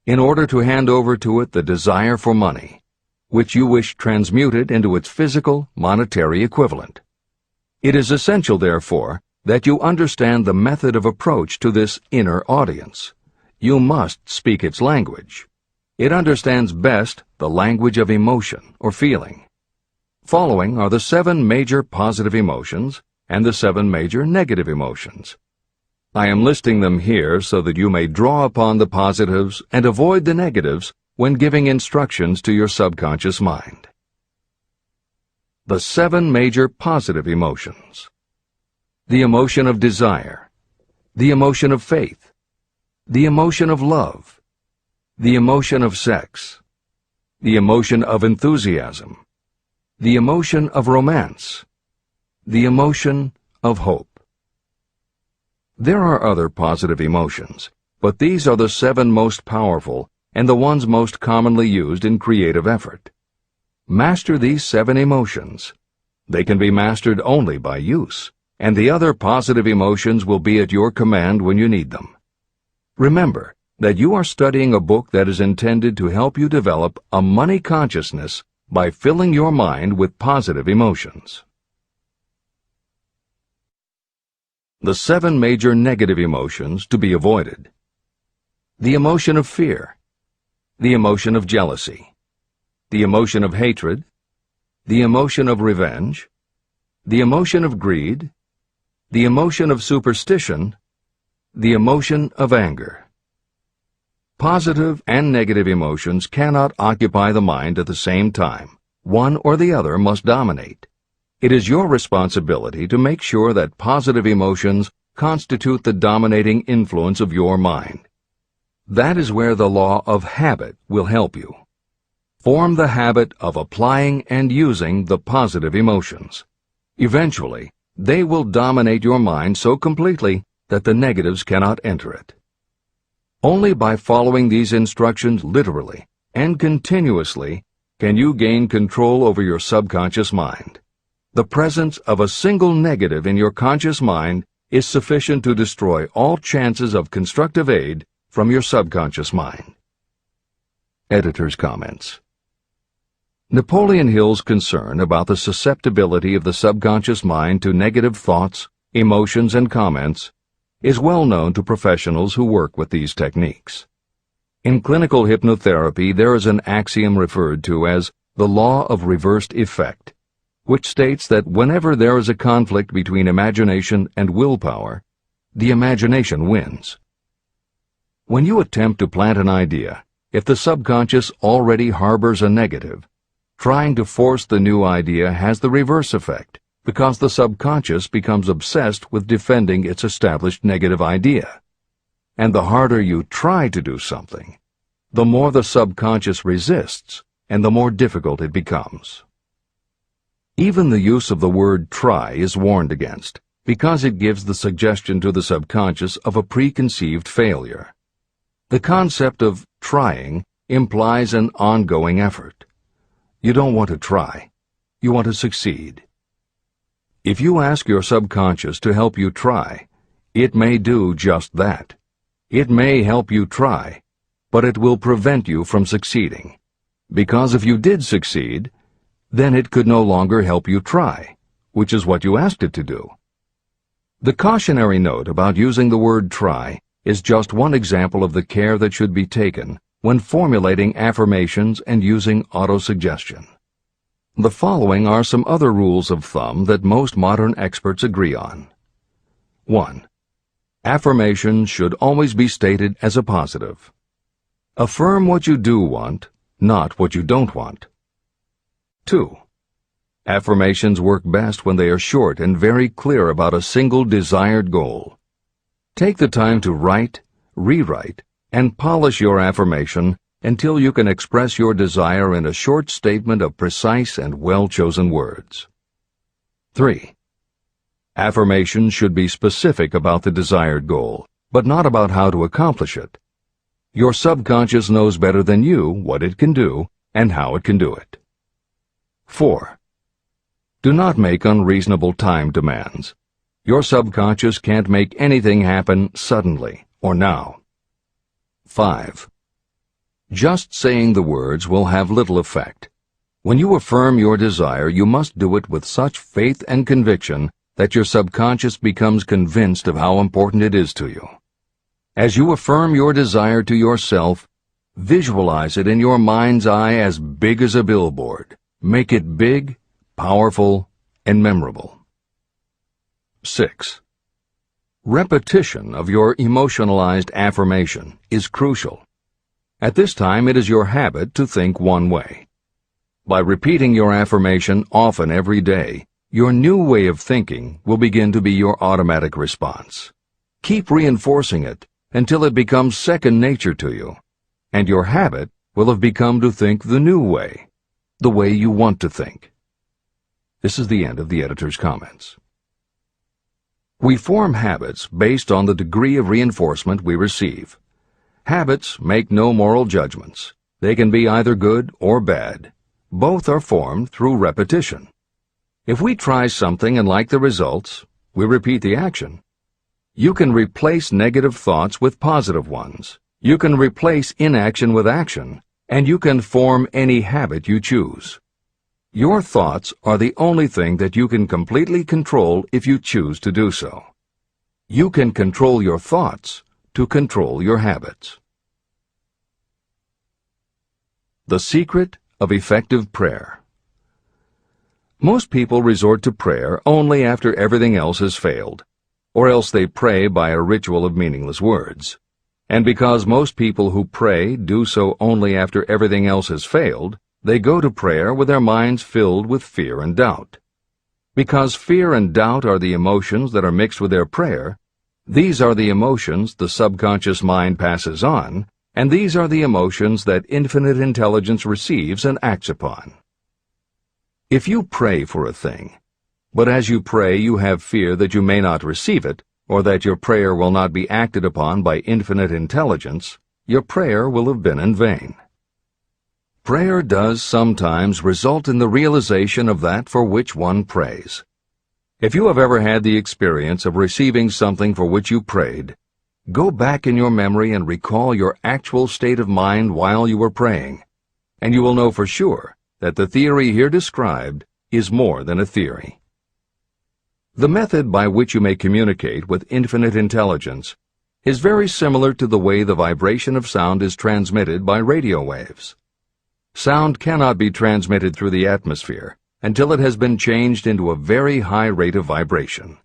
in order to hand over to it the desire for money, which you wish transmuted into its physical, monetary equivalent. It is essential, therefore, that you understand the method of approach to this inner audience. You must speak its language. It understands best the language of emotion or feeling. Following are the 7 major positive emotions and the 7 major negative emotions. I am listing them here so that you may draw upon the positives and avoid the negatives when giving instructions to your subconscious mind. The 7 major positive emotions. The emotion of desire, the emotion of faith, the emotion of love, the emotion of sex, the emotion of enthusiasm, the emotion of romance, the emotion of hope. There are other positive emotions, but these are the 7 most powerful and the ones most commonly used in creative effort. Master these 7 emotions. They can be mastered only by use, and the other positive emotions will be at your command when you need them. Remember that you are studying a book that is intended to help you develop a money consciousness by filling your mind with positive emotions. The 7 major negative emotions to be avoided. The emotion of fear, the emotion of jealousy, the emotion of hatred, the emotion of revenge, the emotion of greed, the emotion of superstition, the emotion of anger. Positive and negative emotions cannot occupy the mind at the same time. One or the other must dominate. It is your responsibility to make sure that positive emotions constitute the dominating influence of your mind. That is where the law of habit will help you. Form the habit of applying and using the positive emotions. Eventually, they will dominate your mind so completely that the negatives cannot enter it. Only by following these instructions literally and continuously can you gain control over your subconscious mind. The presence of a single negative in your conscious mind is sufficient to destroy all chances of constructive aid from your subconscious mind. Editor's comments. Napoleon Hill's concern about the susceptibility of the subconscious mind to negative thoughts, emotions, and comments is well known to professionals who work with these techniques. In clinical hypnotherapy, there is an axiom referred to as the law of reversed effect, which states that whenever there is a conflict between imagination and willpower, the imagination wins. When you attempt to plant an idea, if the subconscious already harbors a negative, trying to force the new idea has the reverse effect, because the subconscious becomes obsessed with defending its established negative idea. And the harder you try to do something, the more the subconscious resists, and the more difficult it becomes. Even the use of the word try is warned against, because it gives the suggestion to the subconscious of a preconceived failure. The concept of trying implies an ongoing effort. You don't want to try. You want to succeed. If you ask your subconscious to help you try, it may do just that. It may help you try, but it will prevent you from succeeding. Because if you did succeed, then it could no longer help you try, which is what you asked it to do. The cautionary note about using the word try is just one example of the care that should be taken when formulating affirmations and using autosuggestion. The following are some other rules of thumb that most modern experts agree on. 1. Affirmations should always be stated as a positive. Affirm what you do want, not what you don't want. 2. Affirmations work best when they are short and very clear about a single desired goal. Take the time to write, rewrite, and polish your affirmation until you can express your desire in a short statement of precise and well-chosen words. 3. Affirmations should be specific about the desired goal, but not about how to accomplish it. Your subconscious knows better than you what it can do and how it can do it. 4. Do not make unreasonable time demands. Your subconscious can't make anything happen suddenly or now. 5. Just saying the words will have little effect. When you affirm your desire, you must do it with such faith and conviction that your subconscious becomes convinced of how important it is to you. As you affirm your desire to yourself, visualize it in your mind's eye as big as a billboard. Make it big, powerful, and memorable. 6. Repetition of your emotionalized affirmation is crucial. At this time, it is your habit to think one way. By repeating your affirmation often every day, your new way of thinking will begin to be your automatic response. Keep reinforcing it until it becomes second nature to you, and your habit will have become to think the new way, the way you want to think. This is the end of the editor's comments. We form habits based on the degree of reinforcement we receive. Habits make no moral judgments. They can be either good or bad. Both are formed through repetition. If we try something and like the results, we repeat the action. You can replace negative thoughts with positive ones. You can replace inaction with action, and you can form any habit you choose. Your thoughts are the only thing that you can completely control if you choose to do so. You can control your thoughts to control your habits. The secret of effective prayer. Most people resort to prayer only after everything else has failed, or else they pray by a ritual of meaningless words. And because most people who pray do so only after everything else has failed, they go to prayer with their minds filled with fear and doubt. Because fear and doubt are the emotions that are mixed with their prayer, these are the emotions the subconscious mind passes on, and these are the emotions that infinite intelligence receives and acts upon. If you pray for a thing, but as you pray you have fear that you may not receive it, or that your prayer will not be acted upon by infinite intelligence, your prayer will have been in vain. Prayer does sometimes result in the realization of that for which one prays. If you have ever had the experience of receiving something for which you prayed, go back in your memory and recall your actual state of mind while you were praying, and you will know for sure that the theory here described is more than a theory. The method by which you may communicate with infinite intelligence is very similar to the way the vibration of sound is transmitted by radio waves. Sound cannot be transmitted through the atmosphere until it has been changed into a very high rate of vibration.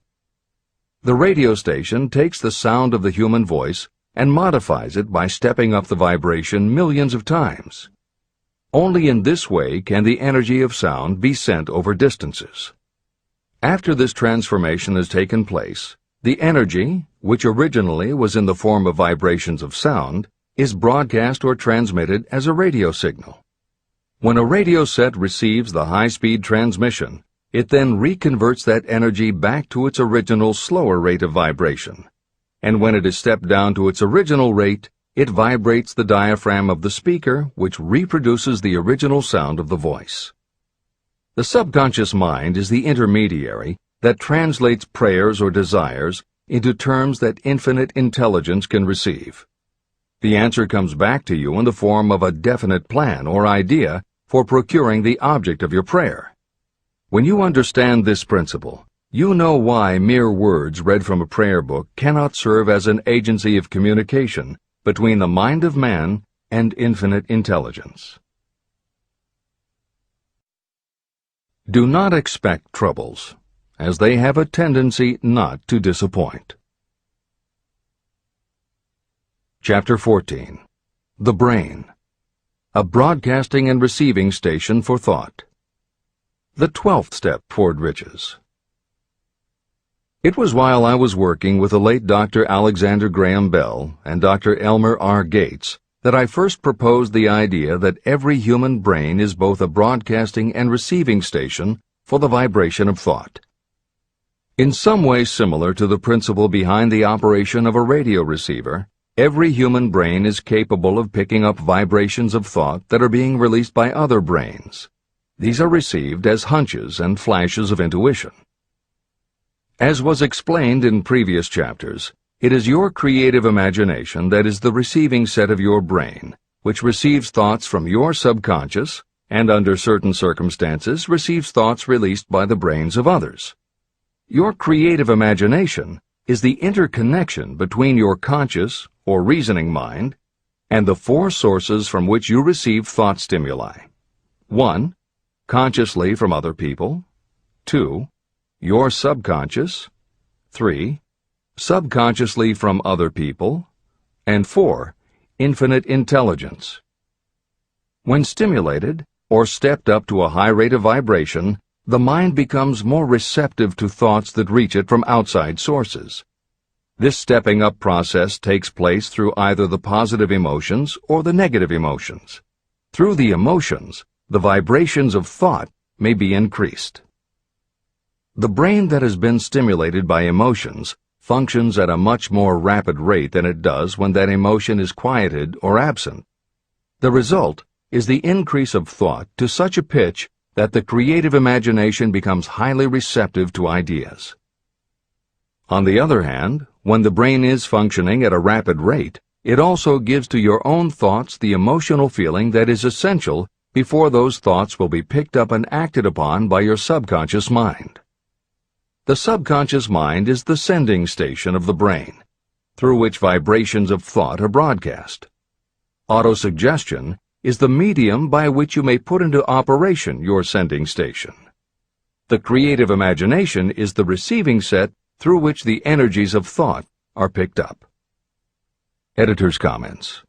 The radio station takes the sound of the human voice and modifies it by stepping up the vibration millions of times. Only in this way can the energy of sound be sent over distances. After this transformation has taken place, the energy, which originally was in the form of vibrations of sound, is broadcast or transmitted as a radio signal. When a radio set receives the high-speed transmission, it then reconverts that energy back to its original slower rate of vibration. And when it is stepped down to its original rate, it vibrates the diaphragm of the speaker, which reproduces the original sound of the voice. The subconscious mind is the intermediary that translates prayers or desires into terms that infinite intelligence can receive. The answer comes back to you in the form of a definite plan or idea for procuring the object of your prayer. When you understand this principle, you know why mere words read from a prayer book cannot serve as an agency of communication between the mind of man and infinite intelligence. Do not expect troubles, as they have a tendency not to disappoint. Chapter 14. The Brain. A broadcasting and receiving station for thought. The 12th step toward riches. It was while I was working with the late Dr. Alexander Graham Bell and Dr. Elmer R. Gates that I first proposed the idea that every human brain is both a broadcasting and receiving station for the vibration of thought. In some way similar to the principle behind the operation of a radio receiver, every human brain is capable of picking up vibrations of thought that are being released by other brains. These are received as hunches and flashes of intuition. As was explained in previous chapters, it is your creative imagination that is the receiving set of your brain, which receives thoughts from your subconscious and, under certain circumstances, receives thoughts released by the brains of others. Your creative imagination is the interconnection between your conscious or reasoning mind and the four sources from which you receive thought stimuli. 1. Consciously from other people. 2. Your subconscious. 3. Subconsciously from other people. And 4. Infinite intelligence. When stimulated, or stepped up to a high rate of vibration, the mind becomes more receptive to thoughts that reach it from outside sources. This stepping up process takes place through either the positive emotions or the negative emotions. Through the emotions, the vibrations of thought may be increased. The brain that has been stimulated by emotions functions at a much more rapid rate than it does when that emotion is quieted or absent. The result is the increase of thought to such a pitch that the creative imagination becomes highly receptive to ideas. On the other hand, when the brain is functioning at a rapid rate, it also gives to your own thoughts the emotional feeling that is essential before those thoughts will be picked up and acted upon by your subconscious mind. The subconscious mind is the sending station of the brain, through which vibrations of thought are broadcast. Autosuggestion is the medium by which you may put into operation your sending station. The creative imagination is the receiving set through which the energies of thought are picked up. Editor's comments.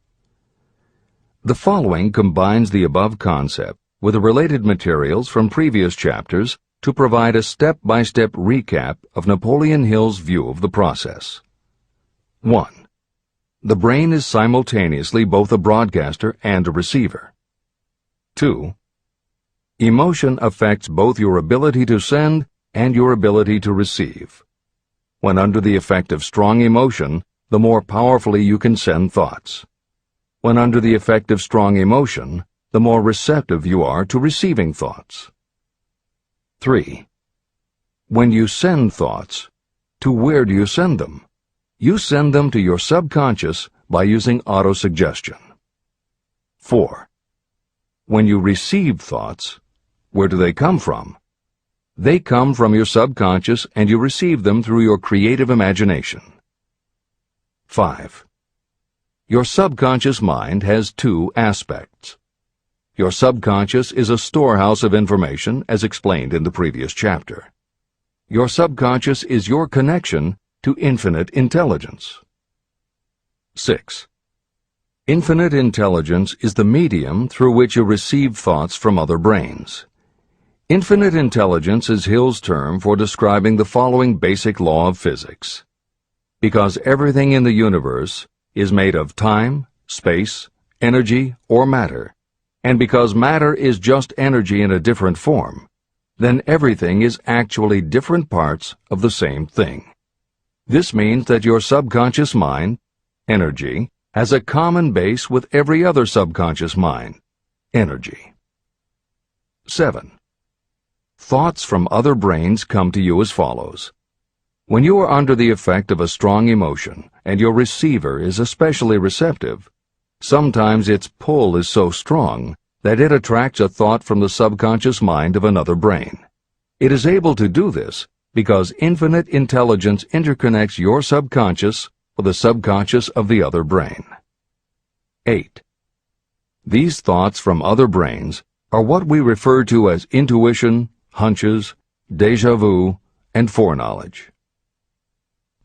The following combines the above concept with the related materials from previous chapters to provide a step-by-step recap of Napoleon Hill's view of the process. 1. The brain is simultaneously both a broadcaster and a receiver. 2. Emotion affects both your ability to send and your ability to receive. When under the effect of strong emotion, the more powerfully you can send thoughts. When under the effect of strong emotion, the more receptive you are to receiving thoughts. 3. When you send thoughts, to where do you send them? You send them to your subconscious by using autosuggestion. 4. When you receive thoughts, where do they come from? They come from your subconscious and you receive them through your creative imagination. 5. Your subconscious mind has two aspects. Your subconscious is a storehouse of information, as explained in the previous chapter. Your subconscious is your connection to infinite intelligence. 6. Infinite intelligence is the medium through which you receive thoughts from other brains. Infinite intelligence is Hill's term for describing the following basic law of physics. Because everything in the universe is made of time, space, energy, or matter, and because matter is just energy in a different form, then everything is actually different parts of the same thing. This means that your subconscious mind, energy, has a common base with every other subconscious mind, energy. 7. Thoughts from other brains come to you as follows. When you are under the effect of a strong emotion and your receiver is especially receptive, sometimes its pull is so strong that it attracts a thought from the subconscious mind of another brain. It is able to do this because infinite intelligence interconnects your subconscious with the subconscious of the other brain. 8. These thoughts from other brains are what we refer to as intuition, hunches, déjà vu, and foreknowledge.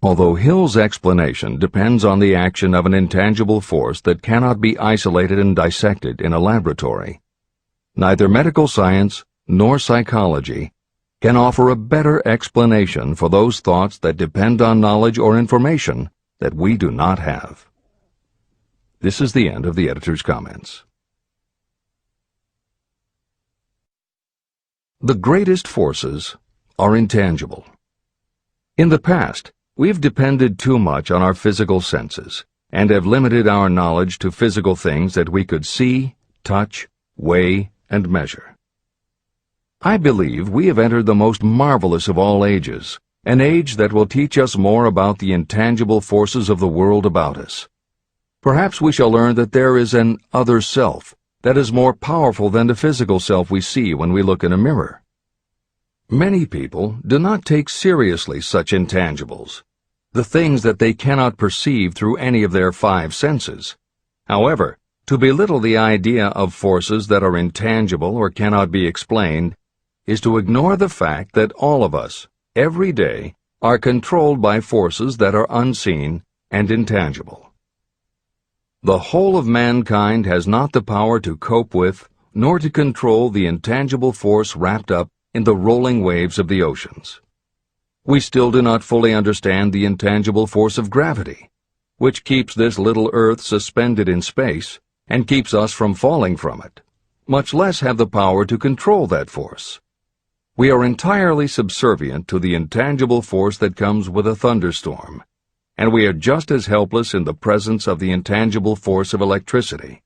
Although Hill's explanation depends on the action of an intangible force that cannot be isolated and dissected in a laboratory, neither medical science nor psychology can offer a better explanation for those thoughts that depend on knowledge or information that we do not have. This is the end of the editor's comments. The greatest forces are intangible. In the past, we've depended too much on our physical senses and have limited our knowledge to physical things that we could see, touch, weigh, and measure. I believe we have entered the most marvelous of all ages, an age that will teach us more about the intangible forces of the world about us. Perhaps we shall learn that there is an other self that is more powerful than the physical self we see when we look in a mirror. Many people do not take seriously such intangibles, the things that they cannot perceive through any of their five senses. However, to belittle the idea of forces that are intangible or cannot be explained is to ignore the fact that all of us, every day, are controlled by forces that are unseen and intangible. The whole of mankind has not the power to cope with nor to control the intangible force wrapped up in the rolling waves of the oceans. We still do not fully understand the intangible force of gravity, which keeps this little Earth suspended in space and keeps us from falling from it, much less have the power to control that force. We are entirely subservient to the intangible force that comes with a thunderstorm, and we are just as helpless in the presence of the intangible force of electricity.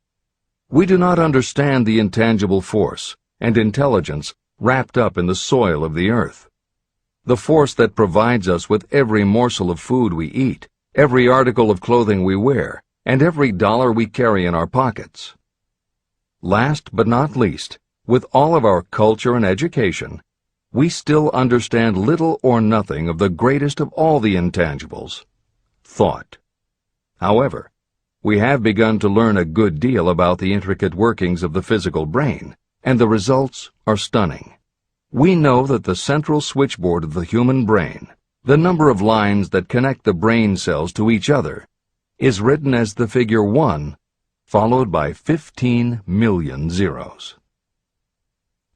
We do not understand the intangible force and intelligence wrapped up in the soil of the earth, the force that provides us with every morsel of food we eat, every article of clothing we wear, and every dollar we carry in our pockets. Last but not least, with all of our culture and education, we still understand little or nothing of the greatest of all the intangibles, thought. However, we have begun to learn a good deal about the intricate workings of the physical brain, and the results are stunning. We know that the central switchboard of the human brain, the number of lines that connect the brain cells to each other, is written as the figure 1, followed by 15 million zeros.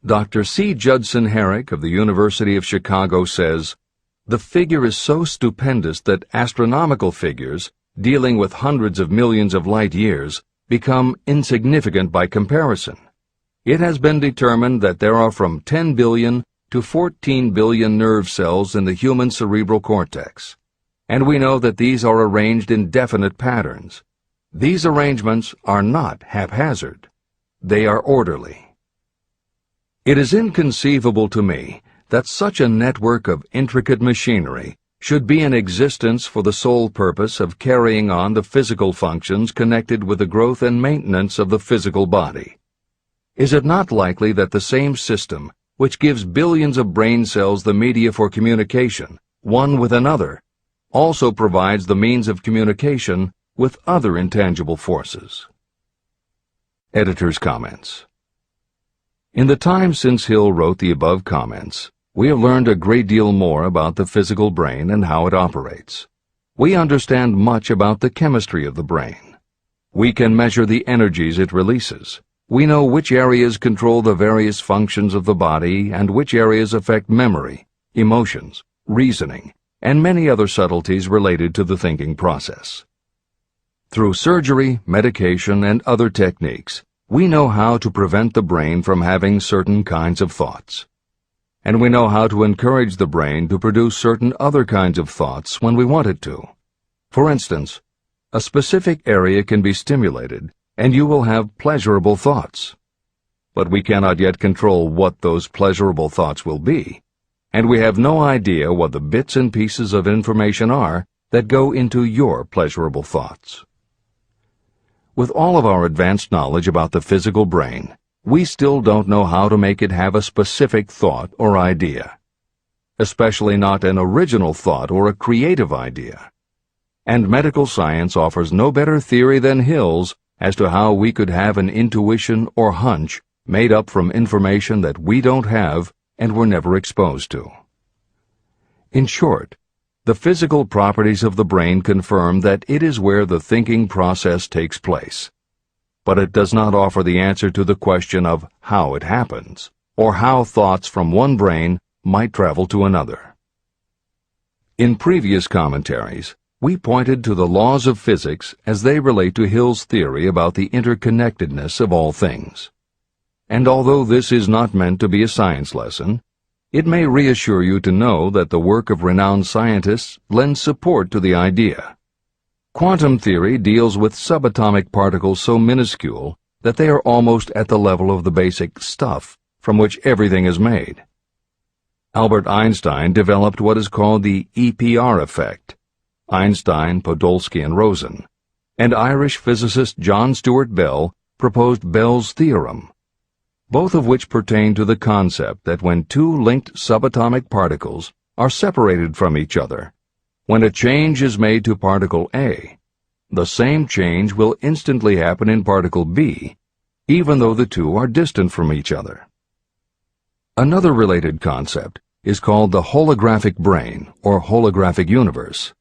Dr. C. Judson Herrick of the University of Chicago says, "The figure is so stupendous that astronomical figures, dealing with hundreds of millions of light years, become insignificant by comparison. It has been determined that there are from 10 billion to 14 billion nerve cells in the human cerebral cortex, and we know that these are arranged in definite patterns. These arrangements are not haphazard. They are orderly. It is inconceivable to me that such a network of intricate machinery should be in existence for the sole purpose of carrying on the physical functions connected with the growth and maintenance of the physical body. Is it not likely that the same system, which gives billions of brain cells the media for communication, one with another, also provides the means of communication with other intangible forces?" Editor's comments. In the time since Hill wrote the above comments, we have learned a great deal more about the physical brain and how it operates. We understand much about the chemistry of the brain. We can measure the energies it releases. We know which areas control the various functions of the body and which areas affect memory, emotions, reasoning, and many other subtleties related to the thinking process. Through surgery, medication, and other techniques, we know how to prevent the brain from having certain kinds of thoughts. And we know how to encourage the brain to produce certain other kinds of thoughts when we want it to. For instance, a specific area can be stimulated, and you will have pleasurable thoughts. But we cannot yet control what those pleasurable thoughts will be, and we have no idea what the bits and pieces of information are that go into your pleasurable thoughts. With all of our advanced knowledge about the physical brain, we still don't know how to make it have a specific thought or idea, especially not an original thought or a creative idea. And medical science offers no better theory than Hill's as to how we could have an intuition or hunch made up from information that we don't have and were never exposed to. In short, the physical properties of the brain confirm that it is where the thinking process takes place. But it does not offer the answer to the question of how it happens, or how thoughts from one brain might travel to another. In previous commentaries, we pointed to the laws of physics as they relate to Hill's theory about the interconnectedness of all things. And although this is not meant to be a science lesson, it may reassure you to know that the work of renowned scientists lends support to the idea. Quantum theory deals with subatomic particles so minuscule that they are almost at the level of the basic stuff from which everything is made. Albert Einstein developed what is called the EPR effect. Einstein, Podolsky, and Rosen, and Irish physicist John Stuart Bell proposed Bell's theorem, both of which pertain to the concept that when two linked subatomic particles are separated from each other, when a change is made to particle A, the same change will instantly happen in particle B, even though the two are distant from each other. Another related concept is called the holographic brain or holographic universe,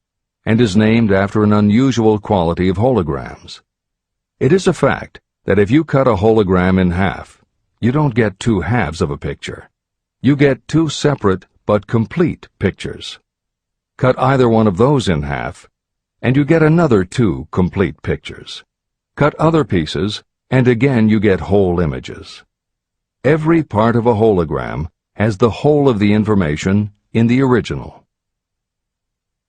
and is named after an unusual quality of holograms. It is a fact that if you cut a hologram in half, you don't get two halves of a picture. You get two separate but complete pictures. Cut either one of those in half, and you get another two complete pictures. Cut other pieces, and again you get whole images. Every part of a hologram has the whole of the information in the original.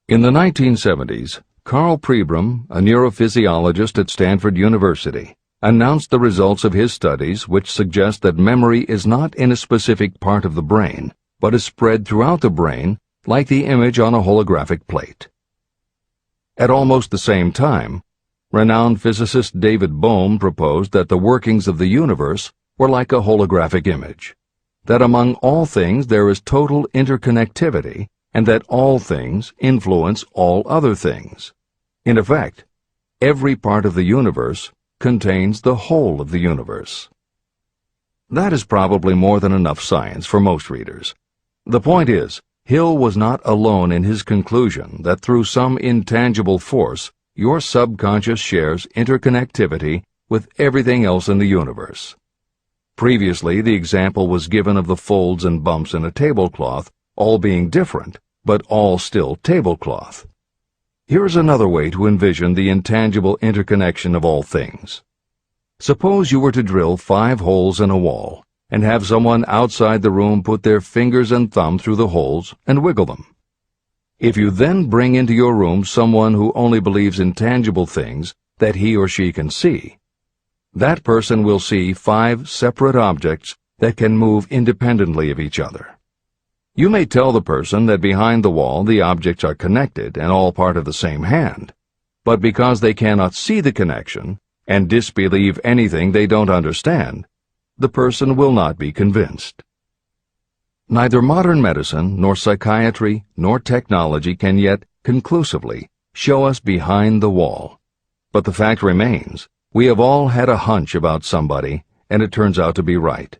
In the 1970s, Carl Pribram, a neurophysiologist at Stanford University, announced the results of his studies which suggest that memory is not in a specific part of the brain, but is spread throughout the brain like the image on a holographic plate. At almost the same time, renowned physicist David Bohm proposed that the workings of the universe were like a holographic image, that among all things there is total interconnectivity, and that all things influence all other things. In effect, every part of the universe contains the whole of the universe. That is probably more than enough science for most readers. The point is, Hill was not alone in his conclusion that through some intangible force, your subconscious shares interconnectivity with everything else in the universe. Previously, the example was given of the folds and bumps in a tablecloth, all being different, but all still tablecloth. Here is another way to envision the intangible interconnection of all things. Suppose you were to drill 5 holes in a wall, and have someone outside the room put their fingers and thumb through the holes and wiggle them. If you then bring into your room someone who only believes in tangible things that he or she can see, that person will see 5 separate objects that can move independently of each other. You may tell the person that behind the wall the objects are connected and all part of the same hand, but because they cannot see the connection and disbelieve anything they don't understand, the person will not be convinced. Neither modern medicine, nor psychiatry, nor technology can yet conclusively show us behind the wall. But the fact remains, we have all had a hunch about somebody, and it turns out to be right.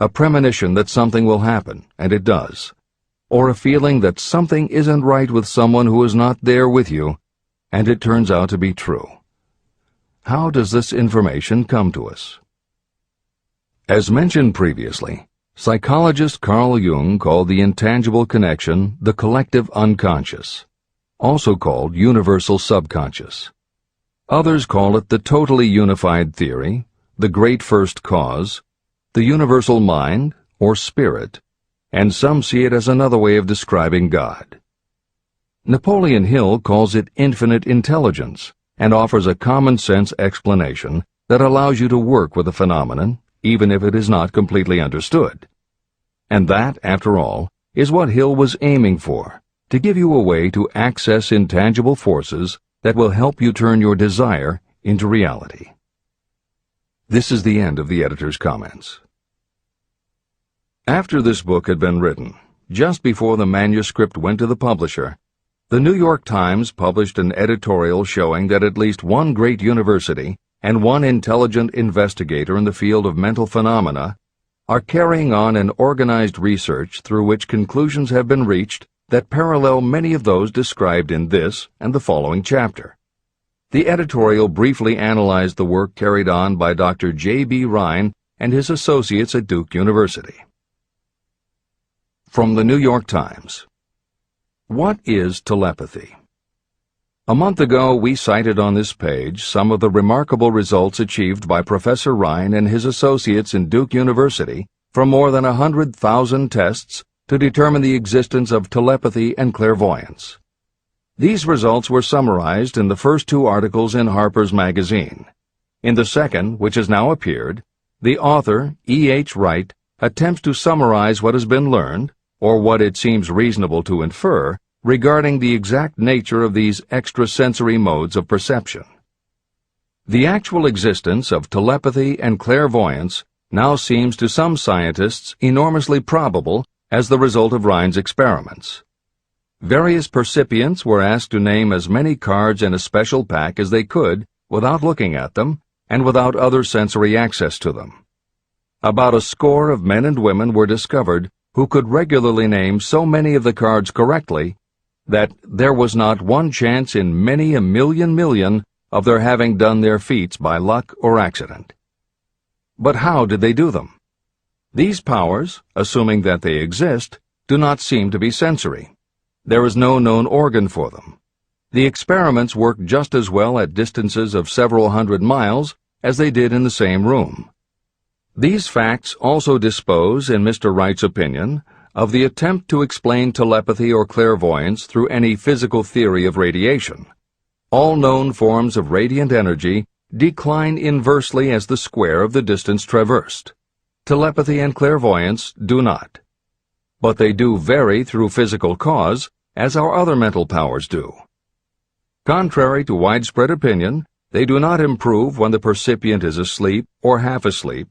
A premonition that something will happen, and it does. Or a feeling that something isn't right with someone who is not there with you, and it turns out to be true. How does this information come to us? As mentioned previously, psychologist Carl Jung called the intangible connection the collective unconscious, also called universal subconscious. Others call it the totally unified theory, the great first cause, the universal mind, or spirit, and some see it as another way of describing God. Napoleon Hill calls it infinite intelligence and offers a common-sense explanation that allows you to work with a phenomenon, even if it is not completely understood. And that, after all, is what Hill was aiming for, to give you a way to access intangible forces that will help you turn your desire into reality. This is the end of the editor's comments. After this book had been written, just before the manuscript went to the publisher, the New York Times published an editorial showing that at least one great university and one intelligent investigator in the field of mental phenomena are carrying on an organized research through which conclusions have been reached that parallel many of those described in this and the following chapter. The editorial briefly analyzed the work carried on by Dr. J.B. Rhine and his associates at Duke University. From the New York Times. What is telepathy? A month ago, we cited on this page some of the remarkable results achieved by Professor Rhine and his associates in Duke University from more than 100,000 tests to determine the existence of telepathy and clairvoyance. These results were summarized in the first 2 articles in Harper's Magazine. In the second, which has now appeared, the author, E.H. Wright, attempts to summarize what has been learned, or what it seems reasonable to infer, regarding the exact nature of these extrasensory modes of perception. The actual existence of telepathy and clairvoyance now seems to some scientists enormously probable as the result of Rhine's experiments. Various percipients were asked to name as many cards in a special pack as they could without looking at them and without other sensory access to them. About a score of men and women were discovered who could regularly name so many of the cards correctly that there was not one chance in many a million of their having done their feats by luck or accident. But how did they do them? These powers, assuming that they exist, do not seem to be sensory. There is no known organ for them. The experiments work just as well at distances of several hundred miles as they did in the same room. These facts also dispose, in Mr. Wright's opinion, of the attempt to explain telepathy or clairvoyance through any physical theory of radiation. All known forms of radiant energy decline inversely as the square of the distance traversed. Telepathy and clairvoyance do not. But they do vary through physical cause, as our other mental powers do. Contrary to widespread opinion, they do not improve when the percipient is asleep or half asleep,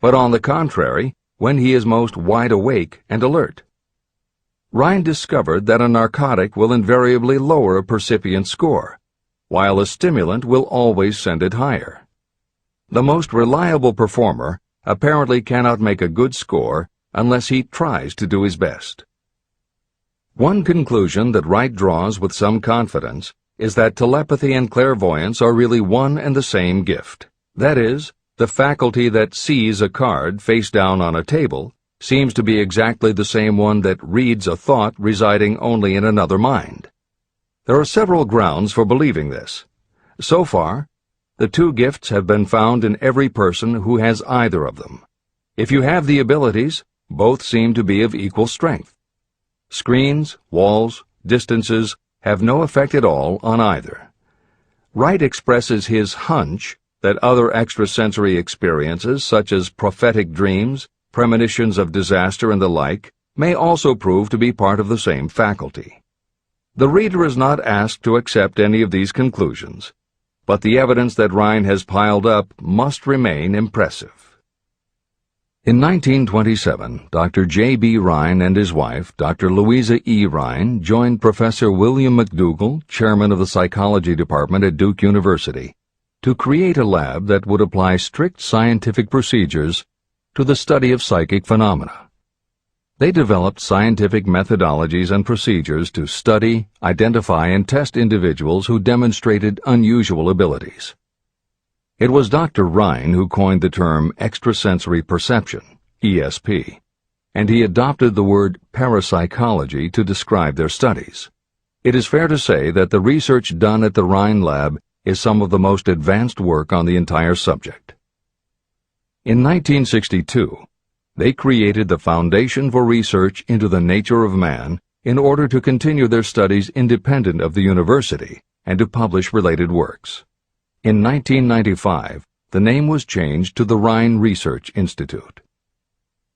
but on the contrary, when he is most wide awake and alert. Rhine discovered that a narcotic will invariably lower a percipient score, while a stimulant will always send it higher. The most reliable performer apparently cannot make a good score unless he tries to do his best. One conclusion that Wright draws with some confidence is that telepathy and clairvoyance are really one and the same gift. That is, the faculty that sees a card face down on a table seems to be exactly the same one that reads a thought residing only in another mind. There are several grounds for believing this. So far, the two gifts have been found in every person who has either of them. If you have the abilities, both seem to be of equal strength. Screens, walls, distances have no effect at all on either. Wright expresses his hunch that other extrasensory experiences, such as prophetic dreams, premonitions of disaster, and the like, may also prove to be part of the same faculty. The reader is not asked to accept any of these conclusions, but the evidence that Rhine has piled up must remain impressive. In 1927, Dr. J.B. Rhine and his wife, Dr. Louisa E. Rhine, joined Professor William McDougall, chairman of the psychology department at Duke University, to create a lab that would apply strict scientific procedures to the study of psychic phenomena. They developed scientific methodologies and procedures to study, identify, and test individuals who demonstrated unusual abilities. It was Dr. Rhine who coined the term extrasensory perception, ESP, and he adopted the word parapsychology to describe their studies. It is fair to say that the research done at the Rhine Lab is some of the most advanced work on the entire subject. In 1962, they created the Foundation for Research into the Nature of Man in order to continue their studies independent of the university and to publish related works. In 1995, the name was changed to the Rhine Research Institute.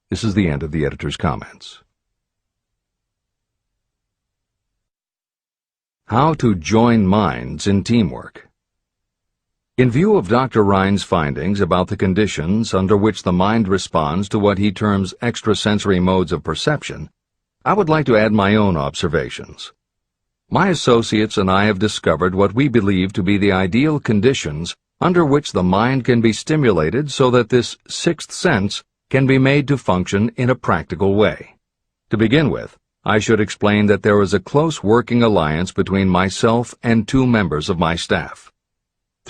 This is the end of the editor's comments. How to join minds in teamwork. In view of Dr. Rhine's findings about the conditions under which the mind responds to what he terms extrasensory modes of perception, I would like to add my own observations. My associates and I have discovered what we believe to be the ideal conditions under which the mind can be stimulated so that this sixth sense can be made to function in a practical way. To begin with, I should explain that there is a close working alliance between myself and two members of my staff.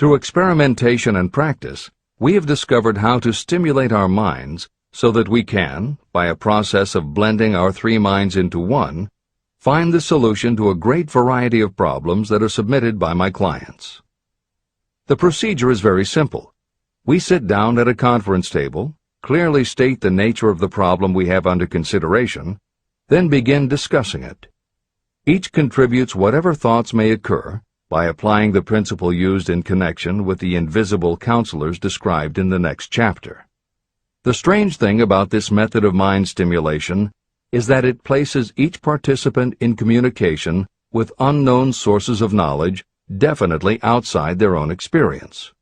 Through experimentation and practice, we have discovered how to stimulate our minds so that we can, by a process of blending our three minds into one, find the solution to a great variety of problems that are submitted by my clients. The procedure is very simple. We sit down at a conference table, clearly state the nature of the problem we have under consideration, then begin discussing it. Each contributes whatever thoughts may occur by applying the principle used in connection with the invisible counselors described in the next chapter. The strange thing about this method of mind stimulation is that it places each participant in communication with unknown sources of knowledge definitely outside their own experience.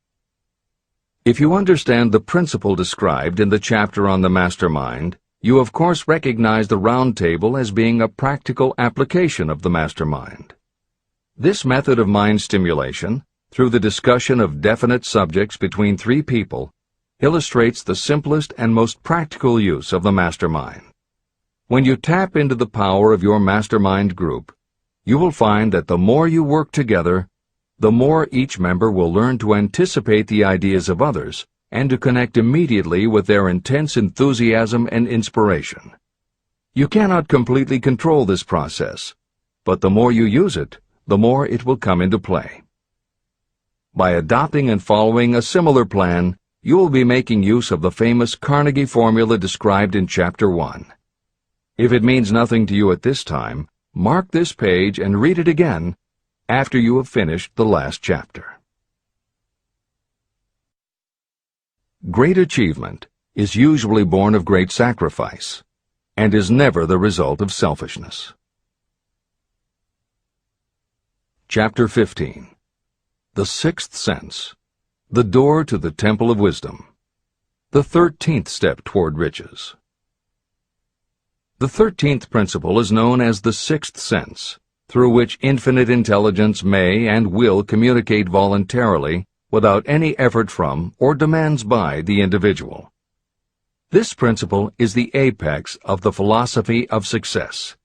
If you understand the principle described in the chapter on the mastermind, you of course recognize the round table as being a practical application of the mastermind. This method of mind stimulation, through the discussion of definite subjects between three people, illustrates the simplest and most practical use of the mastermind. When you tap into the power of your mastermind group, you will find that the more you work together, the more each member will learn to anticipate the ideas of others and to connect immediately with their intense enthusiasm and inspiration. You cannot completely control this process, but the more you use it, the more it will come into play. By adopting and following a similar plan, you will be making use of the famous Carnegie formula described in Chapter 1. If it means nothing to you at this time, mark this page and read it again after you have finished the last chapter. Great achievement is usually born of great sacrifice and is never the result of selfishness. Chapter 15. The Sixth Sense. The Door to the Temple of Wisdom. The 13th Step Toward Riches. The 13th principle is known as the Sixth Sense, through which infinite intelligence may and will communicate voluntarily without any effort from or demands by the individual. This principle is the apex of the philosophy of success.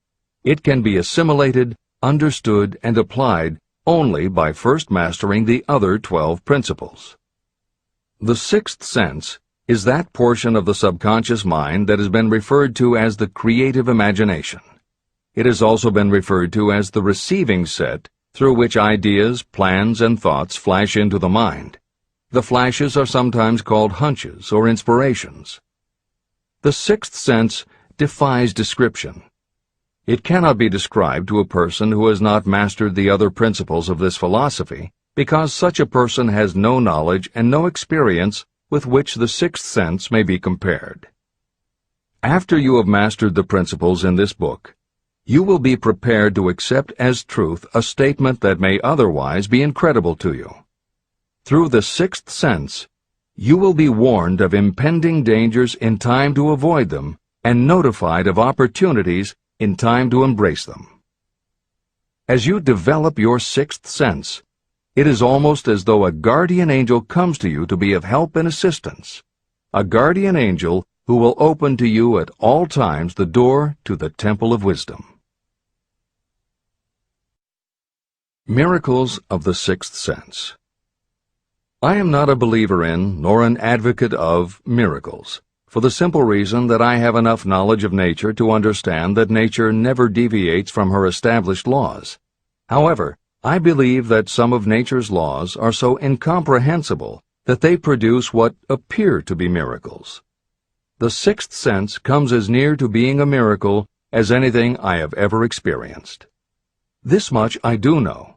It can be assimilated, understood, and applied only by first mastering the other 12 principles. The sixth sense is that portion of the subconscious mind that has been referred to as the creative imagination. It has also been referred to as the receiving set through which ideas, plans, and thoughts flash into the mind. The flashes are sometimes called hunches or inspirations. The sixth sense defies description. It cannot be described to a person who has not mastered the other principles of this philosophy, because such a person has no knowledge and no experience with which the sixth sense may be compared. After you have mastered the principles in this book, you will be prepared to accept as truth a statement that may otherwise be incredible to you. Through the sixth sense, you will be warned of impending dangers in time to avoid them and notified of opportunities in time to embrace them. As you develop your sixth sense, it is almost as though a guardian angel comes to you to be of help and assistance, a guardian angel who will open to you at all times the door to the Temple of Wisdom. Miracles of the Sixth Sense. I am not a believer in, nor an advocate of, miracles, for the simple reason that I have enough knowledge of nature to understand that nature never deviates from her established laws. However, I believe that some of nature's laws are so incomprehensible that they produce what appear to be miracles. The sixth sense comes as near to being a miracle as anything I have ever experienced. This much I do know,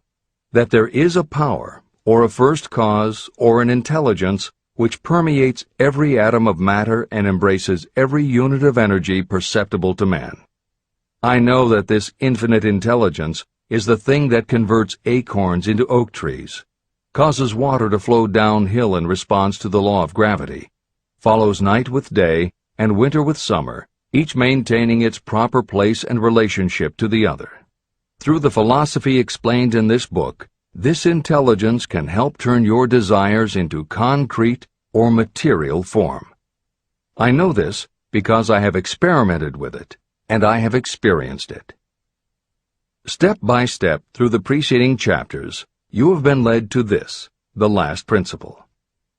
that there is a power, or a first cause, or an intelligence which permeates every atom of matter and embraces every unit of energy perceptible to man. I know that this infinite intelligence is the thing that converts acorns into oak trees, causes water to flow downhill in response to the law of gravity, follows night with day and winter with summer, each maintaining its proper place and relationship to the other. Through the philosophy explained in this book, this intelligence can help turn your desires into concrete or material form. I know this because I have experimented with it, and I have experienced it. Step by step through the preceding chapters, you have been led to this, the last principle.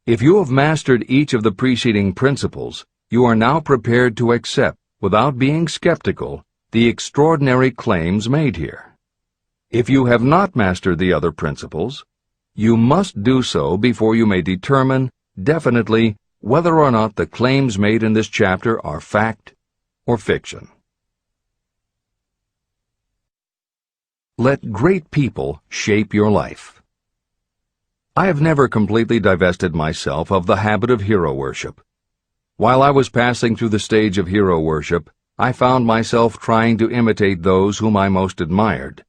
If you have mastered each of the preceding principles, you are now prepared to accept, without being skeptical, the extraordinary claims made here. If you have not mastered the other principles, you must do so before you may determine definitely whether or not the claims made in this chapter are fact or fiction. Let great people shape your life. I have never completely divested myself of the habit of hero worship. While I was passing through the stage of hero worship, I found myself trying to imitate those whom I most admired.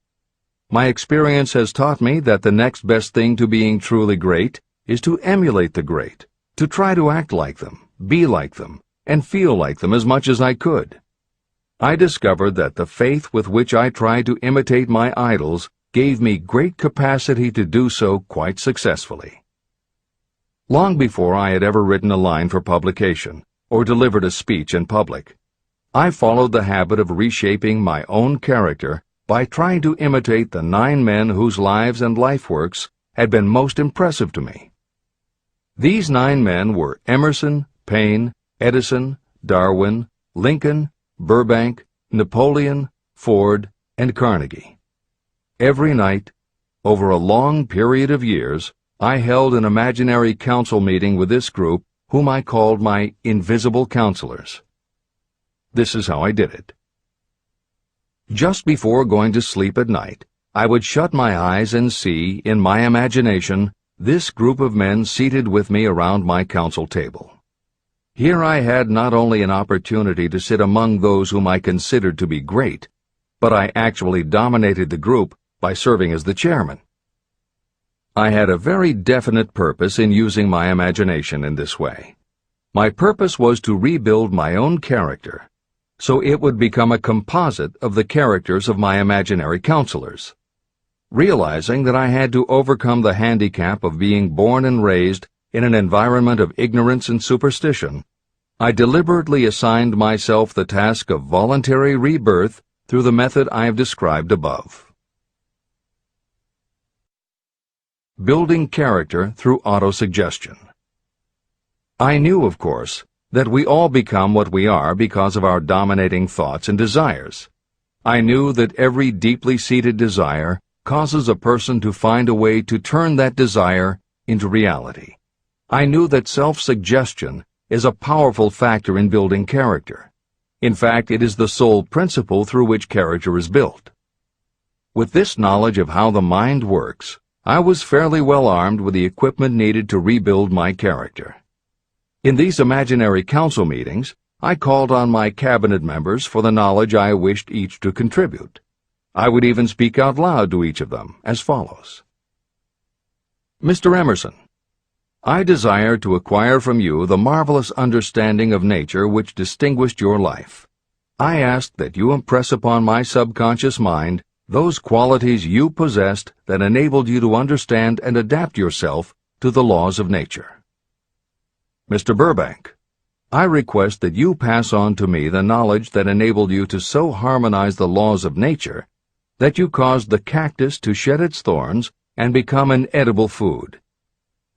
My experience has taught me that the next best thing to being truly great is to emulate the great, to try to act like them, be like them, and feel like them as much as I could. I discovered that the faith with which I tried to imitate my idols gave me great capacity to do so quite successfully. Long before I had ever written a line for publication or delivered a speech in public, I followed the habit of reshaping my own character by trying to imitate the 9 men whose lives and life works had been most impressive to me. These 9 men were Emerson, Paine, Edison, Darwin, Lincoln, Burbank, Napoleon, Ford, and Carnegie. Every night, over a long period of years, I held an imaginary council meeting with this group, whom I called my invisible counselors. This is how I did it. Just before going to sleep at night, I would shut my eyes and see, in my imagination, this group of men seated with me around my council table. Here I had not only an opportunity to sit among those whom I considered to be great, but I actually dominated the group by serving as the chairman. I had a very definite purpose in using my imagination in this way. My purpose was to rebuild my own character, so it would become a composite of the characters of my imaginary counselors. Realizing that I had to overcome the handicap of being born and raised in an environment of ignorance and superstition, I deliberately assigned myself the task of voluntary rebirth through the method I have described above. Building character through autosuggestion. I knew, of course, that we all become what we are because of our dominating thoughts and desires. I knew that every deeply seated desire causes a person to find a way to turn that desire into reality. I knew that self-suggestion is a powerful factor in building character. In fact, it is the sole principle through which character is built. With this knowledge of how the mind works, I was fairly well armed with the equipment needed to rebuild my character. In these imaginary council meetings, I called on my cabinet members for the knowledge I wished each to contribute. I would even speak out loud to each of them as follows. Mr. Emerson, I desire to acquire from you the marvelous understanding of nature which distinguished your life. I ask that you impress upon my subconscious mind those qualities you possessed that enabled you to understand and adapt yourself to the laws of nature. Mr. Burbank, I request that you pass on to me the knowledge that enabled you to so harmonize the laws of nature that you caused the cactus to shed its thorns and become an edible food.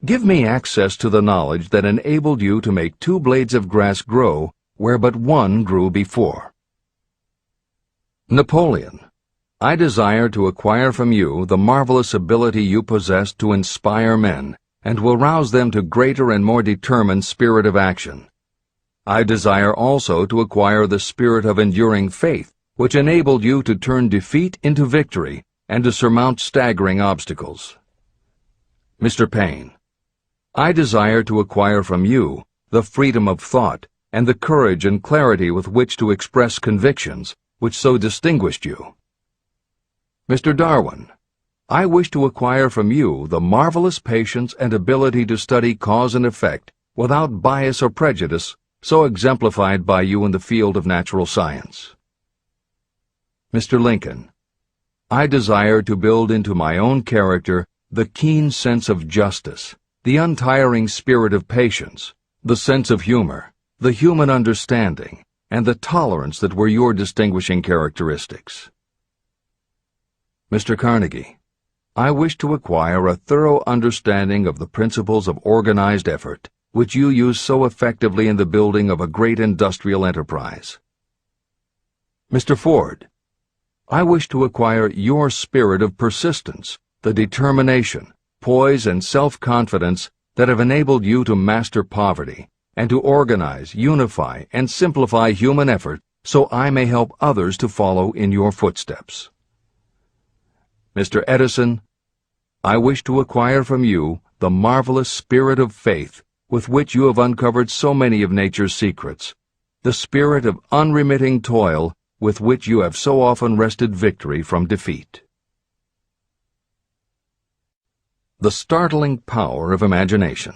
Give me access to the knowledge that enabled you to make 2 blades of grass grow where but 1 grew before. Napoleon, I desire to acquire from you the marvelous ability you possess to inspire men and will rouse them to greater and more determined spirit of action. I desire also to acquire the spirit of enduring faith, which enabled you to turn defeat into victory and to surmount staggering obstacles. Mr. Paine, I desire to acquire from you the freedom of thought and the courage and clarity with which to express convictions which so distinguished you. Mr. Darwin, I wish to acquire from you the marvelous patience and ability to study cause and effect without bias or prejudice, so exemplified by you in the field of natural science. Mr. Lincoln, I desire to build into my own character the keen sense of justice, the untiring spirit of patience, the sense of humor, the human understanding, and the tolerance that were your distinguishing characteristics. Mr. Carnegie, I wish to acquire a thorough understanding of the principles of organized effort, which you use so effectively in the building of a great industrial enterprise. Mr. Ford, I wish to acquire your spirit of persistence, the determination, poise, and self-confidence that have enabled you to master poverty and to organize, unify, and simplify human effort so I may help others to follow in your footsteps. Mr. Edison, I wish to acquire from you the marvelous spirit of faith with which you have uncovered so many of nature's secrets, the spirit of unremitting toil with which you have so often wrested victory from defeat. The startling power of imagination.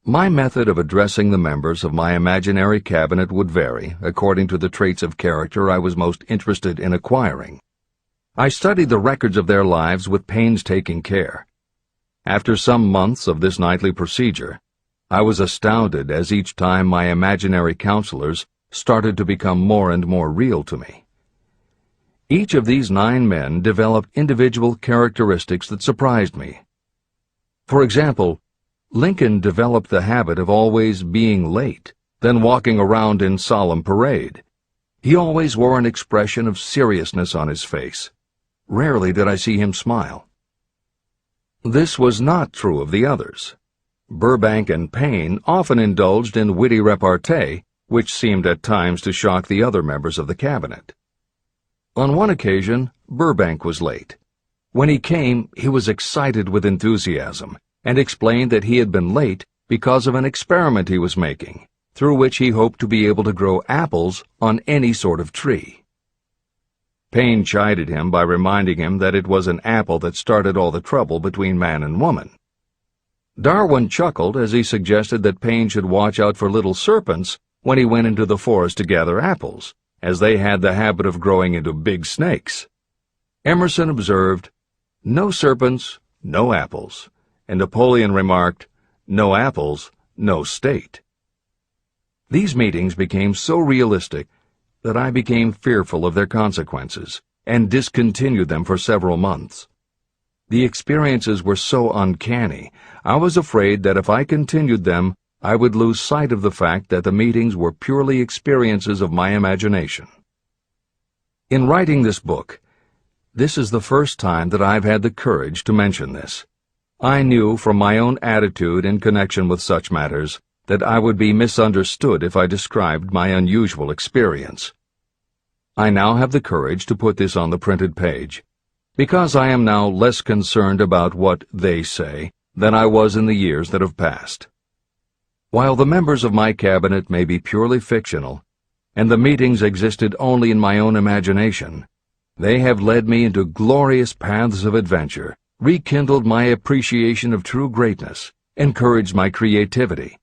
My method of addressing the members of my imaginary cabinet would vary according to the traits of character I was most interested in acquiring. I studied the records of their lives with painstaking care. After some months of this nightly procedure, I was astounded as each time my imaginary counselors started to become more and more real to me. Each of these 9 men developed individual characteristics that surprised me. For example, Lincoln developed the habit of always being late, then walking around in solemn parade. He always wore an expression of seriousness on his face. Rarely did I see him smile. This was not true of the others. Burbank and Payne often indulged in witty repartee, which seemed at times to shock the other members of the cabinet. On one occasion, Burbank was late. When he came, he was excited with enthusiasm, and explained that he had been late because of an experiment he was making, through which he hoped to be able to grow apples on any sort of tree. Payne chided him by reminding him that it was an apple that started all the trouble between man and woman. Darwin chuckled as he suggested that Payne should watch out for little serpents when he went into the forest to gather apples, as they had the habit of growing into big snakes. Emerson observed, "No serpents, no apples," and Napoleon remarked, "No apples, no state." These meetings became so realistic that I became fearful of their consequences and discontinued them for several months. The experiences were so uncanny, I was afraid that if I continued them, I would lose sight of the fact that the meetings were purely experiences of my imagination. In writing this book, this is the first time that I've had the courage to mention this. I knew from my own attitude in connection with such matters that I would be misunderstood if I described my unusual experience. I now have the courage to put this on the printed page, because I am now less concerned about what they say than I was in the years that have passed. While the members of my cabinet may be purely fictional, and the meetings existed only in my own imagination, they have led me into glorious paths of adventure, rekindled my appreciation of true greatness, encouraged my creativity,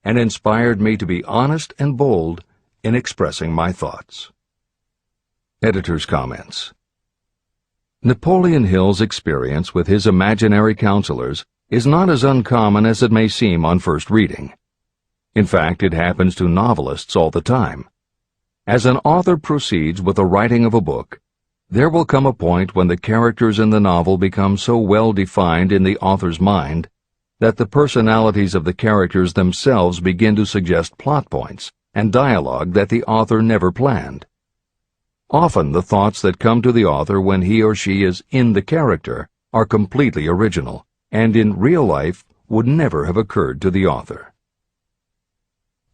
and inspired me to be honest and bold in expressing my thoughts. Editor's comments. Napoleon Hill's experience with his imaginary counselors is not as uncommon as it may seem on first reading. In fact, it happens to novelists all the time. As an author proceeds with the writing of a book, there will come a point when the characters in the novel become so well defined in the author's mind that the personalities of the characters themselves begin to suggest plot points and dialogue that the author never planned. Often the thoughts that come to the author when he or she is in the character are completely original, and in real life would never have occurred to the author.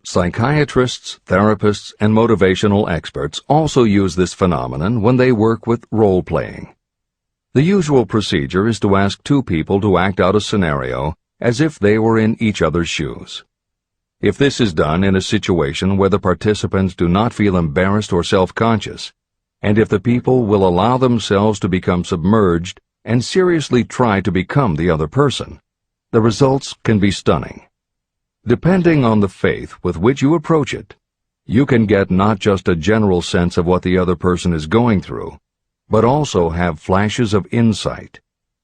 Psychiatrists, therapists, and motivational experts also use this phenomenon when they work with role-playing. The usual procedure is to ask 2 people to act out a scenario as if they were in each other's shoes. If this is done in a situation where the participants do not feel embarrassed or self-conscious, and if the people will allow themselves to become submerged and seriously try to become the other person, the results can be stunning. Depending on the faith with which you approach it, you can get not just a general sense of what the other person is going through, but also have flashes of insight,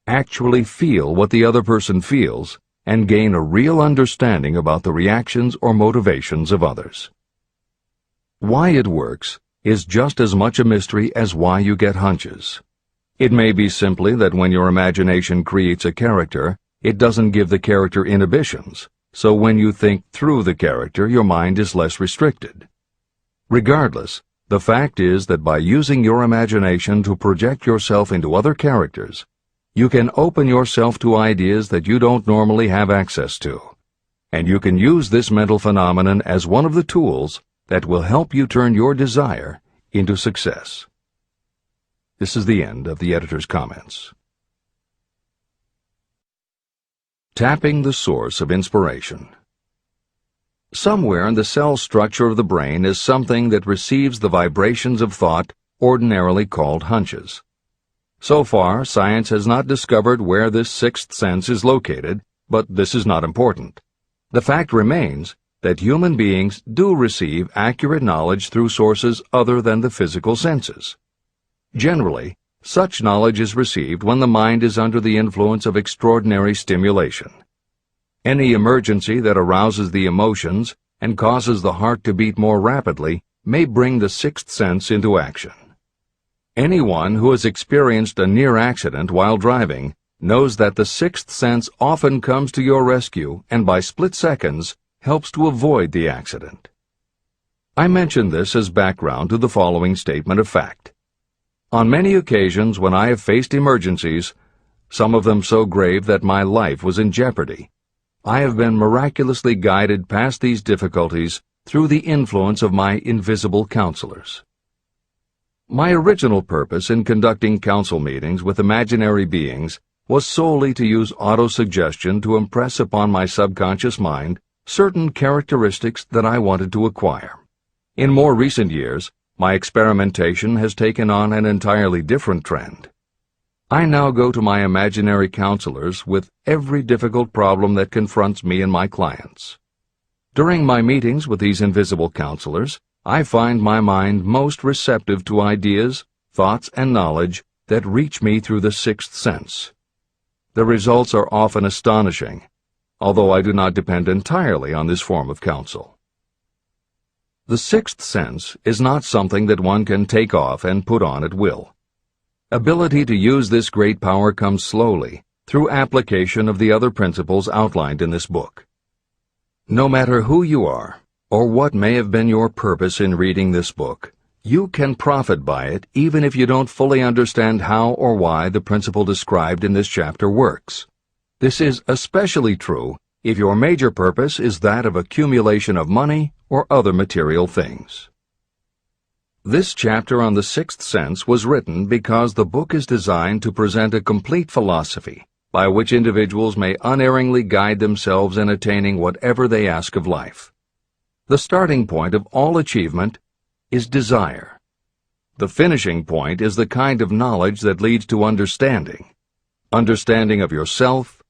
actually feel what the other person feels, and gain a real understanding about the reactions or motivations of others. Why it works is just as much a mystery as why you get hunches. It may be simply that when your imagination creates a character, it doesn't give the character inhibitions. So when you think through the character, your mind is less restricted. Regardless, the fact is that by using your imagination to project yourself into other characters, you can open yourself to ideas that you don't normally have access to, and you can use this mental phenomenon as one of the tools that will help you turn your desire into success. This is the end of the editor's comments. Tapping the source of inspiration. Somewhere in the cell structure of the brain is something that receives the vibrations of thought ordinarily called hunches. So far, science has not discovered where this sixth sense is located, but this is not important. The fact remains that human beings do receive accurate knowledge through sources other than the physical senses. Generally, such knowledge is received when the mind is under the influence of extraordinary stimulation. Any emergency that arouses the emotions and causes the heart to beat more rapidly may bring the sixth sense into action. Anyone who has experienced a near accident while driving knows that the sixth sense often comes to your rescue and by split seconds helps to avoid the accident. I mention this as background to the following statement of fact. On many occasions when I have faced emergencies, some of them so grave that my life was in jeopardy, I have been miraculously guided past these difficulties through the influence of my invisible counselors. My original purpose in conducting council meetings with imaginary beings was solely to use autosuggestion to impress upon my subconscious mind certain characteristics that I wanted to acquire. In more recent years, my experimentation has taken on an entirely different trend. I now go to my imaginary counselors with every difficult problem that confronts me and my clients. During my meetings with these invisible counselors, I find my mind most receptive to ideas, thoughts, and knowledge that reach me through the sixth sense. The results are often astonishing, although I do not depend entirely on this form of counsel. The sixth sense is not something that one can take off and put on at will. Ability to use this great power comes slowly, through application of the other principles outlined in this book. No matter who you are, or what may have been your purpose in reading this book, you can profit by it even if you don't fully understand how or why the principle described in this chapter works. This is especially true if your major purpose is that of accumulation of money or other material things. This chapter on the sixth sense was written because the book is designed to present a complete philosophy by which individuals may unerringly guide themselves in attaining whatever they ask of life. The starting point of all achievement is desire. The finishing point is the kind of knowledge that leads to understanding. Understanding of yourself,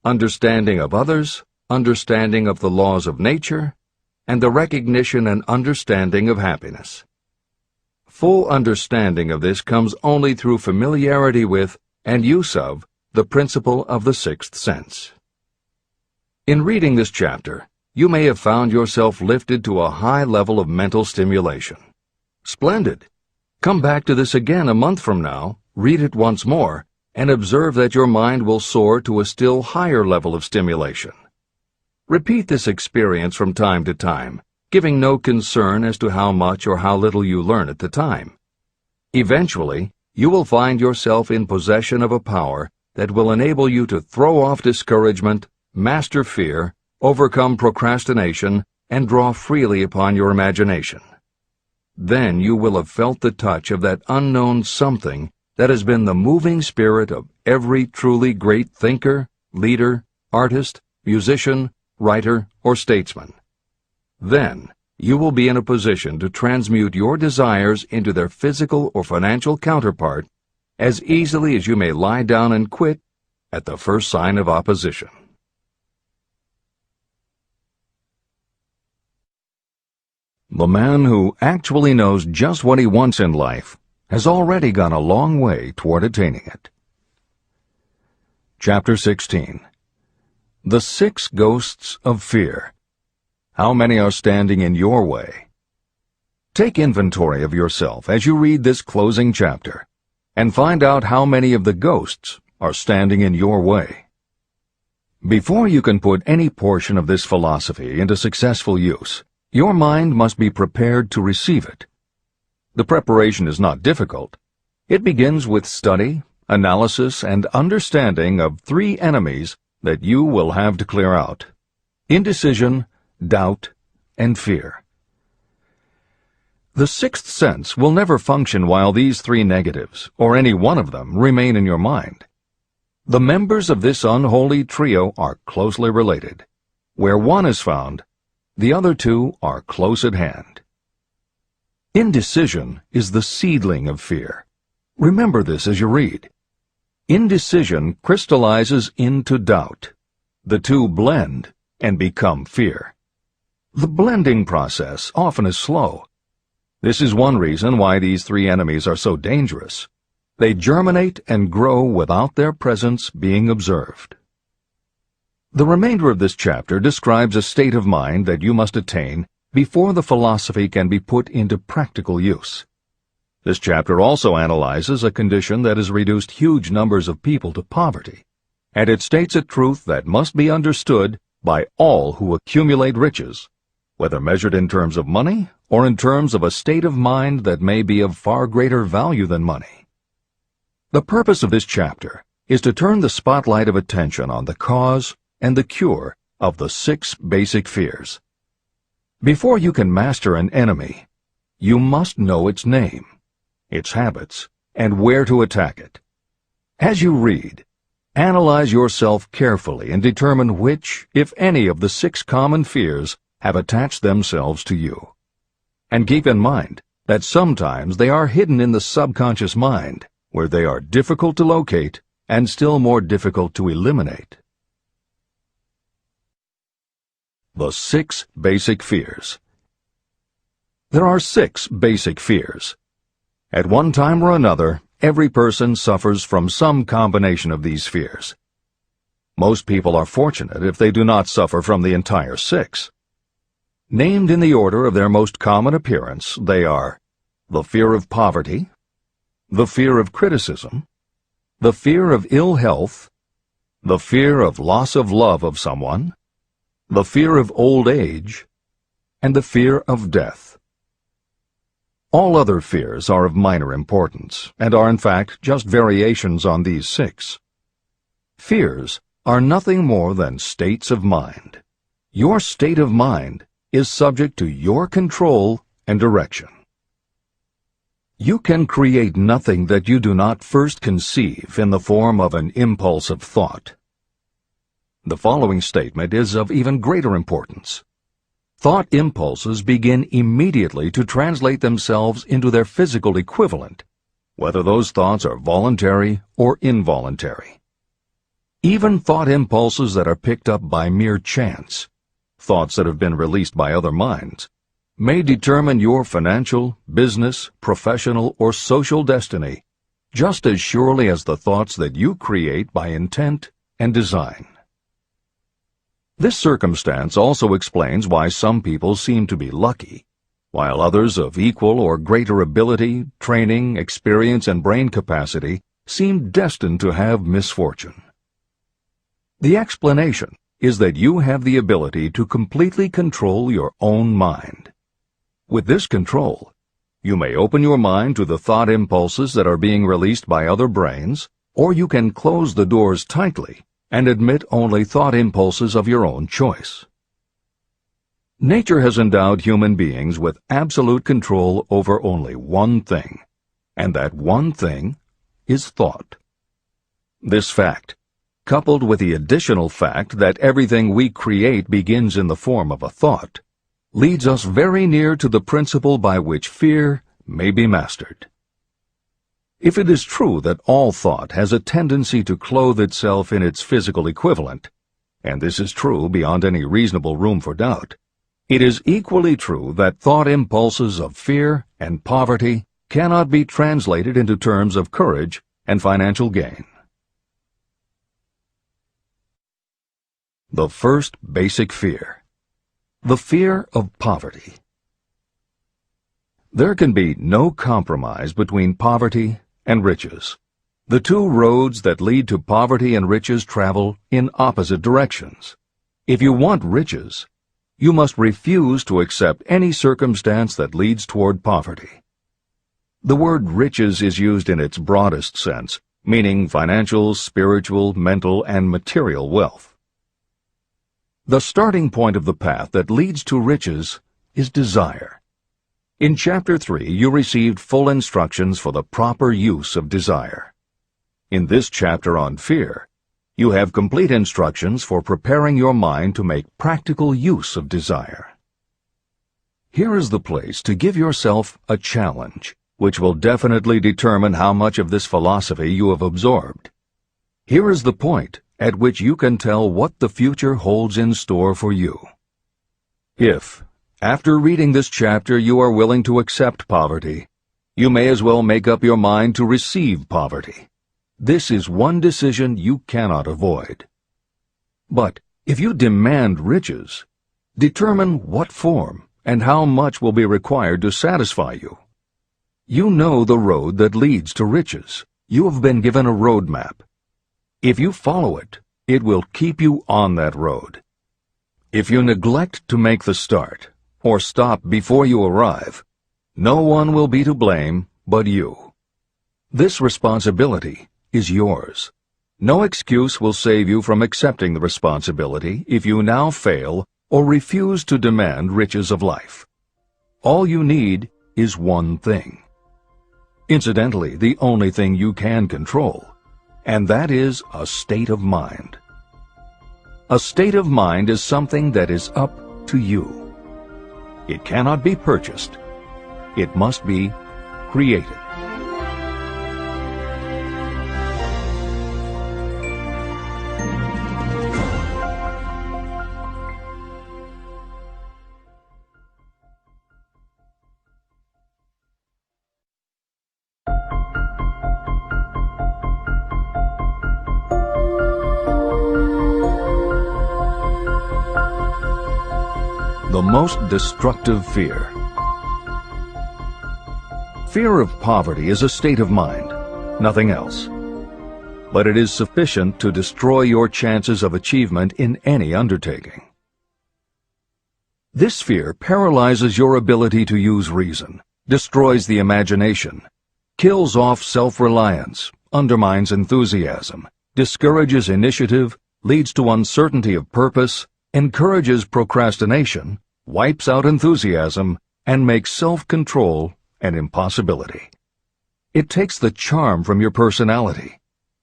understanding of others, understanding of the laws of nature, and the recognition and understanding of happiness. Full understanding of this comes only through familiarity with and use of the principle of the sixth sense. In reading this chapter, you may have found yourself lifted to a high level of mental stimulation. Splendid! Come back to this again a month from now, read it once more, and observe that your mind will soar to a still higher level of stimulation. Repeat this experience from time to time, giving no concern as to how much or how little you learn at the time. Eventually, you will find yourself in possession of a power that will enable you to throw off discouragement, master fear, overcome procrastination, and draw freely upon your imagination. Then you will have felt the touch of that unknown something that has been the moving spirit of every truly great thinker, leader, artist, musician, writer, or statesman. Then you will be in a position to transmute your desires into their physical or financial counterpart as easily as you may lie down and quit at the first sign of opposition. The man who actually knows just what he wants in life has already gone a long way toward attaining it. Chapter 16. The Six Ghosts of Fear. How many are standing in your way? Take inventory of yourself as you read this closing chapter, and find out how many of the ghosts are standing in your way. Before you can put any portion of this philosophy into successful use, your mind must be prepared to receive it. The preparation is not difficult. It begins with study, analysis, and understanding of three enemies that you will have to clear out: indecision, doubt, and fear. The sixth sense will never function while these three negatives, or any one of them, remain in your mind. The members of this unholy trio are closely related. Where one is found, the other two are close at hand. Indecision is the seedling of fear. Remember this as you read. Indecision crystallizes into doubt. The two blend and become fear. The blending process often is slow. This is one reason why these three enemies are so dangerous. They germinate and grow without their presence being observed. The remainder of this chapter describes a state of mind that you must attain before the philosophy can be put into practical use. This chapter also analyzes a condition that has reduced huge numbers of people to poverty, and it states a truth that must be understood by all who accumulate riches, whether measured in terms of money or in terms of a state of mind that may be of far greater value than money. The purpose of this chapter is to turn the spotlight of attention on the cause and the cure of the 6 basic fears. Before you can master an enemy, you must know its name, its habits, and where to attack it. As you read, analyze yourself carefully and determine which, if any, of the 6 common fears have attached themselves to you. And keep in mind that sometimes they are hidden in the subconscious mind, where they are difficult to locate and still more difficult to eliminate. The 6 basic fears. There are 6 basic fears. At one time or another, every person suffers from some combination of these fears. Most people are fortunate if they do not suffer from the entire 6. Named in the order of their most common appearance, they are the fear of poverty, the fear of criticism, the fear of ill health, the fear of loss of love of someone, the fear of old age, and the fear of death. All other fears are of minor importance, and are in fact just variations on these 6. Fears are nothing more than states of mind. Your state of mind is subject to your control and direction. You can create nothing that you do not first conceive in the form of an impulse of thought. The following statement is of even greater importance. Thought impulses begin immediately to translate themselves into their physical equivalent, whether those thoughts are voluntary or involuntary. Even thought impulses that are picked up by mere chance, thoughts that have been released by other minds, may determine your financial, business, professional, or social destiny just as surely as the thoughts that you create by intent and design. This circumstance also explains why some people seem to be lucky, while others of equal or greater ability, training, experience, and brain capacity seem destined to have misfortune. The explanation is that you have the ability to completely control your own mind. With this control, you may open your mind to the thought impulses that are being released by other brains, or you can close the doors tightly and admit only thought impulses of your own choice. Nature has endowed human beings with absolute control over only one thing, and that one thing is thought. This fact, coupled with the additional fact that everything we create begins in the form of a thought, leads us very near to the principle by which fear may be mastered. If it is true that all thought has a tendency to clothe itself in its physical equivalent, and this is true beyond any reasonable room for doubt, it is equally true that thought impulses of fear and poverty cannot be translated into terms of courage and financial gain. The first basic fear. The fear of poverty. There can be no compromise between poverty and riches. The two roads that lead to poverty and riches travel in opposite directions. If you want riches, you must refuse to accept any circumstance that leads toward poverty. The word riches is used in its broadest sense, meaning financial, spiritual, mental, and material wealth. The starting point of the path that leads to riches is desire. In Chapter 3, you received full instructions for the proper use of desire. In this chapter on fear, You have complete instructions for preparing your mind to make practical use of desire. Here is the place to give yourself a challenge, which will definitely determine how much of this philosophy you have absorbed. Here is the point at which you can tell what the future holds in store for you. If, after reading this chapter, you are willing to accept poverty, you may as well make up your mind to receive poverty. This is one decision you cannot avoid. But if you demand riches, determine what form and how much will be required to satisfy you. You know the road that leads to riches. You have been given a roadmap. If you follow it, it will keep you on that road. If you neglect to make the start, or stop before you arrive, no one will be to blame but you. This responsibility is yours. No excuse will save you from accepting the responsibility if you now fail or refuse to demand riches of life. All you need is one thing. Incidentally, the only thing you can control, and that is a state of mind. A state of mind is something that is up to you. It cannot be purchased. It must be created. The most destructive fear. Fear of poverty is a state of mind, nothing else. But it is sufficient to destroy your chances of achievement in any undertaking. This fear paralyzes your ability to use reason, destroys the imagination, kills off self-reliance, undermines enthusiasm, discourages initiative, leads to uncertainty of purpose, encourages procrastination, wipes out enthusiasm, and makes self-control an impossibility. It takes the charm from your personality,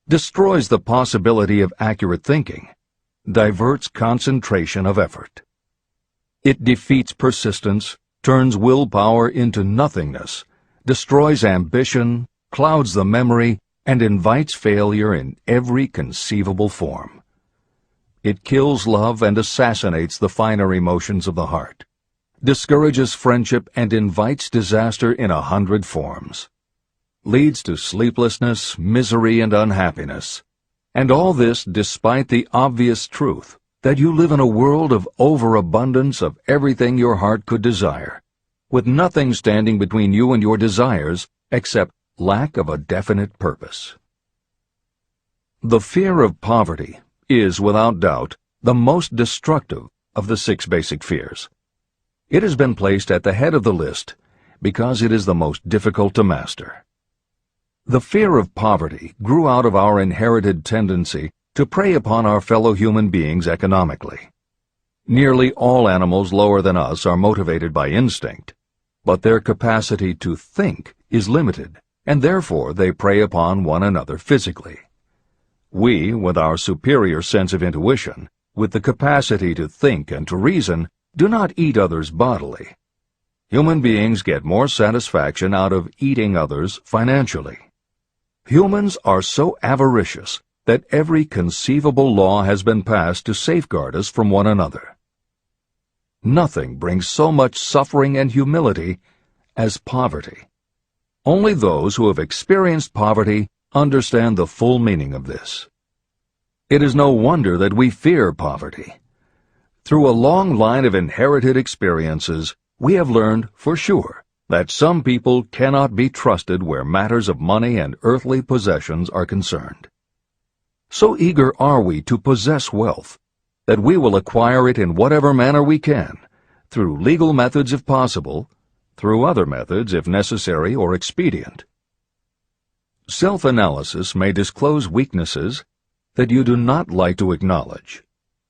destroys the possibility of accurate thinking, diverts concentration of effort. It defeats persistence, turns willpower into nothingness, destroys ambition, clouds the memory, and invites failure in every conceivable form. It kills love and assassinates the finer emotions of the heart, discourages friendship and invites disaster in 100 forms, leads to sleeplessness, misery, and unhappiness. And all this despite the obvious truth that you live in a world of overabundance of everything your heart could desire, with nothing standing between you and your desires except lack of a definite purpose. The fear of poverty is, without doubt, the most destructive of the 6 basic fears. It has been placed at the head of the list because it is the most difficult to master. The fear of poverty grew out of our inherited tendency to prey upon our fellow human beings economically. Nearly all animals lower than us are motivated by instinct, but their capacity to think is limited, and therefore they prey upon one another physically. We, with our superior sense of intuition, with the capacity to think and to reason, do not eat others bodily. Human beings get more satisfaction out of eating others financially. Humans are so avaricious that every conceivable law has been passed to safeguard us from one another. Nothing brings so much suffering and humility as poverty. Only those who have experienced poverty understand the full meaning of this. It is no wonder that we fear poverty. Through a long line of inherited experiences, we have learned for sure that some people cannot be trusted where matters of money and earthly possessions are concerned. So eager are we to possess wealth that we will acquire it in whatever manner we can, through legal methods if possible, through other methods if necessary or expedient. Self-analysis may disclose weaknesses that you do not like to acknowledge,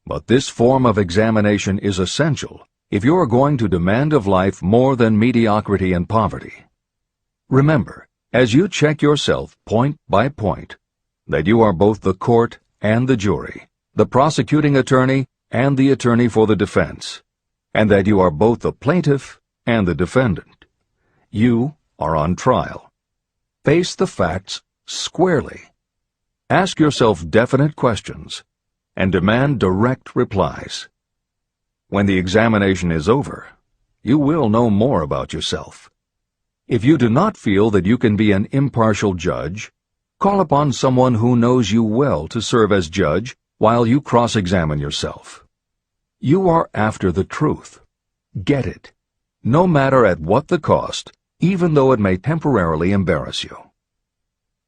but this form of examination is essential if you are going to demand of life more than mediocrity and poverty. Remember, as you check yourself point by point, that you are both the court and the jury, the prosecuting attorney and the attorney for the defense, and that you are both the plaintiff and the defendant. You are on trial. Face the facts squarely. Ask yourself definite questions and demand direct replies. When the examination is over, you will know more about yourself. If you do not feel that you can be an impartial judge, call upon someone who knows you well to serve as judge while you cross-examine yourself. You are after the truth. Get it, no matter at what the cost, even though it may temporarily embarrass you.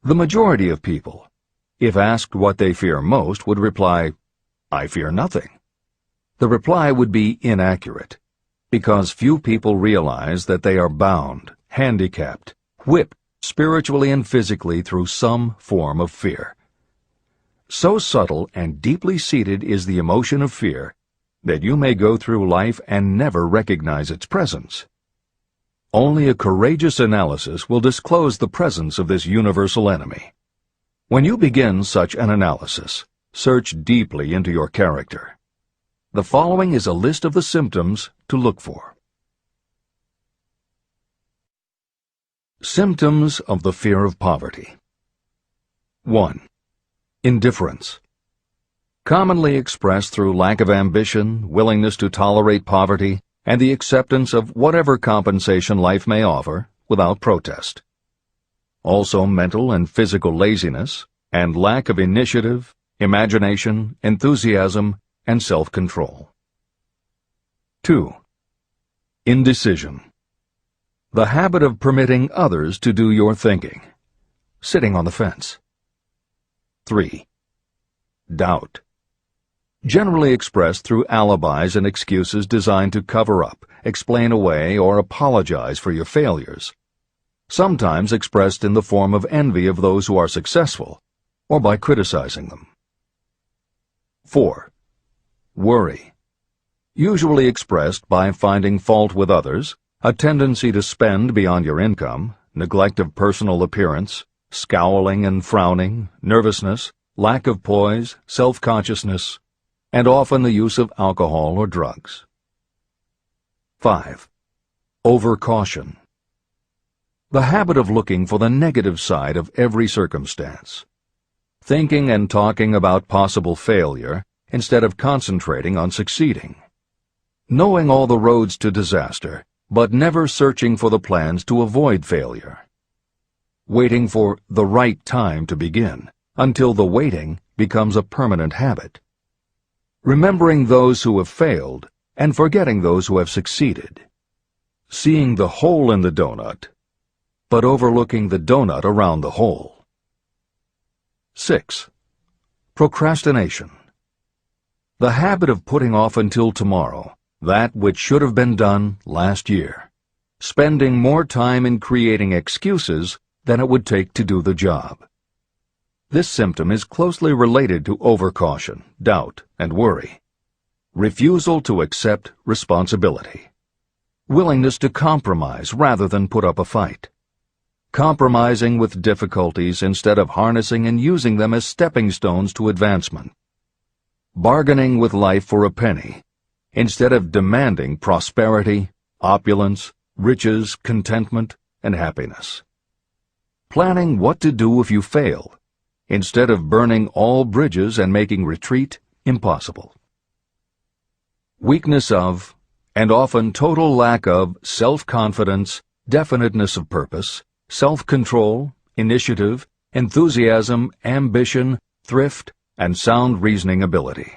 The majority of people, if asked what they fear most, would reply, "I fear nothing." The reply would be inaccurate, because few people realize that they are bound, handicapped, whipped spiritually and physically through some form of fear. So subtle and deeply seated is the emotion of fear that you may go through life and never recognize its presence. Only a courageous analysis will disclose the presence of this universal enemy. When you begin such an analysis, search deeply into your character. The following is a list of the symptoms to look for. Symptoms of the fear of poverty. 1. Indifference. Commonly expressed through lack of ambition, willingness to tolerate poverty, and the acceptance of whatever compensation life may offer without protest. Also mental and physical laziness, and lack of initiative, imagination, enthusiasm, and self-control. 2. Indecision. The habit of permitting others to do your thinking. Sitting on the fence. 3. Doubt. Generally expressed through alibis and excuses designed to cover up, explain away, or apologize for your failures. Sometimes expressed in the form of envy of those who are successful, or by criticizing them. 4. Worry. Usually expressed by finding fault with others, a tendency to spend beyond your income, neglect of personal appearance, scowling and frowning, nervousness, lack of poise, self-consciousness, and often the use of alcohol or drugs. 5. Overcaution. The habit of looking for the negative side of every circumstance. Thinking and talking about possible failure instead of concentrating on succeeding. Knowing all the roads to disaster, but never searching for the plans to avoid failure. Waiting for the right time to begin, until the waiting becomes a permanent habit. Remembering those who have failed and forgetting those who have succeeded. Seeing the hole in the donut, but overlooking the donut around the hole. 6. Procrastination. The habit of putting off until tomorrow that which should have been done last year, spending more time in creating excuses than it would take to do the job. This symptom is closely related to overcaution, doubt, and worry. Refusal to accept responsibility. Willingness to compromise rather than put up a fight. Compromising with difficulties instead of harnessing and using them as stepping stones to advancement. Bargaining with life for a penny instead of demanding prosperity, opulence, riches, contentment, and happiness. Planning what to do if you fail, instead of burning all bridges and making retreat impossible. Weakness of, and often total lack of, self-confidence, definiteness of purpose, self-control, initiative, enthusiasm, ambition, thrift, and sound reasoning ability.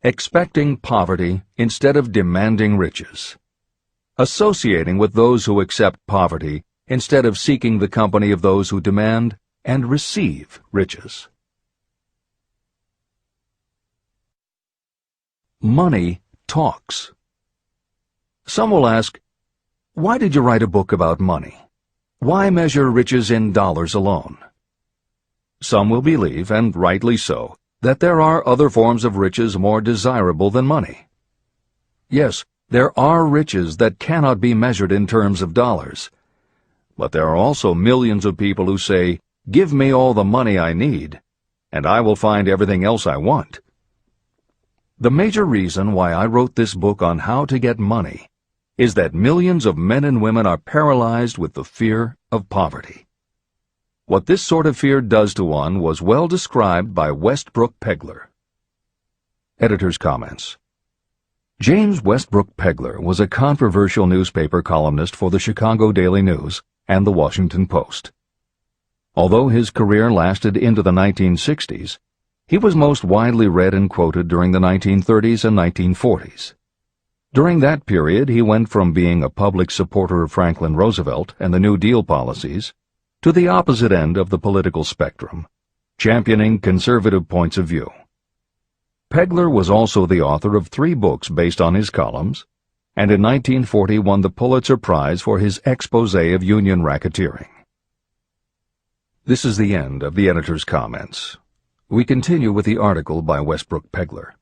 Expecting poverty instead of demanding riches. Associating with those who accept poverty instead of seeking the company of those who demand and receive riches. Money talks. Some will ask, why did you write a book about money? Why measure riches in dollars alone? Some will believe, and rightly so, that there are other forms of riches more desirable than money. Yes, there are riches that cannot be measured in terms of dollars. But there are also millions of people who say, "Give me all the money I need," and I will find everything else I want. The major reason why I wrote this book on how to get money is that millions of men and women are paralyzed with the fear of poverty. What this sort of fear does to one was well described by Westbrook Pegler. Editor's comments. James Westbrook Pegler was a controversial newspaper columnist for the Chicago Daily News and the Washington Post. Although his career lasted into the 1960s, he was most widely read and quoted during the 1930s and 1940s. During that period, he went from being a public supporter of Franklin Roosevelt and the New Deal policies to the opposite end of the political spectrum, championing conservative points of view. Pegler was also the author of 3 books based on his columns, and in 1940 won the Pulitzer Prize for his expose of union racketeering. This is the end of the editor's comments. We continue with the article by Westbrook Pegler.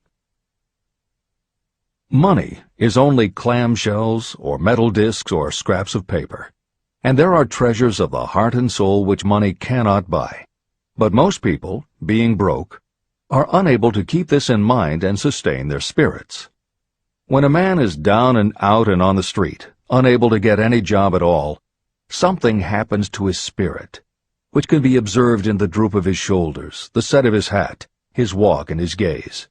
Money is only clamshells or metal discs or scraps of paper, and there are treasures of the heart and soul which money cannot buy. But most people, being broke, are unable to keep this in mind and sustain their spirits. When a man is down and out and on the street, unable to get any job at all, something happens to his spirit, which can be observed in the droop of his shoulders, the set of his hat, his walk, and his gaze.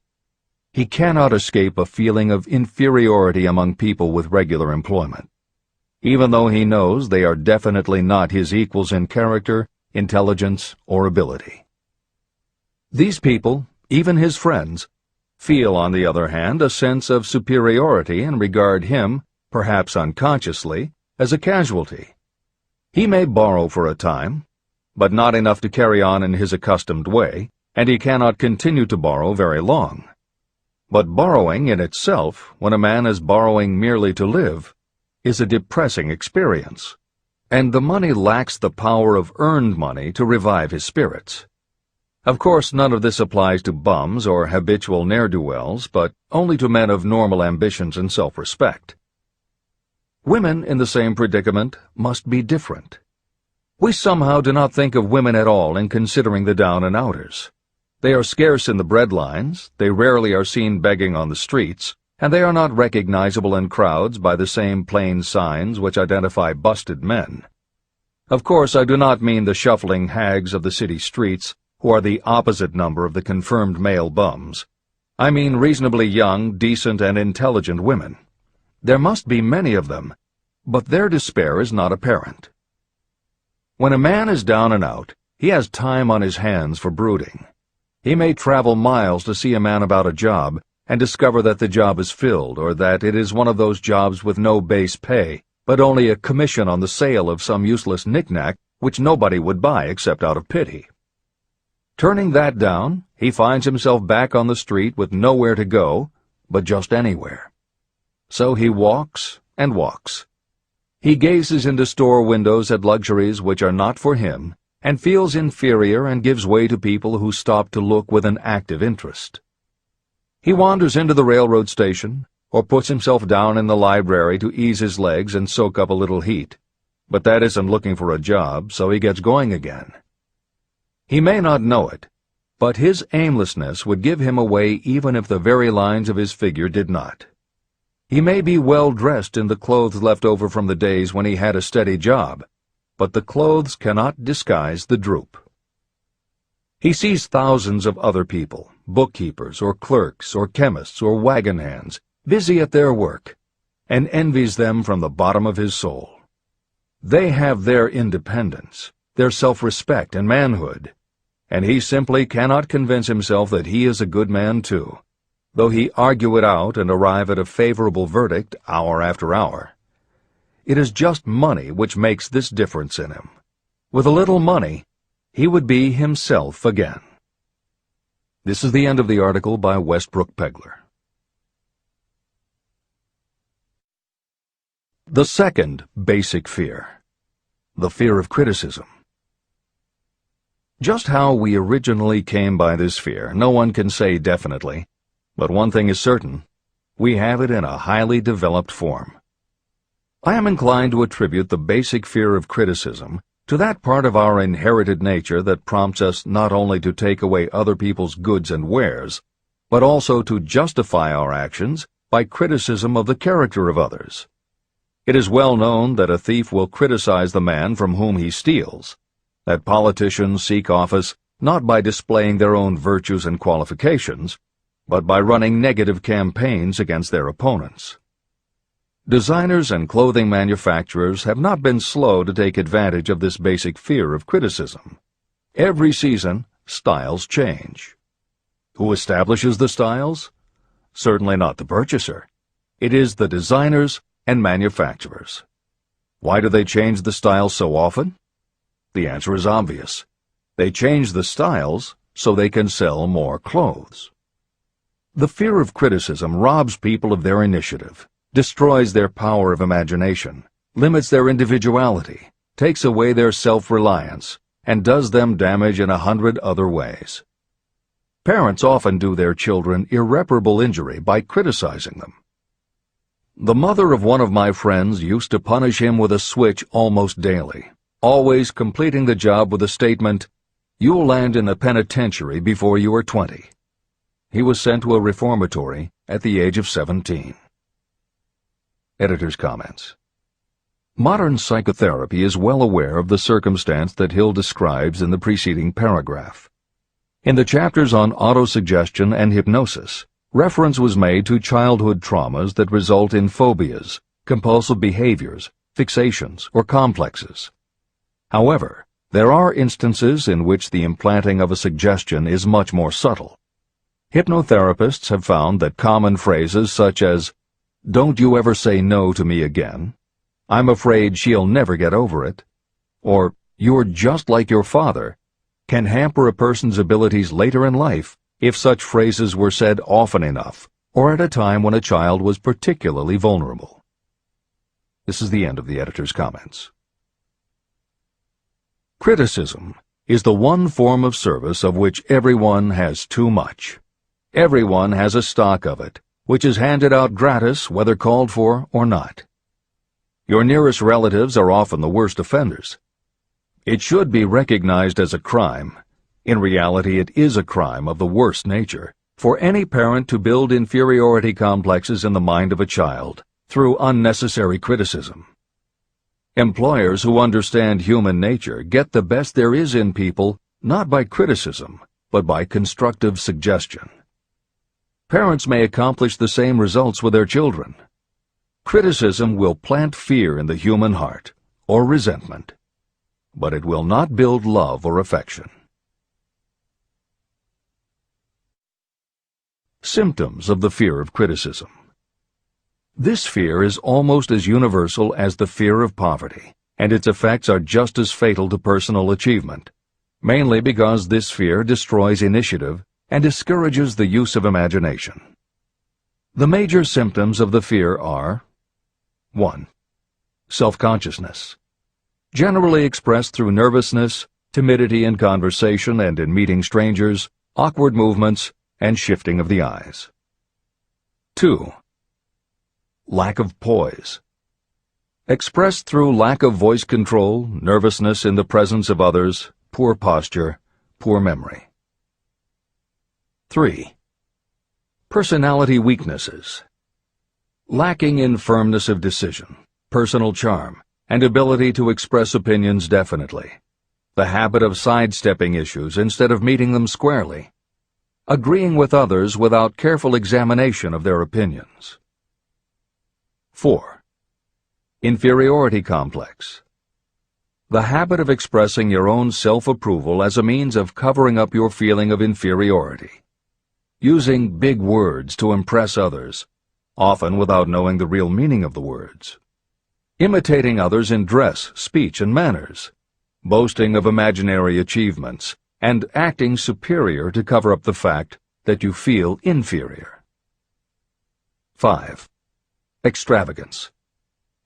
He cannot escape a feeling of inferiority among people with regular employment, even though he knows they are definitely not his equals in character, intelligence, or ability. These people, even his friends, feel, on the other hand, a sense of superiority and regard him, perhaps unconsciously, as a casualty. He may borrow for a time, but not enough to carry on in his accustomed way, and he cannot continue to borrow very long. But borrowing in itself, when a man is borrowing merely to live, is a depressing experience, and the money lacks the power of earned money to revive his spirits. Of course, none of this applies to bums or habitual ne'er-do-wells, but only to men of normal ambitions and self-respect. Women in the same predicament must be different. We somehow do not think of women at all in considering the down-and-outers. They are scarce in the breadlines, they rarely are seen begging on the streets, and they are not recognizable in crowds by the same plain signs which identify busted men. Of course, I do not mean the shuffling hags of the city streets, who are the opposite number of the confirmed male bums. I mean reasonably young, decent, and intelligent women. There must be many of them, but their despair is not apparent. When a man is down and out, he has time on his hands for brooding. He may travel miles to see a man about a job and discover that the job is filled, or that it is one of those jobs with no base pay, but only a commission on the sale of some useless knick-knack which nobody would buy except out of pity. Turning that down, he finds himself back on the street with nowhere to go, but just anywhere. So he walks and walks. He gazes into store windows at luxuries which are not for him, and feels inferior and gives way to people who stop to look with an active interest. He wanders into the railroad station, or puts himself down in the library to ease his legs and soak up a little heat, but that isn't looking for a job, so he gets going again. He may not know it, but his aimlessness would give him away even if the very lines of his figure did not. He may be well dressed in the clothes left over from the days when he had a steady job, but the clothes cannot disguise the droop. He sees thousands of other people, bookkeepers or clerks or chemists or wagon hands, busy at their work, and envies them from the bottom of his soul. They have their independence, their self-respect and manhood, and he simply cannot convince himself that he is a good man too, though he argue it out and arrive at a favorable verdict hour after hour. It is just money which makes this difference in him. With a little money, he would be himself again. This is the end of the article by Westbrook Pegler. The second basic fear, the fear of criticism. Just how we originally came by this fear, no one can say definitely, but one thing is certain: we have it in a highly developed form. I am inclined to attribute the basic fear of criticism to that part of our inherited nature that prompts us not only to take away other people's goods and wares, but also to justify our actions by criticism of the character of others. It is well known that a thief will criticize the man from whom he steals, that politicians seek office not by displaying their own virtues and qualifications, but by running negative campaigns against their opponents. Designers and clothing manufacturers have not been slow to take advantage of this basic fear of criticism. Every season, styles change. Who establishes the styles? Certainly not the purchaser. It is the designers and manufacturers. Why do they change the styles so often? The answer is obvious. They change the styles so they can sell more clothes. The fear of criticism robs people of their initiative, destroys their power of imagination, limits their individuality, takes away their self-reliance, and does them damage in 100 other ways. Parents often do their children irreparable injury by criticizing them. The mother of one of my friends used to punish him with a switch almost daily, always completing the job with the statement, "You'll land in the penitentiary before you are 20. He was sent to a reformatory at the age of 17. Editor's comments. Modern psychotherapy is well aware of the circumstance that Hill describes in the preceding paragraph. In the chapters on autosuggestion and hypnosis, reference was made to childhood traumas that result in phobias, compulsive behaviors, fixations, or complexes. However, there are instances in which the implanting of a suggestion is much more subtle. Hypnotherapists have found that common phrases such as, "Don't you ever say no to me again," "I'm afraid she'll never get over it," or "You're just like your father," can hamper a person's abilities later in life if such phrases were said often enough, or at a time when a child was particularly vulnerable. This is the end of the editor's comments. Criticism is the one form of service of which everyone has too much. Everyone has a stock of it, which is handed out gratis whether called for or not. Your nearest relatives are often the worst offenders. It should be recognized as a crime. In reality, it is a crime of the worst nature for any parent to build inferiority complexes in the mind of a child through unnecessary criticism. Employers who understand human nature get the best there is in people not by criticism, but by constructive suggestion. Parents may accomplish the same results with their children. Criticism will plant fear in the human heart, or resentment, but it will not build love or affection. Symptoms of the fear of criticism. This fear is almost as universal as the fear of poverty, and its effects are just as fatal to personal achievement, mainly because this fear destroys initiative and discourages the use of imagination. The major symptoms of the fear are 1. Self-consciousness, generally expressed through nervousness, timidity in conversation and in meeting strangers, awkward movements, and shifting of the eyes. 2. Lack of poise, expressed through lack of voice control, nervousness in the presence of others, poor posture, poor memory. 3. Personality weaknesses, lacking in firmness of decision, personal charm, and ability to express opinions definitely, the habit of sidestepping issues instead of meeting them squarely, agreeing with others without careful examination of their opinions. 4. Inferiority complex, the habit of expressing your own self-approval as a means of covering up your feeling of inferiority, using big words to impress others, often without knowing the real meaning of the words, imitating others in dress, speech, and manners, boasting of imaginary achievements, and acting superior to cover up the fact that you feel inferior. 5. Extravagance,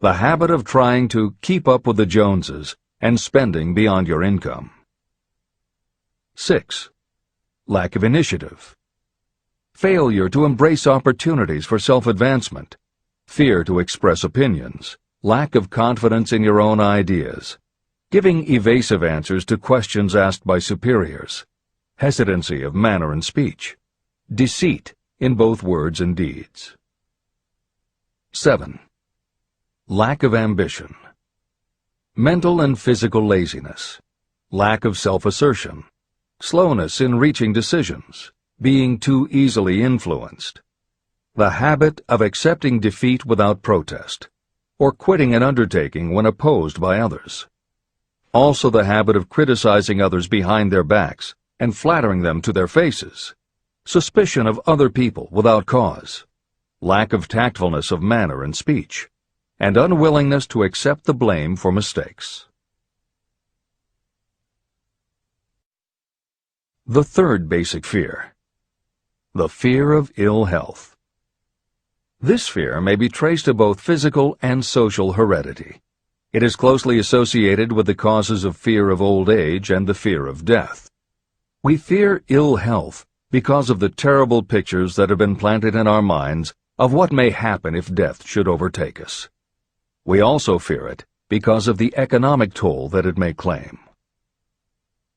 the habit of trying to keep up with the Joneses and spending beyond your income. 6. Lack of initiative, failure to embrace opportunities for self-advancement, fear to express opinions, lack of confidence in your own ideas, giving evasive answers to questions asked by superiors, hesitancy of manner and speech, deceit in both words and deeds. 7. Lack of ambition. Mental and physical laziness, lack of self-assertion, slowness in reaching decisions, being too easily influenced, the habit of accepting defeat without protest, or quitting an undertaking when opposed by others. Also the habit of criticizing others behind their backs and flattering them to their faces, suspicion of other people without cause, lack of tactfulness of manner and speech, and unwillingness to accept the blame for mistakes. The third basic fear, the fear of ill health. This fear may be traced to both physical and social heredity. It is closely associated with the causes of fear of old age and the fear of death. We fear ill health because of the terrible pictures that have been planted in our minds of what may happen if death should overtake us. We also fear it because of the economic toll that it may claim.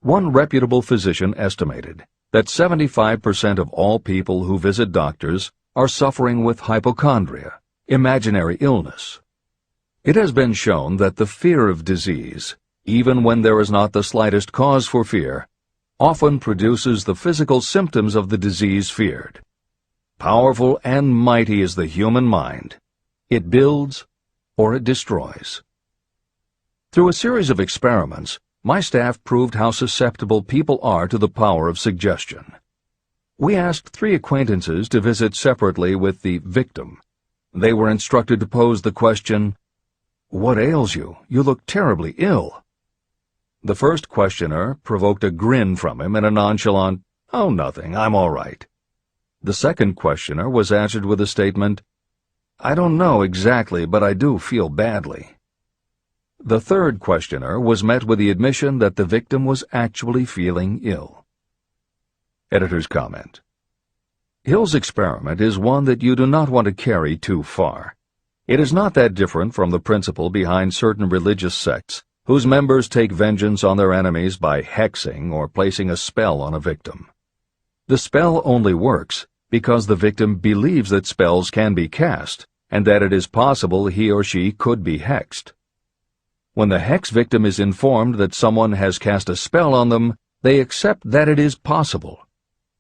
One reputable physician estimated that 75% of all people who visit doctors are suffering with hypochondria, imaginary illness. It has been shown that the fear of disease, even when there is not the slightest cause for fear, often produces the physical symptoms of the disease feared. Powerful and mighty is the human mind. It builds or it destroys. Through a series of experiments, my staff proved how susceptible people are to the power of suggestion. We asked 3 acquaintances to visit separately with the victim. They were instructed to pose the question, "What ails you? You look terribly ill." The first questioner provoked a grin from him and a nonchalant, "Oh, nothing, I'm all right." The second questioner was answered with a statement, "I don't know exactly, but I do feel badly." The third questioner was met with the admission that the victim was actually feeling ill. Editor's comment. Hill's experiment is one that you do not want to carry too far. It is not that different from the principle behind certain religious sects whose members take vengeance on their enemies by hexing or placing a spell on a victim. The spell only works because the victim believes that spells can be cast and that it is possible he or she could be hexed. When the hex victim is informed that someone has cast a spell on them, they accept that it is possible,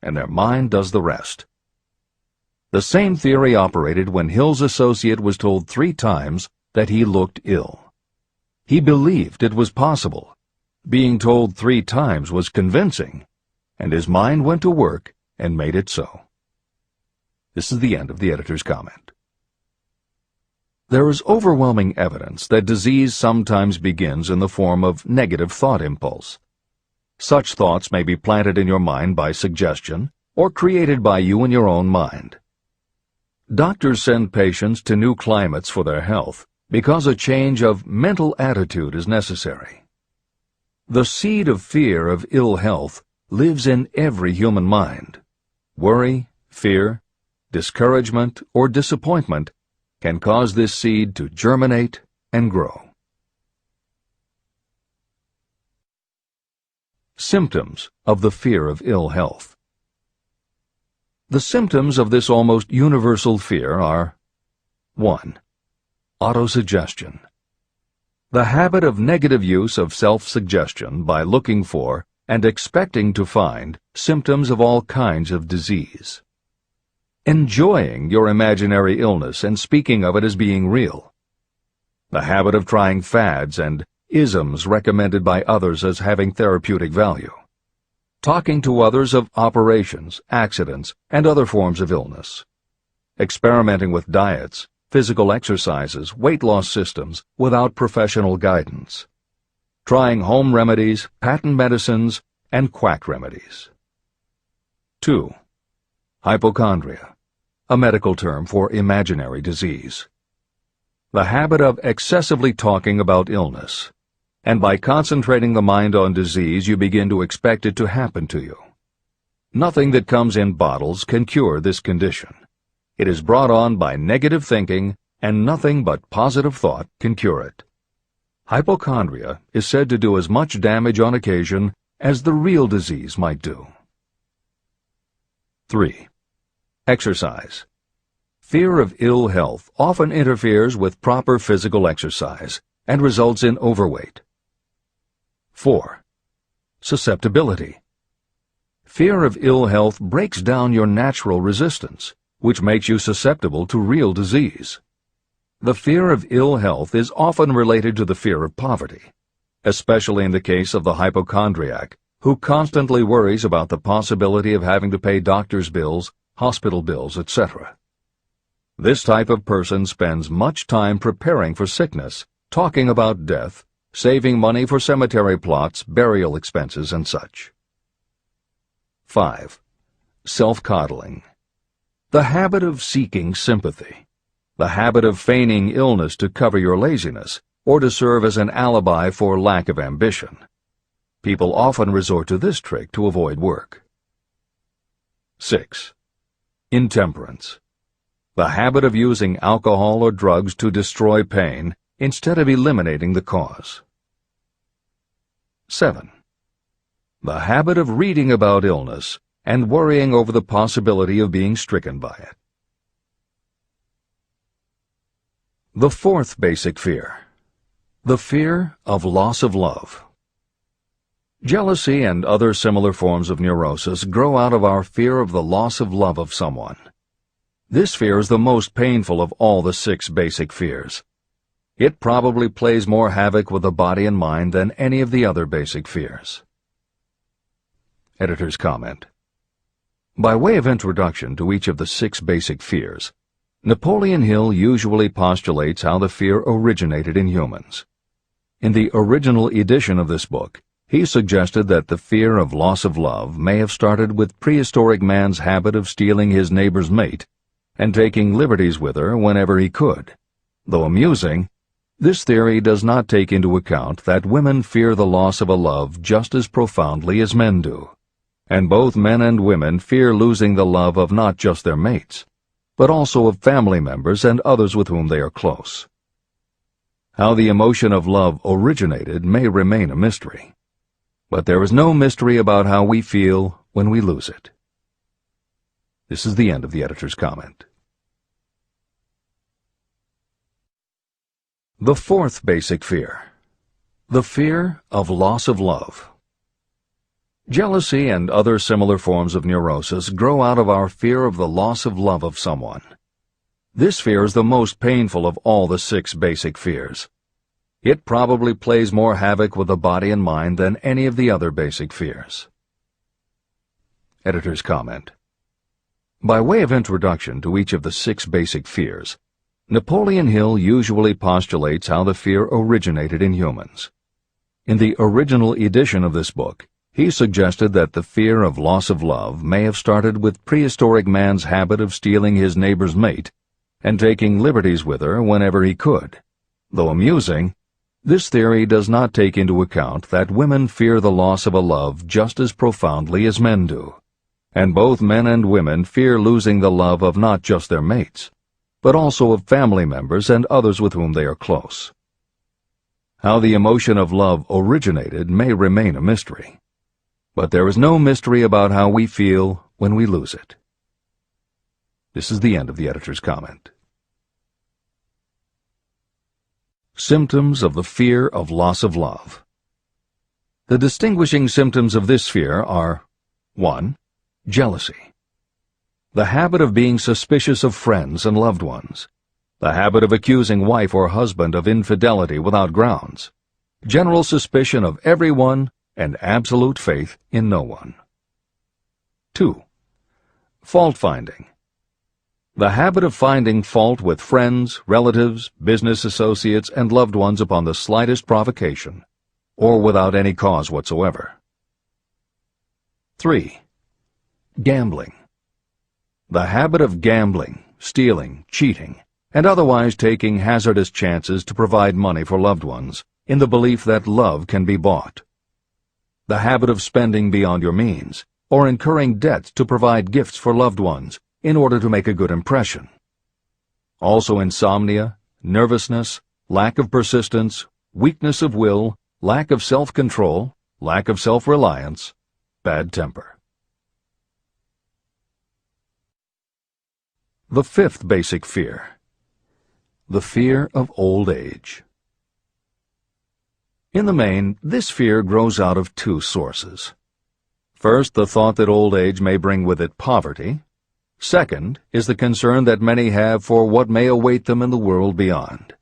and their mind does the rest. The same theory operated when Hill's associate was told 3 times that he looked ill. He believed it was possible. Being told 3 times was convincing, and his mind went to work and made it so. This is the end of the editor's comment. There is overwhelming evidence that disease sometimes begins in the form of negative thought impulse. Such thoughts may be planted in your mind by suggestion or created by you in your own mind. Doctors send patients to new climates for their health because a change of mental attitude is necessary. The seed of fear of ill health lives in every human mind. Worry, fear, discouragement, or disappointment can cause this seed to germinate and grow. Symptoms of the fear of ill health. The symptoms of this almost universal fear are 1. Autosuggestion. The habit of negative use of self-suggestion by looking for and expecting to find symptoms of all kinds of disease. Enjoying your imaginary illness and speaking of it as being real. The habit of trying fads and isms recommended by others as having therapeutic value. Talking to others of operations, accidents, and other forms of illness. Experimenting with diets, physical exercises, weight loss systems without professional guidance. Trying home remedies, patent medicines, and quack remedies. 2. Hypochondria, a medical term for imaginary disease. The habit of excessively talking about illness, and by concentrating the mind on disease you begin to expect it to happen to you. Nothing that comes in bottles can cure this condition. It is brought on by negative thinking, and nothing but positive thought can cure it. Hypochondria is said to do as much damage on occasion as the real disease might do. 3. Exercise. Fear of ill health often interferes with proper physical exercise and results in overweight. 4. Susceptibility. Fear of ill health breaks down your natural resistance, which makes you susceptible to real disease. The fear of ill health is often related to the fear of poverty, especially in the case of the hypochondriac, who constantly worries about the possibility of having to pay doctor's bills, hospital bills, etc. This type of person spends much time preparing for sickness, talking about death, saving money for cemetery plots, burial expenses, and such. 5. Self-coddling. The habit of seeking sympathy. The habit of feigning illness to cover your laziness or to serve as an alibi for lack of ambition. People often resort to this trick to avoid work. 6. Intemperance. The habit of using alcohol or drugs to destroy pain instead of eliminating the cause. 7. The habit of reading about illness and worrying over the possibility of being stricken by it. The fourth basic fear. The fear of loss of love. Jealousy and other similar forms of neurosis grow out of our fear of the loss of love of someone. This fear is the most painful of all the 6 basic fears. It probably plays more havoc with the body and mind than any of the other basic fears. Editor's comment. By way of introduction to each of the 6 basic fears, Napoleon Hill usually postulates how the fear originated in humans. In the original edition of this book, he suggested that the fear of loss of love may have started with prehistoric man's habit of stealing his neighbor's mate and taking liberties with her whenever he could. Though amusing, this theory does not take into account that women fear the loss of a love just as profoundly as men do, and both men and women fear losing the love of not just their mates, but also of family members and others with whom they are close. How the emotion of love originated may remain a mystery, but there is no mystery about how we feel when we lose it. This is the end of the editor's comment. The fourth basic fear. The fear of loss of love. Jealousy and other similar forms of neurosis grow out of our fear of the loss of love of someone. This fear is the most painful of all the 6 basic fears. It probably plays more havoc with the body and mind than any of the other basic fears. Editor's comment. By way of introduction to each of the 6 basic fears, Napoleon Hill usually postulates how the fear originated in humans. In the original edition of this book, he suggested that the fear of loss of love may have started with prehistoric man's habit of stealing his neighbor's mate and taking liberties with her whenever he could. Though amusing, this theory does not take into account that women fear the loss of a love just as profoundly as men do, and both men and women fear losing the love of not just their mates, but also of family members and others with whom they are close. How the emotion of love originated may remain a mystery, but there is no mystery about how we feel when we lose it. This is the end of the editor's comment. Symptoms of the fear of loss of love. The distinguishing symptoms of this fear are 1. Jealousy. The habit of being suspicious of friends and loved ones. The habit of accusing wife or husband of infidelity without grounds. General suspicion of everyone and absolute faith in no one. 2. Fault-finding. The habit of finding fault with friends, relatives, business associates, and loved ones upon the slightest provocation, or without any cause whatsoever. 3. Gambling. The habit of gambling, stealing, cheating, and otherwise taking hazardous chances to provide money for loved ones, in the belief that love can be bought. The habit of spending beyond your means, or incurring debts to provide gifts for loved ones, in order to make a good impression. Also insomnia, nervousness, lack of persistence, weakness of will, lack of self-control, lack of self-reliance, bad temper. The fifth basic fear: the fear of old age. In the main, this fear grows out of two sources. First, the thought that old age may bring with it poverty. Second is the concern that many have for what may await them in the world beyond.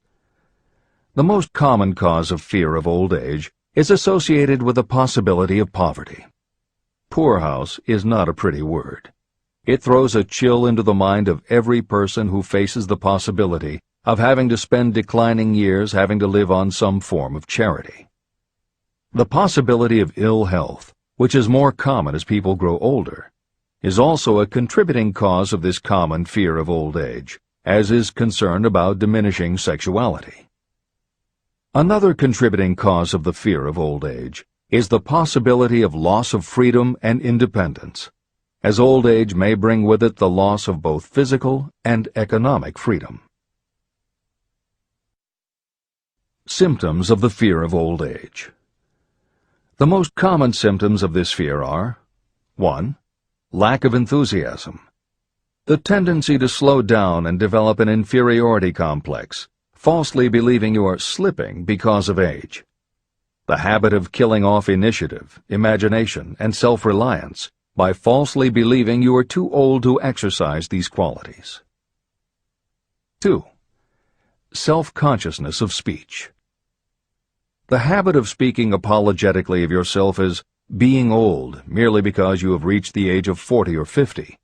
The most common cause of fear of old age is associated with the possibility of poverty. Poorhouse is not a pretty word. It throws a chill into the mind of every person who faces the possibility of having to spend declining years having to live on some form of charity. The possibility of ill health, which is more common as people grow older, is also a contributing cause of this common fear of old age, as is concern about diminishing sexuality. Another contributing cause of the fear of old age is the possibility of loss of freedom and independence, as old age may bring with it the loss of both physical and economic freedom. Symptoms of the fear of old age. The most common symptoms of this fear are: 1. Lack of enthusiasm. The tendency to slow down and develop an inferiority complex, falsely believing you are slipping because of age. The habit of killing off initiative, imagination, and self-reliance by falsely believing you are too old to exercise these qualities. 2. Self-consciousness of speech. The habit of speaking apologetically of yourself as being old merely because you have reached the age of 40 or 50,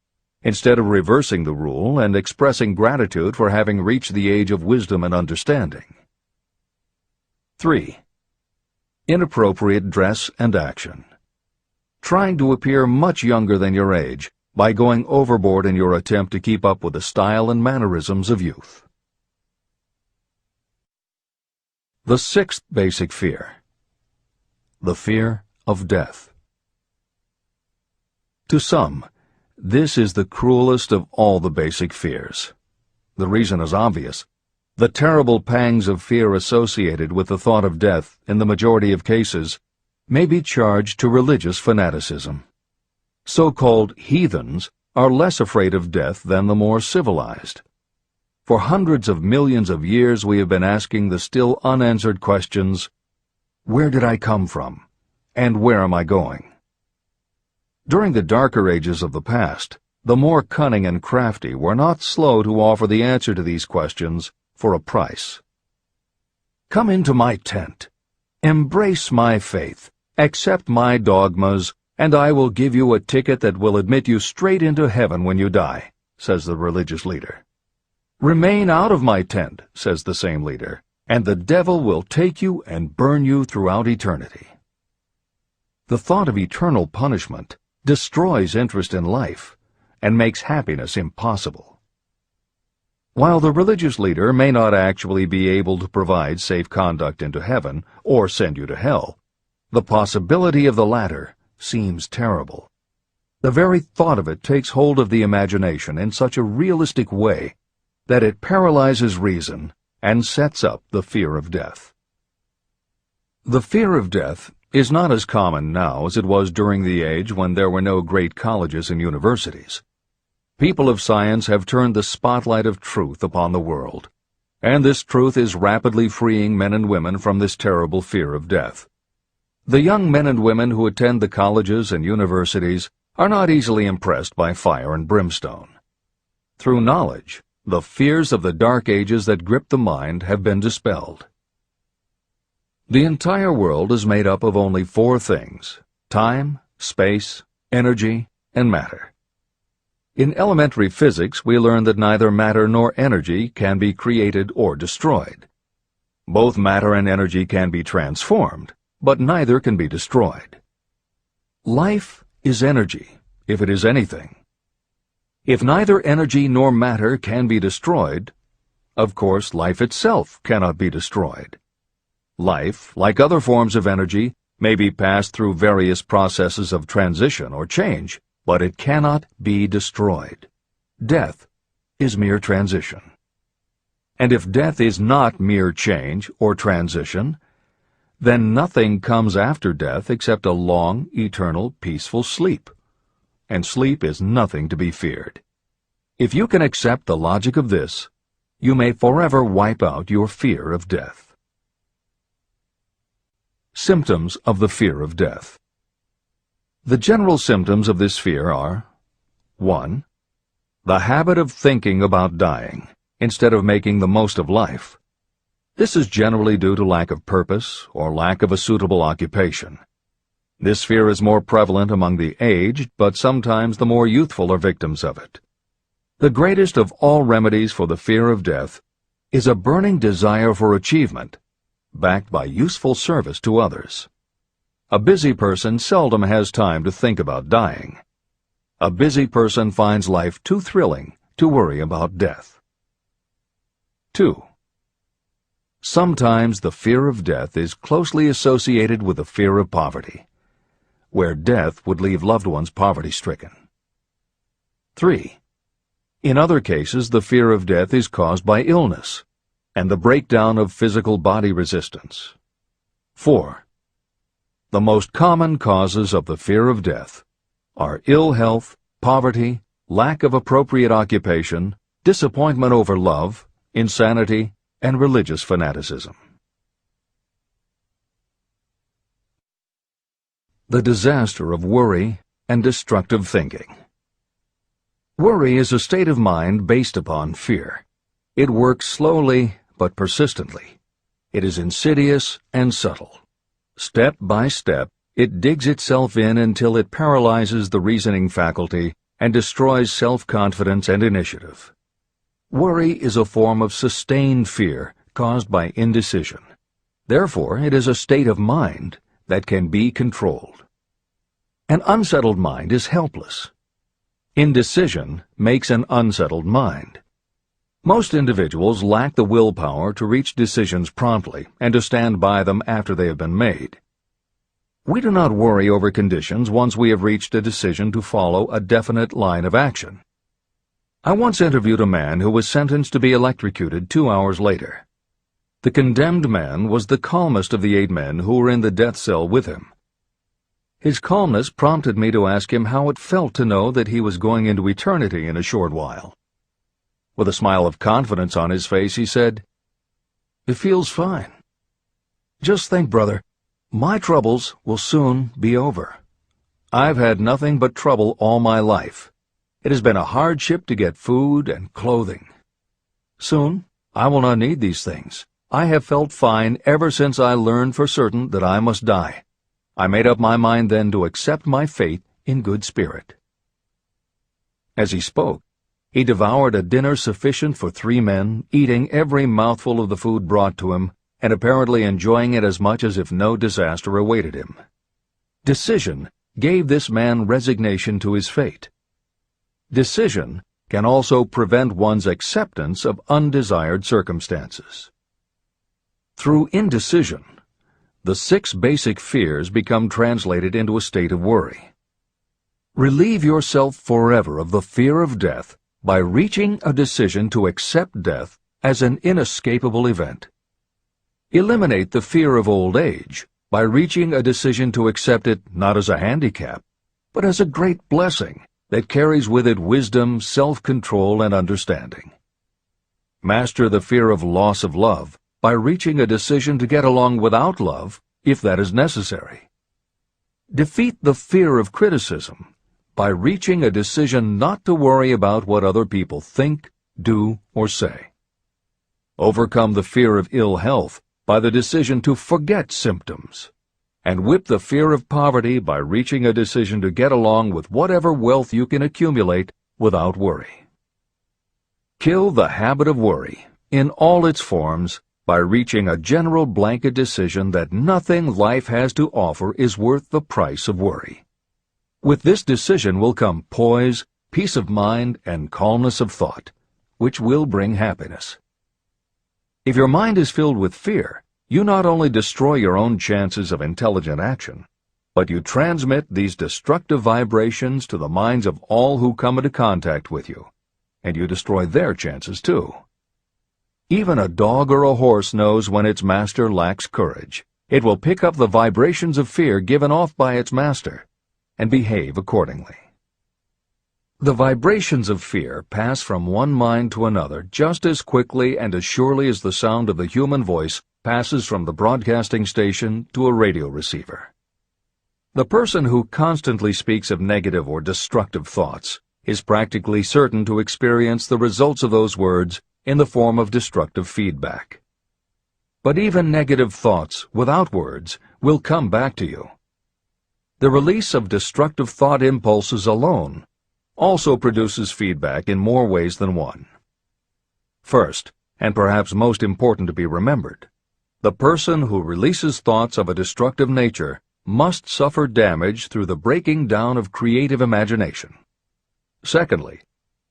instead of reversing the rule and expressing gratitude for having reached the age of wisdom and understanding. 3. Inappropriate dress and action. Trying to appear much younger than your age by going overboard in your attempt to keep up with the style and mannerisms of youth. The sixth basic fear: the fear of death. To some, this is the cruelest of all the basic fears. The reason is obvious. The terrible pangs of fear associated with the thought of death, in the majority of cases, may be charged to religious fanaticism. So-called heathens are less afraid of death than the more civilized. For hundreds of millions of years we have been asking the still unanswered questions: where did I come from? And where am I going? During the darker ages of the past, the more cunning and crafty were not slow to offer the answer to these questions for a price. Come into my tent, embrace my faith, accept my dogmas, and I will give you a ticket that will admit you straight into heaven when you die, says the religious leader. Remain out of my tent, says the same leader, and the devil will take you and burn you throughout eternity. The thought of eternal punishment destroys interest in life and makes happiness impossible. While the religious leader may not actually be able to provide safe conduct into heaven or send you to hell, the possibility of the latter seems terrible. The very thought of it takes hold of the imagination in such a realistic way that it paralyzes reason and sets up the fear of death. The fear of death is not as common now as it was during the age when there were no great colleges and universities. People of science have turned the spotlight of truth upon the world, and this truth is rapidly freeing men and women from this terrible fear of death. The young men and women who attend the colleges and universities are not easily impressed by fire and brimstone. Through knowledge, the fears of the dark ages that grip the mind have been dispelled. The entire world is made up of only four things: time, space, energy, and matter. In elementary physics, we learn that neither matter nor energy can be created or destroyed. Both matter and energy can be transformed, but neither can be destroyed. Life is energy, if it is anything. If neither energy nor matter can be destroyed, of course life itself cannot be destroyed. Life, like other forms of energy, may be passed through various processes of transition or change, but it cannot be destroyed. Death is mere transition. And if death is not mere change or transition, then nothing comes after death except a long, eternal, peaceful sleep. And sleep is nothing to be feared. If you can accept the logic of this, you may forever wipe out your fear of death. Symptoms of the fear of death. The general symptoms of this fear are: 1. The habit of thinking about dying, instead of making the most of life. This is generally due to lack of purpose or lack of a suitable occupation. This fear is more prevalent among the aged, but sometimes the more youthful are victims of it. The greatest of all remedies for the fear of death is a burning desire for achievement, backed by useful service to others. A busy person seldom has time to think about dying. A busy person finds life too thrilling to worry about death. 2. Sometimes the fear of death is closely associated with the fear of poverty, where death would leave loved ones poverty-stricken. 3. In other cases, the fear of death is caused by illness and the breakdown of physical body resistance. 4. The most common causes of the fear of death are ill health, poverty, lack of appropriate occupation, disappointment over love, insanity, and religious fanaticism. The disaster of worry and destructive thinking. Worry is a state of mind based upon fear. It works slowly but persistently. It is insidious and subtle. Step by step, it digs itself in until it paralyzes the reasoning faculty and destroys self-confidence and initiative. Worry is a form of sustained fear caused by indecision. Therefore, it is a state of mind that can be controlled. An unsettled mind is helpless. Indecision makes an unsettled mind. Most individuals lack the willpower to reach decisions promptly and to stand by them after they have been made. We do not worry over conditions once we have reached a decision to follow a definite line of action. I once interviewed a man who was sentenced to be electrocuted 2 hours later. The condemned man was the calmest of the 8 men who were in the death cell with him. His calmness prompted me to ask him how it felt to know that he was going into eternity in a short while. With a smile of confidence on his face, he said, "It feels fine. Just think, brother, my troubles will soon be over. I've had nothing but trouble all my life. It has been a hardship to get food and clothing. Soon, I will not need these things. I have felt fine ever since I learned for certain that I must die. I made up my mind then to accept my fate in good spirit." As he spoke, he devoured a dinner sufficient for 3 men, eating every mouthful of the food brought to him, and apparently enjoying it as much as if no disaster awaited him. Decision gave this man resignation to his fate. Decision can also prevent one's acceptance of undesired circumstances. Through indecision, the 6 basic fears become translated into a state of worry. Relieve yourself forever of the fear of death by reaching a decision to accept death as an inescapable event. Eliminate the fear of old age by reaching a decision to accept it not as a handicap, but as a great blessing that carries with it wisdom, self-control, and understanding. Master the fear of loss of love by reaching a decision to get along without love, if that is necessary. Defeat the fear of criticism by reaching a decision not to worry about what other people think, do, or say. Overcome the fear of ill health by the decision to forget symptoms, and whip the fear of poverty by reaching a decision to get along with whatever wealth you can accumulate without worry. Kill the habit of worry in all its forms by reaching a general blanket decision that nothing life has to offer is worth the price of worry. With this decision will come poise, peace of mind, and calmness of thought, which will bring happiness. If your mind is filled with fear, you not only destroy your own chances of intelligent action, but you transmit these destructive vibrations to the minds of all who come into contact with you, and you destroy their chances too. Even a dog or a horse knows when its master lacks courage, It will pick up the vibrations of fear given off by its master and behave accordingly. The vibrations of fear pass from one mind to another just as quickly and as surely as the sound of the human voice passes from the broadcasting station to a radio receiver. The person who constantly speaks of negative or destructive thoughts is practically certain to experience the results of those words in the form of destructive feedback. But even negative thoughts without words will come back to you. The release of destructive thought impulses alone also produces feedback in more ways than one. First, and perhaps most important to be remembered, the person who releases thoughts of a destructive nature must suffer damage through the breaking down of creative imagination. Secondly,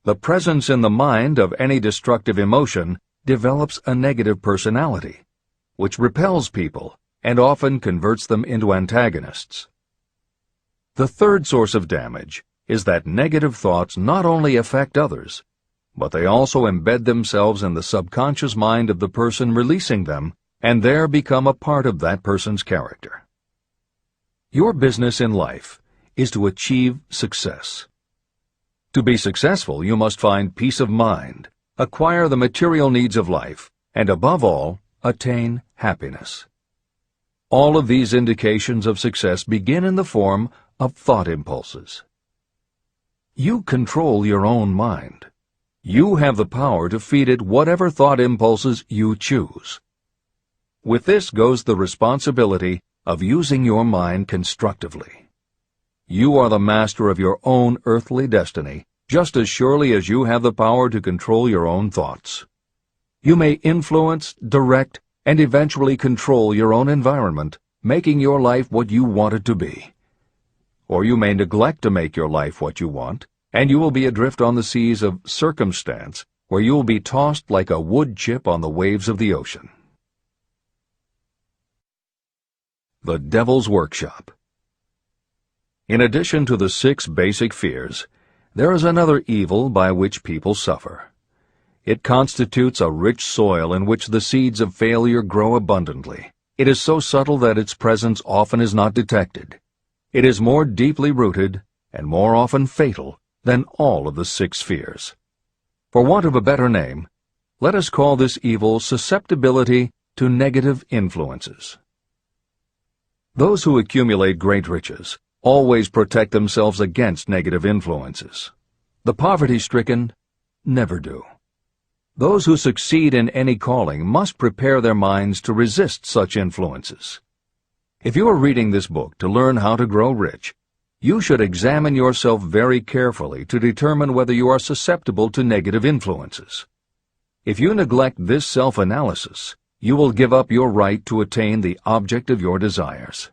the presence in the mind of any destructive emotion develops a negative personality, which repels people and often converts them into antagonists. The third source of damage is that negative thoughts not only affect others, but they also embed themselves in the subconscious mind of the person releasing them and there become a part of that person's character. Your business in life is to achieve success. To be successful, you must find peace of mind, acquire the material needs of life, and above all, attain happiness. All of these indications of success begin in the form of thought impulses. You control your own mind. You have the power to feed it whatever thought impulses you choose. With this goes the responsibility of using your mind constructively. You are the master of your own earthly destiny, just as surely as you have the power to control your own thoughts. You may influence, direct, and eventually control your own environment, making your life what you want it to be. Or you may neglect to make your life what you want, and you will be adrift on the seas of circumstance, where you will be tossed like a wood chip on the waves of the ocean. The Devil's Workshop. In addition to the 6 basic fears, there is another evil by which people suffer. It constitutes a rich soil in which the seeds of failure grow abundantly. It is so subtle that its presence often is not detected. It is more deeply rooted and more often fatal than all of the 6 fears. For want of a better name, let us call this evil susceptibility to negative influences. Those who accumulate great riches always protect themselves against negative influences. The poverty-stricken never do. Those who succeed in any calling must prepare their minds to resist such influences. If you are reading this book to learn how to grow rich, you should examine yourself very carefully to determine whether you are susceptible to negative influences. If you neglect this self-analysis, you will give up your right to attain the object of your desires.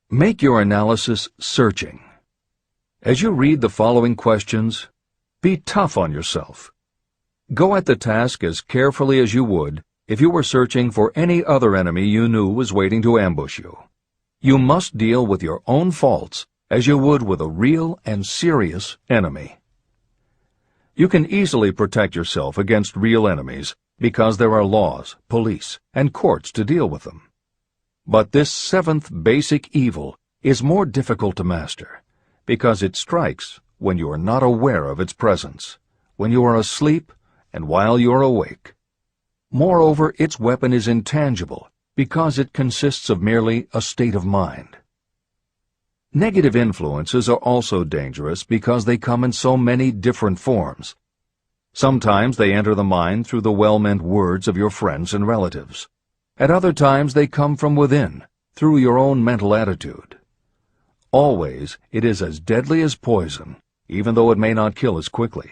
Make your analysis searching. As you read the following questions, be tough on yourself. Go at the task as carefully as you would if you were searching for any other enemy you knew was waiting to ambush you. You must deal with your own faults as you would with a real and serious enemy. You can easily protect yourself against real enemies because there are laws, police, and courts to deal with them. But this 7th basic evil is more difficult to master because it strikes when you are not aware of its presence, when you are asleep and while you are awake. Moreover, its weapon is intangible because it consists of merely a state of mind. Negative influences are also dangerous because they come in so many different forms. Sometimes they enter the mind through the well-meant words of your friends and relatives. At other times they come from within, through your own mental attitude. Always it is as deadly as poison, even though it may not kill as quickly.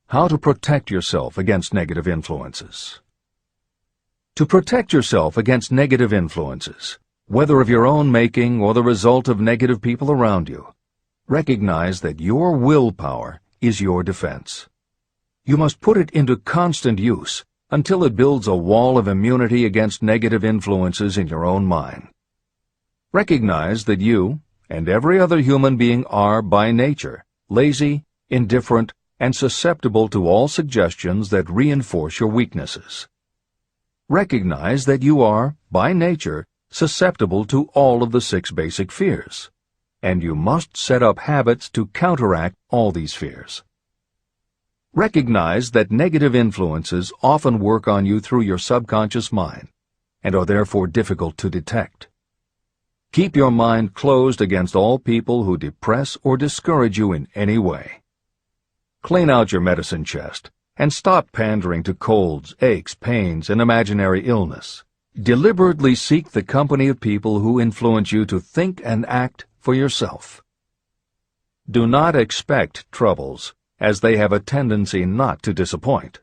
How to protect yourself against negative influences. To protect yourself against negative influences, whether of your own making or the result of negative people around you, recognize that your willpower is your defense. You must put it into constant use until it builds a wall of immunity against negative influences in your own mind. Recognize that you and every other human being are, by nature, lazy, indifferent, and susceptible to all suggestions that reinforce your weaknesses. Recognize that you are, by nature, susceptible to all of the 6 basic fears, and you must set up habits to counteract all these fears. Recognize that negative influences often work on you through your subconscious mind and are therefore difficult to detect. Keep your mind closed against all people who depress or discourage you in any way. Clean out your medicine chest and stop pandering to colds, aches, pains, and imaginary illness. Deliberately seek the company of people who influence you to think and act for yourself. Do not expect troubles, as they have a tendency not to disappoint.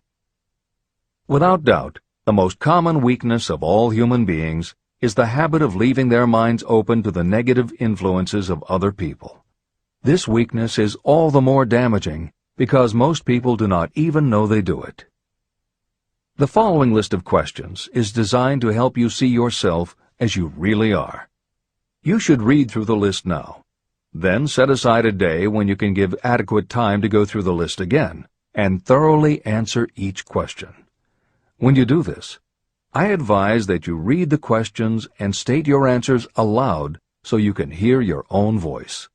Without doubt, the most common weakness of all human beings is the habit of leaving their minds open to the negative influences of other people. This weakness is all the more damaging because most people do not even know they do it. The following list of questions is designed to help you see yourself as you really are. You should read through the list now. Then set aside a day when you can give adequate time to go through the list again and thoroughly answer each question. When you do this, I advise that you read the questions and state your answers aloud so you can hear your own voice.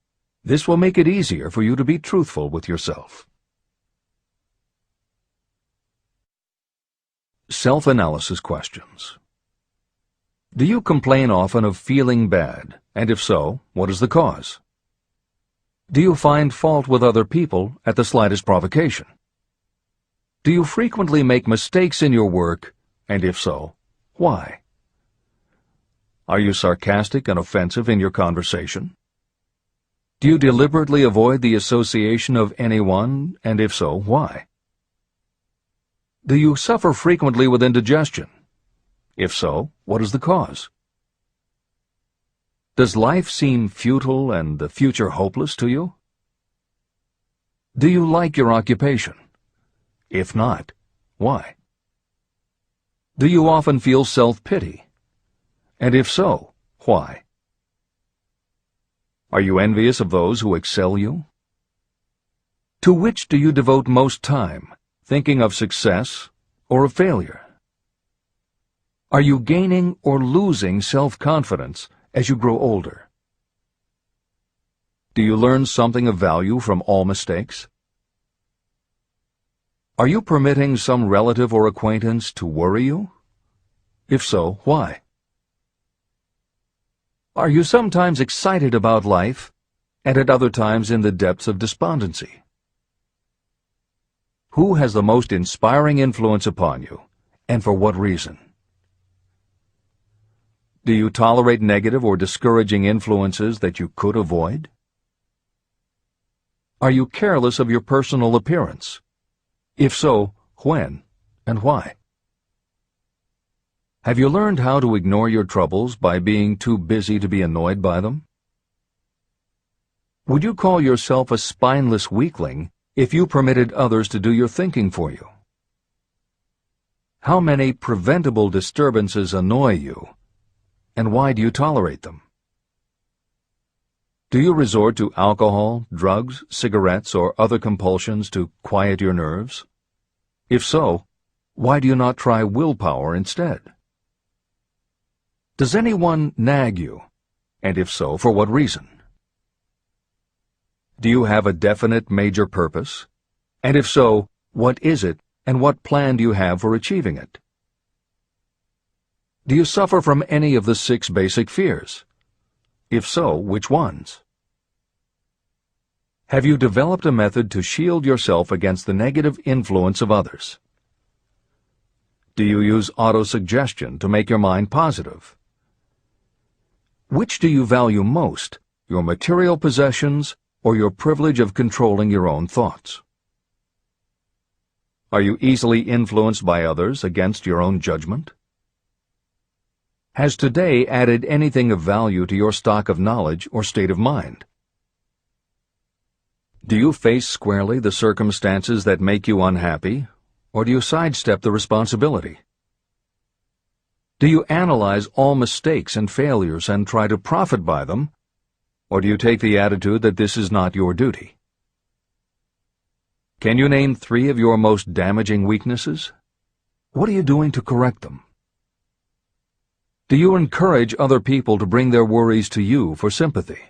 This will make it easier for you to be truthful with yourself. Self-analysis questions. Do you complain often of feeling bad, and if so, what is the cause? Do you find fault with other people at the slightest provocation? Do you frequently make mistakes in your work, and if so, why? Are you sarcastic and offensive in your conversation? Do you deliberately avoid the association of anyone, and if so, why? Do you suffer frequently with indigestion? If so, what is the cause? Does life seem futile and the future hopeless to you? Do you like your occupation? If not, why? Do you often feel self-pity? And if so, why? Are you envious of those who excel you? To which do you devote most time, thinking of success or of failure? Are you gaining or losing self-confidence as you grow older? Do you learn something of value from all mistakes? Are you permitting some relative or acquaintance to worry you? If so, why? Are you sometimes excited about life, and at other times in the depths of despondency? Who has the most inspiring influence upon you, and for what reason? Do you tolerate negative or discouraging influences that you could avoid? Are you careless of your personal appearance? If so, when and why? Have you learned how to ignore your troubles by being too busy to be annoyed by them? Would you call yourself a spineless weakling if you permitted others to do your thinking for you? How many preventable disturbances annoy you, and why do you tolerate them? Do you resort to alcohol, drugs, cigarettes, or other compulsions to quiet your nerves? If so, why do you not try willpower instead? Does anyone nag you, and if so, for what reason? Do you have a definite major purpose? And if so, what is it, and what plan do you have for achieving it? Do you suffer from any of the 6 basic fears? If so, which ones? Have you developed a method to shield yourself against the negative influence of others? Do you use autosuggestion to make your mind positive? Which do you value most, your material possessions or your privilege of controlling your own thoughts? Are you easily influenced by others against your own judgment? Has today added anything of value to your stock of knowledge or state of mind? Do you face squarely the circumstances that make you unhappy, or do you sidestep the responsibility? Do you analyze all mistakes and failures and try to profit by them, or do you take the attitude that this is not your duty? Can you name 3 of your most damaging weaknesses? What are you doing to correct them? Do you encourage other people to bring their worries to you for sympathy?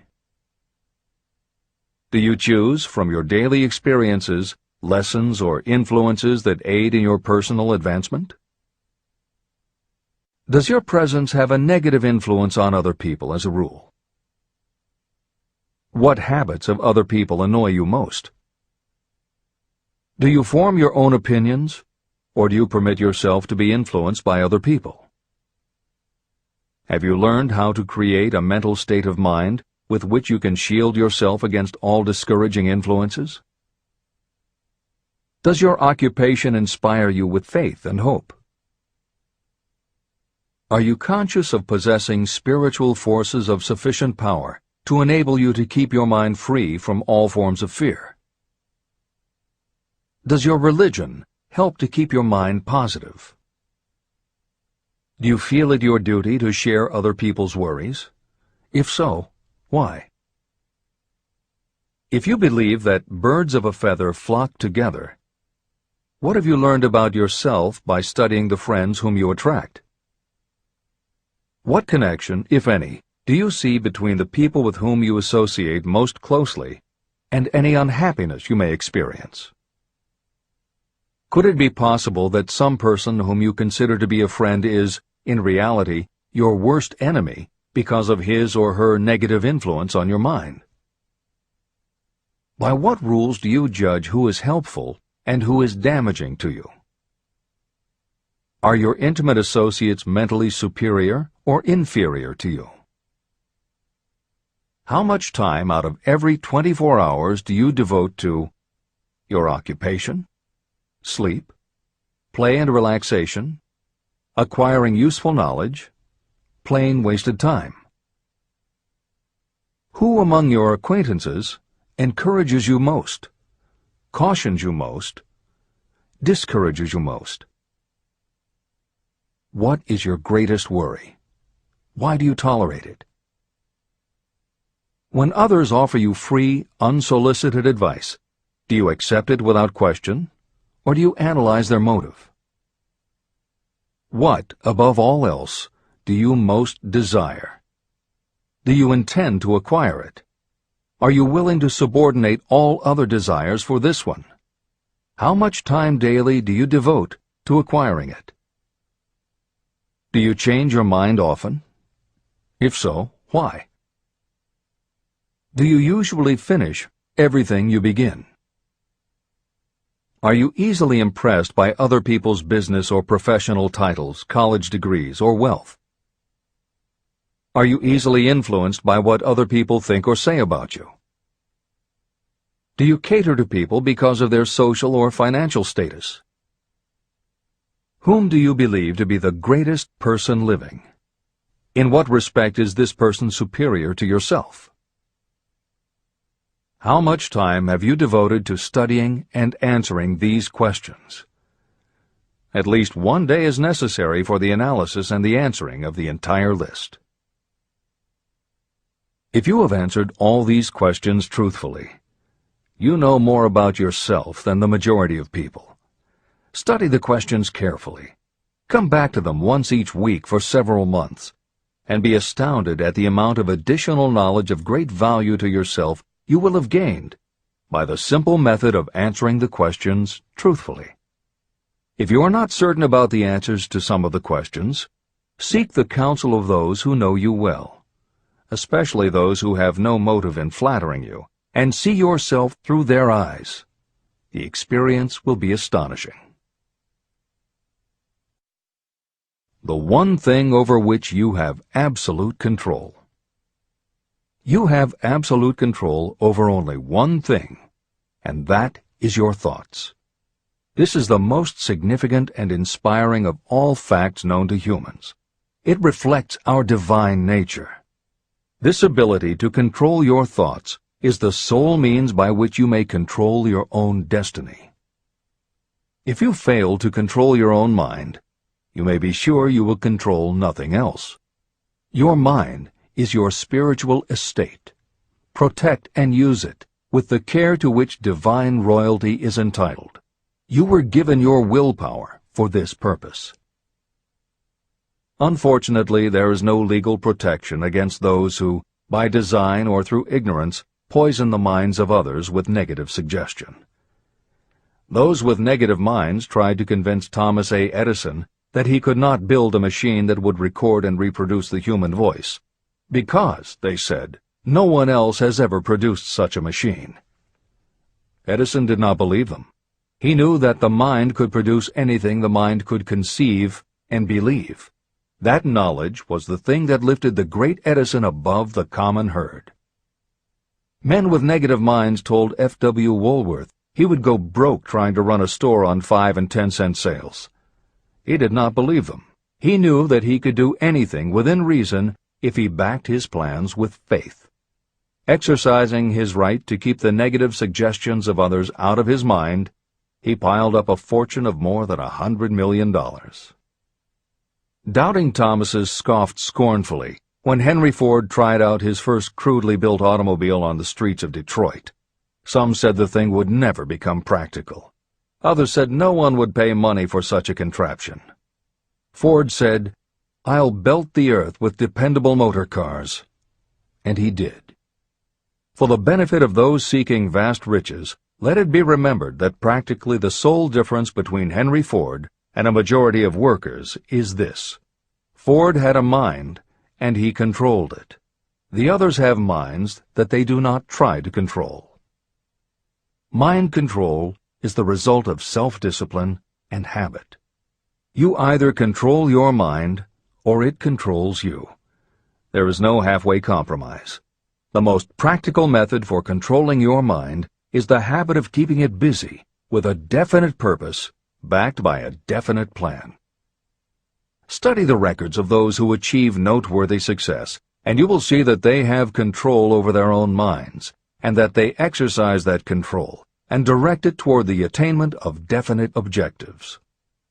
Do you choose from your daily experiences lessons or influences that aid in your personal advancement? Does your presence have a negative influence on other people as a rule? What habits of other people annoy you most? Do you form your own opinions, or do you permit yourself to be influenced by other people? Have you learned how to create a mental state of mind with which you can shield yourself against all discouraging influences? Does your occupation inspire you with faith and hope? Are you conscious of possessing spiritual forces of sufficient power to enable you to keep your mind free from all forms of fear? Does your religion help to keep your mind positive? Do you feel it your duty to share other people's worries? If so, why? If you believe that birds of a feather flock together, what have you learned about yourself by studying the friends whom you attract? What connection, if any, do you see between the people with whom you associate most closely and any unhappiness you may experience? Could it be possible that some person whom you consider to be a friend is, in reality, your worst enemy because of his or her negative influence on your mind? By what rules do you judge who is helpful and who is damaging to you? Are your intimate associates mentally superior or inferior to you? How much time out of every 24 hours do you devote to your occupation, sleep, play and relaxation, acquiring useful knowledge, plain wasted time? Who among your acquaintances encourages you most, cautions you most, discourages you most? What is your greatest worry? Why do you tolerate it? When others offer you free, unsolicited advice, do you accept it without question, or do you analyze their motive? What, above all else, do you most desire? Do you intend to acquire it? Are you willing to subordinate all other desires for this one? How much time daily do you devote to acquiring it? Do you change your mind often? If so, why? Do you usually finish everything you begin? Are you easily impressed by other people's business or professional titles, college degrees, or wealth? Are you easily influenced by what other people think or say about you? Do you cater to people because of their social or financial status? Whom do you believe to be the greatest person living? In what respect is this person superior to yourself? How much time have you devoted to studying and answering these questions? At least one day is necessary for the analysis and the answering of the entire list. If you have answered all these questions truthfully, you know more about yourself than the majority of people. Study the questions carefully. Come back to them once each week for several months, and be astounded at the amount of additional knowledge of great value to yourself you will have gained by the simple method of answering the questions truthfully. If you are not certain about the answers to some of the questions, seek the counsel of those who know you well, especially those who have no motive in flattering you, and see yourself through their eyes. The experience will be astonishing. The one thing over which you have absolute control. You have absolute control over only one thing, and that is your thoughts. This is the most significant and inspiring of all facts known to humans. It reflects our divine nature. This ability to control your thoughts is the sole means by which you may control your own destiny. If you fail to control your own mind, you may be sure you will control nothing else. Your mind is your spiritual estate. Protect and use it with the care to which divine royalty is entitled. You were given your willpower for this purpose. Unfortunately, there is no legal protection against those who, by design or through ignorance, poison the minds of others with negative suggestion. Those with negative minds tried to convince Thomas A. Edison that he could not build a machine that would record and reproduce the human voice, because, they said, no one else has ever produced such a machine. Edison did not believe them. He knew that the mind could produce anything the mind could conceive and believe. That knowledge was the thing that lifted the great Edison above the common herd. Men with negative minds told F.W. Woolworth he would go broke trying to run a store on 5 and 10-cent sales. He did not believe them. He knew that he could do anything within reason if he backed his plans with faith. Exercising his right to keep the negative suggestions of others out of his mind, he piled up a fortune of more than $100 million. Doubting Thomases scoffed scornfully when Henry Ford tried out his first crudely built automobile on the streets of Detroit. Some said the thing would never become practical. Others said no one would pay money for such a contraption. Ford said, "I'll belt the earth with dependable motor cars." And he did. For the benefit of those seeking vast riches, let it be remembered that practically the sole difference between Henry Ford and a majority of workers is this: Ford had a mind, and he controlled it. The others have minds that they do not try to control. Mind control is the result of self-discipline and habit. You either control your mind, or it controls you. There is no halfway compromise. The most practical method for controlling your mind is the habit of keeping it busy with a definite purpose, backed by a definite plan. Study the records of those who achieve noteworthy success, and you will see that they have control over their own minds, and that they exercise that control and direct it toward the attainment of definite objectives.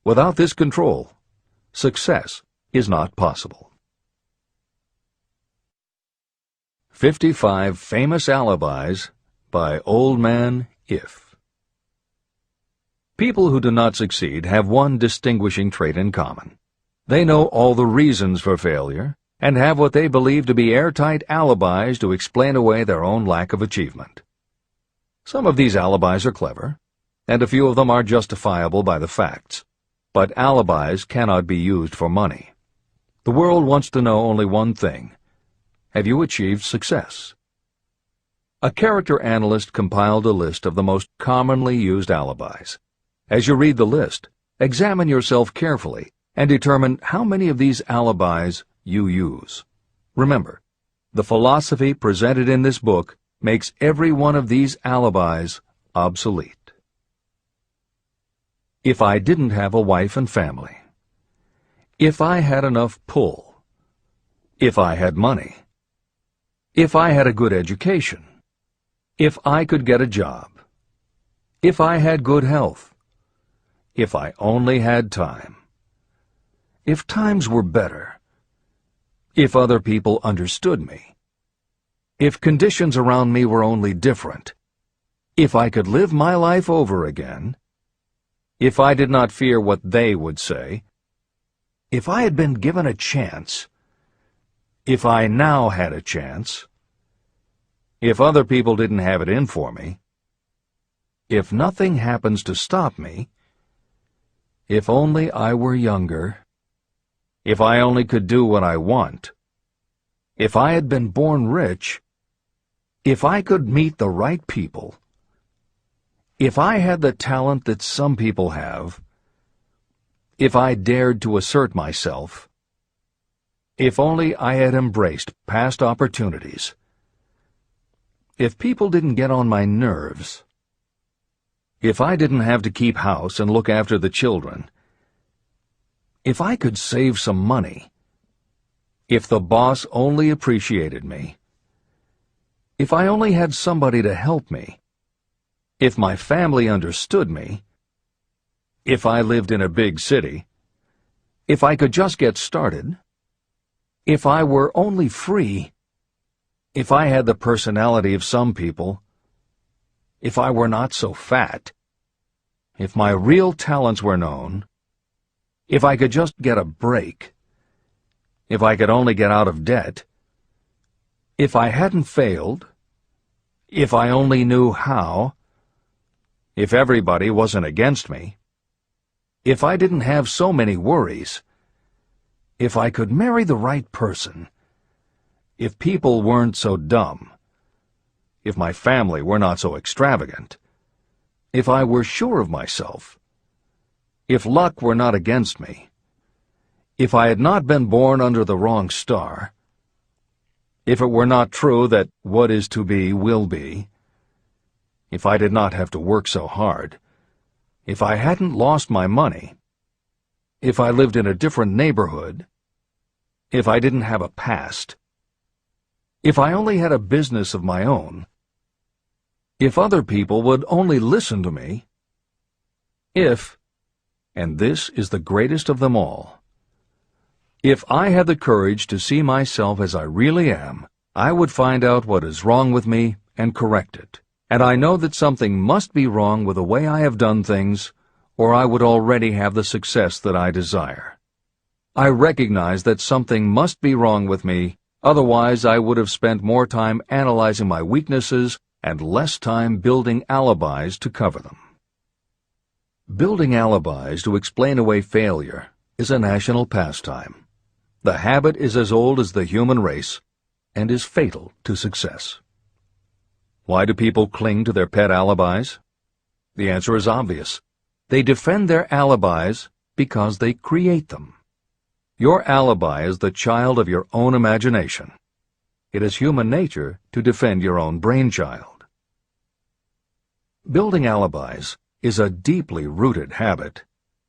Without this control, success is not possible. 55 Famous Alibis by Old Man If. People who do not succeed have one distinguishing trait in common. They know all the reasons for failure and have what they believe to be airtight alibis to explain away their own lack of achievement. Some of these alibis are clever, and a few of them are justifiable by the facts, but alibis cannot be used for money. The world wants to know only one thing: have you achieved success? A character analyst compiled a list of the most commonly used alibis. As you read the list, examine yourself carefully and determine how many of these alibis you use. Remember, the philosophy presented in this book makes every one of these alibis obsolete. If I didn't have a wife and family. If I had enough pull. If I had money. If I had a good education. If I could get a job. If I had good health. If I only had time. If times were better. If other people understood me. If conditions around me were only different. If I could live my life over again. If I did not fear what they would say. If I had been given a chance. If I now had a chance. If other people didn't have it in for me. If nothing happens to stop me. If only I were younger. If I only could do what I want. If I had been born rich. If I could meet the right people. If I had the talent that some people have. If I dared to assert myself. If only I had embraced past opportunities. If people didn't get on my nerves. If I didn't have to keep house and look after the children. If I could save some money. If the boss only appreciated me. If I only had somebody to help me. If my family understood me. If I lived in a big city. If I could just get started. If I were only free. If I had the personality of some people. If I were not so fat. If my real talents were known. If I could just get a break. if I could only get out of debt, if I hadn't failed, if I only knew how, if everybody wasn't against me, if I didn't have so many worries, if I could marry the right person, if people weren't so dumb, if my family were not so extravagant, if I were sure of myself, if luck were not against me, if I had not been born under the wrong star, if it were not true that what is to be will be, if I did not have to work so hard, if I hadn't lost my money, if I lived in a different neighborhood, if I didn't have a past, if I only had a business of my own, if other people would only listen to me, if, and this is the greatest of them all, if I had the courage to see myself as I really am, I would find out what is wrong with me and correct it. And I know that something must be wrong with the way I have done things, or I would already have the success that I desire. I recognize that something must be wrong with me, otherwise I would have spent more time analyzing my weaknesses and less time building alibis to cover them. Building alibis to explain away failure is a national pastime. The habit is as old as the human race and is fatal to success. Why do people cling to their pet alibis? The answer is obvious. They defend their alibis because they create them. Your alibi is the child of your own imagination. It is human nature to defend your own brainchild. Building alibis is a deeply rooted habit.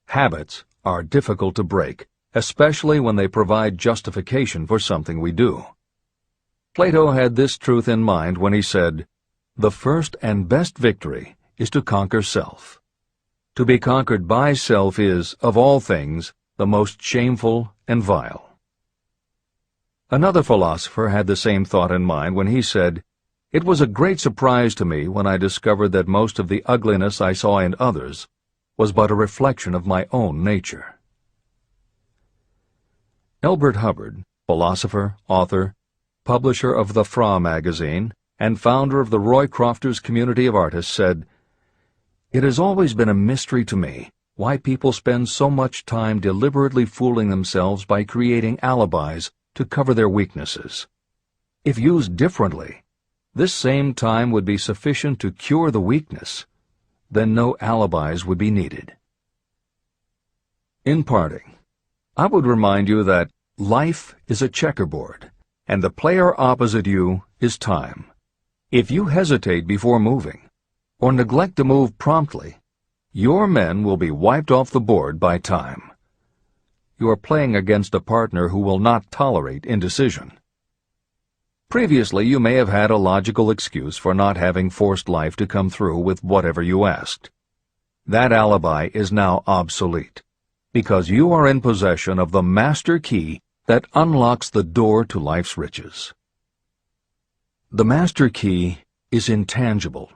Habits are difficult to break, especially when they provide justification for something we do. Plato had this truth in mind when he said, "The first and best victory is to conquer self. To be conquered by self is, of all things, the most shameful and vile." Another philosopher had the same thought in mind when he said, "It was a great surprise to me when I discovered that most of the ugliness I saw in others was but a reflection of my own nature." Elbert Hubbard, philosopher, author, publisher of the Fra magazine, and founder of the Roycrofters community of artists, said, "It has always been a mystery to me why people spend so much time deliberately fooling themselves by creating alibis to cover their weaknesses. If used differently, this same time would be sufficient to cure the weakness. Then no alibis would be needed." In parting, I would remind you that life is a checkerboard, and the player opposite you is time. If you hesitate before moving, or neglect to move promptly, your men will be wiped off the board by time. You are playing against a partner who will not tolerate indecision. Previously, you may have had a logical excuse for not having forced life to come through with whatever you asked. That alibi is now obsolete, because you are in possession of the master key that unlocks the door to life's riches. The master key is intangible,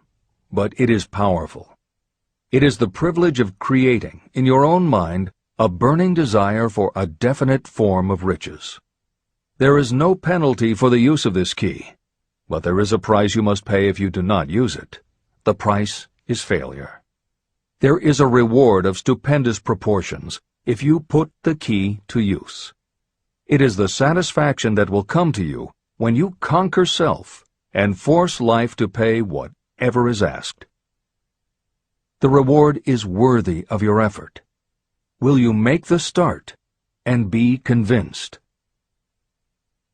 but it is powerful. It is the privilege of creating, in your own mind, a burning desire for a definite form of riches. There is no penalty for the use of this key, but there is a price you must pay if you do not use it. The price is failure. There is a reward of stupendous proportions if you put the key to use. It is the satisfaction that will come to you when you conquer self and force life to pay whatever is asked. The reward is worthy of your effort. Will you make the start and be convinced?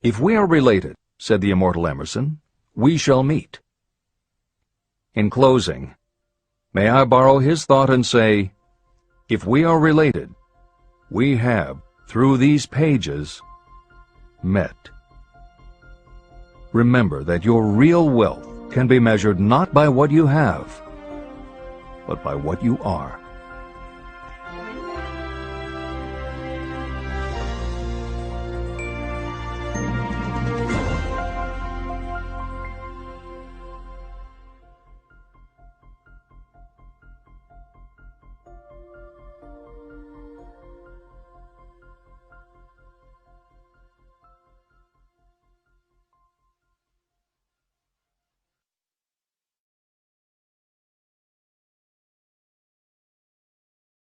"If we are related," said the immortal Emerson, "we shall meet." In closing, may I borrow his thought and say, if we are related, we have, through these pages, met. Remember that your real wealth can be measured not by what you have, but by what you are.